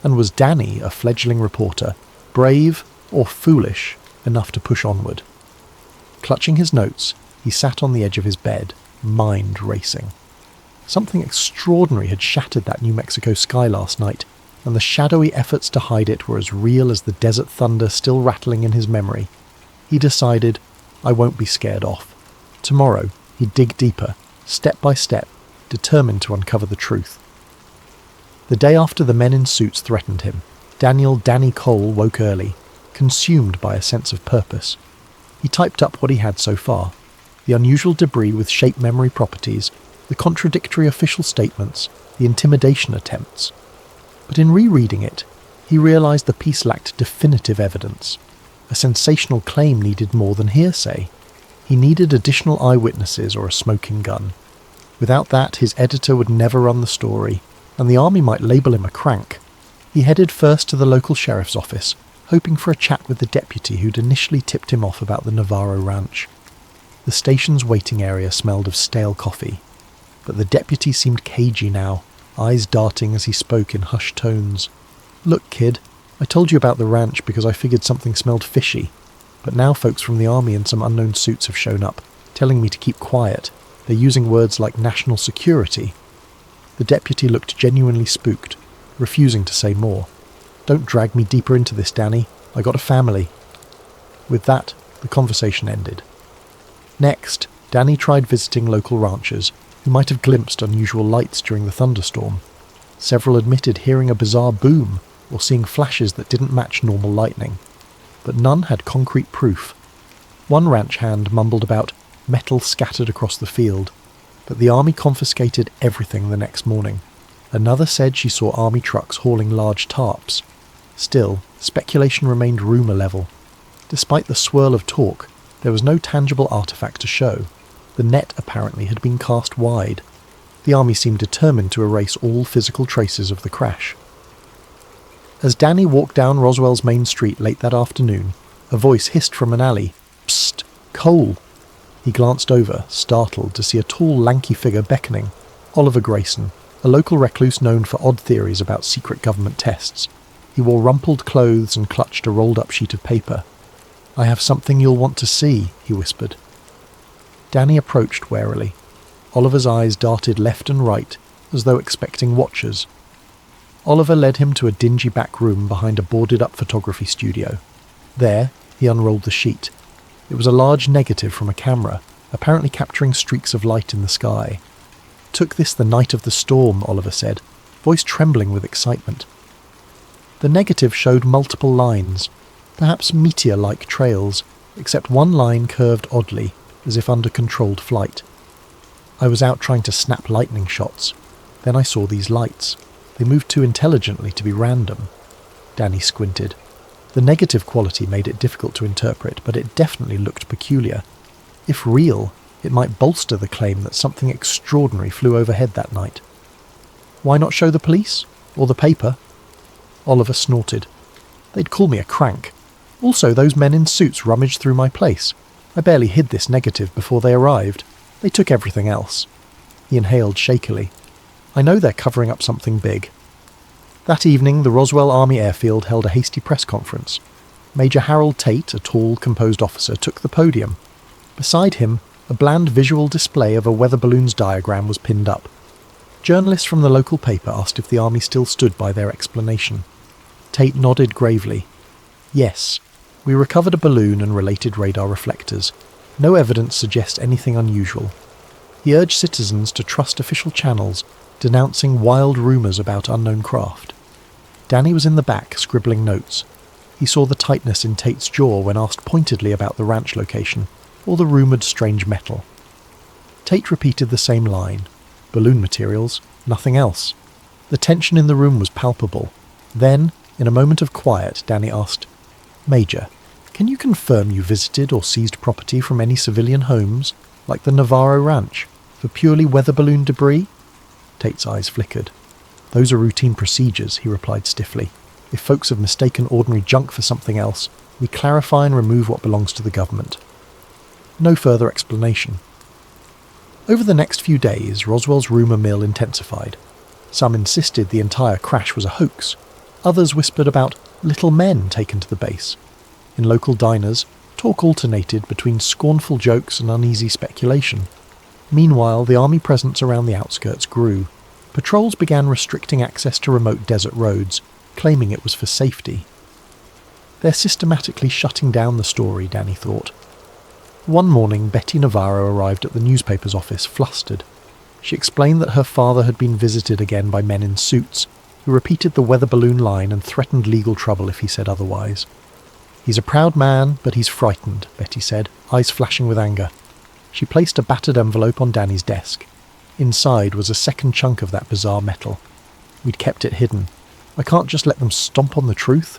And was Danny, a fledgling reporter, brave or foolish enough to push onward? Clutching his notes, he sat on the edge of his bed, mind racing. Something extraordinary had shattered that New Mexico sky last night, and the shadowy efforts to hide it were as real as the desert thunder still rattling in his memory. He decided, I won't be scared off. Tomorrow, he'd dig deeper, step by step, determined to uncover the truth. The day after the men in suits threatened him, Danny Cole woke early, consumed by a sense of purpose. He typed up what he had so far: the unusual debris with shape memory properties, the contradictory official statements, the intimidation attempts. But in rereading it, he realised the piece lacked definitive evidence. A sensational claim needed more than hearsay. He needed additional eyewitnesses or a smoking gun. Without that, his editor would never run the story, and the army might label him a crank. He headed first to the local sheriff's office, hoping for a chat with the deputy who'd initially tipped him off about the Navarro ranch. The station's waiting area smelled of stale coffee, but the deputy seemed cagey now, eyes darting as he spoke in hushed tones. Look, kid, I told you about the ranch because I figured something smelled fishy, but now folks from the army in some unknown suits have shown up, telling me to keep quiet. They're using words like national security. The deputy looked genuinely spooked, refusing to say more. Don't drag me deeper into this, Danny. I got a family. With that, the conversation ended. Next, Danny tried visiting local ranchers, who might have glimpsed unusual lights during the thunderstorm. Several admitted hearing a bizarre boom, or seeing flashes that didn't match normal lightning. But none had concrete proof. One ranch hand mumbled about metal scattered across the field, but the army confiscated everything the next morning. Another said she saw army trucks hauling large tarps. Still, speculation remained rumour level. Despite the swirl of talk, there was no tangible artefact to show. The net apparently had been cast wide. The army seemed determined to erase all physical traces of the crash. As Danny walked down Roswell's main street late that afternoon, a voice hissed from an alley. Psst! Cole! He glanced over, startled, to see a tall, lanky figure beckoning. Oliver Grayson, a local recluse known for odd theories about secret government tests. He wore rumpled clothes and clutched a rolled-up sheet of paper. I have something you'll want to see, he whispered. Danny approached warily. Oliver's eyes darted left and right, as though expecting watchers. Oliver led him to a dingy back room behind a boarded-up photography studio. There, he unrolled the sheet. It was a large negative from a camera, apparently capturing streaks of light in the sky. Took this the night of the storm, Oliver said, voice trembling with excitement. The negative showed multiple lines, perhaps meteor-like trails, except one line curved oddly, as if under controlled flight. I was out trying to snap lightning shots. Then I saw these lights. They moved too intelligently to be random. Danny squinted. The negative quality made it difficult to interpret, but it definitely looked peculiar. If real, it might bolster the claim that something extraordinary flew overhead that night. Why not show the police? Or the paper? Oliver snorted. They'd call me a crank. Also, those men in suits rummaged through my place. I barely hid this negative before they arrived. They took everything else. He inhaled shakily. I know they're covering up something big. That evening, the Roswell Army Airfield held a hasty press conference. Major Harold Tate, a tall, composed officer, took the podium. Beside him, a bland visual display of a weather balloon's diagram was pinned up. Journalists from the local paper asked if the army still stood by their explanation. Tate nodded gravely. Yes, we recovered a balloon and related radar reflectors. No evidence suggests anything unusual. He urged citizens to trust official channels, denouncing wild rumours about unknown craft. Danny was in the back, scribbling notes. He saw the tightness in Tate's jaw when asked pointedly about the ranch location, or the rumoured strange metal. Tate repeated the same line. Balloon materials, nothing else. The tension in the room was palpable. Then, in a moment of quiet, Danny asked, Major, can you confirm you visited or seized property from any civilian homes, like the Navarro Ranch, for purely weather balloon debris? Tate's eyes flickered. Those are routine procedures, he replied stiffly. If folks have mistaken ordinary junk for something else, we clarify and remove what belongs to the government. No further explanation. Over the next few days, Roswell's rumour mill intensified. Some insisted the entire crash was a hoax. Others whispered about little men taken to the base. In local diners, talk alternated between scornful jokes and uneasy speculation. Meanwhile, the army presence around the outskirts grew. Patrols began restricting access to remote desert roads, claiming it was for safety. They're systematically shutting down the story, Danny thought. One morning, Betty Navarro arrived at the newspaper's office, flustered. She explained that her father had been visited again by men in suits, who repeated the weather balloon line and threatened legal trouble if he said otherwise. "He's a proud man, but he's frightened," Betty said, eyes flashing with anger. She placed a battered envelope on Danny's desk. Inside was a second chunk of that bizarre metal. "We'd kept it hidden. I can't just let them stomp on the truth."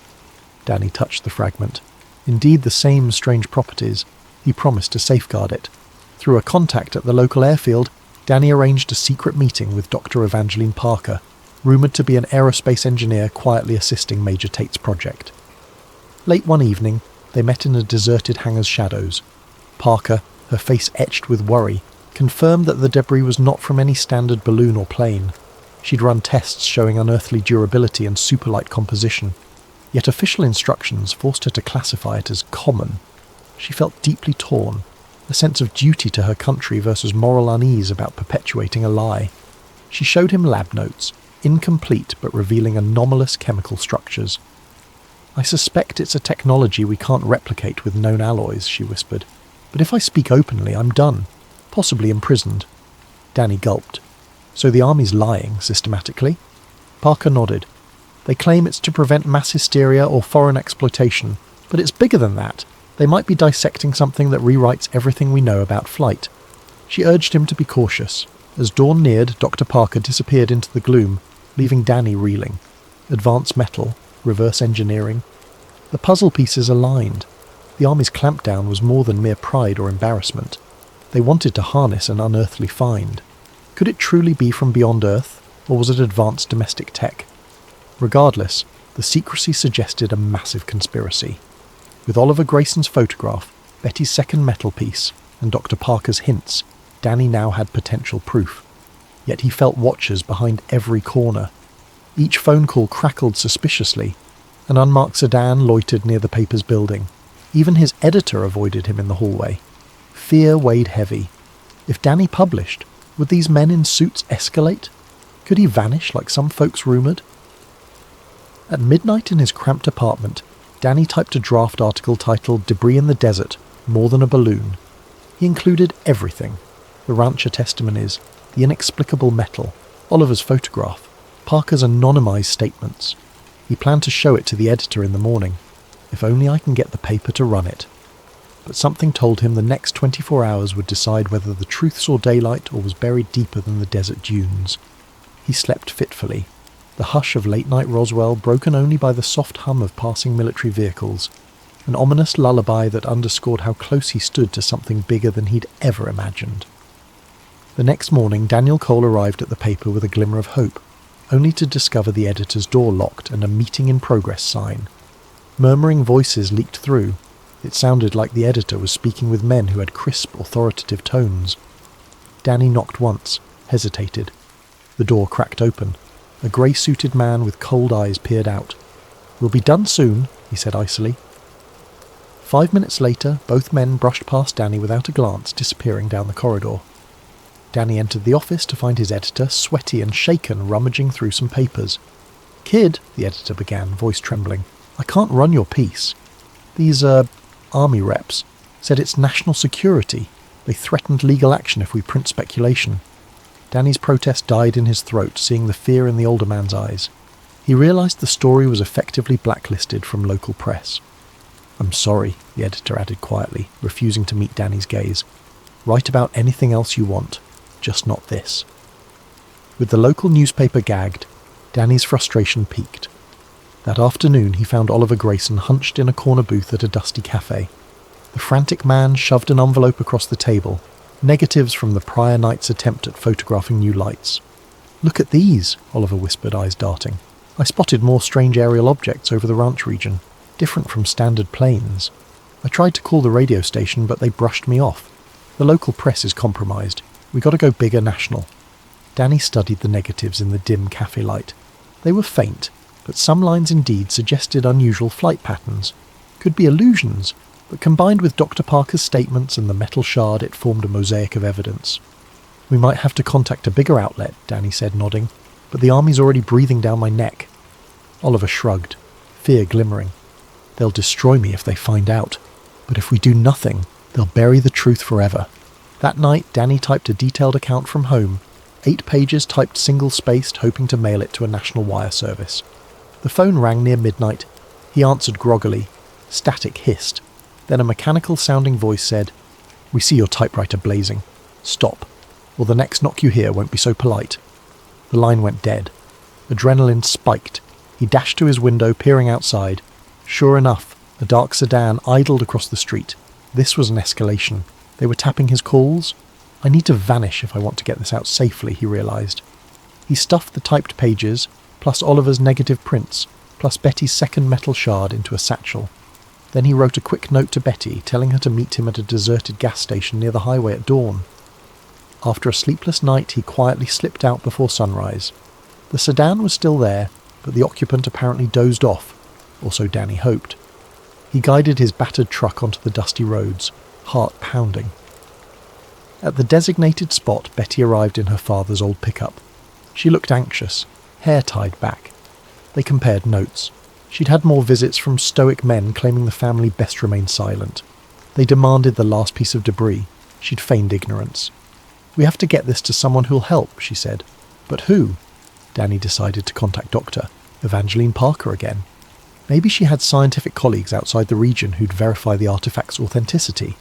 Danny touched the fragment. Indeed, the same strange properties. He promised to safeguard it. Through a contact at the local airfield, Danny arranged a secret meeting with Dr. Evangeline Parker, rumoured to be an aerospace engineer quietly assisting Major Tate's project. Late one evening, they met in a deserted hangar's shadows. Parker, her face etched with worry, confirmed that the debris was not from any standard balloon or plane. She'd run tests showing unearthly durability and superlight composition, yet official instructions forced her to classify it as common. She felt deeply torn, a sense of duty to her country versus moral unease about perpetuating a lie. She showed him lab notes, incomplete but revealing anomalous chemical structures. "I suspect it's a technology we can't replicate with known alloys," she whispered. "But if I speak openly, I'm done, possibly imprisoned." Danny gulped. "So the army's lying, systematically?" Parker nodded. "They claim it's to prevent mass hysteria or foreign exploitation, but it's bigger than that. They might be dissecting something that rewrites everything we know about flight." She urged him to be cautious. As dawn neared, Dr. Parker disappeared into the gloom, leaving Danny reeling. Advanced metal, reverse engineering. The puzzle pieces aligned. The army's clampdown was more than mere pride or embarrassment. They wanted to harness an unearthly find. Could it truly be from beyond Earth, or was it advanced domestic tech? Regardless, the secrecy suggested a massive conspiracy. With Oliver Grayson's photograph, Betty's second metal piece, and Dr. Parker's hints, Danny now had potential proof. Yet he felt watchers behind every corner. Each phone call crackled suspiciously. An unmarked sedan loitered near the paper's building. Even his editor avoided him in the hallway. Fear weighed heavy. If Danny published, would these men in suits escalate? Could he vanish like some folks rumoured? At midnight in his cramped apartment, Danny typed a draft article titled "Debris in the Desert, More Than a Balloon." He included everything. The rancher testimonies, the inexplicable metal, Oliver's photograph, Parker's anonymised statements. He planned to show it to the editor in the morning. If only I can get the paper to run it. But something told him the next 24 hours would decide whether the truth saw daylight or was buried deeper than the desert dunes. He slept fitfully. The hush of late-night Roswell broken only by the soft hum of passing military vehicles, an ominous lullaby that underscored how close he stood to something bigger than he'd ever imagined. The next morning, Daniel Cole arrived at the paper with a glimmer of hope, only to discover the editor's door locked and a meeting in progress sign. Murmuring voices leaked through. It sounded like the editor was speaking with men who had crisp, authoritative tones. Danny knocked once, hesitated. The door cracked open. A grey-suited man with cold eyes peered out. "We'll be done soon," he said icily. 5 minutes later, both men brushed past Danny without a glance, disappearing down the corridor. Danny entered the office to find his editor, sweaty and shaken, rummaging through some papers. "Kid," the editor began, voice trembling, "I can't run your piece. These, army reps said it's national security. They threatened legal action if we print speculation." Danny's protest died in his throat, seeing the fear in the older man's eyes. He realised the story was effectively blacklisted from local press. "I'm sorry," the editor added quietly, refusing to meet Danny's gaze. "Write about anything else you want, just not this." With the local newspaper gagged, Danny's frustration peaked. That afternoon he found Oliver Grayson hunched in a corner booth at a dusty cafe. The frantic man shoved an envelope across the table, negatives from the prior night's attempt at photographing new lights. "Look at these," Oliver whispered, eyes darting. "I spotted more strange aerial objects over the ranch region, different from standard planes. I tried to call the radio station, but they brushed me off. The local press is compromised. We gotta go bigger national. Danny studied the negatives in the dim cafe light. They were faint, but some lines indeed suggested unusual flight patterns. Could be illusions, but combined with Dr. Parker's statements and the metal shard, it formed a mosaic of evidence. We might have to contact a bigger outlet, Danny said, nodding, but the army's already breathing down my neck. Oliver shrugged, fear glimmering. They'll destroy me if they find out, but if we do nothing, they'll bury the truth forever. That night, Danny typed a detailed account from home, 8 pages typed single-spaced, hoping to mail it to a national wire service. The phone rang near midnight. He answered groggily. Static hissed. Then a mechanical-sounding voice said, "We see your typewriter blazing. Stop, or the next knock you hear won't be so polite." The line went dead. Adrenaline spiked. He dashed to his window, peering outside. Sure enough, a dark sedan idled across the street. This was an escalation. They were tapping his calls. I need to vanish if I want to get this out safely, he realised. He stuffed the typed pages, plus Oliver's negative prints, plus Betty's second metal shard into a satchel. Then he wrote a quick note to Betty, telling her to meet him at a deserted gas station near the highway at dawn. After a sleepless night, he quietly slipped out before sunrise. The sedan was still there, but the occupant apparently dozed off, or so Danny hoped. He guided his battered truck onto the dusty roads, heart pounding. At the designated spot, Betty arrived in her father's old pickup. She looked anxious, hair tied back. They compared notes. She'd had more visits from stoic men claiming the family best remain silent. They demanded the last piece of debris. She'd feigned ignorance. "We have to get this to someone who'll help," she said. "But who?" Danny decided to contact Dr. Evangeline Parker again. Maybe she had scientific colleagues outside the region who'd verify the artifact's authenticity.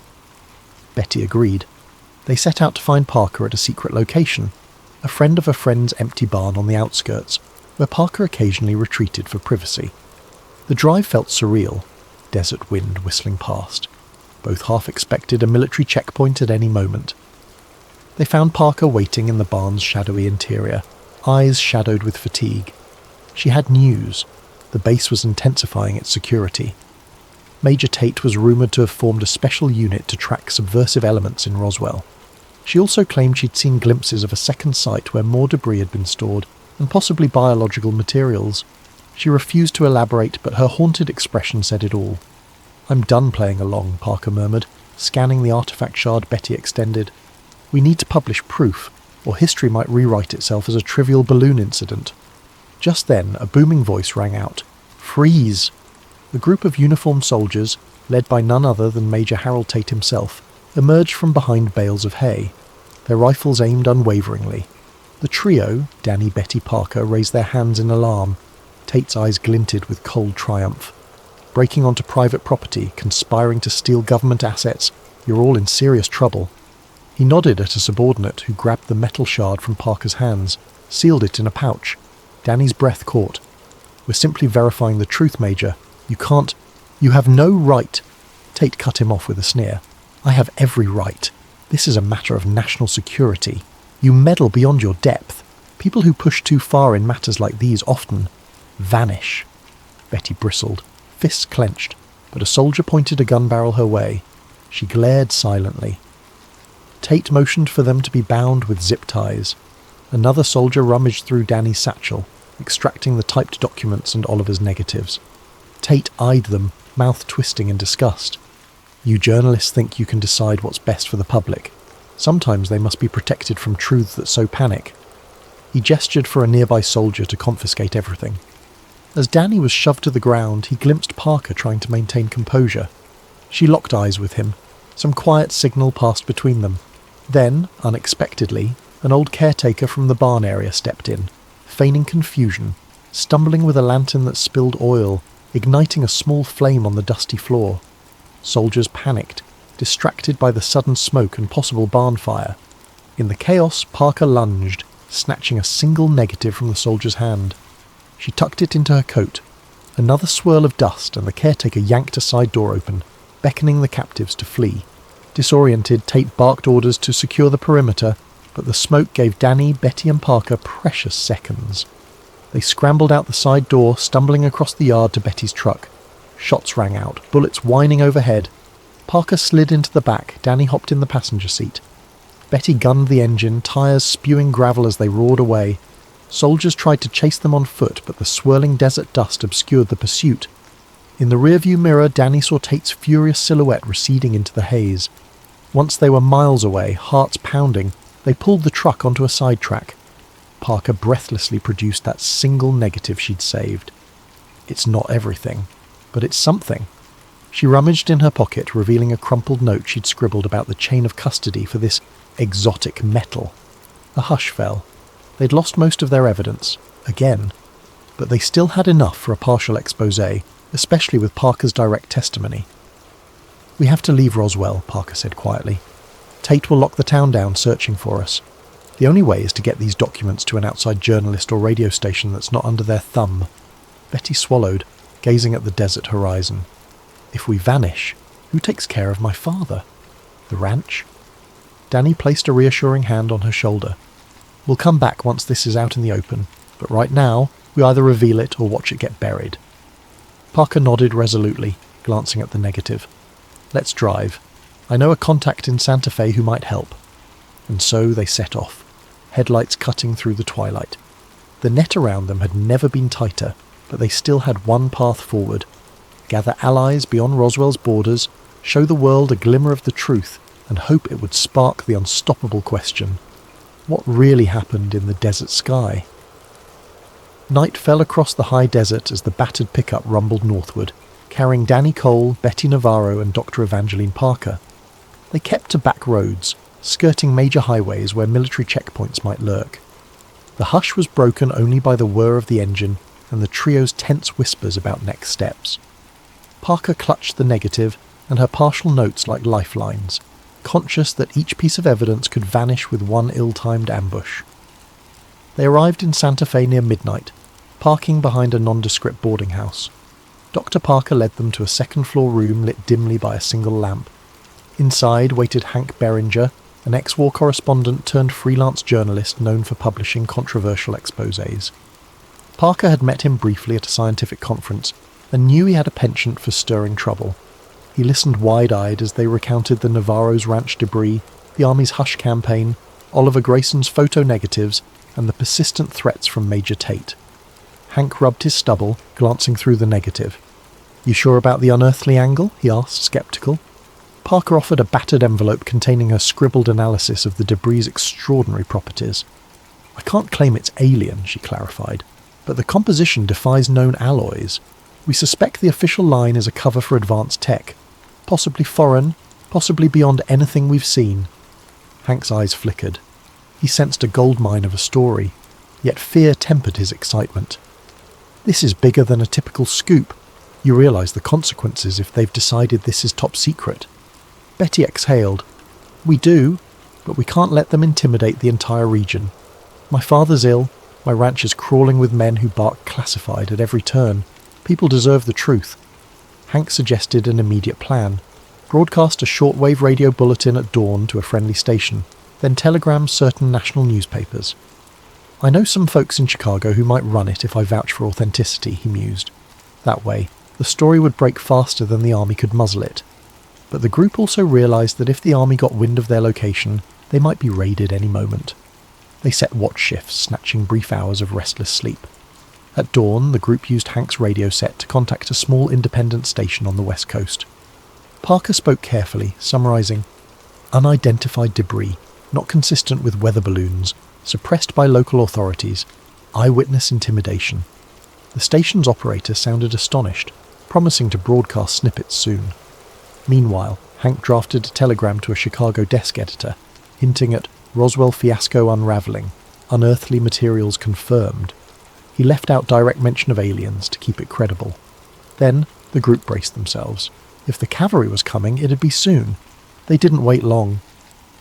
Betty agreed. They set out to find Parker at a secret location, a friend of a friend's empty barn on the outskirts, where Parker occasionally retreated for privacy. The drive felt surreal, desert wind whistling past. Both half expected a military checkpoint at any moment. They found Parker waiting in the barn's shadowy interior, eyes shadowed with fatigue. She had news. The base was intensifying its security. Major Tate was rumoured to have formed a special unit to track subversive elements in Roswell. She also claimed she'd seen glimpses of a second site where more debris had been stored, and possibly biological materials. She refused to elaborate, but her haunted expression said it all. "I'm done playing along," Parker murmured, scanning the artifact shard Betty extended. "We need to publish proof, or history might rewrite itself as a trivial balloon incident." Just then, a booming voice rang out. "Freeze!" A group of uniformed soldiers, led by none other than Major Harold Tate himself, emerged from behind bales of hay, their rifles aimed unwaveringly. The trio, Danny, Betty, Parker, raised their hands in alarm. Tate's eyes glinted with cold triumph. "Breaking onto private property, conspiring to steal government assets, you're all in serious trouble." He nodded at a subordinate who grabbed the metal shard from Parker's hands, sealed it in a pouch. Danny's breath caught. "We're simply verifying the truth, Major. You have no right." Tate cut him off with a sneer. "I have every right. This is a matter of national security. You meddle beyond your depth. People who push too far in matters like these often vanish." Betty bristled, fists clenched, but a soldier pointed a gun barrel her way. She glared silently. Tate motioned for them to be bound with zip ties. Another soldier rummaged through Danny's satchel, extracting the typed documents and Oliver's negatives. Tate eyed them, mouth twisting in disgust. "You journalists think you can decide what's best for the public. Sometimes they must be protected from truths that sow panic." He gestured for a nearby soldier to confiscate everything. As Danny was shoved to the ground, he glimpsed Parker trying to maintain composure. She locked eyes with him. Some quiet signal passed between them. Then, unexpectedly, an old caretaker from the barn area stepped in, feigning confusion, stumbling with a lantern that spilled oil, igniting a small flame on the dusty floor. Soldiers panicked, distracted by the sudden smoke and possible barn fire. In the chaos, Parker lunged, snatching a single negative from the soldier's hand. She tucked it into her coat. Another swirl of dust, and the caretaker yanked a side door open, beckoning the captives to flee. Disoriented, Tate barked orders to secure the perimeter, but the smoke gave Danny, Betty and Parker precious seconds. They scrambled out the side door, stumbling across the yard to Betty's truck. Shots rang out, bullets whining overhead. Parker slid into the back, Danny hopped in the passenger seat. Betty gunned the engine, tyres spewing gravel as they roared away. Soldiers tried to chase them on foot, but the swirling desert dust obscured the pursuit. In the rearview mirror, Danny saw Tate's furious silhouette receding into the haze. Once they were miles away, hearts pounding, they pulled the truck onto a sidetrack. Parker breathlessly produced that single negative she'd saved. It's not everything, but it's something. She rummaged in her pocket, revealing a crumpled note she'd scribbled about the chain of custody for this exotic metal. A hush fell. They'd lost most of their evidence, again, but they still had enough for a partial exposé, especially with Parker's direct testimony. "We have to leave Roswell," Parker said quietly. "Tate will lock the town down searching for us. The only way is to get these documents to an outside journalist or radio station that's not under their thumb." Betty swallowed, gazing at the desert horizon. "If we vanish, who takes care of my father? The ranch?" Danny placed a reassuring hand on her shoulder. "We'll come back once this is out in the open, but right now, we either reveal it or watch it get buried." Parker nodded resolutely, glancing at the negative. "Let's drive. I know a contact in Santa Fe who might help." And so they set off, headlights cutting through the twilight. The net around them had never been tighter, but they still had one path forward. Gather allies beyond Roswell's borders, show the world a glimmer of the truth, and hope it would spark the unstoppable question: what really happened in the desert sky? Night fell across the high desert as the battered pickup rumbled northward, carrying Danny Cole, Betty Navarro and Dr. Evangeline Parker. They kept to back roads, skirting major highways where military checkpoints might lurk. The hush was broken only by the whir of the engine and the trio's tense whispers about next steps. Parker clutched the negative and her partial notes like lifelines, conscious that each piece of evidence could vanish with one ill-timed ambush. They arrived in Santa Fe near midnight, parking behind a nondescript boarding house. Dr. Parker led them to a second-floor room lit dimly by a single lamp. Inside waited Hank Beringer, an ex-war correspondent turned freelance journalist known for publishing controversial exposés. Parker had met him briefly at a scientific conference and knew he had a penchant for stirring trouble. He listened wide-eyed as they recounted the Navarro's ranch debris, the Army's hush campaign, Oliver Grayson's photo negatives, and the persistent threats from Major Tate. Hank rubbed his stubble, glancing through the negative. "You sure about the unearthly angle?" he asked, sceptical. Parker offered a battered envelope containing her scribbled analysis of the debris' extraordinary properties. "I can't claim it's alien," she clarified, "but the composition defies known alloys. We suspect the official line is a cover for advanced tech. Possibly foreign, possibly beyond anything we've seen." Hank's eyes flickered. He sensed a goldmine of a story, yet fear tempered his excitement. "This is bigger than a typical scoop. You realise the consequences if they've decided this is top secret." Betty exhaled. "We do, but we can't let them intimidate the entire region. My father's ill, my ranch is crawling with men who bark classified at every turn. People deserve the truth." Hank suggested an immediate plan. Broadcast a shortwave radio bulletin at dawn to a friendly station, then telegram certain national newspapers. "I know some folks in Chicago who might run it if I vouch for authenticity," he mused. That way, the story would break faster than the Army could muzzle it. But the group also realised that if the Army got wind of their location, they might be raided any moment. They set watch shifts, snatching brief hours of restless sleep. At dawn, the group used Hank's radio set to contact a small independent station on the west coast. Parker spoke carefully, summarising: "Unidentified debris, not consistent with weather balloons, suppressed by local authorities, eyewitness intimidation." The station's operator sounded astonished, promising to broadcast snippets soon. Meanwhile, Hank drafted a telegram to a Chicago desk editor, hinting at Roswell fiasco unravelling, unearthly materials confirmed. He left out direct mention of aliens to keep it credible. Then the group braced themselves. If the cavalry was coming, it'd be soon. They didn't wait long.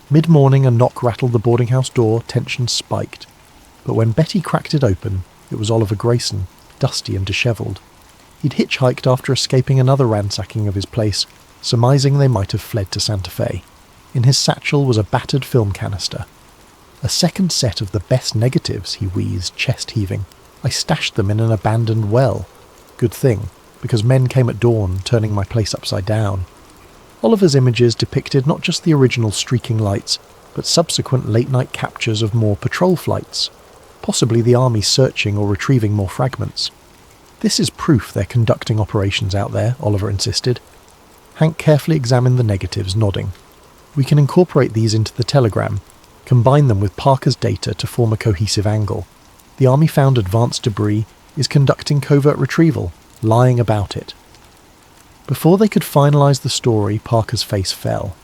Mid-morning, a knock rattled the boarding house door, tension spiked. But when Betty cracked it open, it was Oliver Grayson, dusty and dishevelled. He'd hitchhiked after escaping another ransacking of his place, surmising they might have fled to Santa Fe. In his satchel was a battered film canister. "A second set of the best negatives," he wheezed, chest-heaving. "I stashed them in an abandoned well. Good thing, because men came at dawn, turning my place upside down." Oliver's images depicted not just the original streaking lights, but subsequent late-night captures of more patrol flights, possibly the army searching or retrieving more fragments. "This is proof they're conducting operations out there," Oliver insisted. Hank carefully examined the negatives, nodding. "We can incorporate these into the telegram, combine them with Parker's data to form a cohesive angle. The army found advanced debris, is conducting covert retrieval, lying about it." Before they could finalise the story, Parker's face fell.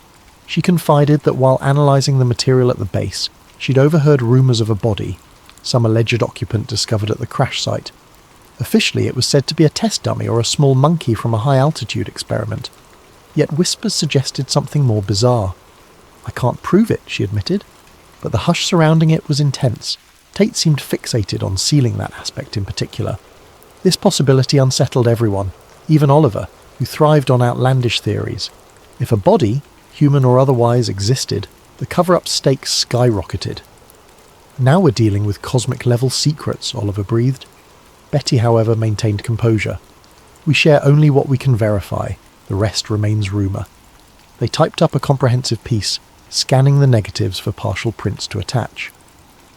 She confided that while analysing the material at the base, she'd overheard rumours of a body, some alleged occupant discovered at the crash site. Officially, it was said to be a test dummy or a small monkey from a high-altitude experiment. Yet whispers suggested something more bizarre. "I can't prove it," she admitted, but the hush surrounding it was intense. Tate seemed fixated on sealing that aspect in particular. This possibility unsettled everyone, even Oliver, who thrived on outlandish theories. If a body, human or otherwise, existed, the cover-up stakes skyrocketed. "Now we're dealing with cosmic-level secrets," Oliver breathed. Betty, however, maintained composure. "We share only what we can verify. The rest remains rumour." They typed up a comprehensive piece, scanning the negatives for partial prints to attach.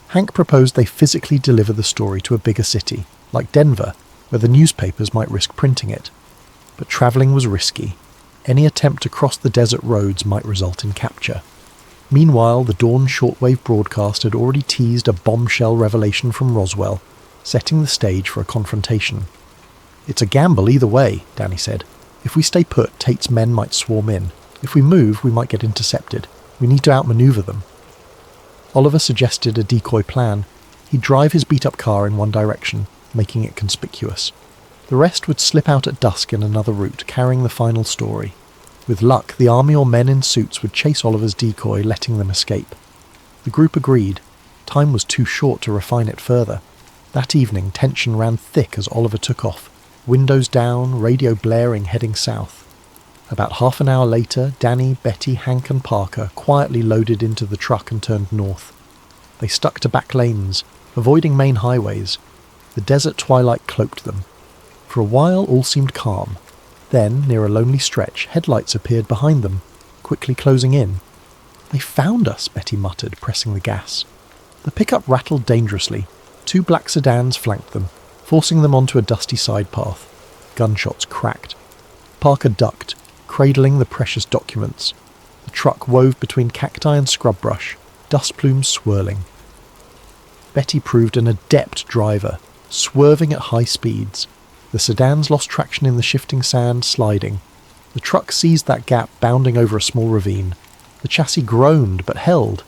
Hank proposed they physically deliver the story to a bigger city, like Denver, where the newspapers might risk printing it. But travelling was risky. Any attempt to cross the desert roads might result in capture. Meanwhile, the Dawn shortwave broadcast had already teased a bombshell revelation from Roswell, setting the stage for a confrontation. "It's a gamble either way," Danny said. "If we stay put, Tate's men might swarm in. If we move, we might get intercepted. We need to outmaneuver them." Oliver suggested a decoy plan. He'd drive his beat-up car in one direction, making it conspicuous. The rest would slip out at dusk in another route, carrying the final story. With luck, the army or men in suits would chase Oliver's decoy, letting them escape. The group agreed. Time was too short to refine it further. That evening, tension ran thick as Oliver took off, windows down, radio blaring, heading south. About half an hour later, Danny, Betty, Hank and Parker quietly loaded into the truck and turned north. They stuck to back lanes, avoiding main highways. The desert twilight cloaked them. For a while, all seemed calm. Then, near a lonely stretch, headlights appeared behind them, quickly closing in. "They found us," Betty muttered, pressing the gas. The pickup rattled dangerously. 2 black sedans flanked them, forcing them onto a dusty side path. Gunshots cracked. Parker ducked, cradling the precious documents. The truck wove between cacti and scrub brush, dust plumes swirling. Betty proved an adept driver, swerving at high speeds. The sedans lost traction in the shifting sand, sliding. The truck seized that gap, bounding over a small ravine. The chassis groaned, but held.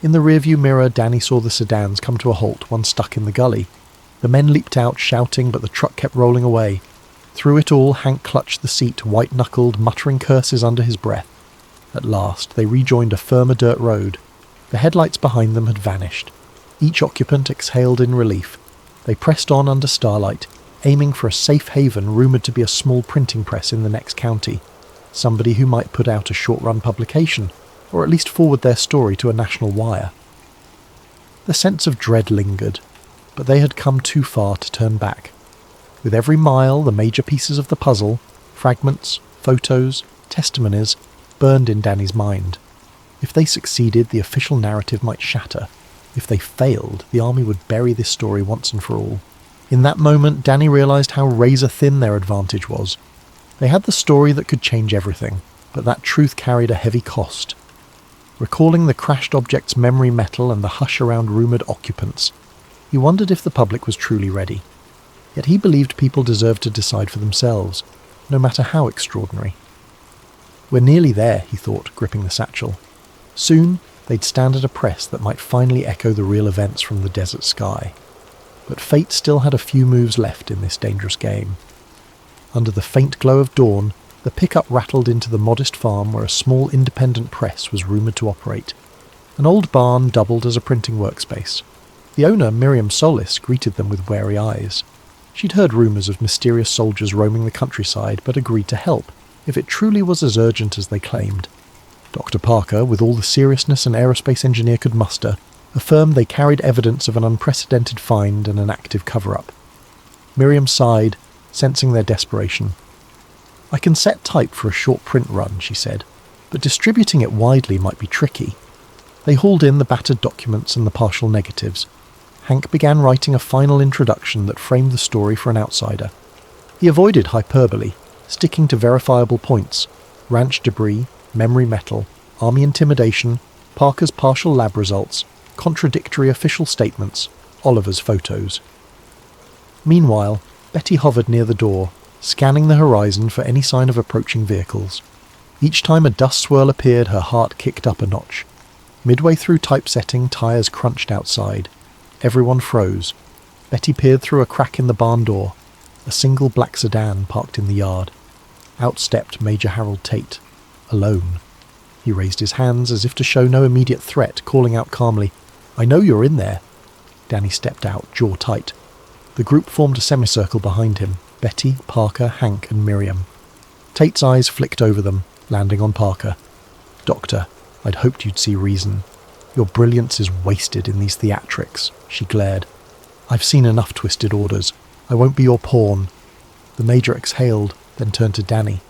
In the rearview mirror, Danny saw the sedans come to a halt, one stuck in the gully. The men leaped out, shouting, but the truck kept rolling away. Through it all, Hank clutched the seat, white-knuckled, muttering curses under his breath. At last, they rejoined a firmer dirt road. The headlights behind them had vanished. Each occupant exhaled in relief. They pressed on under starlight, aiming for a safe haven rumoured to be a small printing press in the next county. Somebody who might put out a short-run publication, or at least forward their story to a national wire. The sense of dread lingered, but they had come too far to turn back. With every mile, the major pieces of the puzzle, fragments, photos, testimonies, burned in Danny's mind. If they succeeded, the official narrative might shatter. If they failed, the army would bury this story once and for all. In that moment, Danny realised how razor-thin their advantage was. They had the story that could change everything, but that truth carried a heavy cost. Recalling the crashed object's memory metal and the hush around rumoured occupants, he wondered if the public was truly ready. Yet he believed people deserved to decide for themselves, no matter how extraordinary. "We're nearly there," he thought, gripping the satchel. Soon, they'd stand at a press that might finally echo the real events from the desert sky. But fate still had a few moves left in this dangerous game. Under the faint glow of dawn, the pickup rattled into the modest farm where a small independent press was rumoured to operate. An old barn doubled as a printing workspace. The owner, Miriam Solis, greeted them with wary eyes. She'd heard rumours of mysterious soldiers roaming the countryside, but agreed to help, if it truly was as urgent as they claimed. Dr. Parker, with all the seriousness an aerospace engineer could muster, affirmed they carried evidence of an unprecedented find and an active cover-up. Miriam sighed, sensing their desperation. "I can set type for a short print run," she said, "but distributing it widely might be tricky." They hauled in the battered documents and the partial negatives. Hank began writing a final introduction that framed the story for an outsider. He avoided hyperbole, sticking to verifiable points: ranch debris, memory metal, army intimidation, Parker's partial lab results, contradictory official statements, Oliver's photos. Meanwhile, Betty hovered near the door, scanning the horizon for any sign of approaching vehicles. Each time a dust swirl appeared, her heart kicked up a notch. Midway through typesetting, tyres crunched outside. Everyone froze. Betty peered through a crack in the barn door. A single black sedan parked in the yard. Out stepped Major Harold Tate, alone. He raised his hands as if to show no immediate threat, calling out calmly, "I know you're in there." Danny stepped out, jaw tight. The group formed a semicircle behind him: Betty, Parker, Hank and Miriam. Tate's eyes flicked over them, landing on Parker. "Doctor, I'd hoped you'd see reason. Your brilliance is wasted in these theatrics," she glared. "I've seen enough twisted orders. I won't be your pawn." The Major exhaled, then turned to Danny.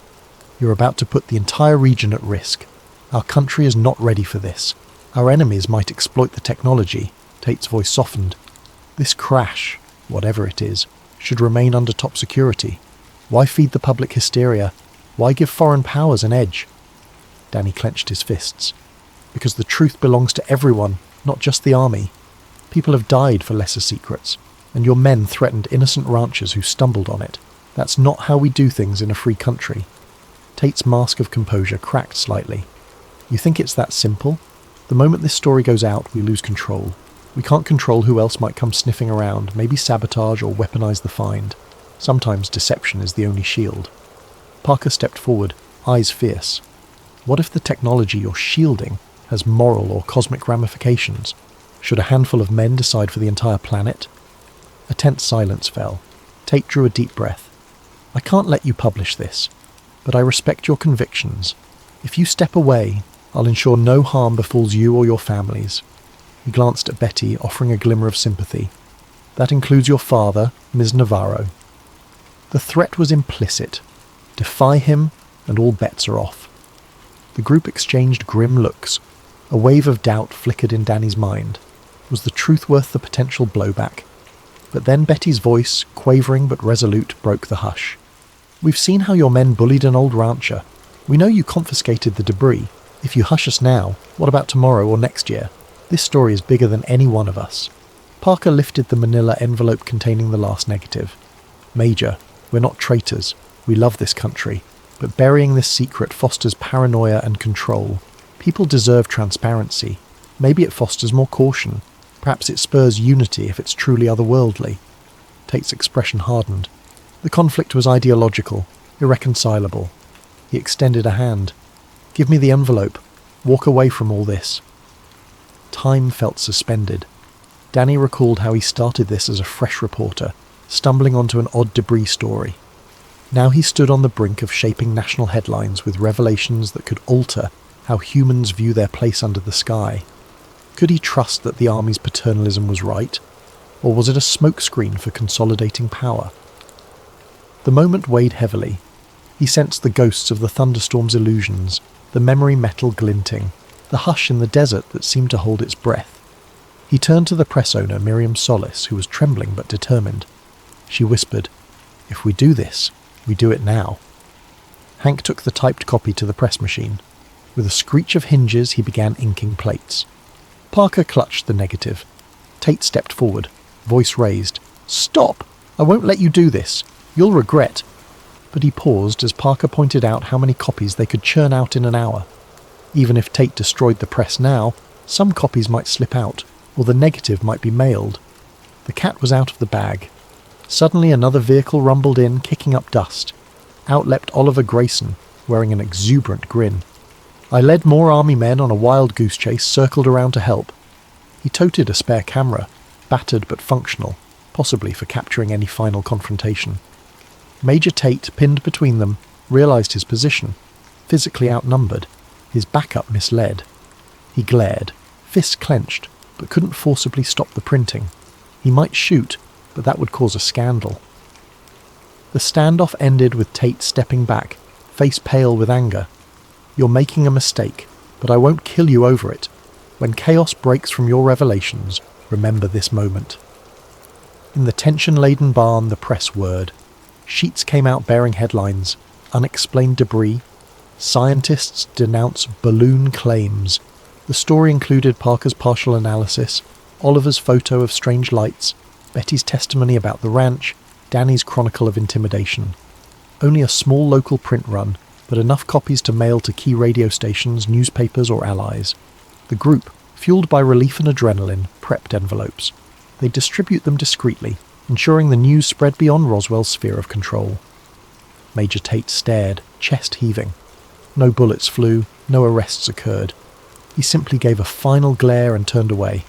"You're about to put the entire region at risk. Our country is not ready for this. Our enemies might exploit the technology." Tate's voice softened. "This crash, whatever it is, should remain under top security. Why feed the public hysteria? Why give foreign powers an edge?" Danny clenched his fists. "Because the truth belongs to everyone, not just the army. People have died for lesser secrets, and your men threatened innocent ranchers who stumbled on it. That's not how we do things in a free country." Tate's mask of composure cracked slightly. "You think it's that simple? The moment this story goes out, we lose control. We can't control who else might come sniffing around, maybe sabotage or weaponize the find. Sometimes deception is the only shield." Parker stepped forward, eyes fierce. "What if the technology you're shielding has moral or cosmic ramifications? Should a handful of men decide for the entire planet?" A tense silence fell. Tate drew a deep breath. "I can't let you publish this, but I respect your convictions. If you step away, I'll ensure no harm befalls you or your families." He glanced at Betty, offering a glimmer of sympathy. "That includes your father, Ms. Navarro." The threat was implicit. Defy him, and all bets are off. The group exchanged grim looks. A wave of doubt flickered in Danny's mind. Was the truth worth the potential blowback? But then Betty's voice, quavering but resolute, broke the hush. "We've seen how your men bullied an old rancher. We know you confiscated the debris. If you hush us now, what about tomorrow or next year? This story is bigger than any one of us." Parker lifted the manila envelope containing the last negative. "Major, we're not traitors. We love this country. But burying this secret fosters paranoia and control. People deserve transparency. Maybe it fosters more caution. Perhaps it spurs unity if it's truly otherworldly." Tate's expression hardened. The conflict was ideological, irreconcilable. He extended a hand. "Give me the envelope. Walk away from all this." Time felt suspended. Danny recalled how he started this as a fresh reporter, stumbling onto an odd debris story. Now he stood on the brink of shaping national headlines with revelations that could alter how humans view their place under the sky. Could he trust that the army's paternalism was right, or was it a smokescreen for consolidating power? The moment weighed heavily. He sensed the ghosts of the thunderstorm's illusions, the memory metal glinting, the hush in the desert that seemed to hold its breath. He turned to the press owner, Miriam Solis, who was trembling but determined. She whispered, "If we do this, we do it now." Hank took the typed copy to the press machine. With a screech of hinges, he began inking plates. Parker clutched the negative. Tate stepped forward, voice raised. "Stop! I won't let you do this. You'll regret." But he paused as Parker pointed out how many copies they could churn out in an hour. Even if Tate destroyed the press now, some copies might slip out, or the negative might be mailed. The cat was out of the bag. Suddenly another vehicle rumbled in, kicking up dust. Out leapt Oliver Grayson, wearing an exuberant grin. "I led more army men on a wild goose chase, circled around to help." He toted a spare camera, battered but functional, possibly for capturing any final confrontation. Major Tate, pinned between them, realized his position. Physically outnumbered, his backup misled. He glared, fists clenched, but couldn't forcibly stop the printing. He might shoot, but that would cause a scandal. The standoff ended with Tate stepping back, face pale with anger. "You're making a mistake, but I won't kill you over it." When chaos breaks from your revelations, remember this moment. In the tension-laden barn, the press whirred. Sheets came out bearing headlines: unexplained debris, scientists denounce balloon claims. The story included Parker's partial analysis, Oliver's photo of strange lights, Betty's testimony about the ranch, Danny's chronicle of intimidation. Only a small local print run, but enough copies to mail to key radio stations, newspapers or allies. The group, fueled by relief and adrenaline, prepped envelopes. They distribute them discreetly, ensuring the news spread beyond Roswell's sphere of control. Major Tate stared, chest heaving. No bullets flew, no arrests occurred. He simply gave a final glare and turned away.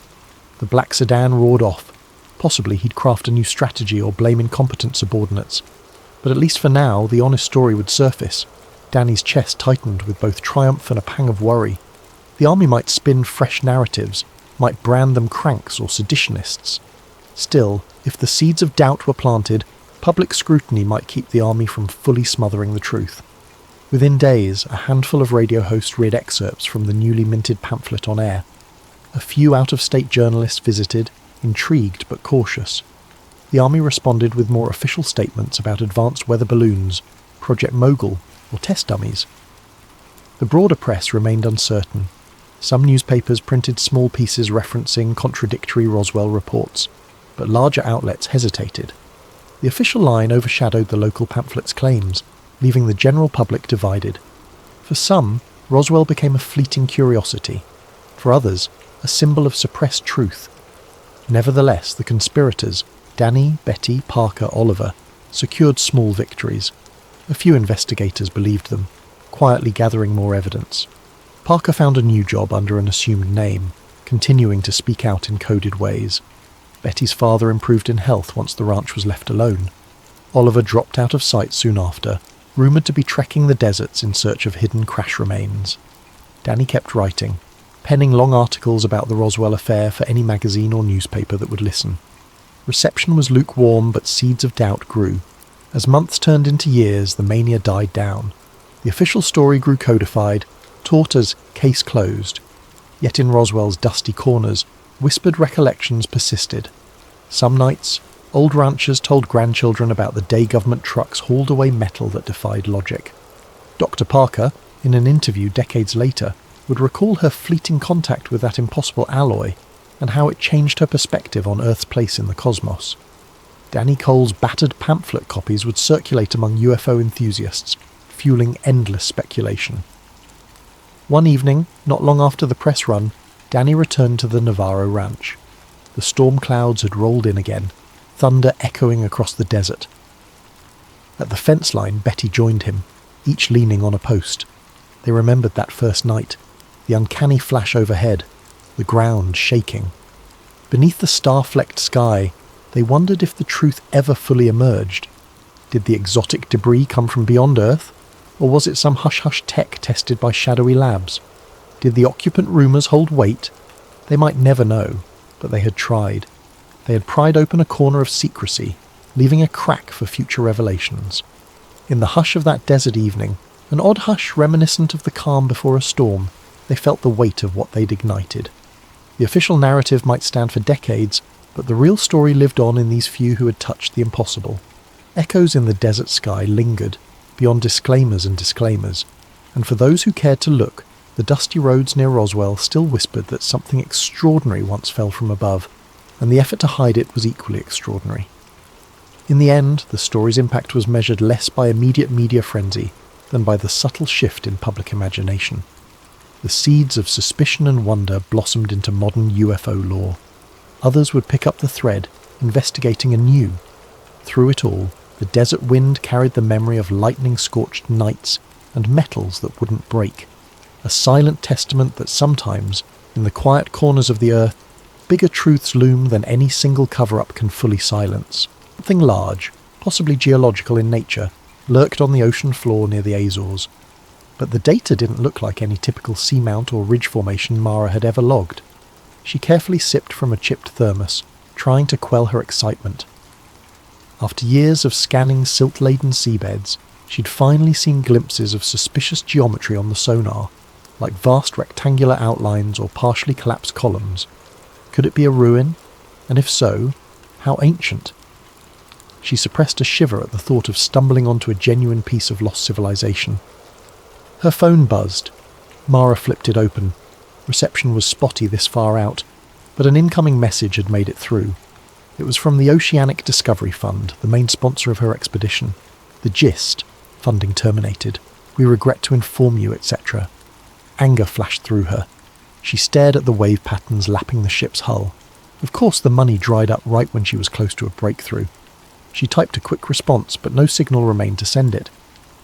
The black sedan roared off. Possibly he'd craft a new strategy or blame incompetent subordinates. But at least for now, the honest story would surface. Danny's chest tightened with both triumph and a pang of worry. The army might spin fresh narratives, might brand them cranks or seditionists. Still, if the seeds of doubt were planted, public scrutiny might keep the army from fully smothering the truth. Within days, a handful of radio hosts read excerpts from the newly minted pamphlet on air. A few out-of-state journalists visited, intrigued but cautious. The army responded with more official statements about advanced weather balloons, Project Mogul, or test dummies. The broader press remained uncertain. Some newspapers printed small pieces referencing contradictory Roswell reports, but larger outlets hesitated. The official line overshadowed the local pamphlet's claims, leaving the general public divided. For some, Roswell became a fleeting curiosity. For others, a symbol of suppressed truth. Nevertheless, the conspirators, Danny, Betty, Parker, Oliver, secured small victories. A few investigators believed them, quietly gathering more evidence. Parker found a new job under an assumed name, continuing to speak out in coded ways. Betty's father improved in health once the ranch was left alone. Oliver dropped out of sight soon after, rumoured to be trekking the deserts in search of hidden crash remains. Danny kept writing, penning long articles about the Roswell affair for any magazine or newspaper that would listen. Reception was lukewarm, but seeds of doubt grew. As months turned into years, the mania died down. The official story grew codified, taught as case closed. Yet in Roswell's dusty corners, whispered recollections persisted. Some nights, old ranchers told grandchildren about the day government trucks hauled away metal that defied logic. Dr. Parker, in an interview decades later, would recall her fleeting contact with that impossible alloy and how it changed her perspective on Earth's place in the cosmos. Danny Cole's battered pamphlet copies would circulate among UFO enthusiasts, fueling endless speculation. One evening, not long after the press run, Danny returned to the Navarro ranch. The storm clouds had rolled in again, thunder echoing across the desert. At the fence line, Betty joined him, each leaning on a post. They remembered that first night, the uncanny flash overhead, the ground shaking. Beneath the star-flecked sky, they wondered if the truth ever fully emerged. Did the exotic debris come from beyond Earth, or was it some hush-hush tech tested by shadowy labs? Did the occupant rumours hold weight? They might never know, but they had tried. They had pried open a corner of secrecy, leaving a crack for future revelations. In the hush of that desert evening, an odd hush reminiscent of the calm before a storm, they felt the weight of what they'd ignited. The official narrative might stand for decades, but the real story lived on in these few who had touched the impossible. Echoes in the desert sky lingered, beyond disclaimers and disclaimers, and for those who cared to look, the dusty roads near Roswell still whispered that something extraordinary once fell from above, and the effort to hide it was equally extraordinary. In the end, the story's impact was measured less by immediate media frenzy than by the subtle shift in public imagination. The seeds of suspicion and wonder blossomed into modern UFO lore. Others would pick up the thread, investigating anew. Through it all, the desert wind carried the memory of lightning-scorched nights and metals that wouldn't break. A silent testament that sometimes, in the quiet corners of the earth, bigger truths loom than any single cover-up can fully silence. Something large, possibly geological in nature, lurked on the ocean floor near the Azores. But the data didn't look like any typical seamount or ridge formation Mara had ever logged. She carefully sipped from a chipped thermos, trying to quell her excitement. After years of scanning silt-laden seabeds, she'd finally seen glimpses of suspicious geometry on the sonar. like vast rectangular outlines or partially collapsed columns. Could it be a ruin? And if so, how ancient? She suppressed a shiver at the thought of stumbling onto a genuine piece of lost civilization. Her phone buzzed. Mara flipped it open. Reception was spotty this far out, but an incoming message had made it through. It was from the Oceanic Discovery Fund, the main sponsor of her expedition. The gist: funding terminated. We regret to inform you, etc. Anger flashed through her. She stared at the wave patterns lapping the ship's hull. Of course the money dried up right when she was close to a breakthrough. She typed a quick response, but no signal remained to send it.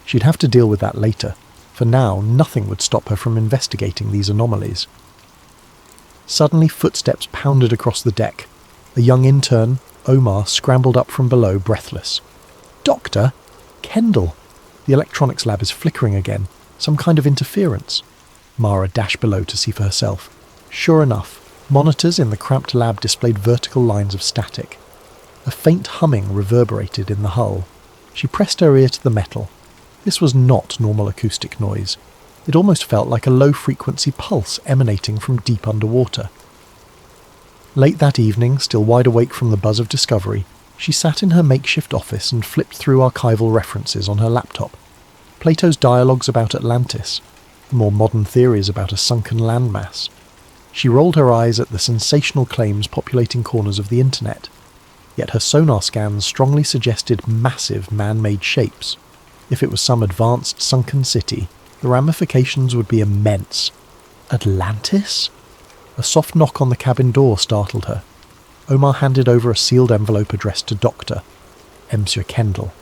She'd have to deal with that later. For now, nothing would stop her from investigating these anomalies. Suddenly, footsteps pounded across the deck. A young intern, Omar, scrambled up from below, breathless. "Doctor? Kendall! The electronics lab is flickering again. Some kind of interference." Mara dashed below to see for herself. Sure enough, monitors in the cramped lab displayed vertical lines of static. A faint humming reverberated in the hull. She pressed her ear to the metal. This was not normal acoustic noise. It almost felt like a low-frequency pulse emanating from deep underwater. Late that evening, still wide awake from the buzz of discovery, she sat in her makeshift office and flipped through archival references on her laptop. Plato's dialogues about Atlantis, more modern theories about a sunken landmass. She rolled her eyes at the sensational claims populating corners of the internet. Yet her sonar scans strongly suggested massive man-made shapes. If it was some advanced sunken city, the ramifications would be immense. Atlantis? A soft knock on the cabin door startled her. Omar handed over a sealed envelope addressed to Doctor, Monsieur Kendall.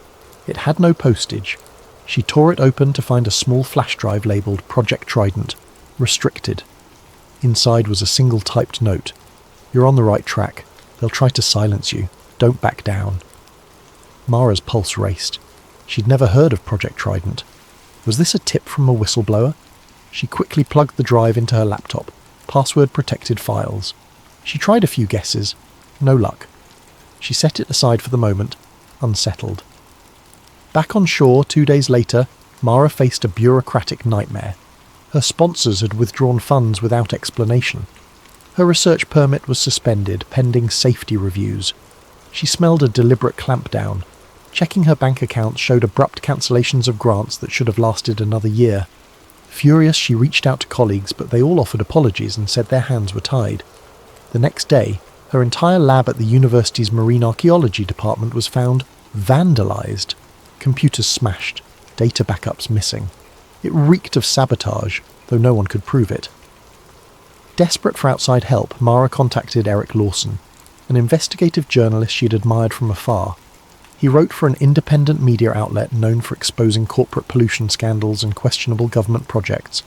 It had no postage. She tore it open to find a small flash drive labelled Project Trident, restricted. Inside was a single typed note. "You're on the right track. They'll try to silence you. Don't back down." Mara's pulse raced. She'd never heard of Project Trident. Was this a tip from a whistleblower? She quickly plugged the drive into her laptop. Password-protected files. She tried a few guesses. No luck. She set it aside for the moment, unsettled. Back on shore 2 days later, Mara faced a bureaucratic nightmare. Her sponsors had withdrawn funds without explanation. Her research permit was suspended, pending safety reviews. She smelled a deliberate clampdown. Checking her bank account showed abrupt cancellations of grants that should have lasted another year. Furious, she reached out to colleagues, but they all offered apologies and said their hands were tied. The next day, her entire lab at the university's marine archaeology department was found vandalised. Computers smashed, data backups missing. It reeked of sabotage, though no one could prove it. Desperate for outside help, Mara contacted Eric Lawson, an investigative journalist she'd admired from afar. He wrote for an independent media outlet known for exposing corporate pollution scandals and questionable government projects.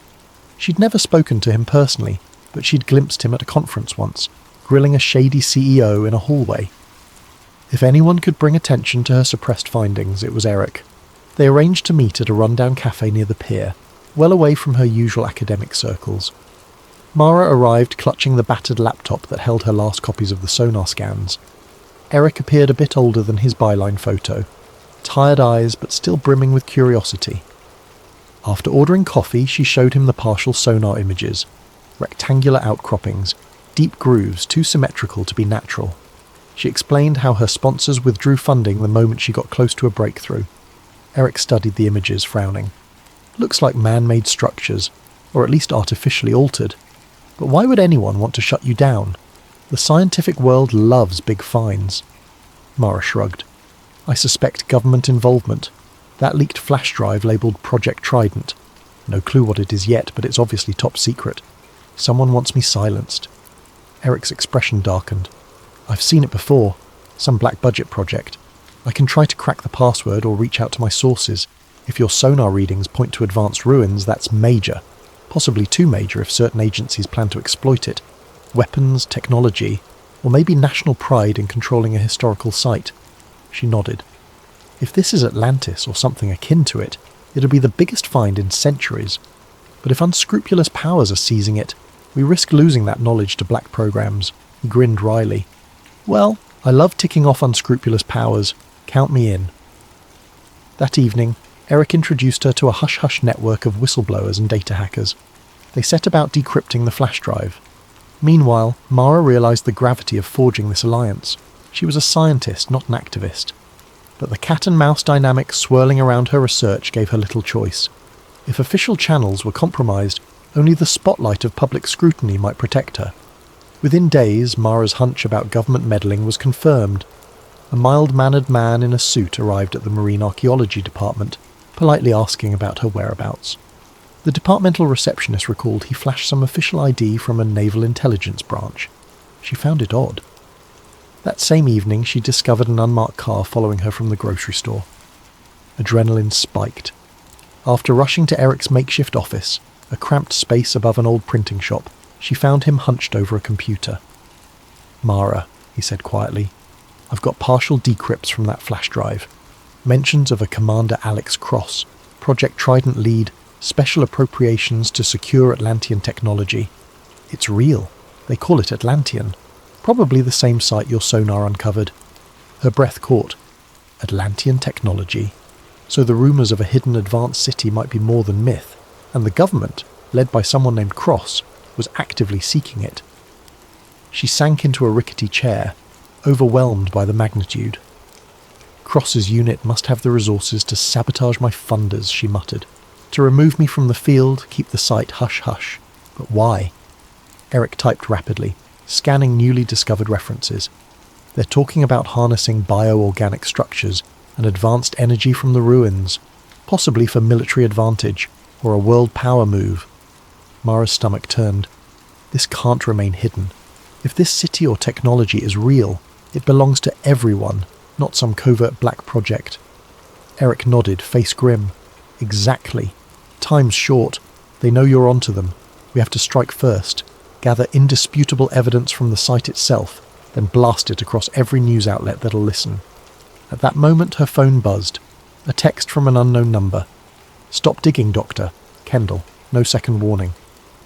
She'd never spoken to him personally, but she'd glimpsed him at a conference once, grilling a shady CEO in a hallway. If anyone could bring attention to her suppressed findings, it was Eric. They arranged to meet at a rundown cafe near the pier, well away from her usual academic circles. Mara arrived clutching the battered laptop that held her last copies of the sonar scans. Eric appeared a bit older than his byline photo, tired eyes but still brimming with curiosity. After ordering coffee, she showed him the partial sonar images, rectangular outcroppings, deep grooves too symmetrical to be natural. She explained how her sponsors withdrew funding the moment she got close to a breakthrough. Eric studied the images, frowning. Looks like man-made structures, or at least artificially altered. But why would anyone want to shut you down? The scientific world loves big finds. Mara shrugged. I suspect government involvement. That leaked flash drive labelled Project Trident. No clue what it is yet, but it's obviously top secret. Someone wants me silenced. Eric's expression darkened. I've seen it before. Some black budget project. I can try to crack the password or reach out to my sources. If your sonar readings point to advanced ruins, that's major. Possibly too major if certain agencies plan to exploit it. Weapons, technology, or maybe national pride in controlling a historical site. She nodded. If this is Atlantis or something akin to it, it'll be the biggest find in centuries. But if unscrupulous powers are seizing it, we risk losing that knowledge to black programs. He grinned wryly. Well, I love ticking off unscrupulous powers. Count me in. That evening, Eric introduced her to a hush-hush network of whistleblowers and data hackers. They set about decrypting the flash drive. Meanwhile, Mara realised the gravity of forging this alliance. She was a scientist, not an activist. But the cat-and-mouse dynamic swirling around her research gave her little choice. If official channels were compromised, only the spotlight of public scrutiny might protect her. Within days, Mara's hunch about government meddling was confirmed. A mild-mannered man in a suit arrived at the Marine Archaeology Department, politely asking about her whereabouts. The departmental receptionist recalled he flashed some official ID from a naval intelligence branch. She found it odd. That same evening, she discovered an unmarked car following her from the grocery store. Adrenaline spiked. After rushing to Eric's makeshift office, a cramped space above an old printing shop, she found him hunched over a computer. "Mara," he said quietly, "I've got partial decrypts from that flash drive. Mentions of a Commander Alex Cross, Project Trident lead, special appropriations to secure Atlantean technology. It's real. They call it Atlantean. Probably the same site your sonar uncovered." Her breath caught. Atlantean technology. So the rumours of a hidden advanced city might be more than myth, and the government, led by someone named Cross, was actively seeking it. She sank into a rickety chair, overwhelmed by the magnitude. "Cross's unit must have the resources to sabotage my funders," she muttered. "To remove me from the field, keep the site hush-hush. But why?" Eric typed rapidly, scanning newly discovered references. They're talking about harnessing bioorganic structures and advanced energy from the ruins, possibly for military advantage or a world power move. Mara's stomach turned. This can't remain hidden. If this city or technology is real, it belongs to everyone, not some covert black project. Eric nodded, face grim. "Exactly. Time's short. They know you're onto them. We have to strike first, gather indisputable evidence from the site itself, then blast it across every news outlet that'll listen." At that moment, her phone buzzed. A text from an unknown number. "Stop digging, Doctor. Kendall. No second warning."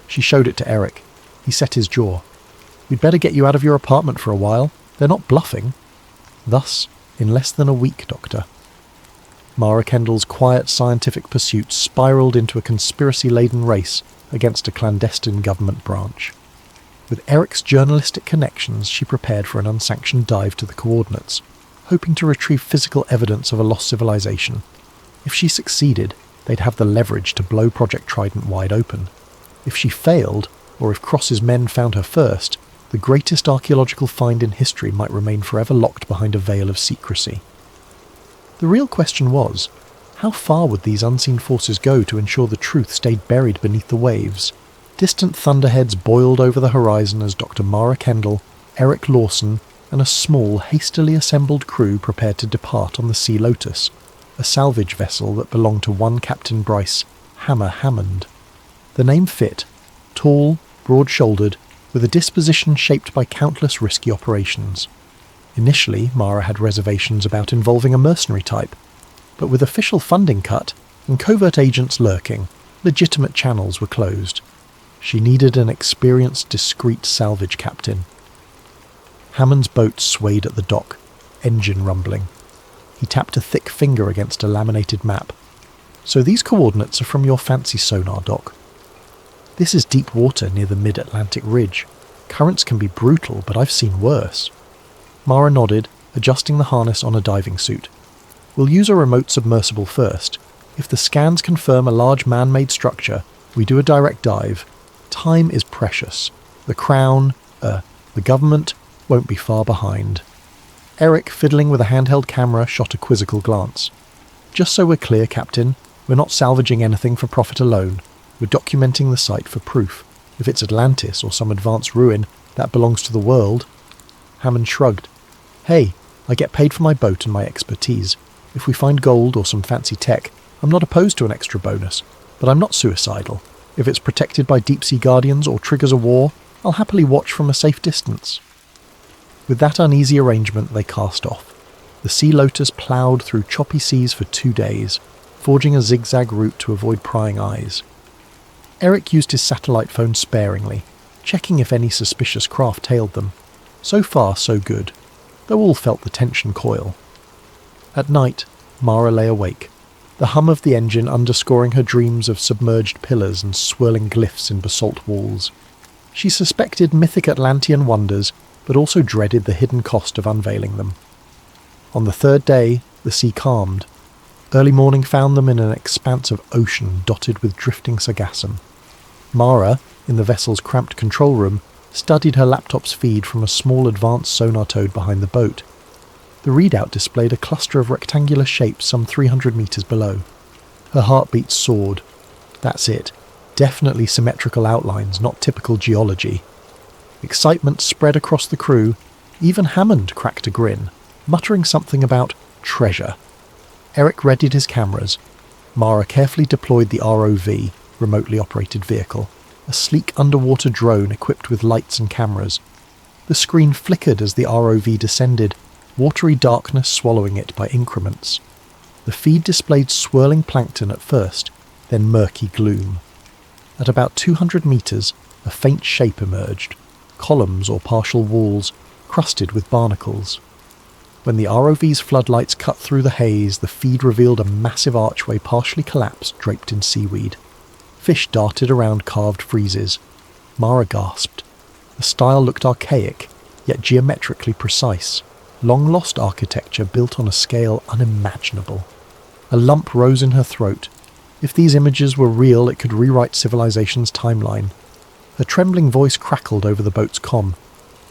She showed it to Eric. He set his jaw. "We'd better get you out of your apartment for a while. They're not bluffing." Thus, in less than a week, Doctor. Mara Kendall's quiet scientific pursuit spiraled into a conspiracy-laden race against a clandestine government branch. With Eric's journalistic connections, she prepared for an unsanctioned dive to the coordinates, hoping to retrieve physical evidence of a lost civilization. If she succeeded, they'd have the leverage to blow Project Trident wide open. If she failed, or if Cross's men found her first, the greatest archaeological find in history might remain forever locked behind a veil of secrecy. The real question was, how far would these unseen forces go to ensure the truth stayed buried beneath the waves? Distant thunderheads boiled over the horizon as Dr. Mara Kendall, Eric Lawson, and a small, hastily assembled crew prepared to depart on the Sea Lotus, a salvage vessel that belonged to one Captain Bryce, Hammer Hammond. The name fit, tall, broad-shouldered, with a disposition shaped by countless risky operations. Initially, Mara had reservations about involving a mercenary type, but with official funding cut and covert agents lurking, legitimate channels were closed. She needed an experienced, discreet salvage captain. Hammond's boat swayed at the dock, engine rumbling. He tapped a thick finger against a laminated map. "So these coordinates are from your fancy sonar, Doc. This is deep water near the mid-Atlantic ridge. Currents can be brutal, but I've seen worse." Mara nodded, adjusting the harness on a diving suit. "We'll use a remote submersible first. If the scans confirm a large man-made structure, we do a direct dive. Time is precious. The Crown, the government, won't be far behind." Eric, fiddling with a handheld camera, shot a quizzical glance. "Just so we're clear, Captain, we're not salvaging anything for profit alone. We're documenting the site for proof. If it's Atlantis or some advanced ruin, that belongs to the world." Hammond shrugged. "Hey, I get paid for my boat and my expertise. If we find gold or some fancy tech, I'm not opposed to an extra bonus, but I'm not suicidal. If it's protected by deep-sea guardians or triggers a war, I'll happily watch from a safe distance." With that uneasy arrangement, they cast off. The Sea Lotus ploughed through choppy seas for 2 days, forging a zigzag route to avoid prying eyes. Eric used his satellite phone sparingly, checking if any suspicious craft tailed them. So far, so good, though all felt the tension coil. At night, Mara lay awake. the hum of the engine underscoring her dreams of submerged pillars and swirling glyphs in basalt walls. She suspected mythic Atlantean wonders, but also dreaded the hidden cost of unveiling them. On the third day, the sea calmed. Early morning found them in an expanse of ocean dotted with drifting sargassum. Mara, in the vessel's cramped control room, studied her laptop's feed from a small advanced sonar toad behind the boat. The readout displayed a cluster of rectangular shapes some 300 metres below. Her heartbeat soared. That's it. Definitely symmetrical outlines, not typical geology. Excitement spread across the crew. Even Hammond cracked a grin, muttering something about treasure. Eric readied his cameras. Mara carefully deployed the ROV, remotely operated vehicle, a sleek underwater drone equipped with lights and cameras. The screen flickered as the ROV descended, watery darkness swallowing it by increments. The feed displayed swirling plankton at first, then murky gloom. At about 200 metres, a faint shape emerged, columns or partial walls, crusted with barnacles. When the ROV's floodlights cut through the haze, the feed revealed a massive archway partially collapsed, draped in seaweed. Fish darted around carved friezes. Mara gasped. The style looked archaic, yet geometrically precise. Long-lost architecture built on a scale unimaginable. A lump rose in her throat. If these images were real, it could rewrite civilization's timeline. Her trembling voice crackled over the boat's comm.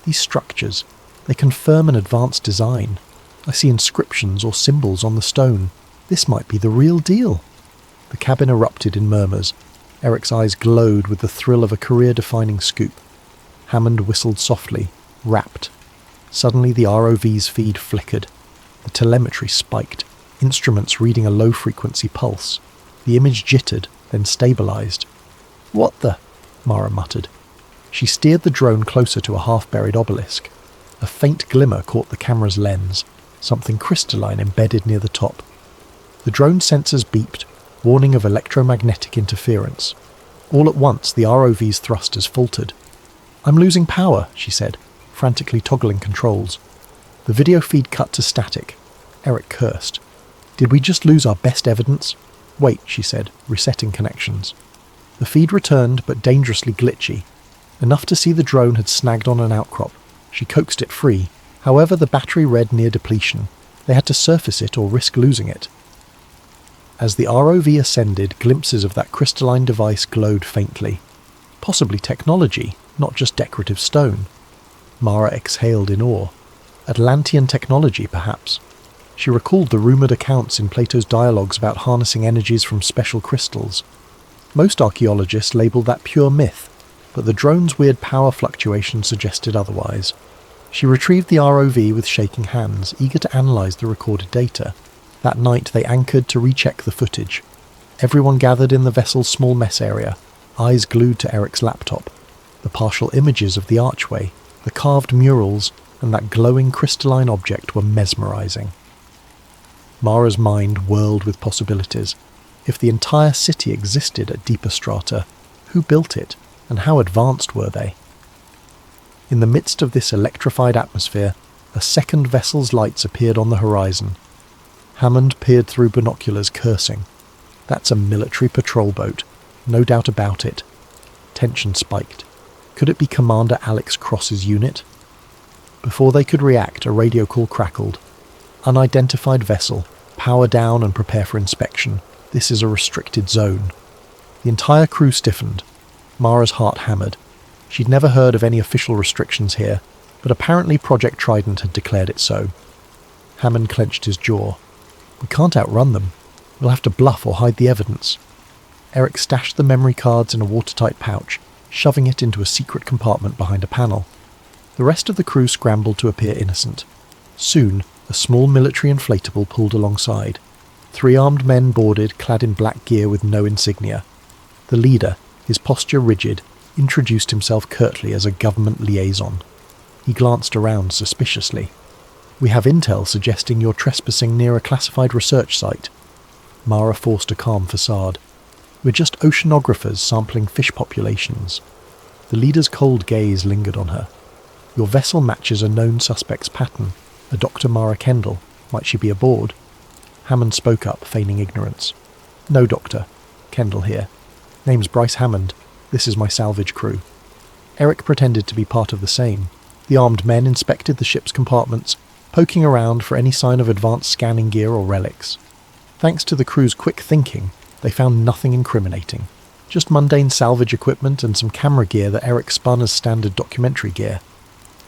These structures, they confirm an advanced design. I see inscriptions or symbols on the stone. This might be the real deal. The cabin erupted in murmurs. Eric's eyes glowed with the thrill of a career-defining scoop. Hammond whistled softly, rapt. Suddenly the ROV's feed flickered. The telemetry spiked, instruments reading a low-frequency pulse. The image jittered, then stabilized. "What the?" Mara muttered. She steered the drone closer to a half-buried obelisk. A faint glimmer caught the camera's lens, something crystalline embedded near the top. The drone sensors beeped, warning of electromagnetic interference. All at once, the ROV's thrusters faltered. "I'm losing power," she said, frantically toggling controls. The video feed cut to static. Eric cursed. "Did we just lose our best evidence?" "Wait," she said, resetting connections. The feed returned, but dangerously glitchy. Enough to see the drone had snagged on an outcrop. She coaxed it free. However, the battery read near depletion. They had to surface it or risk losing it. As the ROV ascended, glimpses of that crystalline device glowed faintly. Possibly technology, not just decorative stone. Mara exhaled in awe. Atlantean technology, perhaps. She recalled the rumoured accounts in Plato's dialogues about harnessing energies from special crystals. Most archaeologists labelled that pure myth, but the drone's weird power fluctuation suggested otherwise. She retrieved the ROV with shaking hands, eager to analyse the recorded data. That night they anchored to recheck the footage. Everyone gathered in the vessel's small mess area, eyes glued to Eric's laptop. The partial images of the archway, the carved murals, and that glowing crystalline object were mesmerising. Mara's mind whirled with possibilities. If the entire city existed at deeper strata, who built it, and how advanced were they? In the midst of this electrified atmosphere, a second vessel's lights appeared on the horizon. Hammond peered through binoculars, cursing. That's a military patrol boat, no doubt about it. Tension spiked. Could it be Commander Alex Cross's unit? Before they could react, a radio call crackled. "Unidentified vessel. Power down and prepare for inspection. This is a restricted zone." The entire crew stiffened. Mara's heart hammered. She'd never heard of any official restrictions here, but apparently Project Trident had declared it so. Hammond clenched his jaw. "We can't outrun them. We'll have to bluff or hide the evidence." Eric stashed the memory cards in a watertight pouch, shoving it into a secret compartment behind a panel. The rest of the crew scrambled to appear innocent. Soon, a small military inflatable pulled alongside. 3 armed men boarded, clad in black gear with no insignia. The leader, his posture rigid, introduced himself curtly as a government liaison. He glanced around suspiciously. "We have intel suggesting you're trespassing near a classified research site." Mara forced a calm facade. "We're just oceanographers sampling fish populations." The leader's cold gaze lingered on her. "Your vessel matches a known suspect's pattern, a Dr. Mara Kendall. Might she be aboard?" Hammond spoke up, feigning ignorance. "No, Doctor. Kendall here. Name's Bryce Hammond. This is my salvage crew." Eric pretended to be part of the same. The armed men inspected the ship's compartments, poking around for any sign of advanced scanning gear or relics. Thanks to the crew's quick thinking, they found nothing incriminating. Just mundane salvage equipment and some camera gear that Eric spun as standard documentary gear.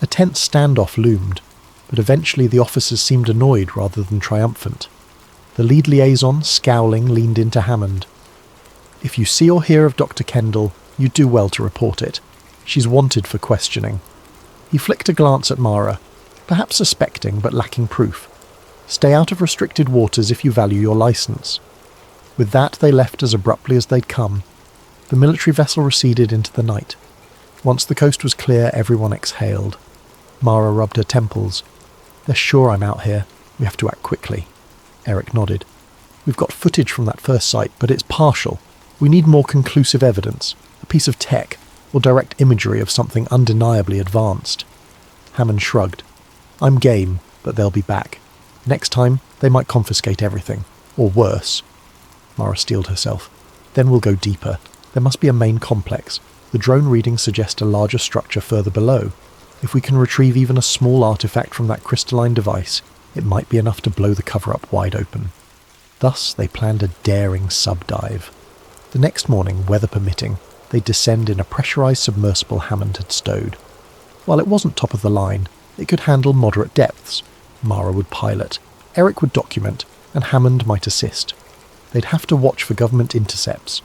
A tense standoff loomed, but eventually the officers seemed annoyed rather than triumphant. The lead liaison, scowling, leaned into Hammond. "If you see or hear of Dr. Kendall, you do well to report it. She's wanted for questioning." He flicked a glance at Mara, perhaps suspecting but lacking proof. "Stay out of restricted waters if you value your license." With that, they left as abruptly as they'd come. The military vessel receded into the night. Once the coast was clear, everyone exhaled. Mara rubbed her temples. "They're sure I'm out here. We have to act quickly." Eric nodded. "We've got footage from that first site, but it's partial. We need more conclusive evidence, a piece of tech, or direct imagery of something undeniably advanced." Hammond shrugged. "I'm game, but they'll be back. Next time, they might confiscate everything. Or worse." Mara steeled herself. "Then we'll go deeper. There must be a main complex. The drone readings suggest a larger structure further below. If we can retrieve even a small artifact from that crystalline device, it might be enough to blow the cover-up wide open." Thus, they planned a daring sub-dive. The next morning, weather permitting, they'd descend in a pressurized submersible Hammond had stowed. While it wasn't top of the line, it could handle moderate depths. Mara would pilot, Eric would document, and Hammond might assist. They'd have to watch for government intercepts.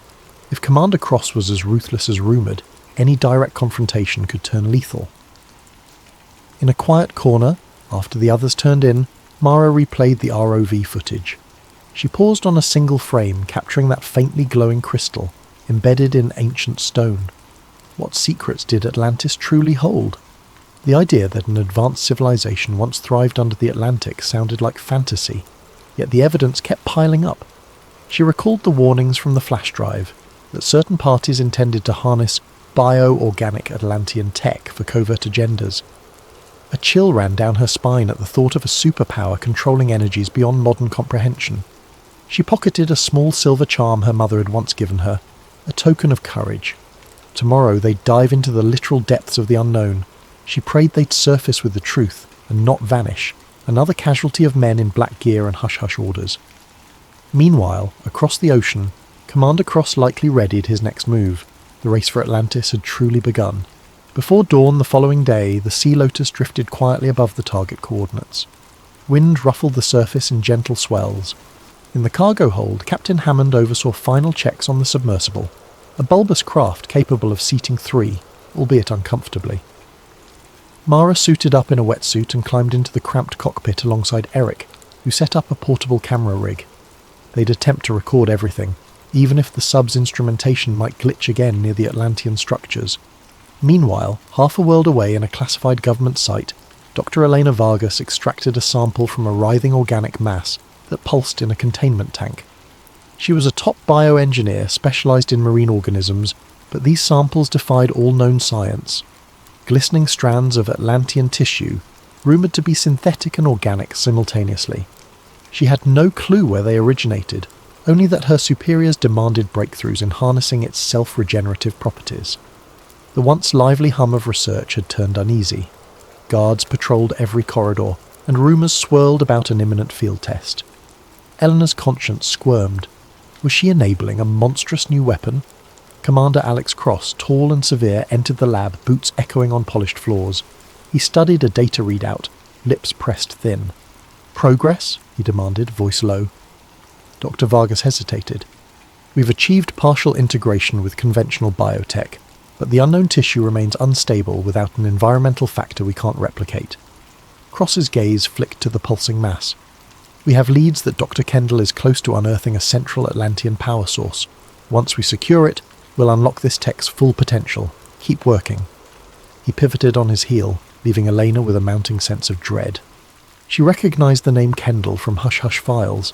If Commander Cross was as ruthless as rumoured, any direct confrontation could turn lethal. In a quiet corner, after the others turned in, Mara replayed the ROV footage. She paused on a single frame, capturing that faintly glowing crystal, embedded in ancient stone. What secrets did Atlantis truly hold? The idea that an advanced civilization once thrived under the Atlantic sounded like fantasy, yet the evidence kept piling up. She recalled the warnings from the flash drive, that certain parties intended to harness bio-organic Atlantean tech for covert agendas. A chill ran down her spine at the thought of a superpower controlling energies beyond modern comprehension. She pocketed a small silver charm her mother had once given her, a token of courage. Tomorrow they'd dive into the literal depths of the unknown. She prayed they'd surface with the truth and not vanish, another casualty of men in black gear and hush-hush orders. Meanwhile, across the ocean, Commander Cross likely readied his next move. The race for Atlantis had truly begun. Before dawn the following day, the Sea Lotus drifted quietly above the target coordinates. Wind ruffled the surface in gentle swells. In the cargo hold, Captain Hammond oversaw final checks on the submersible, a bulbous craft capable of seating 3, albeit uncomfortably. Mara suited up in a wetsuit and climbed into the cramped cockpit alongside Eric, who set up a portable camera rig. They'd attempt to record everything, even if the sub's instrumentation might glitch again near the Atlantean structures. Meanwhile, half a world away in a classified government site, Dr. Elena Vargas extracted a sample from a writhing organic mass that pulsed in a containment tank. She was a top bioengineer specialised in marine organisms, but these samples defied all known science. Glistening strands of Atlantean tissue, rumoured to be synthetic and organic simultaneously. She had no clue where they originated, only that her superiors demanded breakthroughs in harnessing its self-regenerative properties. The once lively hum of research had turned uneasy. Guards patrolled every corridor, and rumours swirled about an imminent field test. Eleanor's conscience squirmed. Was she enabling a monstrous new weapon? Commander Alex Cross, tall and severe, entered the lab, boots echoing on polished floors. He studied a data readout, lips pressed thin. "Progress?" he demanded, voice low. Dr. Vargas hesitated. "We've achieved partial integration with conventional biotech, but the unknown tissue remains unstable without an environmental factor we can't replicate." Cross's gaze flicked to the pulsing mass. "We have leads that Dr. Kendall is close to unearthing a central Atlantean power source. Once we secure it, we'll unlock this tech's full potential. Keep working." He pivoted on his heel, leaving Elena with a mounting sense of dread. She recognized the name Kendall from hush-hush files.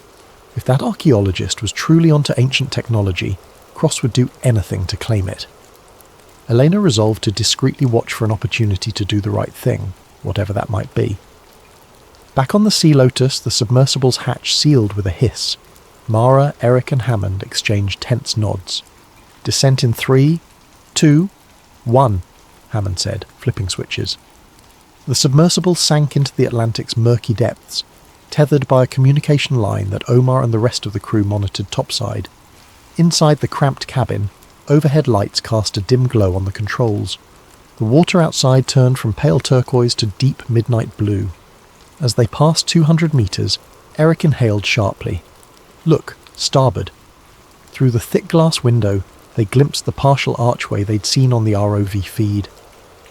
If that archaeologist was truly onto ancient technology, Cross would do anything to claim it. Elena resolved to discreetly watch for an opportunity to do the right thing, whatever that might be. Back on the Sea Lotus, the submersible's hatch sealed with a hiss. Mara, Eric and Hammond exchanged tense nods. "Descent in 3, 2, 1, Hammond said, flipping switches. The submersible sank into the Atlantic's murky depths, tethered by a communication line that Omar and the rest of the crew monitored topside. Inside the cramped cabin, overhead lights cast a dim glow on the controls. The water outside turned from pale turquoise to deep midnight blue. As they passed 200 metres, Eric inhaled sharply. "Look, starboard." Through the thick glass window, they glimpsed the partial archway they'd seen on the ROV feed.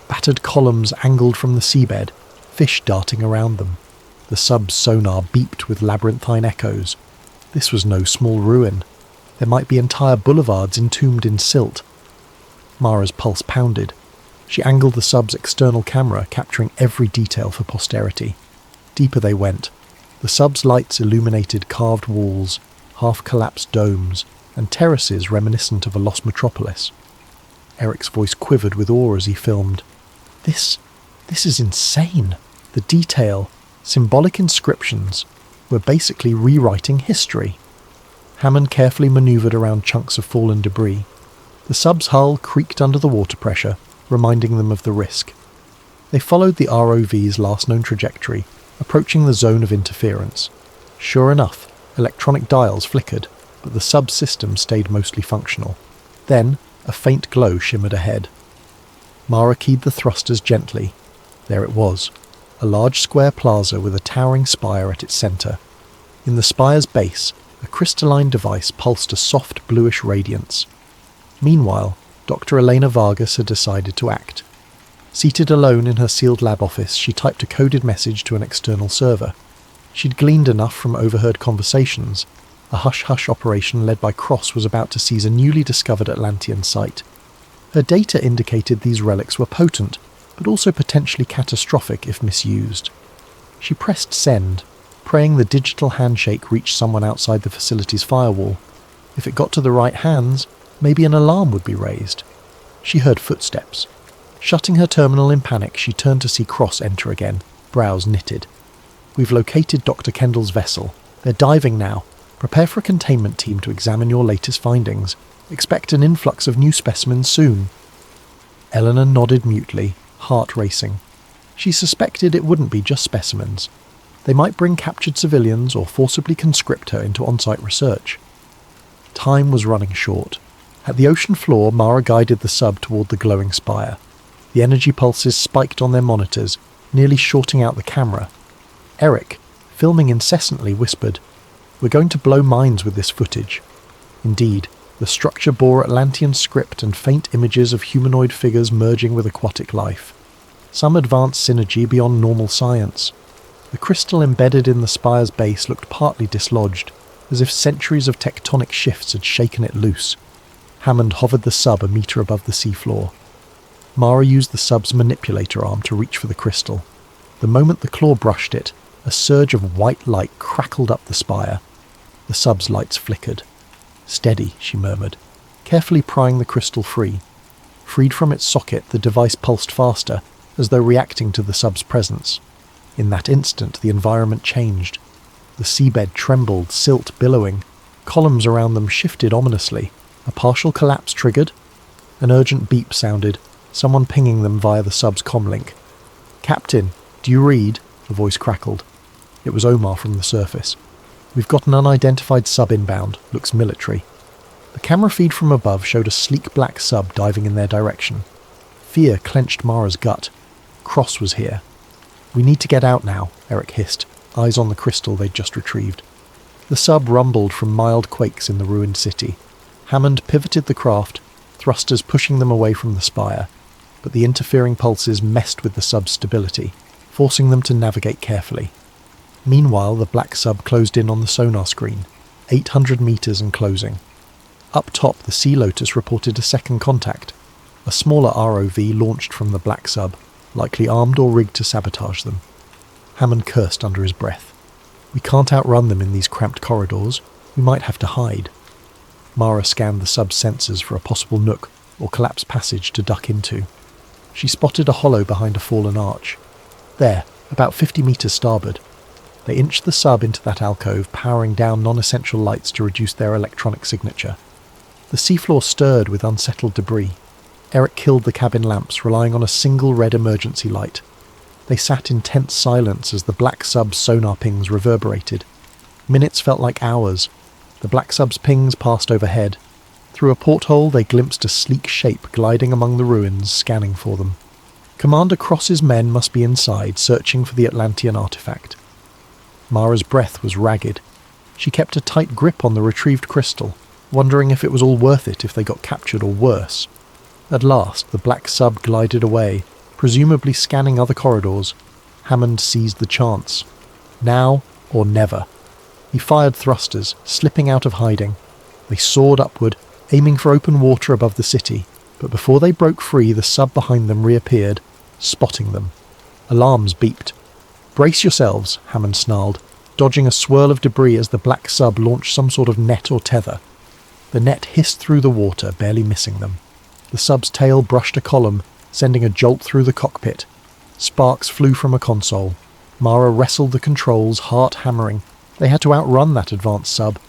Battered columns angled from the seabed, fish darting around them. The sub's sonar beeped with labyrinthine echoes. This was no small ruin. There might be entire boulevards entombed in silt. Mara's pulse pounded. She angled the sub's external camera, capturing every detail for posterity. Deeper they went. The sub's lights illuminated carved walls, half-collapsed domes, and terraces reminiscent of a lost metropolis. Eric's voice quivered with awe as he filmed. This is insane. The detail, symbolic inscriptions, were basically rewriting history. Hammond carefully manoeuvred around chunks of fallen debris. The sub's hull creaked under the water pressure, reminding them of the risk. They followed the ROV's last known trajectory, approaching the zone of interference. Sure enough, electronic dials flickered, but the sub-system stayed mostly functional. Then, a faint glow shimmered ahead. Mara keyed the thrusters gently. There it was, a large square plaza with a towering spire at its centre. In the spire's base, a crystalline device pulsed a soft bluish radiance. Meanwhile, Dr. Elena Vargas had decided to act. Seated alone in her sealed lab office, she typed a coded message to an external server. She'd gleaned enough from overheard conversations. A hush-hush operation led by Cross was about to seize a newly discovered Atlantean site. Her data indicated these relics were potent, but also potentially catastrophic if misused. She pressed send, praying the digital handshake reached someone outside the facility's firewall. If it got to the right hands, maybe an alarm would be raised. She heard footsteps. Shutting her terminal in panic, she turned to see Cross enter again, brows knitted. "We've located Dr. Kendall's vessel. They're diving now. Prepare for a containment team to examine your latest findings. Expect an influx of new specimens soon." Eleanor nodded mutely, heart racing. She suspected it wouldn't be just specimens. They might bring captured civilians or forcibly conscript her into on-site research. Time was running short. At the ocean floor, Mara guided the sub toward the glowing spire. The energy pulses spiked on their monitors, nearly shorting out the camera. Eric, filming incessantly, whispered, "We're going to blow minds with this footage." Indeed, the structure bore Atlantean script and faint images of humanoid figures merging with aquatic life. Some advanced synergy beyond normal science. The crystal embedded in the spire's base looked partly dislodged, as if centuries of tectonic shifts had shaken it loose. Hammond hovered the sub a metre above the seafloor. Mara used the sub's manipulator arm to reach for the crystal. The moment the claw brushed it, a surge of white light crackled up the spire. The sub's lights flickered. "Steady," she murmured, carefully prying the crystal free. Freed from its socket, the device pulsed faster, as though reacting to the sub's presence. In that instant, the environment changed. The seabed trembled, silt billowing. Columns around them shifted ominously. A partial collapse triggered. An urgent beep sounded, someone pinging them via the sub's comlink. "Captain, do you read?" the voice crackled. It was Omar from the surface. "We've got an unidentified sub inbound. Looks military." The camera feed from above showed a sleek black sub diving in their direction. Fear clenched Mara's gut. Cross was here. "We need to get out now," Eric hissed, eyes on the crystal they'd just retrieved. The sub rumbled from mild quakes in the ruined city. Hammond pivoted the craft, thrusters pushing them away from the spire, but the interfering pulses messed with the sub's stability, forcing them to navigate carefully. Meanwhile, the black sub closed in on the sonar screen, 800 metres and closing. Up top, the Sea Lotus reported a second contact. A smaller ROV launched from the black sub, likely armed or rigged to sabotage them. Hammond cursed under his breath. "We can't outrun them in these cramped corridors. We might have to hide." Mara scanned the sub's sensors for a possible nook or collapsed passage to duck into. She spotted a hollow behind a fallen arch. There, about 50 metres starboard. They inched the sub into that alcove, powering down non-essential lights to reduce their electronic signature. The seafloor stirred with unsettled debris. Eric killed the cabin lamps, relying on a single red emergency light. They sat in tense silence as the black sub's sonar pings reverberated. Minutes felt like hours. The black sub's pings passed overhead. Through a porthole they glimpsed a sleek shape gliding among the ruins, scanning for them. Commander Cross's men must be inside, searching for the Atlantean artifact. Mara's breath was ragged. She kept a tight grip on the retrieved crystal, wondering if it was all worth it if they got captured or worse. At last, the black sub glided away, presumably scanning other corridors. Hammond seized the chance. Now or never. He fired thrusters, slipping out of hiding. They soared upward, aiming for open water above the city, but before they broke free, the sub behind them reappeared, spotting them. Alarms beeped. "Brace yourselves," Hammond snarled, dodging a swirl of debris as the black sub launched some sort of net or tether. The net hissed through the water, barely missing them. The sub's tail brushed a column, sending a jolt through the cockpit. Sparks flew from a console. Mara wrestled the controls, heart hammering. They had to outrun that advanced sub.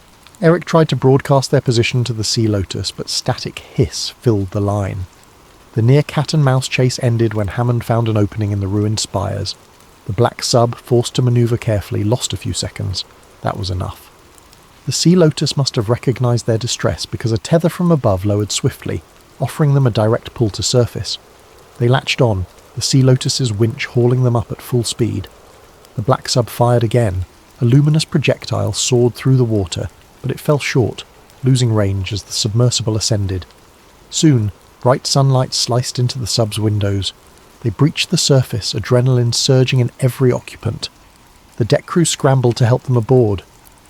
Eric tried to broadcast their position to the Sea Lotus, but static hiss filled the line. The near cat-and-mouse chase ended when Hammond found an opening in the ruined spires. The black sub, forced to manoeuvre carefully, lost a few seconds. That was enough. The Sea Lotus must have recognised their distress because a tether from above lowered swiftly, offering them a direct pull to surface. They latched on, the Sea Lotus's winch hauling them up at full speed. The black sub fired again. A luminous projectile soared through the water, but it fell short, losing range as the submersible ascended. Soon, bright sunlight sliced into the sub's windows. They breached the surface, adrenaline surging in every occupant. The deck crew scrambled to help them aboard.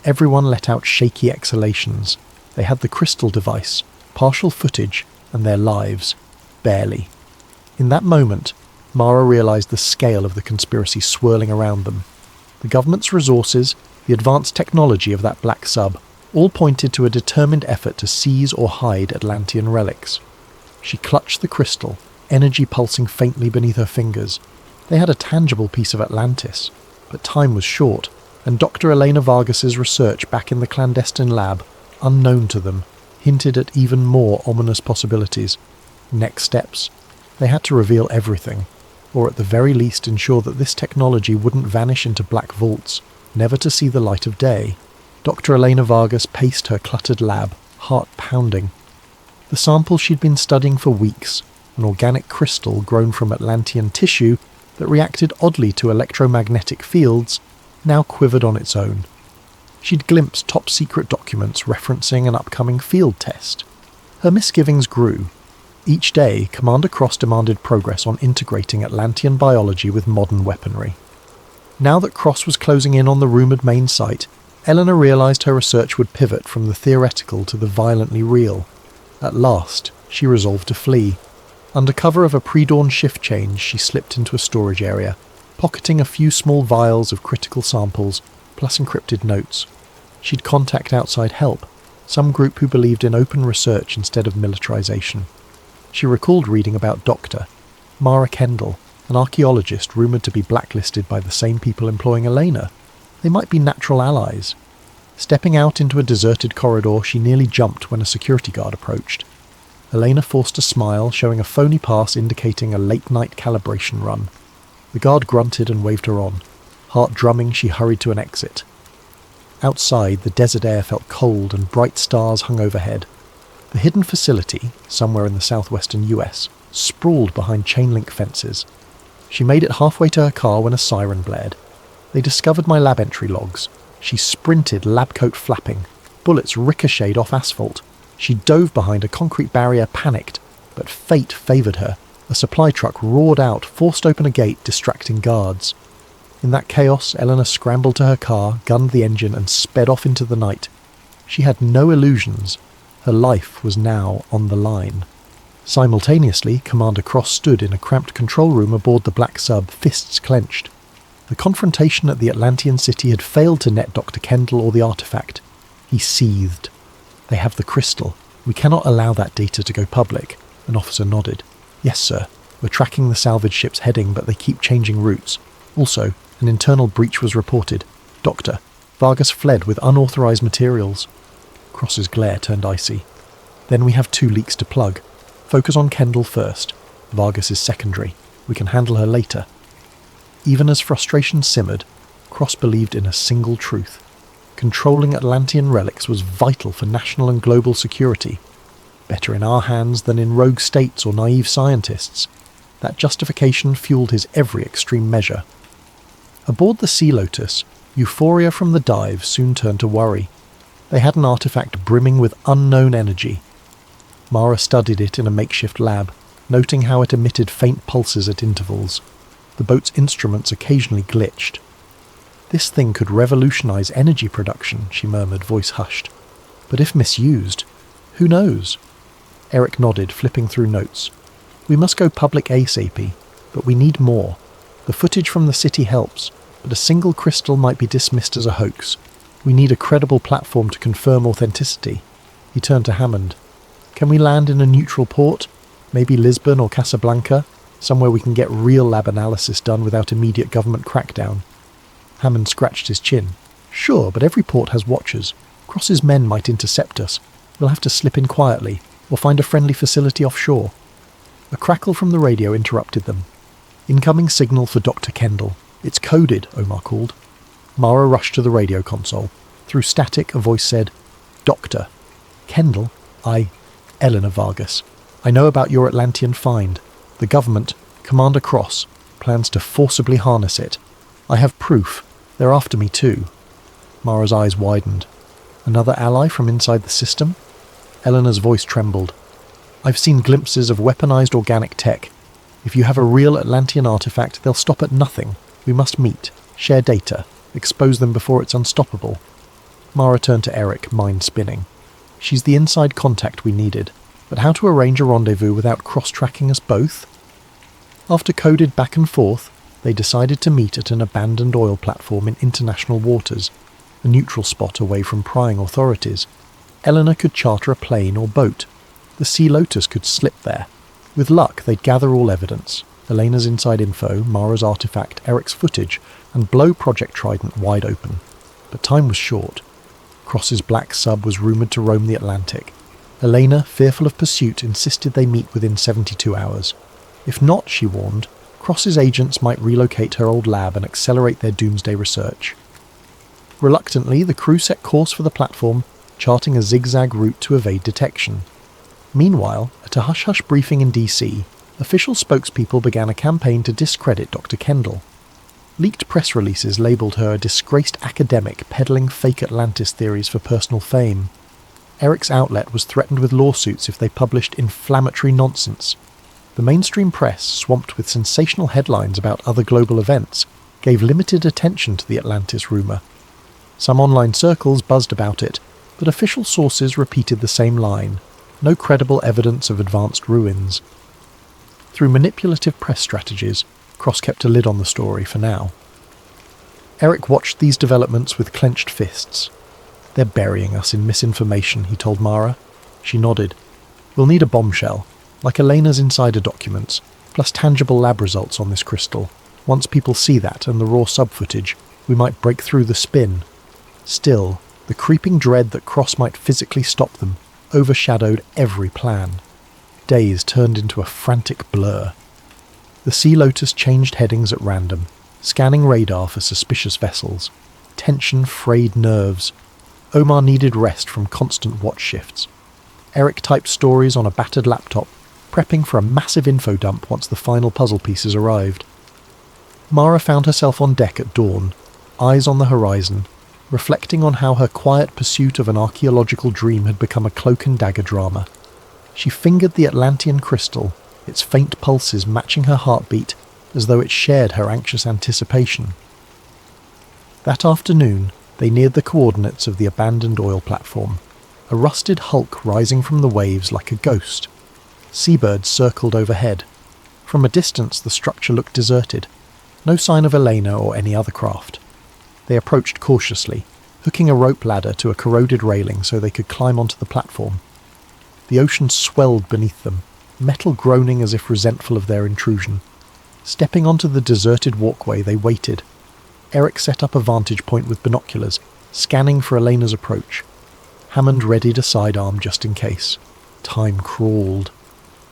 Everyone let out shaky exhalations. They had the crystal device, partial footage, and their lives. Barely. In that moment, Mara realised the scale of the conspiracy swirling around them. The government's resources, the advanced technology of that black sub, all pointed to a determined effort to seize or hide Atlantean relics. She clutched the crystal, energy pulsing faintly beneath her fingers. They had a tangible piece of Atlantis, but time was short, and Dr. Elena Vargas's research back in the clandestine lab, unknown to them, hinted at even more ominous possibilities. Next steps. They had to reveal everything, or at the very least ensure that this technology wouldn't vanish into black vaults, never to see the light of day. Dr. Elena Vargas paced her cluttered lab, heart pounding. The sample she'd been studying for weeks, an organic crystal grown from Atlantean tissue that reacted oddly to electromagnetic fields, now quivered on its own. She'd glimpsed top-secret documents referencing an upcoming field test. Her misgivings grew. Each day, Commander Cross demanded progress on integrating Atlantean biology with modern weaponry. Now that Cross was closing in on the rumoured main site, Eleanor realised her research would pivot from the theoretical to the violently real. At last, she resolved to flee. Under cover of a pre-dawn shift change, she slipped into a storage area, pocketing a few small vials of critical samples, plus encrypted notes. She'd contact outside help, some group who believed in open research instead of militarization. She recalled reading about Dr. Mara Kendall, an archaeologist rumoured to be blacklisted by the same people employing Elena. They might be natural allies. Stepping out into a deserted corridor, she nearly jumped when a security guard approached. Elena forced a smile, showing a phony pass indicating a late-night calibration run. The guard grunted and waved her on. Heart drumming, she hurried to an exit. Outside, the desert air felt cold and bright stars hung overhead. The hidden facility, somewhere in the southwestern US, sprawled behind chain-link fences. She made it halfway to her car when a siren blared. They discovered my lab entry logs. She sprinted, lab coat flapping. Bullets ricocheted off asphalt. She dove behind a concrete barrier, panicked, but fate favoured her. A supply truck roared out, forced open a gate, distracting guards. In that chaos, Eleanor scrambled to her car, gunned the engine, and sped off into the night. She had no illusions. Her life was now on the line. Simultaneously, Commander Cross stood in a cramped control room aboard the black sub, fists clenched. The confrontation at the Atlantean city had failed to net Dr. Kendall or the artifact. He seethed. "They have the crystal. We cannot allow that data to go public." An officer nodded. "Yes, sir. We're tracking the salvage ship's heading, but they keep changing routes. Also, an internal breach was reported. Doctor, Vargas fled with unauthorized materials. Cross's glare turned icy. Then we have 2 leaks to plug. Focus on Kendall first. Vargas is secondary. We can handle her later. Even as frustration simmered, Cross believed in a single truth. Controlling Atlantean relics was vital for national and global security. Better in our hands than in rogue states or naive scientists. That justification fueled his every extreme measure. Aboard the Sea Lotus, euphoria from the dive soon turned to worry. They had an artifact brimming with unknown energy. Mara studied it in a makeshift lab, noting how it emitted faint pulses at intervals. The boat's instruments occasionally glitched. "This thing could revolutionize energy production," she murmured, voice hushed. "But if misused, who knows?" Eric nodded, flipping through notes. "We must go public ASAP, but we need more. The footage from the city helps, but a single crystal might be dismissed as a hoax. We need a credible platform to confirm authenticity." He turned to Hammond. "Can we land in a neutral port? Maybe Lisbon or Casablanca? Somewhere we can get real lab analysis done without immediate government crackdown." Hammond scratched his chin. "Sure, but every port has watchers. Cross's men might intercept us. We'll have to slip in quietly, or find a friendly facility offshore." A crackle from the radio interrupted them. "Incoming signal for Dr. Kendall. It's coded," Omar called. Mara rushed to the radio console. Through static, a voice said, "Doctor. Kendall, Eleanor Vargas. I know about your Atlantean find. The government, Commander Cross, plans to forcibly harness it. I have proof. They're after me too." Mara's eyes widened. "Another ally from inside the system?" Eleanor's voice trembled. "I've seen glimpses of weaponized organic tech. If you have a real Atlantean artifact, they'll stop at nothing. We must meet, share data, expose them before it's unstoppable." Mara turned to Eric, mind spinning. "She's the inside contact we needed, but how to arrange a rendezvous without cross-tracking us both?" After coded back and forth, they decided to meet at an abandoned oil platform in international waters, a neutral spot away from prying authorities. Eleanor could charter a plane or boat. The Sea Lotus could slip there. With luck, they'd gather all evidence: Elena's inside info, Mara's artifact, Eric's footage, and blow Project Trident wide open. But time was short. Cross's black sub was rumoured to roam the Atlantic. Elena, fearful of pursuit, insisted they meet within 72 hours. If not, she warned, Cross's agents might relocate her old lab and accelerate their doomsday research. Reluctantly, the crew set course for the platform, charting a zigzag route to evade detection. Meanwhile, at a hush-hush briefing in DC, official spokespeople began a campaign to discredit Dr. Kendall. Leaked press releases labelled her a disgraced academic peddling fake Atlantis theories for personal fame. Eric's outlet was threatened with lawsuits if they published inflammatory nonsense. The mainstream press, swamped with sensational headlines about other global events, gave limited attention to the Atlantis rumour. Some online circles buzzed about it, but official sources repeated the same line: no credible evidence of advanced ruins. Through manipulative press strategies, Cross kept a lid on the story for now. Eric watched these developments with clenched fists. "They're burying us in misinformation," he told Mara. She nodded. "We'll need a bombshell, like Elena's insider documents, plus tangible lab results on this crystal. Once people see that and the raw sub-footage, we might break through the spin." Still, the creeping dread that Cross might physically stop them overshadowed every plan. Days turned into a frantic blur. The Sea Lotus changed headings at random, scanning radar for suspicious vessels. Tension frayed nerves. Omar needed rest from constant watch shifts. Eric typed stories on a battered laptop, prepping for a massive info dump once the final puzzle pieces arrived. Mara found herself on deck at dawn, eyes on the horizon, reflecting on how her quiet pursuit of an archaeological dream had become a cloak and dagger drama. She fingered the Atlantean crystal, its faint pulses matching her heartbeat as though it shared her anxious anticipation. That afternoon, they neared the coordinates of the abandoned oil platform, a rusted hulk rising from the waves like a ghost. Seabirds circled overhead. From a distance, the structure looked deserted. No sign of Elena or any other craft. They approached cautiously, hooking a rope ladder to a corroded railing so they could climb onto the platform. The ocean swelled beneath them, metal groaning as if resentful of their intrusion. Stepping onto the deserted walkway, they waited. Eric set up a vantage point with binoculars, scanning for Elena's approach. Hammond readied a sidearm just in case. Time crawled.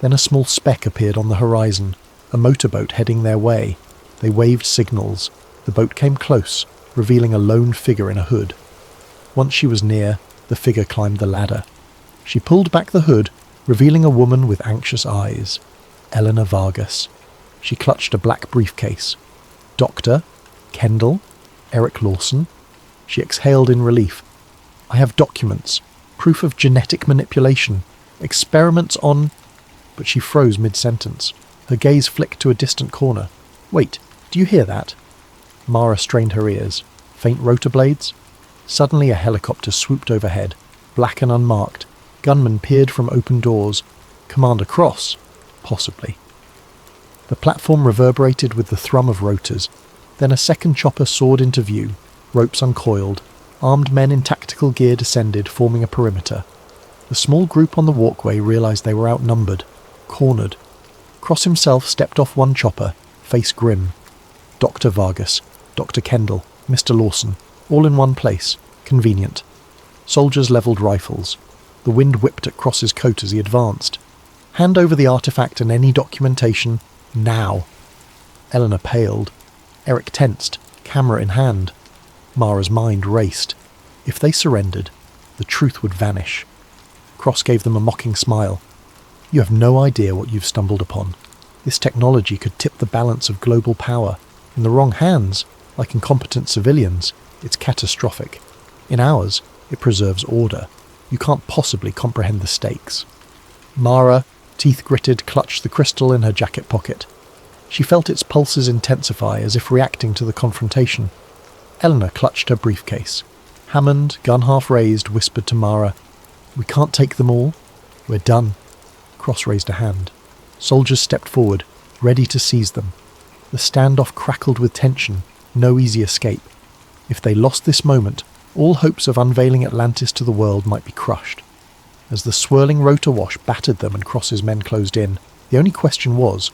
Then a small speck appeared on the horizon, a motorboat heading their way. They waved signals. The boat came close, revealing a lone figure in a hood. Once she was near, the figure climbed the ladder. She pulled back the hood, revealing a woman with anxious eyes. Eleanor Vargas. She clutched a black briefcase. Doctor? Kendall? Eric Lawson? She exhaled in relief. I have documents. Proof of genetic manipulation. Experiments on... But she froze mid-sentence. Her gaze flicked to a distant corner. Wait, do you hear that? Mara strained her ears. Faint rotor blades? Suddenly a helicopter swooped overhead, black and unmarked. Gunmen peered from open doors. Commander Cross? Possibly. The platform reverberated with the thrum of rotors. Then a second chopper soared into view, ropes uncoiled. Armed men in tactical gear descended, forming a perimeter. The small group on the walkway realized they were outnumbered, cornered. Cross himself stepped off one chopper, face grim. Dr. Vargas, Dr. Kendall, Mr. Lawson, all in one place. Convenient. Soldiers levelled rifles. The wind whipped at Cross's coat as he advanced. Hand over the artifact and any documentation, now. Eleanor paled. Eric tensed, camera in hand. Mara's mind raced. If they surrendered, the truth would vanish. Cross gave them a mocking smile. You have no idea what you've stumbled upon. This technology could tip the balance of global power. In the wrong hands, like incompetent civilians, it's catastrophic. In ours, it preserves order. You can't possibly comprehend the stakes. Mara, teeth gritted, clutched the crystal in her jacket pocket. She felt its pulses intensify as if reacting to the confrontation. Eleanor clutched her briefcase. Hammond, gun half raised, whispered to Mara, We can't take them all. We're done. Cross raised a hand. Soldiers stepped forward, ready to seize them. The standoff crackled with tension, no easy escape. If they lost this moment, all hopes of unveiling Atlantis to the world might be crushed. As the swirling rotor wash battered them and Cross's men closed in, the only question was,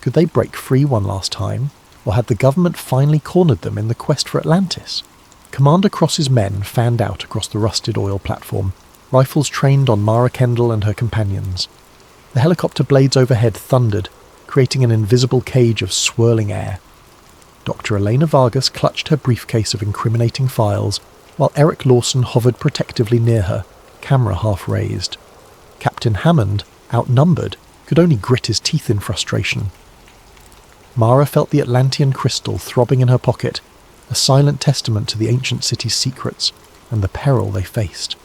could they break free one last time, or had the government finally cornered them in the quest for Atlantis? Commander Cross's men fanned out across the rusted oil platform, rifles trained on Mara Kendall and her companions. The helicopter blades overhead thundered, creating an invisible cage of swirling air. Dr. Elena Vargas clutched her briefcase of incriminating files, while Eric Lawson hovered protectively near her, camera half raised. Captain Hammond, outnumbered, could only grit his teeth in frustration. Mara felt the Atlantean crystal throbbing in her pocket, a silent testament to the ancient city's secrets and the peril they faced.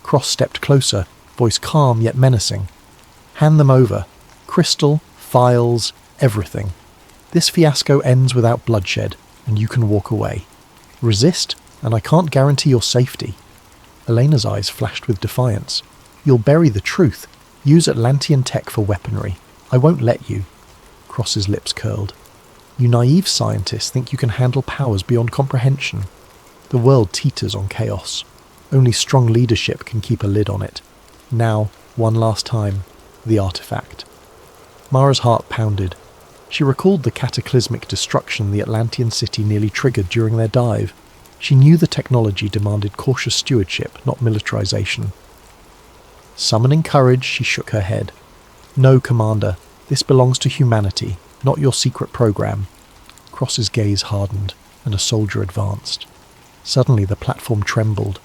Cross stepped closer, voice calm yet menacing. Hand them over. Crystal, files, everything. This fiasco ends without bloodshed, and you can walk away. Resist, and I can't guarantee your safety. Elena's eyes flashed with defiance. You'll bury the truth. Use Atlantean tech for weaponry. I won't let you. Cross's lips curled. You naive scientists think you can handle powers beyond comprehension. The world teeters on chaos. Only strong leadership can keep a lid on it. Now, one last time, the artifact. Mara's heart pounded. She recalled the cataclysmic destruction the Atlantean city nearly triggered during their dive. She knew the technology demanded cautious stewardship, not militarization. Summoning courage, she shook her head. No, Commander, this belongs to humanity, not your secret program. Cross's gaze hardened, and a soldier advanced. Suddenly the platform trembled.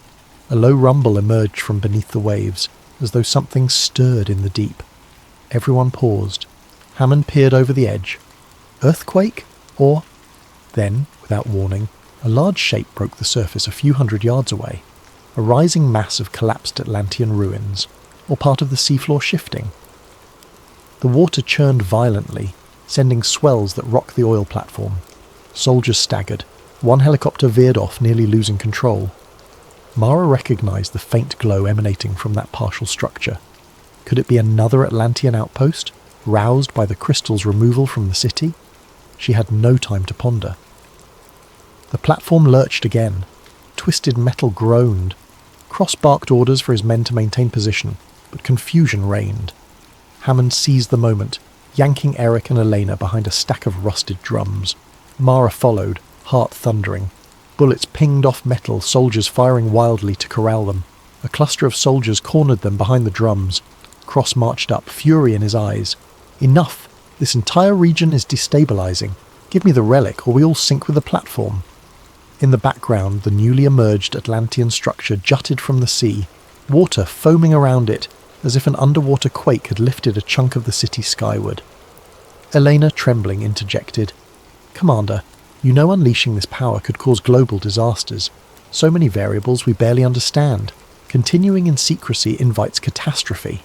A low rumble emerged from beneath the waves, as though something stirred in the deep. Everyone paused. Hammond peered over the edge. Earthquake? Or... Then, without warning, a large shape broke the surface a few hundred yards away. A rising mass of collapsed Atlantean ruins, or part of the seafloor shifting. The water churned violently, sending swells that rocked the oil platform. Soldiers staggered. One helicopter veered off, nearly losing control. Mara recognized the faint glow emanating from that partial structure. Could it be another Atlantean outpost, roused by the crystal's removal from the city? She had no time to ponder. The platform lurched again. Twisted metal groaned. Cross barked orders for his men to maintain position, but confusion reigned. Hammond seized the moment, yanking Eric and Elena behind a stack of rusted drums. Mara followed, heart thundering. Bullets pinged off metal, soldiers firing wildly to corral them. A cluster of soldiers cornered them behind the drums. Cross marched up, fury in his eyes. Enough! This entire region is destabilizing. Give me the relic, or we all sink with the platform. In the background, the newly emerged Atlantean structure jutted from the sea, water foaming around it, as if an underwater quake had lifted a chunk of the city skyward. Elena, trembling, interjected, "Commander, you know unleashing this power could cause global disasters. So many variables we barely understand. Continuing in secrecy invites catastrophe."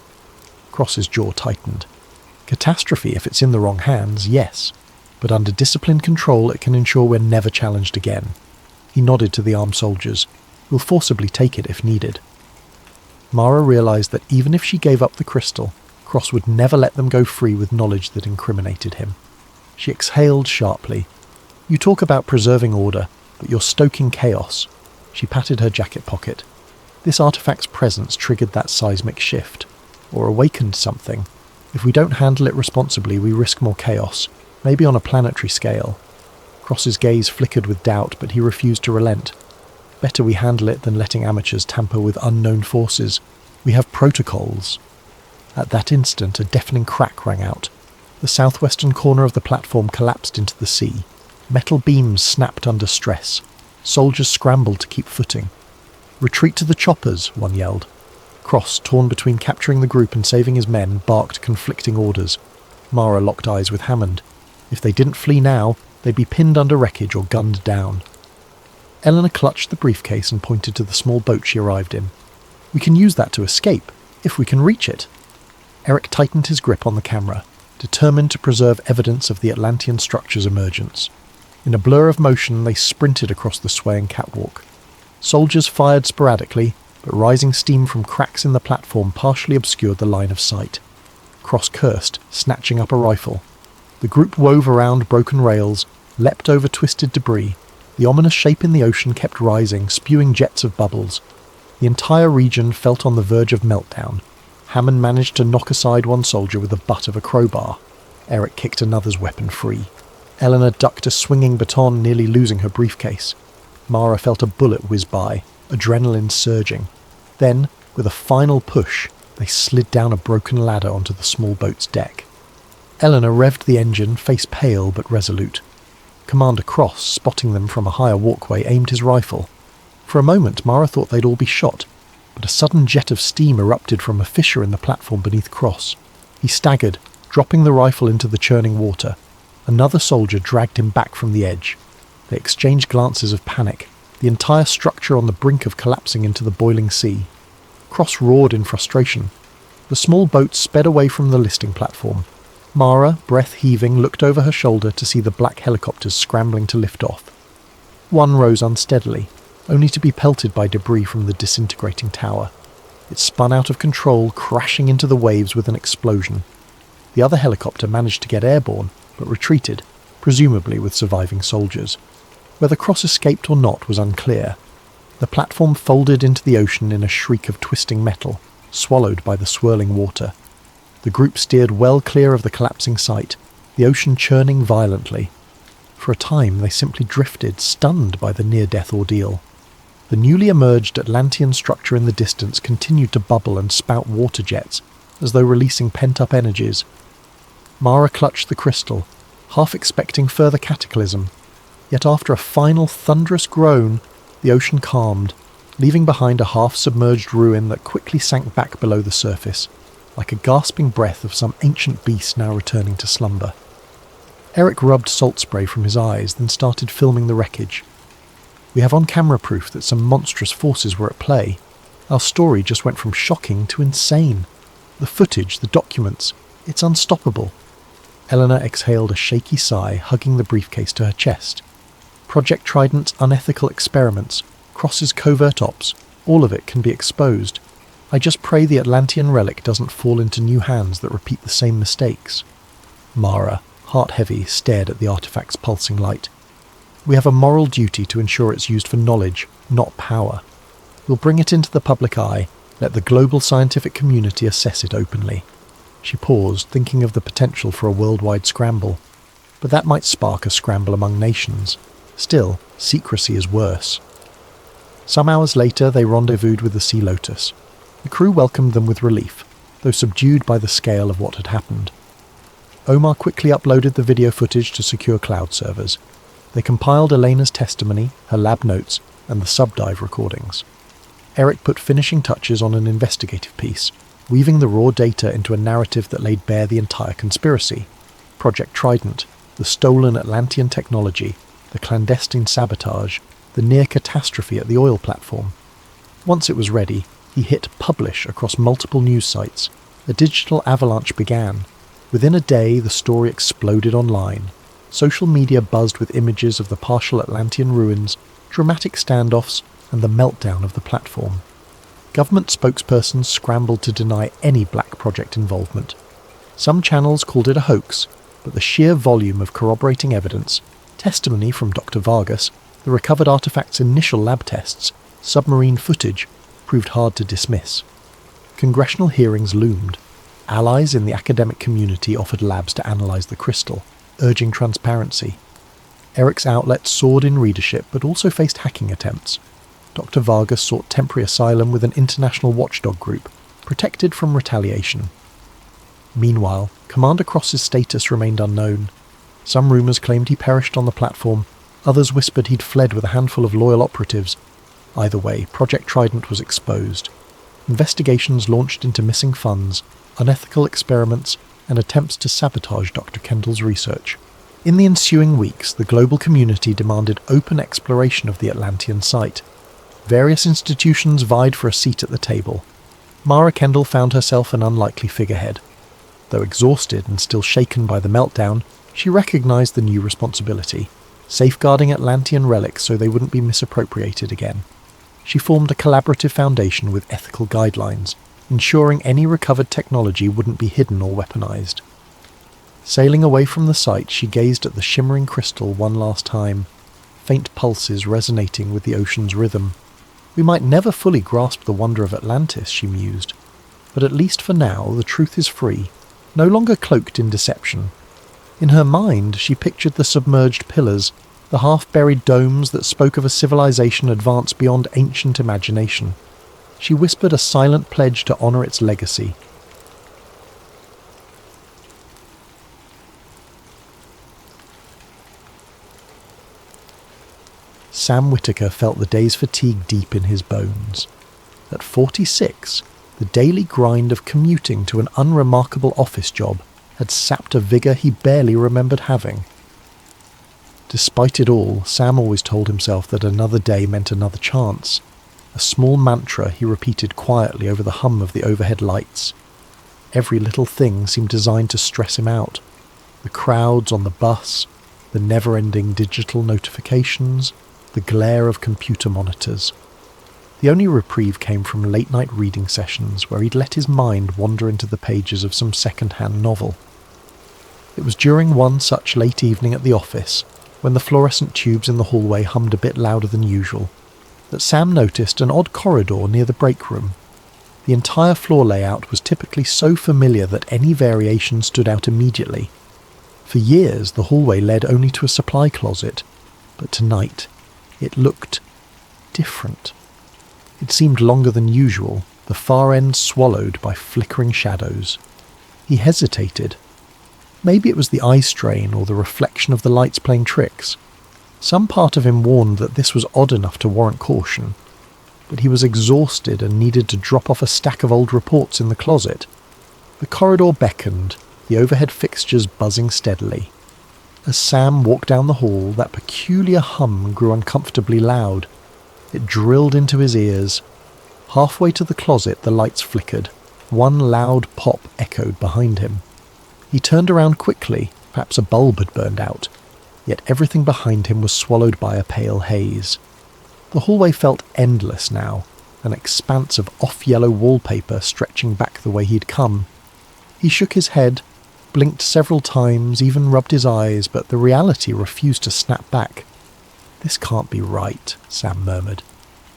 Cross's jaw tightened. Catastrophe, if it's in the wrong hands, yes, but under disciplined control it can ensure we're never challenged again. He nodded to the armed soldiers. "We'll forcibly take it if needed." Mara realized that even if she gave up the crystal, Cross would never let them go free with knowledge that incriminated him. She exhaled sharply. "You talk about preserving order, but you're stoking chaos." She patted her jacket pocket. This artifact's presence triggered that seismic shift, or awakened something. If we don't handle it responsibly, we risk more chaos, maybe on a planetary scale. Cross's gaze flickered with doubt, but he refused to relent. Better we handle it than letting amateurs tamper with unknown forces. We have protocols. At that instant, a deafening crack rang out. The southwestern corner of the platform collapsed into the sea. Metal beams snapped under stress. Soldiers scrambled to keep footing. "Retreat to the choppers," one yelled. Cross, torn between capturing the group and saving his men, barked conflicting orders. Mara locked eyes with Hammond. If they didn't flee now, they'd be pinned under wreckage or gunned down. Eleanor clutched the briefcase and pointed to the small boat she arrived in. "We can use that to escape, if we can reach it." Eric tightened his grip on the camera, determined to preserve evidence of the Atlantean structure's emergence. In a blur of motion, they sprinted across the swaying catwalk. Soldiers fired sporadically, but rising steam from cracks in the platform partially obscured the line of sight. Cross cursed, snatching up a rifle. The group wove around broken rails, leapt over twisted debris. The ominous shape in the ocean kept rising, spewing jets of bubbles. The entire region felt on the verge of meltdown. Hammond managed to knock aside one soldier with the butt of a crowbar. Eric kicked another's weapon free. Eleanor ducked a swinging baton, nearly losing her briefcase. Mara felt a bullet whiz by, adrenaline surging. Then, with a final push, they slid down a broken ladder onto the small boat's deck. Eleanor revved the engine, face pale but resolute. Commander Cross, spotting them from a higher walkway, aimed his rifle. For a moment, Mara thought they'd all be shot, but a sudden jet of steam erupted from a fissure in the platform beneath Cross. He staggered, dropping the rifle into the churning water. Another soldier dragged him back from the edge. They exchanged glances of panic, the entire structure on the brink of collapsing into the boiling sea. Cross roared in frustration. The small boat sped away from the listing platform. Mara, breath heaving, looked over her shoulder to see the black helicopters scrambling to lift off. One rose unsteadily, only to be pelted by debris from the disintegrating tower. It spun out of control, crashing into the waves with an explosion. The other helicopter managed to get airborne, but retreated, presumably with surviving soldiers. Whether Cross escaped or not was unclear. The platform folded into the ocean in a shriek of twisting metal, swallowed by the swirling water. The group steered well clear of the collapsing site, the ocean churning violently. For a time they simply drifted, stunned by the near-death ordeal. The newly emerged Atlantean structure in the distance continued to bubble and spout water jets, as though releasing pent-up energies. Mara clutched the crystal, half expecting further cataclysm. Yet after a final thunderous groan, the ocean calmed, leaving behind a half-submerged ruin that quickly sank back below the surface, like a gasping breath of some ancient beast now returning to slumber. Eric rubbed salt spray from his eyes, then started filming the wreckage. "We have on-camera proof that some monstrous forces were at play. Our story just went from shocking to insane. The footage, the documents, it's unstoppable." Eleanor exhaled a shaky sigh, hugging the briefcase to her chest. Project Trident's unethical experiments, Cross's covert ops, all of it can be exposed. I just pray the Atlantean relic doesn't fall into new hands that repeat the same mistakes. Mara, heart heavy, stared at the artifact's pulsing light. "We have a moral duty to ensure it's used for knowledge, not power. We'll bring it into the public eye, let the global scientific community assess it openly." She paused, thinking of the potential for a worldwide scramble. But that might spark a scramble among nations. Still, secrecy is worse. Some hours later, they rendezvoused with the Sea Lotus. The crew welcomed them with relief, though subdued by the scale of what had happened. Omar quickly uploaded the video footage to secure cloud servers. They compiled Elena's testimony, her lab notes, and the subdive recordings. Eric put finishing touches on an investigative piece, weaving the raw data into a narrative that laid bare the entire conspiracy. Project Trident, the stolen Atlantean technology, the clandestine sabotage, the near catastrophe at the oil platform. Once it was ready, he hit publish across multiple news sites. A digital avalanche began. Within a day, the story exploded online. Social media buzzed with images of the partial Atlantean ruins, dramatic standoffs, and the meltdown of the platform. Government spokespersons scrambled to deny any Black Project involvement. Some channels called it a hoax, but the sheer volume of corroborating evidence, testimony from Dr. Vargas, the recovered artifact's initial lab tests, submarine footage, proved hard to dismiss. Congressional hearings loomed. Allies in the academic community offered labs to analyse the crystal, urging transparency. Eric's outlet soared in readership but also faced hacking attempts. Dr. Vargas sought temporary asylum with an international watchdog group, protected from retaliation. Meanwhile, Commander Cross's status remained unknown. Some rumours claimed he perished on the platform, others whispered he'd fled with a handful of loyal operatives. Either way, Project Trident was exposed. Investigations launched into missing funds, unethical experiments, and attempts to sabotage Dr. Kendall's research. In the ensuing weeks, the global community demanded open exploration of the Atlantean site. Various institutions vied for a seat at the table. Mara Kendall found herself an unlikely figurehead. Though exhausted and still shaken by the meltdown, she recognised the new responsibility, safeguarding Atlantean relics so they wouldn't be misappropriated again. She formed a collaborative foundation with ethical guidelines, ensuring any recovered technology wouldn't be hidden or weaponized. Sailing away from the site, she gazed at the shimmering crystal one last time, faint pulses resonating with the ocean's rhythm. We might never fully grasp the wonder of Atlantis, she mused, but at least for now the truth is free, no longer cloaked in deception. In her mind, she pictured the submerged pillars, the half-buried domes that spoke of a civilization advanced beyond ancient imagination. She whispered a silent pledge to honour its legacy. Sam Whitaker felt the day's fatigue deep in his bones. At 46, the daily grind of commuting to an unremarkable office job had sapped a vigour he barely remembered having. Despite it all, Sam always told himself that another day meant another chance, a small mantra he repeated quietly over the hum of the overhead lights. Every little thing seemed designed to stress him out. The crowds on the bus, the never-ending digital notifications, the glare of computer monitors. The only reprieve came from late-night reading sessions where he'd let his mind wander into the pages of some second-hand novel. It was during one such late evening at the office, when the fluorescent tubes in the hallway hummed a bit louder than usual, that Sam noticed an odd corridor near the break room. The entire floor layout was typically so familiar that any variation stood out immediately. For years, the hallway led only to a supply closet, but tonight, it looked different. It seemed longer than usual, the far end swallowed by flickering shadows. He hesitated. Maybe it was the eye strain or the reflection of the lights playing tricks. Some part of him warned that this was odd enough to warrant caution, but he was exhausted and needed to drop off a stack of old reports in the closet. The corridor beckoned, the overhead fixtures buzzing steadily. As Sam walked down the hall, that peculiar hum grew uncomfortably loud. It drilled into his ears. Halfway to the closet, the lights flickered. One loud pop echoed behind him. He turned around quickly, perhaps a bulb had burned out, yet everything behind him was swallowed by a pale haze. The hallway felt endless now, an expanse of off-yellow wallpaper stretching back the way he'd come. He shook his head, blinked several times, even rubbed his eyes, but the reality refused to snap back. "This can't be right," Sam murmured,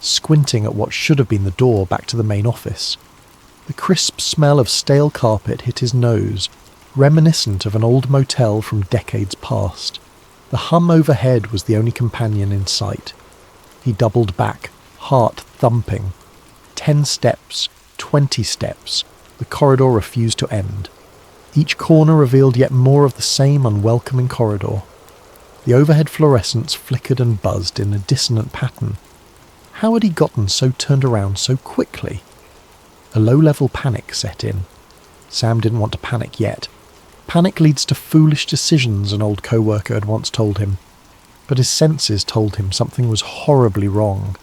squinting at what should have been the door back to the main office. The crisp smell of stale carpet hit his nose, reminiscent of an old motel from decades past. The hum overhead was the only companion in sight. He doubled back, heart thumping. 10 steps, 20 steps. The corridor refused to end. Each corner revealed yet more of the same unwelcoming corridor. The overhead fluorescents flickered and buzzed in a dissonant pattern. How had he gotten so turned around so quickly? A low-level panic set in. Sam didn't want to panic yet. Panic leads to foolish decisions, an old co-worker had once told him. But his senses told him something was horribly wrong.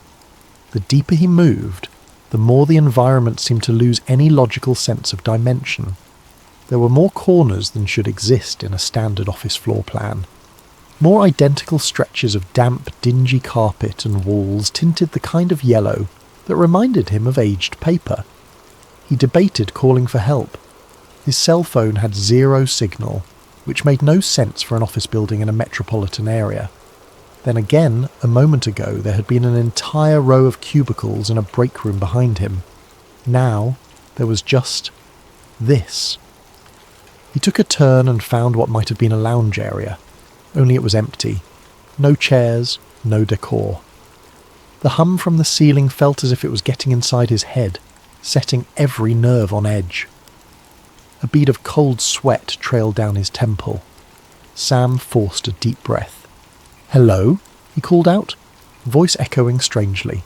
The deeper he moved, the more the environment seemed to lose any logical sense of dimension. There were more corners than should exist in a standard office floor plan. More identical stretches of damp, dingy carpet and walls tinted the kind of yellow that reminded him of aged paper. He debated calling for help. His cell phone had 0 signal, which made no sense for an office building in a metropolitan area. Then again, a moment ago, there had been an entire row of cubicles and a break room behind him. Now, there was just this. He took a turn and found what might have been a lounge area, only it was empty. No chairs, no decor. The hum from the ceiling felt as if it was getting inside his head, setting every nerve on edge. A bead of cold sweat trailed down his temple. Sam forced a deep breath. "Hello?" he called out, voice echoing strangely.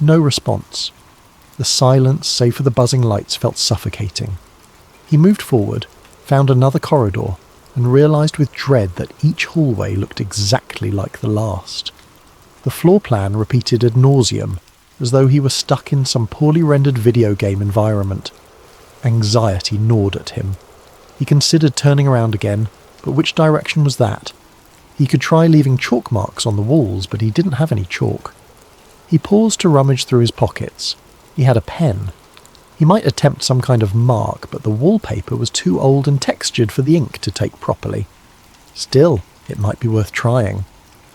No response. The silence, save for the buzzing lights, felt suffocating. He moved forward, found another corridor, and realised with dread that each hallway looked exactly like the last. The floor plan repeated ad nauseum, as though he were stuck in some poorly rendered video game environment. Anxiety gnawed at him. He considered turning around again, but which direction was that? He could try leaving chalk marks on the walls, but he didn't have any chalk. He paused to rummage through his pockets. He had a pen. He might attempt some kind of mark, but the wallpaper was too old and textured for the ink to take properly. Still, it might be worth trying.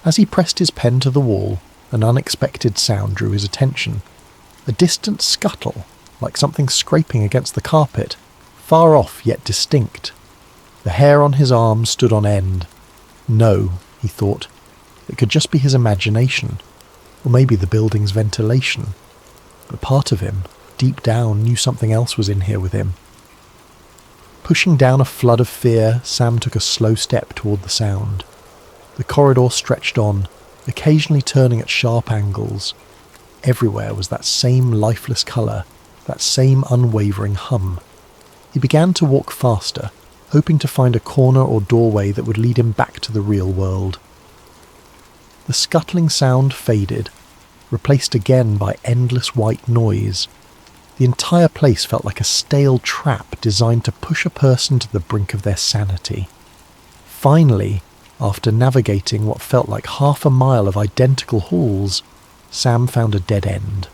As he pressed his pen to the wall, an unexpected sound drew his attention. A distant scuttle, like something scraping against the carpet, far off yet distinct. The hair on his arm stood on end. No, he thought, it could just be his imagination, or maybe the building's ventilation. But part of him, deep down, knew something else was in here with him. Pushing down a flood of fear, Sam took a slow step toward the sound. The corridor stretched on, occasionally turning at sharp angles. Everywhere was that same lifeless colour, that same unwavering hum. He began to walk faster, hoping to find a corner or doorway that would lead him back to the real world. The scuttling sound faded, replaced again by endless white noise. The entire place felt like a stale trap designed to push a person to the brink of their sanity. Finally, after navigating what felt like half a mile of identical halls, Sam found a dead end.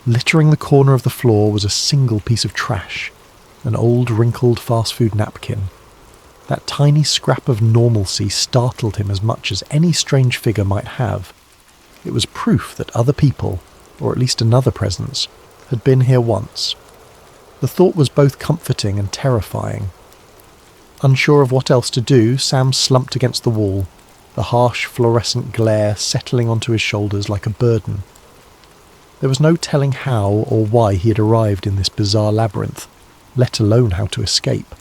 Littering the corner of the floor was a single piece of trash, an old wrinkled fast food napkin. That tiny scrap of normalcy startled him as much as any strange figure might have. It was proof that other people, or at least another presence, had been here once. The thought was both comforting and terrifying. Unsure of what else to do, Sam slumped against the wall, the harsh fluorescent glare settling onto his shoulders like a burden. There was no telling how or why he had arrived in this bizarre labyrinth, let alone how to escape.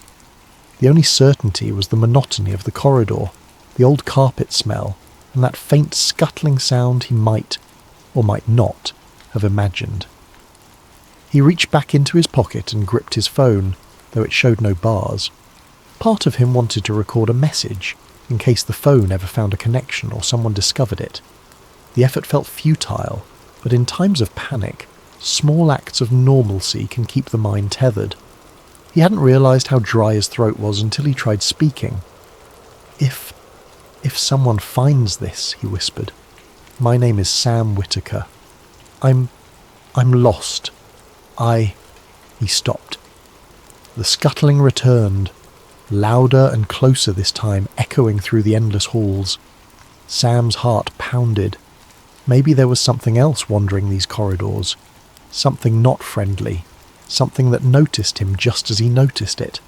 The only certainty was the monotony of the corridor, the old carpet smell, and that faint scuttling sound he might, or might not, have imagined. He reached back into his pocket and gripped his phone, though it showed no bars. Part of him wanted to record a message, in case the phone ever found a connection or someone discovered it. The effort felt futile, but in times of panic, small acts of normalcy can keep the mind tethered. He hadn't realised how dry his throat was until he tried speaking. If someone finds this," he whispered. "My name is Sam Whitaker. I'm lost. He stopped. The scuttling returned, louder and closer this time, echoing through the endless halls. Sam's heart pounded. Maybe there was something else wandering these corridors. Something not friendly. Something that noticed him just as he noticed it.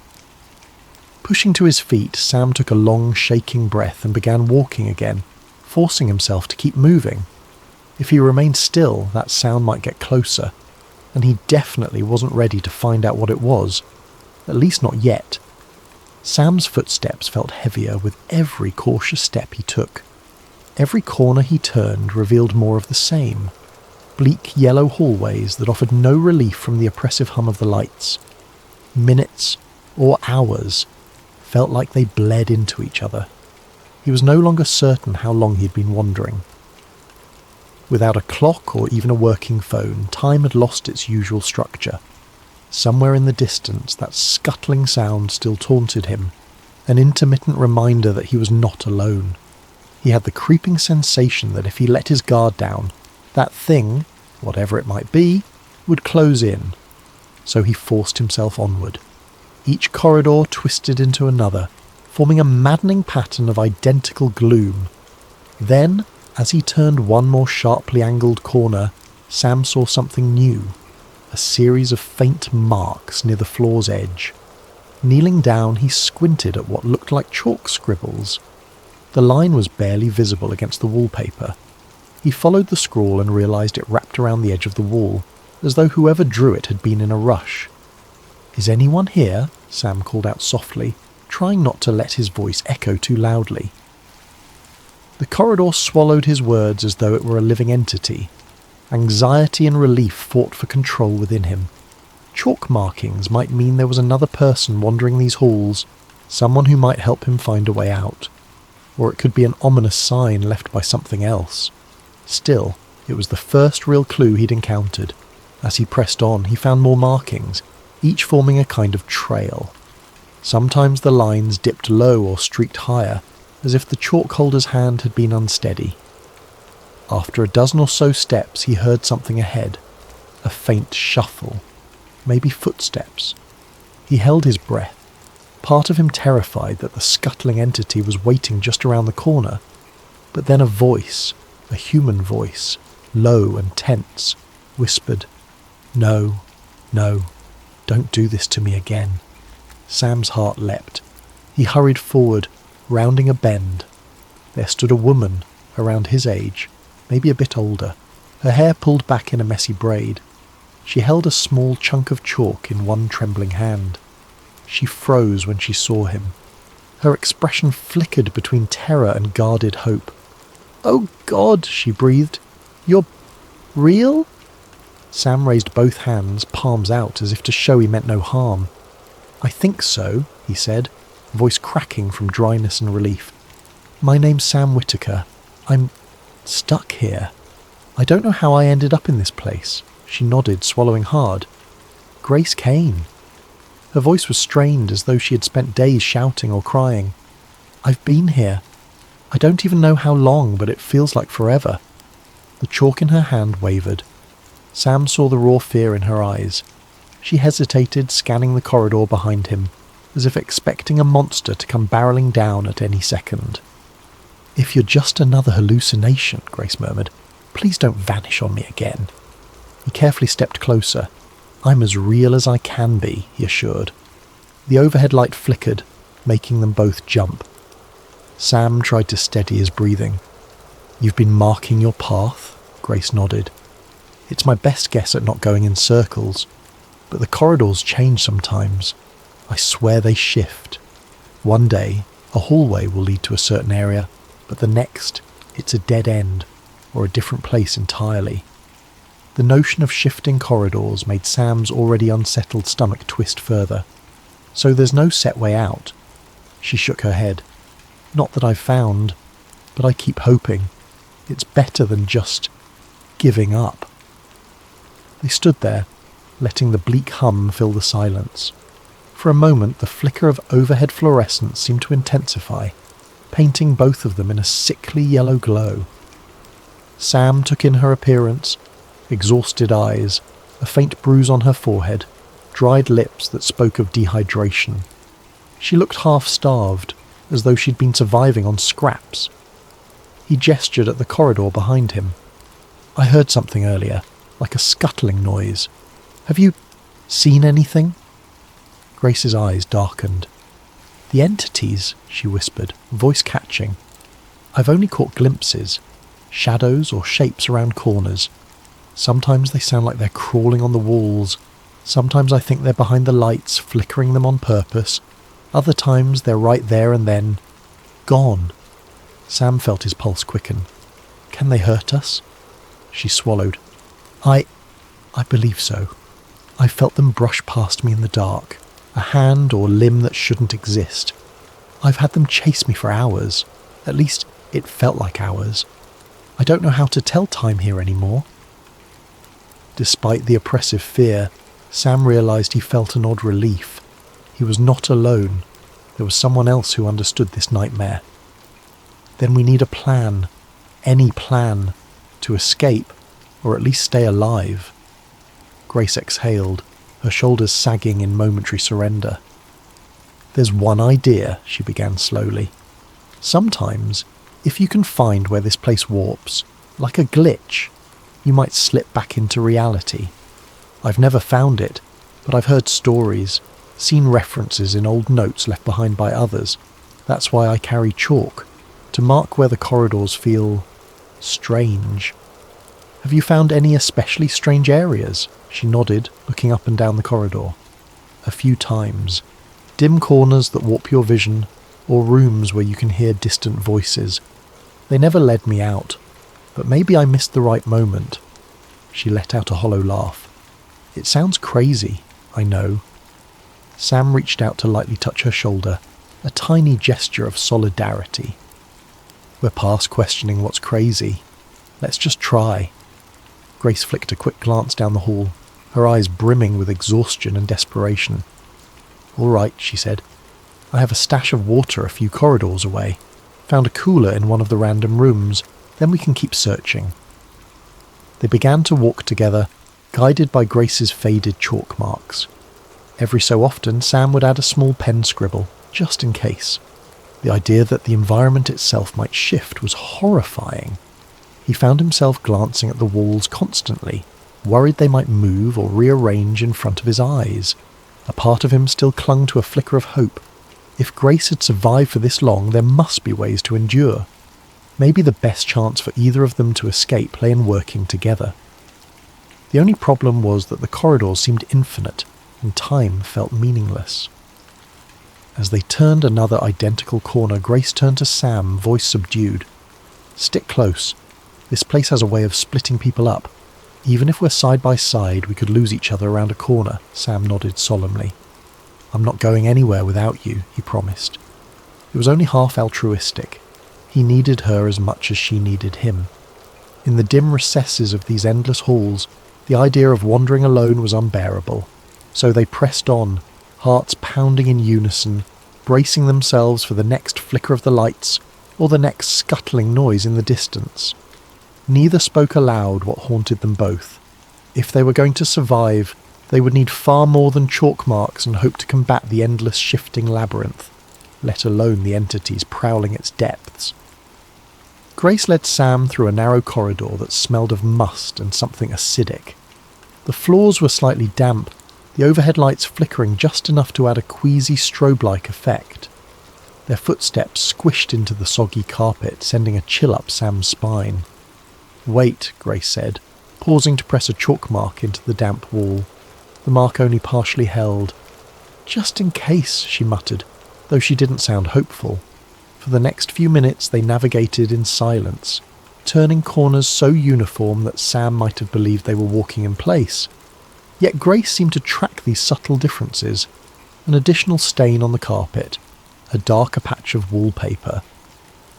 Pushing to his feet, Sam took a long, shaking breath and began walking again, forcing himself to keep moving. If he remained still, that sound might get closer, and he definitely wasn't ready to find out what it was, at least not yet. Sam's footsteps felt heavier with every cautious step he took. Every corner he turned revealed more of the same. Bleak yellow hallways that offered no relief from the oppressive hum of the lights. Minutes, or hours, felt like they bled into each other. He was no longer certain how long he'd been wandering. Without a clock or even a working phone, time had lost its usual structure. Somewhere in the distance, that scuttling sound still taunted him, an intermittent reminder that he was not alone. He had the creeping sensation that if he let his guard down, that thing, whatever it might be, would close in. So he forced himself onward. Each corridor twisted into another, forming a maddening pattern of identical gloom. Then, as he turned one more sharply angled corner, Sam saw something new. A series of faint marks near the floor's edge. Kneeling down, he squinted at what looked like chalk scribbles. The line was barely visible against the wallpaper. He followed the scrawl and realised it wrapped around the edge of the wall, as though whoever drew it had been in a rush. "Is anyone here?" Sam called out softly, trying not to let his voice echo too loudly. The corridor swallowed his words as though it were a living entity. Anxiety and relief fought for control within him. Chalk markings might mean there was another person wandering these halls, someone who might help him find a way out. Or it could be an ominous sign left by something else. Still, it was the first real clue he'd encountered. As he pressed on, he found more markings, each forming a kind of trail. Sometimes the lines dipped low or streaked higher, as if the chalk holder's hand had been unsteady. After a dozen or so steps, he heard something ahead. A faint shuffle. Maybe footsteps. He held his breath, part of him terrified that the scuttling entity was waiting just around the corner. But then a voice, a human voice, low and tense, whispered, "No, no, don't do this to me again." Sam's heart leapt. He hurried forward, rounding a bend. There stood a woman, around his age, maybe a bit older, her hair pulled back in a messy braid. She held a small chunk of chalk in one trembling hand. She froze when she saw him. Her expression flickered between terror and guarded hope. "Oh God," she breathed. "You're real?" Sam raised both hands, palms out, as if to show he meant no harm. "I think so," he said, voice cracking from dryness and relief. "My name's Sam Whitaker. I'm stuck here. I don't know how I ended up in this place." She nodded, swallowing hard. "Grace Kane." Her voice was strained, as though she had spent days shouting or crying. "I've been here. I don't even know how long, but it feels like forever." The chalk in her hand wavered. Sam saw the raw fear in her eyes. She hesitated, scanning the corridor behind him, as if expecting a monster to come barreling down at any second. "If you're just another hallucination," Grace murmured, "please don't vanish on me again." He carefully stepped closer. "I'm as real as I can be," he assured. The overhead light flickered, making them both jump. Sam tried to steady his breathing. "You've been marking your path?" Grace nodded. "It's my best guess at not going in circles, but the corridors change sometimes. I swear they shift. One day, a hallway will lead to a certain area, but the next, it's a dead end, or a different place entirely." The notion of shifting corridors made Sam's already unsettled stomach twist further. "So there's no set way out?" She shook her head. "Not that I've found, but I keep hoping. It's better than just giving up." They stood there, letting the bleak hum fill the silence. For a moment, the flicker of overhead fluorescence seemed to intensify, painting both of them in a sickly yellow glow. Sam took in her appearance, exhausted eyes, a faint bruise on her forehead, dried lips that spoke of dehydration. She looked half-starved, as though she'd been surviving on scraps. He gestured at the corridor behind him. "I heard something earlier, like a scuttling noise. Have you seen anything?" Grace's eyes darkened. The "The entities," she whispered, voice catching. "I've only caught glimpses, shadows or shapes around corners. Sometimes they sound like they're crawling on the walls. Sometimes I think they're behind the lights, flickering them on purpose. Other times they're right there and then gone." Sam felt his pulse quicken. "Can they hurt us?" She swallowed. I believe so. I felt them brush past me in the dark, a hand or limb that shouldn't exist. I've had them chase me for hours. At least it felt like hours. I don't know how to tell time here anymore." Despite the oppressive fear, Sam realised he felt an odd relief. He was not alone. There was someone else who understood this nightmare. "Then we need a plan. Any plan. To escape, or at least stay alive." Grace exhaled, her shoulders sagging in momentary surrender. "There's one idea," she began slowly. "Sometimes, if you can find where this place warps, like a glitch, you might slip back into reality. I've never found it, but I've heard stories, seen references in old notes left behind by others. That's why I carry chalk, to mark where the corridors feel strange." "Have you found any especially strange areas?" She nodded, looking up and down the corridor. "A few times. Dim corners that warp your vision, or rooms where you can hear distant voices. They never led me out, but maybe I missed the right moment." She let out a hollow laugh. "It sounds crazy, I know." Sam reached out to lightly touch her shoulder, a tiny gesture of solidarity. "We're past questioning what's crazy. Let's just try." Grace flicked a quick glance down the hall, her eyes brimming with exhaustion and desperation. "All right," she said. "I have a stash of water a few corridors away. Found a cooler in one of the random rooms. Then we can keep searching." They began to walk together, guided by Grace's faded chalk marks. Every so often, Sam would add a small pen scribble, just in case. The idea that the environment itself might shift was horrifying. He found himself glancing at the walls constantly, worried they might move or rearrange in front of his eyes. A part of him still clung to a flicker of hope. If Grace had survived for this long, there must be ways to endure. Maybe the best chance for either of them to escape lay in working together. The only problem was that the corridors seemed infinite, and time felt meaningless. As they turned another identical corner, Grace turned to Sam, voice subdued. "Stick close. This place has a way of splitting people up. Even if we're side by side, we could lose each other around a corner." Sam nodded solemnly. "I'm not going anywhere without you," he promised. It was only half altruistic. He needed her as much as she needed him. In the dim recesses of these endless halls, the idea of wandering alone was unbearable. So they pressed on, hearts pounding in unison, bracing themselves for the next flicker of the lights or the next scuttling noise in the distance. Neither spoke aloud what haunted them both. If they were going to survive, they would need far more than chalk marks and hope to combat the endless shifting labyrinth, let alone the entities prowling its depths. Grace led Sam through a narrow corridor that smelled of must and something acidic. The floors were slightly damp, the overhead lights flickering just enough to add a queasy strobe-like effect. Their footsteps squished into the soggy carpet, sending a chill up Sam's spine. "Wait," Grace said, pausing to press a chalk mark into the damp wall. The mark only partially held. "Just in case," she muttered, though she didn't sound hopeful. For the next few minutes they navigated in silence, turning corners so uniform that Sam might have believed they were walking in place. Yet Grace seemed to track these subtle differences. An additional stain on the carpet, a darker patch of wallpaper.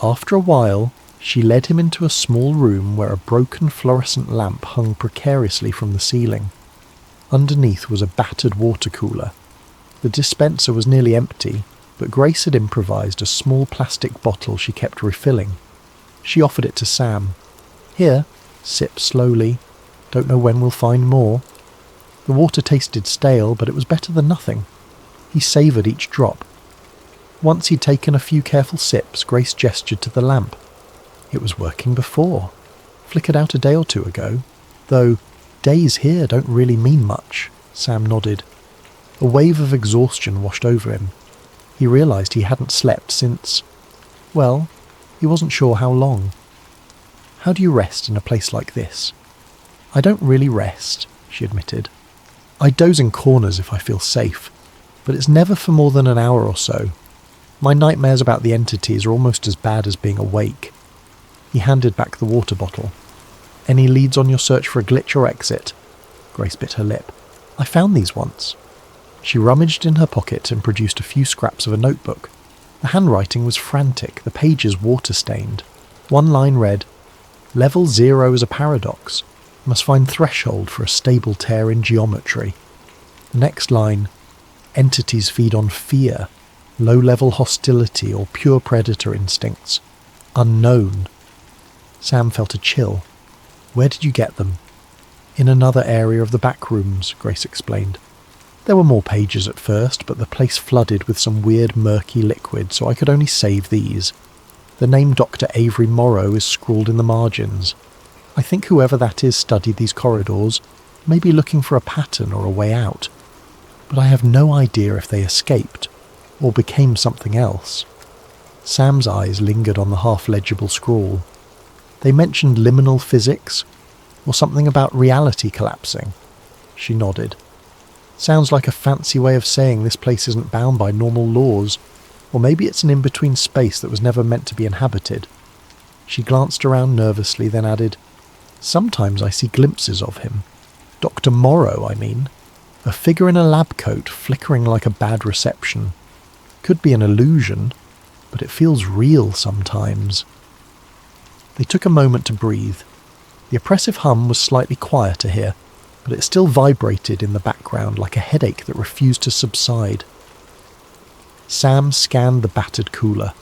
After a while, she led him into a small room where a broken fluorescent lamp hung precariously from the ceiling. Underneath was a battered water cooler. The dispenser was nearly empty, but Grace had improvised a small plastic bottle she kept refilling. She offered it to Sam. "Here, sip slowly. Don't know when we'll find more." The water tasted stale, but it was better than nothing. He savoured each drop. Once he'd taken a few careful sips, Grace gestured to the lamp. It was working before. Flickered out a day or two ago. Though days here don't really mean much. Sam nodded. A wave of exhaustion washed over him. He realised he hadn't slept since, well, he wasn't sure how long. How do you rest in a place like this? I don't really rest, she admitted. I doze in corners if I feel safe, but it's never for more than an hour or so. My nightmares about the entities are almost as bad as being awake. He handed back the water bottle. Any leads on your search for a glitch or exit? Grace bit her lip. I found these once. She rummaged in her pocket and produced a few scraps of a notebook. The handwriting was frantic, the pages water-stained. One line read, Level 0 is a paradox. Must find threshold for a stable tear in geometry. The next line, Entities feed on fear, low-level hostility or pure predator instincts. Unknown. Sam felt a chill. Where did you get them? In another area of the back rooms, Grace explained. There were more pages at first, but the place flooded with some weird murky liquid, so I could only save these. The name Dr. Avery Morrow is scrawled in the margins. I think whoever that is studied these corridors, maybe looking for a pattern or a way out. But I have no idea if they escaped, or became something else. Sam's eyes lingered on the half-legible scrawl. They mentioned liminal physics, or something about reality collapsing. She nodded. Sounds like a fancy way of saying this place isn't bound by normal laws, or maybe it's an in-between space that was never meant to be inhabited. She glanced around nervously, then added, Sometimes I see glimpses of him. Dr. Morrow, I mean. A figure in a lab coat flickering like a bad reception. Could be an illusion, but it feels real sometimes. They took a moment to breathe. The oppressive hum was slightly quieter here, but it still vibrated in the background like a headache that refused to subside. Sam scanned the battered cooler,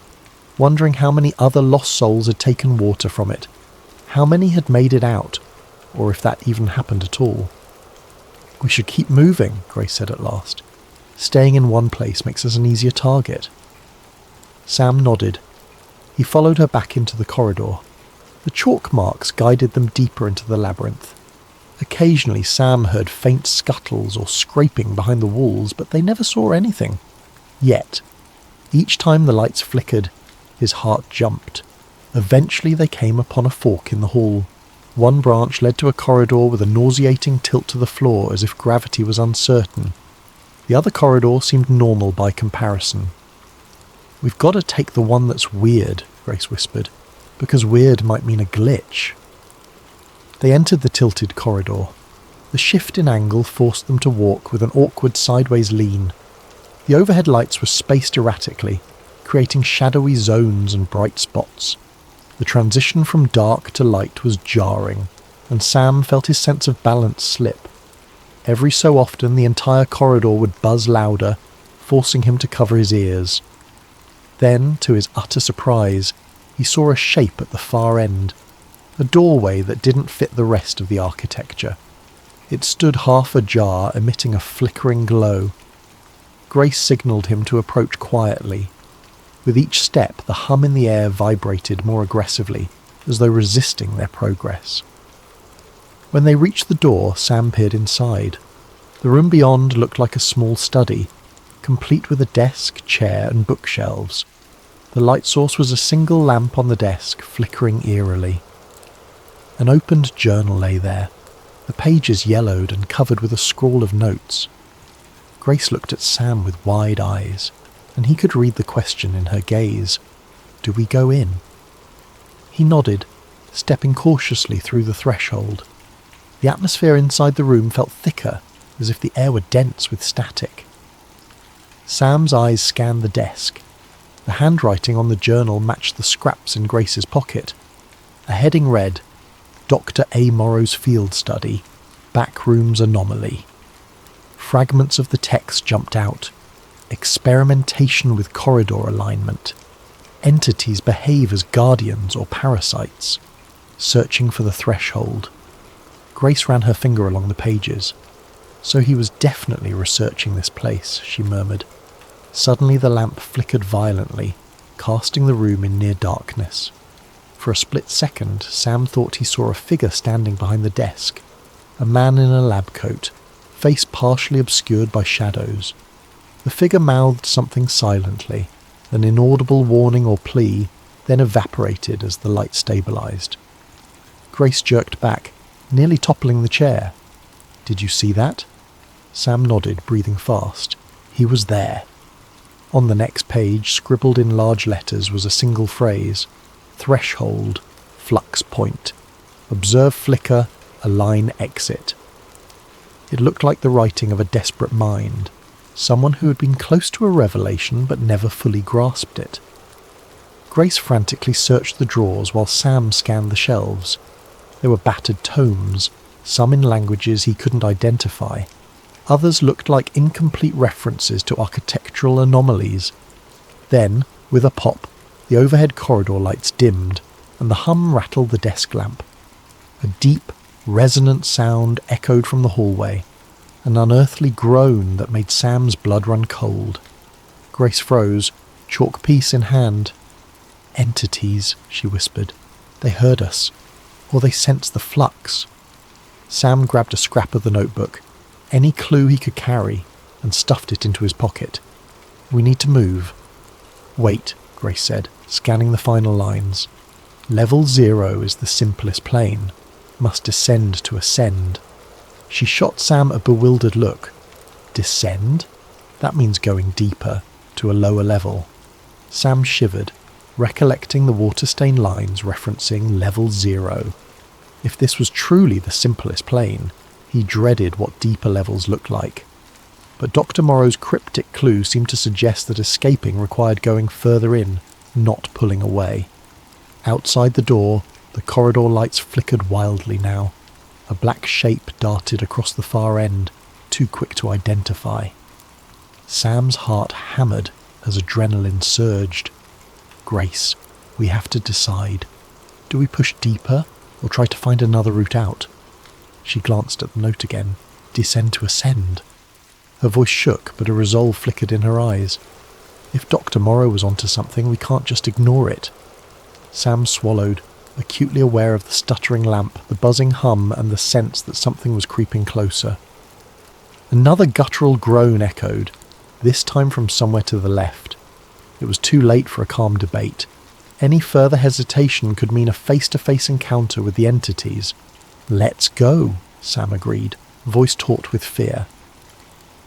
wondering how many other lost souls had taken water from it, how many had made it out, or if that even happened at all. We should keep moving, Grace said at last. Staying in one place makes us an easier target. Sam nodded. He followed her back into the corridor. The chalk marks guided them deeper into the labyrinth. Occasionally Sam heard faint scuttles or scraping behind the walls, but they never saw anything. Yet, each time the lights flickered, his heart jumped. Eventually they came upon a fork in the hall. One branch led to a corridor with a nauseating tilt to the floor as if gravity was uncertain. The other corridor seemed normal by comparison. We've got to take the one that's weird, Grace whispered, because weird might mean a glitch. They entered the tilted corridor. The shift in angle forced them to walk with an awkward sideways lean. The overhead lights were spaced erratically, creating shadowy zones and bright spots. The transition from dark to light was jarring, and Sam felt his sense of balance slip. Every so often the entire corridor would buzz louder, forcing him to cover his ears. Then, to his utter surprise, he saw a shape at the far end, a doorway that didn't fit the rest of the architecture. It stood half ajar, emitting a flickering glow. Grace signalled him to approach quietly. With each step, the hum in the air vibrated more aggressively, as though resisting their progress. When they reached the door, Sam peered inside. The room beyond looked like a small study, complete with a desk, chair, and bookshelves. The light source was a single lamp on the desk, flickering eerily. An opened journal lay there, the pages yellowed and covered with a scrawl of notes. Grace looked at Sam with wide eyes, and he could read the question in her gaze. Do we go in? He nodded, stepping cautiously through the threshold. The atmosphere inside the room felt thicker, as if the air were dense with static. Sam's eyes scanned the desk. The handwriting on the journal matched the scraps in Grace's pocket. A heading read, Dr. A. Morrow's Field Study, Backrooms Anomaly. Fragments of the text jumped out. Experimentation with corridor alignment. Entities behave as guardians or parasites. Searching for the threshold. Grace ran her finger along the pages. So he was definitely researching this place, she murmured. Suddenly the lamp flickered violently, casting the room in near darkness. For a split second, Sam thought he saw a figure standing behind the desk. A man in a lab coat, face partially obscured by shadows. The figure mouthed something silently, an inaudible warning or plea, then evaporated as the light stabilized. Grace jerked back, nearly toppling the chair. "Did you see that?" Sam nodded, breathing fast. He was there. On the next page, scribbled in large letters, was a single phrase: "Threshold, flux point. Observe flicker, align exit." It looked like the writing of a desperate mind, someone who had been close to a revelation but never fully grasped it. Grace frantically searched the drawers while Sam scanned the shelves. There were battered tomes, some in languages he couldn't identify. Others looked like incomplete references to architectural anomalies. Then, with a pop, the overhead corridor lights dimmed, and the hum rattled the desk lamp. A deep, resonant sound echoed from the hallway, an unearthly groan that made Sam's blood run cold. Grace froze, chalk piece in hand. "Entities," she whispered. "They heard us, or they sensed the flux." Sam grabbed a scrap of the notebook, any clue he could carry, and stuffed it into his pocket. "We need to move." "Wait," Grace said, scanning the final lines. "Level 0 is the simplest plane. Must descend to ascend." She shot Sam a bewildered look. "Descend? That means going deeper, to a lower level." Sam shivered, recollecting the water-stained lines referencing level 0. If this was truly the simplest plane, he dreaded what deeper levels looked like. But Dr. Morrow's cryptic clue seemed to suggest that escaping required going further in, not pulling away. Outside the door, the corridor lights flickered wildly now. A black shape darted across the far end, too quick to identify. Sam's heart hammered as adrenaline surged. "Grace, we have to decide. Do we push deeper, or try to find another route out?" She glanced at the note again. "Descend to ascend." Her voice shook, but a resolve flickered in her eyes. If Dr. Morrow was onto something, we can't just ignore it. Sam swallowed, acutely aware of the stuttering lamp, the buzzing hum, and the sense that something was creeping closer. Another guttural groan echoed, this time from somewhere to the left. It was too late for a calm debate. Any further hesitation could mean a face-to-face encounter with the entities. "Let's go," Sam agreed, voice taut with fear.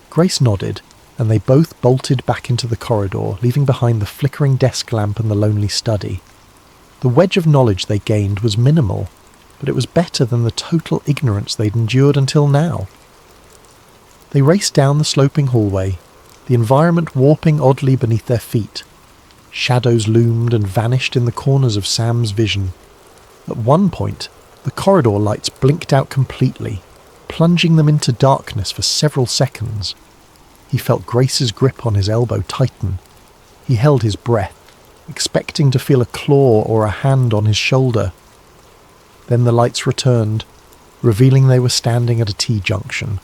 Grace nodded, and they both bolted back into the corridor, leaving behind the flickering desk lamp and the lonely study. The wedge of knowledge they gained was minimal, but it was better than the total ignorance they'd endured until now. They raced down the sloping hallway, the environment warping oddly beneath their feet. Shadows loomed and vanished in the corners of Sam's vision. At one point, the corridor lights blinked out completely, plunging them into darkness for several seconds. He felt Grace's grip on his elbow tighten. He held his breath, expecting to feel a claw or a hand on his shoulder. Then the lights returned, revealing they were standing at a T-junction,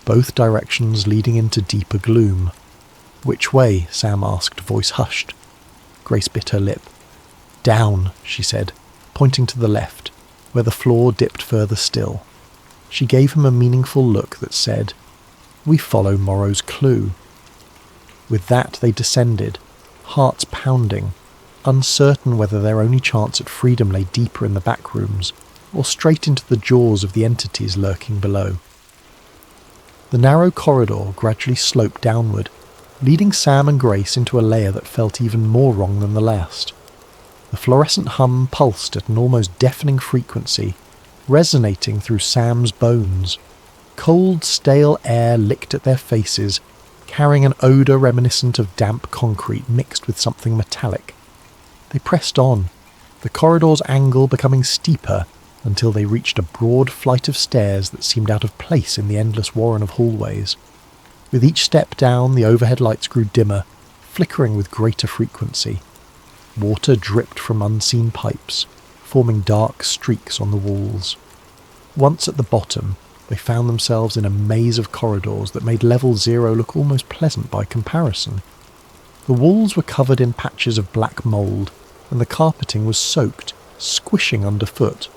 both directions leading into deeper gloom. "Which way?" Sam asked, voice hushed. Grace bit her lip. "Down," she said, pointing to the left, where the floor dipped further still. She gave him a meaningful look that said, "We follow Morrow's clue." With that they descended, hearts pounding, uncertain whether their only chance at freedom lay deeper in the back rooms, or straight into the jaws of the entities lurking below. The narrow corridor gradually sloped downward, leading Sam and Grace into a layer that felt even more wrong than the last. The fluorescent hum pulsed at an almost deafening frequency, resonating through Sam's bones. Cold, stale air licked at their faces, carrying an odour reminiscent of damp concrete mixed with something metallic. They pressed on, the corridor's angle becoming steeper until they reached a broad flight of stairs that seemed out of place in the endless warren of hallways. With each step down, the overhead lights grew dimmer, flickering with greater frequency. Water dripped from unseen pipes, forming dark streaks on the walls. Once at the bottom, they found themselves in a maze of corridors that made level 0 look almost pleasant by comparison. The walls were covered in patches of black mould, and the carpeting was soaked, squishing underfoot.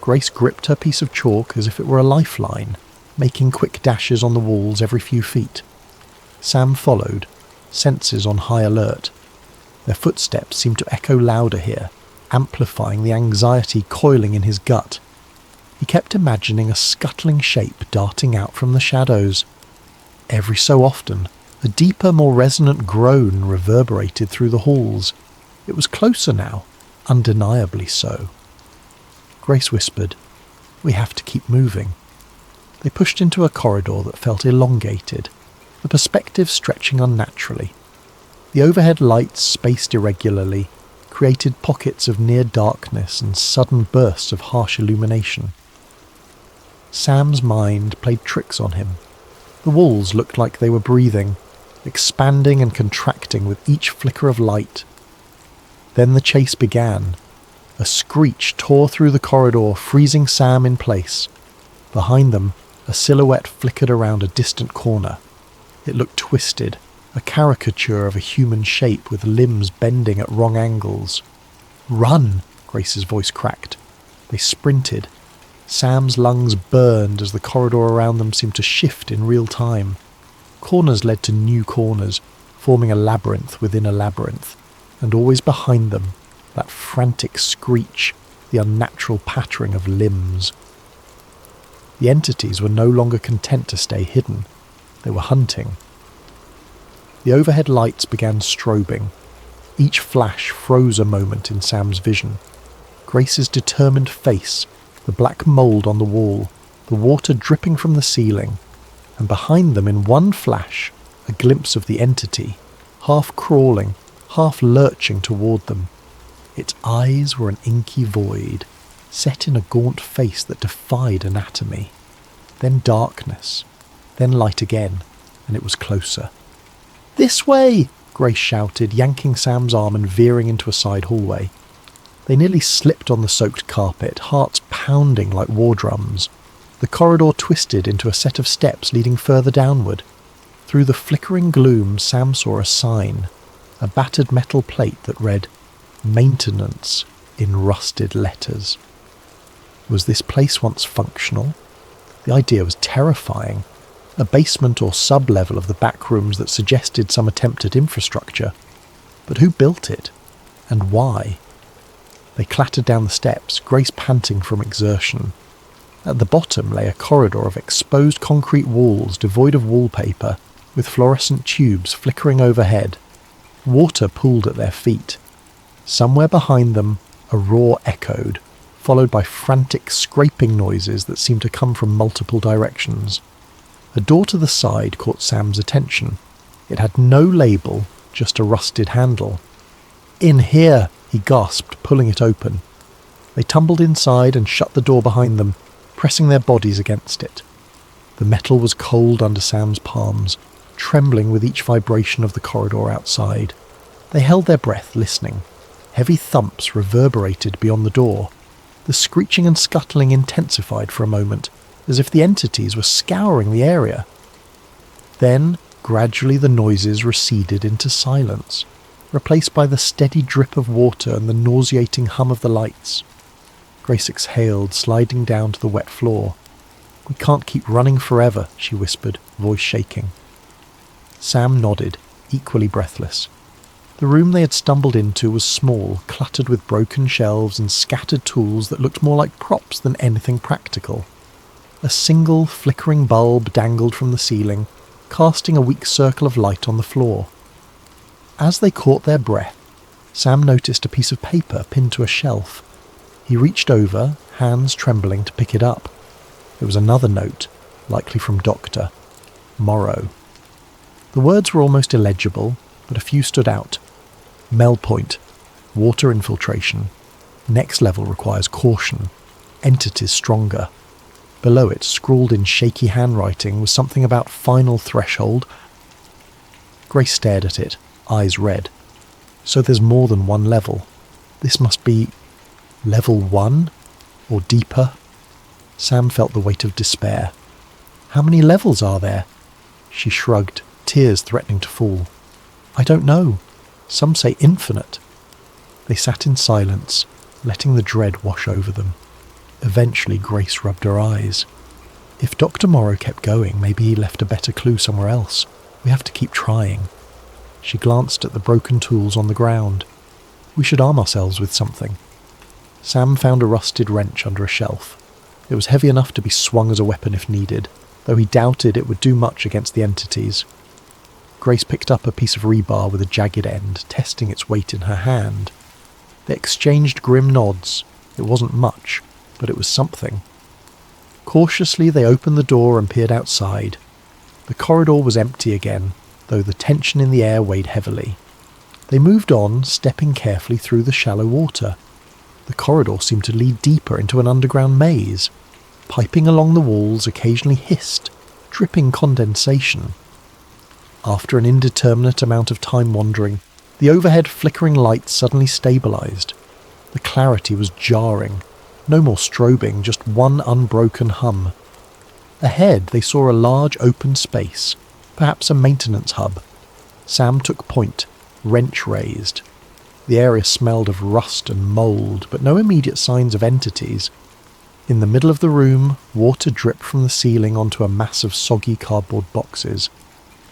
Grace gripped her piece of chalk as if it were a lifeline, making quick dashes on the walls every few feet. Sam followed, senses on high alert. Their footsteps seemed to echo louder here, amplifying the anxiety coiling in his gut. He kept imagining a scuttling shape darting out from the shadows. Every so often, a deeper, more resonant groan reverberated through the halls. It was closer now, undeniably so. Grace whispered, "We have to keep moving." They pushed into a corridor that felt elongated, the perspective stretching unnaturally. The overhead lights, spaced irregularly, created pockets of near darkness and sudden bursts of harsh illumination. Sam's mind played tricks on him. The walls looked like they were breathing, expanding and contracting with each flicker of light. Then the chase began. A screech tore through the corridor, freezing Sam in place. Behind them, a silhouette flickered around a distant corner. It looked twisted, a caricature of a human shape with limbs bending at wrong angles. "Run!" Grace's voice cracked. They sprinted. Sam's lungs burned as the corridor around them seemed to shift in real time. Corners led to new corners, forming a labyrinth within a labyrinth, and always behind them, that frantic screech, the unnatural pattering of limbs. The entities were no longer content to stay hidden. They were hunting. The overhead lights began strobing. Each flash froze a moment in Sam's vision. Grace's determined face, the black mould on the wall, the water dripping from the ceiling, and behind them in one flash, a glimpse of the entity, half crawling, half lurching toward them. Its eyes were an inky void, set in a gaunt face that defied anatomy. Then darkness, then light again, and it was closer. "This way!" Grace shouted, yanking Sam's arm and veering into a side hallway. They nearly slipped on the soaked carpet, hearts pounding like war drums. The corridor twisted into a set of steps leading further downward. Through the flickering gloom, Sam saw a sign, a battered metal plate that read, "Maintenance," in rusted letters. Was this place once functional? The idea was terrifying. A basement or sub-level of the back rooms that suggested some attempt at infrastructure. But who built it? And why? They clattered down the steps, Grace panting from exertion. At the bottom lay a corridor of exposed concrete walls devoid of wallpaper, with fluorescent tubes flickering overhead. Water pooled at their feet. Somewhere behind them, a roar echoed, followed by frantic scraping noises that seemed to come from multiple directions. A door to the side caught Sam's attention. It had no label, just a rusted handle. "In here!" he gasped, pulling it open. They tumbled inside and shut the door behind them, pressing their bodies against it. The metal was cold under Sam's palms, trembling with each vibration of the corridor outside. They held their breath, listening. Heavy thumps reverberated beyond the door. The screeching and scuttling intensified for a moment, as if the entities were scouring the area. Then, gradually the noises receded into silence, replaced by the steady drip of water and the nauseating hum of the lights. Grace exhaled, sliding down to the wet floor. "We can't keep running forever," she whispered, voice shaking. Sam nodded, equally breathless. The room they had stumbled into was small, cluttered with broken shelves and scattered tools that looked more like props than anything practical. A single flickering bulb dangled from the ceiling, casting a weak circle of light on the floor. As they caught their breath, Sam noticed a piece of paper pinned to a shelf. He reached over, hands trembling, to pick it up. There was another note, likely from Dr. Morrow. The words were almost illegible, but a few stood out. Mel point. Water infiltration. Next level requires caution. Entities stronger. Below it, scrawled in shaky handwriting, was something about final threshold. Grace stared at it, eyes red. So there's more than one level. This must be level 1? Or deeper? Sam felt the weight of despair. How many levels are there? She shrugged, tears threatening to fall. I don't know. Some say infinite. They sat in silence, letting the dread wash over them. Eventually Grace rubbed her eyes. If Dr. Morrow kept going, maybe he left a better clue somewhere else. We have to keep trying. She glanced at the broken tools on the ground. We should arm ourselves with something. Sam found a rusted wrench under a shelf. It was heavy enough to be swung as a weapon if needed, though he doubted it would do much against the entities. Grace picked up a piece of rebar with a jagged end, testing its weight in her hand. They exchanged grim nods. It wasn't much, but it was something. Cautiously they opened the door and peered outside. The corridor was empty again, though the tension in the air weighed heavily. They moved on, stepping carefully through the shallow water. The corridor seemed to lead deeper into an underground maze. Piping along the walls occasionally hissed, dripping condensation. After an indeterminate amount of time wandering, the overhead flickering lights suddenly stabilised. The clarity was jarring. No more strobing, just one unbroken hum. Ahead they saw a large open space, perhaps a maintenance hub. Sam took point, wrench raised. The area smelled of rust and mould, but no immediate signs of entities. In the middle of the room, water dripped from the ceiling onto a mass of soggy cardboard boxes.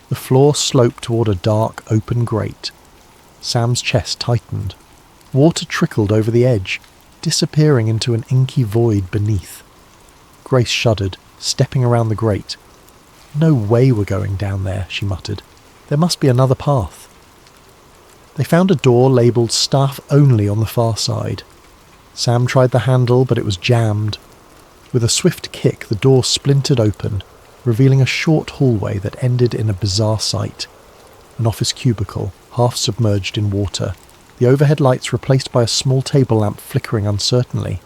The floor sloped toward a dark, open grate. Sam's chest tightened. Water trickled over the edge, disappearing into an inky void beneath. Grace shuddered, stepping around the grate. "No way we're going down there," she muttered. "There must be another path." They found a door labelled "Staff Only" on the far side. Sam tried the handle, but it was jammed. With a swift kick, the door splintered open, revealing a short hallway that ended in a bizarre sight. An office cubicle, half submerged in water, the overhead lights replaced by a small table lamp flickering uncertainly.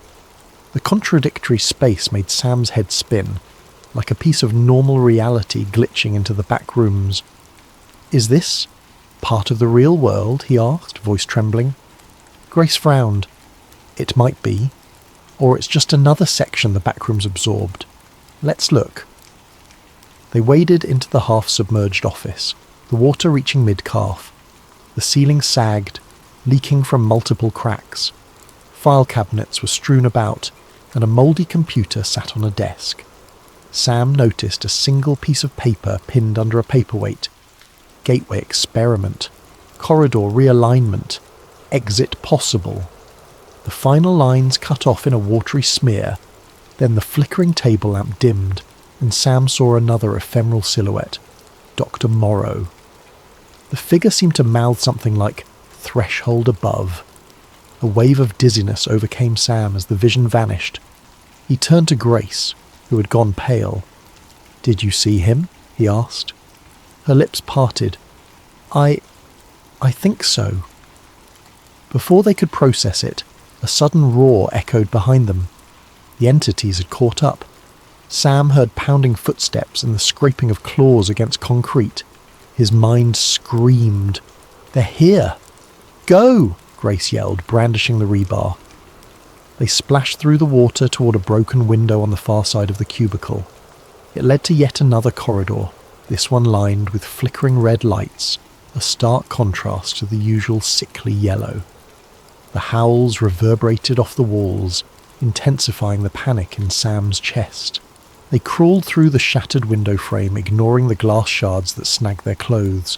The contradictory space made Sam's head spin, like a piece of normal reality glitching into the back rooms. "Is this part of the real world?" he asked, voice trembling. Grace frowned. "It might be. Or it's just another section the back rooms absorbed. Let's look." They waded into the half-submerged office, the water reaching mid-calf. The ceiling sagged, leaking from multiple cracks. File cabinets were strewn about, and a mouldy computer sat on a desk. Sam noticed a single piece of paper pinned under a paperweight. Gateway experiment. Corridor realignment. Exit possible. The final lines cut off in a watery smear. Then the flickering table lamp dimmed, and Sam saw another ephemeral silhouette. Dr. Morrow. The figure seemed to mouth something like "threshold above." A wave of dizziness overcame Sam as the vision vanished. He turned to Grace, who had gone pale. "Did you see him?" he asked. Her lips parted. I think so." Before they could process it, a sudden roar echoed behind them. The entities had caught up. Sam heard pounding footsteps and the scraping of claws against concrete. His mind screamed. "They're here!" "Go!" Grace yelled, brandishing the rebar. They splashed through the water toward a broken window on the far side of the cubicle. It led to yet another corridor, this one lined with flickering red lights, a stark contrast to the usual sickly yellow. The howls reverberated off the walls, intensifying the panic in Sam's chest. They crawled through the shattered window frame, ignoring the glass shards that snagged their clothes.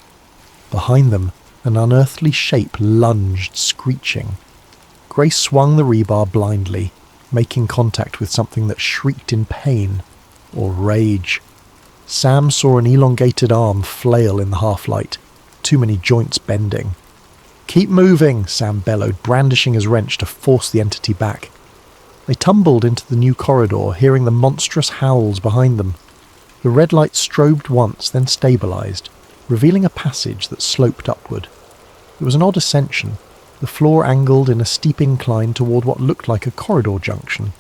Behind them, an unearthly shape lunged, screeching. Grace swung the rebar blindly, making contact with something that shrieked in pain or rage. Sam saw an elongated arm flail in the half-light, too many joints bending. "Keep moving," Sam bellowed, brandishing his wrench to force the entity back. They tumbled into the new corridor, hearing the monstrous howls behind them. The red light strobed once, then stabilised, revealing a passage that sloped upward. It was an odd ascension, the floor angled in a steep incline toward what looked like a corridor junction.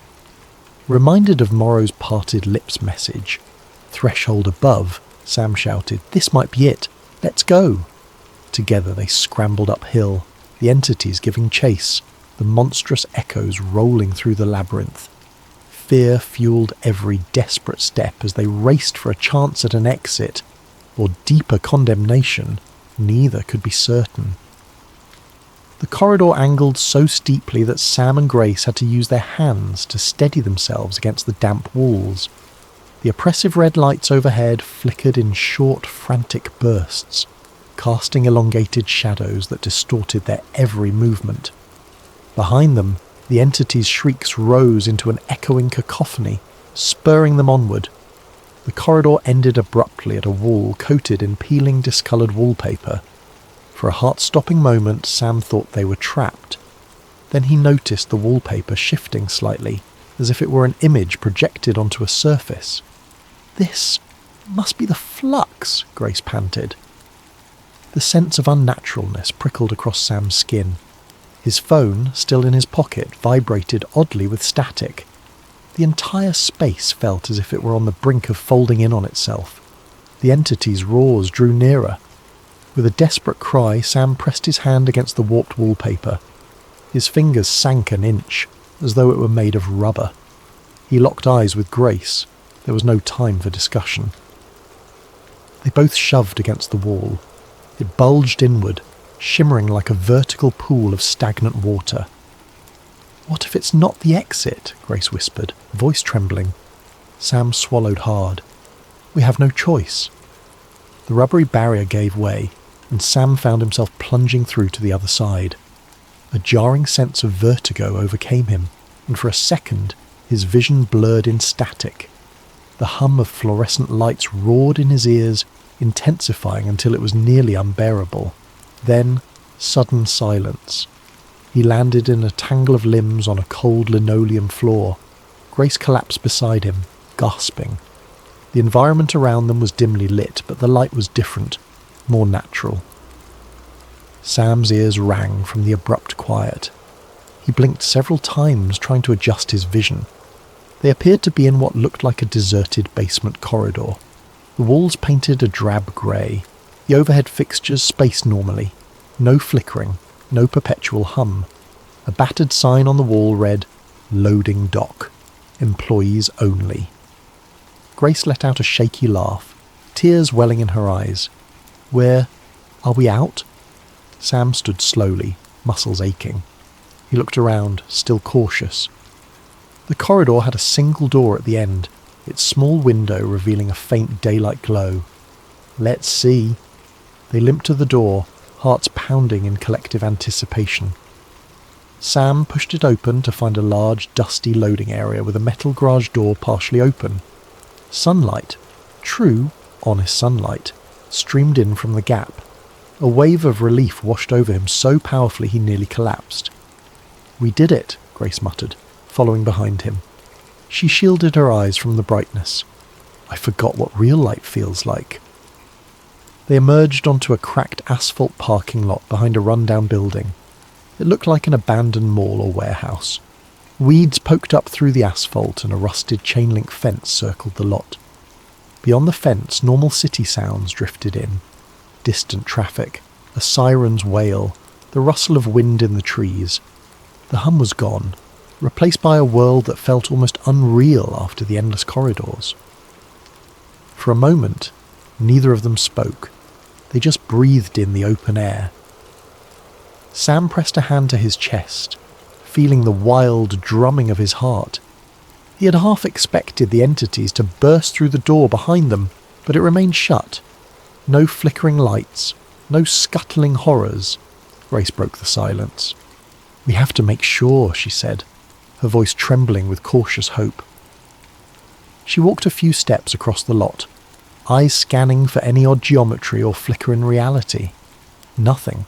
Reminded of Morrow's parted lips message, "Threshold above," Sam shouted, "This might be it. Let's go." Together they scrambled uphill, the entities giving chase, the monstrous echoes rolling through the labyrinth. Fear fueled every desperate step as they raced for a chance at an exit, or deeper condemnation. Neither could be certain. The corridor angled so steeply that Sam and Grace had to use their hands to steady themselves against the damp walls. The oppressive red lights overhead flickered in short, frantic bursts, casting elongated shadows that distorted their every movement. Behind them, the entity's shrieks rose into an echoing cacophony, spurring them onward. The corridor ended abruptly at a wall coated in peeling, discoloured wallpaper. For a heart-stopping moment, Sam thought they were trapped. Then he noticed the wallpaper shifting slightly, as if it were an image projected onto a surface. "This must be the flux," Grace panted. The sense of unnaturalness prickled across Sam's skin. His phone, still in his pocket, vibrated oddly with static. The entire space felt as if it were on the brink of folding in on itself. The entity's roars drew nearer. With a desperate cry, Sam pressed his hand against the warped wallpaper. His fingers sank an inch, as though it were made of rubber. He locked eyes with Grace. There was no time for discussion. They both shoved against the wall. It bulged inward, shimmering like a vertical pool of stagnant water. "What if it's not the exit?" Grace whispered, voice trembling. Sam swallowed hard. "We have no choice." The rubbery barrier gave way, and Sam found himself plunging through to the other side. A jarring sense of vertigo overcame him, and for a second his vision blurred in static. The hum of fluorescent lights roared in his ears, intensifying until it was nearly unbearable. Then, sudden silence. He landed in a tangle of limbs on a cold linoleum floor. Grace collapsed beside him, gasping. The environment around them was dimly lit, but the light was different, more natural. Sam's ears rang from the abrupt quiet. He blinked several times, trying to adjust his vision. They appeared to be in what looked like a deserted basement corridor. The walls painted a drab grey. The overhead fixtures spaced normally. No flickering, no perpetual hum. A battered sign on the wall read, "Loading dock. Employees only." Grace let out a shaky laugh, tears welling in her eyes. Are we out?" Sam stood slowly, muscles aching. He looked around, still cautious. The corridor had a single door at the end, its small window revealing a faint daylight glow. "Let's see." They limped to the door, hearts pounding in collective anticipation. Sam pushed it open to find a large, dusty loading area with a metal garage door partially open. Sunlight, true, honest sunlight, streamed in from the gap. A wave of relief washed over him so powerfully he nearly collapsed. "We did it," Grace muttered, following behind him. She shielded her eyes from the brightness. "I forgot what real light feels like." They emerged onto a cracked asphalt parking lot behind a rundown building. It looked like an abandoned mall or warehouse. Weeds poked up through the asphalt and a rusted chain-link fence circled the lot. Beyond the fence, normal city sounds drifted in. Distant traffic, a siren's wail, the rustle of wind in the trees. The hum was gone, replaced by a world that felt almost unreal after the endless corridors. For a moment, neither of them spoke. They just breathed in the open air. Sam pressed a hand to his chest, feeling the wild drumming of his heart. He had half expected the entities to burst through the door behind them, but it remained shut. No flickering lights, no scuttling horrors. Grace broke the silence. "We have to make sure," she said, her voice trembling with cautious hope. She walked a few steps across the lot, eyes scanning for any odd geometry or flicker in reality. Nothing.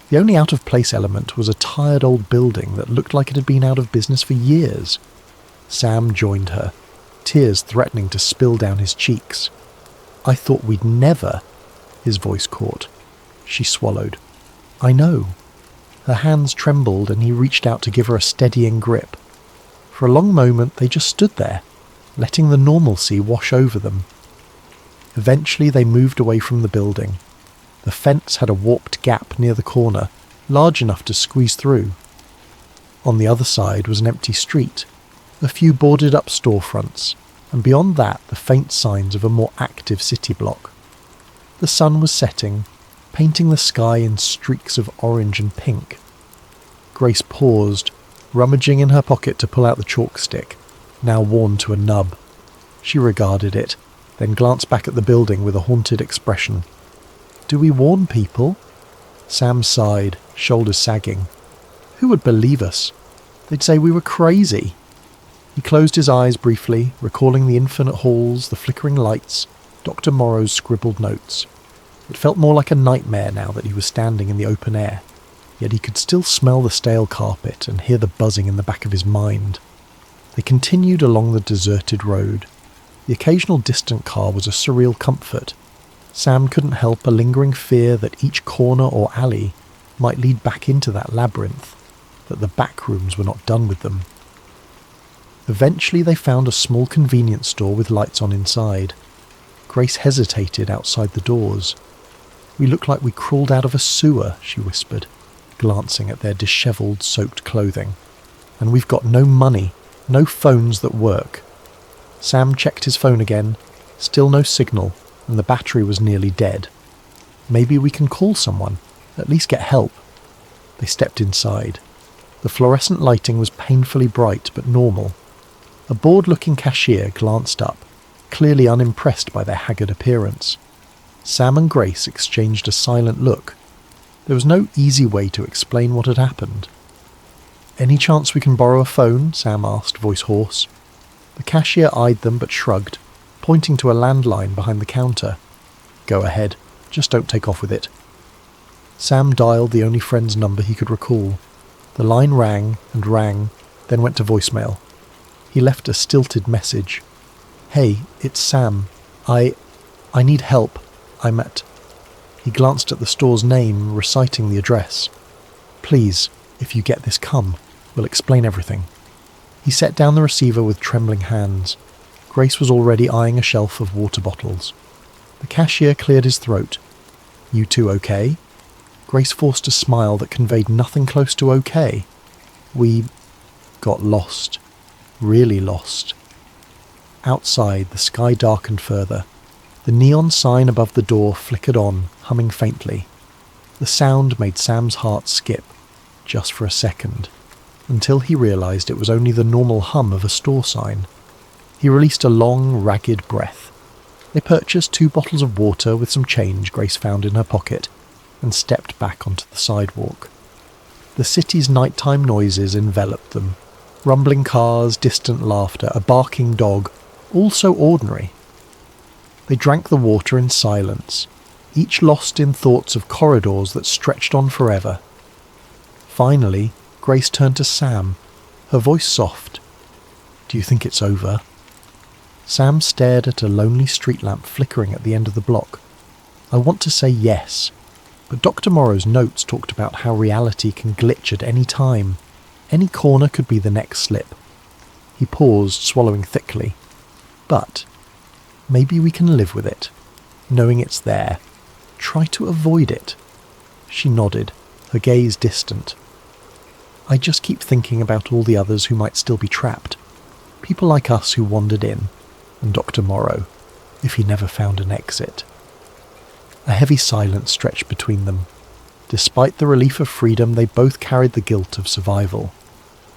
The only out-of-place element was a tired old building that looked like it had been out of business for years. Sam joined her, tears threatening to spill down his cheeks. "I thought we'd never," his voice caught. She swallowed. "I know." Her hands trembled and he reached out to give her a steadying grip. For a long moment they just stood there, letting the normalcy wash over them. Eventually they moved away from the building. The fence had a warped gap near the corner, large enough to squeeze through. On the other side was an empty street, a few boarded-up storefronts, and beyond that the faint signs of a more active city block. The sun was setting, painting the sky in streaks of orange and pink. Grace paused, rummaging in her pocket to pull out the chalk stick, now worn to a nub. She regarded it, then glanced back at the building with a haunted expression. "Do we warn people?" Sam sighed, shoulders sagging. "Who would believe us? They'd say we were crazy." He closed his eyes briefly, recalling the infinite halls, the flickering lights, Dr. Morrow's scribbled notes. It felt more like a nightmare now that he was standing in the open air, yet he could still smell the stale carpet and hear the buzzing in the back of his mind. They continued along the deserted road. The occasional distant car was a surreal comfort. Sam couldn't help a lingering fear that each corner or alley might lead back into that labyrinth, that the back rooms were not done with them. Eventually they found a small convenience store with lights on inside. Grace hesitated outside the doors. "We look like we crawled out of a sewer," she whispered, glancing at their dishevelled, soaked clothing. "And we've got no money, no phones that work." Sam checked his phone again. Still no signal, and the battery was nearly dead. "Maybe we can call someone, at least get help." They stepped inside. The fluorescent lighting was painfully bright but normal. A bored-looking cashier glanced up, clearly unimpressed by their haggard appearance. Sam and Grace exchanged a silent look. There was no easy way to explain what had happened. "Any chance we can borrow a phone?" Sam asked, voice hoarse. The cashier eyed them but shrugged, pointing to a landline behind the counter. "Go ahead, just don't take off with it." Sam dialed the only friend's number he could recall. The line rang and rang, then went to voicemail. He left a stilted message. "Hey, it's Sam. I need help. I'm at..." He glanced at the store's name, reciting the address. "Please, if you get this, come. We'll explain everything." He set down the receiver with trembling hands. Grace was already eyeing a shelf of water bottles. The cashier cleared his throat. "You two okay?" Grace forced a smile that conveyed nothing close to okay. "We got lost. Really lost." Outside, the sky darkened further. The neon sign above the door flickered on, humming faintly. The sound made Sam's heart skip, just for a second, until he realised it was only the normal hum of a store sign. He released a long, ragged breath. They purchased 2 bottles of water with some change Grace found in her pocket, and stepped back onto the sidewalk. The city's nighttime noises enveloped them. Rumbling cars, distant laughter, a barking dog, all so ordinary. They drank the water in silence, each lost in thoughts of corridors that stretched on forever. Finally, Grace turned to Sam, her voice soft. "Do you think it's over?" Sam stared at a lonely street lamp flickering at the end of the block. "I want to say yes, but Dr. Morrow's notes talked about how reality can glitch at any time. Any corner could be the next slip." He paused, swallowing thickly. "But maybe we can live with it, knowing it's there. Try to avoid it." She nodded, her gaze distant. "I just keep thinking about all the others who might still be trapped. People like us who wandered in, and Dr. Morrow, if he never found an exit." A heavy silence stretched between them. Despite the relief of freedom, they both carried the guilt of survival.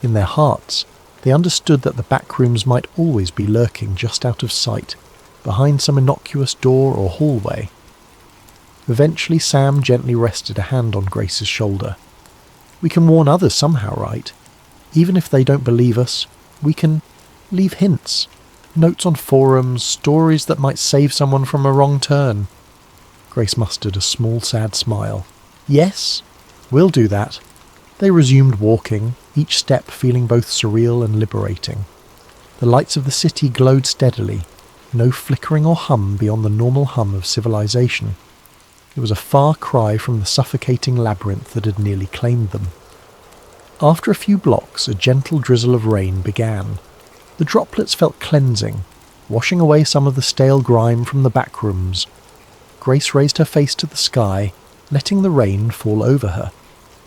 In their hearts, they understood that the back rooms might always be lurking just out of sight, behind some innocuous door or hallway. Eventually Sam gently rested a hand on Grace's shoulder. "We can warn others somehow, right? Even if they don't believe us, we can leave hints. Notes on forums, stories that might save someone from a wrong turn." Grace mustered a small, sad smile. "Yes, we'll do that." They resumed walking, each step feeling both surreal and liberating. The lights of the city glowed steadily, no flickering or hum beyond the normal hum of civilization. It was a far cry from the suffocating labyrinth that had nearly claimed them. After a few blocks, a gentle drizzle of rain began. The droplets felt cleansing, washing away some of the stale grime from the back rooms. Grace raised her face to the sky, letting the rain fall over her.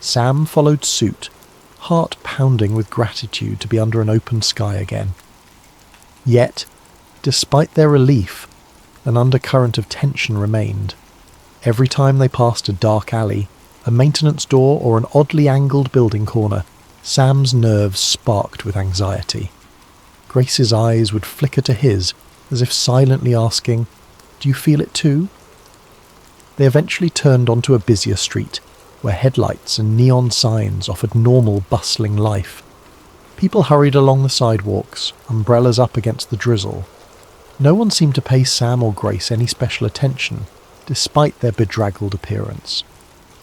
Sam followed suit, heart pounding with gratitude to be under an open sky again. Yet, despite their relief, an undercurrent of tension remained. Every time they passed a dark alley, a maintenance door or an oddly angled building corner, Sam's nerves sparked with anxiety. Grace's eyes would flicker to his, as if silently asking, "Do you feel it too?" They eventually turned onto a busier street, where headlights and neon signs offered normal, bustling life. People hurried along the sidewalks, umbrellas up against the drizzle. No one seemed to pay Sam or Grace any special attention, despite their bedraggled appearance.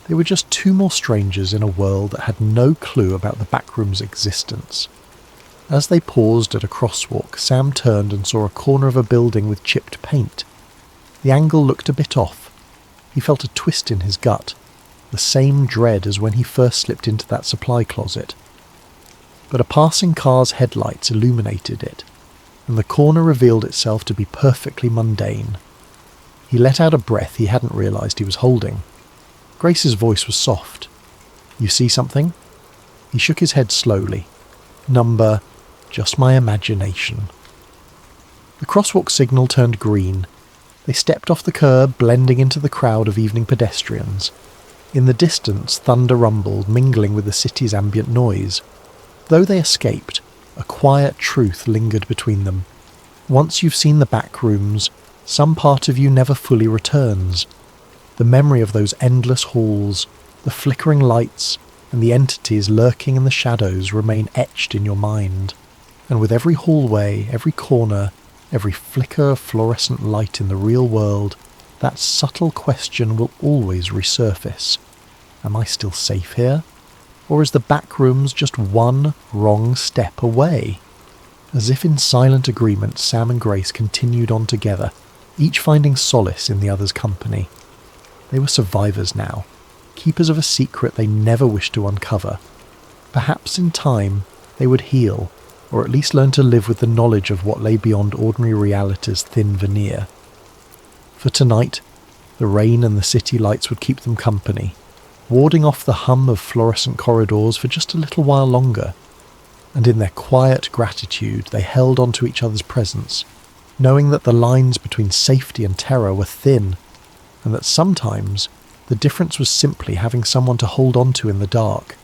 They were just two more strangers in a world that had no clue about the backroom's existence. As they paused at a crosswalk, Sam turned and saw a corner of a building with chipped paint. The angle looked a bit off. He felt a twist in his gut, the same dread as when he first slipped into that supply closet. But a passing car's headlights illuminated it, and the corner revealed itself to be perfectly mundane. He let out a breath he hadn't realised he was holding. Grace's voice was soft. "You see something?" He shook his head slowly. "Number, just my imagination." The crosswalk signal turned green. They stepped off the curb, blending into the crowd of evening pedestrians. In the distance, thunder rumbled, mingling with the city's ambient noise. Though they escaped, a quiet truth lingered between them. Once you've seen the back rooms, some part of you never fully returns. The memory of those endless halls, the flickering lights, and the entities lurking in the shadows remain etched in your mind. And with every hallway, every corner, every flicker of fluorescent light in the real world, that subtle question will always resurface. Am I still safe here? Or is the back rooms just one wrong step away? As if in silent agreement, Sam and Grace continued on together, each finding solace in the other's company. They were survivors now, keepers of a secret they never wished to uncover. Perhaps in time they would heal, or at least learn to live with the knowledge of what lay beyond ordinary reality's thin veneer. For tonight, the rain and the city lights would keep them company, warding off the hum of fluorescent corridors for just a little while longer. And in their quiet gratitude they held on to each other's presence, knowing that the lines between safety and terror were thin, and that sometimes the difference was simply having someone to hold on to in the dark.